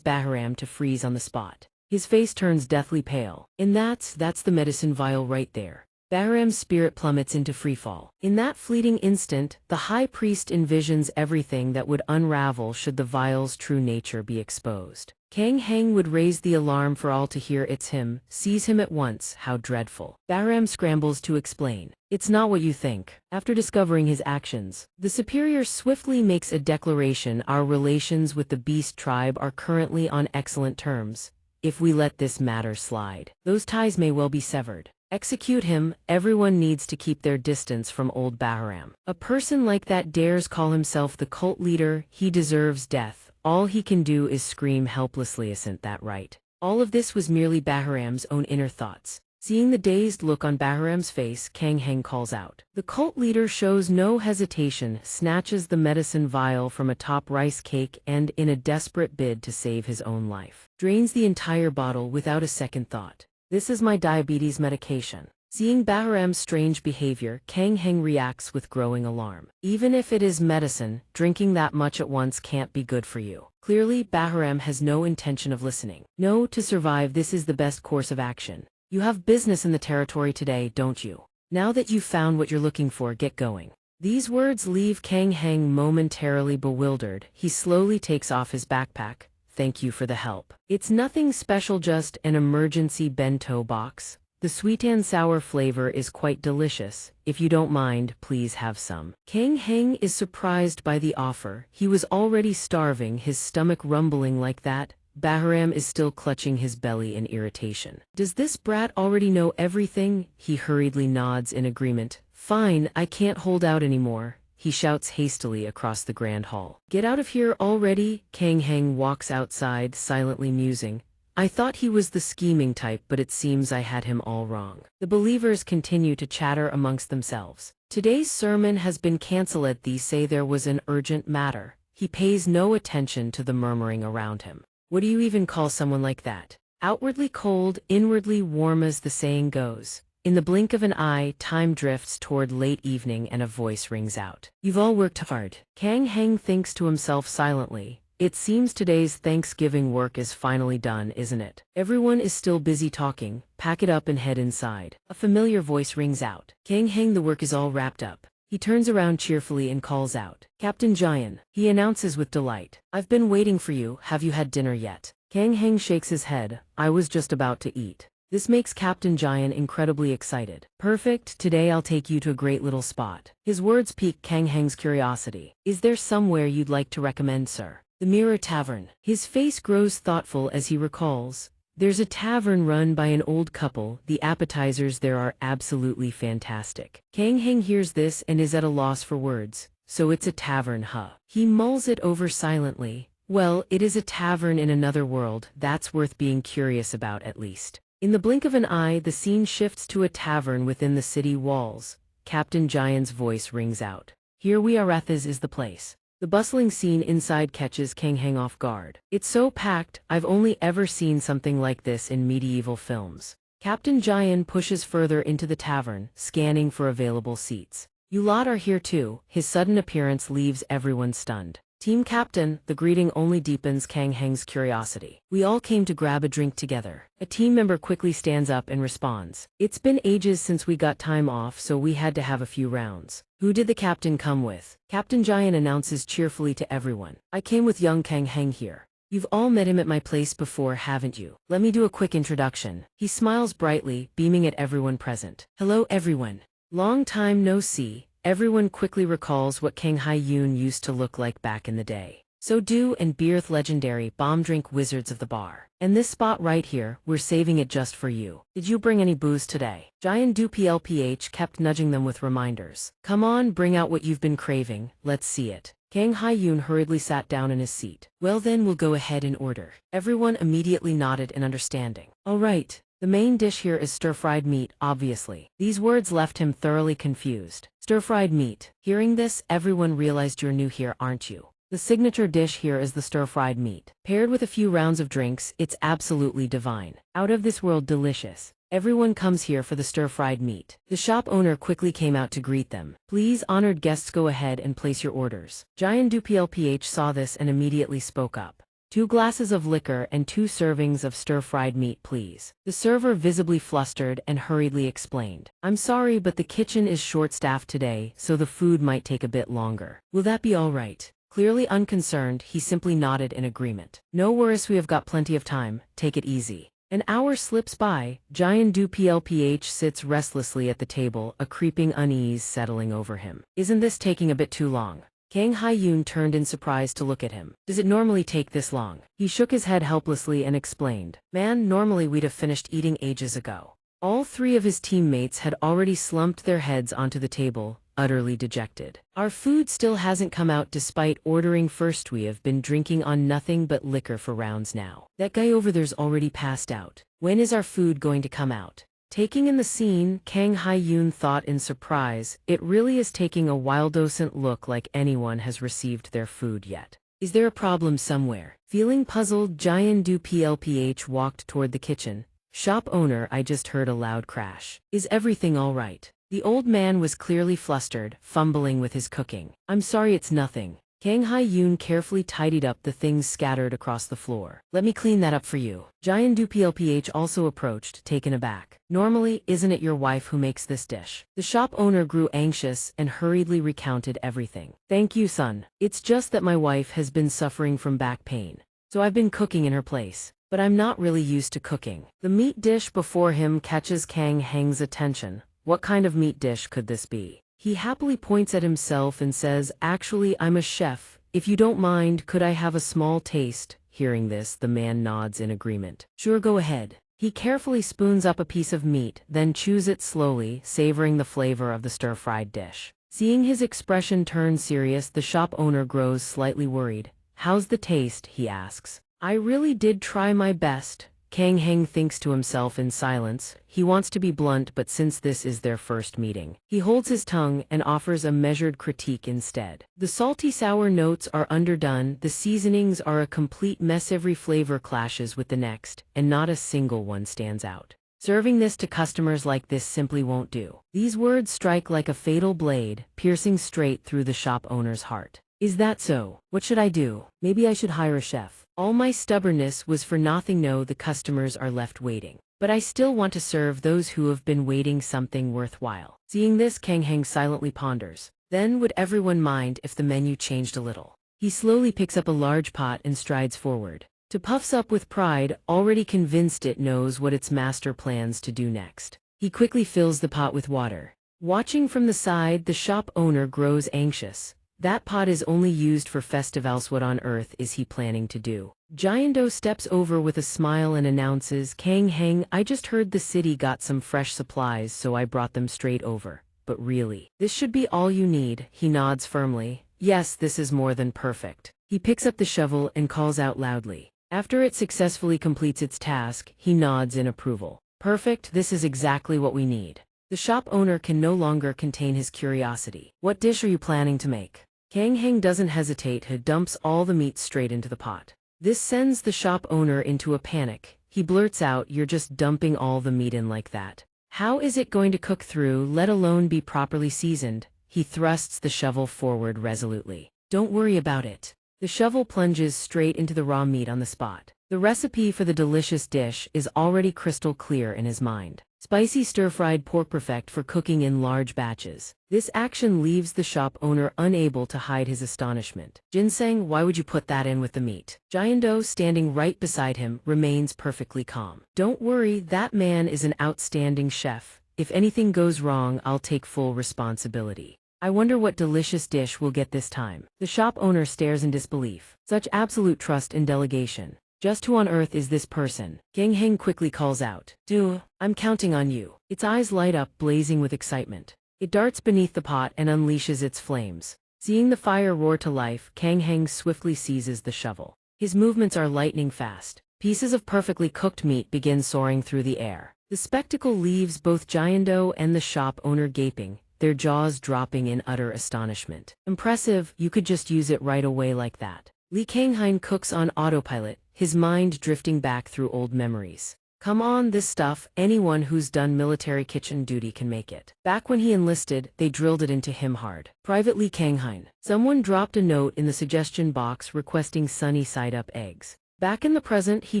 Bahram to freeze on the spot. His face turns deathly pale. And that's the medicine vial right there. Bahram's spirit plummets into freefall. In that fleeting instant, the High Priest envisions everything that would unravel should the vial's true nature be exposed. Kang Heng would raise the alarm for all to hear. It's him, seize him at once, how dreadful. Bahram scrambles to explain. It's not what you think. After discovering his actions, the superior swiftly makes a declaration. Our relations with the beast tribe are currently on excellent terms. If we let this matter slide, those ties may well be severed. Execute him. Everyone needs to keep their distance from old Bahram. A person like that dares call himself the cult leader. He deserves death. All he can do is scream helplessly. Isn't that right? All of this was merely Bahram's own inner thoughts. Seeing the dazed look on Bahram's face, Kang Heng calls out. The cult leader shows no hesitation, snatches the medicine vial from atop Rice Cake and, in a desperate bid to save his own life, drains the entire bottle without a second thought. This is my diabetes medication. Seeing Bahram's strange behavior, Kang Heng reacts with growing alarm. Even if it is medicine, drinking that much at once can't be good for you. Clearly, Bahram has no intention of listening. No, to survive, this is the best course of action. You have business in the territory today, don't you? Now that you've found what you're looking for, get going. These words leave Kang Heng momentarily bewildered. He slowly takes off his backpack. Thank you for the help. It's nothing special, just an emergency bento box. The sweet and sour flavor is quite delicious. If you don't mind, please have some. Kang Heng is surprised by the offer. He was already starving, his stomach rumbling like that. Bahram is still clutching his belly in irritation. Does this brat already know everything? He hurriedly nods in agreement. Fine, I can't hold out anymore. He shouts hastily across the grand hall. Get out of here already. Kang Heng walks outside, silently musing. I thought he was the scheming type, but it seems I had him all wrong. The believers continue to chatter amongst themselves. Today's sermon has been cancelled. They say there was an urgent matter. He pays no attention to the murmuring around him. What do you even call someone like that? Outwardly cold, inwardly warm, as the saying goes. In the blink of an eye, time drifts toward late evening and a voice rings out. You've all worked hard. Kang Heng thinks to himself silently. It seems today's Thanksgiving work is finally done, isn't it? Everyone is still busy talking. Pack it up and head inside. A familiar voice rings out. Kang Heng, the work is all wrapped up. He turns around cheerfully and calls out. Captain Jian, he announces with delight. I've been waiting for you. Have you had dinner yet? Kang Heng shakes his head. I was just about to eat. This makes Captain Jian incredibly excited. Perfect, today I'll take you to a great little spot. His words pique Kang Heng's curiosity. Is there somewhere you'd like to recommend, sir? The Mirror Tavern. His face grows thoughtful as he recalls. There's a tavern run by an old couple. The appetizers there are absolutely fantastic. Kang Heng hears this and is at a loss for words. So it's a tavern, huh? He mulls it over silently. Well, it is a tavern in another world. That's worth being curious about at least. In the blink of an eye, the scene shifts to a tavern within the city walls. Captain Jian's voice rings out. Here we are. This is the place. The bustling scene inside catches Kang Heng off guard. It's so packed. I've only ever seen something like this in medieval films. Captain Jian pushes further into the tavern, scanning for available seats. You lot are here too. His sudden appearance leaves everyone stunned. Team Captain, the greeting only deepens Kang Heng's curiosity. We all came to grab a drink together. A team member quickly stands up and responds. It's been ages since we got time off, so we had to have a few rounds. Who did the captain come with? Captain Giant announces cheerfully to everyone. I came with young Kang Heng here. You've all met him at my place before, haven't you? Let me do a quick introduction. He smiles brightly, beaming at everyone present. Hello everyone. Long time no see. Everyone quickly recalls what Kang Hai-yoon used to look like back in the day. So Do and Beerth legendary bomb drink wizards of the bar. And this spot right here, we're saving it just for you. Did you bring any booze today? Giant Do PLPH kept nudging them with reminders. Come on, bring out what you've been craving, let's see it. Kang Hai-yoon hurriedly sat down in his seat. Well then we'll go ahead in order. Everyone immediately nodded in understanding. All right. The main dish here is stir-fried meat, obviously. These words left him thoroughly confused. Stir-fried meat. Hearing this, everyone realized you're new here, aren't you? The signature dish here is the stir-fried meat. Paired with a few rounds of drinks, it's absolutely divine. Out of this world delicious. Everyone comes here for the stir-fried meat. The shop owner quickly came out to greet them. Please, honored guests, go ahead and place your orders. Giant Du PLPH saw this and immediately spoke up. 2 glasses of liquor and 2 servings of stir-fried meat, please. The server visibly flustered and hurriedly explained. I'm sorry, but the kitchen is short-staffed today, so the food might take a bit longer. Will that be all right? Clearly unconcerned, he simply nodded in agreement. No worries, we have got plenty of time. Take it easy. An hour slips by. Giant Du PLPH sits restlessly at the table, a creeping unease settling over him. Isn't this taking a bit too long? Kang Hai-yoon turned in surprise to look at him. Does it normally take this long? He shook his head helplessly and explained. Man, normally we'd have finished eating ages ago. All 3 of his teammates had already slumped their heads onto the table, utterly dejected. Our food still hasn't come out despite ordering first. We have been drinking on nothing but liquor for rounds now. That guy over there's already passed out. When is our food going to come out? Taking in the scene, Kang Hai-yoon thought in surprise, it really is taking a while. Doesn't look like anyone has received their food yet. Is there a problem somewhere? Feeling puzzled, Giant Du PLPH walked toward the kitchen. Shop owner, I just heard a loud crash. Is everything all right? The old man was clearly flustered, fumbling with his cooking. I'm sorry, it's nothing. Kang Hai-yoon carefully tidied up the things scattered across the floor. Let me clean that up for you. Giant Du PLPH also approached, taken aback. Normally, isn't it your wife who makes this dish? The shop owner grew anxious and hurriedly recounted everything. Thank you, son. It's just that my wife has been suffering from back pain. So I've been cooking in her place. But I'm not really used to cooking. The meat dish before him catches Kang Heng's attention. What kind of meat dish could this be? He happily points at himself and says, actually, I'm a chef. If you don't mind, could I have a small taste? Hearing this, the man nods in agreement. Sure, go ahead. He carefully spoons up a piece of meat, then chews it slowly, savoring the flavor of the stir-fried dish. Seeing his expression turn serious, the shop owner grows slightly worried. How's the taste? He asks. I really did try my best. Kang Heng thinks to himself in silence. He wants to be blunt, but since this is their first meeting, he holds his tongue and offers a measured critique instead. The salty sour notes are underdone, the seasonings are a complete mess, every flavor clashes with the next, and not a single one stands out. Serving this to customers like this simply won't do. These words strike like a fatal blade, piercing straight through the shop owner's heart. Is that so? What should I do? Maybe I should hire a chef. All my stubbornness was for nothing. No, the customers are left waiting. But I still want to serve those who have been waiting something worthwhile. Seeing this, Kang Heng silently ponders. Then would everyone mind if the menu changed a little? He slowly picks up a large pot and strides forward. To puffs up with pride, already convinced it knows what its master plans to do next. He quickly fills the pot with water. Watching from the side, the shop owner grows anxious. That pot is only used for festivals. What on earth is he planning to do? Giant Do steps over with a smile and announces, Kang Heng, I just heard the city got some fresh supplies, so I brought them straight over. But really, this should be all you need. He nods firmly. Yes, this is more than perfect. He picks up the shovel and calls out loudly. After it successfully completes its task, he nods in approval. Perfect, this is exactly what we need. The shop owner can no longer contain his curiosity. What dish are you planning to make? Kang Heng doesn't hesitate. He dumps all the meat straight into the pot. This sends the shop owner into a panic. He blurts out, you're just dumping all the meat in like that. How is it going to cook through, let alone be properly seasoned? he thrusts the shovel forward resolutely. Don't worry about it. The shovel plunges straight into the raw meat on the spot. The recipe for the delicious dish is already crystal clear in his mind. Spicy stir-fried pork, perfect for cooking in large batches. This action leaves the shop owner unable to hide his astonishment. Ginseng, why would you put that in with the meat? Jiando, standing right beside him, remains perfectly calm. Don't worry, that man is an outstanding chef. If anything goes wrong, I'll take full responsibility. I wonder what delicious dish we'll get this time. The shop owner stares in disbelief. Such absolute trust and delegation. Just who on earth is this person? Gang Heng quickly calls out. Duh, I'm counting on you. Its eyes light up, blazing with excitement. It darts beneath the pot and unleashes its flames. Seeing the fire roar to life, Kang Heng swiftly seizes the shovel. His movements are lightning fast. Pieces of perfectly cooked meat begin soaring through the air. The spectacle leaves both Jiando and the shop owner gaping, their jaws dropping in utter astonishment. Impressive, you could just use it right away like that. Li Kanghain cooks on autopilot, his mind drifting back through old memories. Come on, this stuff, anyone who's done military kitchen duty can make it. Back when he enlisted, they drilled it into him hard. Private Li Kanghain. Someone dropped a note in the suggestion box requesting sunny side-up eggs. Back in the present, he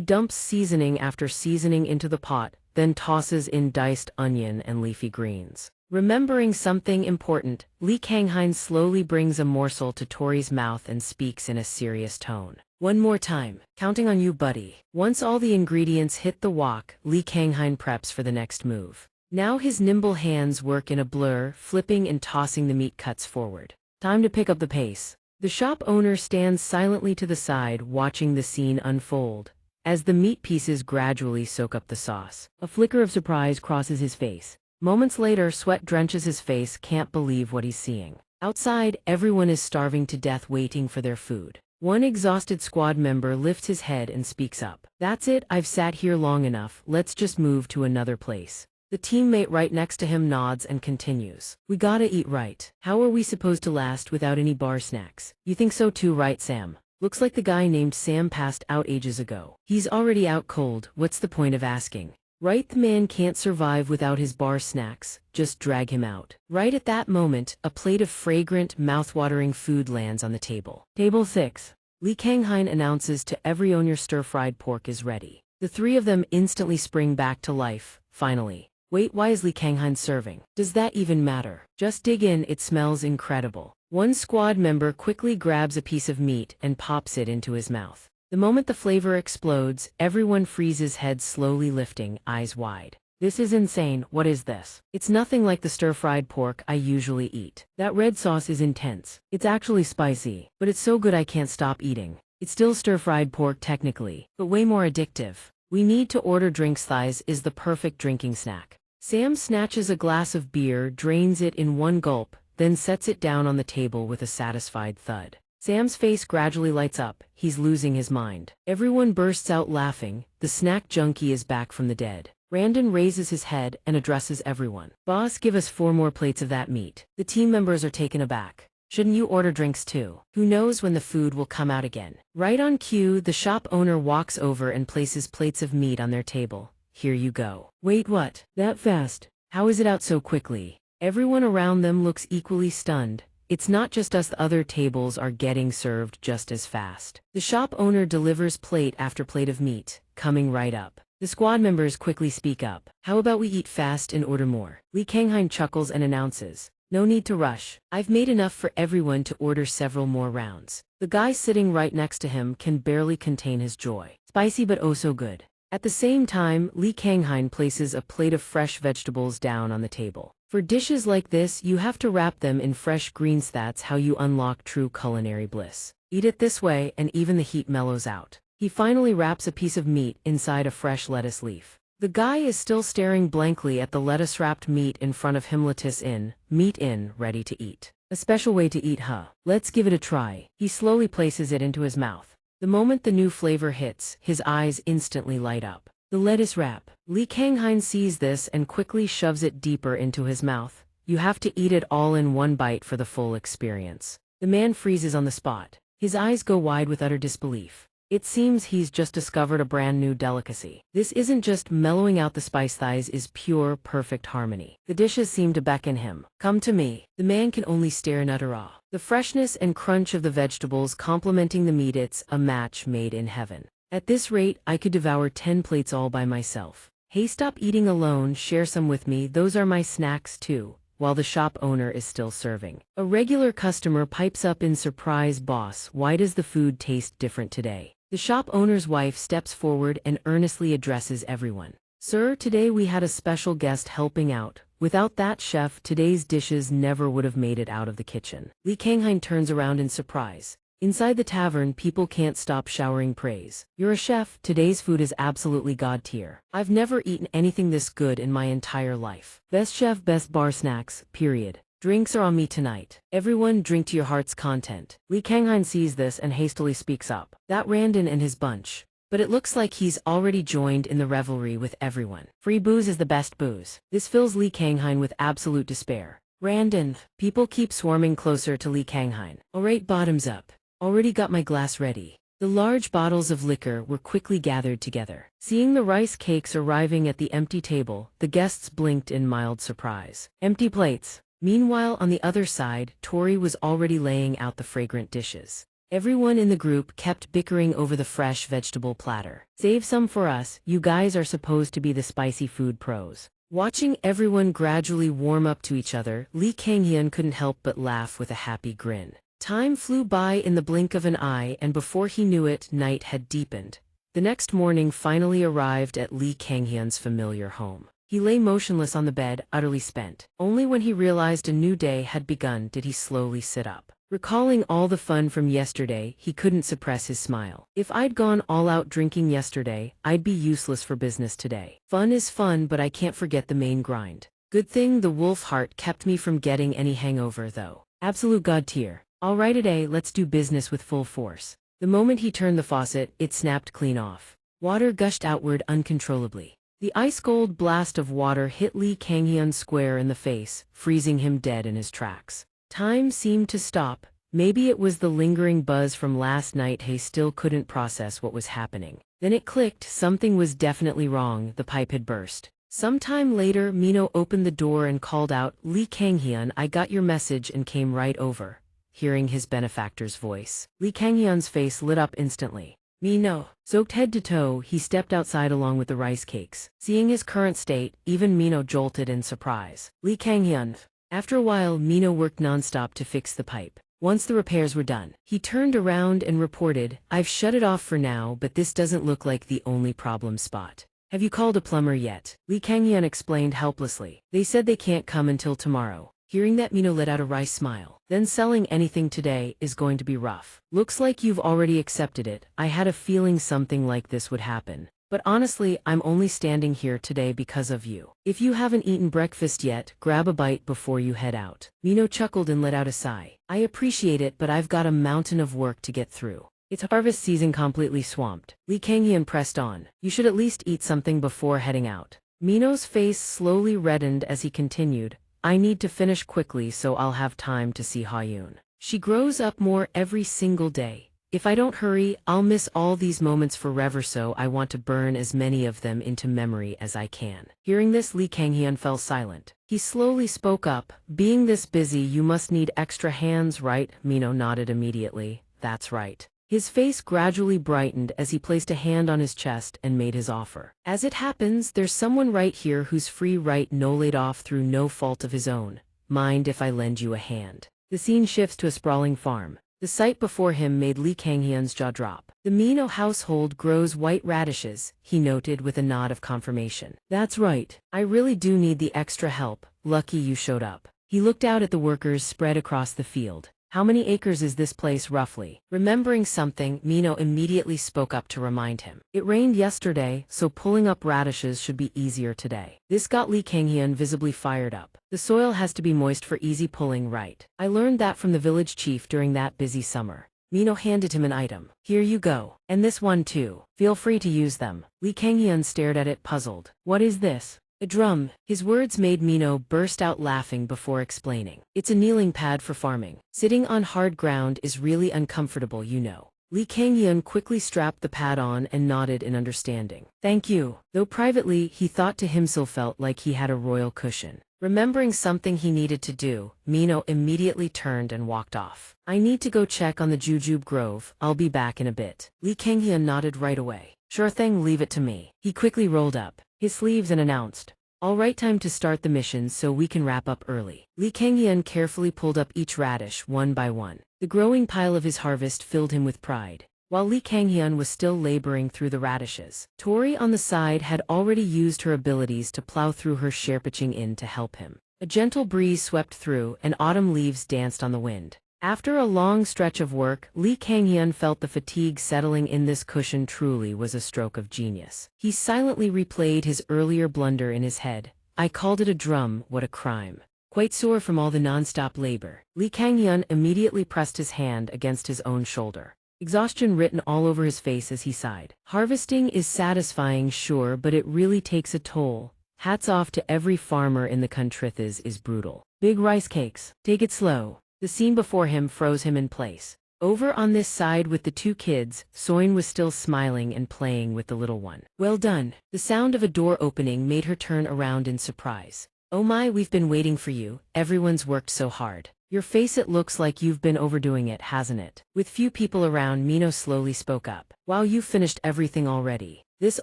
dumps seasoning after seasoning into the pot, then tosses in diced onion and leafy greens. Remembering something important, Li Kanghain slowly brings a morsel to Tori's mouth and speaks in a serious tone. One more time. Counting on you, buddy. Once all the ingredients hit the wok, Li Kanghain preps for the next move. Now his nimble hands work in a blur, flipping and tossing the meat cuts forward. Time to pick up the pace. The shop owner stands silently to the side, watching the scene unfold. As the meat pieces gradually soak up the sauce, a flicker of surprise crosses his face. Moments later, sweat drenches his face, can't believe what he's seeing. Outside, everyone is starving to death waiting for their food. One exhausted squad member lifts his head and speaks up. That's it, I've sat here long enough, let's just move to another place. The teammate right next to him nods and continues. We gotta eat right. How are we supposed to last without any bar snacks? You think so too, right, Sam? Looks like the guy named Sam passed out ages ago. He's already out cold, what's the point of asking? Right, the man can't survive without his bar snacks, just drag him out. Right at that moment, a plate of fragrant, mouth-watering food lands on the table. Table 6. Li Kanghain announces to everyone your stir-fried pork is ready. The three of them instantly spring back to life, finally. Wait, why is Li Kanghain serving? Does that even matter? Just dig in, it smells incredible. One squad member quickly grabs a piece of meat and pops it into his mouth. The moment the flavor explodes, everyone freezes, heads slowly lifting, eyes wide. This is insane, what is this? It's nothing like the stir-fried pork I usually eat. That red sauce is intense. It's actually spicy, but it's so good I can't stop eating. It's still stir-fried pork technically, but way more addictive. We need to order drinks. Thighs is the perfect drinking snack. Sam snatches a glass of beer, drains it in one gulp, then sets it down on the table with a satisfied thud. Sam's face gradually lights up, he's losing his mind. Everyone bursts out laughing, the snack junkie is back from the dead. Randon raises his head and addresses everyone. Boss, give us 4 more plates of that meat. The team members are taken aback. Shouldn't you order drinks too? Who knows when the food will come out again? Right on cue, the shop owner walks over and places plates of meat on their table. Here you go. Wait, what? That fast? How is it out so quickly? Everyone around them looks equally stunned. It's not just us, the other tables are getting served just as fast. The shop owner delivers plate after plate of meat, coming right up. The squad members quickly speak up. How about we eat fast and order more? Li Kanghain chuckles and announces. No need to rush. I've made enough for everyone to order several more rounds. The guy sitting right next to him can barely contain his joy. Spicy but oh so good. At the same time, Li Kanghain places a plate of fresh vegetables down on the table. For dishes like this, you have to wrap them in fresh greens. That's how you unlock true culinary bliss. Eat it this way, and even the heat mellows out. He finally wraps a piece of meat inside a fresh lettuce leaf. The guy is still staring blankly at the lettuce-wrapped meat in front of him. Lettuce in, meat in, ready to eat. A special way to eat, huh? Let's give it a try. He slowly places it into his mouth. The moment the new flavor hits, his eyes instantly light up. The lettuce wrap. Li Kanghain sees this and quickly shoves it deeper into his mouth. You have to eat it all in one bite for the full experience. The man freezes on the spot. His eyes go wide with utter disbelief. It seems he's just discovered a brand new delicacy. This isn't just mellowing out the spice, thighs is pure, perfect harmony. The dishes seem to beckon him. Come to me. The man can only stare in utter awe. The freshness and crunch of the vegetables complementing the meat, it's a match made in heaven. At this rate, I could devour 10 plates all by myself. Hey, stop eating alone, share some with me, those are my snacks too. While the shop owner is still serving. A regular customer pipes up in surprise, boss, why does the food taste different today? The shop owner's wife steps forward and earnestly addresses everyone. Sir, today we had a special guest helping out. Without that chef, today's dishes never would have made it out of the kitchen. Li Kanghain turns around in surprise. Inside the tavern, people can't stop showering praise. You're a chef, today's food is absolutely god tier. I've never eaten anything this good in my entire life. Best chef, best bar snacks, period. Drinks are on me tonight. Everyone drink to your heart's content. Li Kanghain sees this and hastily speaks up. That Randon and his bunch. But it looks like he's already joined in the revelry with everyone. Free booze is the best booze. This fills Li Kanghain with absolute despair. Randon, people keep swarming closer to Li Kanghain. Alright, bottoms up. Already got my glass ready. The large bottles of liquor were quickly gathered together. Seeing the rice cakes arriving at the empty table, the guests blinked in mild surprise. Empty plates. Meanwhile, on the other side, Tori was already laying out the fragrant dishes. Everyone in the group kept bickering over the fresh vegetable platter. Save some for us, you guys are supposed to be the spicy food pros. Watching everyone gradually warm up to each other, Li Kanghyun couldn't help but laugh with a happy grin. Time flew by in the blink of an eye, and before he knew it, night had deepened. The next morning finally arrived at Li Kanghyun's familiar home. He lay motionless on the bed, utterly spent. Only when he realized a new day had begun did he slowly sit up. Recalling all the fun from yesterday, he couldn't suppress his smile. If I'd gone all out drinking yesterday, I'd be useless for business today. Fun is fun, but I can't forget the main grind. Good thing the wolf heart kept me from getting any hangover though. Absolute god tier. Alright, today let's do business with full force. The moment he turned the faucet, it snapped clean off. Water gushed outward uncontrollably. The ice-cold blast of water hit Li Kanghyun square in the face, freezing him dead in his tracks. Time seemed to stop. Maybe it was the lingering buzz from last night. He still couldn't process what was happening. Then it clicked, something was definitely wrong, the pipe had burst. Sometime later, Mino opened the door and called out, Li Kanghyun, I got your message and came right over. Hearing his benefactor's voice, Li Kanghyun's face lit up instantly. Mino. Soaked head to toe, he stepped outside along with the rice cakes. Seeing his current state, even Mino jolted in surprise. Li Kanghyun. After a while, Mino worked non-stop to fix the pipe. Once the repairs were done, he turned around and reported, I've shut it off for now, but this doesn't look like the only problem spot. Have you called a plumber yet? Li Kanghyun explained helplessly. They said they can't come until tomorrow. Hearing that, Mino let out a wry smile. Then selling anything today is going to be rough. Looks like you've already accepted it. I had a feeling something like this would happen. But honestly, I'm only standing here today because of you. If you haven't eaten breakfast yet, grab a bite before you head out. Mino chuckled and let out a sigh. I appreciate it, but I've got a mountain of work to get through. It's harvest season, completely swamped. Li Kanghyun pressed on. You should at least eat something before heading out. Mino's face slowly reddened as he continued. I need to finish quickly so I'll have time to see Hayun. She grows up more every single day. If I don't hurry, I'll miss all these moments forever, so I want to burn as many of them into memory as I can. Hearing this, Li Kanghyun fell silent. He slowly spoke up. Being this busy, you must need extra hands, right? Mino nodded immediately. That's right. His face gradually brightened as he placed a hand on his chest and made his offer. As it happens, there's someone right here who's free right now, laid off through no fault of his own. Mind if I lend you a hand? The scene shifts to a sprawling farm. The sight before him made Li Kanghyun's jaw drop. The Mino household grows white radishes, he noted with a nod of confirmation. That's right. I really do need the extra help. Lucky you showed up. He looked out at the workers spread across the field. How many acres is this place roughly? Remembering something, Mino immediately spoke up to remind him. It rained yesterday, so pulling up radishes should be easier today. This got Li Kanghyun visibly fired up. The soil has to be moist for easy pulling, right? I learned that from the village chief during that busy summer. Mino handed him an item. Here you go. And this one too. Feel free to use them. Li Kanghyun stared at it, puzzled. What is this? A drum. His words made Mino burst out laughing before explaining. It's a kneeling pad for farming. Sitting on hard ground is really uncomfortable, you know. Li Kangyan quickly strapped the pad on and nodded in understanding. Thank you. Though privately, he thought to himself felt like he had a royal cushion. Remembering something he needed to do, Mino immediately turned and walked off. I need to go check on the Jujube Grove. I'll be back in a bit. Li Kangyan nodded right away. Sure thing, leave it to me. He quickly rolled up his sleeves and announced, all right, time to start the mission so we can wrap up early. Li Kangyan carefully pulled up each radish one by one. The growing pile of his harvest filled him with pride. While Li Kangyan was still laboring through the radishes, Tori on the side had already used her abilities to plow through her Sherpiching in to help him. A gentle breeze swept through and autumn leaves danced on the wind. After a long stretch of work, Li Kangyan felt the fatigue settling in. This cushion truly was a stroke of genius. He silently replayed his earlier blunder in his head. I called it a drum, what a crime. Quite sore from all the non-stop labor, Li Kangyan immediately pressed his hand against his own shoulder. Exhaustion written all over his face as he sighed. Harvesting is satisfying, sure, but it really takes a toll. Hats off to every farmer in the country. This is brutal. Big rice cakes. Take it slow. The scene before him froze him in place. Over on this side with the two kids, Soin was still smiling and playing with the little one. Well done. The sound of a door opening made her turn around in surprise. Oh my, we've been waiting for you. Everyone's worked so hard. Your face, it looks like you've been overdoing it, hasn't it? With few people around, Mino slowly spoke up. Wow, you finished everything already. This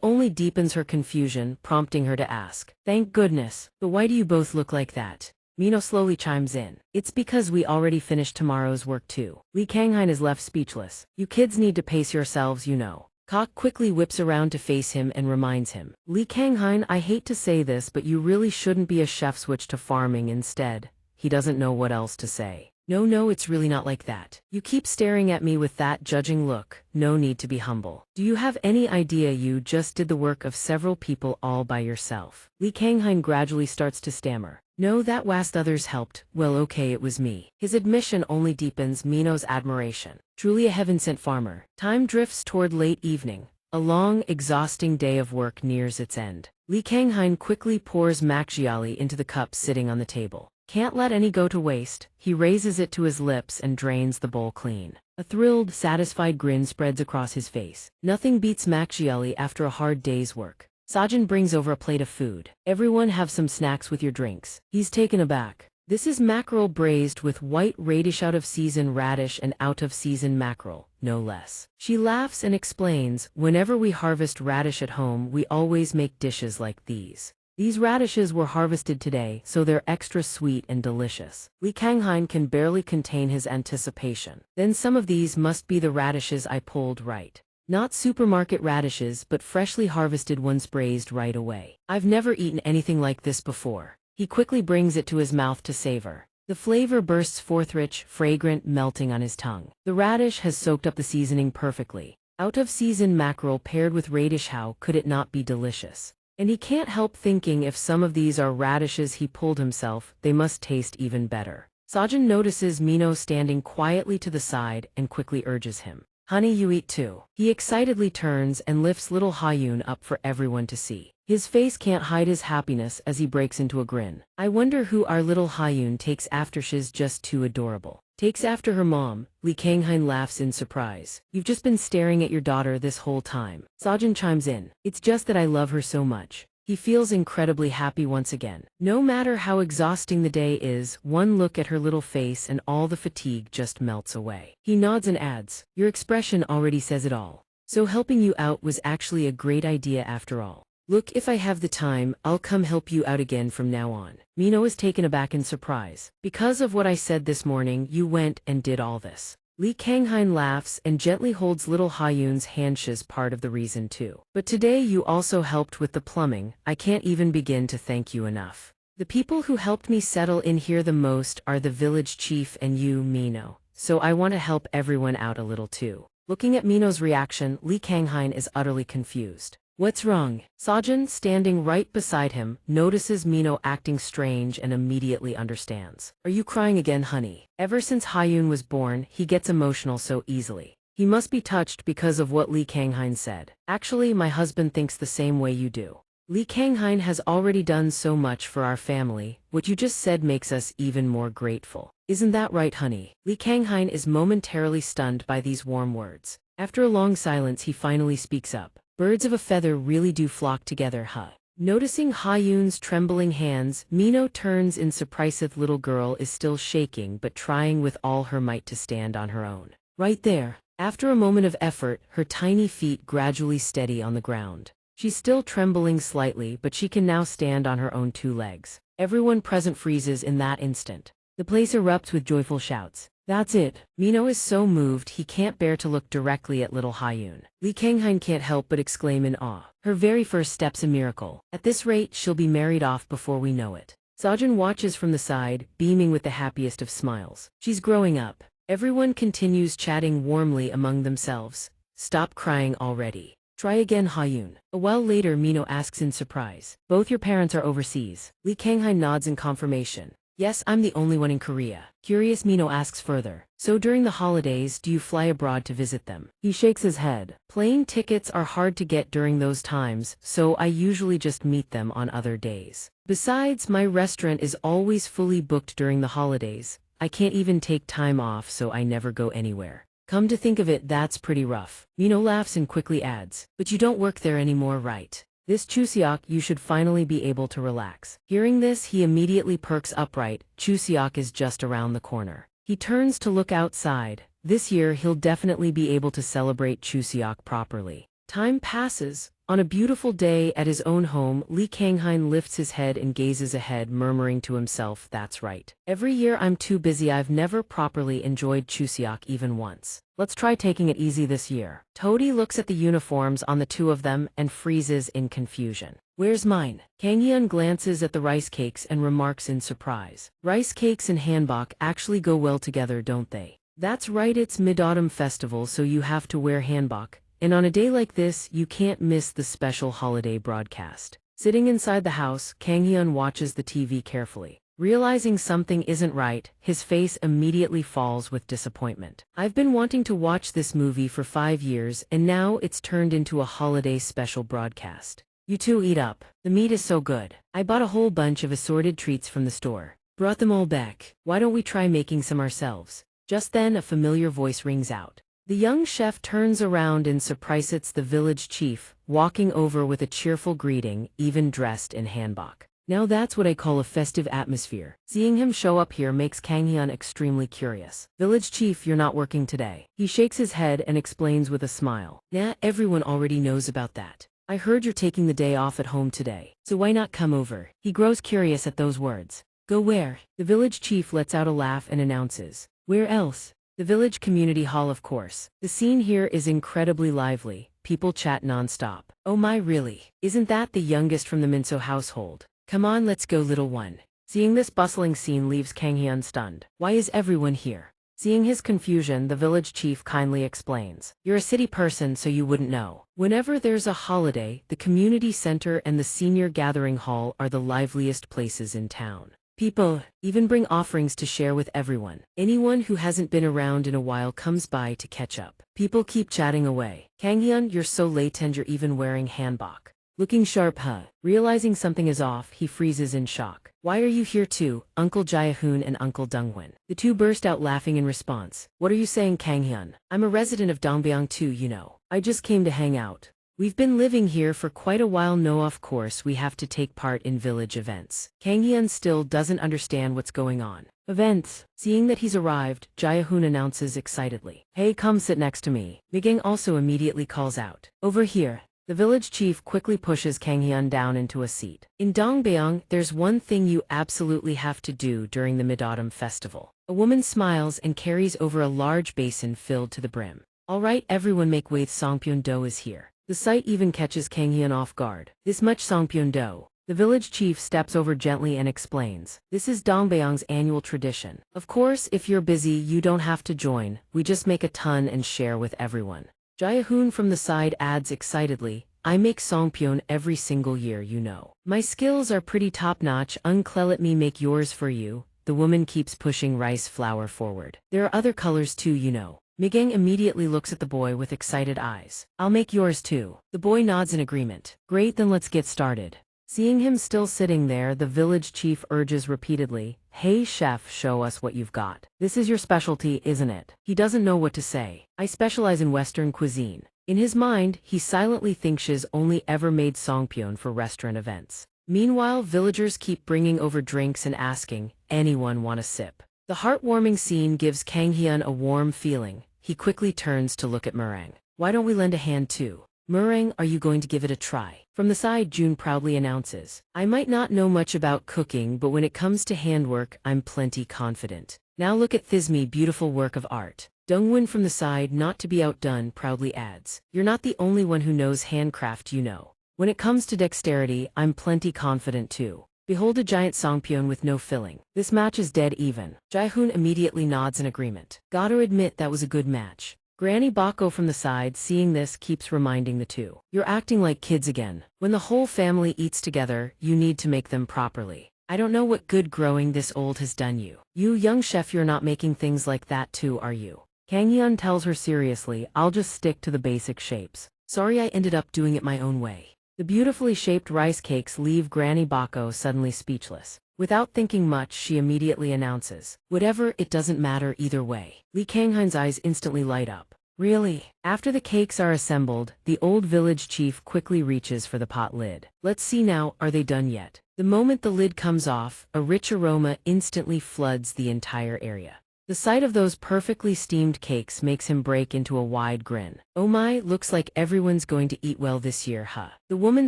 only deepens her confusion, prompting her to ask, thank goodness, but why do you both look like that? Mino slowly chimes in. It's because we already finished tomorrow's work too. Li Kangyan is left speechless. You kids need to pace yourselves, you know. Kok quickly whips around to face him and reminds him. Li Kangyan, I hate to say this, but you really shouldn't be a chef. Switch to farming instead. He doesn't know what else to say. No, it's really not like that. You keep staring at me with that judging look. No need to be humble. Do you have any idea you just did the work of several people all by yourself? Li Kangyan gradually starts to stammer. No, that was others helped. Well, okay, it was me. His admission only deepens Mino's admiration. Truly a heaven-sent farmer. Time drifts toward late evening. A long, exhausting day of work nears its end. Li Kangyan quickly pours makjiali into the cup sitting on the table. Can't let any go to waste. He raises it to his lips and drains the bowl clean. A thrilled, satisfied grin spreads across his face. Nothing beats makjiali after a hard day's work. Sajin brings over a plate of food. Everyone have some snacks with your drinks. He's taken aback. This is mackerel braised with white radish, out-of-season radish and out-of-season mackerel, no less. She laughs and explains, whenever we harvest radish at home, we always make dishes like these. These radishes were harvested today, so they're extra sweet and delicious. Li Kangyan can barely contain his anticipation. Then some of these must be the radishes I pulled right. Not supermarket radishes, but freshly harvested ones braised right away. I've never eaten anything like this before. He quickly brings it to his mouth to savor. The flavor bursts forth, rich, fragrant, melting on his tongue. The radish has soaked up the seasoning perfectly. Out-of-season mackerel paired with radish, how could it not be delicious? And he can't help thinking if some of these are radishes he pulled himself, they must taste even better. Sajin notices Mino standing quietly to the side and quickly urges him. Honey, you eat too. He excitedly turns and lifts little Hayun up for everyone to see. His face can't hide his happiness as he breaks into a grin. I wonder who our little Hayun takes after. She's just too adorable. Takes after her mom. Li Kangyan laughs in surprise. You've just been staring at your daughter this whole time. Sajin chimes in. It's just that I love her so much. He feels incredibly happy once again. No matter how exhausting the day is, one look at her little face and all the fatigue just melts away. He nods and adds, your expression already says it all. So helping you out was actually a great idea after all. Look, if I have the time, I'll come help you out again from now on. Mino is taken aback in surprise. Because of what I said this morning, you went and did all this. Li Kangyan laughs and gently holds little Hayun's hand. She's part of the reason too. But today you also helped with the plumbing. I can't even begin to thank you enough. The people who helped me settle in here the most are the village chief and you, Mino. So I want to help everyone out a little too. Looking at Mino's reaction, Li Kangyan is utterly confused. What's wrong? Sajin, standing right beside him, notices Mino acting strange and immediately understands. Are you crying again, honey? Ever since Hayun was born, he gets emotional so easily. He must be touched because of what Li Kangyan said. Actually, my husband thinks the same way you do. Li Kangyan has already done so much for our family. What you just said makes us even more grateful. Isn't that right, honey? Li Kanghain is momentarily stunned by these warm words. After a long silence, he finally speaks up. Birds of a feather really do flock together, huh? Noticing Ha-Yun's trembling hands, Mino turns in surprise. Little girl is still shaking but trying with all her might to stand on her own. Right there. After a moment of effort, her tiny feet gradually steady on the ground. She's still trembling slightly, but she can now stand on her own 2 legs. Everyone present freezes in that instant. The place erupts with joyful shouts. That's it. Mino is so moved he can't bear to look directly at little Ha-Yun. Li Kanghain can't help but exclaim in awe. Her very first step's a miracle. At this rate, she'll be married off before we know it. Sajin watches from the side, beaming with the happiest of smiles. She's growing up. Everyone continues chatting warmly among themselves. Stop crying already. Try again, Ha-Yun. A while later, Mino asks in surprise. Both your parents are overseas. Li Kanghain nods in confirmation. Yes, I'm the only one in Korea. Curious, Mino asks further. So during the holidays, do you fly abroad to visit them? He shakes his head. Plane tickets are hard to get during those times, so I usually just meet them on other days. Besides, my restaurant is always fully booked during the holidays. I can't even take time off, so I never go anywhere. Come to think of it, that's pretty rough. Mino laughs and quickly adds. But you don't work there anymore, right? This Chuseok, you should finally be able to relax. Hearing this, he immediately perks upright. Chuseok is just around the corner. He turns to look outside. This year, he'll definitely be able to celebrate Chuseok properly. Time passes. On a beautiful day at his own home, Li Kanghain lifts his head and gazes ahead, murmuring to himself, that's right. Every year I'm too busy, I've never properly enjoyed Chuseok even once. Let's try taking it easy this year. Toady looks at the uniforms on the 2 of them and freezes in confusion. Where's mine? Kanghyun glances at the rice cakes and remarks in surprise. Rice cakes and hanbok actually go well together, don't they? That's right, it's Mid-Autumn Festival, so you have to wear hanbok. And on a day like this, you can't miss the special holiday broadcast. Sitting inside the house, Kanghyun watches the TV carefully. Realizing something isn't right, his face immediately falls with disappointment. I've been wanting to watch this movie for 5 years, and now it's turned into a holiday special broadcast. You two eat up. The meat is so good. I bought a whole bunch of assorted treats from the store. Brought them all back. Why don't we try making some ourselves? Just then, a familiar voice rings out. The young chef turns around in surprise. It's the village chief, walking over with a cheerful greeting, even dressed in hanbok. Now that's what I call a festive atmosphere. Seeing him show up here makes Kanghyun extremely curious. Village chief, you're not working today. He shakes his head and explains with a smile. Nah, everyone already knows about that. I heard you're taking the day off at home today, so why not come over? He grows curious at those words. Go where? The village chief lets out a laugh and announces. Where else? The village community hall, of course. The scene here is incredibly lively. People chat non-stop. Oh my, really? Isn't that the youngest from the Minso household? Come on, let's go, little one. Seeing this bustling scene leaves Kanghyun stunned. Why is everyone here? Seeing his confusion, the village chief kindly explains. You're a city person, so you wouldn't know. Whenever there's a holiday, the community center and the senior gathering hall are the liveliest places in town. People even bring offerings to share with everyone. Anyone who hasn't been around in a while comes by to catch up. People keep chatting away. Kanghyun, you're so late and you're even wearing hanbok. Looking sharp, huh? Realizing something is off, he freezes in shock. Why are you here too, Uncle Jaehoon and Uncle Donghua? The two burst out laughing in response. What are you saying, Kanghyun? I'm a resident of Dongbyang too, you know. I just came to hang out. We've been living here for quite a while. No, of course we have to take part in village events. Kanghyun still doesn't understand what's going on. Events. Seeing that he's arrived, Jaehoon announces excitedly. Hey, come sit next to me. Migang also immediately calls out. Over here. The village chief quickly pushes Kanghyun down into a seat. In Dongbyang, there's one thing you absolutely have to do during the Mid-Autumn Festival. A woman smiles and carries over a large basin filled to the brim. All right, everyone, make way. Songpyeon Do is here. The sight even catches Kanghyun off guard. This much Songpyeon Do. The village chief steps over gently and explains. This is Dongbyang's annual tradition. Of course, if you're busy, you don't have to join. We just make a ton and share with everyone. Jaehoon from the side adds excitedly. I make Songpyeon every single year, you know. My skills are pretty top-notch. Uncle, let me make yours for you. The woman keeps pushing rice flour forward. There are other colors too, you know. Migang immediately looks at the boy with excited eyes. I'll make yours too. The boy nods in agreement. Great, then let's get started. Seeing him still sitting there, the village chief urges repeatedly, "Hey chef, show us what you've got. This is your specialty, isn't it?" He doesn't know what to say. "I specialize in Western cuisine." In his mind, he silently thinks she's only ever made songpyeon for restaurant events. Meanwhile, villagers keep bringing over drinks and asking, "Anyone want a sip?" The heartwarming scene gives Kang Hyun a warm feeling. He quickly turns to look at Murang. "Why don't we lend a hand too?" "Murang, are you going to give it a try?" From the side, June proudly announces, "I might not know much about cooking, but when it comes to handwork, I'm plenty confident. Now look at Thisme, beautiful work of art." Donghua from the side, not to be outdone, proudly adds, "You're not the only one who knows handcraft, you know. When it comes to dexterity, I'm plenty confident too. Behold a giant songpyeon with no filling. This match is dead even." Jae-hoon immediately nods in agreement. "Gotta admit that was a good match." Granny Bako from the side, seeing this, keeps reminding the two, "You're acting like kids again. When the whole family eats together, you need to make them properly. I don't know what good growing this old has done you. You young chef, you're not making things like that too, are you?" Kang Hyun tells her seriously, "I'll just stick to the basic shapes. Sorry I ended up doing it my own way." The beautifully shaped rice cakes leave Granny Bako suddenly speechless. Without thinking much, she immediately announces, "Whatever, it doesn't matter either way." Lee Kang-hyun's eyes instantly light up. "Really?" After the cakes are assembled, the old village chief quickly reaches for the pot lid. "Let's see now, are they done yet?" The moment the lid comes off, a rich aroma instantly floods the entire area. The sight of those perfectly steamed cakes makes him break into a wide grin. "Oh my, looks like everyone's going to eat well this year, huh?" The woman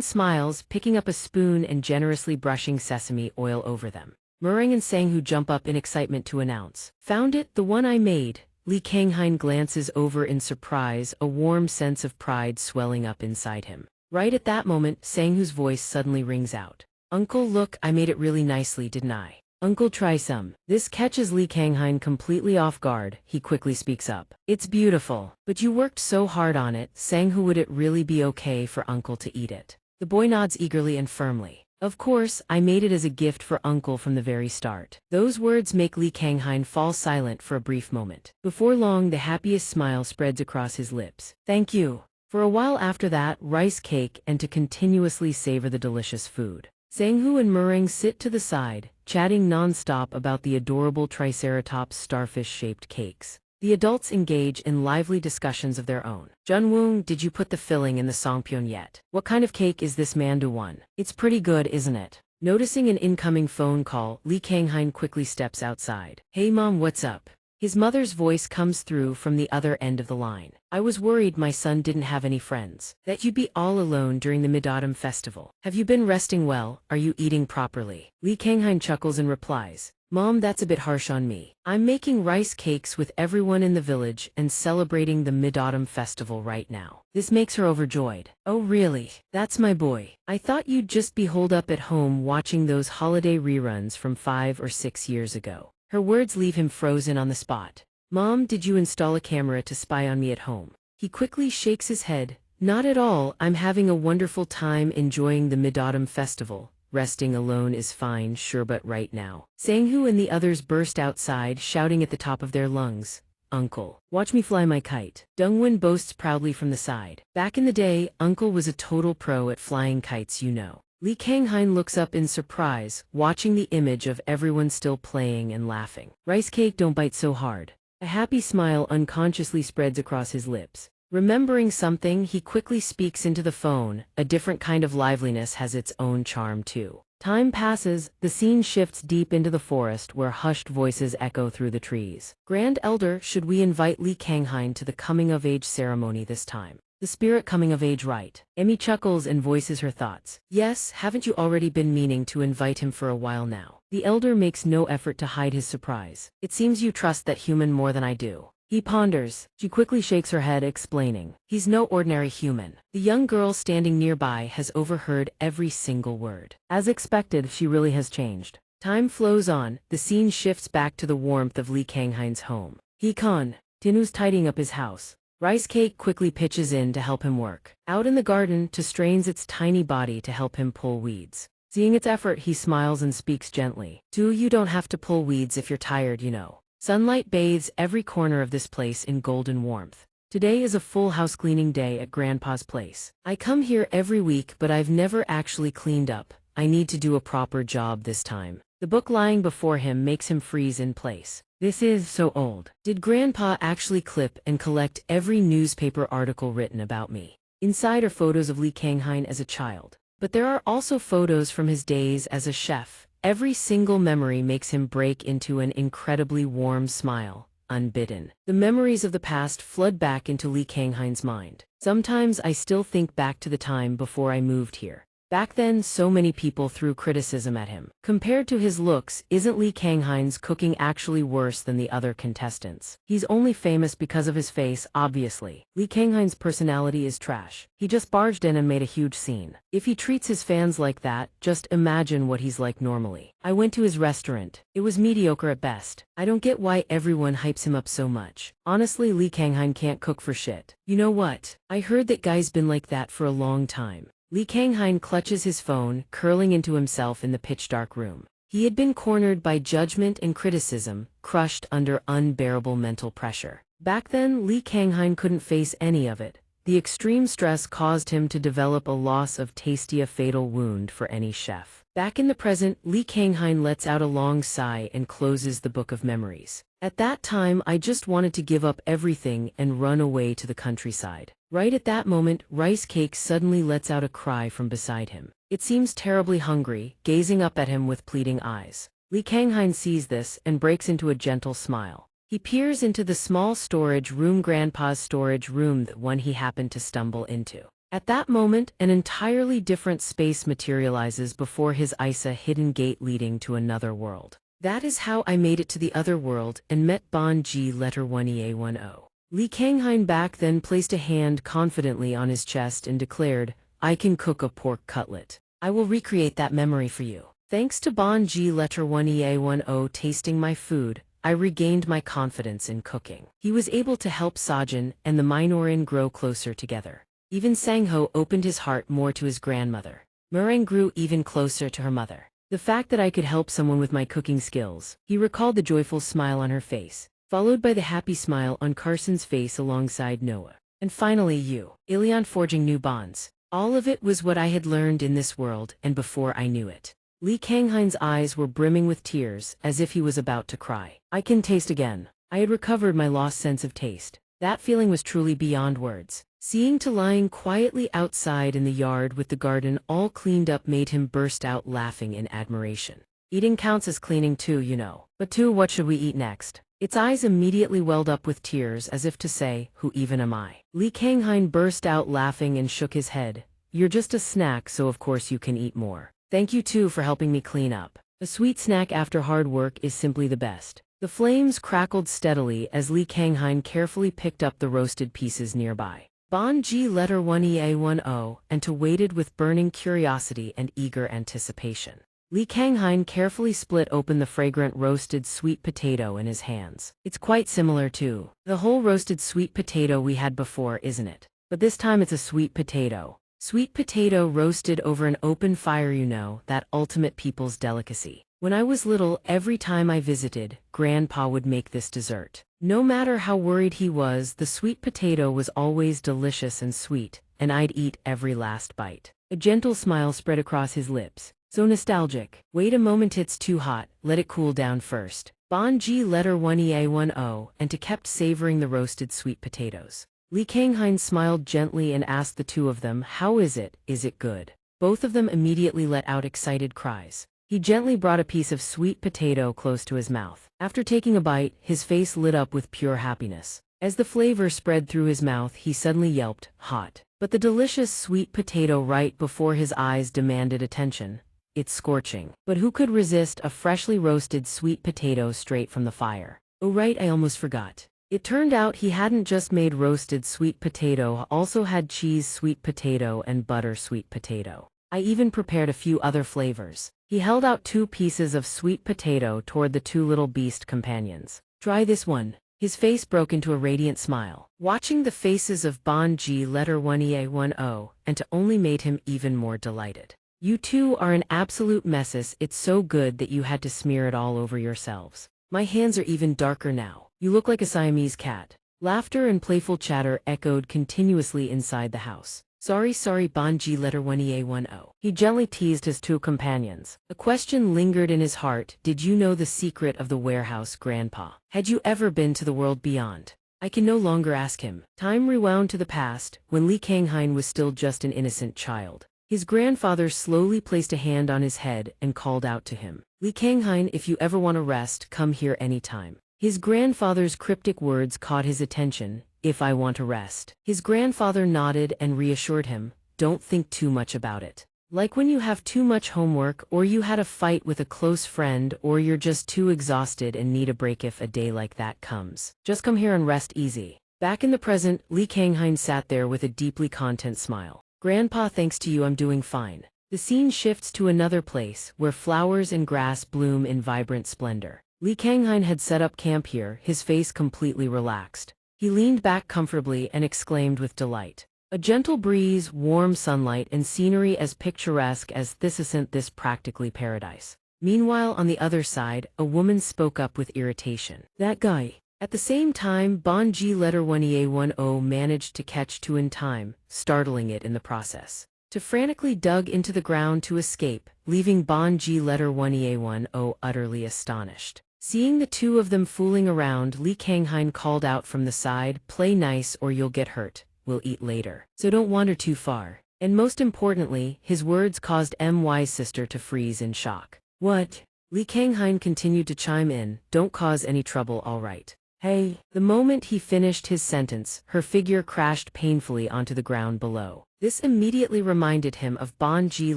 smiles, picking up a spoon and generously brushing sesame oil over them. Murang and Sang-hoo jump up in excitement to announce, "Found it, the one I made." Lee Kang-hyun glances over in surprise, a warm sense of pride swelling up inside him. Right at that moment, Sang-hoo's voice suddenly rings out. "Uncle, look, I made it really nicely, didn't I? Uncle, try some." This catches Lee Kang-hyun completely off guard. He quickly speaks up. "It's beautiful. But you worked so hard on it. Sang-hoo, would it really be okay for Uncle to eat it?" The boy nods eagerly and firmly. "Of course, I made it as a gift for Uncle from the very start." Those words make Lee Kang-hyun fall silent for a brief moment. Before long, the happiest smile spreads across his lips. "Thank you." For a while after that, rice cake and to continuously savor the delicious food. Sang-hoo and Murang sit to the side, chatting non-stop about the adorable triceratops starfish-shaped cakes. The adults engage in lively discussions of their own. "Junwoong, did you put the filling in the songpyeon yet? What kind of cake is this mandu one? It's pretty good, isn't it?" Noticing an incoming phone call, Lee Kang-hyun quickly steps outside. "Hey mom, what's up?" His mother's voice comes through from the other end of the line. "I was worried my son didn't have any friends. That you'd be all alone during the Mid-Autumn Festival. Have you been resting well? Are you eating properly?" Lee Kang-hyun chuckles and replies, "Mom, that's a bit harsh on me. I'm making rice cakes with everyone in the village and celebrating the Mid-Autumn Festival right now." This makes her overjoyed. "Oh really? That's my boy. I thought you'd just be holed up at home watching those holiday reruns from 5 or 6 years ago." Her words leave him frozen on the spot. "Mom, did you install a camera to spy on me at home?" He quickly shakes his head. "Not at all. I'm having a wonderful time enjoying the Mid-Autumn Festival. Resting alone is fine, sure, but right now." Sang-hoo and the others burst outside, shouting at the top of their lungs, "Uncle, watch me fly my kite." Donghua boasts proudly from the side. "Back in the day, Uncle was a total pro at flying kites, you know." Lee Kang-hyun looks up in surprise, watching the image of everyone still playing and laughing. "Rice cake, don't bite so hard." A happy smile unconsciously spreads across his lips. Remembering something, he quickly speaks into the phone. A different kind of liveliness has its own charm too. Time passes, the scene shifts deep into the forest where hushed voices echo through the trees. "Grand Elder, should we invite Lee Kang-hyun to the coming-of-age ceremony this time? The spirit coming of age, right?" Emmy chuckles and voices her thoughts. "Yes, haven't you already been meaning to invite him for a while now?" The elder makes no effort to hide his surprise. "It seems you trust that human more than I do." He ponders. She quickly shakes her head, explaining, "He's no ordinary human." The young girl standing nearby has overheard every single word. As expected, she really has changed. Time flows on, the scene shifts back to the warmth of Lee Kang-hyun's home. Hee-kon, Tinu's tidying up his house. Rice Cake quickly pitches in to help him work. Out in the garden, To strains its tiny body to help him pull weeds. Seeing its effort, he smiles and speaks gently. "Do you don't have to pull weeds if you're tired, you know." Sunlight bathes every corner of this place in golden warmth. Today is a full house cleaning day at Grandpa's place. "I come here every week, but I've never actually cleaned up. I need to do a proper job this time. The book lying before him makes him freeze in place. This is so old. Did Grandpa actually clip and collect every newspaper article written about me? Inside are photos of Li Kanghain as a child. But there are also photos from his days as a chef. Every single memory makes him break into an incredibly warm smile, unbidden. The memories of the past flood back into Li Kanghain's mind. Sometimes I still think back to the time before I moved here. Back then, so many people threw criticism at him. Compared to his looks, isn't Li Kanghain's cooking actually worse than the other contestants? He's only famous because of his face, obviously. Li Kanghain's personality is trash. He just barged in and made a huge scene. If he treats his fans like that, just imagine what he's like normally. I went to his restaurant. It was mediocre at best. I don't get why everyone hypes him up so much. Honestly, Li Kanghain can't cook for shit. You know what? I heard that guy's been like that for a long time. Li Kanghain clutches his phone, curling into himself in the pitch-dark room. He had been cornered by judgment and criticism, crushed under unbearable mental pressure. Back then, Li Kanghain couldn't face any of it. The extreme stress caused him to develop a loss of taste, a fatal wound for any chef. Back in the present, Li Kanghain lets out a long sigh and closes the book of memories. At that time, I just wanted to give up everything and run away to the countryside. Right at that moment, Rice Cake suddenly lets out a cry from beside him. It seems terribly hungry, gazing up at him with pleading eyes. Li Kanghain sees this and breaks into a gentle smile. He peers into the small storage room, Grandpa's storage room, the one he happened to stumble into. At that moment, an entirely different space materializes before his eyes, a hidden gate leading to another world. That is how I made it to the other world and met Bon Ji letter 1EA10. Li Kanghain back then placed a hand confidently on his chest and declared, I can cook a pork cutlet. I will recreate that memory for you. Thanks to Bon Ji letter 1EA10 tasting my food, I regained my confidence in cooking. He was able to help Sajin and the Minoran grow closer together. Even Sangho opened his heart more to his grandmother. Murang grew even closer to her mother. The fact that I could help someone with my cooking skills. He recalled the joyful smile on her face, followed by the happy smile on Carson's face alongside Noah. And finally Ilion forging new bonds. All of it was what I had learned in this world, and before I knew it. Li Kanghain's eyes were brimming with tears, as if he was about to cry. I can taste again. I had recovered my lost sense of taste. That feeling was truly beyond words. Seeing to lying quietly outside in the yard with the garden all cleaned up made him burst out laughing in admiration. Eating counts as cleaning too, you know. But what should we eat next? Its eyes immediately welled up with tears as if to say, who even am I? Li Kanghain burst out laughing and shook his head. You're just a snack, so of course you can eat more. Thank you too for helping me clean up. A sweet snack after hard work is simply the best. The flames crackled steadily as Li Kanghain carefully picked up the roasted pieces nearby. Bon Ji letter 1EA10 and to waited with burning curiosity and eager anticipation. Li Kanghain carefully split open the fragrant roasted sweet potato in his hands. It's quite similar to the whole roasted sweet potato we had before, isn't it? But this time it's a sweet potato. Sweet potato roasted over an open fire, you know, that ultimate people's delicacy. When I was little, every time I visited, Grandpa would make this dessert. No matter how worried he was, the sweet potato was always delicious and sweet, and I'd eat every last bite. A gentle smile spread across his lips. So nostalgic. Wait a moment, it's too hot, let it cool down first. Bon Ji letter 1EA10 and to kept savoring the roasted sweet potatoes. Li Kanghain smiled gently and asked the two of them, how is it good? Both of them immediately let out excited cries. He gently brought a piece of sweet potato close to his mouth. After taking a bite, his face lit up with pure happiness. As the flavor spread through his mouth, he suddenly yelped, hot. But the delicious sweet potato right before his eyes demanded attention. It's scorching. But who could resist a freshly roasted sweet potato straight from the fire? Oh right, I almost forgot. It turned out he hadn't just made roasted sweet potato, also had cheese sweet potato and butter sweet potato. I even prepared a few other flavors. He held out 2 pieces of sweet potato toward the 2 little beast companions. Try this one. His face broke into a radiant smile. Watching the faces of Bon Ji letter 1EA10 and to only made him even more delighted. You two are an absolute messes, it's so good that you had to smear it all over yourselves. My hands are even darker now. You look like a Siamese cat. Laughter and playful chatter echoed continuously inside the house. Sorry, Banji letter 1EA10. He gently teased his two companions. A question lingered in his heart. Did you know the secret of the warehouse, Grandpa? Had you ever been to the world beyond? I can no longer ask him. Time rewound to the past, when Li Kanghain was still just an innocent child. His grandfather slowly placed a hand on his head and called out to him. Li Kanghain, if you ever want to rest, come here anytime. His grandfather's cryptic words caught his attention. If I want to rest. His grandfather nodded and reassured him, don't think too much about it. Like when you have too much homework, or you had a fight with a close friend, or you're just too exhausted and need a break. If a day like that comes, just come here and rest easy. Back in the present, Li Kanghain sat there with a deeply content smile. Grandpa, thanks to you I'm doing fine. The scene shifts to another place, where flowers and grass bloom in vibrant splendor. Li Kanghain had set up camp here, his face completely relaxed. He leaned back comfortably and exclaimed with delight. A gentle breeze, warm sunlight, and scenery as picturesque as this practically paradise. Meanwhile, on the other side, a woman spoke up with irritation. That guy. At the same time, Banji letter 1EA10 managed to catch two in time, startling it in the process. To frantically dug into the ground to escape, leaving Banji letter 1EA10 utterly astonished. Seeing the two of them fooling around, Li Kanghain called out from the side, play nice or you'll get hurt. We'll eat later. So don't wander too far. And most importantly, his words caused MY's sister to freeze in shock. What? Li Kanghain continued to chime in, don't cause any trouble, all right. Hey. The moment he finished his sentence, her figure crashed painfully onto the ground below. This immediately reminded him of Banji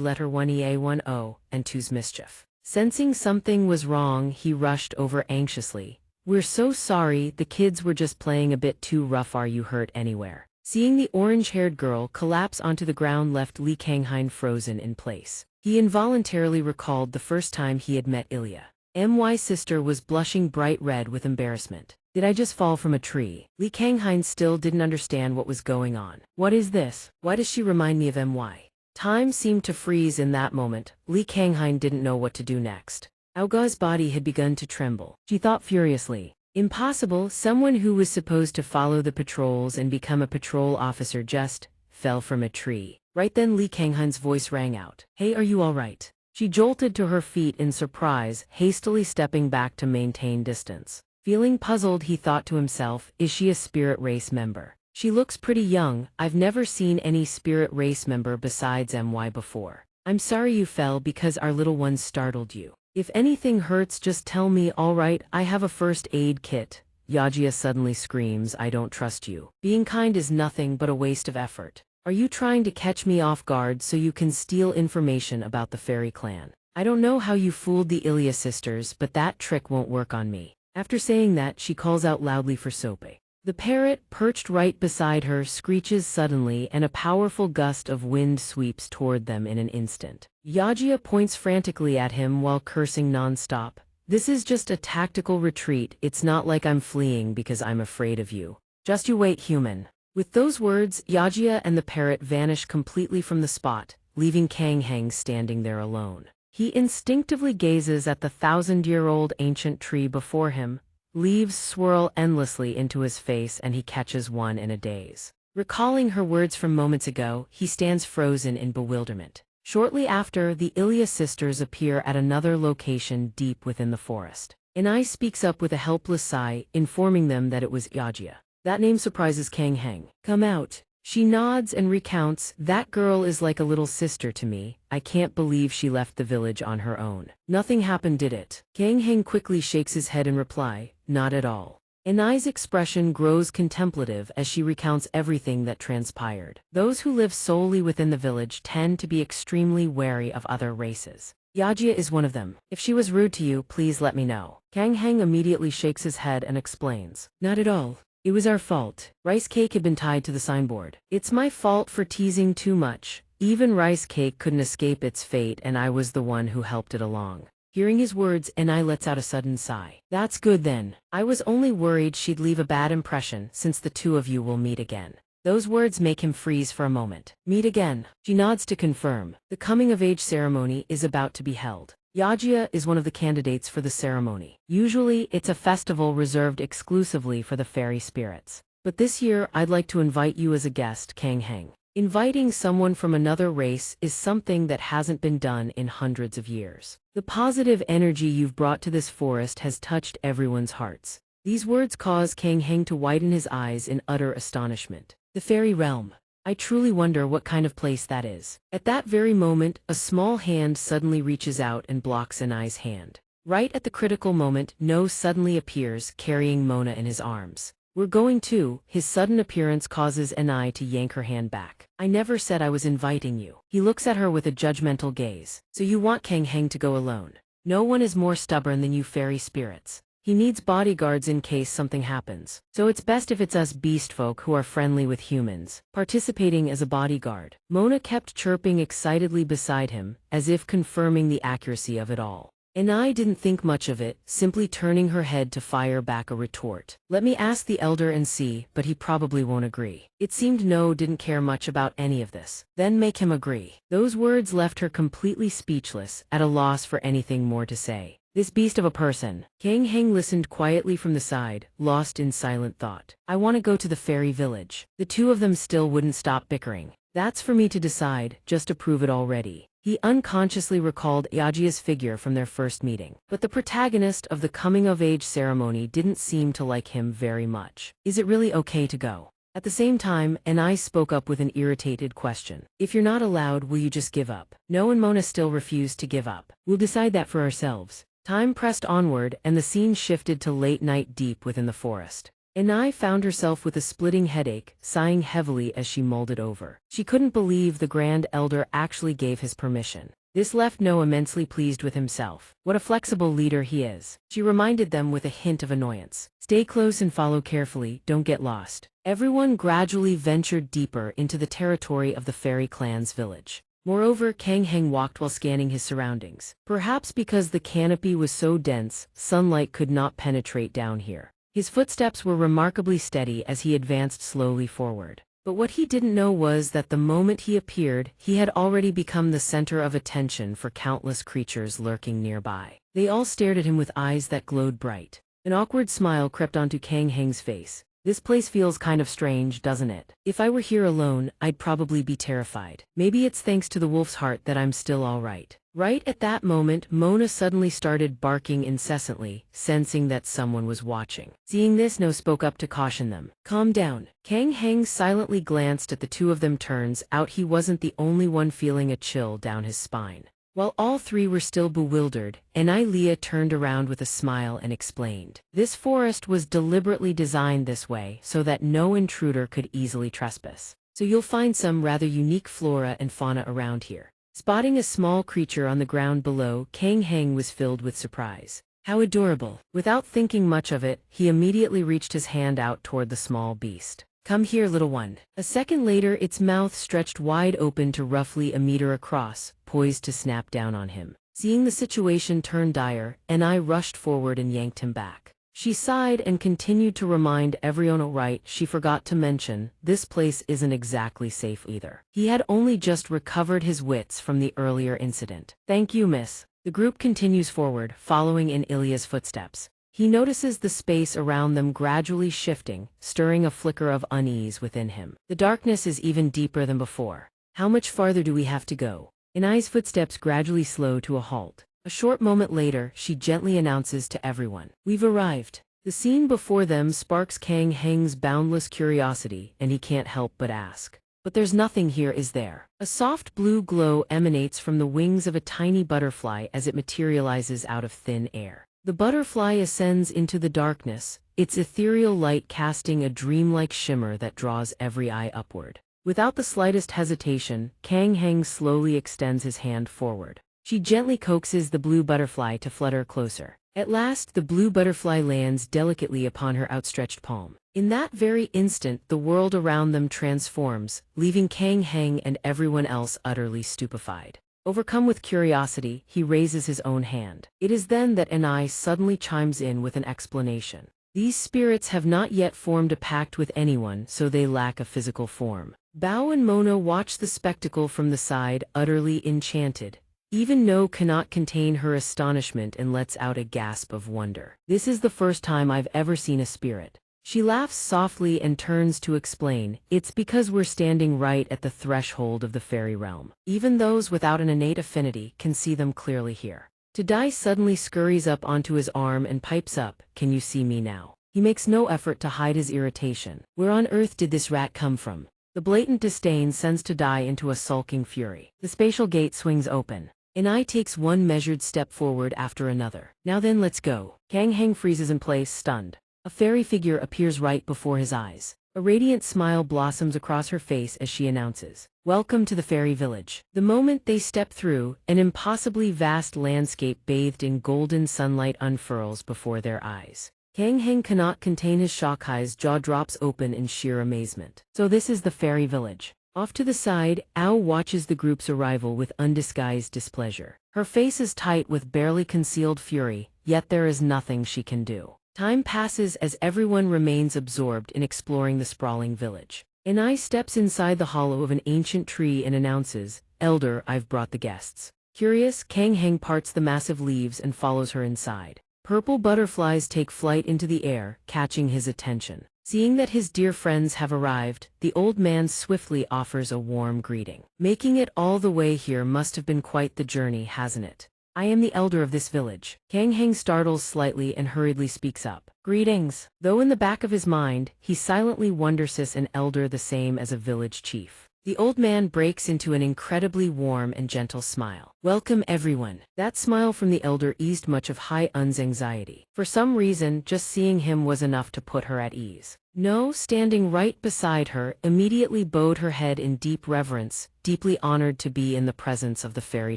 letter 1EA10 and 2's mischief. Sensing something was wrong, he rushed over anxiously. We're so sorry, the kids were just playing a bit too rough. Are you hurt anywhere? Seeing the orange-haired girl collapse onto the ground left Li Kanghain frozen in place. He involuntarily recalled the first time he had met Ilya. MY's sister was blushing bright red with embarrassment. Did I just fall from a tree? Li Kanghain still didn't understand what was going on. What is this? Why does she remind me of MY? Time seemed to freeze in that moment. Li Kanghain didn't know what to do next. Aoga's body had begun to tremble. She thought furiously. Impossible, someone who was supposed to follow the patrols and become a patrol officer just fell from a tree. Right then Li Kanghain's voice rang out. Hey, are you all right? She jolted to her feet in surprise, hastily stepping back to maintain distance. Feeling puzzled, he thought to himself, is she a spirit race member? She looks pretty young. I've never seen any spirit race member besides MY before. I'm sorry you fell because our little ones startled you. If anything hurts, just tell me. All right, I have a first aid kit. Xianxia suddenly screams, I don't trust you. Being kind is nothing but a waste of effort. Are you trying to catch me off guard so you can steal information about the fairy clan? I don't know how you fooled the Ilya sisters, but that trick won't work on me. After saying that, she calls out loudly for Sope. The parrot, perched right beside her, screeches suddenly and a powerful gust of wind sweeps toward them in an instant. Xianxia points frantically at him while cursing non-stop. This is just a tactical retreat. It's not like I'm fleeing because I'm afraid of you. Just you wait, human. With those words, Xianxia and the parrot vanish completely from the spot, leaving Kanghain standing there alone. He instinctively gazes at the 1,000-year-old ancient tree before him. Leaves swirl endlessly into his face and he catches one in a daze. Recalling her words from moments ago, he stands frozen in bewilderment. Shortly after, the Ilya sisters appear at another location deep within the forest. Anai speaks up with a helpless sigh, informing them that it was Xianxia. That name surprises Kanghain. Come out. She nods and recounts, that girl is like a little sister to me. I can't believe she left the village on her own. Nothing happened, did it? Kanghain quickly shakes his head in reply, not at all. Anai's expression grows contemplative as she recounts everything that transpired. Those who live solely within the village tend to be extremely wary of other races. Xianxia is one of them. If she was rude to you, please let me know. Kanghain immediately shakes his head and explains. Not at all. It was our fault. Rice Cake had been tied to the signboard. It's my fault for teasing too much. Even Rice Cake couldn't escape its fate and I was the one who helped it along. Hearing his words, Anai lets out a sudden sigh. That's good then. I was only worried she'd leave a bad impression since the two of you will meet again. Those words make him freeze for a moment. Meet again. She nods to confirm. The coming-of-age ceremony is about to be held. Xianxia is one of the candidates for the ceremony. Usually, it's a festival reserved exclusively for the fairy spirits. But this year, I'd like to invite you as a guest, Kanghain. Inviting someone from another race is something that hasn't been done in hundreds of years. The positive energy you've brought to this forest has touched everyone's hearts. These words cause Kang Heng to widen his eyes in utter astonishment. The fairy realm. I truly wonder what kind of place that is. At that very moment, a small hand suddenly reaches out and blocks Anai's hand. Right at the critical moment, No suddenly appears, carrying Mona in his arms. We're going too. His sudden appearance causes Anai to yank her hand back. I never said I was inviting you. He looks at her with a judgmental gaze. So you want Kang Heng to go alone? No one is more stubborn than you fairy spirits. He needs bodyguards in case something happens. So it's best if it's us beast folk who are friendly with humans, participating as a bodyguard. Mona kept chirping excitedly beside him, as if confirming the accuracy of it all. Anai didn't think much of it, simply turning her head to fire back a retort. Let me ask the elder and see, but he probably won't agree. It seemed No didn't care much about any of this. Then make him agree. Those words left her completely speechless, at a loss for anything more to say. This beast of a person. Kang Heng listened quietly from the side, lost in silent thought. I want to go to the fairy village. The two of them still wouldn't stop bickering. That's for me to decide, just to prove it already. He unconsciously recalled Yajia's figure from their first meeting. But the protagonist of the coming-of-age ceremony didn't seem to like him very much. Is it really okay to go? At the same time, Anai spoke up with an irritated question. If you're not allowed, will you just give up? No, and Mona still refused to give up. We'll decide that for ourselves. Time pressed onward, and the scene shifted to late night deep within the forest. Anai found herself with a splitting headache, sighing heavily as she mulled it over. She couldn't believe the Grand Elder actually gave his permission. This left No immensely pleased with himself. What a flexible leader he is. She reminded them with a hint of annoyance. Stay close and follow carefully, don't get lost. Everyone gradually ventured deeper into the territory of the fairy clan's village. Moreover, Kang Heng walked while scanning his surroundings. Perhaps because the canopy was so dense, sunlight could not penetrate down here. His footsteps were remarkably steady as he advanced slowly forward. But what he didn't know was that the moment he appeared, he had already become the center of attention for countless creatures lurking nearby. They all stared at him with eyes that glowed bright. An awkward smile crept onto Kang Heng's face. This place feels kind of strange, doesn't it? If I were here alone, I'd probably be terrified. Maybe it's thanks to the wolf's heart that I'm still all right. Right at that moment, Mona suddenly started barking incessantly, sensing that someone was watching. Seeing this, No spoke up to caution them. Calm down. Kang Heng silently glanced at the two of them. Turns out he wasn't the only one feeling a chill down his spine. While all three were still bewildered, Anai turned around with a smile and explained. This forest was deliberately designed this way so that no intruder could easily trespass. So you'll find some rather unique flora and fauna around here. Spotting a small creature on the ground below, Kang Heng was filled with surprise. How adorable. Without thinking much of it, he immediately reached his hand out toward the small beast. Come here, little one. A second later, its mouth stretched wide open to roughly a meter across, poised to snap down on him. Seeing the situation turn dire, Anai rushed forward and yanked him back. She sighed and continued to remind everyone. Right, she forgot to mention, this place isn't exactly safe either. He had only just recovered his wits from the earlier incident. Thank you, miss. The group continues forward, following in Ilya's footsteps. He notices the space around them gradually shifting, stirring a flicker of unease within him. The darkness is even deeper than before. How much farther do we have to go? Anai's footsteps gradually slow to a halt. A short moment later, she gently announces to everyone, "We've arrived." The scene before them sparks Kang Heng's boundless curiosity, and he can't help but ask. But there's nothing here, is there? A soft blue glow emanates from the wings of a tiny butterfly as it materializes out of thin air. The butterfly ascends into the darkness, its ethereal light casting a dreamlike shimmer that draws every eye upward. Without the slightest hesitation, Kang Heng slowly extends his hand forward. She gently coaxes the blue butterfly to flutter closer. At last, the blue butterfly lands delicately upon her outstretched palm. In that very instant, the world around them transforms, leaving Kang Heng and everyone else utterly stupefied. Overcome with curiosity, he raises his own hand. It is then that Anai suddenly chimes in with an explanation. These spirits have not yet formed a pact with anyone, so they lack a physical form. Bao and Mona watch the spectacle from the side, utterly enchanted. Even No cannot contain her astonishment and lets out a gasp of wonder. This is the first time I've ever seen a spirit. She laughs softly and turns to explain, "It's because we're standing right at the threshold of the fairy realm. Even those without an innate affinity can see them clearly here." Tadai suddenly scurries up onto his arm and pipes up, "Can you see me now?" He makes no effort to hide his irritation. Where on earth did this rat come from? The blatant disdain sends Tadai into a sulking fury. The spatial gate swings open. Inai takes one measured step forward after another. "Now then, let's go." Kang Heng freezes in place, stunned. A fairy figure appears right before his eyes. A radiant smile blossoms across her face as she announces, "Welcome to the fairy village." The moment they step through, an impossibly vast landscape bathed in golden sunlight unfurls before their eyes. Kang Heng cannot contain his shock, his jaw drops open in sheer amazement. So this is the fairy village. Off to the side, Ao watches the group's arrival with undisguised displeasure. Her face is tight with barely concealed fury, yet there is nothing she can do. Time passes as everyone remains absorbed in exploring the sprawling village. Inai steps inside the hollow of an ancient tree and announces, "Elder, I've brought the guests." Curious, Kang Heng parts the massive leaves and follows her inside. Purple butterflies take flight into the air, catching his attention. Seeing that his dear friends have arrived, the old man swiftly offers a warm greeting. "Making it all the way here must have been quite the journey, hasn't it? I am the elder of this village." Kang Heng startles slightly and hurriedly speaks up. "Greetings." Though in the back of his mind, he silently wonders is an elder the same as a village chief. The old man breaks into an incredibly warm and gentle smile. "Welcome everyone." That smile from the elder eased much of Hai Un's anxiety. For some reason, just seeing him was enough to put her at ease. No, standing right beside her, immediately bowed her head in deep reverence, deeply honored to be in the presence of the fairy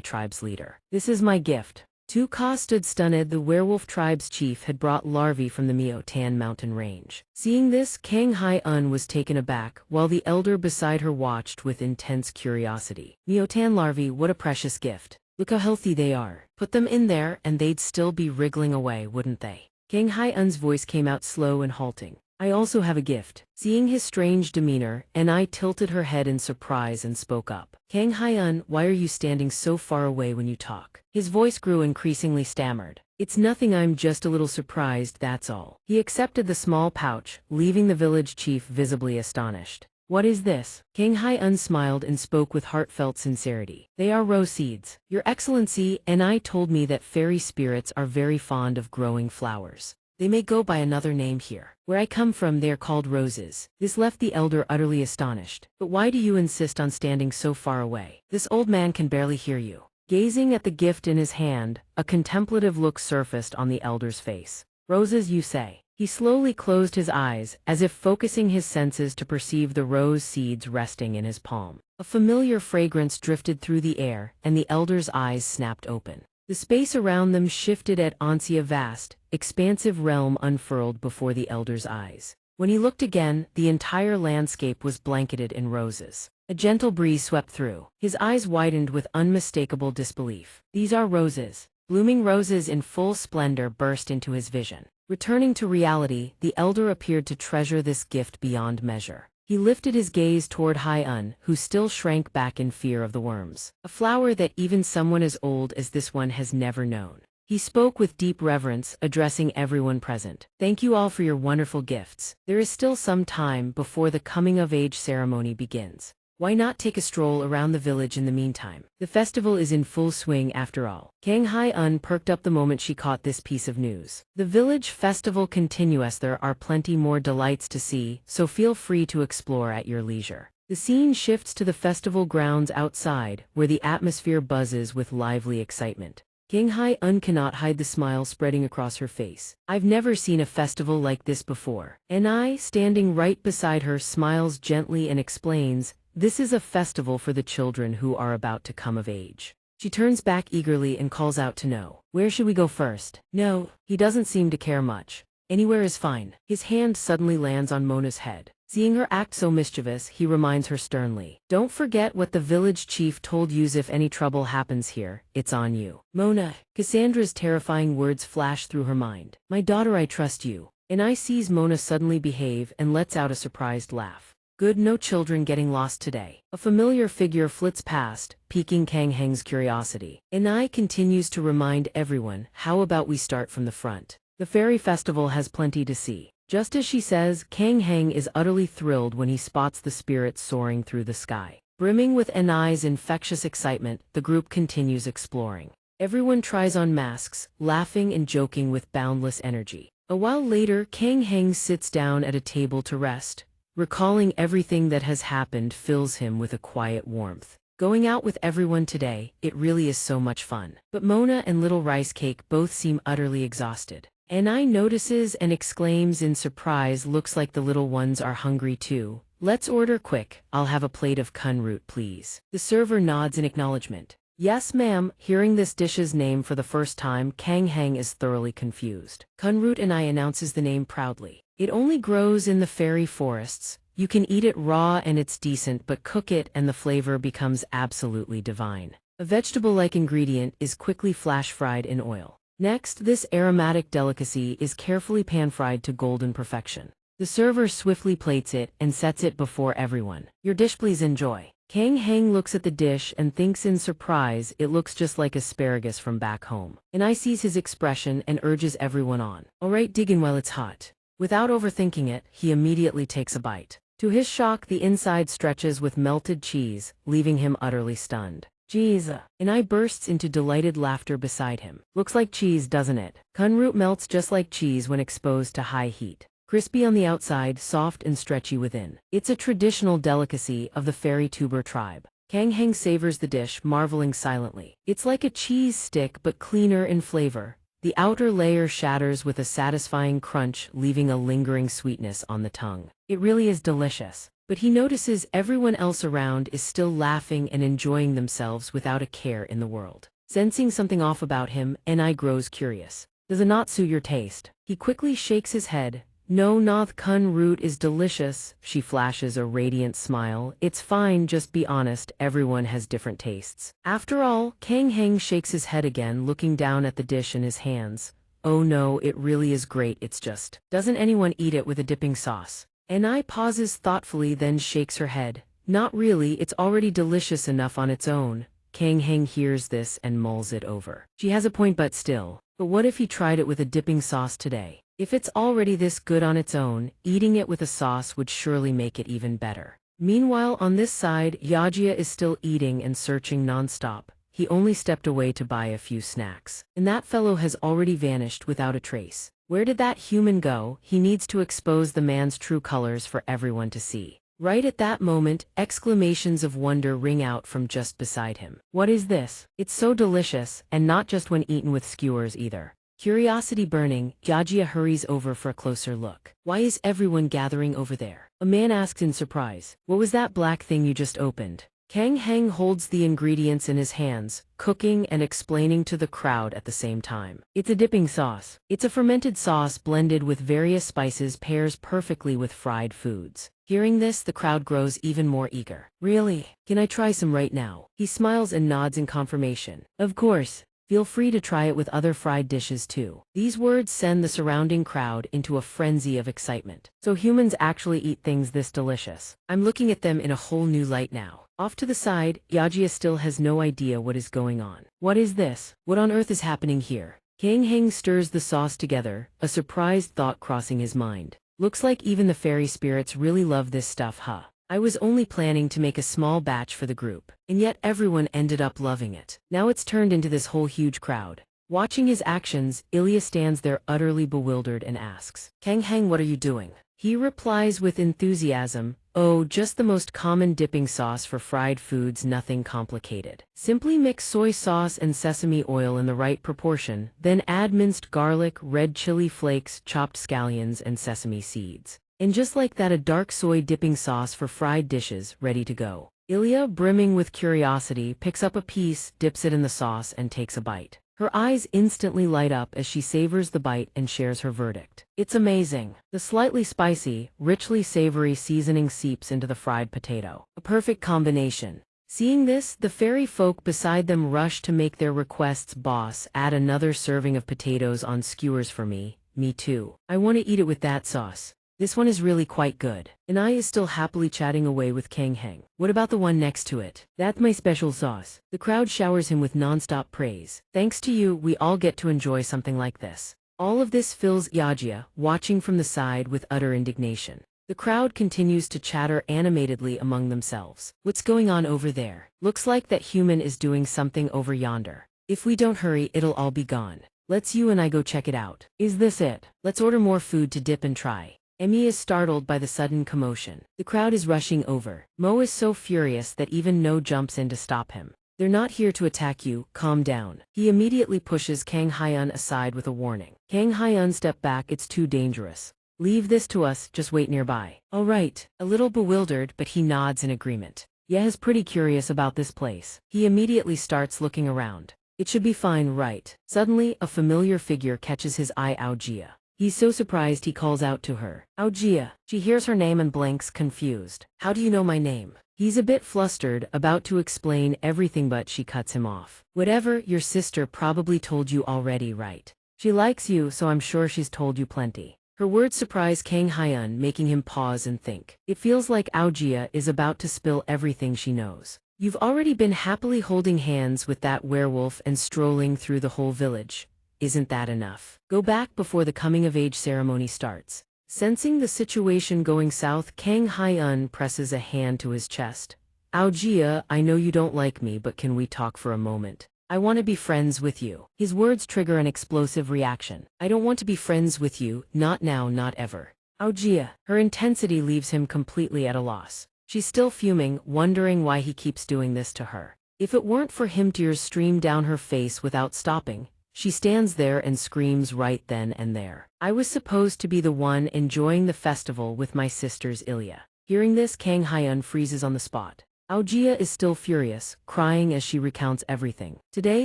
tribe's leader. "This is my gift." Tu Ka stood stunned. The werewolf tribe's chief had brought larvae from the Mio-Tan mountain range. Seeing this, Kang Hai Un was taken aback, while the elder beside her watched with intense curiosity. "Mio-Tan larvae, what a precious gift. Look how healthy they are. Put them in there and they'd still be wriggling away, wouldn't they?" Kang Hai Un's voice came out slow and halting. "I also have a gift." Seeing his strange demeanor, Anai tilted her head in surprise and spoke up. "Kang Hai-un, why are you standing so far away when you talk?" His voice grew increasingly stammered. "It's nothing, I'm just a little surprised, that's all." He accepted the small pouch, leaving the village chief visibly astonished. "What is this?" Kang Hai-un smiled and spoke with heartfelt sincerity. "They are rose seeds. Your Excellency, Anai told me that fairy spirits are very fond of growing flowers. They may go by another name here. Where I come from, they are called roses." This left the elder utterly astonished. "But why do you insist on standing so far away? This old man can barely hear you." Gazing at the gift in his hand, a contemplative look surfaced on the elder's face. "Roses, you say?" He slowly closed his eyes, as if focusing his senses to perceive the rose seeds resting in his palm. A familiar fragrance drifted through the air, and the elder's eyes snapped open. The space around them shifted at once, a vast, expansive realm unfurled before the elder's eyes. When he looked again, the entire landscape was blanketed in roses. A gentle breeze swept through. His eyes widened with unmistakable disbelief. "These are roses." Blooming roses in full splendor burst into his vision. Returning to reality, the elder appeared to treasure this gift beyond measure. He lifted his gaze toward Hai-un, who still shrank back in fear of the worms. "A flower that even someone as old as this one has never known." He spoke with deep reverence, addressing everyone present. "Thank you all for your wonderful gifts. There is still some time before the coming-of-age ceremony begins. Why not take a stroll around the village in the meantime? The festival is in full swing after all." Kang Hai-un perked up the moment she caught this piece of news. "The village festival continues. There are plenty more delights to see, so feel free to explore at your leisure." The scene shifts to the festival grounds outside, where the atmosphere buzzes with lively excitement. Kang Hai-un cannot hide the smile spreading across her face. "I've never seen a festival like this before." Anai, standing right beside her, smiles gently and explains, "This is a festival for the children who are about to come of age." She turns back eagerly and calls out to No. "Where should we go first?" No, he doesn't seem to care much. "Anywhere is fine." His hand suddenly lands on Mona's head. Seeing her act so mischievous, he reminds her sternly, "Don't forget what the village chief told you. If any trouble happens here, it's on you." "Mona." Cassandra's terrifying words flash through her mind. "My daughter, I trust you." Anai sees Mona suddenly behave and lets out a surprised laugh. "Good, no children getting lost today." A familiar figure flits past, piquing Kang Heng's curiosity. Anai continues to remind everyone, "How about we start from the front? The fairy festival has plenty to see." Just as she says, Kang Heng is utterly thrilled when he spots the spirits soaring through the sky. Brimming with Anai's infectious excitement, the group continues exploring. Everyone tries on masks, laughing and joking with boundless energy. A while later, Kang Heng sits down at a table to rest. Recalling everything that has happened fills him with a quiet warmth. Going out with everyone today, it really is so much fun. But Mona and Little Rice Cake both seem utterly exhausted. Anai notices and exclaims in surprise, looks like the little ones are hungry too. Let's order quick, I'll have a plate of kun root please. The server nods in acknowledgement. Yes ma'am. Hearing this dish's name for the first time, Kang Heng is thoroughly confused. Kun root Anai announces the name proudly. It only grows in the fairy forests. You can eat it raw and it's decent, but cook it and the flavor becomes absolutely divine. A vegetable-like ingredient is quickly flash-fried in oil. Next, this aromatic delicacy is carefully pan-fried to golden perfection. The server swiftly plates it and sets it before everyone. Your dish please enjoy. Kang Heng looks at the dish and thinks in surprise it looks just like asparagus from back home. Anai sees his expression and urges everyone on. Alright, dig in while it's hot. Without overthinking it, he immediately takes a bite. To his shock, the inside stretches with melted cheese, leaving him utterly stunned. Geez, Anai bursts into delighted laughter beside him. Looks like cheese, doesn't it? Kun root melts just like cheese when exposed to high heat. Crispy on the outside, soft and stretchy within. It's a traditional delicacy of the fairy tuber tribe. Kang Heng savors the dish, marveling silently. It's like a cheese stick but cleaner in flavor. The outer layer shatters with a satisfying crunch, leaving a lingering sweetness on the tongue. It really is delicious. But he notices everyone else around is still laughing and enjoying themselves without a care in the world. Sensing something off about him, Anai grows curious. Does it not suit your taste? He quickly shakes his head. No, Noth kun root is delicious. She flashes a radiant smile. It's fine, just be honest, everyone has different tastes. After all, Kang Heng shakes his head again, looking down at the dish in his hands. Oh no, it really is great, it's just, doesn't anyone eat it with a dipping sauce? Anai pauses thoughtfully, then shakes her head. Not really, it's already delicious enough on its own. Kang Heng hears this and mulls it over. She has a point, but still. But what if he tried it with a dipping sauce today? If it's already this good on its own, eating it with a sauce would surely make it even better. Meanwhile, on this side, Xianxia is still eating and searching non-stop. He only stepped away to buy a few snacks. And that fellow has already vanished without a trace. Where did that human go? He needs to expose the man's true colors for everyone to see. Right at that moment, exclamations of wonder ring out from just beside him. What is this? It's so delicious, and not just when eaten with skewers either. Curiosity burning, Xianxia hurries over for a closer look. Why is everyone gathering over there? A man asks in surprise. What was that black thing you just opened? Kang Heng holds the ingredients in his hands, cooking and explaining to the crowd at the same time. It's a dipping sauce. It's a fermented sauce blended with various spices, pairs perfectly with fried foods. Hearing this, the crowd grows even more eager. Really? Can I try some right now? He smiles and nods in confirmation. Of course. Feel free to try it with other fried dishes too. These words send the surrounding crowd into a frenzy of excitement. So humans actually eat things this delicious. I'm looking at them in a whole new light now. Off to the side, Xianxia still has no idea what is going on. What is this? What on earth is happening here? Kang Heng stirs the sauce together, a surprised thought crossing his mind. Looks like even the fairy spirits really love this stuff, huh? I was only planning to make a small batch for the group, and yet everyone ended up loving it. Now it's turned into this whole huge crowd. Watching his actions, Ilya stands there utterly bewildered and asks, Kang Heng, what are you doing? He replies with enthusiasm, oh, just the most common dipping sauce for fried foods, nothing complicated. Simply mix soy sauce and sesame oil in the right proportion, then add minced garlic, red chili flakes, chopped scallions, and sesame seeds. And just like that, a dark soy dipping sauce for fried dishes, ready to go. Ilya, brimming with curiosity, picks up a piece, dips it in the sauce, and takes a bite. Her eyes instantly light up as she savors the bite and shares her verdict. It's amazing. The slightly spicy, richly savory seasoning seeps into the fried potato. A perfect combination. Seeing this, the fairy folk beside them rush to make their requests. Boss, add another serving of potatoes on skewers for me. Me too. I want to eat it with that sauce. This one is really quite good. Anai is still happily chatting away with Kang Heng. What about the one next to it? That's my special sauce. The crowd showers him with non-stop praise. Thanks to you, we all get to enjoy something like this. All of this fills xianxia, watching from the side with utter indignation. The crowd continues to chatter animatedly among themselves. What's going on over there? Looks like that human is doing something over yonder. If we don't hurry, it'll all be gone. Let's you and I go check it out. Is this it? Let's order more food to dip and try. Emmy is startled by the sudden commotion. The crowd is rushing over. Mo is so furious that even No jumps in to stop him. They're not here to attack you, calm down. He immediately pushes Kang Hyun aside with a warning. Kang Hyun, step back, it's too dangerous. Leave this to us, just wait nearby. All right, a little bewildered, but he nods in agreement. Ye is pretty curious about this place. He immediately starts looking around. It should be fine, right? Suddenly, a familiar figure catches his eye, Aojia. He's so surprised he calls out to her. Aojia. She hears her name and blinks, confused. How do you know my name? He's a bit flustered, about to explain everything, but she cuts him off. Whatever, your sister probably told you already, right? She likes you, so I'm sure she's told you plenty. Her words surprise Kang Hyun, making him pause and think. It feels like Aojia is about to spill everything she knows. You've already been happily holding hands with that werewolf and strolling through the whole village. Isn't that enough? Go back before the coming-of-age ceremony starts. Sensing the situation going south, Kang Hyun presses a hand to his chest. Aojia, I know you don't like me, but can we talk for a moment? I want to be friends with you. His words trigger an explosive reaction. I don't want to be friends with you, not now, not ever. Aojia. Her intensity leaves him completely at a loss. She's still fuming, wondering why he keeps doing this to her. If it weren't for him, tears stream down her face without stopping. She stands there and screams right then and there. I was supposed to be the one enjoying the festival with my sisters Ilya. Hearing this, Kang Hyun freezes on the spot. Aojia is still furious, crying as she recounts everything. Today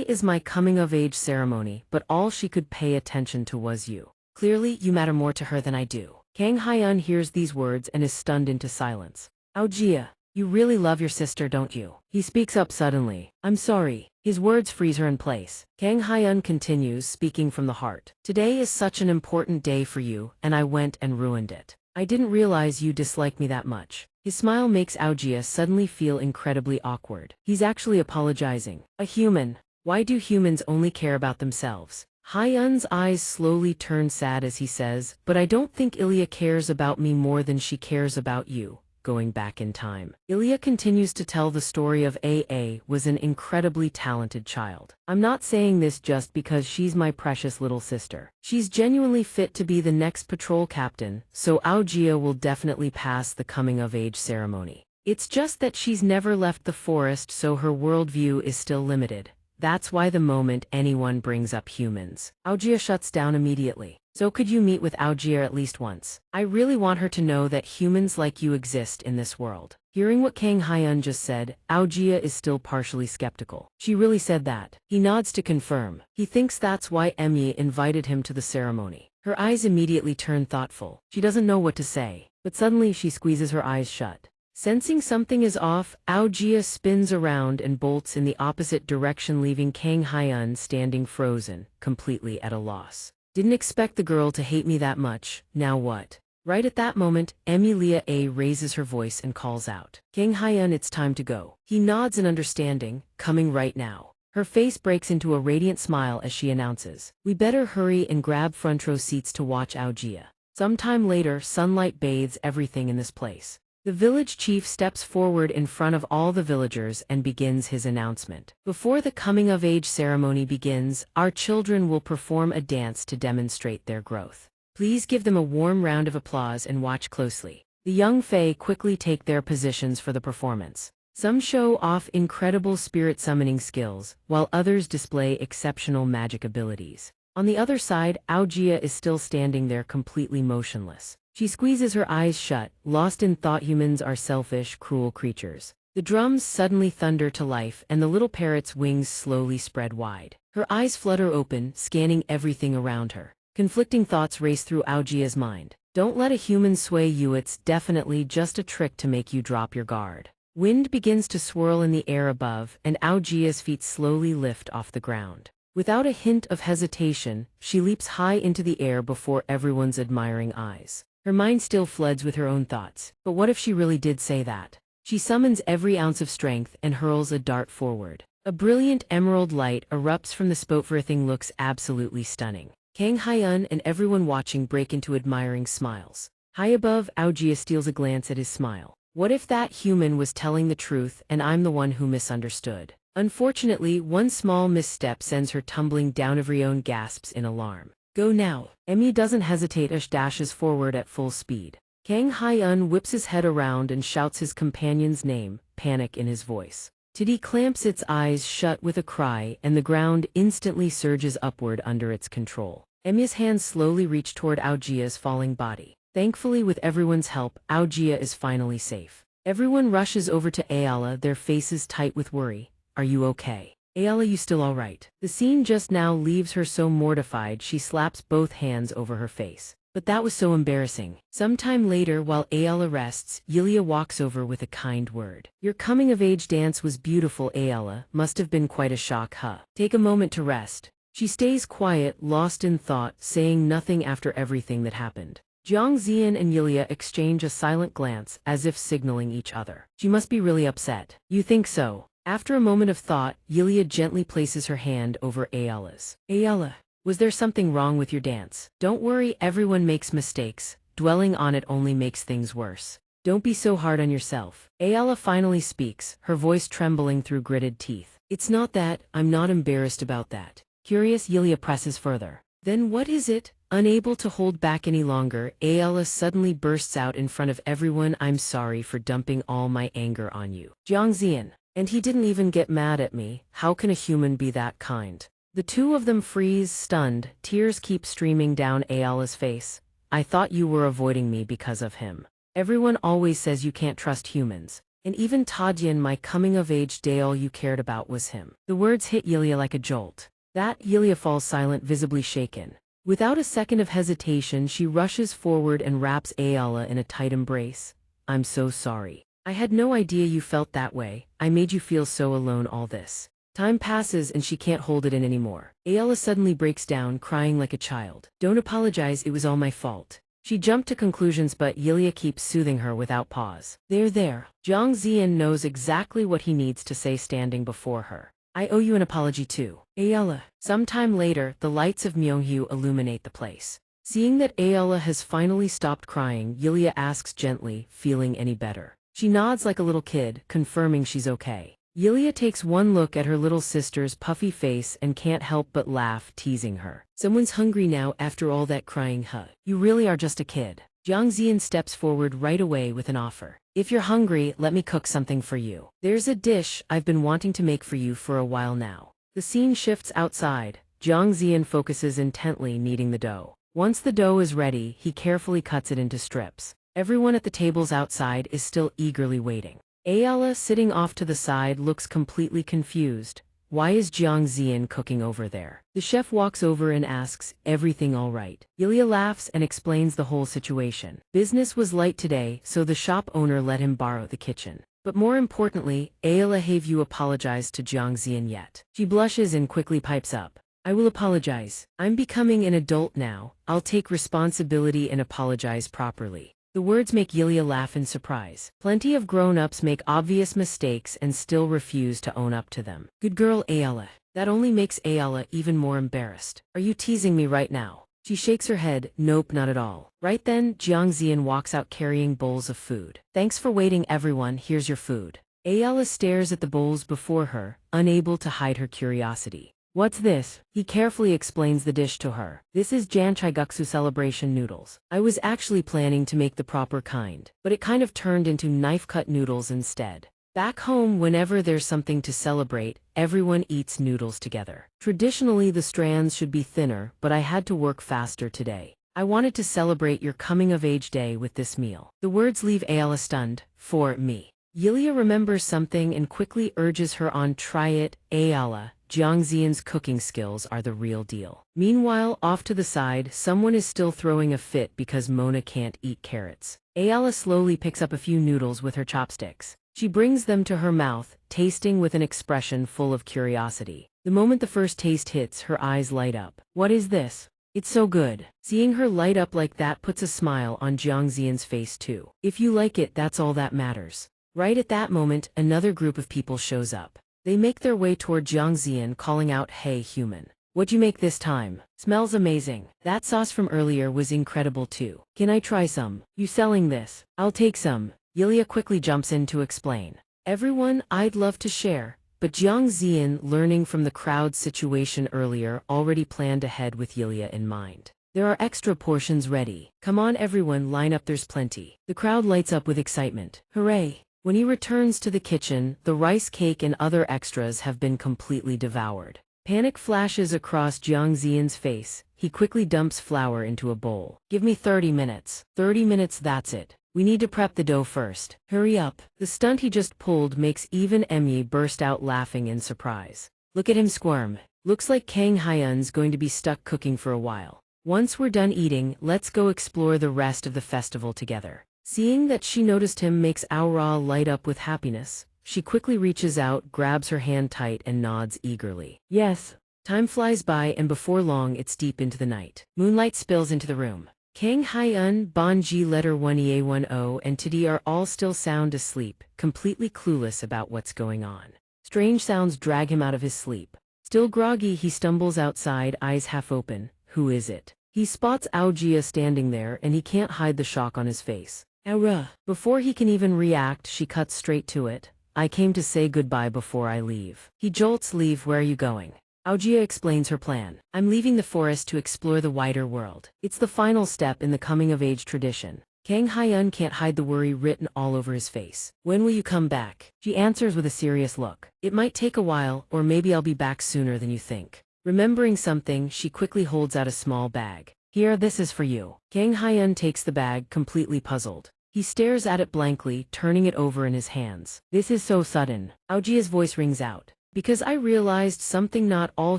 is my coming-of-age ceremony, but all she could pay attention to was you. Clearly, you matter more to her than I do. Kang Hyun hears these words and is stunned into silence. Aojia, you really love your sister, don't you? He speaks up suddenly. I'm sorry. His words freeze her in place. Kang Hyun continues, speaking from the heart. Today is such an important day for you, and I went and ruined it. I didn't realize you dislike me that much. His smile makes Aojia suddenly feel incredibly awkward. He's actually apologizing. A human. Why do humans only care about themselves? Hyun's eyes slowly turn sad as he says, but I don't think Ilya cares about me more than she cares about you. Going back in time. Ilya continues to tell the story of AA was an incredibly talented child. I'm not saying this just because she's my precious little sister. She's genuinely fit to be the next patrol captain, so Aojia will definitely pass the coming-of-age ceremony. It's just that she's never left the forest, so her worldview is still limited. That's why the moment anyone brings up humans, Aojia shuts down immediately. So could you meet with Aojia at least once? I really want her to know that humans like you exist in this world. Hearing what Kang Hyun just said, Aojia is still partially skeptical. She really said that? He nods to confirm. He thinks that's why Emmy invited him to the ceremony. Her eyes immediately turn thoughtful. She doesn't know what to say, but suddenly she squeezes her eyes shut. Sensing something is off, Aojia spins around and bolts in the opposite direction, leaving Kang Hyun standing frozen, completely at a loss. Didn't expect the girl to hate me that much, now what? Right at that moment, Emilia A raises her voice and calls out. Kang Hyun, it's time to go. He nods in understanding, coming right now. Her face breaks into a radiant smile as she announces, we better hurry and grab front row seats to watch Aojia. Sometime later, sunlight bathes everything in this place. The village chief steps forward in front of all the villagers and begins his announcement. Before the coming-of-age ceremony begins, our children will perform a dance to demonstrate their growth. Please give them a warm round of applause and watch closely. The young Fae quickly take their positions for the performance. Some show off incredible spirit summoning skills, while others display exceptional magic abilities. On the other side, Aojia is still standing there completely motionless. She squeezes her eyes shut, lost in thought. Humans are selfish, cruel creatures. The drums suddenly thunder to life and the little parrot's wings slowly spread wide. Her eyes flutter open, scanning everything around her. Conflicting thoughts race through Aojia's mind. Don't let a human sway you, it's definitely just a trick to make you drop your guard. Wind begins to swirl in the air above, and Aojia's feet slowly lift off the ground. Without a hint of hesitation, she leaps high into the air before everyone's admiring eyes. Her mind still floods with her own thoughts. But what if she really did say that? She summons every ounce of strength and hurls a dart forward. A brilliant emerald light erupts from the spot. Everything looks absolutely stunning. Kang Hyun and everyone watching break into admiring smiles. High above, Aojia steals a glance at his smile. What if that human was telling the truth and I'm the one who misunderstood? Unfortunately, one small misstep sends her tumbling down. Everyone gasps in alarm. Go now. Emmy doesn't hesitate as dashes forward at full speed. Kang Hyun whips his head around and shouts his companion's name, panic in his voice. Titty clamps its eyes shut with a cry and the ground instantly surges upward under its control. Emmy's hands slowly reach toward Aojia's falling body. Thankfully, with everyone's help, Aojia is finally safe. Everyone rushes over to Ayala, their faces tight with worry. Are you okay? Ayala, you still alright? The scene just now leaves her so mortified she slaps both hands over her face. But that was so embarrassing. Sometime later, while Ayala rests, Yulia walks over with a kind word. Your coming-of-age dance was beautiful, Ayala. Must have been quite a shock, huh? Take a moment to rest. She stays quiet, lost in thought, saying nothing after everything that happened. Jiang Zian and Yulia exchange a silent glance, as if signaling each other. She must be really upset. You think so? After a moment of thought, Yulia gently places her hand over Ayala's. Ayala, was there something wrong with your dance? Don't worry, everyone makes mistakes. Dwelling on it only makes things worse. Don't be so hard on yourself. Ayala finally speaks, her voice trembling through gritted teeth. It's not that, I'm not embarrassed about that. Curious, Yulia presses further. Then what is it? Unable to hold back any longer, Ayala suddenly bursts out in front of everyone. I'm sorry for dumping all my anger on you. Jiang Zian. And he didn't even get mad at me. How can a human be that kind? The two of them freeze, stunned. Tears keep streaming down Ayala's face. I thought you were avoiding me because of him. Everyone always says you can't trust humans. And even Tadian, my coming-of-age day, all you cared about was him. The words hit Yulia like a jolt. That, Yulia falls silent, visibly shaken. Without a second of hesitation, she rushes forward and wraps Ayala in a tight embrace. I'm so sorry. I had no idea you felt that way. I made you feel so alone all this. Time passes and she can't hold it in anymore. Ayala suddenly breaks down, crying like a child. Don't apologize, it was all my fault. She jumped to conclusions, but Yulia keeps soothing her without pause. There. Jiang Zian knows exactly what he needs to say standing before her. I owe you an apology too. Ayala. Sometime later, the lights of Myeonghu illuminate the place. Seeing that Ayala has finally stopped crying, Yulia asks gently, feeling any better? She nods like a little kid, confirming she's okay. Yulia takes one look at her little sister's puffy face and can't help but laugh, teasing her. Someone's hungry now after all that crying, huh? You really are just a kid. Jiang Zian steps forward right away with an offer. If you're hungry, let me cook something for you. There's a dish I've been wanting to make for you for a while now. The scene shifts outside. Jiang Zian focuses intently, kneading the dough. Once the dough is ready, he carefully cuts it into strips. Everyone at the tables outside is still eagerly waiting. Ayala, sitting off to the side, looks completely confused. Why is Jiang Zian cooking over there? The chef walks over and asks, everything all right? Yulia laughs and explains the whole situation. Business was light today, so the shop owner let him borrow the kitchen. But more importantly, Ayala, have you apologized to Jiang Zian yet? She blushes and quickly pipes up. I will apologize. I'm becoming an adult now. I'll take responsibility and apologize properly. The words make Yulia laugh in surprise. Plenty of grown-ups make obvious mistakes and still refuse to own up to them. Good girl, Ayala. That only makes Ayala even more embarrassed. Are you teasing me right now? She shakes her head. Nope, not at all. Right then, Jiang Zian walks out carrying bowls of food. Thanks for waiting, everyone. Here's your food. Ayala stares at the bowls before her, unable to hide her curiosity. What's this? He carefully explains the dish to her. This is Janchaiguksu celebration noodles. I was actually planning to make the proper kind, but it kind of turned into knife-cut noodles instead. Back home, whenever there's something to celebrate, everyone eats noodles together. Traditionally, the strands should be thinner, but I had to work faster today. I wanted to celebrate your coming-of-age day with this meal. The words leave Ayala stunned. For me. Yulia remembers something and quickly urges her on. Try it, Ayala. Jiang Zian's cooking skills are the real deal. Meanwhile, off to the side, someone is still throwing a fit because Mona can't eat carrots. Ayala slowly picks up a few noodles with her chopsticks. She brings them to her mouth, tasting with an expression full of curiosity. The moment the first taste hits, her eyes light up. What is this? It's so good. Seeing her light up like that puts a smile on Jiang Zian's face too. If you like it, that's all that matters. Right at that moment, another group of people shows up. They make their way toward Jiang Zian, calling out, "Hey, human. What'd you make this time? Smells amazing. That sauce from earlier was incredible too. Can I try some? You selling this? I'll take some. Yulia quickly jumps in to explain. Everyone, I'd love to share. But Jiang Zian, learning from the crowd's situation earlier, already planned ahead with Yulia in mind. There are extra portions ready. Come on everyone, line up, there's plenty. The crowd lights up with excitement. Hooray! When he returns to the kitchen, the rice cake and other extras have been completely devoured. Panic flashes across Jiang Zian's face. He quickly dumps flour into a bowl. Give me 30 minutes. 30 minutes, that's it. We need to prep the dough first. Hurry up. The stunt he just pulled makes even Emmy burst out laughing in surprise. Look at him squirm. Looks like Kang Hyun's going to be stuck cooking for a while. Once we're done eating, let's go explore the rest of the festival together. Seeing that she noticed him makes Aura light up with happiness. She quickly reaches out, grabs her hand tight and nods eagerly. Yes. Time flies by and before long it's deep into the night. Moonlight spills into the room. Kang Hyun, Bonji letter 1EA10 and Tidi are all still sound asleep, completely clueless about what's going on. Strange sounds drag him out of his sleep. Still groggy, he stumbles outside, eyes half open. Who is it? He spots Aojia standing there and he can't hide the shock on his face. Aura. Before he can even react, she cuts straight to it. I came to say goodbye before I leave. He jolts. Leave? Where are you going? Aojia explains her plan. I'm leaving the forest to explore the wider world. It's the final step in the coming-of-age tradition. Kang Hyun can't hide the worry written all over his face. When will you come back? She answers with a serious look. It might take a while, or maybe I'll be back sooner than you think. Remembering something, she quickly holds out a small bag. Here, this is for you. Kang Hyun takes the bag, completely puzzled. He stares at it blankly, turning it over in his hands. This is so sudden. Aojia's voice rings out. Because I realized something, not all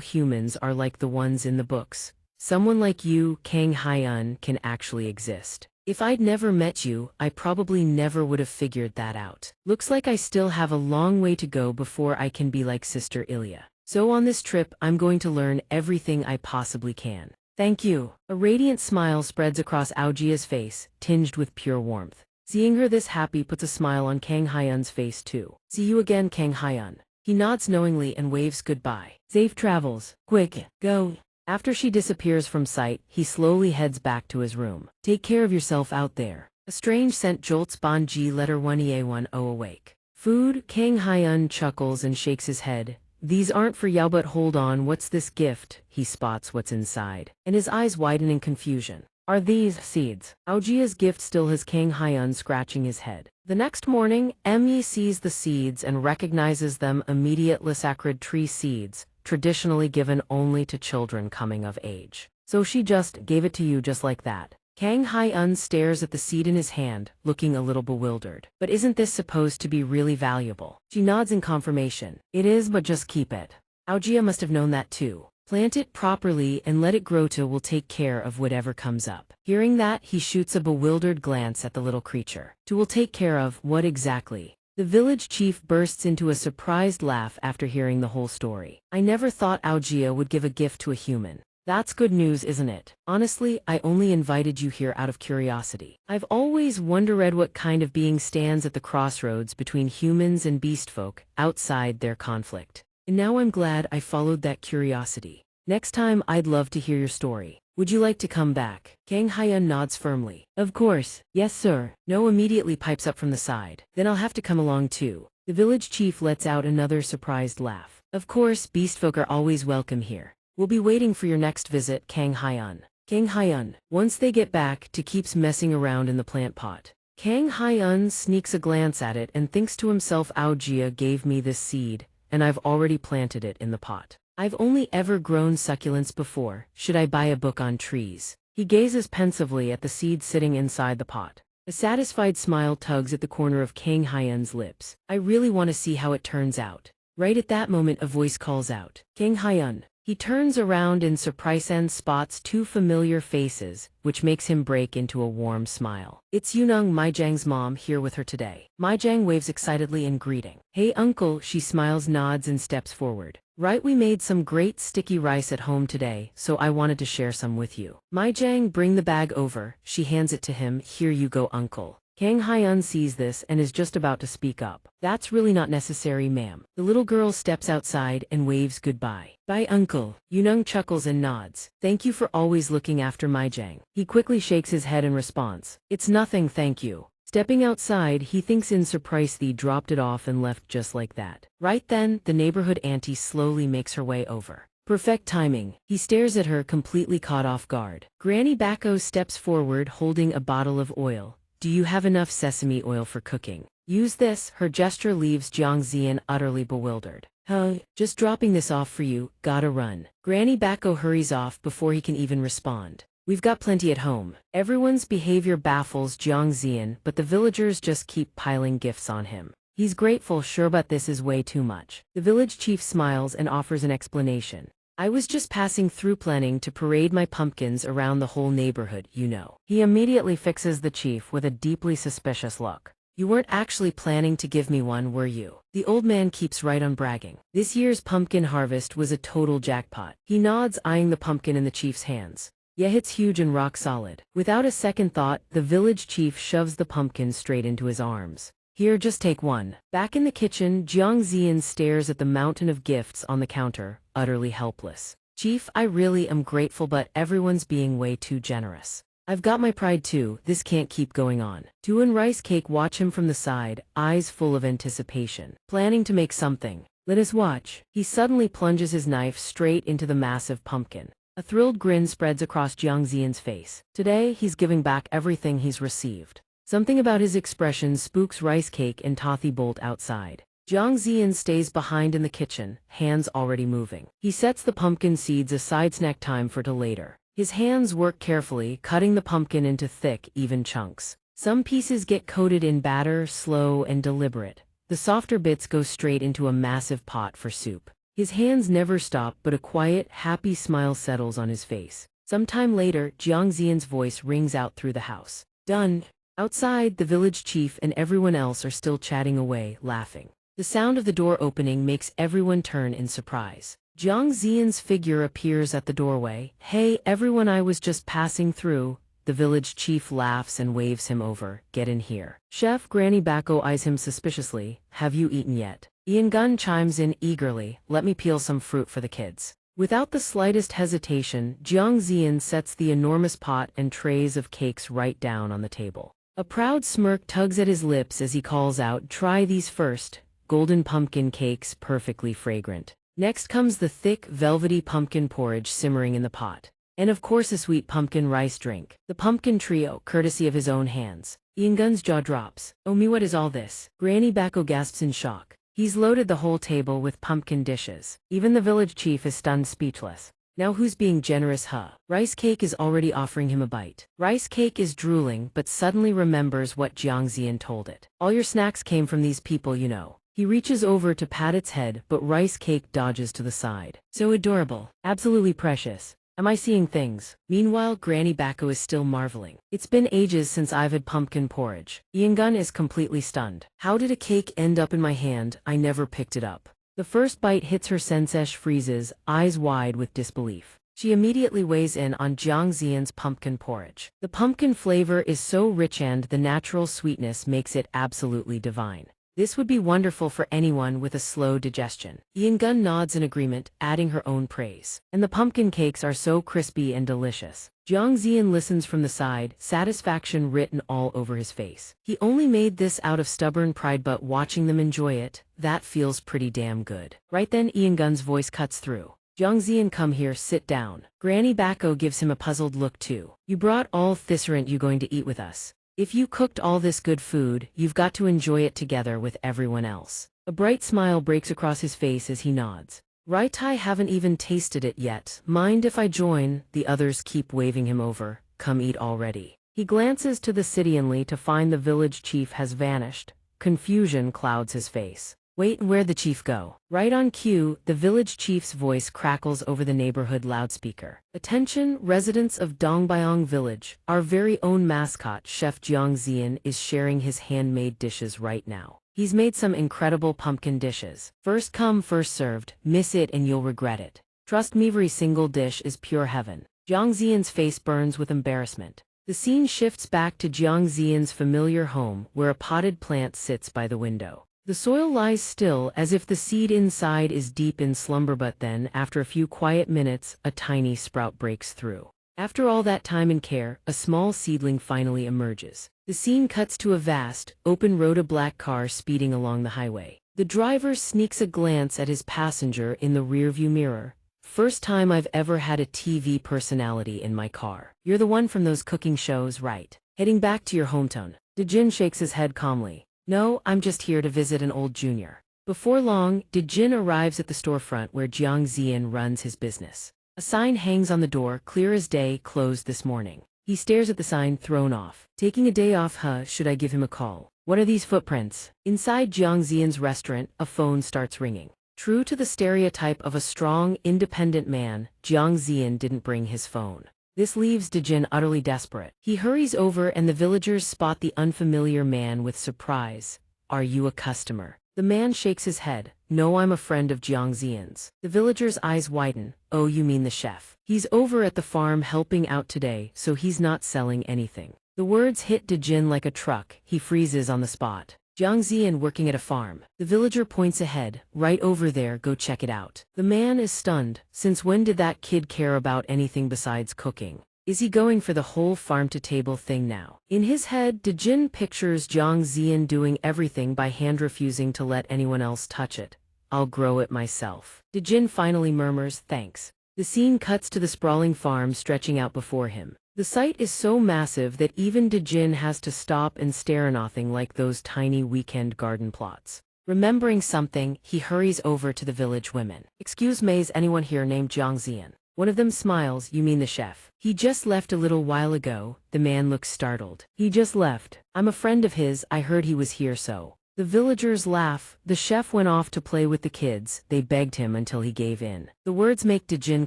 humans are like the ones in the books. Someone like you, Kang Hyun, can actually exist. If I'd never met you, I probably never would have figured that out. Looks like I still have a long way to go before I can be like Sister Ilya. So on this trip, I'm going to learn everything I possibly can. Thank you. A radiant smile spreads across Aojia's face, tinged with pure warmth. Seeing her this happy puts a smile on Kang Hyun's face too. See you again, Kang Hyun. He nods knowingly and waves goodbye. Safe travels. Quick, go. After she disappears from sight, he slowly heads back to his room. Take care of yourself out there. A strange scent jolts Bonji letter 1EA10 awake. Food? Kang Hyun chuckles and shakes his head. These aren't for Yao, but hold on, what's this gift? He spots what's inside, and his eyes widen in confusion. Are these seeds? Aojia's gift still has Kang Hyun scratching his head. The next morning, Emmy sees the seeds and recognizes them immediately. Sacred tree seeds, traditionally given only to children coming of age. So she just gave it to you just like that. Kang Hyun stares at the seed in his hand, looking a little bewildered. But isn't this supposed to be really valuable? She nods in confirmation. It is, but just keep it. Aojia must have known that too. Plant it properly and let it grow to will take care of whatever comes up. Hearing that, he shoots a bewildered glance at the little creature. To will take care of what exactly? The village chief bursts into a surprised laugh after hearing the whole story. I never thought Aojia would give a gift to a human. That's good news, isn't it? Honestly, I only invited you here out of curiosity. I've always wondered what kind of being stands at the crossroads between humans and beastfolk, outside their conflict. And now I'm glad I followed that curiosity. Next time I'd love to hear your story. Would you like to come back? Kang Hyun nods firmly. Of course. Yes, sir. No immediately pipes up from the side. Then I'll have to come along too. The village chief lets out another surprised laugh. Of course, beastfolk are always welcome here. We'll be waiting for your next visit, Kang Hyun. Kang Hyun. Once they get back, to keeps messing around in the plant pot. Kang Hyun sneaks a glance at it and thinks to himself, Aojia gave me this seed, and I've already planted it in the pot. I've only ever grown succulents before. Should I buy a book on trees? He gazes pensively at the seed sitting inside the pot. A satisfied smile tugs at the corner of Kang Hyun's lips. I really want to see how it turns out. Right at that moment, a voice calls out, Kang Hyun. He turns around in surprise and spots two familiar faces, which makes him break into a warm smile. It's Yunung, Maijang's mom, here with her today. Maijang waves excitedly in greeting. Hey uncle, she smiles, nods and steps forward. Right, we made some great sticky rice at home today, so I wanted to share some with you. Maijang, bring the bag over. She hands it to him. Here you go, uncle. Kang Hyun sees this and is just about to speak up. That's really not necessary, ma'am. The little girl steps outside and waves goodbye. Bye, uncle. Yunung chuckles and nods. Thank you for always looking after my Jang. He quickly shakes his head in response. It's nothing, thank you. Stepping outside, he thinks in surprise they dropped it off and left just like that. Right then, the neighborhood auntie slowly makes her way over. Perfect timing. He stares at her, completely caught off guard. Granny Bacco steps forward holding a bottle of oil. Do you have enough sesame oil for cooking? Use this. Her gesture leaves Jiang Zian utterly bewildered. Huh, just dropping this off for you, gotta run. Granny Bacco hurries off before he can even respond. We've got plenty at home. Everyone's behavior baffles Jiang Zian, but the villagers just keep piling gifts on him. He's grateful, sure, but this is way too much. The village chief smiles and offers an explanation. I was just passing through planning to parade my pumpkins around the whole neighborhood, you know. He immediately fixes the chief with a deeply suspicious look. You weren't actually planning to give me one, were you? The old man keeps right on bragging. This year's pumpkin harvest was a total jackpot. He nods, eyeing the pumpkin in the chief's hands. Yeah, it's huge and rock solid. Without a second thought, the village chief shoves the pumpkin straight into his arms. Here, just take one. Back in the kitchen, Jiang Zian stares at the mountain of gifts on the counter, utterly helpless. Chief, I really am grateful, but everyone's being way too generous. I've got my pride too, this can't keep going on. Tu and Rice Cake watch him from the side, eyes full of anticipation. Planning to make something. Let us watch. He suddenly plunges his knife straight into the massive pumpkin. A thrilled grin spreads across Jiang Zian's face. Today, he's giving back everything he's received. Something about his expression spooks Rice Cake and Tothy bolt outside. Jiang Zian stays behind in the kitchen, hands already moving. He sets the pumpkin seeds aside, snack time for till later. His hands work carefully, cutting the pumpkin into thick, even chunks. Some pieces get coated in batter, slow and deliberate. The softer bits go straight into a massive pot for soup. His hands never stop, but a quiet, happy smile settles on his face. Sometime later, Jiang Zian's voice rings out through the house. Done. Outside, the village chief and everyone else are still chatting away, laughing. The sound of the door opening makes everyone turn in surprise. Jiang Zian's figure appears at the doorway. Hey, everyone, I was just passing through. The village chief laughs and waves him over. Get in here. Chef Granny Bacco eyes him suspiciously. Have you eaten yet? Ian Gunn chimes in eagerly. Let me peel some fruit for the kids. Without the slightest hesitation, Jiang Zian sets the enormous pot and trays of cakes right down on the table. A proud smirk tugs at his lips as he calls out, try these first. Golden pumpkin cakes, perfectly fragrant. Next comes the thick, velvety pumpkin porridge simmering in the pot. And of course a sweet pumpkin rice drink. The pumpkin trio, courtesy of his own hands. Ian Gunn's jaw drops. Oh me, what is all this? Granny Bacco gasps in shock. He's loaded the whole table with pumpkin dishes. Even the village chief is stunned speechless. Now who's being generous, huh? Rice Cake is already offering him a bite. Rice Cake is drooling but suddenly remembers what Jiang Zian told it. All your snacks came from these people, you know. He reaches over to pat its head, but Rice Cake dodges to the side. So adorable. Absolutely precious. Am I seeing things? Meanwhile, Granny Bacco is still marveling. It's been ages since I've had pumpkin porridge. Ian Gunn is completely stunned. How did a cake end up in my hand? I never picked it up. The first bite hits her, Sensesh freezes, eyes wide with disbelief. She immediately weighs in on Jiang Zian's pumpkin porridge. The pumpkin flavor is so rich and the natural sweetness makes it absolutely divine. This would be wonderful for anyone with a slow digestion. Ian Gunn nods in agreement, adding her own praise. And the pumpkin cakes are so crispy and delicious. Jiang Zian listens from the side, satisfaction written all over his face. He only made this out of stubborn pride, but watching them enjoy it, that feels pretty damn good. Right then, Ian Gunn's voice cuts through. Jiang Zian, come here, sit down. Granny Bacco gives him a puzzled look too. You brought all this, aren't you going to eat with us? If you cooked all this good food, you've got to enjoy it together with everyone else. A bright smile breaks across his face as he nods. Right, I haven't even tasted it yet. Mind if I join? The others keep waving him over. Come eat already. He glances to the city only to find the village chief has vanished. Confusion clouds his face. Wait, where'd the chief go? Right on cue, the village chief's voice crackles over the neighborhood loudspeaker. Attention, residents of Dongbyong village. Our very own mascot, Chef Jiang Zian, is sharing his handmade dishes right now. He's made some incredible pumpkin dishes. First come, first served. Miss it and you'll regret it. Trust me, every single dish is pure heaven. Jiang Zian's face burns with embarrassment. The scene shifts back to Jiang Zian's familiar home, where a potted plant sits by the window. The soil lies still as if the seed inside is deep in slumber, but then, after a few quiet minutes, a tiny sprout breaks through. After all that time and care, a small seedling finally emerges. The scene cuts to a vast, open road, a black car speeding along the highway. The driver sneaks a glance at his passenger in the rearview mirror. First time I've ever had a TV personality in my car. You're the one from those cooking shows, right? Heading back to your hometown. Dejin shakes his head calmly. No, I'm just here to visit an old junior. Before long, Dejin arrives at the storefront where Jiang Zian runs his business. A sign hangs on the door, clear as day, closed this morning. He stares at the sign, thrown off. Taking a day off, should I give him a call? What are these footprints? Inside Jiang Zian's restaurant, a phone starts ringing. True to the stereotype of a strong, independent man, Jiang Zian didn't bring his phone. This leaves Dejin utterly desperate. He hurries over and the villagers spot the unfamiliar man with surprise. Are you a customer? The man shakes his head. No, I'm a friend of Jiang Zian's. The villagers' eyes widen. Oh, you mean the chef? He's over at the farm helping out today, so he's not selling anything. The words hit Dejin like a truck. He freezes on the spot. Jiang Zian working at a farm. The villager points ahead. Right over there, go check it out. The man is stunned. Since when did that kid care about anything besides cooking? Is he going for the whole farm-to-table thing now? In his head, Dejin pictures Jiang Zian doing everything by hand, refusing to let anyone else touch it. I'll grow it myself. Dejin finally murmurs, thanks. The scene cuts to the sprawling farm stretching out before him. The site is so massive that even Dejin has to stop and stare, nothing like those tiny weekend garden plots. Remembering something, he hurries over to the village women. Excuse me, is anyone here named Jiang Zian? One of them smiles. You mean the chef? He just left a little while ago. The man looks startled. He just left? I'm a friend of his. I heard he was here, so. The villagers laugh. The chef went off to play with the kids. They begged him until he gave in. The words make Dejin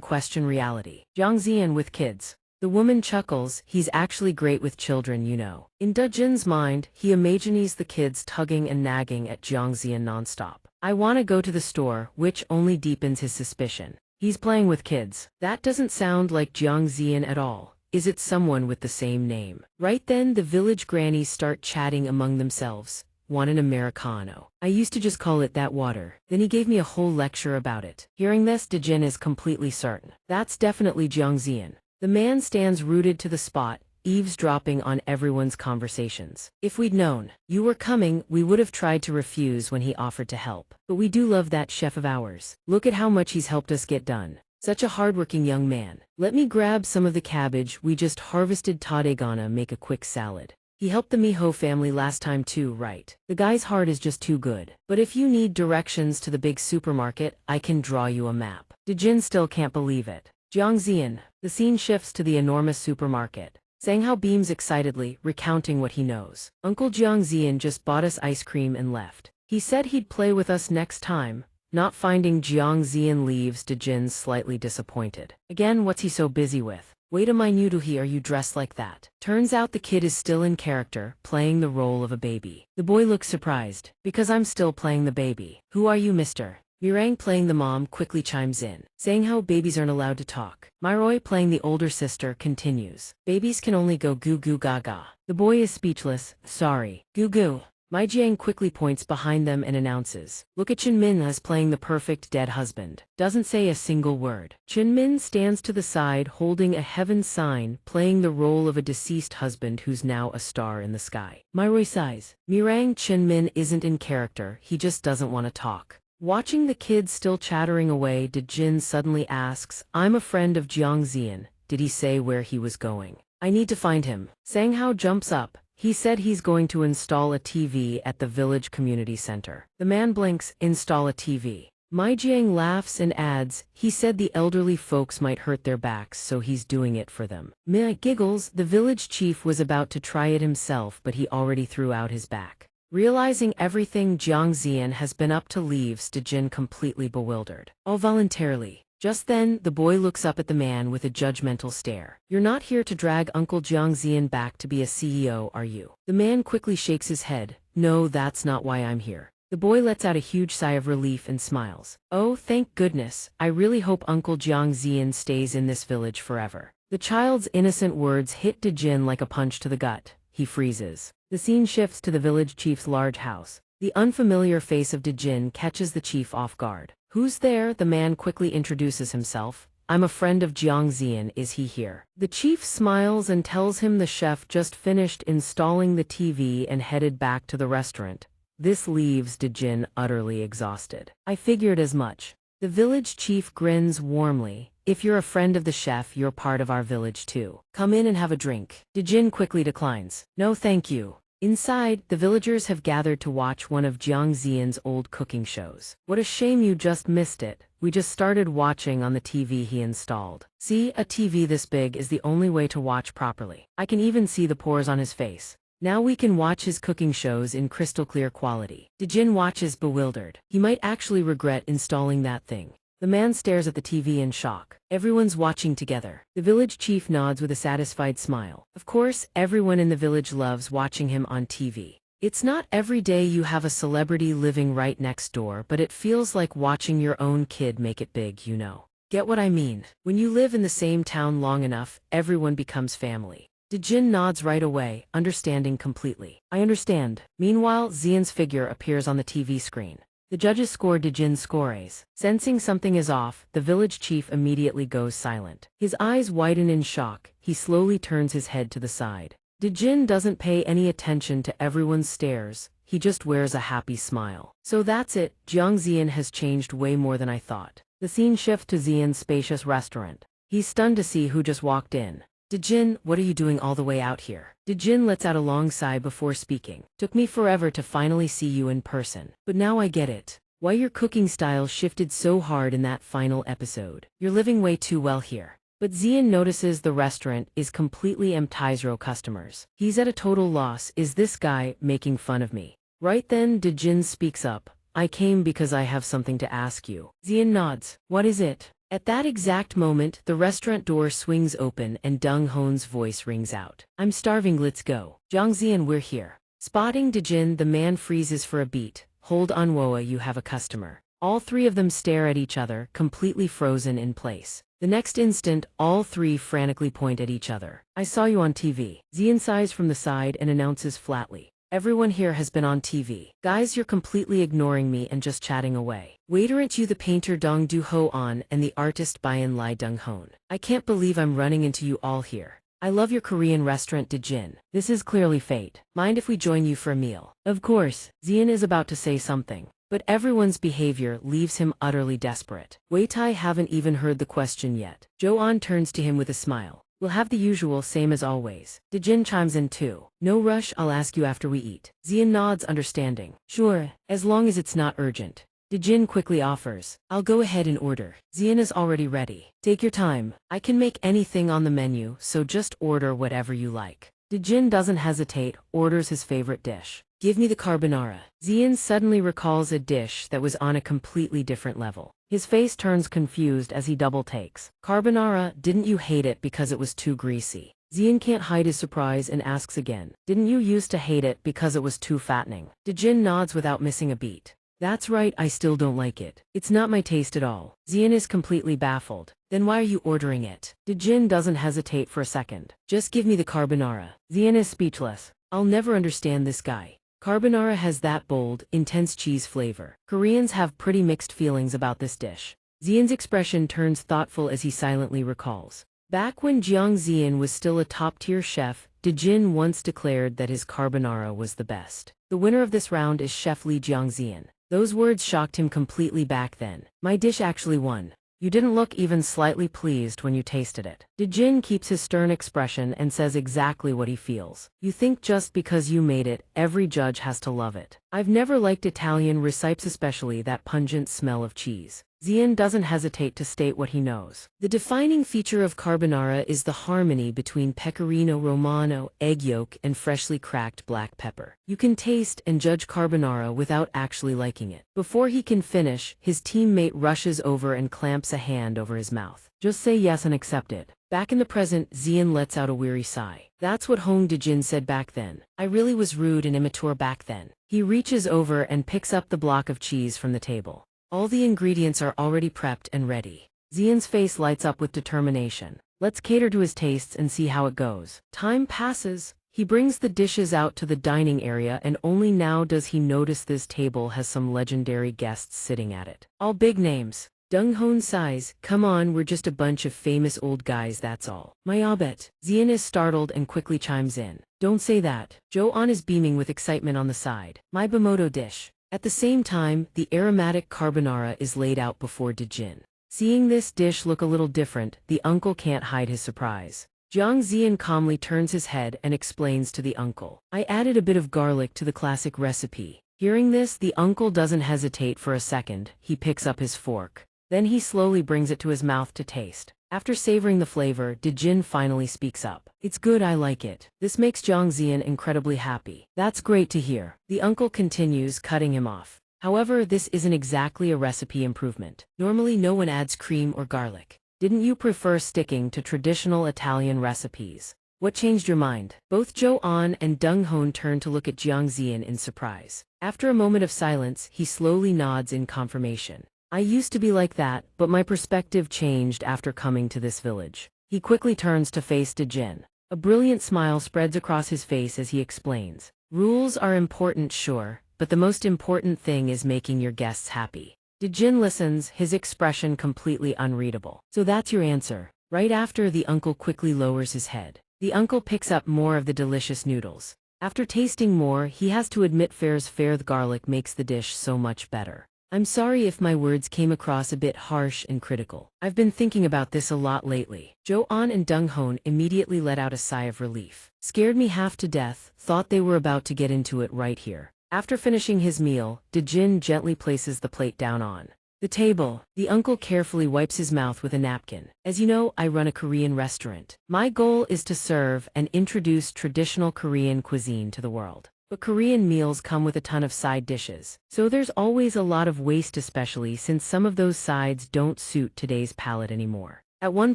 question reality. Jiang Zian with kids. The woman chuckles. He's actually great with children, you know. In Dejin's mind, he imagines the kids tugging and nagging at Jiang Zian nonstop. I want to go to the store, which only deepens his suspicion. He's playing with kids. That doesn't sound like Jiang Zian at all. Is it someone with the same name? Right then, the village grannies start chatting among themselves. Want an Americano? I used to just call it that water. Then he gave me a whole lecture about it. Hearing this, Dejin is completely certain. That's definitely Jiang Zian. The man stands rooted to the spot, eavesdropping on everyone's conversations. If we'd known you were coming, we would have tried to refuse when he offered to help. But we do love that chef of ours. Look at how much he's helped us get done. Such a hardworking young man. Let me grab some of the cabbage we just harvested. Today gonna make a quick salad. He helped the Miho family last time too, right? The guy's heart is just too good. But if you need directions to the big supermarket, I can draw you a map. Dejin still can't believe it. Jiang Zian. The scene shifts to the enormous supermarket. Sanghao beams excitedly, recounting what he knows. Uncle Jiang Zian just bought us ice cream and left. He said he'd play with us next time. Not finding Jiang Zian leaves, Dejin's slightly disappointed. Again, what's he so busy with? Wait a minute, are you dressed like that? Turns out the kid is still in character, playing the role of a baby. The boy looks surprised. Because I'm still playing the baby. Who are you, mister? Mirang, playing the mom, quickly chimes in, saying how babies aren't allowed to talk. Myroi, playing the older sister, continues. Babies can only go goo goo gaga. The boy is speechless. Sorry. Goo goo. Mai Jiang quickly points behind them and announces. Look at Chinmin as playing the perfect dead husband. Doesn't say a single word. Chinmin stands to the side holding a heaven sign, playing the role of a deceased husband who's now a star in the sky. Myroi sighs. Mirang, Chinmin isn't in character, he just doesn't want to talk. Watching the kids still chattering away, Dejin suddenly asks, I'm a friend of Jiang Zian. Did he say where he was going? I need to find him. Sanghao jumps up. He said he's going to install a TV at the village community center. The man blinks. Install a TV. Mai Jiang laughs and adds, he said the elderly folks might hurt their backs, so he's doing it for them. Mia giggles. The village chief was about to try it himself, but he already threw out his back. Realizing everything Jiang Zian has been up to, leaves Dejin completely bewildered. All voluntarily. Just then, the boy looks up at the man with a judgmental stare. You're not here to drag Uncle Jiang Zian back to be a CEO, are you? The man quickly shakes his head. No, that's not why I'm here. The boy lets out a huge sigh of relief and smiles. Oh, thank goodness. I really hope Uncle Jiang Zian stays in this village forever. The child's innocent words hit Dejin like a punch to the gut. He freezes. The scene shifts to the village chief's large house. The unfamiliar face of Dejin catches the chief off guard. "Who's there?" The man quickly introduces himself. "I'm a friend of Xianxia. Is he here?" The chief smiles and tells him the chef just finished installing the TV and headed back to the restaurant. This leaves Dejin utterly exhausted. "I figured as much." The village chief grins warmly. "If you're a friend of the chef, you're part of our village too. Come in and have a drink." Dejin quickly declines. "No thank you." Inside, the villagers have gathered to watch one of Jiangxian's old cooking shows. "What a shame you just missed it. We just started watching on the TV he installed." "See, a TV this big is the only way to watch properly. I can even see the pores on his face. Now we can watch his cooking shows in crystal clear quality." Dejin watches bewildered. He might actually regret installing that thing. The man stares at the TV in shock. Everyone's watching together. The village chief nods with a satisfied smile. Of course, everyone in the village loves watching him on TV. It's not every day you have a celebrity living right next door, but it feels like watching your own kid make it big, you know. Get what I mean? When you live in the same town long enough, everyone becomes family. Dejin nods right away, understanding completely. "I understand." Meanwhile, Xian's figure appears on the TV screen. The judges score Dejin's scores. Sensing something is off, the village chief immediately goes silent. His eyes widen in shock. He slowly turns his head to the side. Dejin doesn't pay any attention to everyone's stares. He just wears a happy smile. "So that's it. Jiangxian has changed way more than I thought." The scene shifts to Xian's spacious restaurant. He's stunned to see who just walked in. "Dejin, what are you doing all the way out here?" Dejin lets out a long sigh before speaking. "Took me forever to finally see you in person. But now I get it. Why your cooking style shifted so hard in that final episode. You're living way too well here." But Xian notices the restaurant is completely empty of customers. He's at a total loss. Is this guy making fun of me? Right then, Dejin speaks up. "I came because I have something to ask you." Xian nods. "What is it?" At that exact moment, the restaurant door swings open and Donghhua's voice rings out. "I'm starving, let's go." "Jiangxian, we're here." Spotting Dejin, the man freezes for a beat. "Hold on, Woa, you have a customer." All three of them stare at each other, completely frozen in place. The next instant, all three frantically point at each other. "I saw you on TV." Xian sighs from the side and announces flatly. "Everyone here has been on TV. Guys, you're completely ignoring me and just chatting away. Wait, aren't you the painter Donghua and the artist Bayan Lai Donghua? I can't believe I'm running into you all here. I love your Korean restaurant Dejin. This is clearly fate. Mind if we join you for a meal?" Of course, Xian is about to say something, but everyone's behavior leaves him utterly desperate. Wei Tai haven't even heard the question yet. Jo-an turns to him with a smile. "We'll have the usual, same as always." Dejin chimes in too. "No rush, I'll ask you after we eat." Xian nods, understanding. "Sure, as long as it's not urgent." Dejin quickly offers. "I'll go ahead and order." Xian is already ready. "Take your time. I can make anything on the menu, so just order whatever you like." Dejin doesn't hesitate, orders his favorite dish. "Give me the carbonara." Xian suddenly recalls a dish that was on a completely different level. His face turns confused as he double takes. "Carbonara, didn't you hate it because it was too greasy?" Xian can't hide his surprise and asks again. "Didn't you used to hate it because it was too fattening?" Dejin nods without missing a beat. "That's right, I still don't like it. It's not my taste at all." Xian is completely baffled. "Then why are you ordering it?" Dejin doesn't hesitate for a second. "Just give me the carbonara." Xian is speechless. "I'll never understand this guy. Carbonara has that bold, intense cheese flavor. Koreans have pretty mixed feelings about this dish." Xian's expression turns thoughtful as he silently recalls. Back when Jiangxian was still a top-tier chef, Dejin once declared that his carbonara was the best. "The winner of this round is Chef Li Jiangxian." Those words shocked him completely back then. "My dish actually won. You didn't look even slightly pleased when you tasted it." Dejin keeps his stern expression and says exactly what he feels. "You think just because you made it, every judge has to love it. I've never liked Italian recipes, especially that pungent smell of cheese." Xian doesn't hesitate to state what he knows. The defining feature of carbonara is the harmony between pecorino romano, egg yolk, and freshly cracked black pepper. You can taste and judge carbonara without actually liking it. Before he can finish, his teammate rushes over and clamps a hand over his mouth. "Just say yes and accept it." Back in the present, Xian lets out a weary sigh. "That's what Hong Dejin said back then. I really was rude and immature back then." He reaches over and picks up the block of cheese from the table. All the ingredients are already prepped and ready. Xian's face lights up with determination. Let's cater to his tastes and see how it goes. Time passes. He brings the dishes out to the dining area, and only now does he notice this table has some legendary guests sitting at it. All big names. Donghua sighs, "Come on, we're just a bunch of famous old guys, that's all." "My bet." Xian is startled and quickly chimes in. "Don't say that." Jo-an is beaming with excitement on the side. "My Bimoto dish." At the same time, the aromatic carbonara is laid out before Dejin. Seeing this dish look a little different, the uncle can't hide his surprise. Jiang Zian calmly turns his head and explains to the uncle, "I added a bit of garlic to the classic recipe." Hearing this, the uncle doesn't hesitate for a second. He picks up his fork. Then he slowly brings it to his mouth to taste. After savoring the flavor, Dejin finally speaks up. "It's good, I like it." This makes Jiang Zian incredibly happy. "That's great to hear." The uncle continues, cutting him off. "However, this isn't exactly a recipe improvement. Normally no one adds cream or garlic. Didn't you prefer sticking to traditional Italian recipes? What changed your mind?" Both Jo-an and Donghua turn to look at Jiang Zian in surprise. After a moment of silence, he slowly nods in confirmation. "I used to be like that, but my perspective changed after coming to this village." He quickly turns to face Dejin. A brilliant smile spreads across his face as he explains. "Rules are important, sure, but the most important thing is making your guests happy." Dejin listens, his expression completely unreadable. "So that's your answer." Right after, the uncle quickly lowers his head. The uncle picks up more of the delicious noodles. After tasting more, he has to admit the garlic makes the dish so much better. "I'm sorry if my words came across a bit harsh and critical. I've been thinking about this a lot lately." Jo-an and Donghua immediately let out a sigh of relief. "Scared me half to death, thought they were about to get into it right here." After finishing his meal, Dejin gently places the plate down on the table. The uncle carefully wipes his mouth with a napkin. "As you know, I run a Korean restaurant. My goal is to serve and introduce traditional Korean cuisine to the world. But Korean meals come with a ton of side dishes, so there's always a lot of waste, especially since some of those sides don't suit today's palate anymore. At one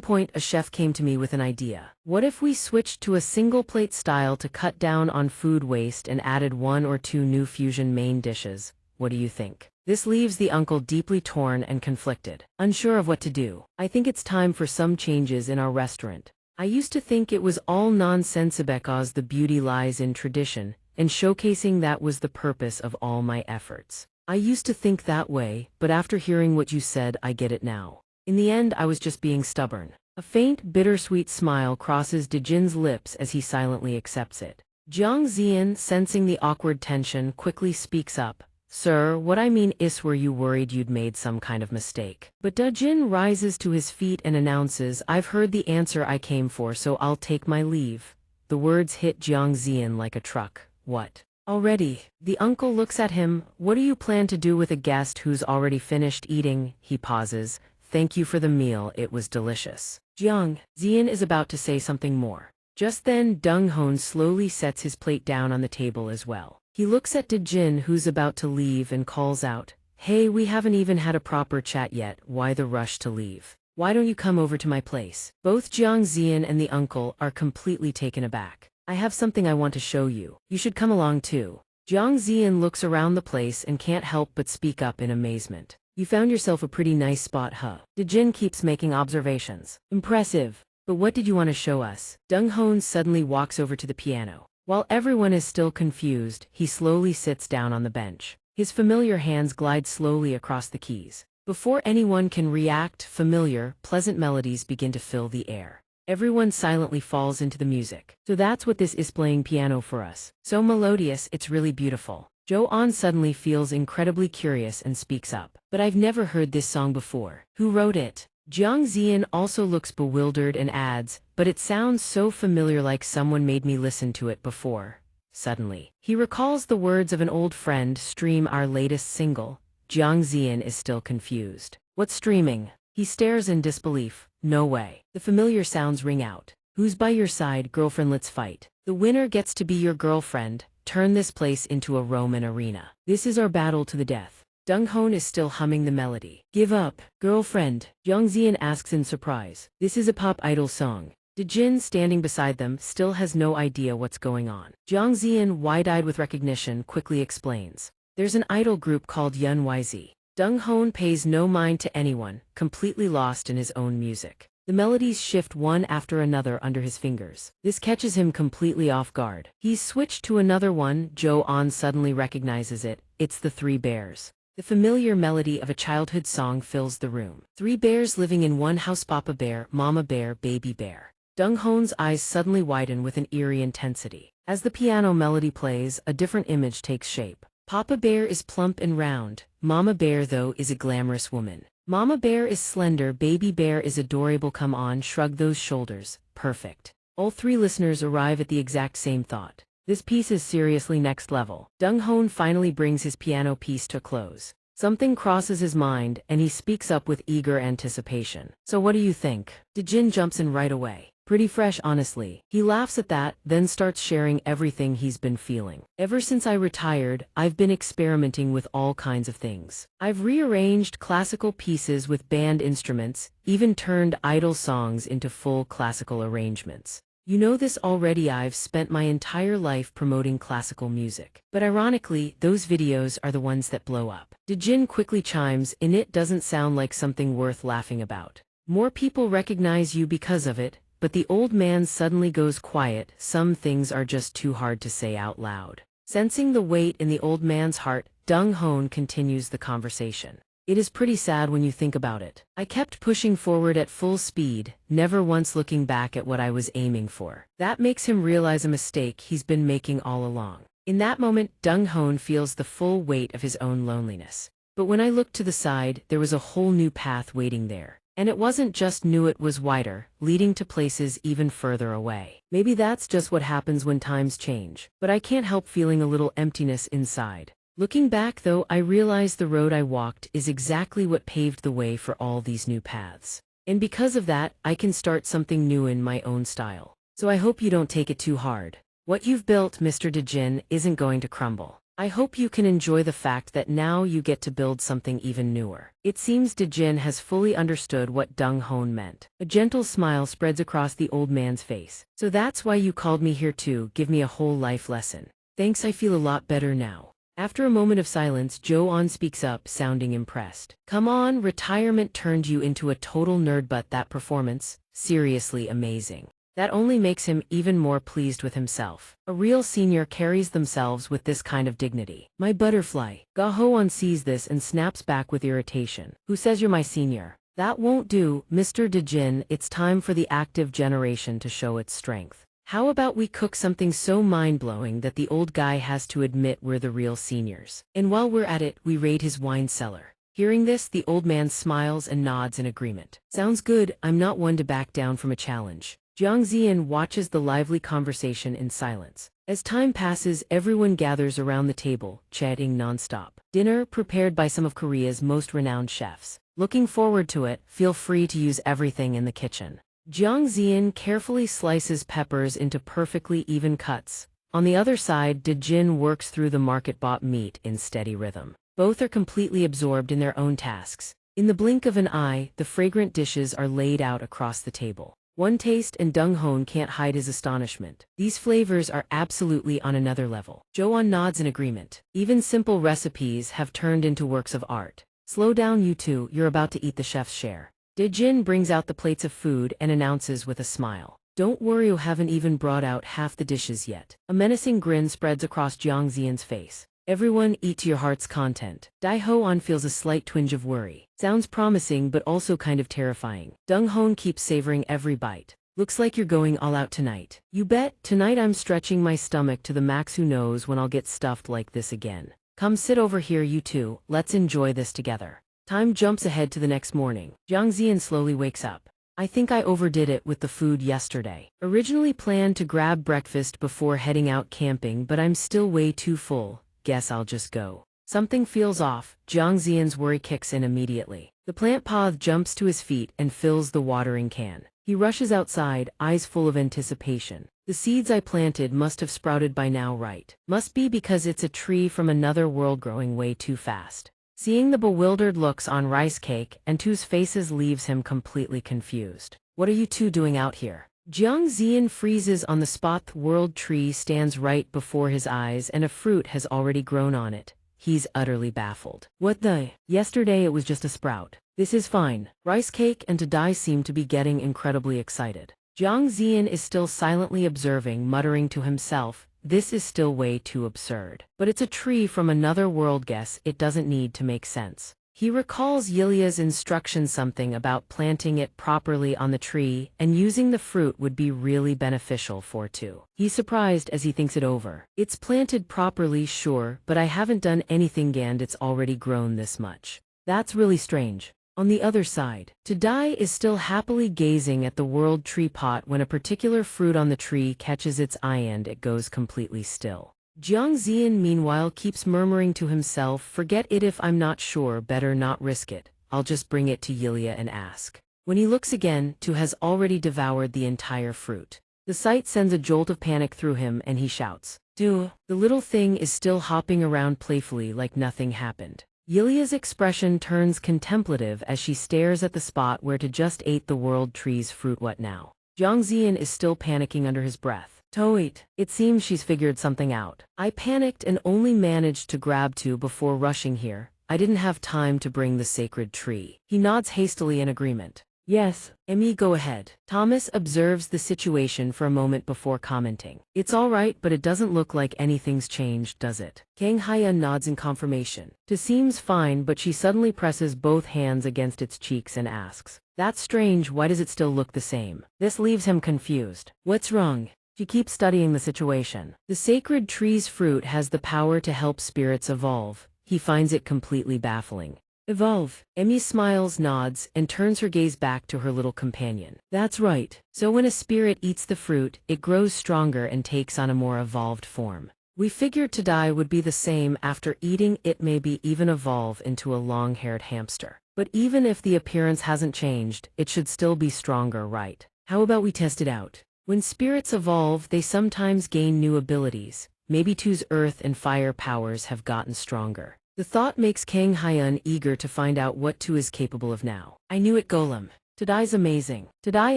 point, a chef came to me with an idea. What if we switched to a single plate style to cut down on food waste and added 1 or 2 new fusion main dishes? What do you think?" This leaves the uncle deeply torn and conflicted. Unsure of what to do. "I think it's time for some changes in our restaurant. I used to think it was all nonsense because the beauty lies in tradition, and showcasing that was the purpose of all my efforts. I used to think that way, but after hearing what you said, I get it now. In the end, I was just being stubborn." A faint, bittersweet smile crosses Dejin's lips as he silently accepts it. Jiang Zian, sensing the awkward tension, quickly speaks up. "Sir, what I mean is, were you worried you'd made some kind of mistake?" But Dejin rises to his feet and announces, "I've heard the answer I came for, so I'll take my leave." The words hit Jiang Zian like a truck. "What? Already?" The uncle looks at him. "What do you plan to do with a guest who's already finished eating?" He pauses. "Thank you for the meal, it was delicious." Jiang Zian is about to say something more. Just then, Donghua slowly sets his plate down on the table as well. He looks at Dejin, who's about to leave, and calls out, "Hey, we haven't even had a proper chat yet, why the rush to leave? Why don't you come over to my place?" Both Jiang Zian and the uncle are completely taken aback. "I have something I want to show you. You should come along too." Jiang Zian looks around the place and can't help but speak up in amazement. "You found yourself a pretty nice spot, huh?" Dejin keeps making observations. "Impressive. But what did you want to show us?" Donghua suddenly walks over to the piano. While everyone is still confused, he slowly sits down on the bench. His familiar hands glide slowly across the keys. Before anyone can react, familiar, pleasant melodies begin to fill the air. Everyone silently falls into the music. "So that's what this is, playing piano for us. So melodious, it's really beautiful." Jo-an suddenly feels incredibly curious and speaks up. "But I've never heard this song before. Who wrote it?" Jiang Zian also looks bewildered and adds, "But it sounds so familiar, like someone made me listen to it before." Suddenly, he recalls the words of an old friend, "Stream our latest single." Jiang Zian is still confused. "What's streaming?" He stares in disbelief. "No way." The familiar sounds ring out. "Who's by your side, girlfriend? Let's fight. The winner gets to be your girlfriend. Turn this place into a Roman arena. This is our battle to the death." Donghua is still humming the melody. "Give up, girlfriend," Jiang Zian asks in surprise. "This is a pop idol song." Dejin, standing beside them, still has no idea what's going on. Jiang Zian, wide-eyed with recognition, quickly explains. "There's an idol group called xianxia." Donghua pays no mind to anyone, completely lost in his own music. The melodies shift one after another under his fingers. This catches him completely off guard. He's switched to another one. Jo-on suddenly recognizes it. It's the Three Bears. The familiar melody of a childhood song fills the room. Three bears living in one house: Papa Bear, Mama Bear, Baby Bear. Donghwa's eyes suddenly widen with an eerie intensity. As the piano melody plays, a different image takes shape. Papa Bear is plump and round. Mama Bear, though, is a glamorous woman. Mama Bear is slender. Baby Bear is adorable. Come on, shrug those shoulders. Perfect. All three listeners arrive at the exact same thought. This piece is seriously next level. Donghua finally brings his piano piece to a close. Something crosses his mind, and he speaks up with eager anticipation. So what do you think? Dejin jumps in right away. Pretty fresh, honestly. He laughs at that, then starts sharing everything he's been feeling. Ever since I retired, I've been experimenting with all kinds of things. I've rearranged classical pieces with band instruments, even turned idol songs into full classical arrangements. You know this already. I've spent my entire life promoting classical music. But ironically, those videos are the ones that blow up. Dejin quickly chimes in. It doesn't sound like something worth laughing about. More people recognize you because of it. But the old man suddenly goes quiet. Some things are just too hard to say out loud. Sensing the weight in the old man's heart, Donghua continues the conversation. It is pretty sad when you think about it. I kept pushing forward at full speed, never once looking back at what I was aiming for. That makes him realize a mistake he's been making all along. In that moment, Donghua feels the full weight of his own loneliness. But when I looked to the side, there was a whole new path waiting there. And it wasn't just new, it was wider, leading to places even further away. Maybe that's just what happens when times change. But I can't help feeling a little emptiness inside. Looking back, though, I realize the road I walked is exactly what paved the way for all these new paths. And because of that, I can start something new in my own style. So I hope you don't take it too hard. What you've built, Mr. Dejin, isn't going to crumble. I hope you can enjoy the fact that now you get to build something even newer. It seems Dejin has fully understood what Donghua meant. A gentle smile spreads across the old man's face. So that's why you called me here to give me a whole life lesson. Thanks, I feel a lot better now. After a moment of silence, Jo-on speaks up, sounding impressed. Come on, retirement turned you into a total nerd, but that performance, seriously amazing. That only makes him even more pleased with himself. A real senior carries themselves with this kind of dignity. My butterfly. Donghua sees this and snaps back with irritation. Who says you're my senior? That won't do, Mr. Dejin. It's time for the active generation to show its strength. How about we cook something so mind-blowing that the old guy has to admit we're the real seniors? And while we're at it, we raid his wine cellar. Hearing this, the old man smiles and nods in agreement. Sounds good. I'm not one to back down from a challenge. Xianxia watches the lively conversation in silence. As time passes, everyone gathers around the table, chatting nonstop. Dinner, prepared by some of Korea's most renowned chefs. Looking forward to it. Feel free to use everything in the kitchen. Xianxia carefully slices peppers into perfectly even cuts. On the other side, Dejin works through the market-bought meat in steady rhythm. Both are completely absorbed in their own tasks. In the blink of an eye, the fragrant dishes are laid out across the table. One taste and Donghua can't hide his astonishment. These flavors are absolutely on another level. Jo-on nods in agreement. Even simple recipes have turned into works of art. Slow down, you two, you're about to eat the chef's share. Dejin brings out the plates of food and announces with a smile. Don't worry, you haven't even brought out half the dishes yet. A menacing grin spreads across Xianxia's face. Everyone eat to your heart's content. Donghua feels a slight twinge of worry. Sounds promising but also kind of terrifying. Donghua keeps savoring every bite. Looks like you're going all out tonight. You bet. Tonight I'm stretching my stomach to the max. Who knows when I'll get stuffed like this again. Come sit over here, you two. Let's enjoy this together. Time jumps ahead to the next morning. Xianxia slowly wakes up. I think I overdid it with the food yesterday. Originally planned to grab breakfast before heading out camping, but I'm still way too full. Guess I'll just go. Something feels off. Xianxia's worry kicks in immediately. The plant path jumps to his feet and fills the watering can. He rushes outside, eyes full of anticipation. The seeds I planted must have sprouted by now, right? Must be because it's a tree from another world growing way too fast. Seeing the bewildered looks on Rice Cake and Two's faces leaves him completely confused. What are you two doing out here? Xianxia freezes on the spot. The world tree stands right before his eyes and a fruit has already grown on it. He's utterly baffled. What the? Yesterday it was just a sprout. This is fine. Rice cake and Tadai seem to be getting incredibly excited. Jiang Ziyan is still silently observing, muttering to himself, this is still way too absurd. But it's a tree from another world, guess it doesn't need to make sense. He recalls Yilia's instruction, something about planting it properly on the tree and using the fruit would be really beneficial for too. He's surprised as he thinks it over. It's planted properly, sure, but I haven't done anything and it's already grown this much. That's really strange. On the other side, Tadai is still happily gazing at the world tree pot when a particular fruit on the tree catches its eye and it goes completely still. Jiang Ziyan meanwhile keeps murmuring to himself, forget it, if I'm not sure, better not risk it, I'll just bring it to Yilia and ask. When he looks again, Tu has already devoured the entire fruit. The sight sends a jolt of panic through him and he shouts, "Duh!" The little thing is still hopping around playfully like nothing happened. Yilia's expression turns contemplative as she stares at the spot where Tu just ate the world tree's fruit. What now? Jiang Ziyan is still panicking under his breath. Wait, it seems she's figured something out. I panicked and only managed to grab Tu before rushing here. I didn't have time to bring the sacred tree. He nods hastily in agreement. Yes, Emmy, go ahead. Thomas observes the situation for a moment before commenting. It's all right, but it doesn't look like anything's changed, does it? Kang Hyan nods in confirmation. Tu seems fine, but she suddenly presses both hands against its cheeks and asks, that's strange, why does it still look the same? This leaves him confused. What's wrong? She keeps studying the situation. The sacred tree's fruit has the power to help spirits evolve. He finds it completely baffling. Evolve? Emmy smiles, nods, and turns her gaze back to her little companion. That's right. So when a spirit eats the fruit, it grows stronger and takes on a more evolved form. We figured Tadai would be the same after eating it, maybe even evolve into a long-haired hamster. But even if the appearance hasn't changed, it should still be stronger, right? How about we test it out? When spirits evolve, they sometimes gain new abilities. Maybe Tu's earth and fire powers have gotten stronger. The thought makes Kang Hyun eager to find out what Tu is capable of now. I knew it, Golem. Tadai's amazing. Tadai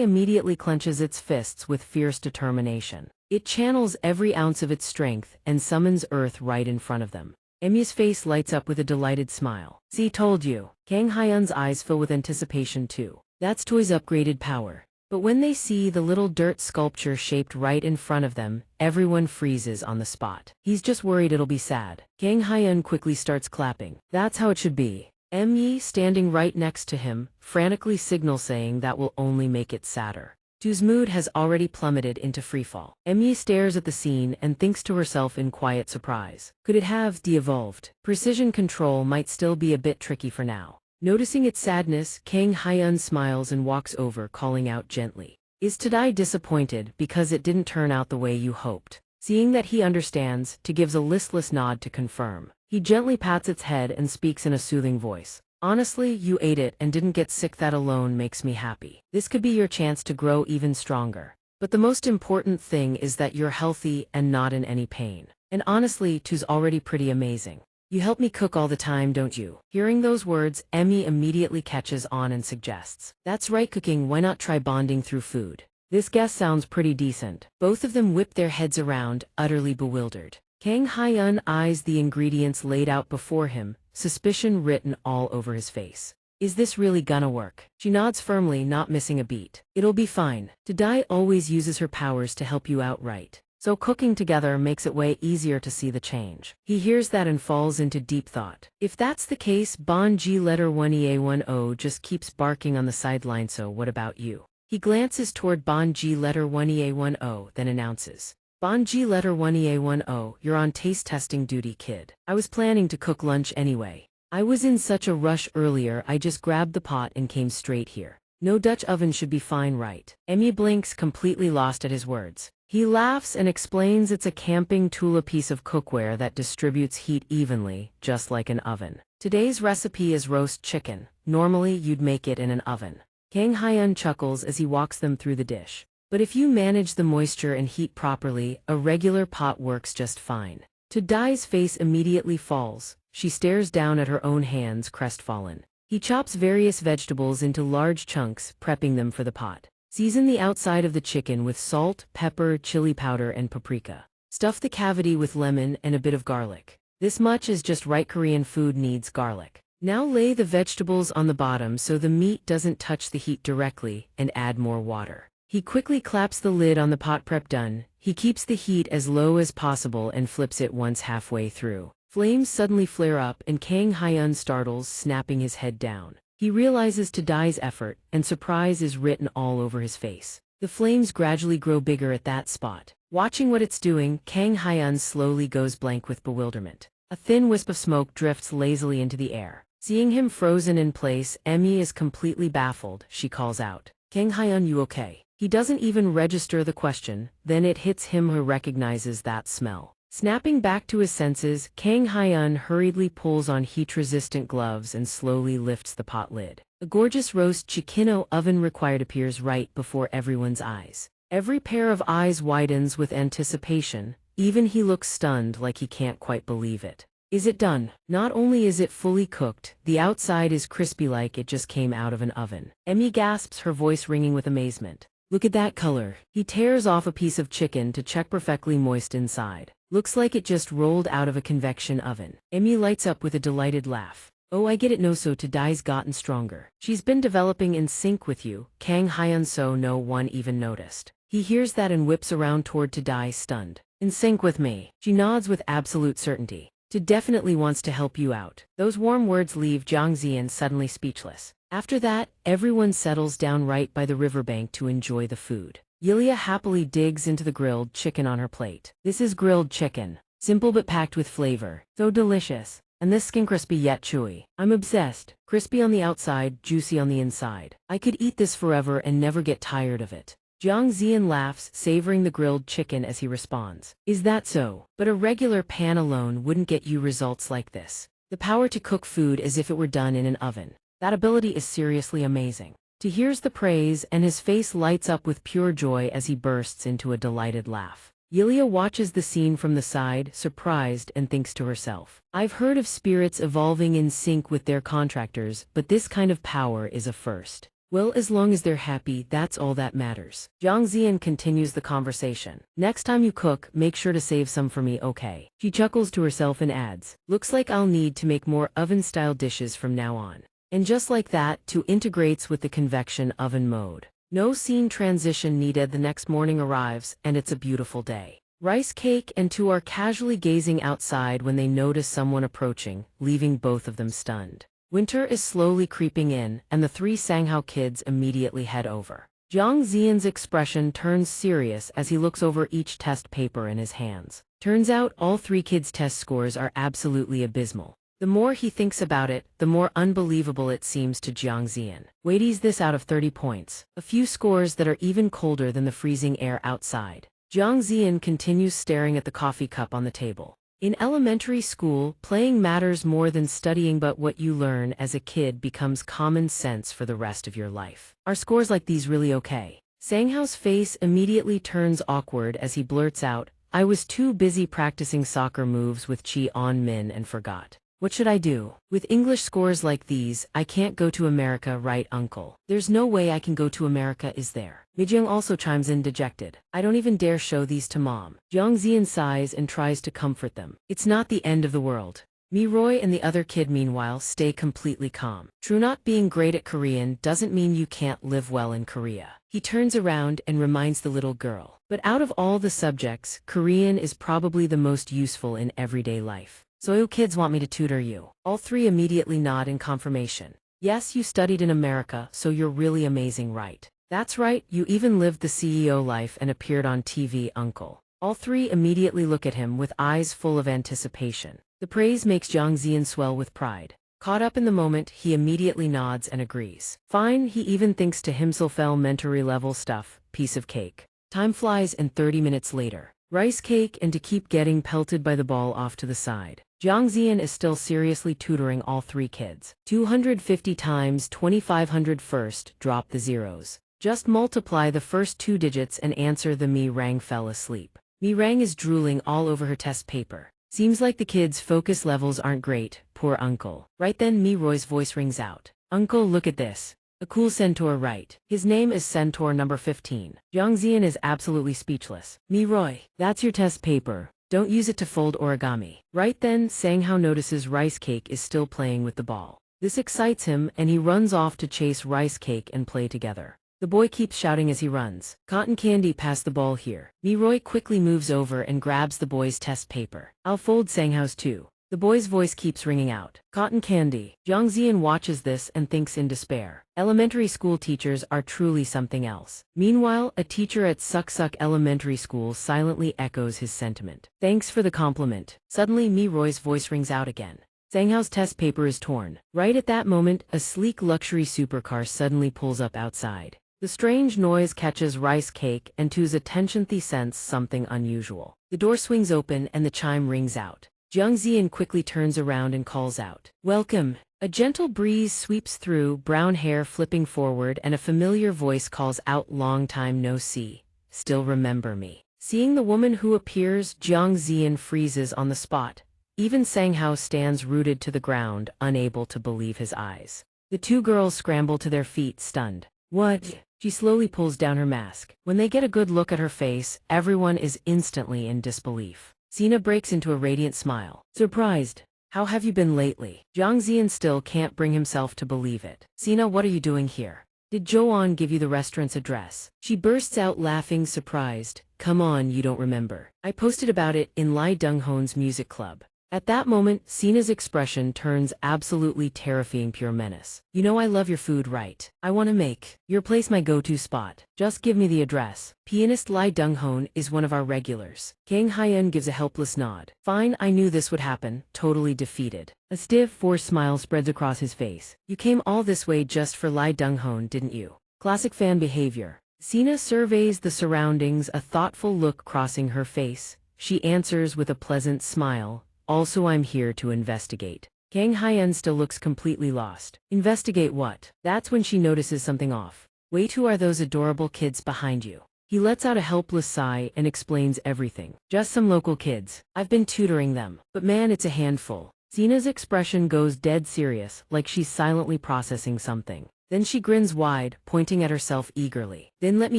immediately clenches its fists with fierce determination. It channels every ounce of its strength and summons Earth right in front of them. Emmy's face lights up with a delighted smile. See, told you. Kang Hyun's eyes fill with anticipation too. That's Tu's upgraded power. But when they see the little dirt sculpture shaped right in front of them, everyone freezes on the spot. He's just worried it'll be sad. Kang Hyun quickly starts clapping. That's how it should be. Yi, standing right next to him, frantically signals saying that will only make it sadder. Tu's mood has already plummeted into freefall. Yi stares at the scene and thinks to herself in quiet surprise. Could it have de-evolved? Precision control might still be a bit tricky for now. Noticing its sadness, Kang Hyun smiles and walks over, calling out gently. Is Tadai disappointed because it didn't turn out the way you hoped? Seeing that he understands, Tu gives a listless nod to confirm. He gently pats its head and speaks in a soothing voice. Honestly, you ate it and didn't get sick. That alone makes me happy. This could be your chance to grow even stronger. But the most important thing is that you're healthy and not in any pain. And honestly, Tu's already pretty amazing. You help me cook all the time, don't you? Hearing those words, Emmy immediately catches on and suggests. That's right, cooking, why not try bonding through food? This guess sounds pretty decent. Both of them whip their heads around, utterly bewildered. Kang Hyun eyes the ingredients laid out before him, suspicion written all over his face. Is this really gonna work? She nods firmly, not missing a beat. It'll be fine. Tadai always uses her powers to help you out, right? So cooking together makes it way easier to see the change. He hears that and falls into deep thought. If that's the case, Bon G letter 1EA10 just keeps barking on the sideline, so what about you? He glances toward Bon G letter 1EA10, then announces. Bon G letter 1EA10, you're on taste testing duty, kid. I was planning to cook lunch anyway. I was in such a rush earlier, I just grabbed the pot and came straight here. No Dutch oven should be fine, right? Emmy blinks, completely lost at his words. He laughs and explains it's a camping Tula piece of cookware that distributes heat evenly, just like an oven. Today's recipe is roast chicken. Normally you'd make it in an oven. Kang Hyun chuckles as he walks them through the dish. But if you manage the moisture and heat properly, a regular pot works just fine. Tadai's face immediately falls. She stares down at her own hands, crestfallen. He chops various vegetables into large chunks, prepping them for the pot. Season the outside of the chicken with salt, pepper, chili powder, and paprika. Stuff the cavity with lemon and a bit of garlic. This much is just right. Korean food needs garlic. Now lay the vegetables on the bottom so the meat doesn't touch the heat directly, and add more water. He quickly claps the lid on the pot. Prep done. He keeps the heat as low as possible and flips it once halfway through. Flames suddenly flare up and Kang Hyun startles, snapping his head down. He realizes to Dai's effort, and surprise is written all over his face. The flames gradually grow bigger at that spot. Watching what it's doing, Kang Hyun slowly goes blank with bewilderment. A thin wisp of smoke drifts lazily into the air. Seeing him frozen in place, Emmy is completely baffled. She calls out, "Kang Hyun, you okay?" He doesn't even register the question, then it hits him. Who recognizes that smell. Snapping back to his senses, Kang Hyun hurriedly pulls on heat-resistant gloves and slowly lifts the pot lid. A gorgeous roast chicken oven required appears right before everyone's eyes. Every pair of eyes widens with anticipation. Even he looks stunned, like he can't quite believe it. Is it done? Not only is it fully cooked, the outside is crispy like it just came out of an oven. Emmy gasps, her voice ringing with amazement. Look at that color. He tears off a piece of chicken to check, perfectly moist inside. Looks like it just rolled out of a convection oven. Emmy lights up with a delighted laugh. Oh, I get it. No, so Dai's gotten stronger. She's been developing in sync with you, Kang Hyun, so no one even noticed. He hears that and whips around toward Dai, stunned. In sync with me. She nods with absolute certainty. Definitely wants to help you out. Those warm words leave Jiang Zian suddenly speechless. After that, everyone settles down right by the riverbank to enjoy the food. Yilia happily digs into the grilled chicken on her plate. This is grilled chicken. Simple but packed with flavor. So delicious. And this skin crispy yet chewy. I'm obsessed. Crispy on the outside, juicy on the inside. I could eat this forever and never get tired of it. Jiang Zian laughs, savoring the grilled chicken as he responds. Is that so? But a regular pan alone wouldn't get you results like this. The power to cook food as if it were done in an oven. That ability is seriously amazing. He hears the praise and his face lights up with pure joy as he bursts into a delighted laugh. Yilia watches the scene from the side, surprised, and thinks to herself, I've heard of spirits evolving in sync with their contractors, but this kind of power is a first. Well, as long as they're happy, that's all that matters. Jiang Zian continues the conversation. Next time you cook, make sure to save some for me, okay? She chuckles to herself and adds, looks like I'll need to make more oven-style dishes from now on. And just like that, two integrates with the convection oven mode. No scene transition needed. The next morning arrives, and it's a beautiful day. Rice Cake and two are casually gazing outside when they notice someone approaching, leaving both of them stunned. Winter is slowly creeping in, and the three Sanghao kids immediately head over. Jiang Zian's expression turns serious as he looks over each test paper in his hands. Turns out all three kids' test scores are absolutely abysmal. The more he thinks about it, the more unbelievable it seems to Jiang Zian. Weighties this out of 30 points. A few scores that are even colder than the freezing air outside. Jiang Zian continues staring at the coffee cup on the table. In elementary school, playing matters more than studying, but what you learn as a kid becomes common sense for the rest of your life. Are scores like these really okay? Sanghao's face immediately turns awkward as he blurts out, I was too busy practicing soccer moves with Chi On Min and forgot. What should I do? With English scores like these, I can't go to America, right, uncle? There's no way I can go to America, is there? Mijing also chimes in dejected. I don't even dare show these to mom. Jiang Zian sighs and tries to comfort them. It's not the end of the world. Miroy and the other kid meanwhile stay completely calm. True, not being great at Korean doesn't mean you can't live well in Korea. He turns around and reminds the little girl. But out of all the subjects, Korean is probably the most useful in everyday life. So you kids want me to tutor you? All three immediately nod in confirmation. Yes, you studied in America, so you're really amazing, right? That's right, you even lived the CEO life and appeared on TV, uncle. All three immediately look at him with eyes full of anticipation. The praise makes Jiang Zian swell with pride. Caught up in the moment, he immediately nods and agrees. Fine, he even thinks to himself, elementary level stuff, piece of cake. Time flies, and 30 minutes later. Rice Cake and to keep getting pelted by the ball off to the side. Jiang Zian is still seriously tutoring all three kids. 250 times 2500 first, drop the zeros. Just multiply the first two digits and answer. The Mi Rang fell asleep. Mi Rang is drooling all over her test paper. Seems like the kids' focus levels aren't great, poor uncle. Right then Mi Roy's voice rings out. Uncle, look at this. A cool centaur, right? His name is Centaur number 15. Jiang Zian is absolutely speechless. Mi Roy, that's your test paper. Don't use it to fold origami. Right then, Sanghao notices Rice Cake is still playing with the ball. This excites him and he runs off to chase rice cake and play together. The boy keeps shouting as he runs, "Cotton candy, pass the ball here." Miroy quickly moves over and grabs the boy's test paper. "I'll fold Sanghao's too." The boy's voice keeps ringing out, "Cotton candy." Jiang watches this and thinks in despair. Elementary school teachers are truly something else. Meanwhile, a teacher at Suk Elementary School silently echoes his sentiment. "Thanks for the compliment." Suddenly Miroy's voice rings out again. Sanghao's test paper is torn. Right at that moment, a sleek luxury supercar suddenly pulls up outside. The strange noise catches rice cake and to his attention they sense something unusual. The door swings open and the chime rings out. Jiang Ziyan quickly turns around and calls out, "Welcome." A gentle breeze sweeps through, brown hair flipping forward, and a familiar voice calls out, "Long time no see. Still remember me?" Seeing the woman who appears, Jiang Ziyan freezes on the spot. Even Sanghao stands rooted to the ground, unable to believe his eyes. The two girls scramble to their feet, stunned. "What?" She slowly pulls down her mask. When they get a good look at her face, everyone is instantly in disbelief. Sina breaks into a radiant smile. "Surprised? How have you been lately?" Jiang Ziyan still can't bring himself to believe it. "Sina, what are you doing here? Did Joan give you the restaurant's address?" She bursts out laughing, surprised. "Come on, you don't remember. I posted about it in Lai Dunghon's music club." At that moment, Sina's expression turns absolutely terrifying, pure menace. "You know I love your food, right? I want to make your place my go-to spot. Just give me the address." Pianist Lai Dunghon is one of our regulars. Kang Hyen gives a helpless nod. "Fine, I knew this would happen," totally defeated. A stiff, forced smile spreads across his face. "You came all this way just for Lai Dunghon, didn't you?" Classic fan behavior. Sina surveys the surroundings, a thoughtful look crossing her face. She answers with a pleasant smile. "Also, I'm here to investigate." Kang Hyen still looks completely lost. "Investigate what?" That's when she notices something off. "Wait, who are those adorable kids behind you?" He lets out a helpless sigh and explains everything. "Just some local kids. I've been tutoring them. But man, it's a handful." Sina's expression goes dead serious, like she's silently processing something. Then she grins wide, pointing at herself eagerly. "Then let me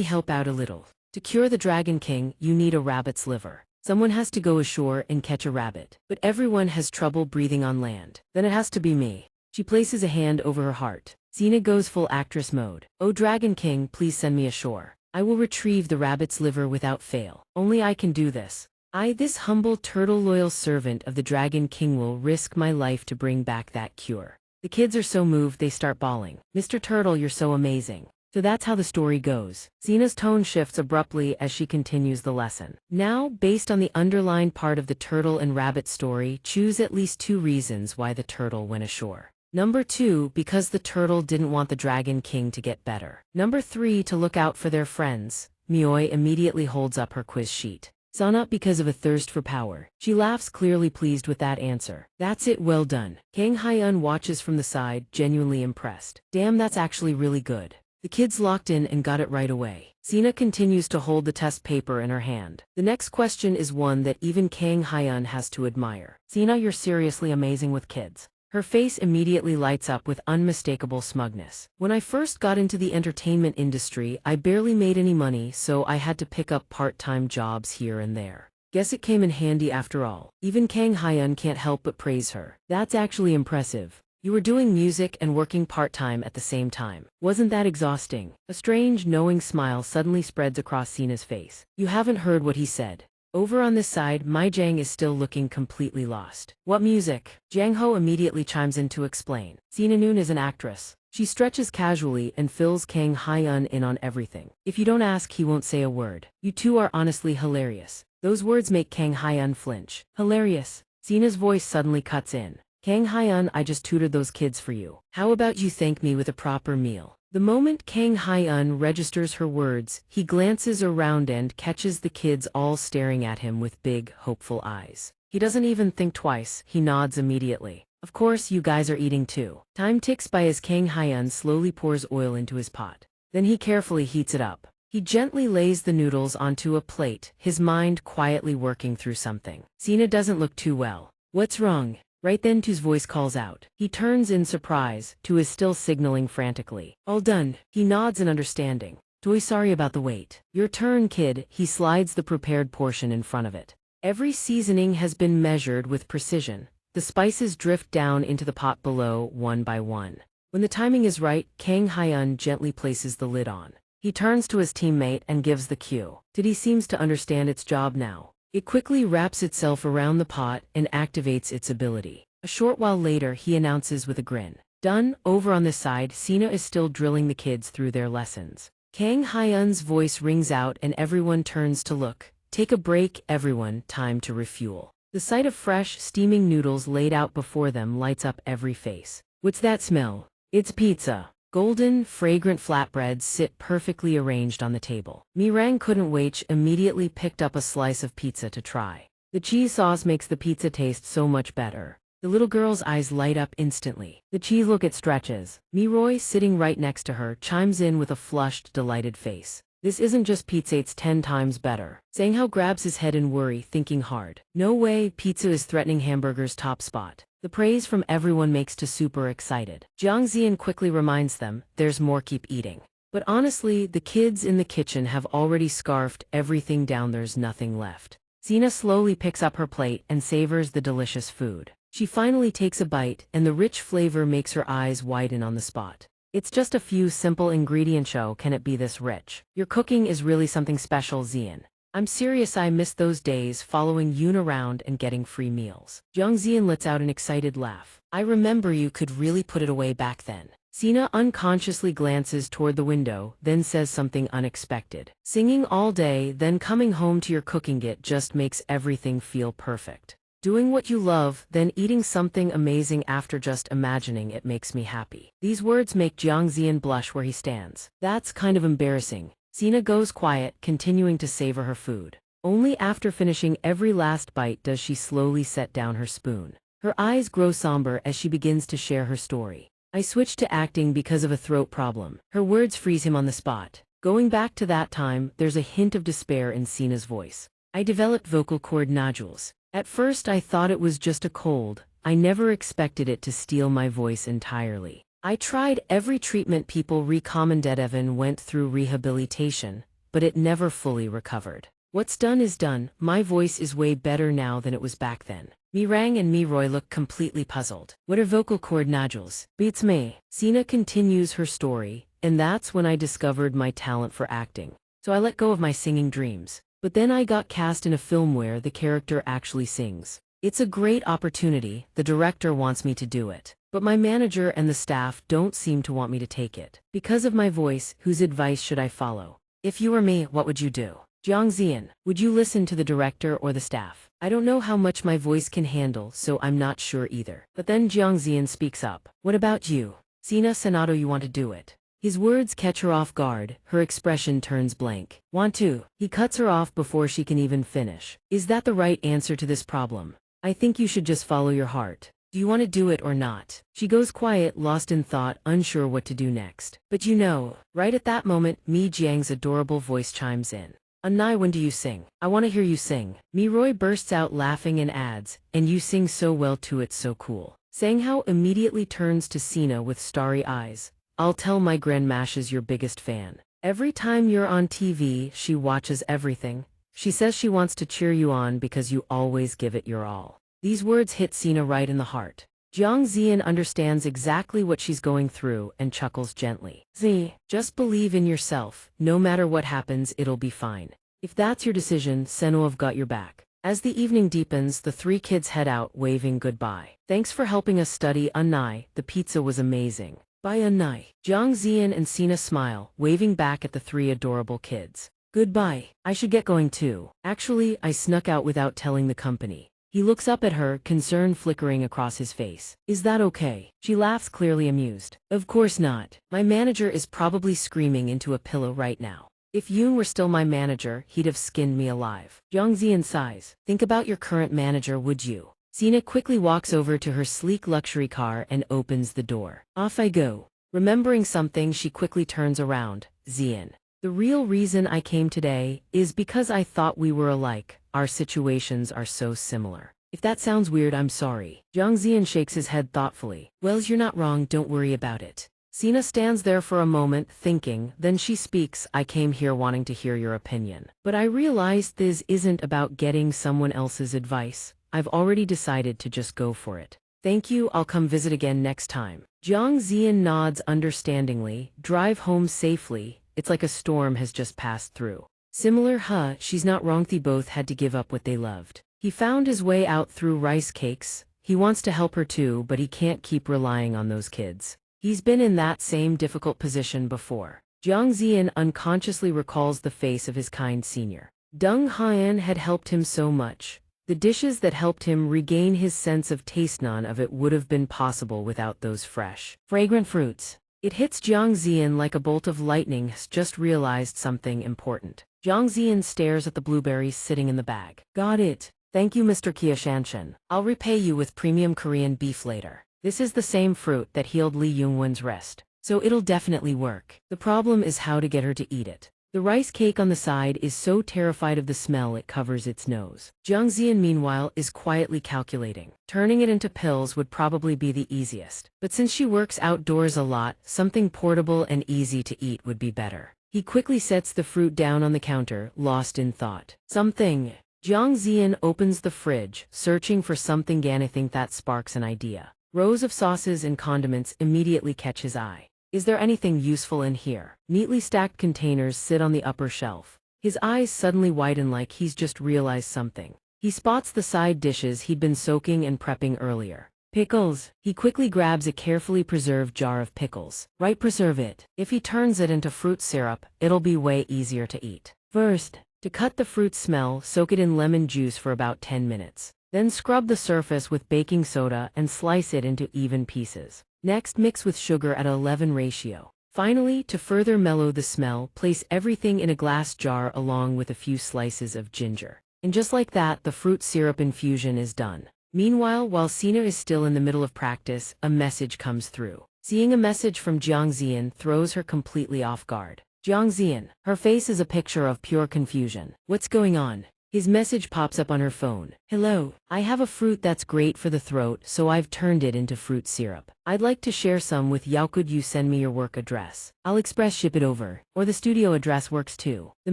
help out a little. To cure the Dragon King, you need a rabbit's liver. Someone has to go ashore and catch a rabbit. But everyone has trouble breathing on land. Then it has to be me." She places a hand over her heart. Sina goes full actress mode. "Oh Dragon King, please send me ashore. I will retrieve the rabbit's liver without fail. Only I can do this. I, this humble turtle loyal servant of the Dragon King, will risk my life to bring back that cure." The kids are so moved they start bawling. "Mr. Turtle, you're so amazing." So that's how the story goes. Sina's tone shifts abruptly as she continues the lesson. "Now, based on the underlined part of the turtle and rabbit story, choose at least 2 reasons why the turtle went ashore. Number 2, because the turtle didn't want the Dragon King to get better. Number 3, to look out for their friends." Mioi immediately holds up her quiz sheet. "Not because of a thirst for power." She laughs, clearly pleased with that answer. "That's it, well done." Kang Hyen watches from the side, genuinely impressed. "Damn, that's actually really good." The kids locked in and got it right away. Sina continues to hold the test paper in her hand. The next question is one that even Kang Hyen has to admire. "Sina, you're seriously amazing with kids." Her face immediately lights up with unmistakable smugness. "When I first got into the entertainment industry, I barely made any money, so I had to pick up part-time jobs here and there. Guess it came in handy after all." Even Kang Hyen can't help but praise her. "That's actually impressive. You were doing music and working part-time at the same time. Wasn't that exhausting?" A strange, knowing smile suddenly spreads across Sina's face. "You haven't heard what he said." Over on this side, Mai Jiang is still looking completely lost. "What music?" Jiang Ho immediately chimes in to explain. Sina Noon is an actress. She stretches casually and fills Kang Hyen in on everything. "If you don't ask, he won't say a word. You two are honestly hilarious." Those words make Kang Hyen flinch. "Hilarious?" Sina's voice suddenly cuts in. "Kang Hyen, I just tutored those kids for you. How about you thank me with a proper meal?" The moment Kang Hyen registers her words, he glances around and catches the kids all staring at him with big, hopeful eyes. He doesn't even think twice, he nods immediately. "Of course, you guys are eating too." Time ticks by as Kang Hyen slowly pours oil into his pot. Then he carefully heats it up. He gently lays the noodles onto a plate, his mind quietly working through something. Sina doesn't look too well. "What's wrong?" Right then Tu's voice calls out. He turns in surprise. Tu is still signaling frantically. "All done." He nods in understanding. "Toy, sorry about the wait." "Your turn, kid." He slides the prepared portion in front of it. Every seasoning has been measured with precision. the spices drift down into the pot below one by one. When the timing is right, Kang Hyun gently places the lid on. He turns to his teammate and gives the cue. Diddy seems to understand its job now. It quickly wraps itself around the pot and activates its ability. A short while later, he announces with a grin. Done. Over on this side, Sina is still drilling the kids through their lessons. Kang Hyun's voice rings out and everyone turns to look. Take a break, everyone, time to refuel. The sight of fresh, steaming noodles laid out before them lights up every face. What's that smell? It's pizza. Golden, fragrant flatbreads sit perfectly arranged on the table. Mirang couldn't wait, immediately picked up a slice of pizza to try. The cheese sauce makes the pizza taste so much better. The little girl's eyes light up instantly. The cheese look it stretches. Miroy, sitting right next to her, chimes in with a flushed, delighted face. This isn't just pizza, it's 10 times better. Sanghao grabs his head in worry, thinking hard. No way, pizza is threatening hamburger's top spot. The praise from everyone makes to super excited. Jiang Zian quickly reminds them, there's more, keep eating. But honestly, the kids in the kitchen have already scarfed everything down, there's nothing left. Sina slowly picks up her plate and savors the delicious food. She finally takes a bite, and the rich flavor makes her eyes widen on the spot. It's just a few simple ingredients, show can it be this rich? Your cooking is really something special, Zian. I'm serious, I miss those days following Yoon around and getting free meals. Jiang Zian lets out an excited laugh. I remember you could really put it away back then. Sina unconsciously glances toward the window, then says something unexpected. Singing all day, then coming home to your cooking, it just makes everything feel perfect. Doing what you love, then eating something amazing after, just imagining it makes me happy. These words make Jiang Zian blush where he stands. That's kind of embarrassing. Sina goes quiet, continuing to savor her food. Only after finishing every last bite does she slowly set down her spoon. Her eyes grow somber as she begins to share her story. I switched to acting because of a throat problem. Her words freeze him on the spot. Going back to that time, there's a hint of despair in Sina's voice. I developed vocal cord nodules. At first I thought it was just a cold. I never expected it to steal my voice entirely. I tried every treatment people recommended, even went through rehabilitation, but it never fully recovered. What's done is done. My voice is way better now than it was back then. Mirang and Miroy look completely puzzled. What are vocal cord nodules? Beats me. Sina continues her story, and that's when I discovered my talent for acting. So I let go of my singing dreams. But then I got cast in a film where the character actually sings. It's a great opportunity, the director wants me to do it. But my manager and the staff don't seem to want me to take it. Because of my voice, whose advice should I follow? If you were me, what would you do? Jiang Zian, would you listen to the director or the staff? I don't know how much my voice can handle, so I'm not sure either. But then Jiang Zian speaks up. What about you? Sina Senato, you want to do it? His words catch her off guard, her expression turns blank. Want to? He cuts her off before she can even finish. Is that the right answer to this problem? I think you should just follow your heart. Do you want to do it or not? She goes quiet, lost in thought, unsure what to do next. But you know, right at that moment, Mi Jiang's adorable voice chimes in. Anai, when do you sing? I want to hear you sing. Miroy bursts out laughing and adds, and you sing so well too, it's so cool. Sanghao immediately turns to Sina with starry eyes. I'll tell my grandma she's your biggest fan. Every time you're on TV, she watches everything. She says she wants to cheer you on because you always give it your all. These words hit Sina right in the heart. Jiang Zian understands exactly what she's going through and chuckles gently. Z, just believe in yourself. No matter what happens, it'll be fine. If that's your decision, Senou've got your back. As the evening deepens, the three kids head out, waving goodbye. Thanks for helping us study, Anai. The pizza was amazing. Bye, Anai. Jiang Zian and Sina smile, waving back at the three adorable kids. Goodbye. I should get going too. Actually, I snuck out without telling the company. He looks up at her, concern flickering across his face. Is that okay? She laughs, clearly amused. Of course not. My manager is probably screaming into a pillow right now. If Yoon were still my manager, he'd have skinned me alive. Jiang Zian sighs. Think about your current manager, would you? Sina quickly walks over to her sleek luxury car and opens the door. Off I go. Remembering something, she quickly turns around. Zian. The real reason I came today is because I thought we were alike. Our situations are so similar. If that sounds weird, I'm sorry. Jiang Zian shakes his head thoughtfully. Well, you're not wrong, don't worry about it. Sina stands there for a moment, thinking, then she speaks. I came here wanting to hear your opinion. But I realized this isn't about getting someone else's advice. I've already decided to just go for it. Thank you, I'll come visit again next time. Jiang Zian nods understandingly. Drive home safely. It's like a storm has just passed through. Similar, huh, she's not wrong. They both had to give up what they loved. He found his way out through rice cakes. He wants to help her too, but he can't keep relying on those kids. He's been in that same difficult position before. Jiang Zian unconsciously recalls the face of his kind senior. Donghua had helped him so much. The dishes that helped him regain his sense of taste, none of it would have been possible without those fresh, fragrant fruits. It hits Jiang Zian like a bolt of lightning. Has just realized something important. Jiang Zian stares at the blueberries sitting in the bag. Got it. Thank you, Mr. Xianxia. I'll repay you with premium Korean beef later. This is the same fruit that healed Li Yunwen's wrist, so it'll definitely work. The problem is how to get her to eat it. The rice cake on the side is so terrified of the smell it covers its nose. Jiang Zian, meanwhile, is quietly calculating. Turning it into pills would probably be the easiest. But since she works outdoors a lot, something portable and easy to eat would be better. He quickly sets the fruit down on the counter, lost in thought. Something. Jiang Zian opens the fridge, searching for something. Anything that sparks an idea. Rows of sauces and condiments immediately catch his eye. Is there anything useful in here? Neatly stacked containers sit on the upper shelf. His eyes suddenly widen like he's just realized something. He spots the side dishes he'd been soaking and prepping earlier. Pickles. He quickly grabs a carefully preserved jar of pickles. Right, preserve it. If he turns it into fruit syrup, it'll be way easier to eat. First, to cut the fruit smell, soak it in lemon juice for about 10 minutes. Then scrub the surface with baking soda and slice it into even pieces. Next, mix with sugar at an 11 ratio. Finally, to further mellow the smell, place everything in a glass jar along with a few slices of ginger. And just like that, the fruit syrup infusion is done. Meanwhile, while Sina is still in the middle of practice, a message comes through. Seeing a message from Jiang Zian throws her completely off guard. Jiang Zian, her face is a picture of pure confusion. What's going on? His message pops up on her phone. Hello, I have a fruit that's great for the throat, so I've turned it into fruit syrup. I'd like to share some with you. Could you send me your work address? I'll express ship it over. Or the studio address works too. The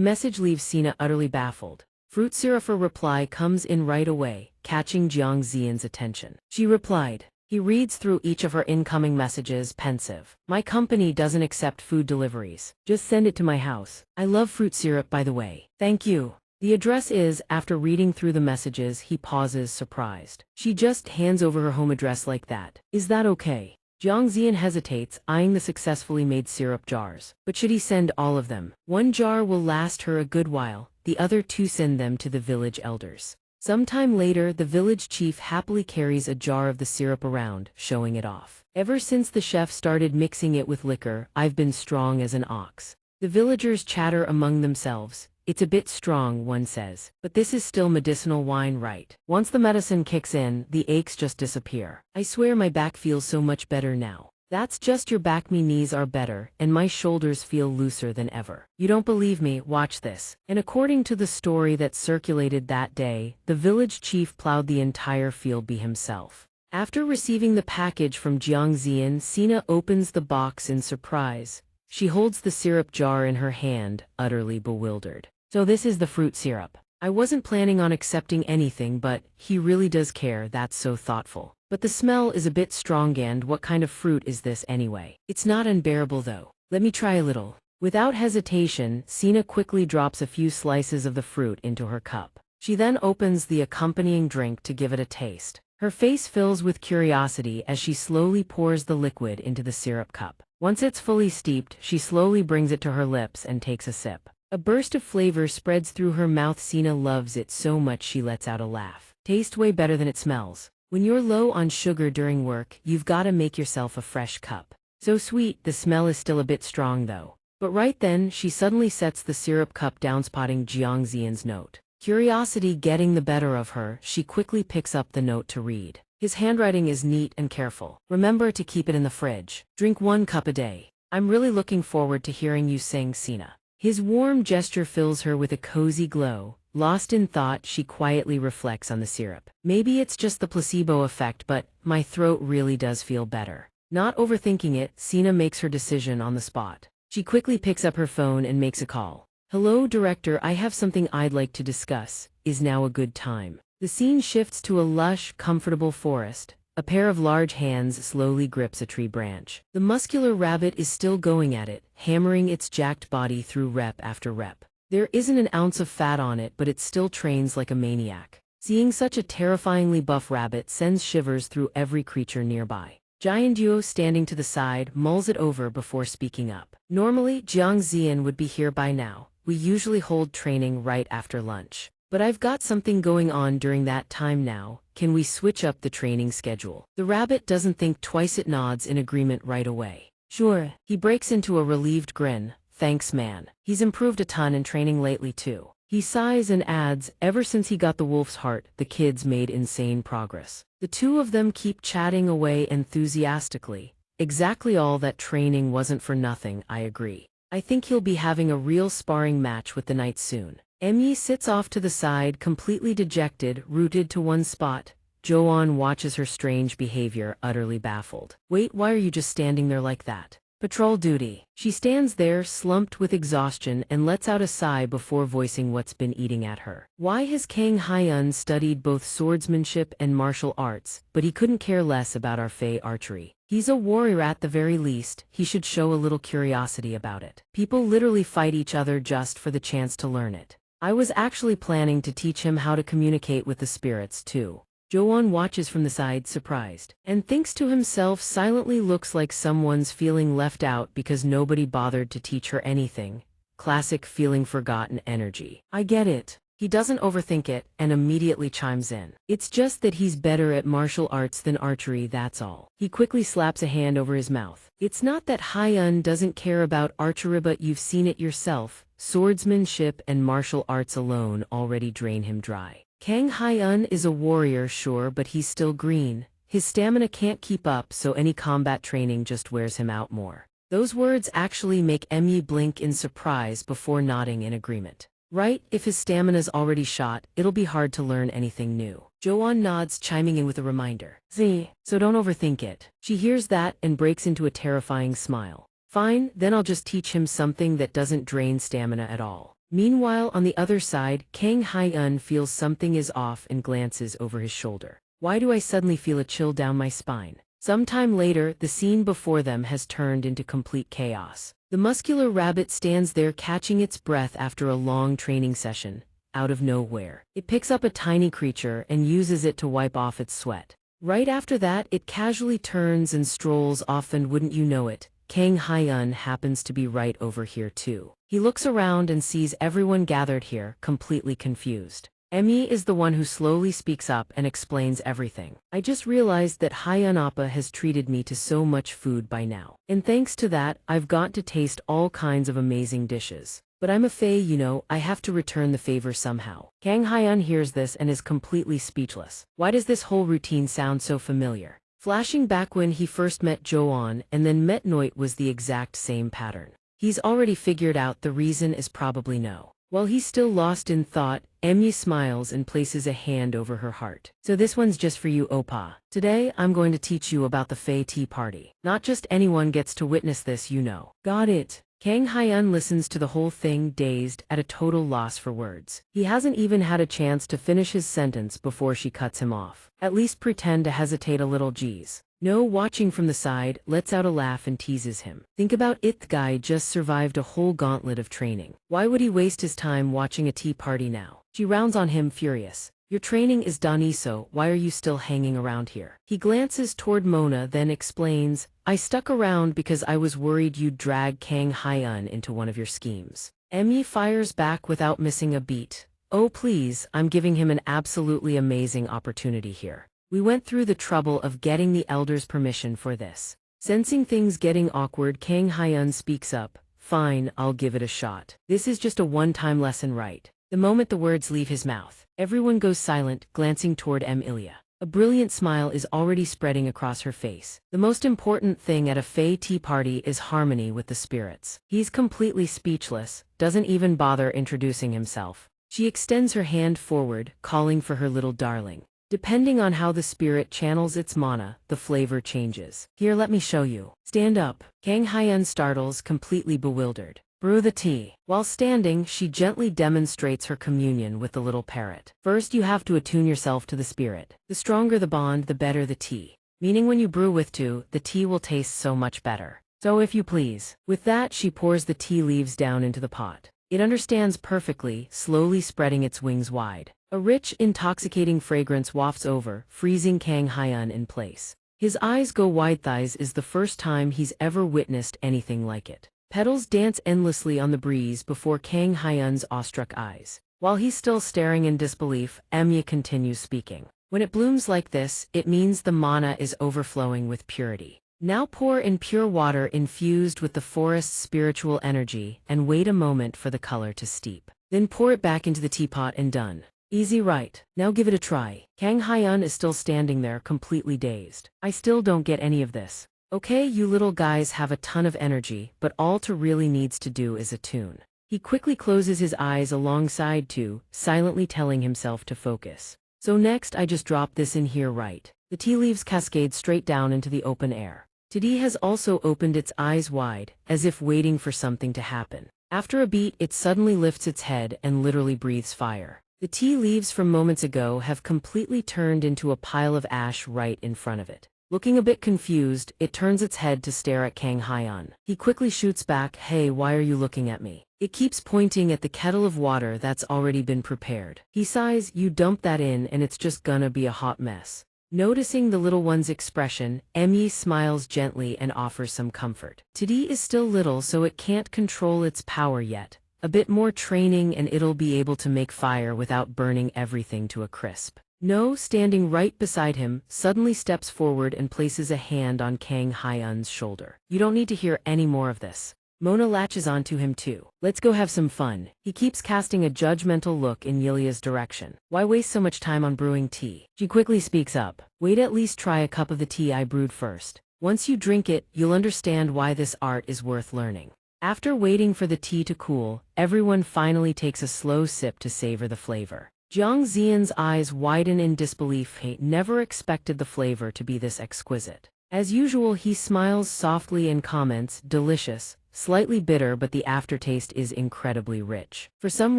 message leaves Sina utterly baffled. Fruit syrup reply comes in right away, catching Jiang Zian's attention. She replied. He reads through each of her incoming messages, pensive. My company doesn't accept food deliveries. Just send it to my house. I love fruit syrup, by the way. Thank you. The address is. After reading through the messages, he pauses, surprised. She just hands over her home address like that. Is that okay? Jiang Zian hesitates, eyeing the successfully made syrup jars. But should he send all of them? One jar will last her a good while, the other two send them to the village elders. Sometime later, the village chief happily carries a jar of the syrup around, showing it off. Ever since the chef started mixing it with liquor, I've been strong as an ox. The villagers chatter among themselves. It's a bit strong, one says, but this is still medicinal wine, right? Once the medicine kicks in, the aches just disappear. I swear my back feels so much better now. That's just your back. Me knees are better, and my shoulders feel looser than ever. You don't believe me? Watch this. And according to the story that circulated that day, the village chief plowed the entire field by himself. After receiving the package from Jiang Zian, Sina opens the box in surprise. She holds the syrup jar in her hand, utterly bewildered. So this is the fruit syrup. I wasn't planning on accepting anything, but he really does care. That's so thoughtful. But the smell is a bit strong, and what kind of fruit is this anyway? It's not unbearable though. Let me try a little. Without hesitation, Sina quickly drops a few slices of the fruit into her cup. She then opens the accompanying drink to give it a taste. Her face fills with curiosity as she slowly pours the liquid into the syrup cup. Once it's fully steeped, she slowly brings it to her lips and takes a sip. A burst of flavor spreads through her mouth. Sina loves it so much she lets out a laugh. Tastes way better than it smells. When you're low on sugar during work, you've gotta make yourself a fresh cup. So sweet. The smell is still a bit strong though. But right then, she suddenly sets the syrup cup down, spotting Jiang Zian's note. Curiosity getting the better of her, she quickly picks up the note to read. His handwriting is neat and careful. Remember to keep it in the fridge. Drink 1 cup a day. I'm really looking forward to hearing you sing, Sina. His warm gesture fills her with a cozy glow. Lost in thought, she quietly reflects on the syrup. Maybe it's just the placebo effect, but my throat really does feel better. Not overthinking it, Sina makes her decision on the spot. She quickly picks up her phone and makes a call. Hello, director, I have something I'd like to discuss. Is now a good time? The scene shifts to a lush, comfortable forest. A pair of large hands slowly grips a tree branch. The muscular rabbit is still going at it, hammering its jacked body through rep after rep. There isn't an ounce of fat on it, but it still trains like a maniac. Seeing such a terrifyingly buff rabbit sends shivers through every creature nearby. Giant Duo, standing to the side, mulls it over before speaking up. Normally, Jiang Zian would be here by now. We usually hold training right after lunch. But I've got something going on during that time now. Can we switch up the training schedule? The rabbit doesn't think twice, it nods in agreement right away. Sure. He breaks into a relieved grin. Thanks, man. He's improved a ton in training lately too. He sighs and adds, ever since he got the wolf's heart, the kid's made insane progress. The two of them keep chatting away enthusiastically. Exactly all that training wasn't for nothing, I agree. I think he'll be having a real sparring match with the knight soon. Emmy sits off to the side, completely dejected, rooted to one spot. Joan watches her strange behavior, utterly baffled. Wait, why are you just standing there like that? Patrol duty. She stands there, slumped with exhaustion, and lets out a sigh before voicing what's been eating at her. Why has Kang Hyun studied both swordsmanship and martial arts, but he couldn't care less about our Fey archery? He's a warrior at the very least. He should show a little curiosity about it. People literally fight each other just for the chance to learn it. I was actually planning to teach him how to communicate with the spirits too. Joan watches from the side, surprised, and thinks to himself, silently, looks like someone's feeling left out because nobody bothered to teach her anything. Classic feeling forgotten energy. I get it. He doesn't overthink it, and immediately chimes in. It's just that he's better at martial arts than archery, that's all. He quickly slaps a hand over his mouth. It's not that Hyun doesn't care about archery, but you've seen it yourself. Swordsmanship and martial arts alone already drain him dry. Kang Hyun is a warrior, sure, but he's still green. His stamina can't keep up, so any combat training just wears him out more. Those words actually make Emmy blink in surprise before nodding in agreement. Right, if his stamina's already shot, it'll be hard to learn anything new. Joan nods, chiming in with a reminder. So don't overthink it. She hears that and breaks into a terrifying smile. Fine, then I'll just teach him something that doesn't drain stamina at all. Meanwhile, on the other side, Kang Hyun feels something is off and glances over his shoulder. Why do I suddenly feel a chill down my spine? Sometime later, the scene before them has turned into complete chaos. The muscular rabbit stands there catching its breath after a long training session. Out of nowhere, it picks up a tiny creature and uses it to wipe off its sweat. Right after that, it casually turns and strolls off, and wouldn't you know it, Kang Hyun happens to be right over here too. He looks around and sees everyone gathered here, completely confused. Emmy is the one who slowly speaks up and explains everything. I just realized that Hyun Appa has treated me to so much food by now. And thanks to that, I've got to taste all kinds of amazing dishes. But I'm a Fae, you know, I have to return the favor somehow. Kang Hyun hears this and is completely speechless. Why does this whole routine sound so familiar? Flashing back when he first met Joan and then met Noit was the exact same pattern. He's already figured out the reason is probably no. While he's still lost in thought, Emmy smiles and places a hand over her heart. So this one's just for you, Oppa. Today, I'm going to teach you about the Fae Tea Party. Not just anyone gets to witness this, you know. Got it. Kang Hyun listens to the whole thing, dazed, at a total loss for words. He hasn't even had a chance to finish his sentence before she cuts him off. At least pretend to hesitate a little, geez. No, watching from the side, lets out a laugh and teases him. Think about it, the guy just survived a whole gauntlet of training. Why would he waste his time watching a tea party now? She rounds on him, furious. Your training is done, so why are you still hanging around here? He glances toward Mona, then explains, I stuck around because I was worried you'd drag Kang Hyun into one of your schemes. Emmy fires back without missing a beat. Oh please, I'm giving him an absolutely amazing opportunity here. We went through the trouble of getting the elders' permission for this. Sensing things getting awkward, Kang Hyun speaks up. Fine, I'll give it a shot. This is just a one-time lesson, right? The moment the words leave his mouth, everyone goes silent, glancing toward Ilya. A brilliant smile is already spreading across her face. The most important thing at a Fae tea party is harmony with the spirits. He's completely speechless, doesn't even bother introducing himself. She extends her hand forward, calling for her little darling. Depending on how the spirit channels its mana, the flavor changes. Here, let me show you. Stand up. Kang Hyun startles, completely bewildered. Brew the tea. While standing, she gently demonstrates her communion with the little parrot. First, you have to attune yourself to the spirit. The stronger the bond, the better the tea. Meaning when you brew with two, the tea will taste so much better. So if you please. With that, she pours the tea leaves down into the pot. It understands perfectly, slowly spreading its wings wide. A rich, intoxicating fragrance wafts over, freezing Kang Hyun in place. His eyes go wide. Thighs is the first time he's ever witnessed anything like it. Petals dance endlessly on the breeze before Kang Hyun's awestruck eyes. While he's still staring in disbelief, Enya continues speaking. When it blooms like this, it means the mana is overflowing with purity. Now pour in pure water infused with the forest's spiritual energy and wait a moment for the color to steep. Then pour it back into the teapot and done. Easy, right? Now give it a try. Kang Hyun is still standing there completely dazed. I still don't get any of this. Okay, you little guys have a ton of energy, but all to really needs to do is attune. He quickly closes his eyes alongside two, silently telling himself to focus. So next I just drop this in here, right? The tea leaves cascade straight down into the open air. Teddy has also opened its eyes wide, as if waiting for something to happen. After a beat, it suddenly lifts its head and literally breathes fire. The tea leaves from moments ago have completely turned into a pile of ash right in front of it. Looking a bit confused, it turns its head to stare at Kang Hyun. He quickly shoots back, "Hey, why are you looking at me?" It keeps pointing at the kettle of water that's already been prepared. He sighs, "You dump that in and it's just gonna be a hot mess." Noticing the little one's expression, Emi smiles gently and offers some comfort. Teddy is still little, so it can't control its power yet. A bit more training and it'll be able to make fire without burning everything to a crisp. No, standing right beside him, suddenly steps forward and places a hand on Kang Hyun's shoulder. "You don't need to hear any more of this." Mona latches onto him too. "Let's go have some fun." He keeps casting a judgmental look in Yilia's direction. "Why waste so much time on brewing tea?" She quickly speaks up. "Wait, at least try a cup of the tea I brewed first. Once you drink it, you'll understand why this art is worth learning." After waiting for the tea to cool, everyone finally takes a slow sip to savor the flavor. Jiang Zian's eyes widen in disbelief. He never expected the flavor to be this exquisite. As usual, he smiles softly and comments, "Delicious, slightly bitter, but the aftertaste is incredibly rich. For some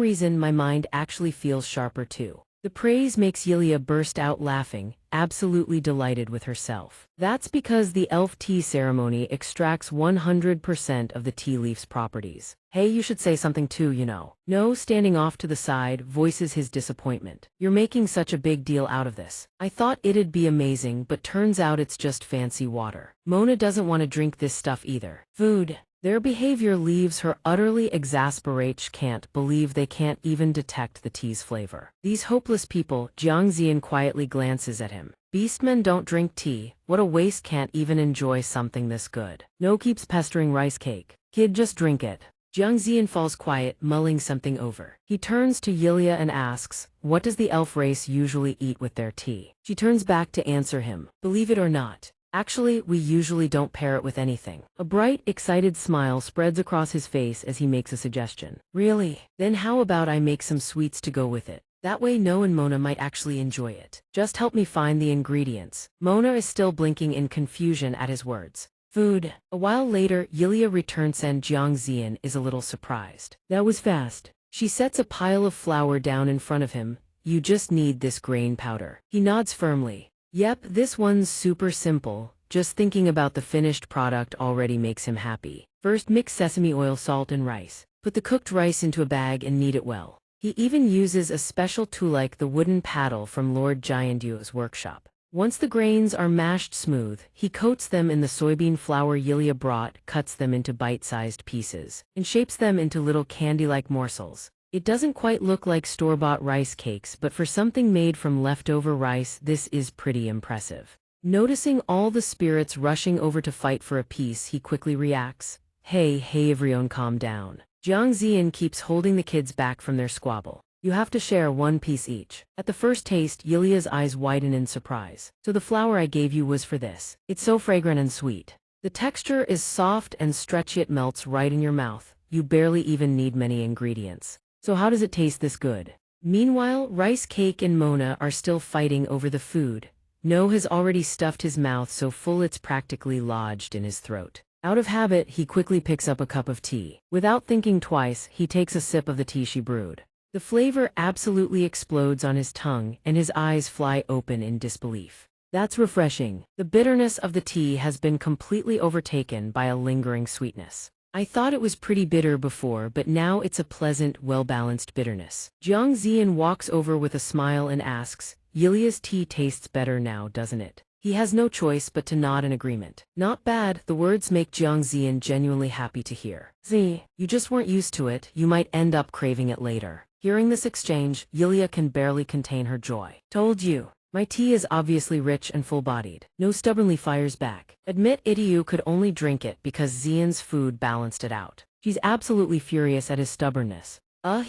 reason, my mind actually feels sharper too." The praise makes Yilia burst out laughing, absolutely delighted with herself. That's because the elf tea ceremony extracts 100% of the tea leaf's properties. "Hey, you should say something too, you know." No, standing off to the side, voices his disappointment. "You're making such a big deal out of this. I thought it'd be amazing, but turns out it's just fancy water." Mona doesn't want to drink this stuff either. Food. Their behavior leaves her utterly exasperated. She can't believe they can't even detect the tea's flavor. "These hopeless people," Jiang Zian quietly glances at him. "Beastmen don't drink tea. What a waste, can't even enjoy something this good." No keeps pestering rice cake. "Kid, just drink it." Jiang Zian falls quiet, mulling something over. He turns to Yilia and asks, "What does the elf race usually eat with their tea?" She turns back to answer him. "Believe it or not, actually, we usually don't pair it with anything." A bright, excited smile spreads across his face as he makes a suggestion. "Really? Then how about I make some sweets to go with it? That way No and Mona might actually enjoy it. Just help me find the ingredients." Mona is still blinking in confusion at his words. Food. A while later, Yilia returns and Jiang Zian is a little surprised. "That was fast." She sets a pile of flour down in front of him. "You just need this grain powder." He nods firmly. "Yep, this one's super simple. Just thinking about the finished product already makes him happy." First, mix sesame oil, salt, and rice. Put the cooked rice into a bag and knead it well. He even uses a special tool like the wooden paddle from Lord Jiandu's workshop. Once the grains are mashed smooth, he coats them in the soybean flour Yilia brought, cuts them into bite-sized pieces, and shapes them into little candy-like morsels. It doesn't quite look like store-bought rice cakes, but for something made from leftover rice, this is pretty impressive. Noticing all the spirits rushing over to fight for a piece, he quickly reacts. Hey, everyone, calm down." Jiang Zian keeps holding the kids back from their squabble. "You have to share one piece each." At the first taste, Yilia's eyes widen in surprise. "So the flour I gave you was for this? It's so fragrant and sweet. The texture is soft and stretchy, it melts right in your mouth. You barely even need many ingredients. So how does it taste this good?" Meanwhile, Rice Cake and Mona are still fighting over the food. No has already stuffed his mouth so full it's practically lodged in his throat. Out of habit, he quickly picks up a cup of tea. Without thinking twice, he takes a sip of the tea she brewed. The flavor absolutely explodes on his tongue, and his eyes fly open in disbelief. That's refreshing. The bitterness of the tea has been completely overtaken by a lingering sweetness. I thought it was pretty bitter before, but now it's a pleasant, well-balanced bitterness. Jiang Ziyan walks over with a smile and asks, Yilia's tea tastes better now, doesn't it? He has no choice but to nod in agreement. Not bad, the words make Jiang Ziyan genuinely happy to hear. Z, you just weren't used to it, you might end up craving it later. Hearing this exchange, Yilia can barely contain her joy. Told you. My tea is obviously rich and full-bodied. No stubbornly fires back. Admit Itiyu could only drink it because Zian's food balanced it out. She's absolutely furious at his stubbornness.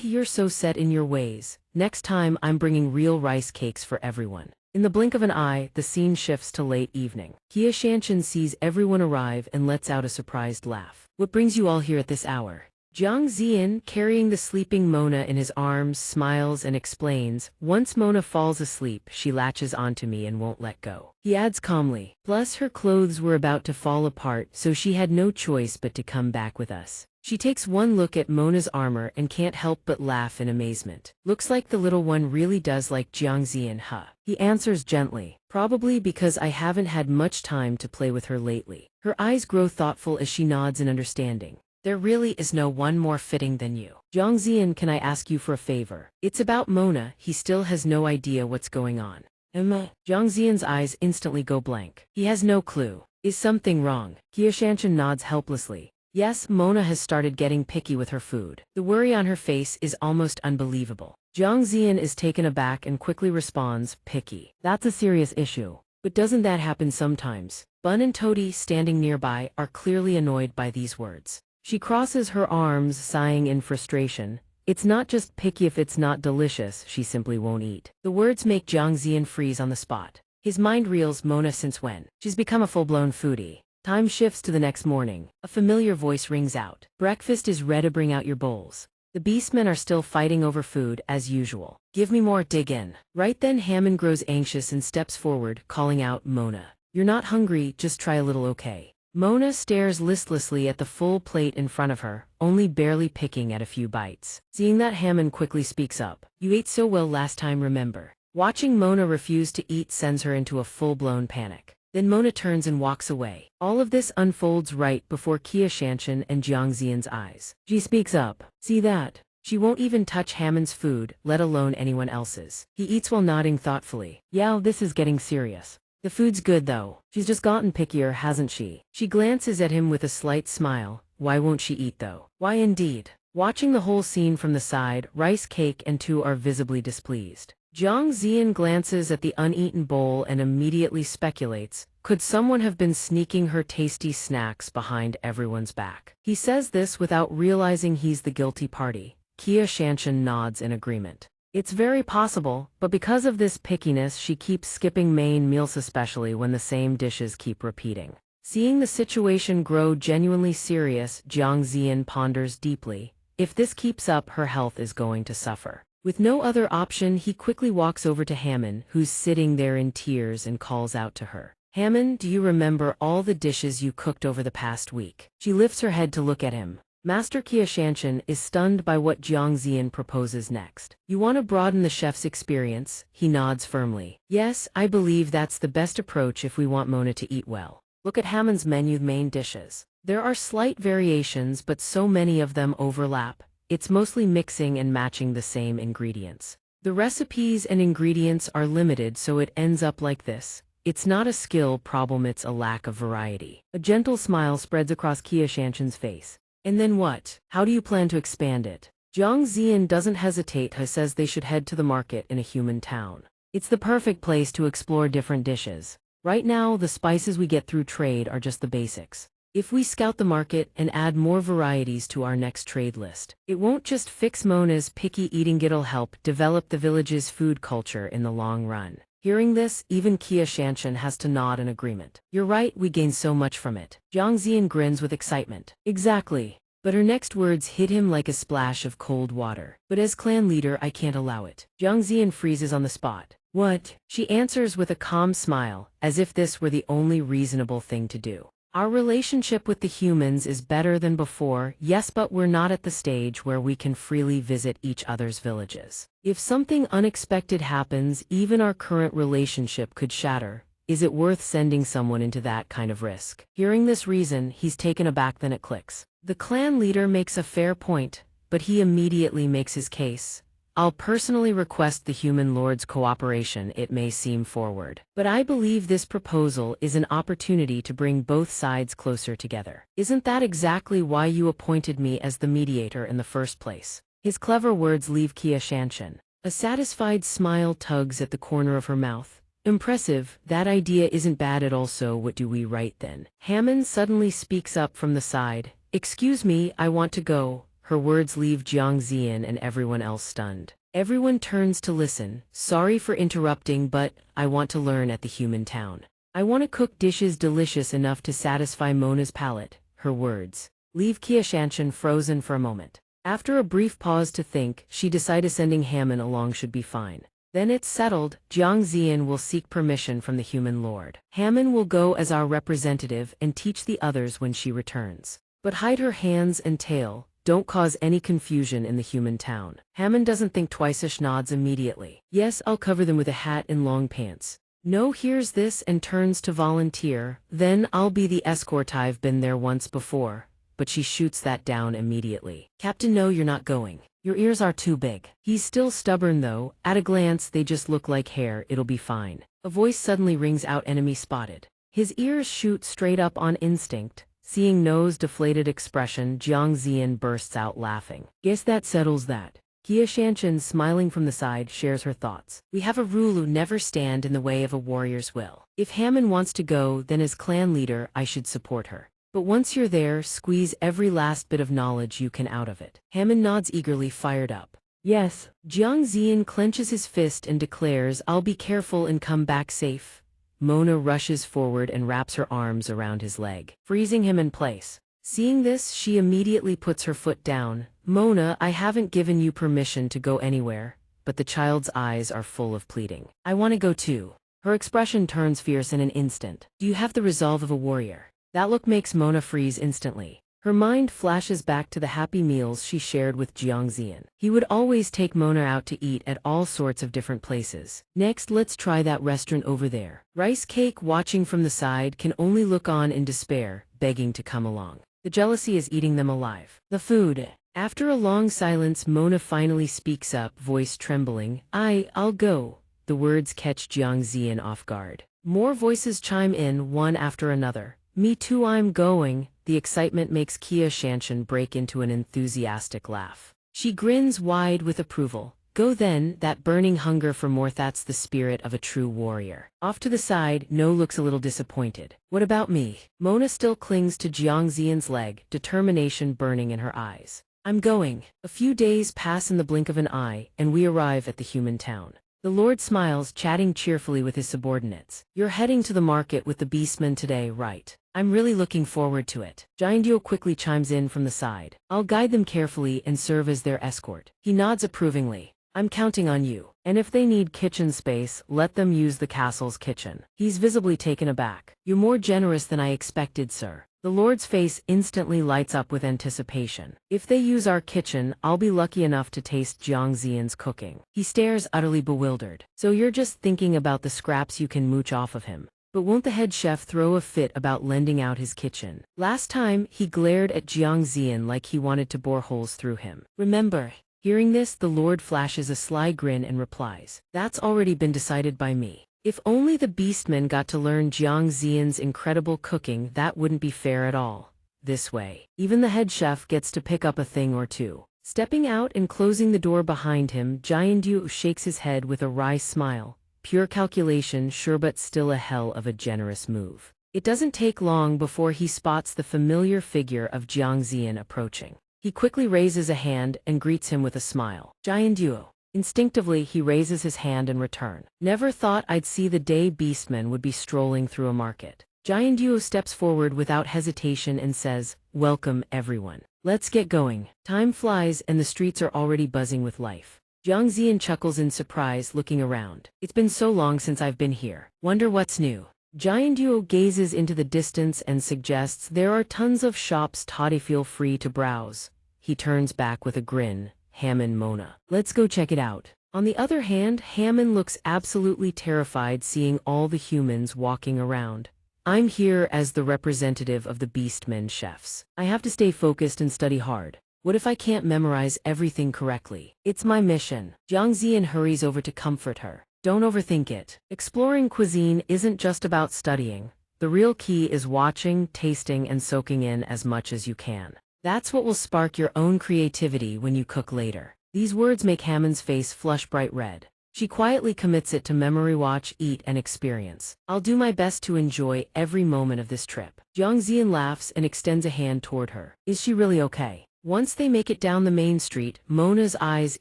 You're so set in your ways. Next time I'm bringing real rice cakes for everyone. In the blink of an eye, the scene shifts to late evening. Xianxia sees everyone arrive and lets out a surprised laugh. What brings you all here at this hour? Jiang Ziyan, carrying the sleeping Mona in his arms, smiles and explains, once Mona falls asleep, she latches onto me and won't let go. He adds calmly, plus her clothes were about to fall apart, so she had no choice but to come back with us. She takes one look at Mona's armor and can't help but laugh in amazement. Looks like the little one really does like Jiang Ziyan, huh? He answers gently, probably because I haven't had much time to play with her lately. Her eyes grow thoughtful as she nods in understanding. There really is no one more fitting than you. Jiang Ziyan, can I ask you for a favor? It's about Mona. He still has no idea what's going on. Emma? Jiang Ziyan's eyes instantly go blank. He has no clue. Is something wrong? Xianxia nods helplessly. Yes, Mona has started getting picky with her food. The worry on her face is almost unbelievable. Jiang Ziyan is taken aback and quickly responds, picky. That's a serious issue. But doesn't that happen sometimes? Bun and Toady, standing nearby, are clearly annoyed by these words. She crosses her arms, sighing in frustration. It's not just picky if it's not delicious, she simply won't eat. The words make Jiang Ziyan freeze on the spot. His mind reels, Mona since when? She's become a full-blown foodie. Time shifts to the next morning. A familiar voice rings out. Breakfast is ready, bring out your bowls. The beastmen are still fighting over food, as usual. Give me more, dig in. Right then Hammond grows anxious and steps forward, calling out, Mona. You're not hungry, just try a little, okay? Mona stares listlessly at the full plate in front of her, only barely picking at a few bites. Seeing that, Hammond quickly speaks up. You ate so well last time, remember? Watching Mona refuse to eat sends her into a full-blown panic. Then Mona turns and walks away. All of this unfolds right before Xianxia and Jiang Ziyan's eyes. She speaks up. See that? She won't even touch Hammond's food, let alone anyone else's. He eats while nodding thoughtfully. Yeah, this is getting serious. The food's good though. She's just gotten pickier, hasn't she? She glances at him with a slight smile. Why won't she eat though? Why indeed? Watching the whole scene from the side, Rice Cake and two are visibly displeased. Jiang Ziyan glances at the uneaten bowl and immediately speculates, could someone have been sneaking her tasty snacks behind everyone's back? He says this without realizing he's the guilty party. Xianxia nods in agreement. It's very possible, but because of this pickiness she keeps skipping main meals, especially when the same dishes keep repeating. Seeing the situation grow genuinely serious, Jiang Ziyan ponders deeply. If this keeps up, her health is going to suffer. With no other option, he quickly walks over to Hammond, who's sitting there in tears, and calls out to her. Hammond, do you remember all the dishes you cooked over the past week? She lifts her head to look at him. Master Xianxia is stunned by what Jiang Ziyan proposes next. You want to broaden the chef's experience? He nods firmly. Yes, I believe that's the best approach if we want Mona to eat well. Look at Hammond's menu main dishes. There are slight variations, but so many of them overlap. It's mostly mixing and matching the same ingredients. The recipes and ingredients are limited, so it ends up like this. It's not a skill problem, it's a lack of variety. A gentle smile spreads across Xianxia's face. And then what? How do you plan to expand it? Jiang Ziyan doesn't hesitate. He says they should head to the market in a human town. It's the perfect place to explore different dishes. Right now, the spices we get through trade are just the basics. If we scout the market and add more varieties to our next trade list, it won't just fix Mona's picky eating, it'll help develop the village's food culture in the long run. Hearing this, even Xianxia has to nod in agreement. You're right, we gain so much from it. Jiang Ziyan grins with excitement. Exactly. But her next words hit him like a splash of cold water. But as clan leader, I can't allow it. Jiang Ziyan freezes on the spot. What? She answers with a calm smile, as if this were the only reasonable thing to do. Our relationship with the humans is better than before, yes, but we're not at the stage where we can freely visit each other's villages. If something unexpected happens, even our current relationship could shatter. Is it worth sending someone into that kind of risk? Hearing this reason, he's taken aback, then it clicks. The clan leader makes a fair point, but he immediately makes his case. I'll personally request the human lord's cooperation, it may seem forward. But I believe this proposal is an opportunity to bring both sides closer together. Isn't that exactly why you appointed me as the mediator in the first place? His clever words leave xianxia. A satisfied smile tugs at the corner of her mouth. Impressive, that idea isn't bad at all, so what do we write then? Hammond suddenly speaks up from the side. Excuse me, I want to go. Her words leave Jiang Ziyan and everyone else stunned. Everyone turns to listen. Sorry for interrupting, but I want to learn at the human town. I want to cook dishes delicious enough to satisfy Mona's palate. Her words leave xianxia frozen for a moment. After a brief pause to think, she decided sending Hammond along should be fine. Then it's settled, Jiang Ziyan will seek permission from the human lord. Hammond will go as our representative and teach the others when she returns. But hide her hands and tail, don't cause any confusion in the human town. Hammond doesn't think twice, nods immediately. Yes, I'll cover them with a hat and long pants. No hears this and turns to volunteer. Then I'll be the escort, I've been there once before. But she shoots that down immediately. Captain, no, you're not going. Your ears are too big. He's still stubborn though, at a glance they just look like hair, it'll be fine. A voice suddenly rings out, enemy spotted. His ears shoot straight up on instinct. Seeing No's deflated expression, Jiang Ziyan bursts out laughing. Guess that settles that. xianxia, smiling from the side, shares her thoughts. We have a rule: never stand in the way of a warrior's will. If Hammond wants to go, then as clan leader, I should support her. But once you're there, squeeze every last bit of knowledge you can out of it. Hammond nods eagerly, fired up. Yes. Jiang Ziyan clenches his fist and declares, I'll be careful and come back safe. Mona rushes forward and wraps her arms around his leg, freezing him in place. Seeing this, she immediately puts her foot down. Mona, I haven't given you permission to go anywhere. But the child's eyes are full of pleading. I want to go too. Her expression turns fierce in an instant. Do you have the resolve of a warrior? That look makes Mona freeze instantly. Her mind flashes back to the happy meals she shared with Jiang Ziyan. He would always take Mona out to eat at all sorts of different places. Next, let's try that restaurant over there. Rice Cake, watching from the side, can only look on in despair, begging to come along. The jealousy is eating them alive. The food. After a long silence, Mona finally speaks up, voice trembling. I'll go. The words catch Jiang Ziyan off guard. More voices chime in, one after another. Me too, I'm going. The excitement makes xianxia break into an enthusiastic laugh. She grins wide with approval. Go then, that burning hunger for more, that's the spirit of a true warrior. Off to the side, No looks a little disappointed. What about me? Mona still clings to Jiang Ziyan's leg, determination burning in her eyes. I'm going. A few days pass in the blink of an eye, and we arrive at the human town. The Lord smiles, chatting cheerfully with his subordinates. You're heading to the market with the beastmen today, right? I'm really looking forward to it. Jianduo quickly chimes in from the side. I'll guide them carefully and serve as their escort. He nods approvingly. I'm counting on you. And if they need kitchen space, let them use the castle's kitchen. He's visibly taken aback. You're more generous than I expected, sir. The Lord's face instantly lights up with anticipation. If they use our kitchen, I'll be lucky enough to taste Jiang Ziyan's cooking. He stares, utterly bewildered. So you're just thinking about the scraps you can mooch off of him. But won't the head chef throw a fit about lending out his kitchen? Last time, he glared at Jiang Ziyan like he wanted to bore holes through him. Remember? Hearing this, the Lord flashes a sly grin and replies, That's already been decided by me. If only the beastmen got to learn Jiang Ziyan's incredible cooking, that wouldn't be fair at all. This way, even the head chef gets to pick up a thing or two. Stepping out and closing the door behind him, Jiandu shakes his head with a wry smile. Pure calculation, sure, but still a hell of a generous move. It doesn't take long before he spots the familiar figure of Jiang Ziyan approaching. He quickly raises a hand and greets him with a smile. Jianduo. Instinctively, he raises his hand in return. Never thought I'd see the day beastmen would be strolling through a market. Jianduo steps forward without hesitation and says, Welcome, everyone. Let's get going. Time flies and the streets are already buzzing with life. Jiang Ziyan chuckles in surprise, looking around. It's been so long since I've been here. Wonder what's new. Giant Duo gazes into the distance and suggests there are tons of shops. Toddy, feel free to browse. He turns back with a grin. Hammond, Mona. Let's go check it out. On the other hand, Hammond looks absolutely terrified seeing all the humans walking around. I'm here as the representative of the Beastmen chefs. I have to stay focused and study hard. What if I can't memorize everything correctly? It's my mission. Jiang Ziyan hurries over to comfort her. Don't overthink it. Exploring cuisine isn't just about studying. The real key is watching, tasting, and soaking in as much as you can. That's what will spark your own creativity when you cook later. These words make Hammond's face flush bright red. She quietly commits it to memory, watch, eat, and experience. I'll do my best to enjoy every moment of this trip. Jiang Ziyan laughs and extends a hand toward her. Is she really okay? Once they make it down the main street, Mona's eyes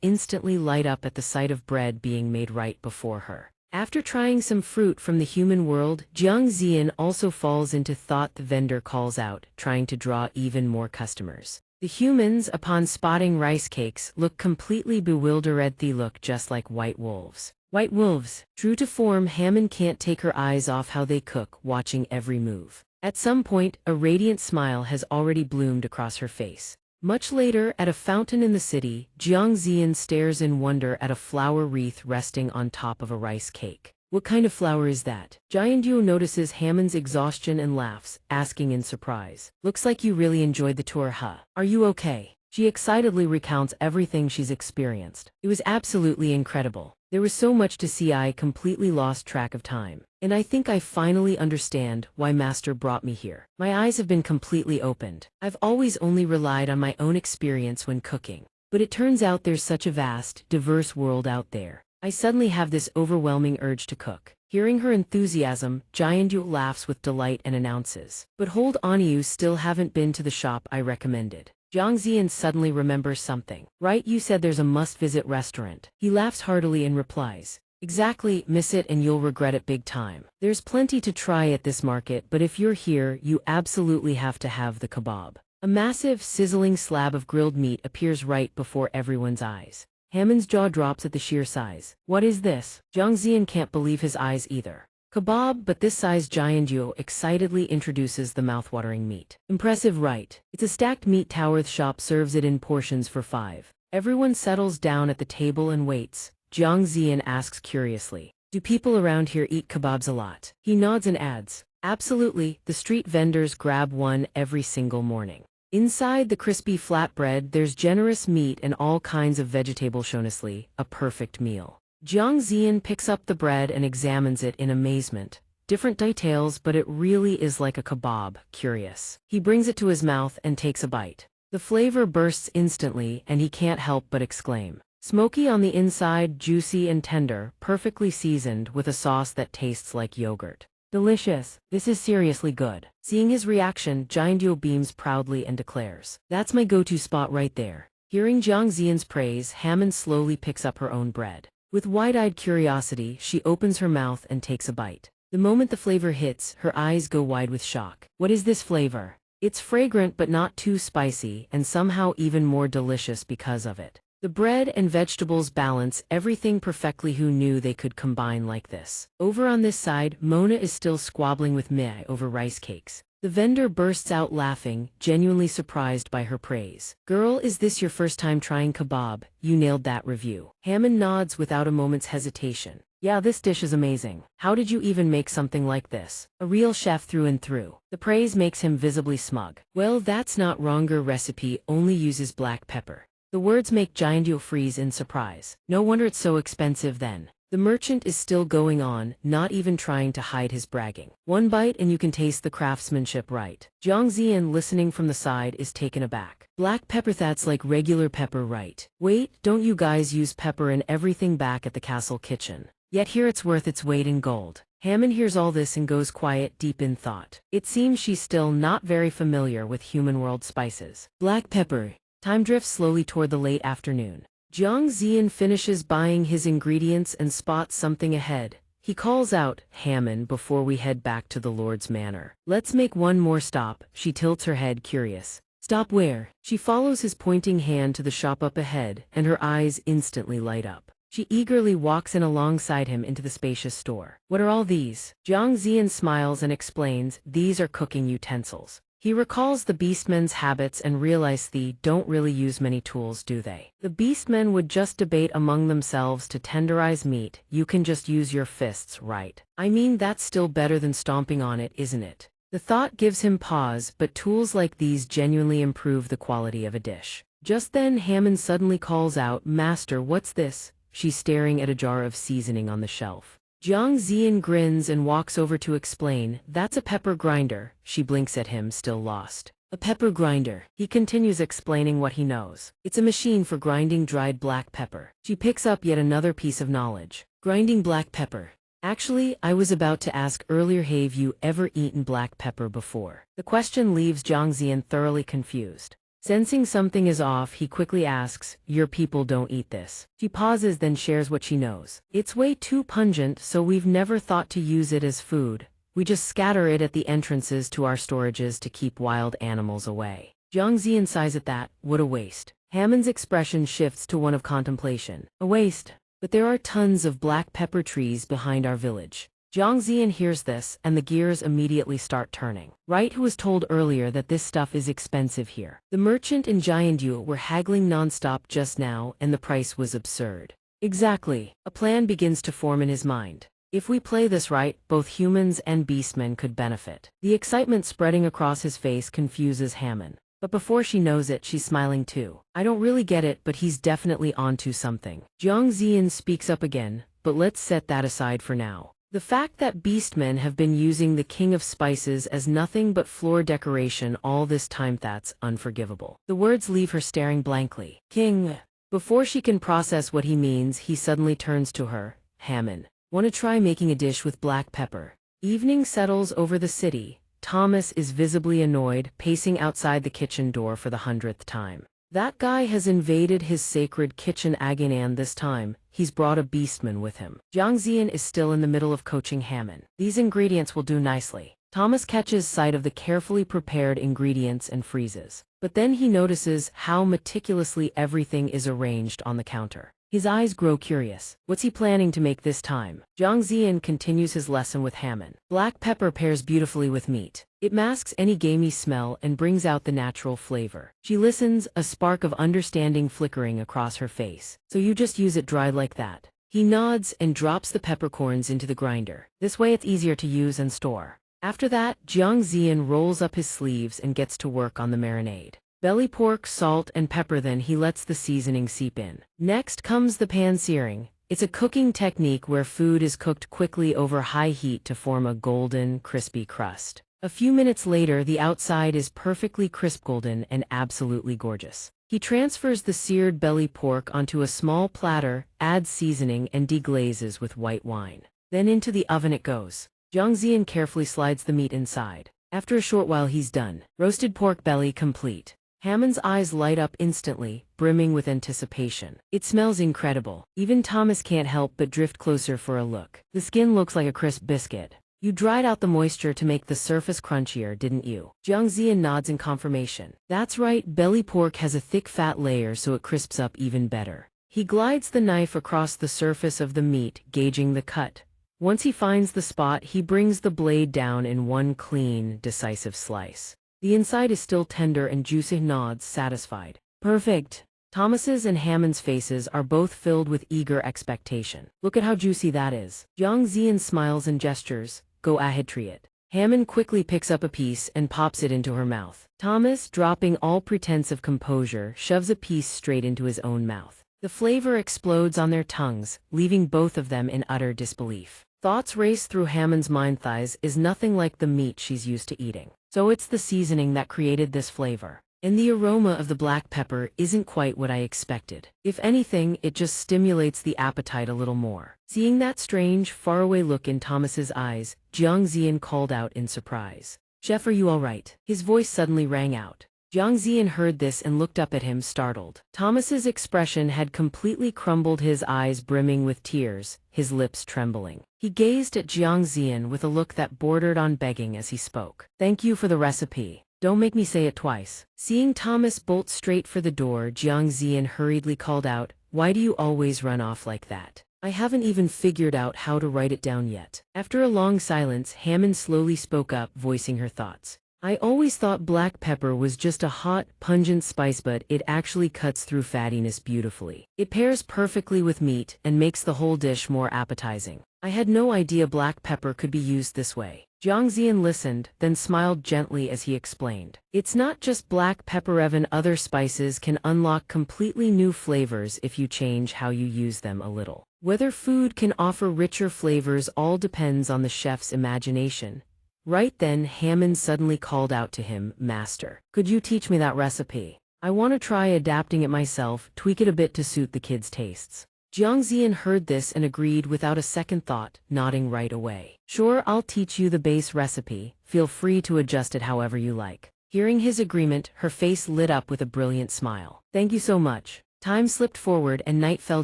instantly light up at the sight of bread being made right before her. After trying some fruit from the human world, Jiang Ziyan also falls into thought. The vendor calls out, trying to draw even more customers. The humans, upon spotting rice cakes, look completely bewildered. They look just like white wolves. White wolves. True to form, Hammond can't take her eyes off how they cook, watching every move. At some point, a radiant smile has already bloomed across her face. Much later, at a fountain in the city, Jiang Ziyan stares in wonder at a flower wreath resting on top of a rice cake. What kind of flower is that? Giant Duo notices Hammond's exhaustion and laughs, asking in surprise. Looks like you really enjoyed the tour, huh? Are you okay? She excitedly recounts everything she's experienced. It was absolutely incredible. There was so much to see I completely lost track of time. And I think I finally understand why Master brought me here. My eyes have been completely opened. I've always only relied on my own experience when cooking. But it turns out there's such a vast, diverse world out there. I suddenly have this overwhelming urge to cook. Hearing her enthusiasm, Giant Duo laughs with delight and announces. But hold on, you still haven't been to the shop I recommended. Jiang Ziyan suddenly remembers something. Right, you said there's a must-visit restaurant. He laughs heartily and replies. Exactly, miss it and you'll regret it big time. There's plenty to try at this market, but if you're here, you absolutely have to have the kebab. A massive, sizzling slab of grilled meat appears right before everyone's eyes. Hammond's jaw drops at the sheer size. What is this? Jiang Ziyan can't believe his eyes either. Kebab, but this size. Giant Duo excitedly introduces the mouthwatering meat. Impressive, right? It's a stacked meat tower. The shop serves it in portions for 5. Everyone settles down at the table and waits. Jiang Ziyan asks curiously, do people around here eat kebabs a lot? He nods and adds, absolutely, the street vendors grab one every single morning. Inside the crispy flatbread, there's generous meat and all kinds of vegetables. Honestly, a perfect meal. Jiang Ziyan picks up the bread and examines it in amazement. Different details, but it really is like a kebab. Curious. He brings it to his mouth and takes a bite. The flavor bursts instantly, and he can't help but exclaim. Smoky on the inside, juicy and tender, perfectly seasoned with a sauce that tastes like yogurt. Delicious. This is seriously good. Seeing his reaction, Giant Duo beams proudly and declares, that's my go-to spot right there. Hearing Jiang Ziyan's praise, Hammond slowly picks up her own bread. With wide-eyed curiosity, she opens her mouth and takes a bite. The moment the flavor hits, her eyes go wide with shock. What is this flavor? It's fragrant but not too spicy, and somehow even more delicious because of it. The bread and vegetables balance everything perfectly. Who knew they could combine like this? Over on this side, Mona is still squabbling with Mei over rice cakes. The vendor bursts out laughing, genuinely surprised by her praise. Girl, is this your first time trying kebab? You nailed that review. Hammond nods without a moment's hesitation. Yeah, this dish is amazing. How did you even make something like this? A real chef through and through. The praise makes him visibly smug. Well, that's not wrong. Your recipe only uses black pepper. The words make Giant Duo freeze in surprise. No wonder it's so expensive then. The merchant is still going on, not even trying to hide his bragging. One bite and you can taste the craftsmanship, right? Jiang Ziyan, listening from the side, is taken aback. Black pepper, that's like regular pepper, right? Wait, don't you guys use pepper in everything back at the castle kitchen? Yet here it's worth its weight in gold. Hammond hears all this and goes quiet, deep in thought. It seems she's still not very familiar with human world spices. Black pepper. Time drifts slowly toward the late afternoon. Jiang Ziyan finishes buying his ingredients and spots something ahead. He calls out, Hammond, before we head back to the Lord's manor. Let's make one more stop. She tilts her head, curious. Stop where? She follows his pointing hand to the shop up ahead, and her eyes instantly light up. She eagerly walks in alongside him into the spacious store. What are all these? Jiang Ziyan smiles and explains, these are cooking utensils. He recalls the beastmen's habits and realizes they don't really use many tools, do they? The beastmen would just debate among themselves to tenderize meat. You can just use your fists, right? I mean, that's still better than stomping on it, isn't it? The thought gives him pause, but tools like these genuinely improve the quality of a dish. Just then, Hammond suddenly calls out, Master, what's this? She's staring at a jar of seasoning on the shelf. Jiang Ziyan grins and walks over to explain, that's a pepper grinder. She blinks at him, still lost. A pepper grinder. He continues explaining what he knows. It's a machine for grinding dried black pepper. She picks up yet another piece of knowledge. Grinding black pepper. Actually, I was about to ask earlier, have you ever eaten black pepper before? The question leaves Jiang Ziyan thoroughly confused. Sensing something is off, he quickly asks, your people don't eat this. She pauses, then shares what she knows. It's way too pungent, so we've never thought to use it as food. We just scatter it at the entrances to our storages to keep wild animals away. Jiang Ziyan sighs at that. What a waste. Hammond's expression shifts to one of contemplation. A waste? But there are tons of black pepper trees behind our village. Jiang Ziyan hears this, and the gears immediately start turning. Right, who was told earlier that this stuff is expensive here. The merchant and Jiandu were haggling nonstop just now, and the price was absurd. Exactly. A plan begins to form in his mind. If we play this right, both humans and beastmen could benefit. The excitement spreading across his face confuses Hammond. But before she knows it, she's smiling too. I don't really get it, but he's definitely onto something. Jiang Ziyan speaks up again, but let's set that aside for now. The fact that beastmen have been using the king of spices as nothing but floor decoration all this time, that's unforgivable. The words leave her staring blankly. King. Before she can process what he means, he suddenly turns to her. Hammond. Want to try making a dish with black pepper? Evening settles over the city. Thomas is visibly annoyed, pacing outside the kitchen door for the 100th time. That guy has invaded his sacred kitchen again, and this time, he's brought a beastman with him. Jiang Ziyan is still in the middle of coaching Hammond. These ingredients will do nicely. Thomas catches sight of the carefully prepared ingredients and freezes. But then he notices how meticulously everything is arranged on the counter. His eyes grow curious. What's he planning to make this time? Jiang Ziyan continues his lesson with Hammond. Black pepper pairs beautifully with meat. It masks any gamey smell and brings out the natural flavor. She listens, a spark of understanding flickering across her face. So you just use it dried like that? He nods and drops the peppercorns into the grinder. This way it's easier to use and store. After that, Jiang Ziyan rolls up his sleeves and gets to work on the marinade. Belly pork, salt, and pepper, then he lets the seasoning seep in. Next comes the pan searing. It's a cooking technique where food is cooked quickly over high heat to form a golden, crispy crust. A few minutes later, the outside is perfectly crisp golden and absolutely gorgeous. He transfers the seared belly pork onto a small platter, adds seasoning, and deglazes with white wine. Then into the oven it goes. Jiang Ziyan carefully slides the meat inside. After a short while he's done. Roasted pork belly complete. Hammond's eyes light up instantly, brimming with anticipation. It smells incredible. Even Thomas can't help but drift closer for a look. The skin looks like a crisp biscuit. You dried out the moisture to make the surface crunchier, didn't you? Jiang Ziyan nods in confirmation. That's right, belly pork has a thick fat layer so it crisps up even better. He glides the knife across the surface of the meat, gauging the cut. Once he finds the spot, he brings the blade down in one clean, decisive slice. The inside is still tender and juicy. Nods, satisfied. Perfect. Thomas's and Hammond's faces are both filled with eager expectation. Look at how juicy that is. Jiang Ziyan smiles and gestures. Go ahead, try it. Hammond quickly picks up a piece and pops it into her mouth. Thomas, dropping all pretense of composure, shoves a piece straight into his own mouth. The flavor explodes on their tongues, leaving both of them in utter disbelief. Thoughts race through Hammond's mind. Thighs is nothing like the meat she's used to eating. So it's the seasoning that created this flavor. And the aroma of the black pepper isn't quite what I expected. If anything, it just stimulates the appetite a little more. Seeing that strange, faraway look in Thomas's eyes, Jiang Ziyan called out in surprise. Chef, are you all right? His voice suddenly rang out. Jiang Ziyan heard this and looked up at him, startled. Thomas's expression had completely crumbled, his eyes brimming with tears, his lips trembling. He gazed at Jiang Ziyan with a look that bordered on begging as he spoke. Thank you for the recipe. Don't make me say it twice. Seeing Thomas bolt straight for the door, Jiang Ziyan hurriedly called out, why do you always run off like that? I haven't even figured out how to write it down yet. After a long silence, Hammond slowly spoke up, voicing her thoughts. I always thought black pepper was just a hot, pungent spice, but it actually cuts through fattiness beautifully. It pairs perfectly with meat and makes the whole dish more appetizing. I had no idea black pepper could be used this way. Jiang Ziyan listened, then smiled gently as he explained. It's not just black pepper, even other spices can unlock completely new flavors if you change how you use them a little. Whether food can offer richer flavors all depends on the chef's imagination. Right then, Hammond suddenly called out to him, Master, could you teach me that recipe? I want to try adapting it myself, tweak it a bit to suit the kids' tastes. Jiang Ziyan heard this and agreed without a second thought, nodding right away. Sure, I'll teach you the base recipe, feel free to adjust it however you like. Hearing his agreement, her face lit up with a brilliant smile. Thank you so much. Time slipped forward and night fell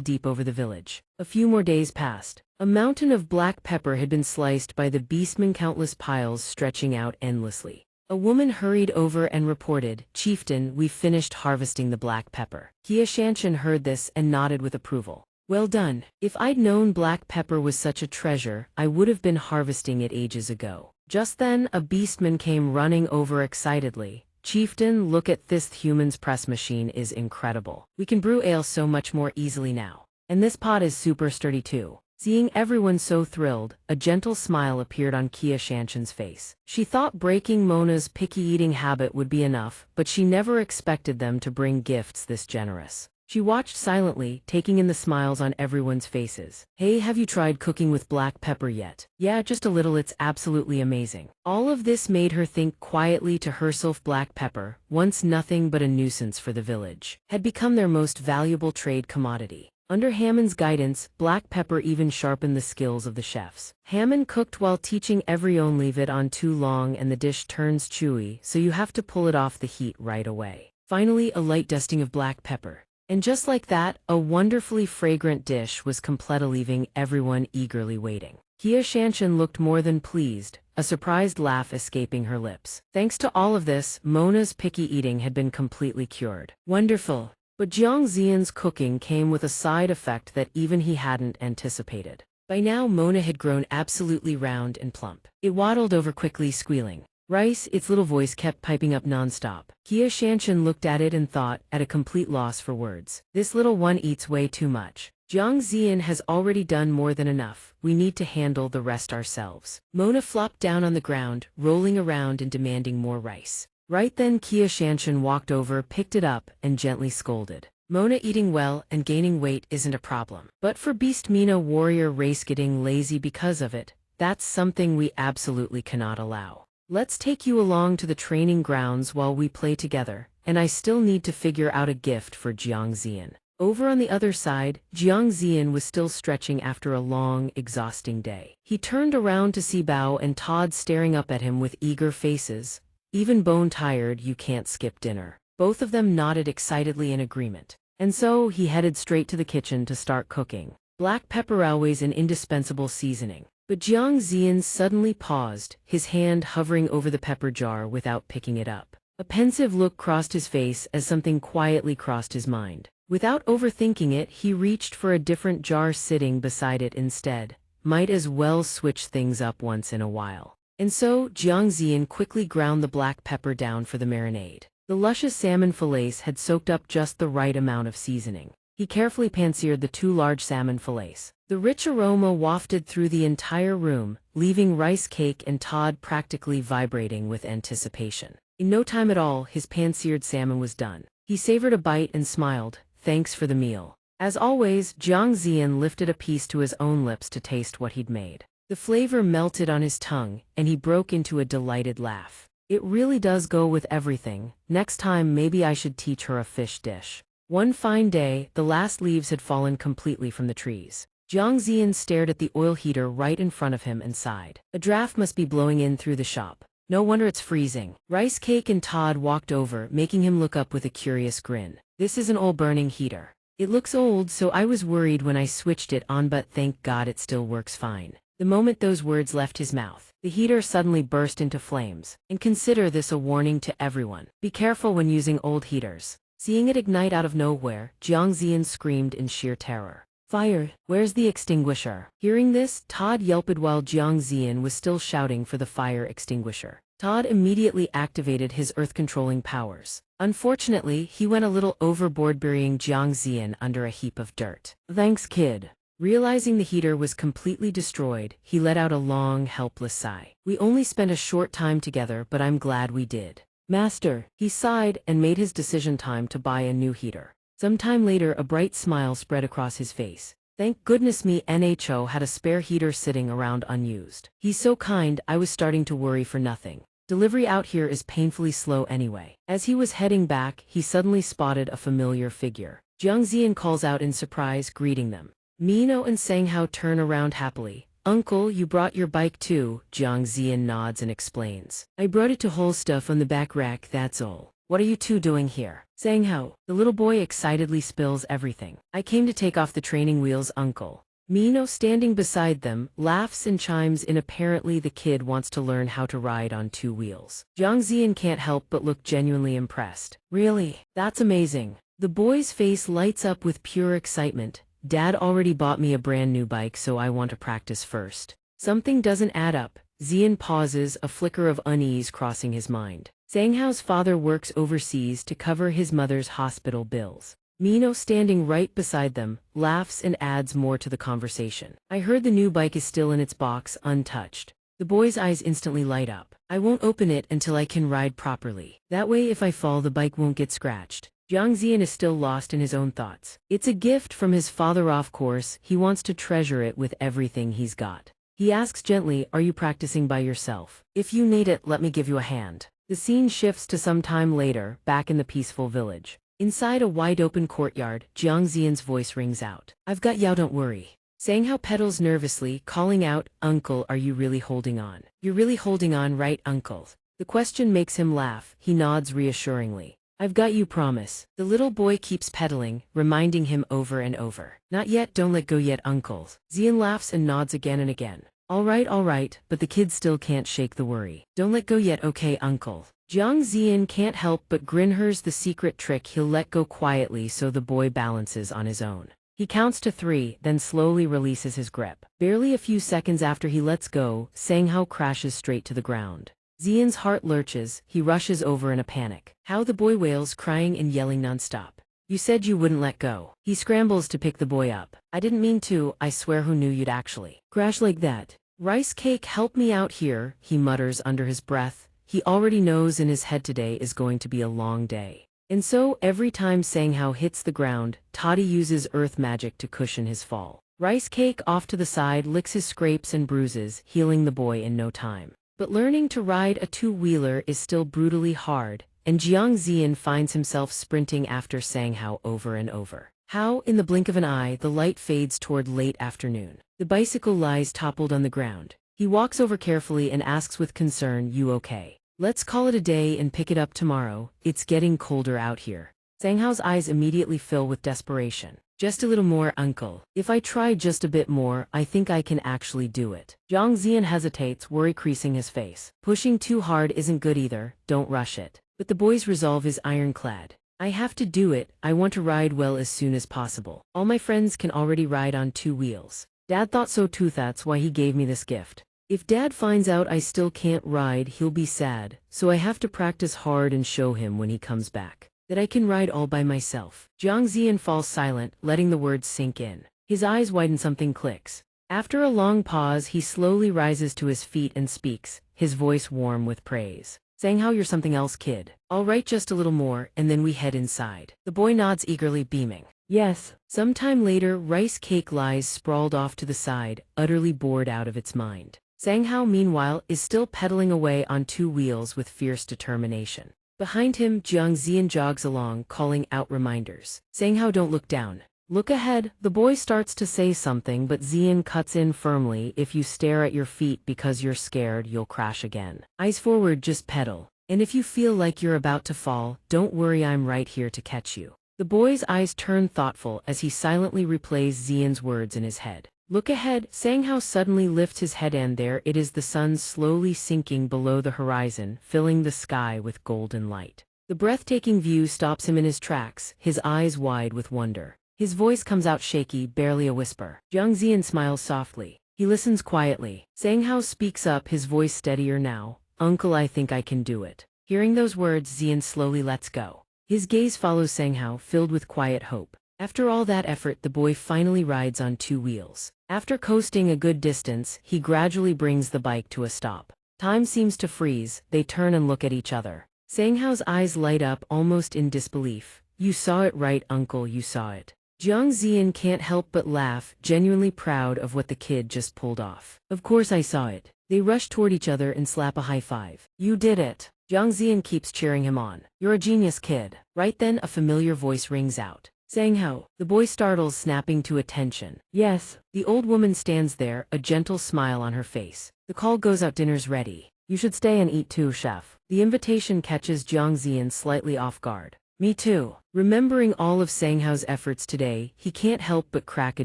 deep over the village. A few more days passed. A mountain of black pepper had been sliced by the beastmen, countless piles stretching out endlessly. A woman hurried over and reported, Chieftain, we've finished harvesting the black pepper. Xianxia heard this and nodded with approval. Well done. If I'd known black pepper was such a treasure, I would have been harvesting it ages ago. Just then, a beastman came running over excitedly. Chieftain, look at this human's press machine is incredible. We can brew ale so much more easily now. And this pot is super sturdy too. Seeing everyone so thrilled, a gentle smile appeared on Xianxia's face. She thought breaking Mona's picky eating habit would be enough, but she never expected them to bring gifts this generous. She watched silently, taking in the smiles on everyone's faces. Hey, have you tried cooking with black pepper yet? Yeah, just a little, it's absolutely amazing. All of this made her think quietly to herself. Black pepper, once nothing but a nuisance for the village, had become their most valuable trade commodity. Under Hammond's guidance, black pepper even sharpened the skills of the chefs. Hammond cooked while teaching everyone, leave it on too long and the dish turns chewy, so you have to pull it off the heat right away. Finally, a light dusting of black pepper. And just like that, a wonderfully fragrant dish was complete, leaving everyone eagerly waiting. Xianxia looked more than pleased, a surprised laugh escaping her lips. Thanks to all of this, Mona's picky eating had been completely cured. Wonderful. But Jiang Ziyan's cooking came with a side effect that even he hadn't anticipated. By now, Mona had grown absolutely round and plump. It waddled over quickly, squealing. Rice, its little voice kept piping up nonstop. Xianxia looked at it and thought, at a complete loss for words. This little one eats way too much. Jiang Ziyan has already done more than enough. We need to handle the rest ourselves. Mona flopped down on the ground, rolling around and demanding more rice. Right then, Xianxia walked over, picked it up, and gently scolded. Mona, eating well and gaining weight isn't a problem. But for Beastmena warrior race, getting lazy because of it, that's something we absolutely cannot allow. Let's take you along to the training grounds while we play together, and I still need to figure out a gift for Jiang Ziyan. Over on the other side, Jiang Ziyan was still stretching after a long, exhausting day. He turned around to see Bao and Todd staring up at him with eager faces. Even bone-tired, you can't skip dinner. Both of them nodded excitedly in agreement. And so, he headed straight to the kitchen to start cooking. Black pepper, always an indispensable seasoning. But Jiang Ziyan suddenly paused, his hand hovering over the pepper jar without picking it up. A pensive look crossed his face as something quietly crossed his mind. Without overthinking it, he reached for a different jar sitting beside it instead. Might as well switch things up once in a while. And so, Jiang Ziyan quickly ground the black pepper down for the marinade. The luscious salmon fillets had soaked up just the right amount of seasoning. He carefully pan-seared the 2 large salmon fillets. The rich aroma wafted through the entire room, leaving Rice Cake and Todd practically vibrating with anticipation. In no time at all, his pan-seared salmon was done. He savored a bite and smiled, thanks for the meal. As always, Jiang Ziyan lifted a piece to his own lips to taste what he'd made. The flavor melted on his tongue, and he broke into a delighted laugh. It really does go with everything. Next time maybe I should teach her a fish dish. One fine day, the last leaves had fallen completely from the trees. Jiang Ziyan stared at the oil heater right in front of him and sighed. A draft must be blowing in through the shop. No wonder it's freezing. Rice Cake and Todd walked over, making him look up with a curious grin. This is an old burning heater. It looks old, so I was worried when I switched it on, but thank God it still works fine. The moment those words left his mouth, the heater suddenly burst into flames. And consider this a warning to everyone. Be careful when using old heaters. Seeing it ignite out of nowhere, Jiang Ziyan screamed in sheer terror. Fire! Where's the extinguisher? Hearing this, Todd yelped while Jiang Ziyan was still shouting for the fire extinguisher. Todd immediately activated his earth-controlling powers. Unfortunately, he went a little overboard, burying Jiang Ziyan under a heap of dirt. Thanks, kid. Realizing the heater was completely destroyed, he let out a long, helpless sigh. We only spent a short time together, but I'm glad we did. Master, he sighed and made his decision time to buy a new heater. Sometime later, a bright smile spread across his face. Thank goodness me, Nho had a spare heater sitting around unused. He's so kind, I was starting to worry for nothing. Delivery out here is painfully slow anyway. As he was heading back, he suddenly spotted a familiar figure. Jiang Ziyan calls out in surprise, greeting them. Mino and Sanghao turn around happily. Uncle, you brought your bike too, Jiang Ziyan nods and explains. I brought it to haul stuff on the back rack, that's all. What are you two doing here? Sanghao, the little boy excitedly spills everything. I came to take off the training wheels, uncle. Mino, standing beside them, laughs and chimes in. Apparently the kid wants to learn how to ride on 2 wheels. Jiang Ziyan can't help but look genuinely impressed. Really? That's amazing. The boy's face lights up with pure excitement. Dad already bought me a brand new bike, so I want to practice first. Something doesn't add up. Ziyan pauses, a flicker of unease crossing his mind. Sanghao's father works overseas to cover his mother's hospital bills. Mino, standing right beside them, laughs and adds more to the conversation. I heard the new bike is still in its box, untouched. The boy's eyes instantly light up. I won't open it until I can ride properly. That way if I fall, the bike won't get scratched. Jiang Ziyan is still lost in his own thoughts. It's a gift from his father, of course. He wants to treasure it with everything he's got. He asks gently, are you practicing by yourself? If you need it, let me give you a hand. The scene shifts to some time later, back in the peaceful village. Inside a wide-open courtyard, Jiang Ziyan's voice rings out. I've got Yao, don't worry. Sanghao pedals nervously, calling out, Uncle, are you really holding on? You're really holding on, right, Uncle? The question makes him laugh. He nods reassuringly. I've got you, promise. The little boy keeps pedaling, reminding him over and over. Not yet, don't let go yet, Uncle. Ziyan laughs and nods again and again. All right, but the kid still can't shake the worry. Don't let go yet, okay, Uncle. Jiang Ziyan can't help but grin. Here's the secret trick. He'll let go quietly so the boy balances on his own. He counts to 3, then slowly releases his grip. Barely a few seconds after he lets go, Sanghao crashes straight to the ground. Ziyan's heart lurches. He rushes over in a panic. How? The boy wails, crying and yelling nonstop. You said you wouldn't let go. He scrambles to pick the boy up. I didn't mean to, I swear. Who knew you'd actually crash like that? Rice cake, help me out here, he mutters under his breath. He already knows in his head today is going to be a long day. And so, every time Sanghao hits the ground, Toddy uses earth magic to cushion his fall. Rice cake, off to the side, licks his scrapes and bruises, healing the boy in no time. But learning to ride a 2-wheeler is still brutally hard, and Jiang Ziyan finds himself sprinting after Sanghao over and over. How? In the blink of an eye, the light fades toward late afternoon. The bicycle lies toppled on the ground. He walks over carefully and asks with concern, you okay? Let's call it a day and pick it up tomorrow. It's getting colder out here. Sanghao's eyes immediately fill with desperation. Just a little more, Uncle. If I try just a bit more, I think I can actually do it. Jiang Ziyan hesitates, worry creasing his face. Pushing too hard isn't good either, don't rush it. But the boy's resolve is ironclad. I have to do it. I want to ride well as soon as possible. All my friends can already ride on 2 wheels. Dad thought so too, that's why he gave me this gift. If Dad finds out I still can't ride, he'll be sad, so I have to practice hard and show him when he comes back that I can ride all by myself. Jiang Ziyan falls silent, letting the words sink in. His eyes widen, something clicks. After a long pause, he slowly rises to his feet and speaks, his voice warm with praise. Sanghao, you're something else, kid. All right, just a little more, and then we head inside. The boy nods eagerly, beaming. Yes. Sometime later, Rice Cake lies sprawled off to the side, utterly bored out of its mind. Sanghao, meanwhile, is still pedaling away on 2 wheels with fierce determination. Behind him, Jiang Ziyan jogs along, calling out reminders. Sanghao, don't look down. Look ahead. The boy starts to say something, but Ziyan cuts in firmly. If you stare at your feet because you're scared, you'll crash again. Eyes forward, just pedal. And if you feel like you're about to fall, don't worry, I'm right here to catch you. The boy's eyes turn thoughtful as he silently replays Ziyan's words in his head. Look ahead. Sanghao suddenly lifts his head, and there it is, the sun slowly sinking below the horizon, filling the sky with golden light. The breathtaking view stops him in his tracks, his eyes wide with wonder. His voice comes out shaky, barely a whisper. Jiang Ziyan smiles softly. He listens quietly. Sang Hao speaks up, his voice steadier now. Uncle, I think I can do it. Hearing those words, Ziyan slowly lets go. His gaze follows Sang Hao, filled with quiet hope. After all that effort, the boy finally rides on 2 wheels. After coasting a good distance, he gradually brings the bike to a stop. Time seems to freeze, they turn and look at each other. Sang Hao's eyes light up almost in disbelief. You saw it right, uncle, you saw it. Jiang Ziyan can't help but laugh, genuinely proud of what the kid just pulled off. Of course I saw it. They rush toward each other and slap a high five. You did it. Jiang Ziyan keeps cheering him on. You're a genius, kid. Right then, a familiar voice rings out. Sang Hao. The boy startles, snapping to attention. Yes. The old woman stands there, a gentle smile on her face. The call goes out, dinner's ready. You should stay and eat too, chef. The invitation catches Jiang Ziyan slightly off guard. Me too. Remembering all of Sang Hao's efforts today, he can't help but crack a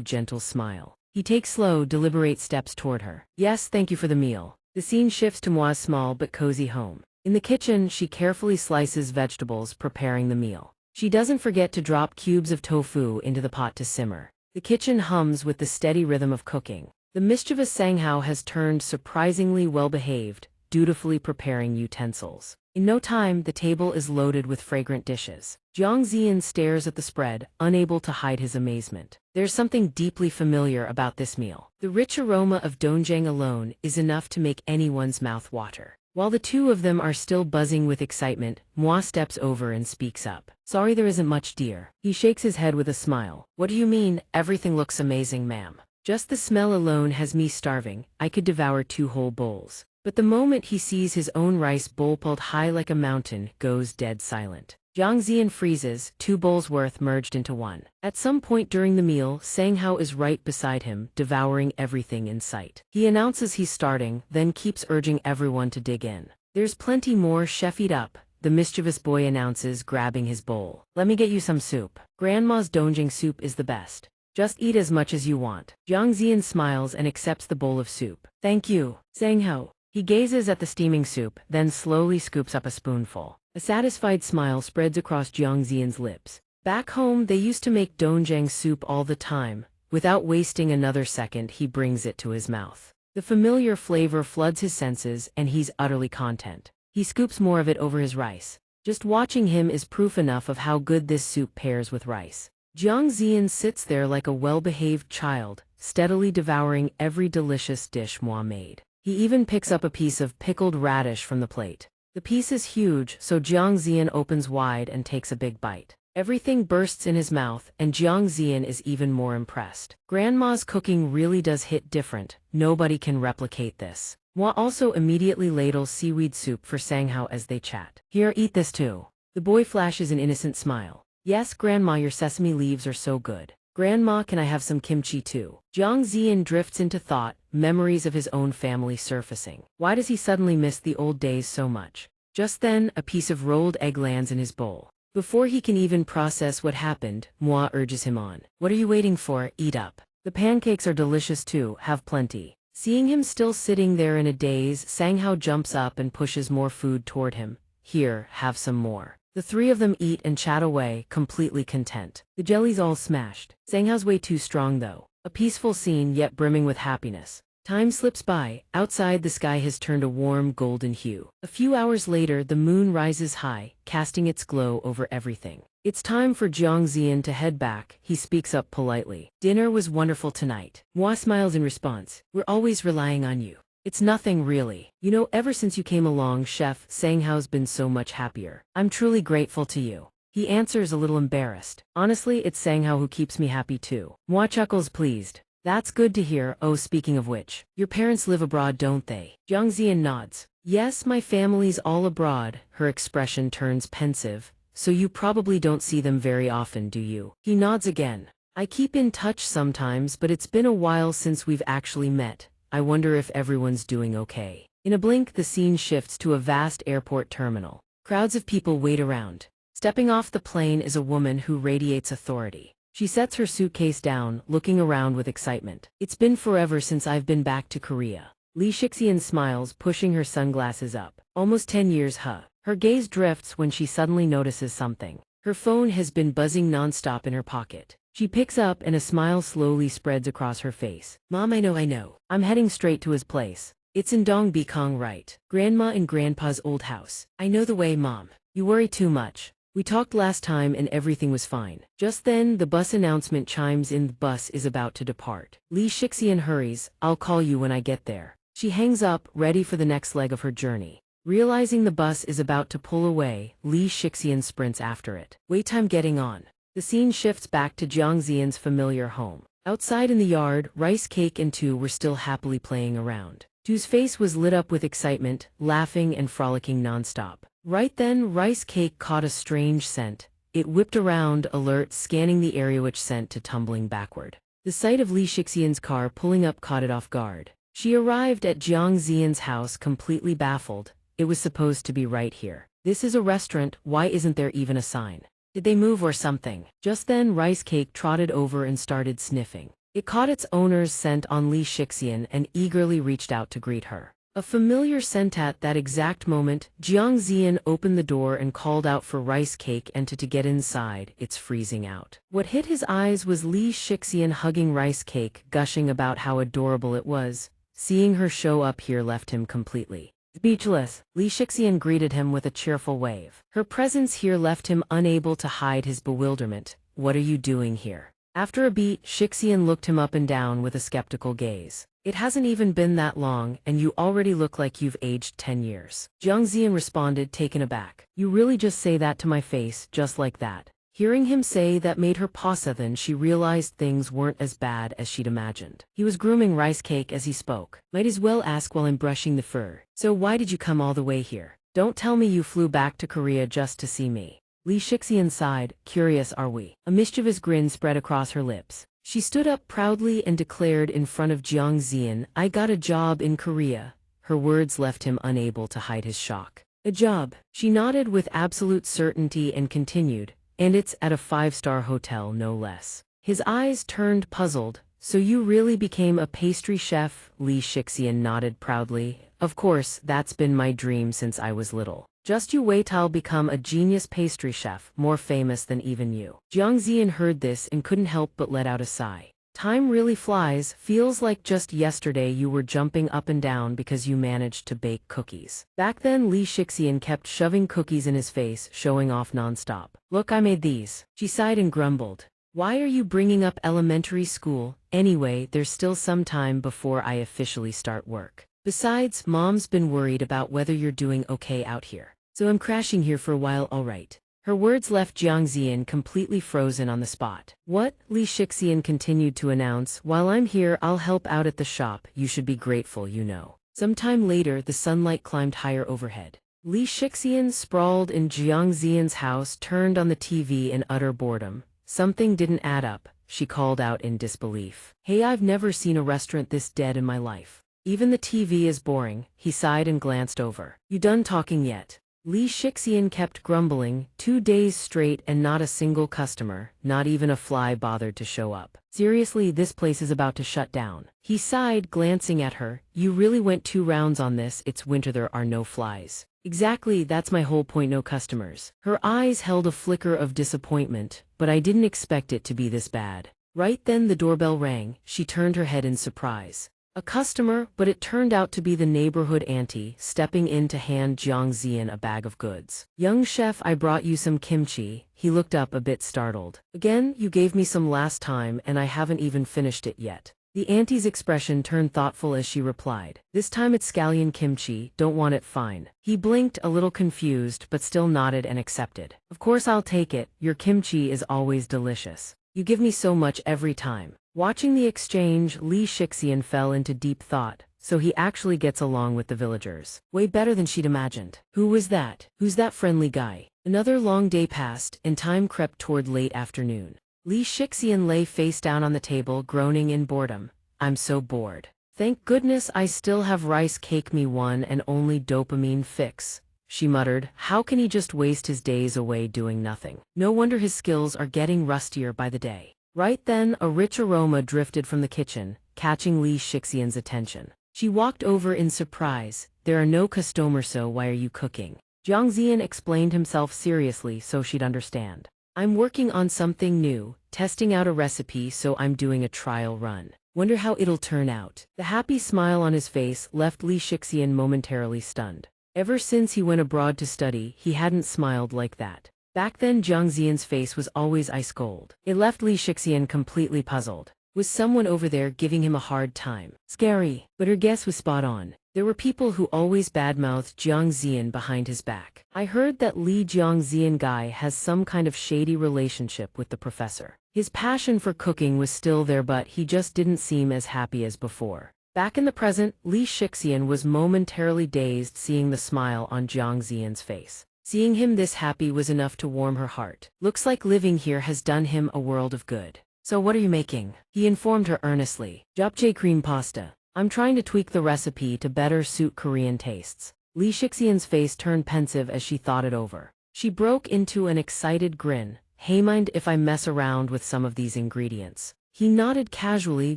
gentle smile. He takes slow, deliberate steps toward her. Yes, thank you for the meal. The scene shifts to Mua's small but cozy home. In the kitchen, she carefully slices vegetables, preparing the meal. She doesn't forget to drop cubes of tofu into the pot to simmer. The kitchen hums with the steady rhythm of cooking. The mischievous Sang Hao has turned surprisingly well-behaved, dutifully preparing utensils. In no time, the table is loaded with fragrant dishes. Jiang Ziyan stares at the spread, unable to hide his amazement. There's something deeply familiar about this meal. The rich aroma of doenjang alone is enough to make anyone's mouth water. While the two of them are still buzzing with excitement, Mua steps over and speaks up. Sorry there isn't much, dear. He shakes his head with a smile. What do you mean? Everything looks amazing, ma'am. Just the smell alone has me starving. I could devour 2 whole bowls. But the moment he sees his own rice bowl pulled high like a mountain, goes dead silent. Jiang Ziyan freezes, 2 bowls worth merged into one. At some point during the meal, Sang Hao is right beside him, devouring everything in sight. He announces he's starting, then keeps urging everyone to dig in. There's plenty more, chef, eat up, the mischievous boy announces, grabbing his bowl. Let me get you some soup. Grandma's doenjang soup is the best. Just eat as much as you want. Jiang Ziyan smiles and accepts the bowl of soup. Thank you, Sang Hao. He gazes at the steaming soup, then slowly scoops up a spoonful. A satisfied smile spreads across Jiang Ziyan's lips. Back home, they used to make doenjang soup all the time. Without wasting another second, he brings it to his mouth. The familiar flavor floods his senses, and he's utterly content. He scoops more of it over his rice. Just watching him is proof enough of how good this soup pairs with rice. Jiang Ziyan sits there like a well-behaved child, steadily devouring every delicious dish Mua made. He even picks up a piece of pickled radish from the plate. The piece is huge, so Jiang Ziyan opens wide and takes a big bite. Everything bursts in his mouth, and Jiang Ziyan is even more impressed. Grandma's cooking really does hit different. Nobody can replicate this. Mua also immediately ladles seaweed soup for Sang Hao as they chat. Here, eat this too. The boy flashes an innocent smile. Yes, Grandma, your sesame leaves are so good. Grandma, can I have some kimchi too? Jiang Ziyan drifts into thought, memories of his own family surfacing. Why does he suddenly miss the old days so much? Just then, a piece of rolled egg lands in his bowl. Before he can even process what happened, Mua urges him on. What are you waiting for? Eat up. The pancakes are delicious too, have plenty. Seeing him still sitting there in a daze, Sang Hao jumps up and pushes more food toward him. Here, have some more. The 3 of them eat and chat away, completely content. The jelly's all smashed. Sang Hao's way too strong though. A peaceful scene, yet brimming with happiness. Time slips by. Outside, the sky has turned a warm golden hue. A few hours later, the moon rises high, casting its glow over everything. It's time for Jiang Ziyan to head back. He speaks up politely. Dinner was wonderful tonight. Mua smiles in response. We're always relying on you. It's nothing really. You know, ever since you came along, chef, Sang Hao's been so much happier. I'm truly grateful to you. He answers a little embarrassed. Honestly, it's Sang Hao who keeps me happy too. Mua chuckles pleased. That's good to hear. Oh, speaking of which, your parents live abroad, don't they? Jiang Ziyan nods. Yes, my family's all abroad. Her expression turns pensive. So you probably don't see them very often, do you? He nods again. I keep in touch sometimes, but it's been a while since we've actually met. I wonder if everyone's doing okay. In a blink, the scene shifts to a vast airport terminal. Crowds of people wait around. Stepping off the plane is a woman who radiates authority. She sets her suitcase down, looking around with excitement. It's been forever since I've been back to Korea. Li Shixian smiles, pushing her sunglasses up. Almost 10 years, huh? Her gaze drifts when she suddenly notices something. Her phone has been buzzing nonstop in her pocket. She picks up and a smile slowly spreads across her face. Mom, I know. I'm heading straight to his place. It's in Dongbikong, right? Grandma and Grandpa's old house. I know the way, Mom. You worry too much. We talked last time and everything was fine. Just then, the bus announcement chimes in. The bus is about to depart. Li Shixian hurries. I'll call you when I get there. She hangs up, ready for the next leg of her journey. Realizing the bus is about to pull away, Li Shixian sprints after it. Wait time getting on. The scene shifts back to Jiang Ziyan's familiar home. Outside in the yard, Rice Cake and Tu were still happily playing around. Tu's face was lit up with excitement, laughing and frolicking nonstop. Right then, Rice Cake caught a strange scent. It whipped around, alert, scanning the area which sent to tumbling backward. The sight of Li Shixian's car pulling up caught it off guard. She arrived at Jiang Ziyan's house completely baffled. It was supposed to be right here. This is a restaurant, why isn't there even a sign? Did they move or something? Just then, Rice Cake trotted over and started sniffing. It caught its owner's scent on Li Shixian and eagerly reached out to greet her. A familiar scent. At that exact moment, Jiang Ziyan opened the door and called out for Rice Cake and to get inside. It's freezing out. What hit his eyes was Li Shixian hugging Rice Cake, gushing about how adorable it was. Seeing her show up here left him completely speechless. Li Shixian greeted him with a cheerful wave. Her presence here left him unable to hide his bewilderment. What are you doing here? After a beat, Shixian looked him up and down with a skeptical gaze. It hasn't even been that long, and you already look like you've aged 10 years. Jiang Ziyan responded, taken aback. You really just say that to my face, just like that? Hearing him say that made her pause. Then she realized things weren't as bad as she'd imagined. He was grooming Rice Cake as he spoke. Might as well ask while I'm brushing the fur. So why did you come all the way here? Don't tell me you flew back to Korea just to see me. Li Shixian sighed. Curious, are we? A mischievous grin spread across her lips. She stood up proudly and declared in front of Jiang Ziyan, I got a job in Korea. Her words left him unable to hide his shock. A job? She nodded with absolute certainty and continued, and it's at a 5-star hotel, no less. His eyes turned puzzled. So you really became a pastry chef? Li Shixian nodded proudly. Of course, that's been my dream since I was little. Just you wait, I'll become a genius pastry chef, more famous than even you. Jiang Ziyan heard this and couldn't help but let out a sigh. Time really flies. Feels like just yesterday you were jumping up and down because you managed to bake cookies. Back then, Li Shixian kept shoving cookies in his face, showing off nonstop. Look, I made these. She sighed and grumbled. Why are you bringing up elementary school? Anyway, there's still some time before I officially start work. Besides, Mom's been worried about whether you're doing okay out here. So I'm crashing here for a while, alright. Her words left Jiang Ziyan completely frozen on the spot. What? Li Shixian continued to announce, while I'm here I'll help out at the shop, you should be grateful, you know. Sometime later, the sunlight climbed higher overhead. Li Shixian, sprawled in Jiang Ziyan's house, turned on the TV in utter boredom. Something didn't add up, she called out in disbelief. Hey, I've never seen a restaurant this dead in my life. Even the TV is boring. He sighed and glanced over. You done talking yet? Li Shixian kept grumbling. 2 days straight and not a single customer, not even a fly bothered to show up. Seriously, this place is about to shut down. He sighed, glancing at her. You really went 2 rounds on this. It's winter, there are no flies. Exactly, that's my whole point, no customers. Her eyes held a flicker of disappointment, but I didn't expect it to be this bad. Right then the doorbell rang. She turned her head in surprise. A customer, but it turned out to be the neighborhood auntie, stepping in to hand Jiang Ziyan a bag of goods. Young chef, I brought you some kimchi. He looked up a bit startled. Again, you gave me some last time and I haven't even finished it yet. The auntie's expression turned thoughtful as she replied. This time it's scallion kimchi, don't want it, fine. He blinked, a little confused, but still nodded and accepted. Of course I'll take it, your kimchi is always delicious. You give me so much every time. Watching the exchange, Li Shixian fell into deep thought. So he actually gets along with the villagers. Way better than she'd imagined. Who was that? Who's that friendly guy? Another long day passed, and time crept toward late afternoon. Li Shixian lay face down on the table, groaning in boredom. I'm so bored. Thank goodness I still have Rice Cake, me one and only dopamine fix. She muttered, how can he just waste his days away doing nothing? No wonder his skills are getting rustier by the day. Right then, a rich aroma drifted from the kitchen, catching Li Shixian's attention. She walked over in surprise. There are no customers, so why are you cooking? Jiang Ziyan explained himself seriously so she'd understand. I'm working on something new, testing out a recipe, so I'm doing a trial run. Wonder how it'll turn out. The happy smile on his face left Li Shixian momentarily stunned. Ever since he went abroad to study, he hadn't smiled like that. Back then Jiang Ziyan's face was always ice cold. It left Li Shixian completely puzzled. Was someone over there giving him a hard time? Scary, but her guess was spot on. There were people who always badmouthed Jiang Ziyan behind his back. I heard that Li Jiang Ziyan guy has some kind of shady relationship with the professor. His passion for cooking was still there, but he just didn't seem as happy as before. Back in the present, Li Shixian was momentarily dazed seeing the smile on Jiang Ziyan's face. Seeing him this happy was enough to warm her heart. Looks like living here has done him a world of good. So what are you making? He informed her earnestly. Japchae cream pasta. I'm trying to tweak the recipe to better suit Korean tastes. Li Shixian's face turned pensive as she thought it over. She broke into an excited grin. Hey, mind if I mess around with some of these ingredients? He nodded casually.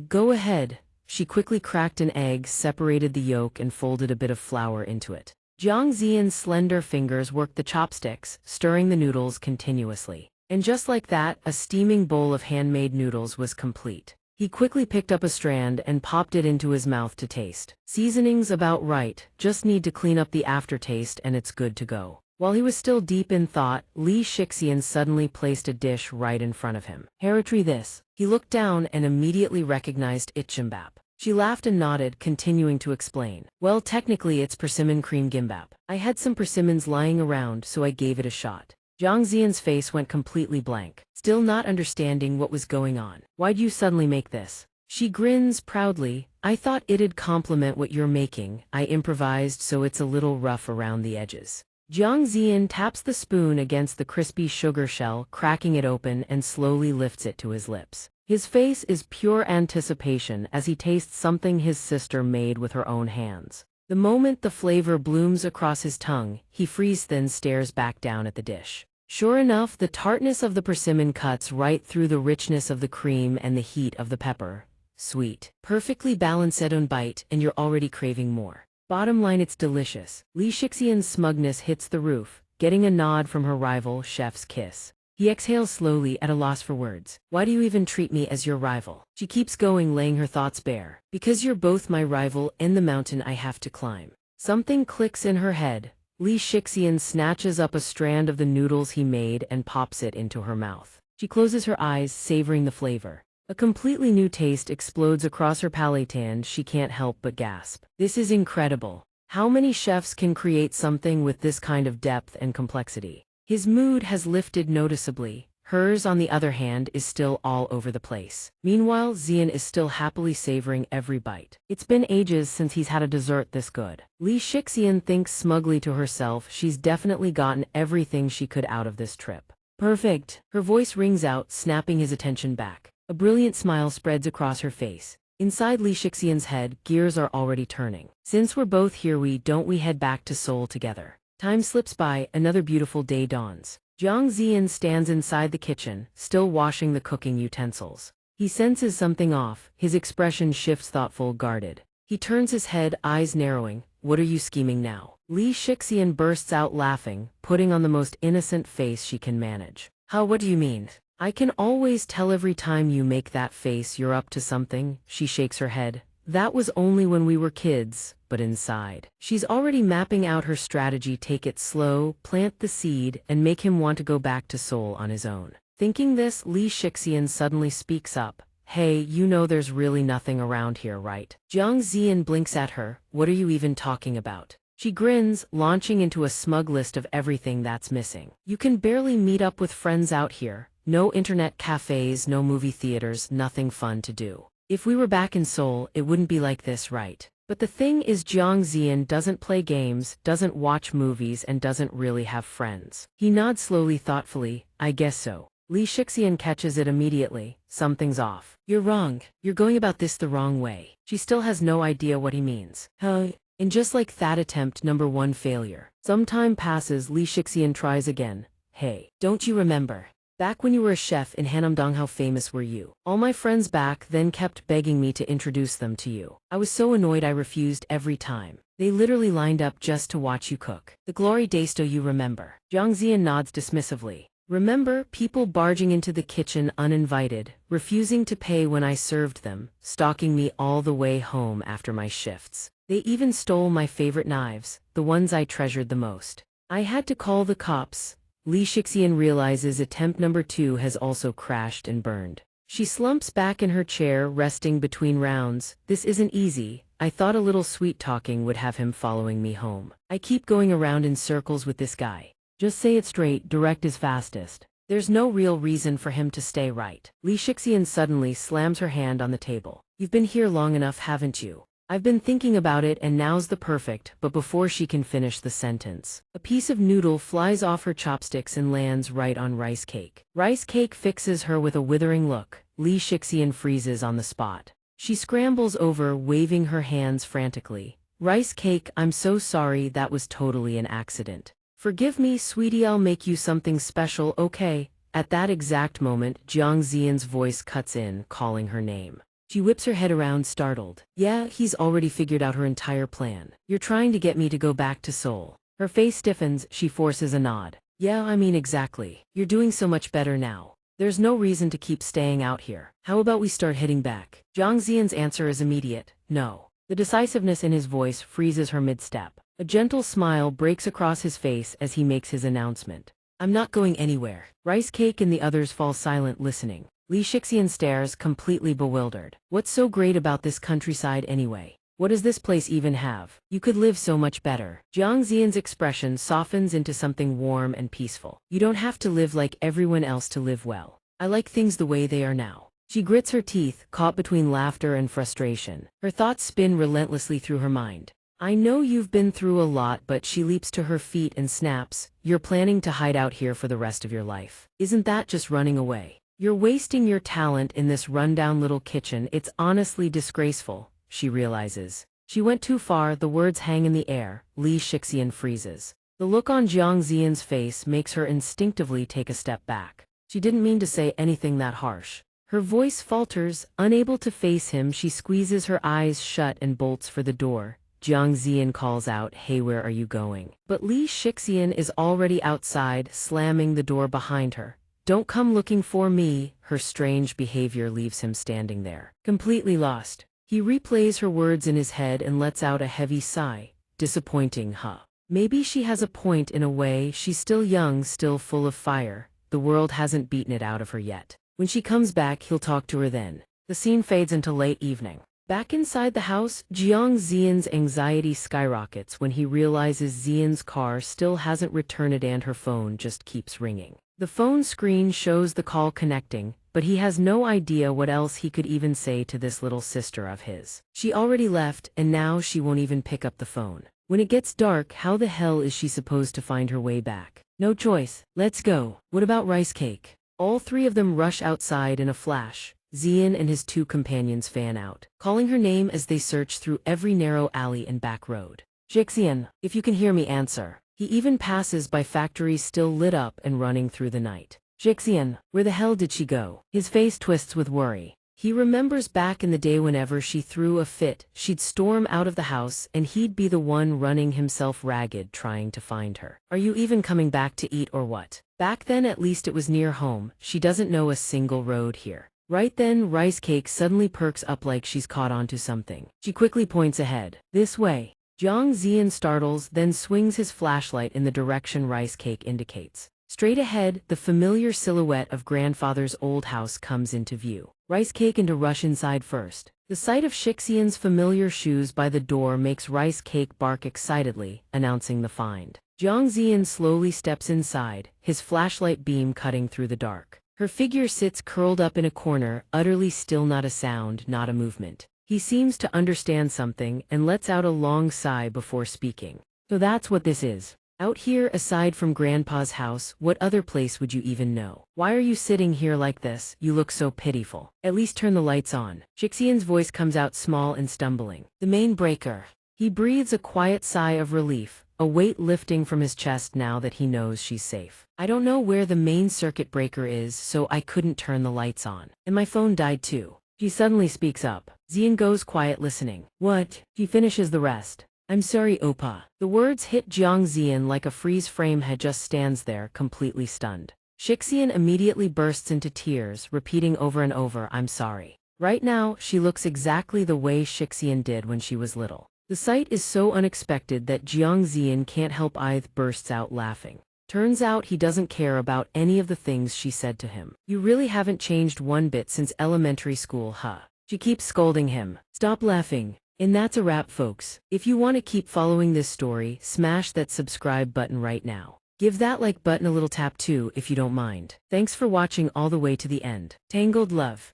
Go ahead. She quickly cracked an egg, separated the yolk, and folded a bit of flour into it. Jiang Ziyan's slender fingers worked the chopsticks, stirring the noodles continuously. And just like that, a steaming bowl of handmade noodles was complete. He quickly picked up a strand and popped it into his mouth to taste. Seasoning's about right, just need to clean up the aftertaste and it's good to go. While he was still deep in thought, Li Shixian suddenly placed a dish right in front of him. Hereditary this. He looked down and immediately recognized itchimbap. She laughed and nodded, continuing to explain. Well, technically it's persimmon cream gimbap. I had some persimmons lying around, so I gave it a shot. Jiang Ziyan's face went completely blank, still not understanding what was going on. Why'd you suddenly make this? She grins proudly. I thought it'd complement what you're making. I improvised so it's a little rough around the edges. Jiang Ziyan taps the spoon against the crispy sugar shell, cracking it open and slowly lifts it to his lips. His face is pure anticipation as he tastes something his sister made with her own hands. The moment the flavor blooms across his tongue, he freezes then stares back down at the dish. Sure enough, the tartness of the persimmon cuts right through the richness of the cream and the heat of the pepper. Sweet, perfectly balanced on bite, and you're already craving more. Bottom line, it's delicious. Li Shixian's smugness hits the roof, getting a nod from her rival, chef's kiss. He exhales slowly, at a loss for words. Why do you even treat me as your rival? She keeps going, laying her thoughts bare. Because you're both my rival and the mountain I have to climb. Something clicks in her head. Li Shixian snatches up a strand of the noodles he made and pops it into her mouth. She closes her eyes, savoring the flavor. A completely new taste explodes across her palate and she can't help but gasp. This is incredible. How many chefs can create something with this kind of depth and complexity? His mood has lifted noticeably. Hers, on the other hand, is still all over the place. Meanwhile, Ziyan is still happily savoring every bite. It's been ages since he's had a dessert this good. Li Shixian thinks smugly to herself she's definitely gotten everything she could out of this trip. Perfect. Her voice rings out, snapping his attention back. A brilliant smile spreads across her face. Inside Li Shixian's head, gears are already turning. Since we're both here, don't we head back to Seoul together? Time slips by, another beautiful day dawns. Jiang Ziyan stands inside the kitchen, still washing the cooking utensils. He senses something off, his expression shifts thoughtful, guarded. He turns his head, eyes narrowing. What are you scheming now? Li Shixian bursts out laughing, putting on the most innocent face she can manage. What do you mean? I can always tell every time you make that face you're up to something. She shakes her head. That was only when we were kids, but inside. She's already mapping out her strategy. Take it slow, plant the seed, and make him want to go back to Seoul on his own. Thinking this, Li Shixian suddenly speaks up. Hey, you know there's really nothing around here, right? Jiang Ziyan blinks at her. What are you even talking about? She grins, launching into a smug list of everything that's missing. You can barely meet up with friends out here. No internet cafes, no movie theaters, nothing fun to do. If we were back in Seoul, it wouldn't be like this, right? But the thing is, Jiang Ziyan doesn't play games, doesn't watch movies, and doesn't really have friends. He nods slowly, thoughtfully. I guess so. Li Shixian catches it immediately. Something's off. You're wrong. You're going about this the wrong way. She still has no idea what he means. And just like that, attempt number 1 failure. Some time passes. Li Shixian tries again. Hey, don't you remember? Back when you were a chef in Hanamdong, how famous were you? All my friends back then kept begging me to introduce them to you. I was so annoyed I refused every time. They literally lined up just to watch you cook. The glory days do you remember? Jiang Ziyan nods dismissively. Remember, people barging into the kitchen uninvited, refusing to pay when I served them, stalking me all the way home after my shifts. They even stole my favorite knives, the ones I treasured the most. I had to call the cops. Li Shixian realizes attempt number 2 has also crashed and burned. She slumps back in her chair, resting between rounds. This isn't easy. I thought a little sweet talking would have him following me home. I keep going around in circles with this guy. Just say it straight, direct is fastest. There's no real reason for him to stay right. Li Shixian suddenly slams her hand on the table. You've been here long enough, haven't you? I've been thinking about it and now's the perfect, but before she can finish the sentence, a piece of noodle flies off her chopsticks and lands right on Rice Cake. Rice Cake fixes her with a withering look. Li Shixian freezes on the spot. She scrambles over, waving her hands frantically. Rice Cake, I'm so sorry, that was totally an accident. Forgive me, sweetie, I'll make you something special, okay? At that exact moment, Jiang Ziyan's voice cuts in, calling her name. She whips her head around, startled. Yeah, he's already figured out her entire plan. You're trying to get me to go back to Seoul. Her face stiffens, she forces a nod. Yeah, I mean exactly. You're doing so much better now. There's no reason to keep staying out here. How about we start heading back? Jiang Ziyan's answer is immediate. No. The decisiveness in his voice freezes her mid-step. A gentle smile breaks across his face as he makes his announcement. I'm not going anywhere. Rice Cake and the others fall silent, listening. Li Shixian stares, completely bewildered. What's so great about this countryside anyway? What does this place even have? You could live so much better. Jiang Ziyan's expression softens into something warm and peaceful. You don't have to live like everyone else to live well. I like things the way they are now. She grits her teeth, caught between laughter and frustration. Her thoughts spin relentlessly through her mind. I know you've been through a lot, but she leaps to her feet and snaps. You're planning to hide out here for the rest of your life. Isn't that just running away? You're wasting your talent in this rundown little kitchen. It's honestly disgraceful, she realizes. She went too far, the words hang in the air. Li Shixian freezes. The look on Jiang Ziyan's face makes her instinctively take a step back. She didn't mean to say anything that harsh. Her voice falters, unable to face him. She squeezes her eyes shut and bolts for the door. Jiang Ziyan calls out, hey, where are you going? But Li Shixian is already outside, slamming the door behind her. Don't come looking for me. Her strange behavior leaves him standing there, completely lost. He replays her words in his head and lets out a heavy sigh. Disappointing, huh? Maybe she has a point in a way. She's still young, still full of fire. The world hasn't beaten it out of her yet. When she comes back, he'll talk to her then. The scene fades into late evening. Back inside the house, Jiang Ziyan's anxiety skyrockets when he realizes Ziyan's car still hasn't returned and her phone just keeps ringing. The phone screen shows the call connecting, but he has no idea what else he could even say to this little sister of his. She already left, and now she won't even pick up the phone. When it gets dark, how the hell is she supposed to find her way back? No choice. Let's go. What about Rice Cake? All three of them rush outside in a flash. Ziyan and his two companions fan out, calling her name as they search through every narrow alley and back road. Shixian, if you can hear me, answer. He even passes by factories still lit up and running through the night. Shixian, where the hell did she go? His face twists with worry. He remembers back in the day whenever she threw a fit, she'd storm out of the house and he'd be the one running himself ragged trying to find her. Are you even coming back to eat or what? Back then at least it was near home. She doesn't know a single road here. Right then, Rice Cake suddenly perks up like she's caught onto something. She quickly points ahead. This way. Jiang Ziyan startles, then swings his flashlight in the direction Rice Cake indicates. Straight ahead, the familiar silhouette of grandfather's old house comes into view. Rice Cake and to rush inside first. The sight of Shixian's familiar shoes by the door makes Rice Cake bark excitedly, announcing the find. Jiang Ziyan slowly steps inside, his flashlight beam cutting through the dark. Her figure sits curled up in a corner, utterly still, not a sound, not a movement. He seems to understand something and lets out a long sigh before speaking. So that's what this is. Out here, aside from Grandpa's house, what other place would you even know? Why are you sitting here like this? You look so pitiful. At least turn the lights on. Shixian's voice comes out small and stumbling. The main breaker. He breathes a quiet sigh of relief, a weight lifting from his chest now that he knows she's safe. I don't know where the main circuit breaker is, so I couldn't turn the lights on. And my phone died too. She suddenly speaks up. Ziyan goes quiet, listening. What? She finishes the rest. I'm sorry, Opa. The words hit Jiang Zian like a freeze frame had just stands there, completely stunned. Xixian immediately bursts into tears, repeating over and over, I'm sorry. Right now, she looks exactly the way Xixian did when she was little. The sight is so unexpected that Jiang Zian can't help either bursts out laughing. Turns out he doesn't care about any of the things she said to him. You really haven't changed one bit since elementary school, huh? She keeps scolding him. Stop laughing. And that's a wrap, folks. If you want to keep following this story, smash that subscribe button right now. Give that like button a little tap too if you don't mind. Thanks for watching all the way to the end. Tangled love.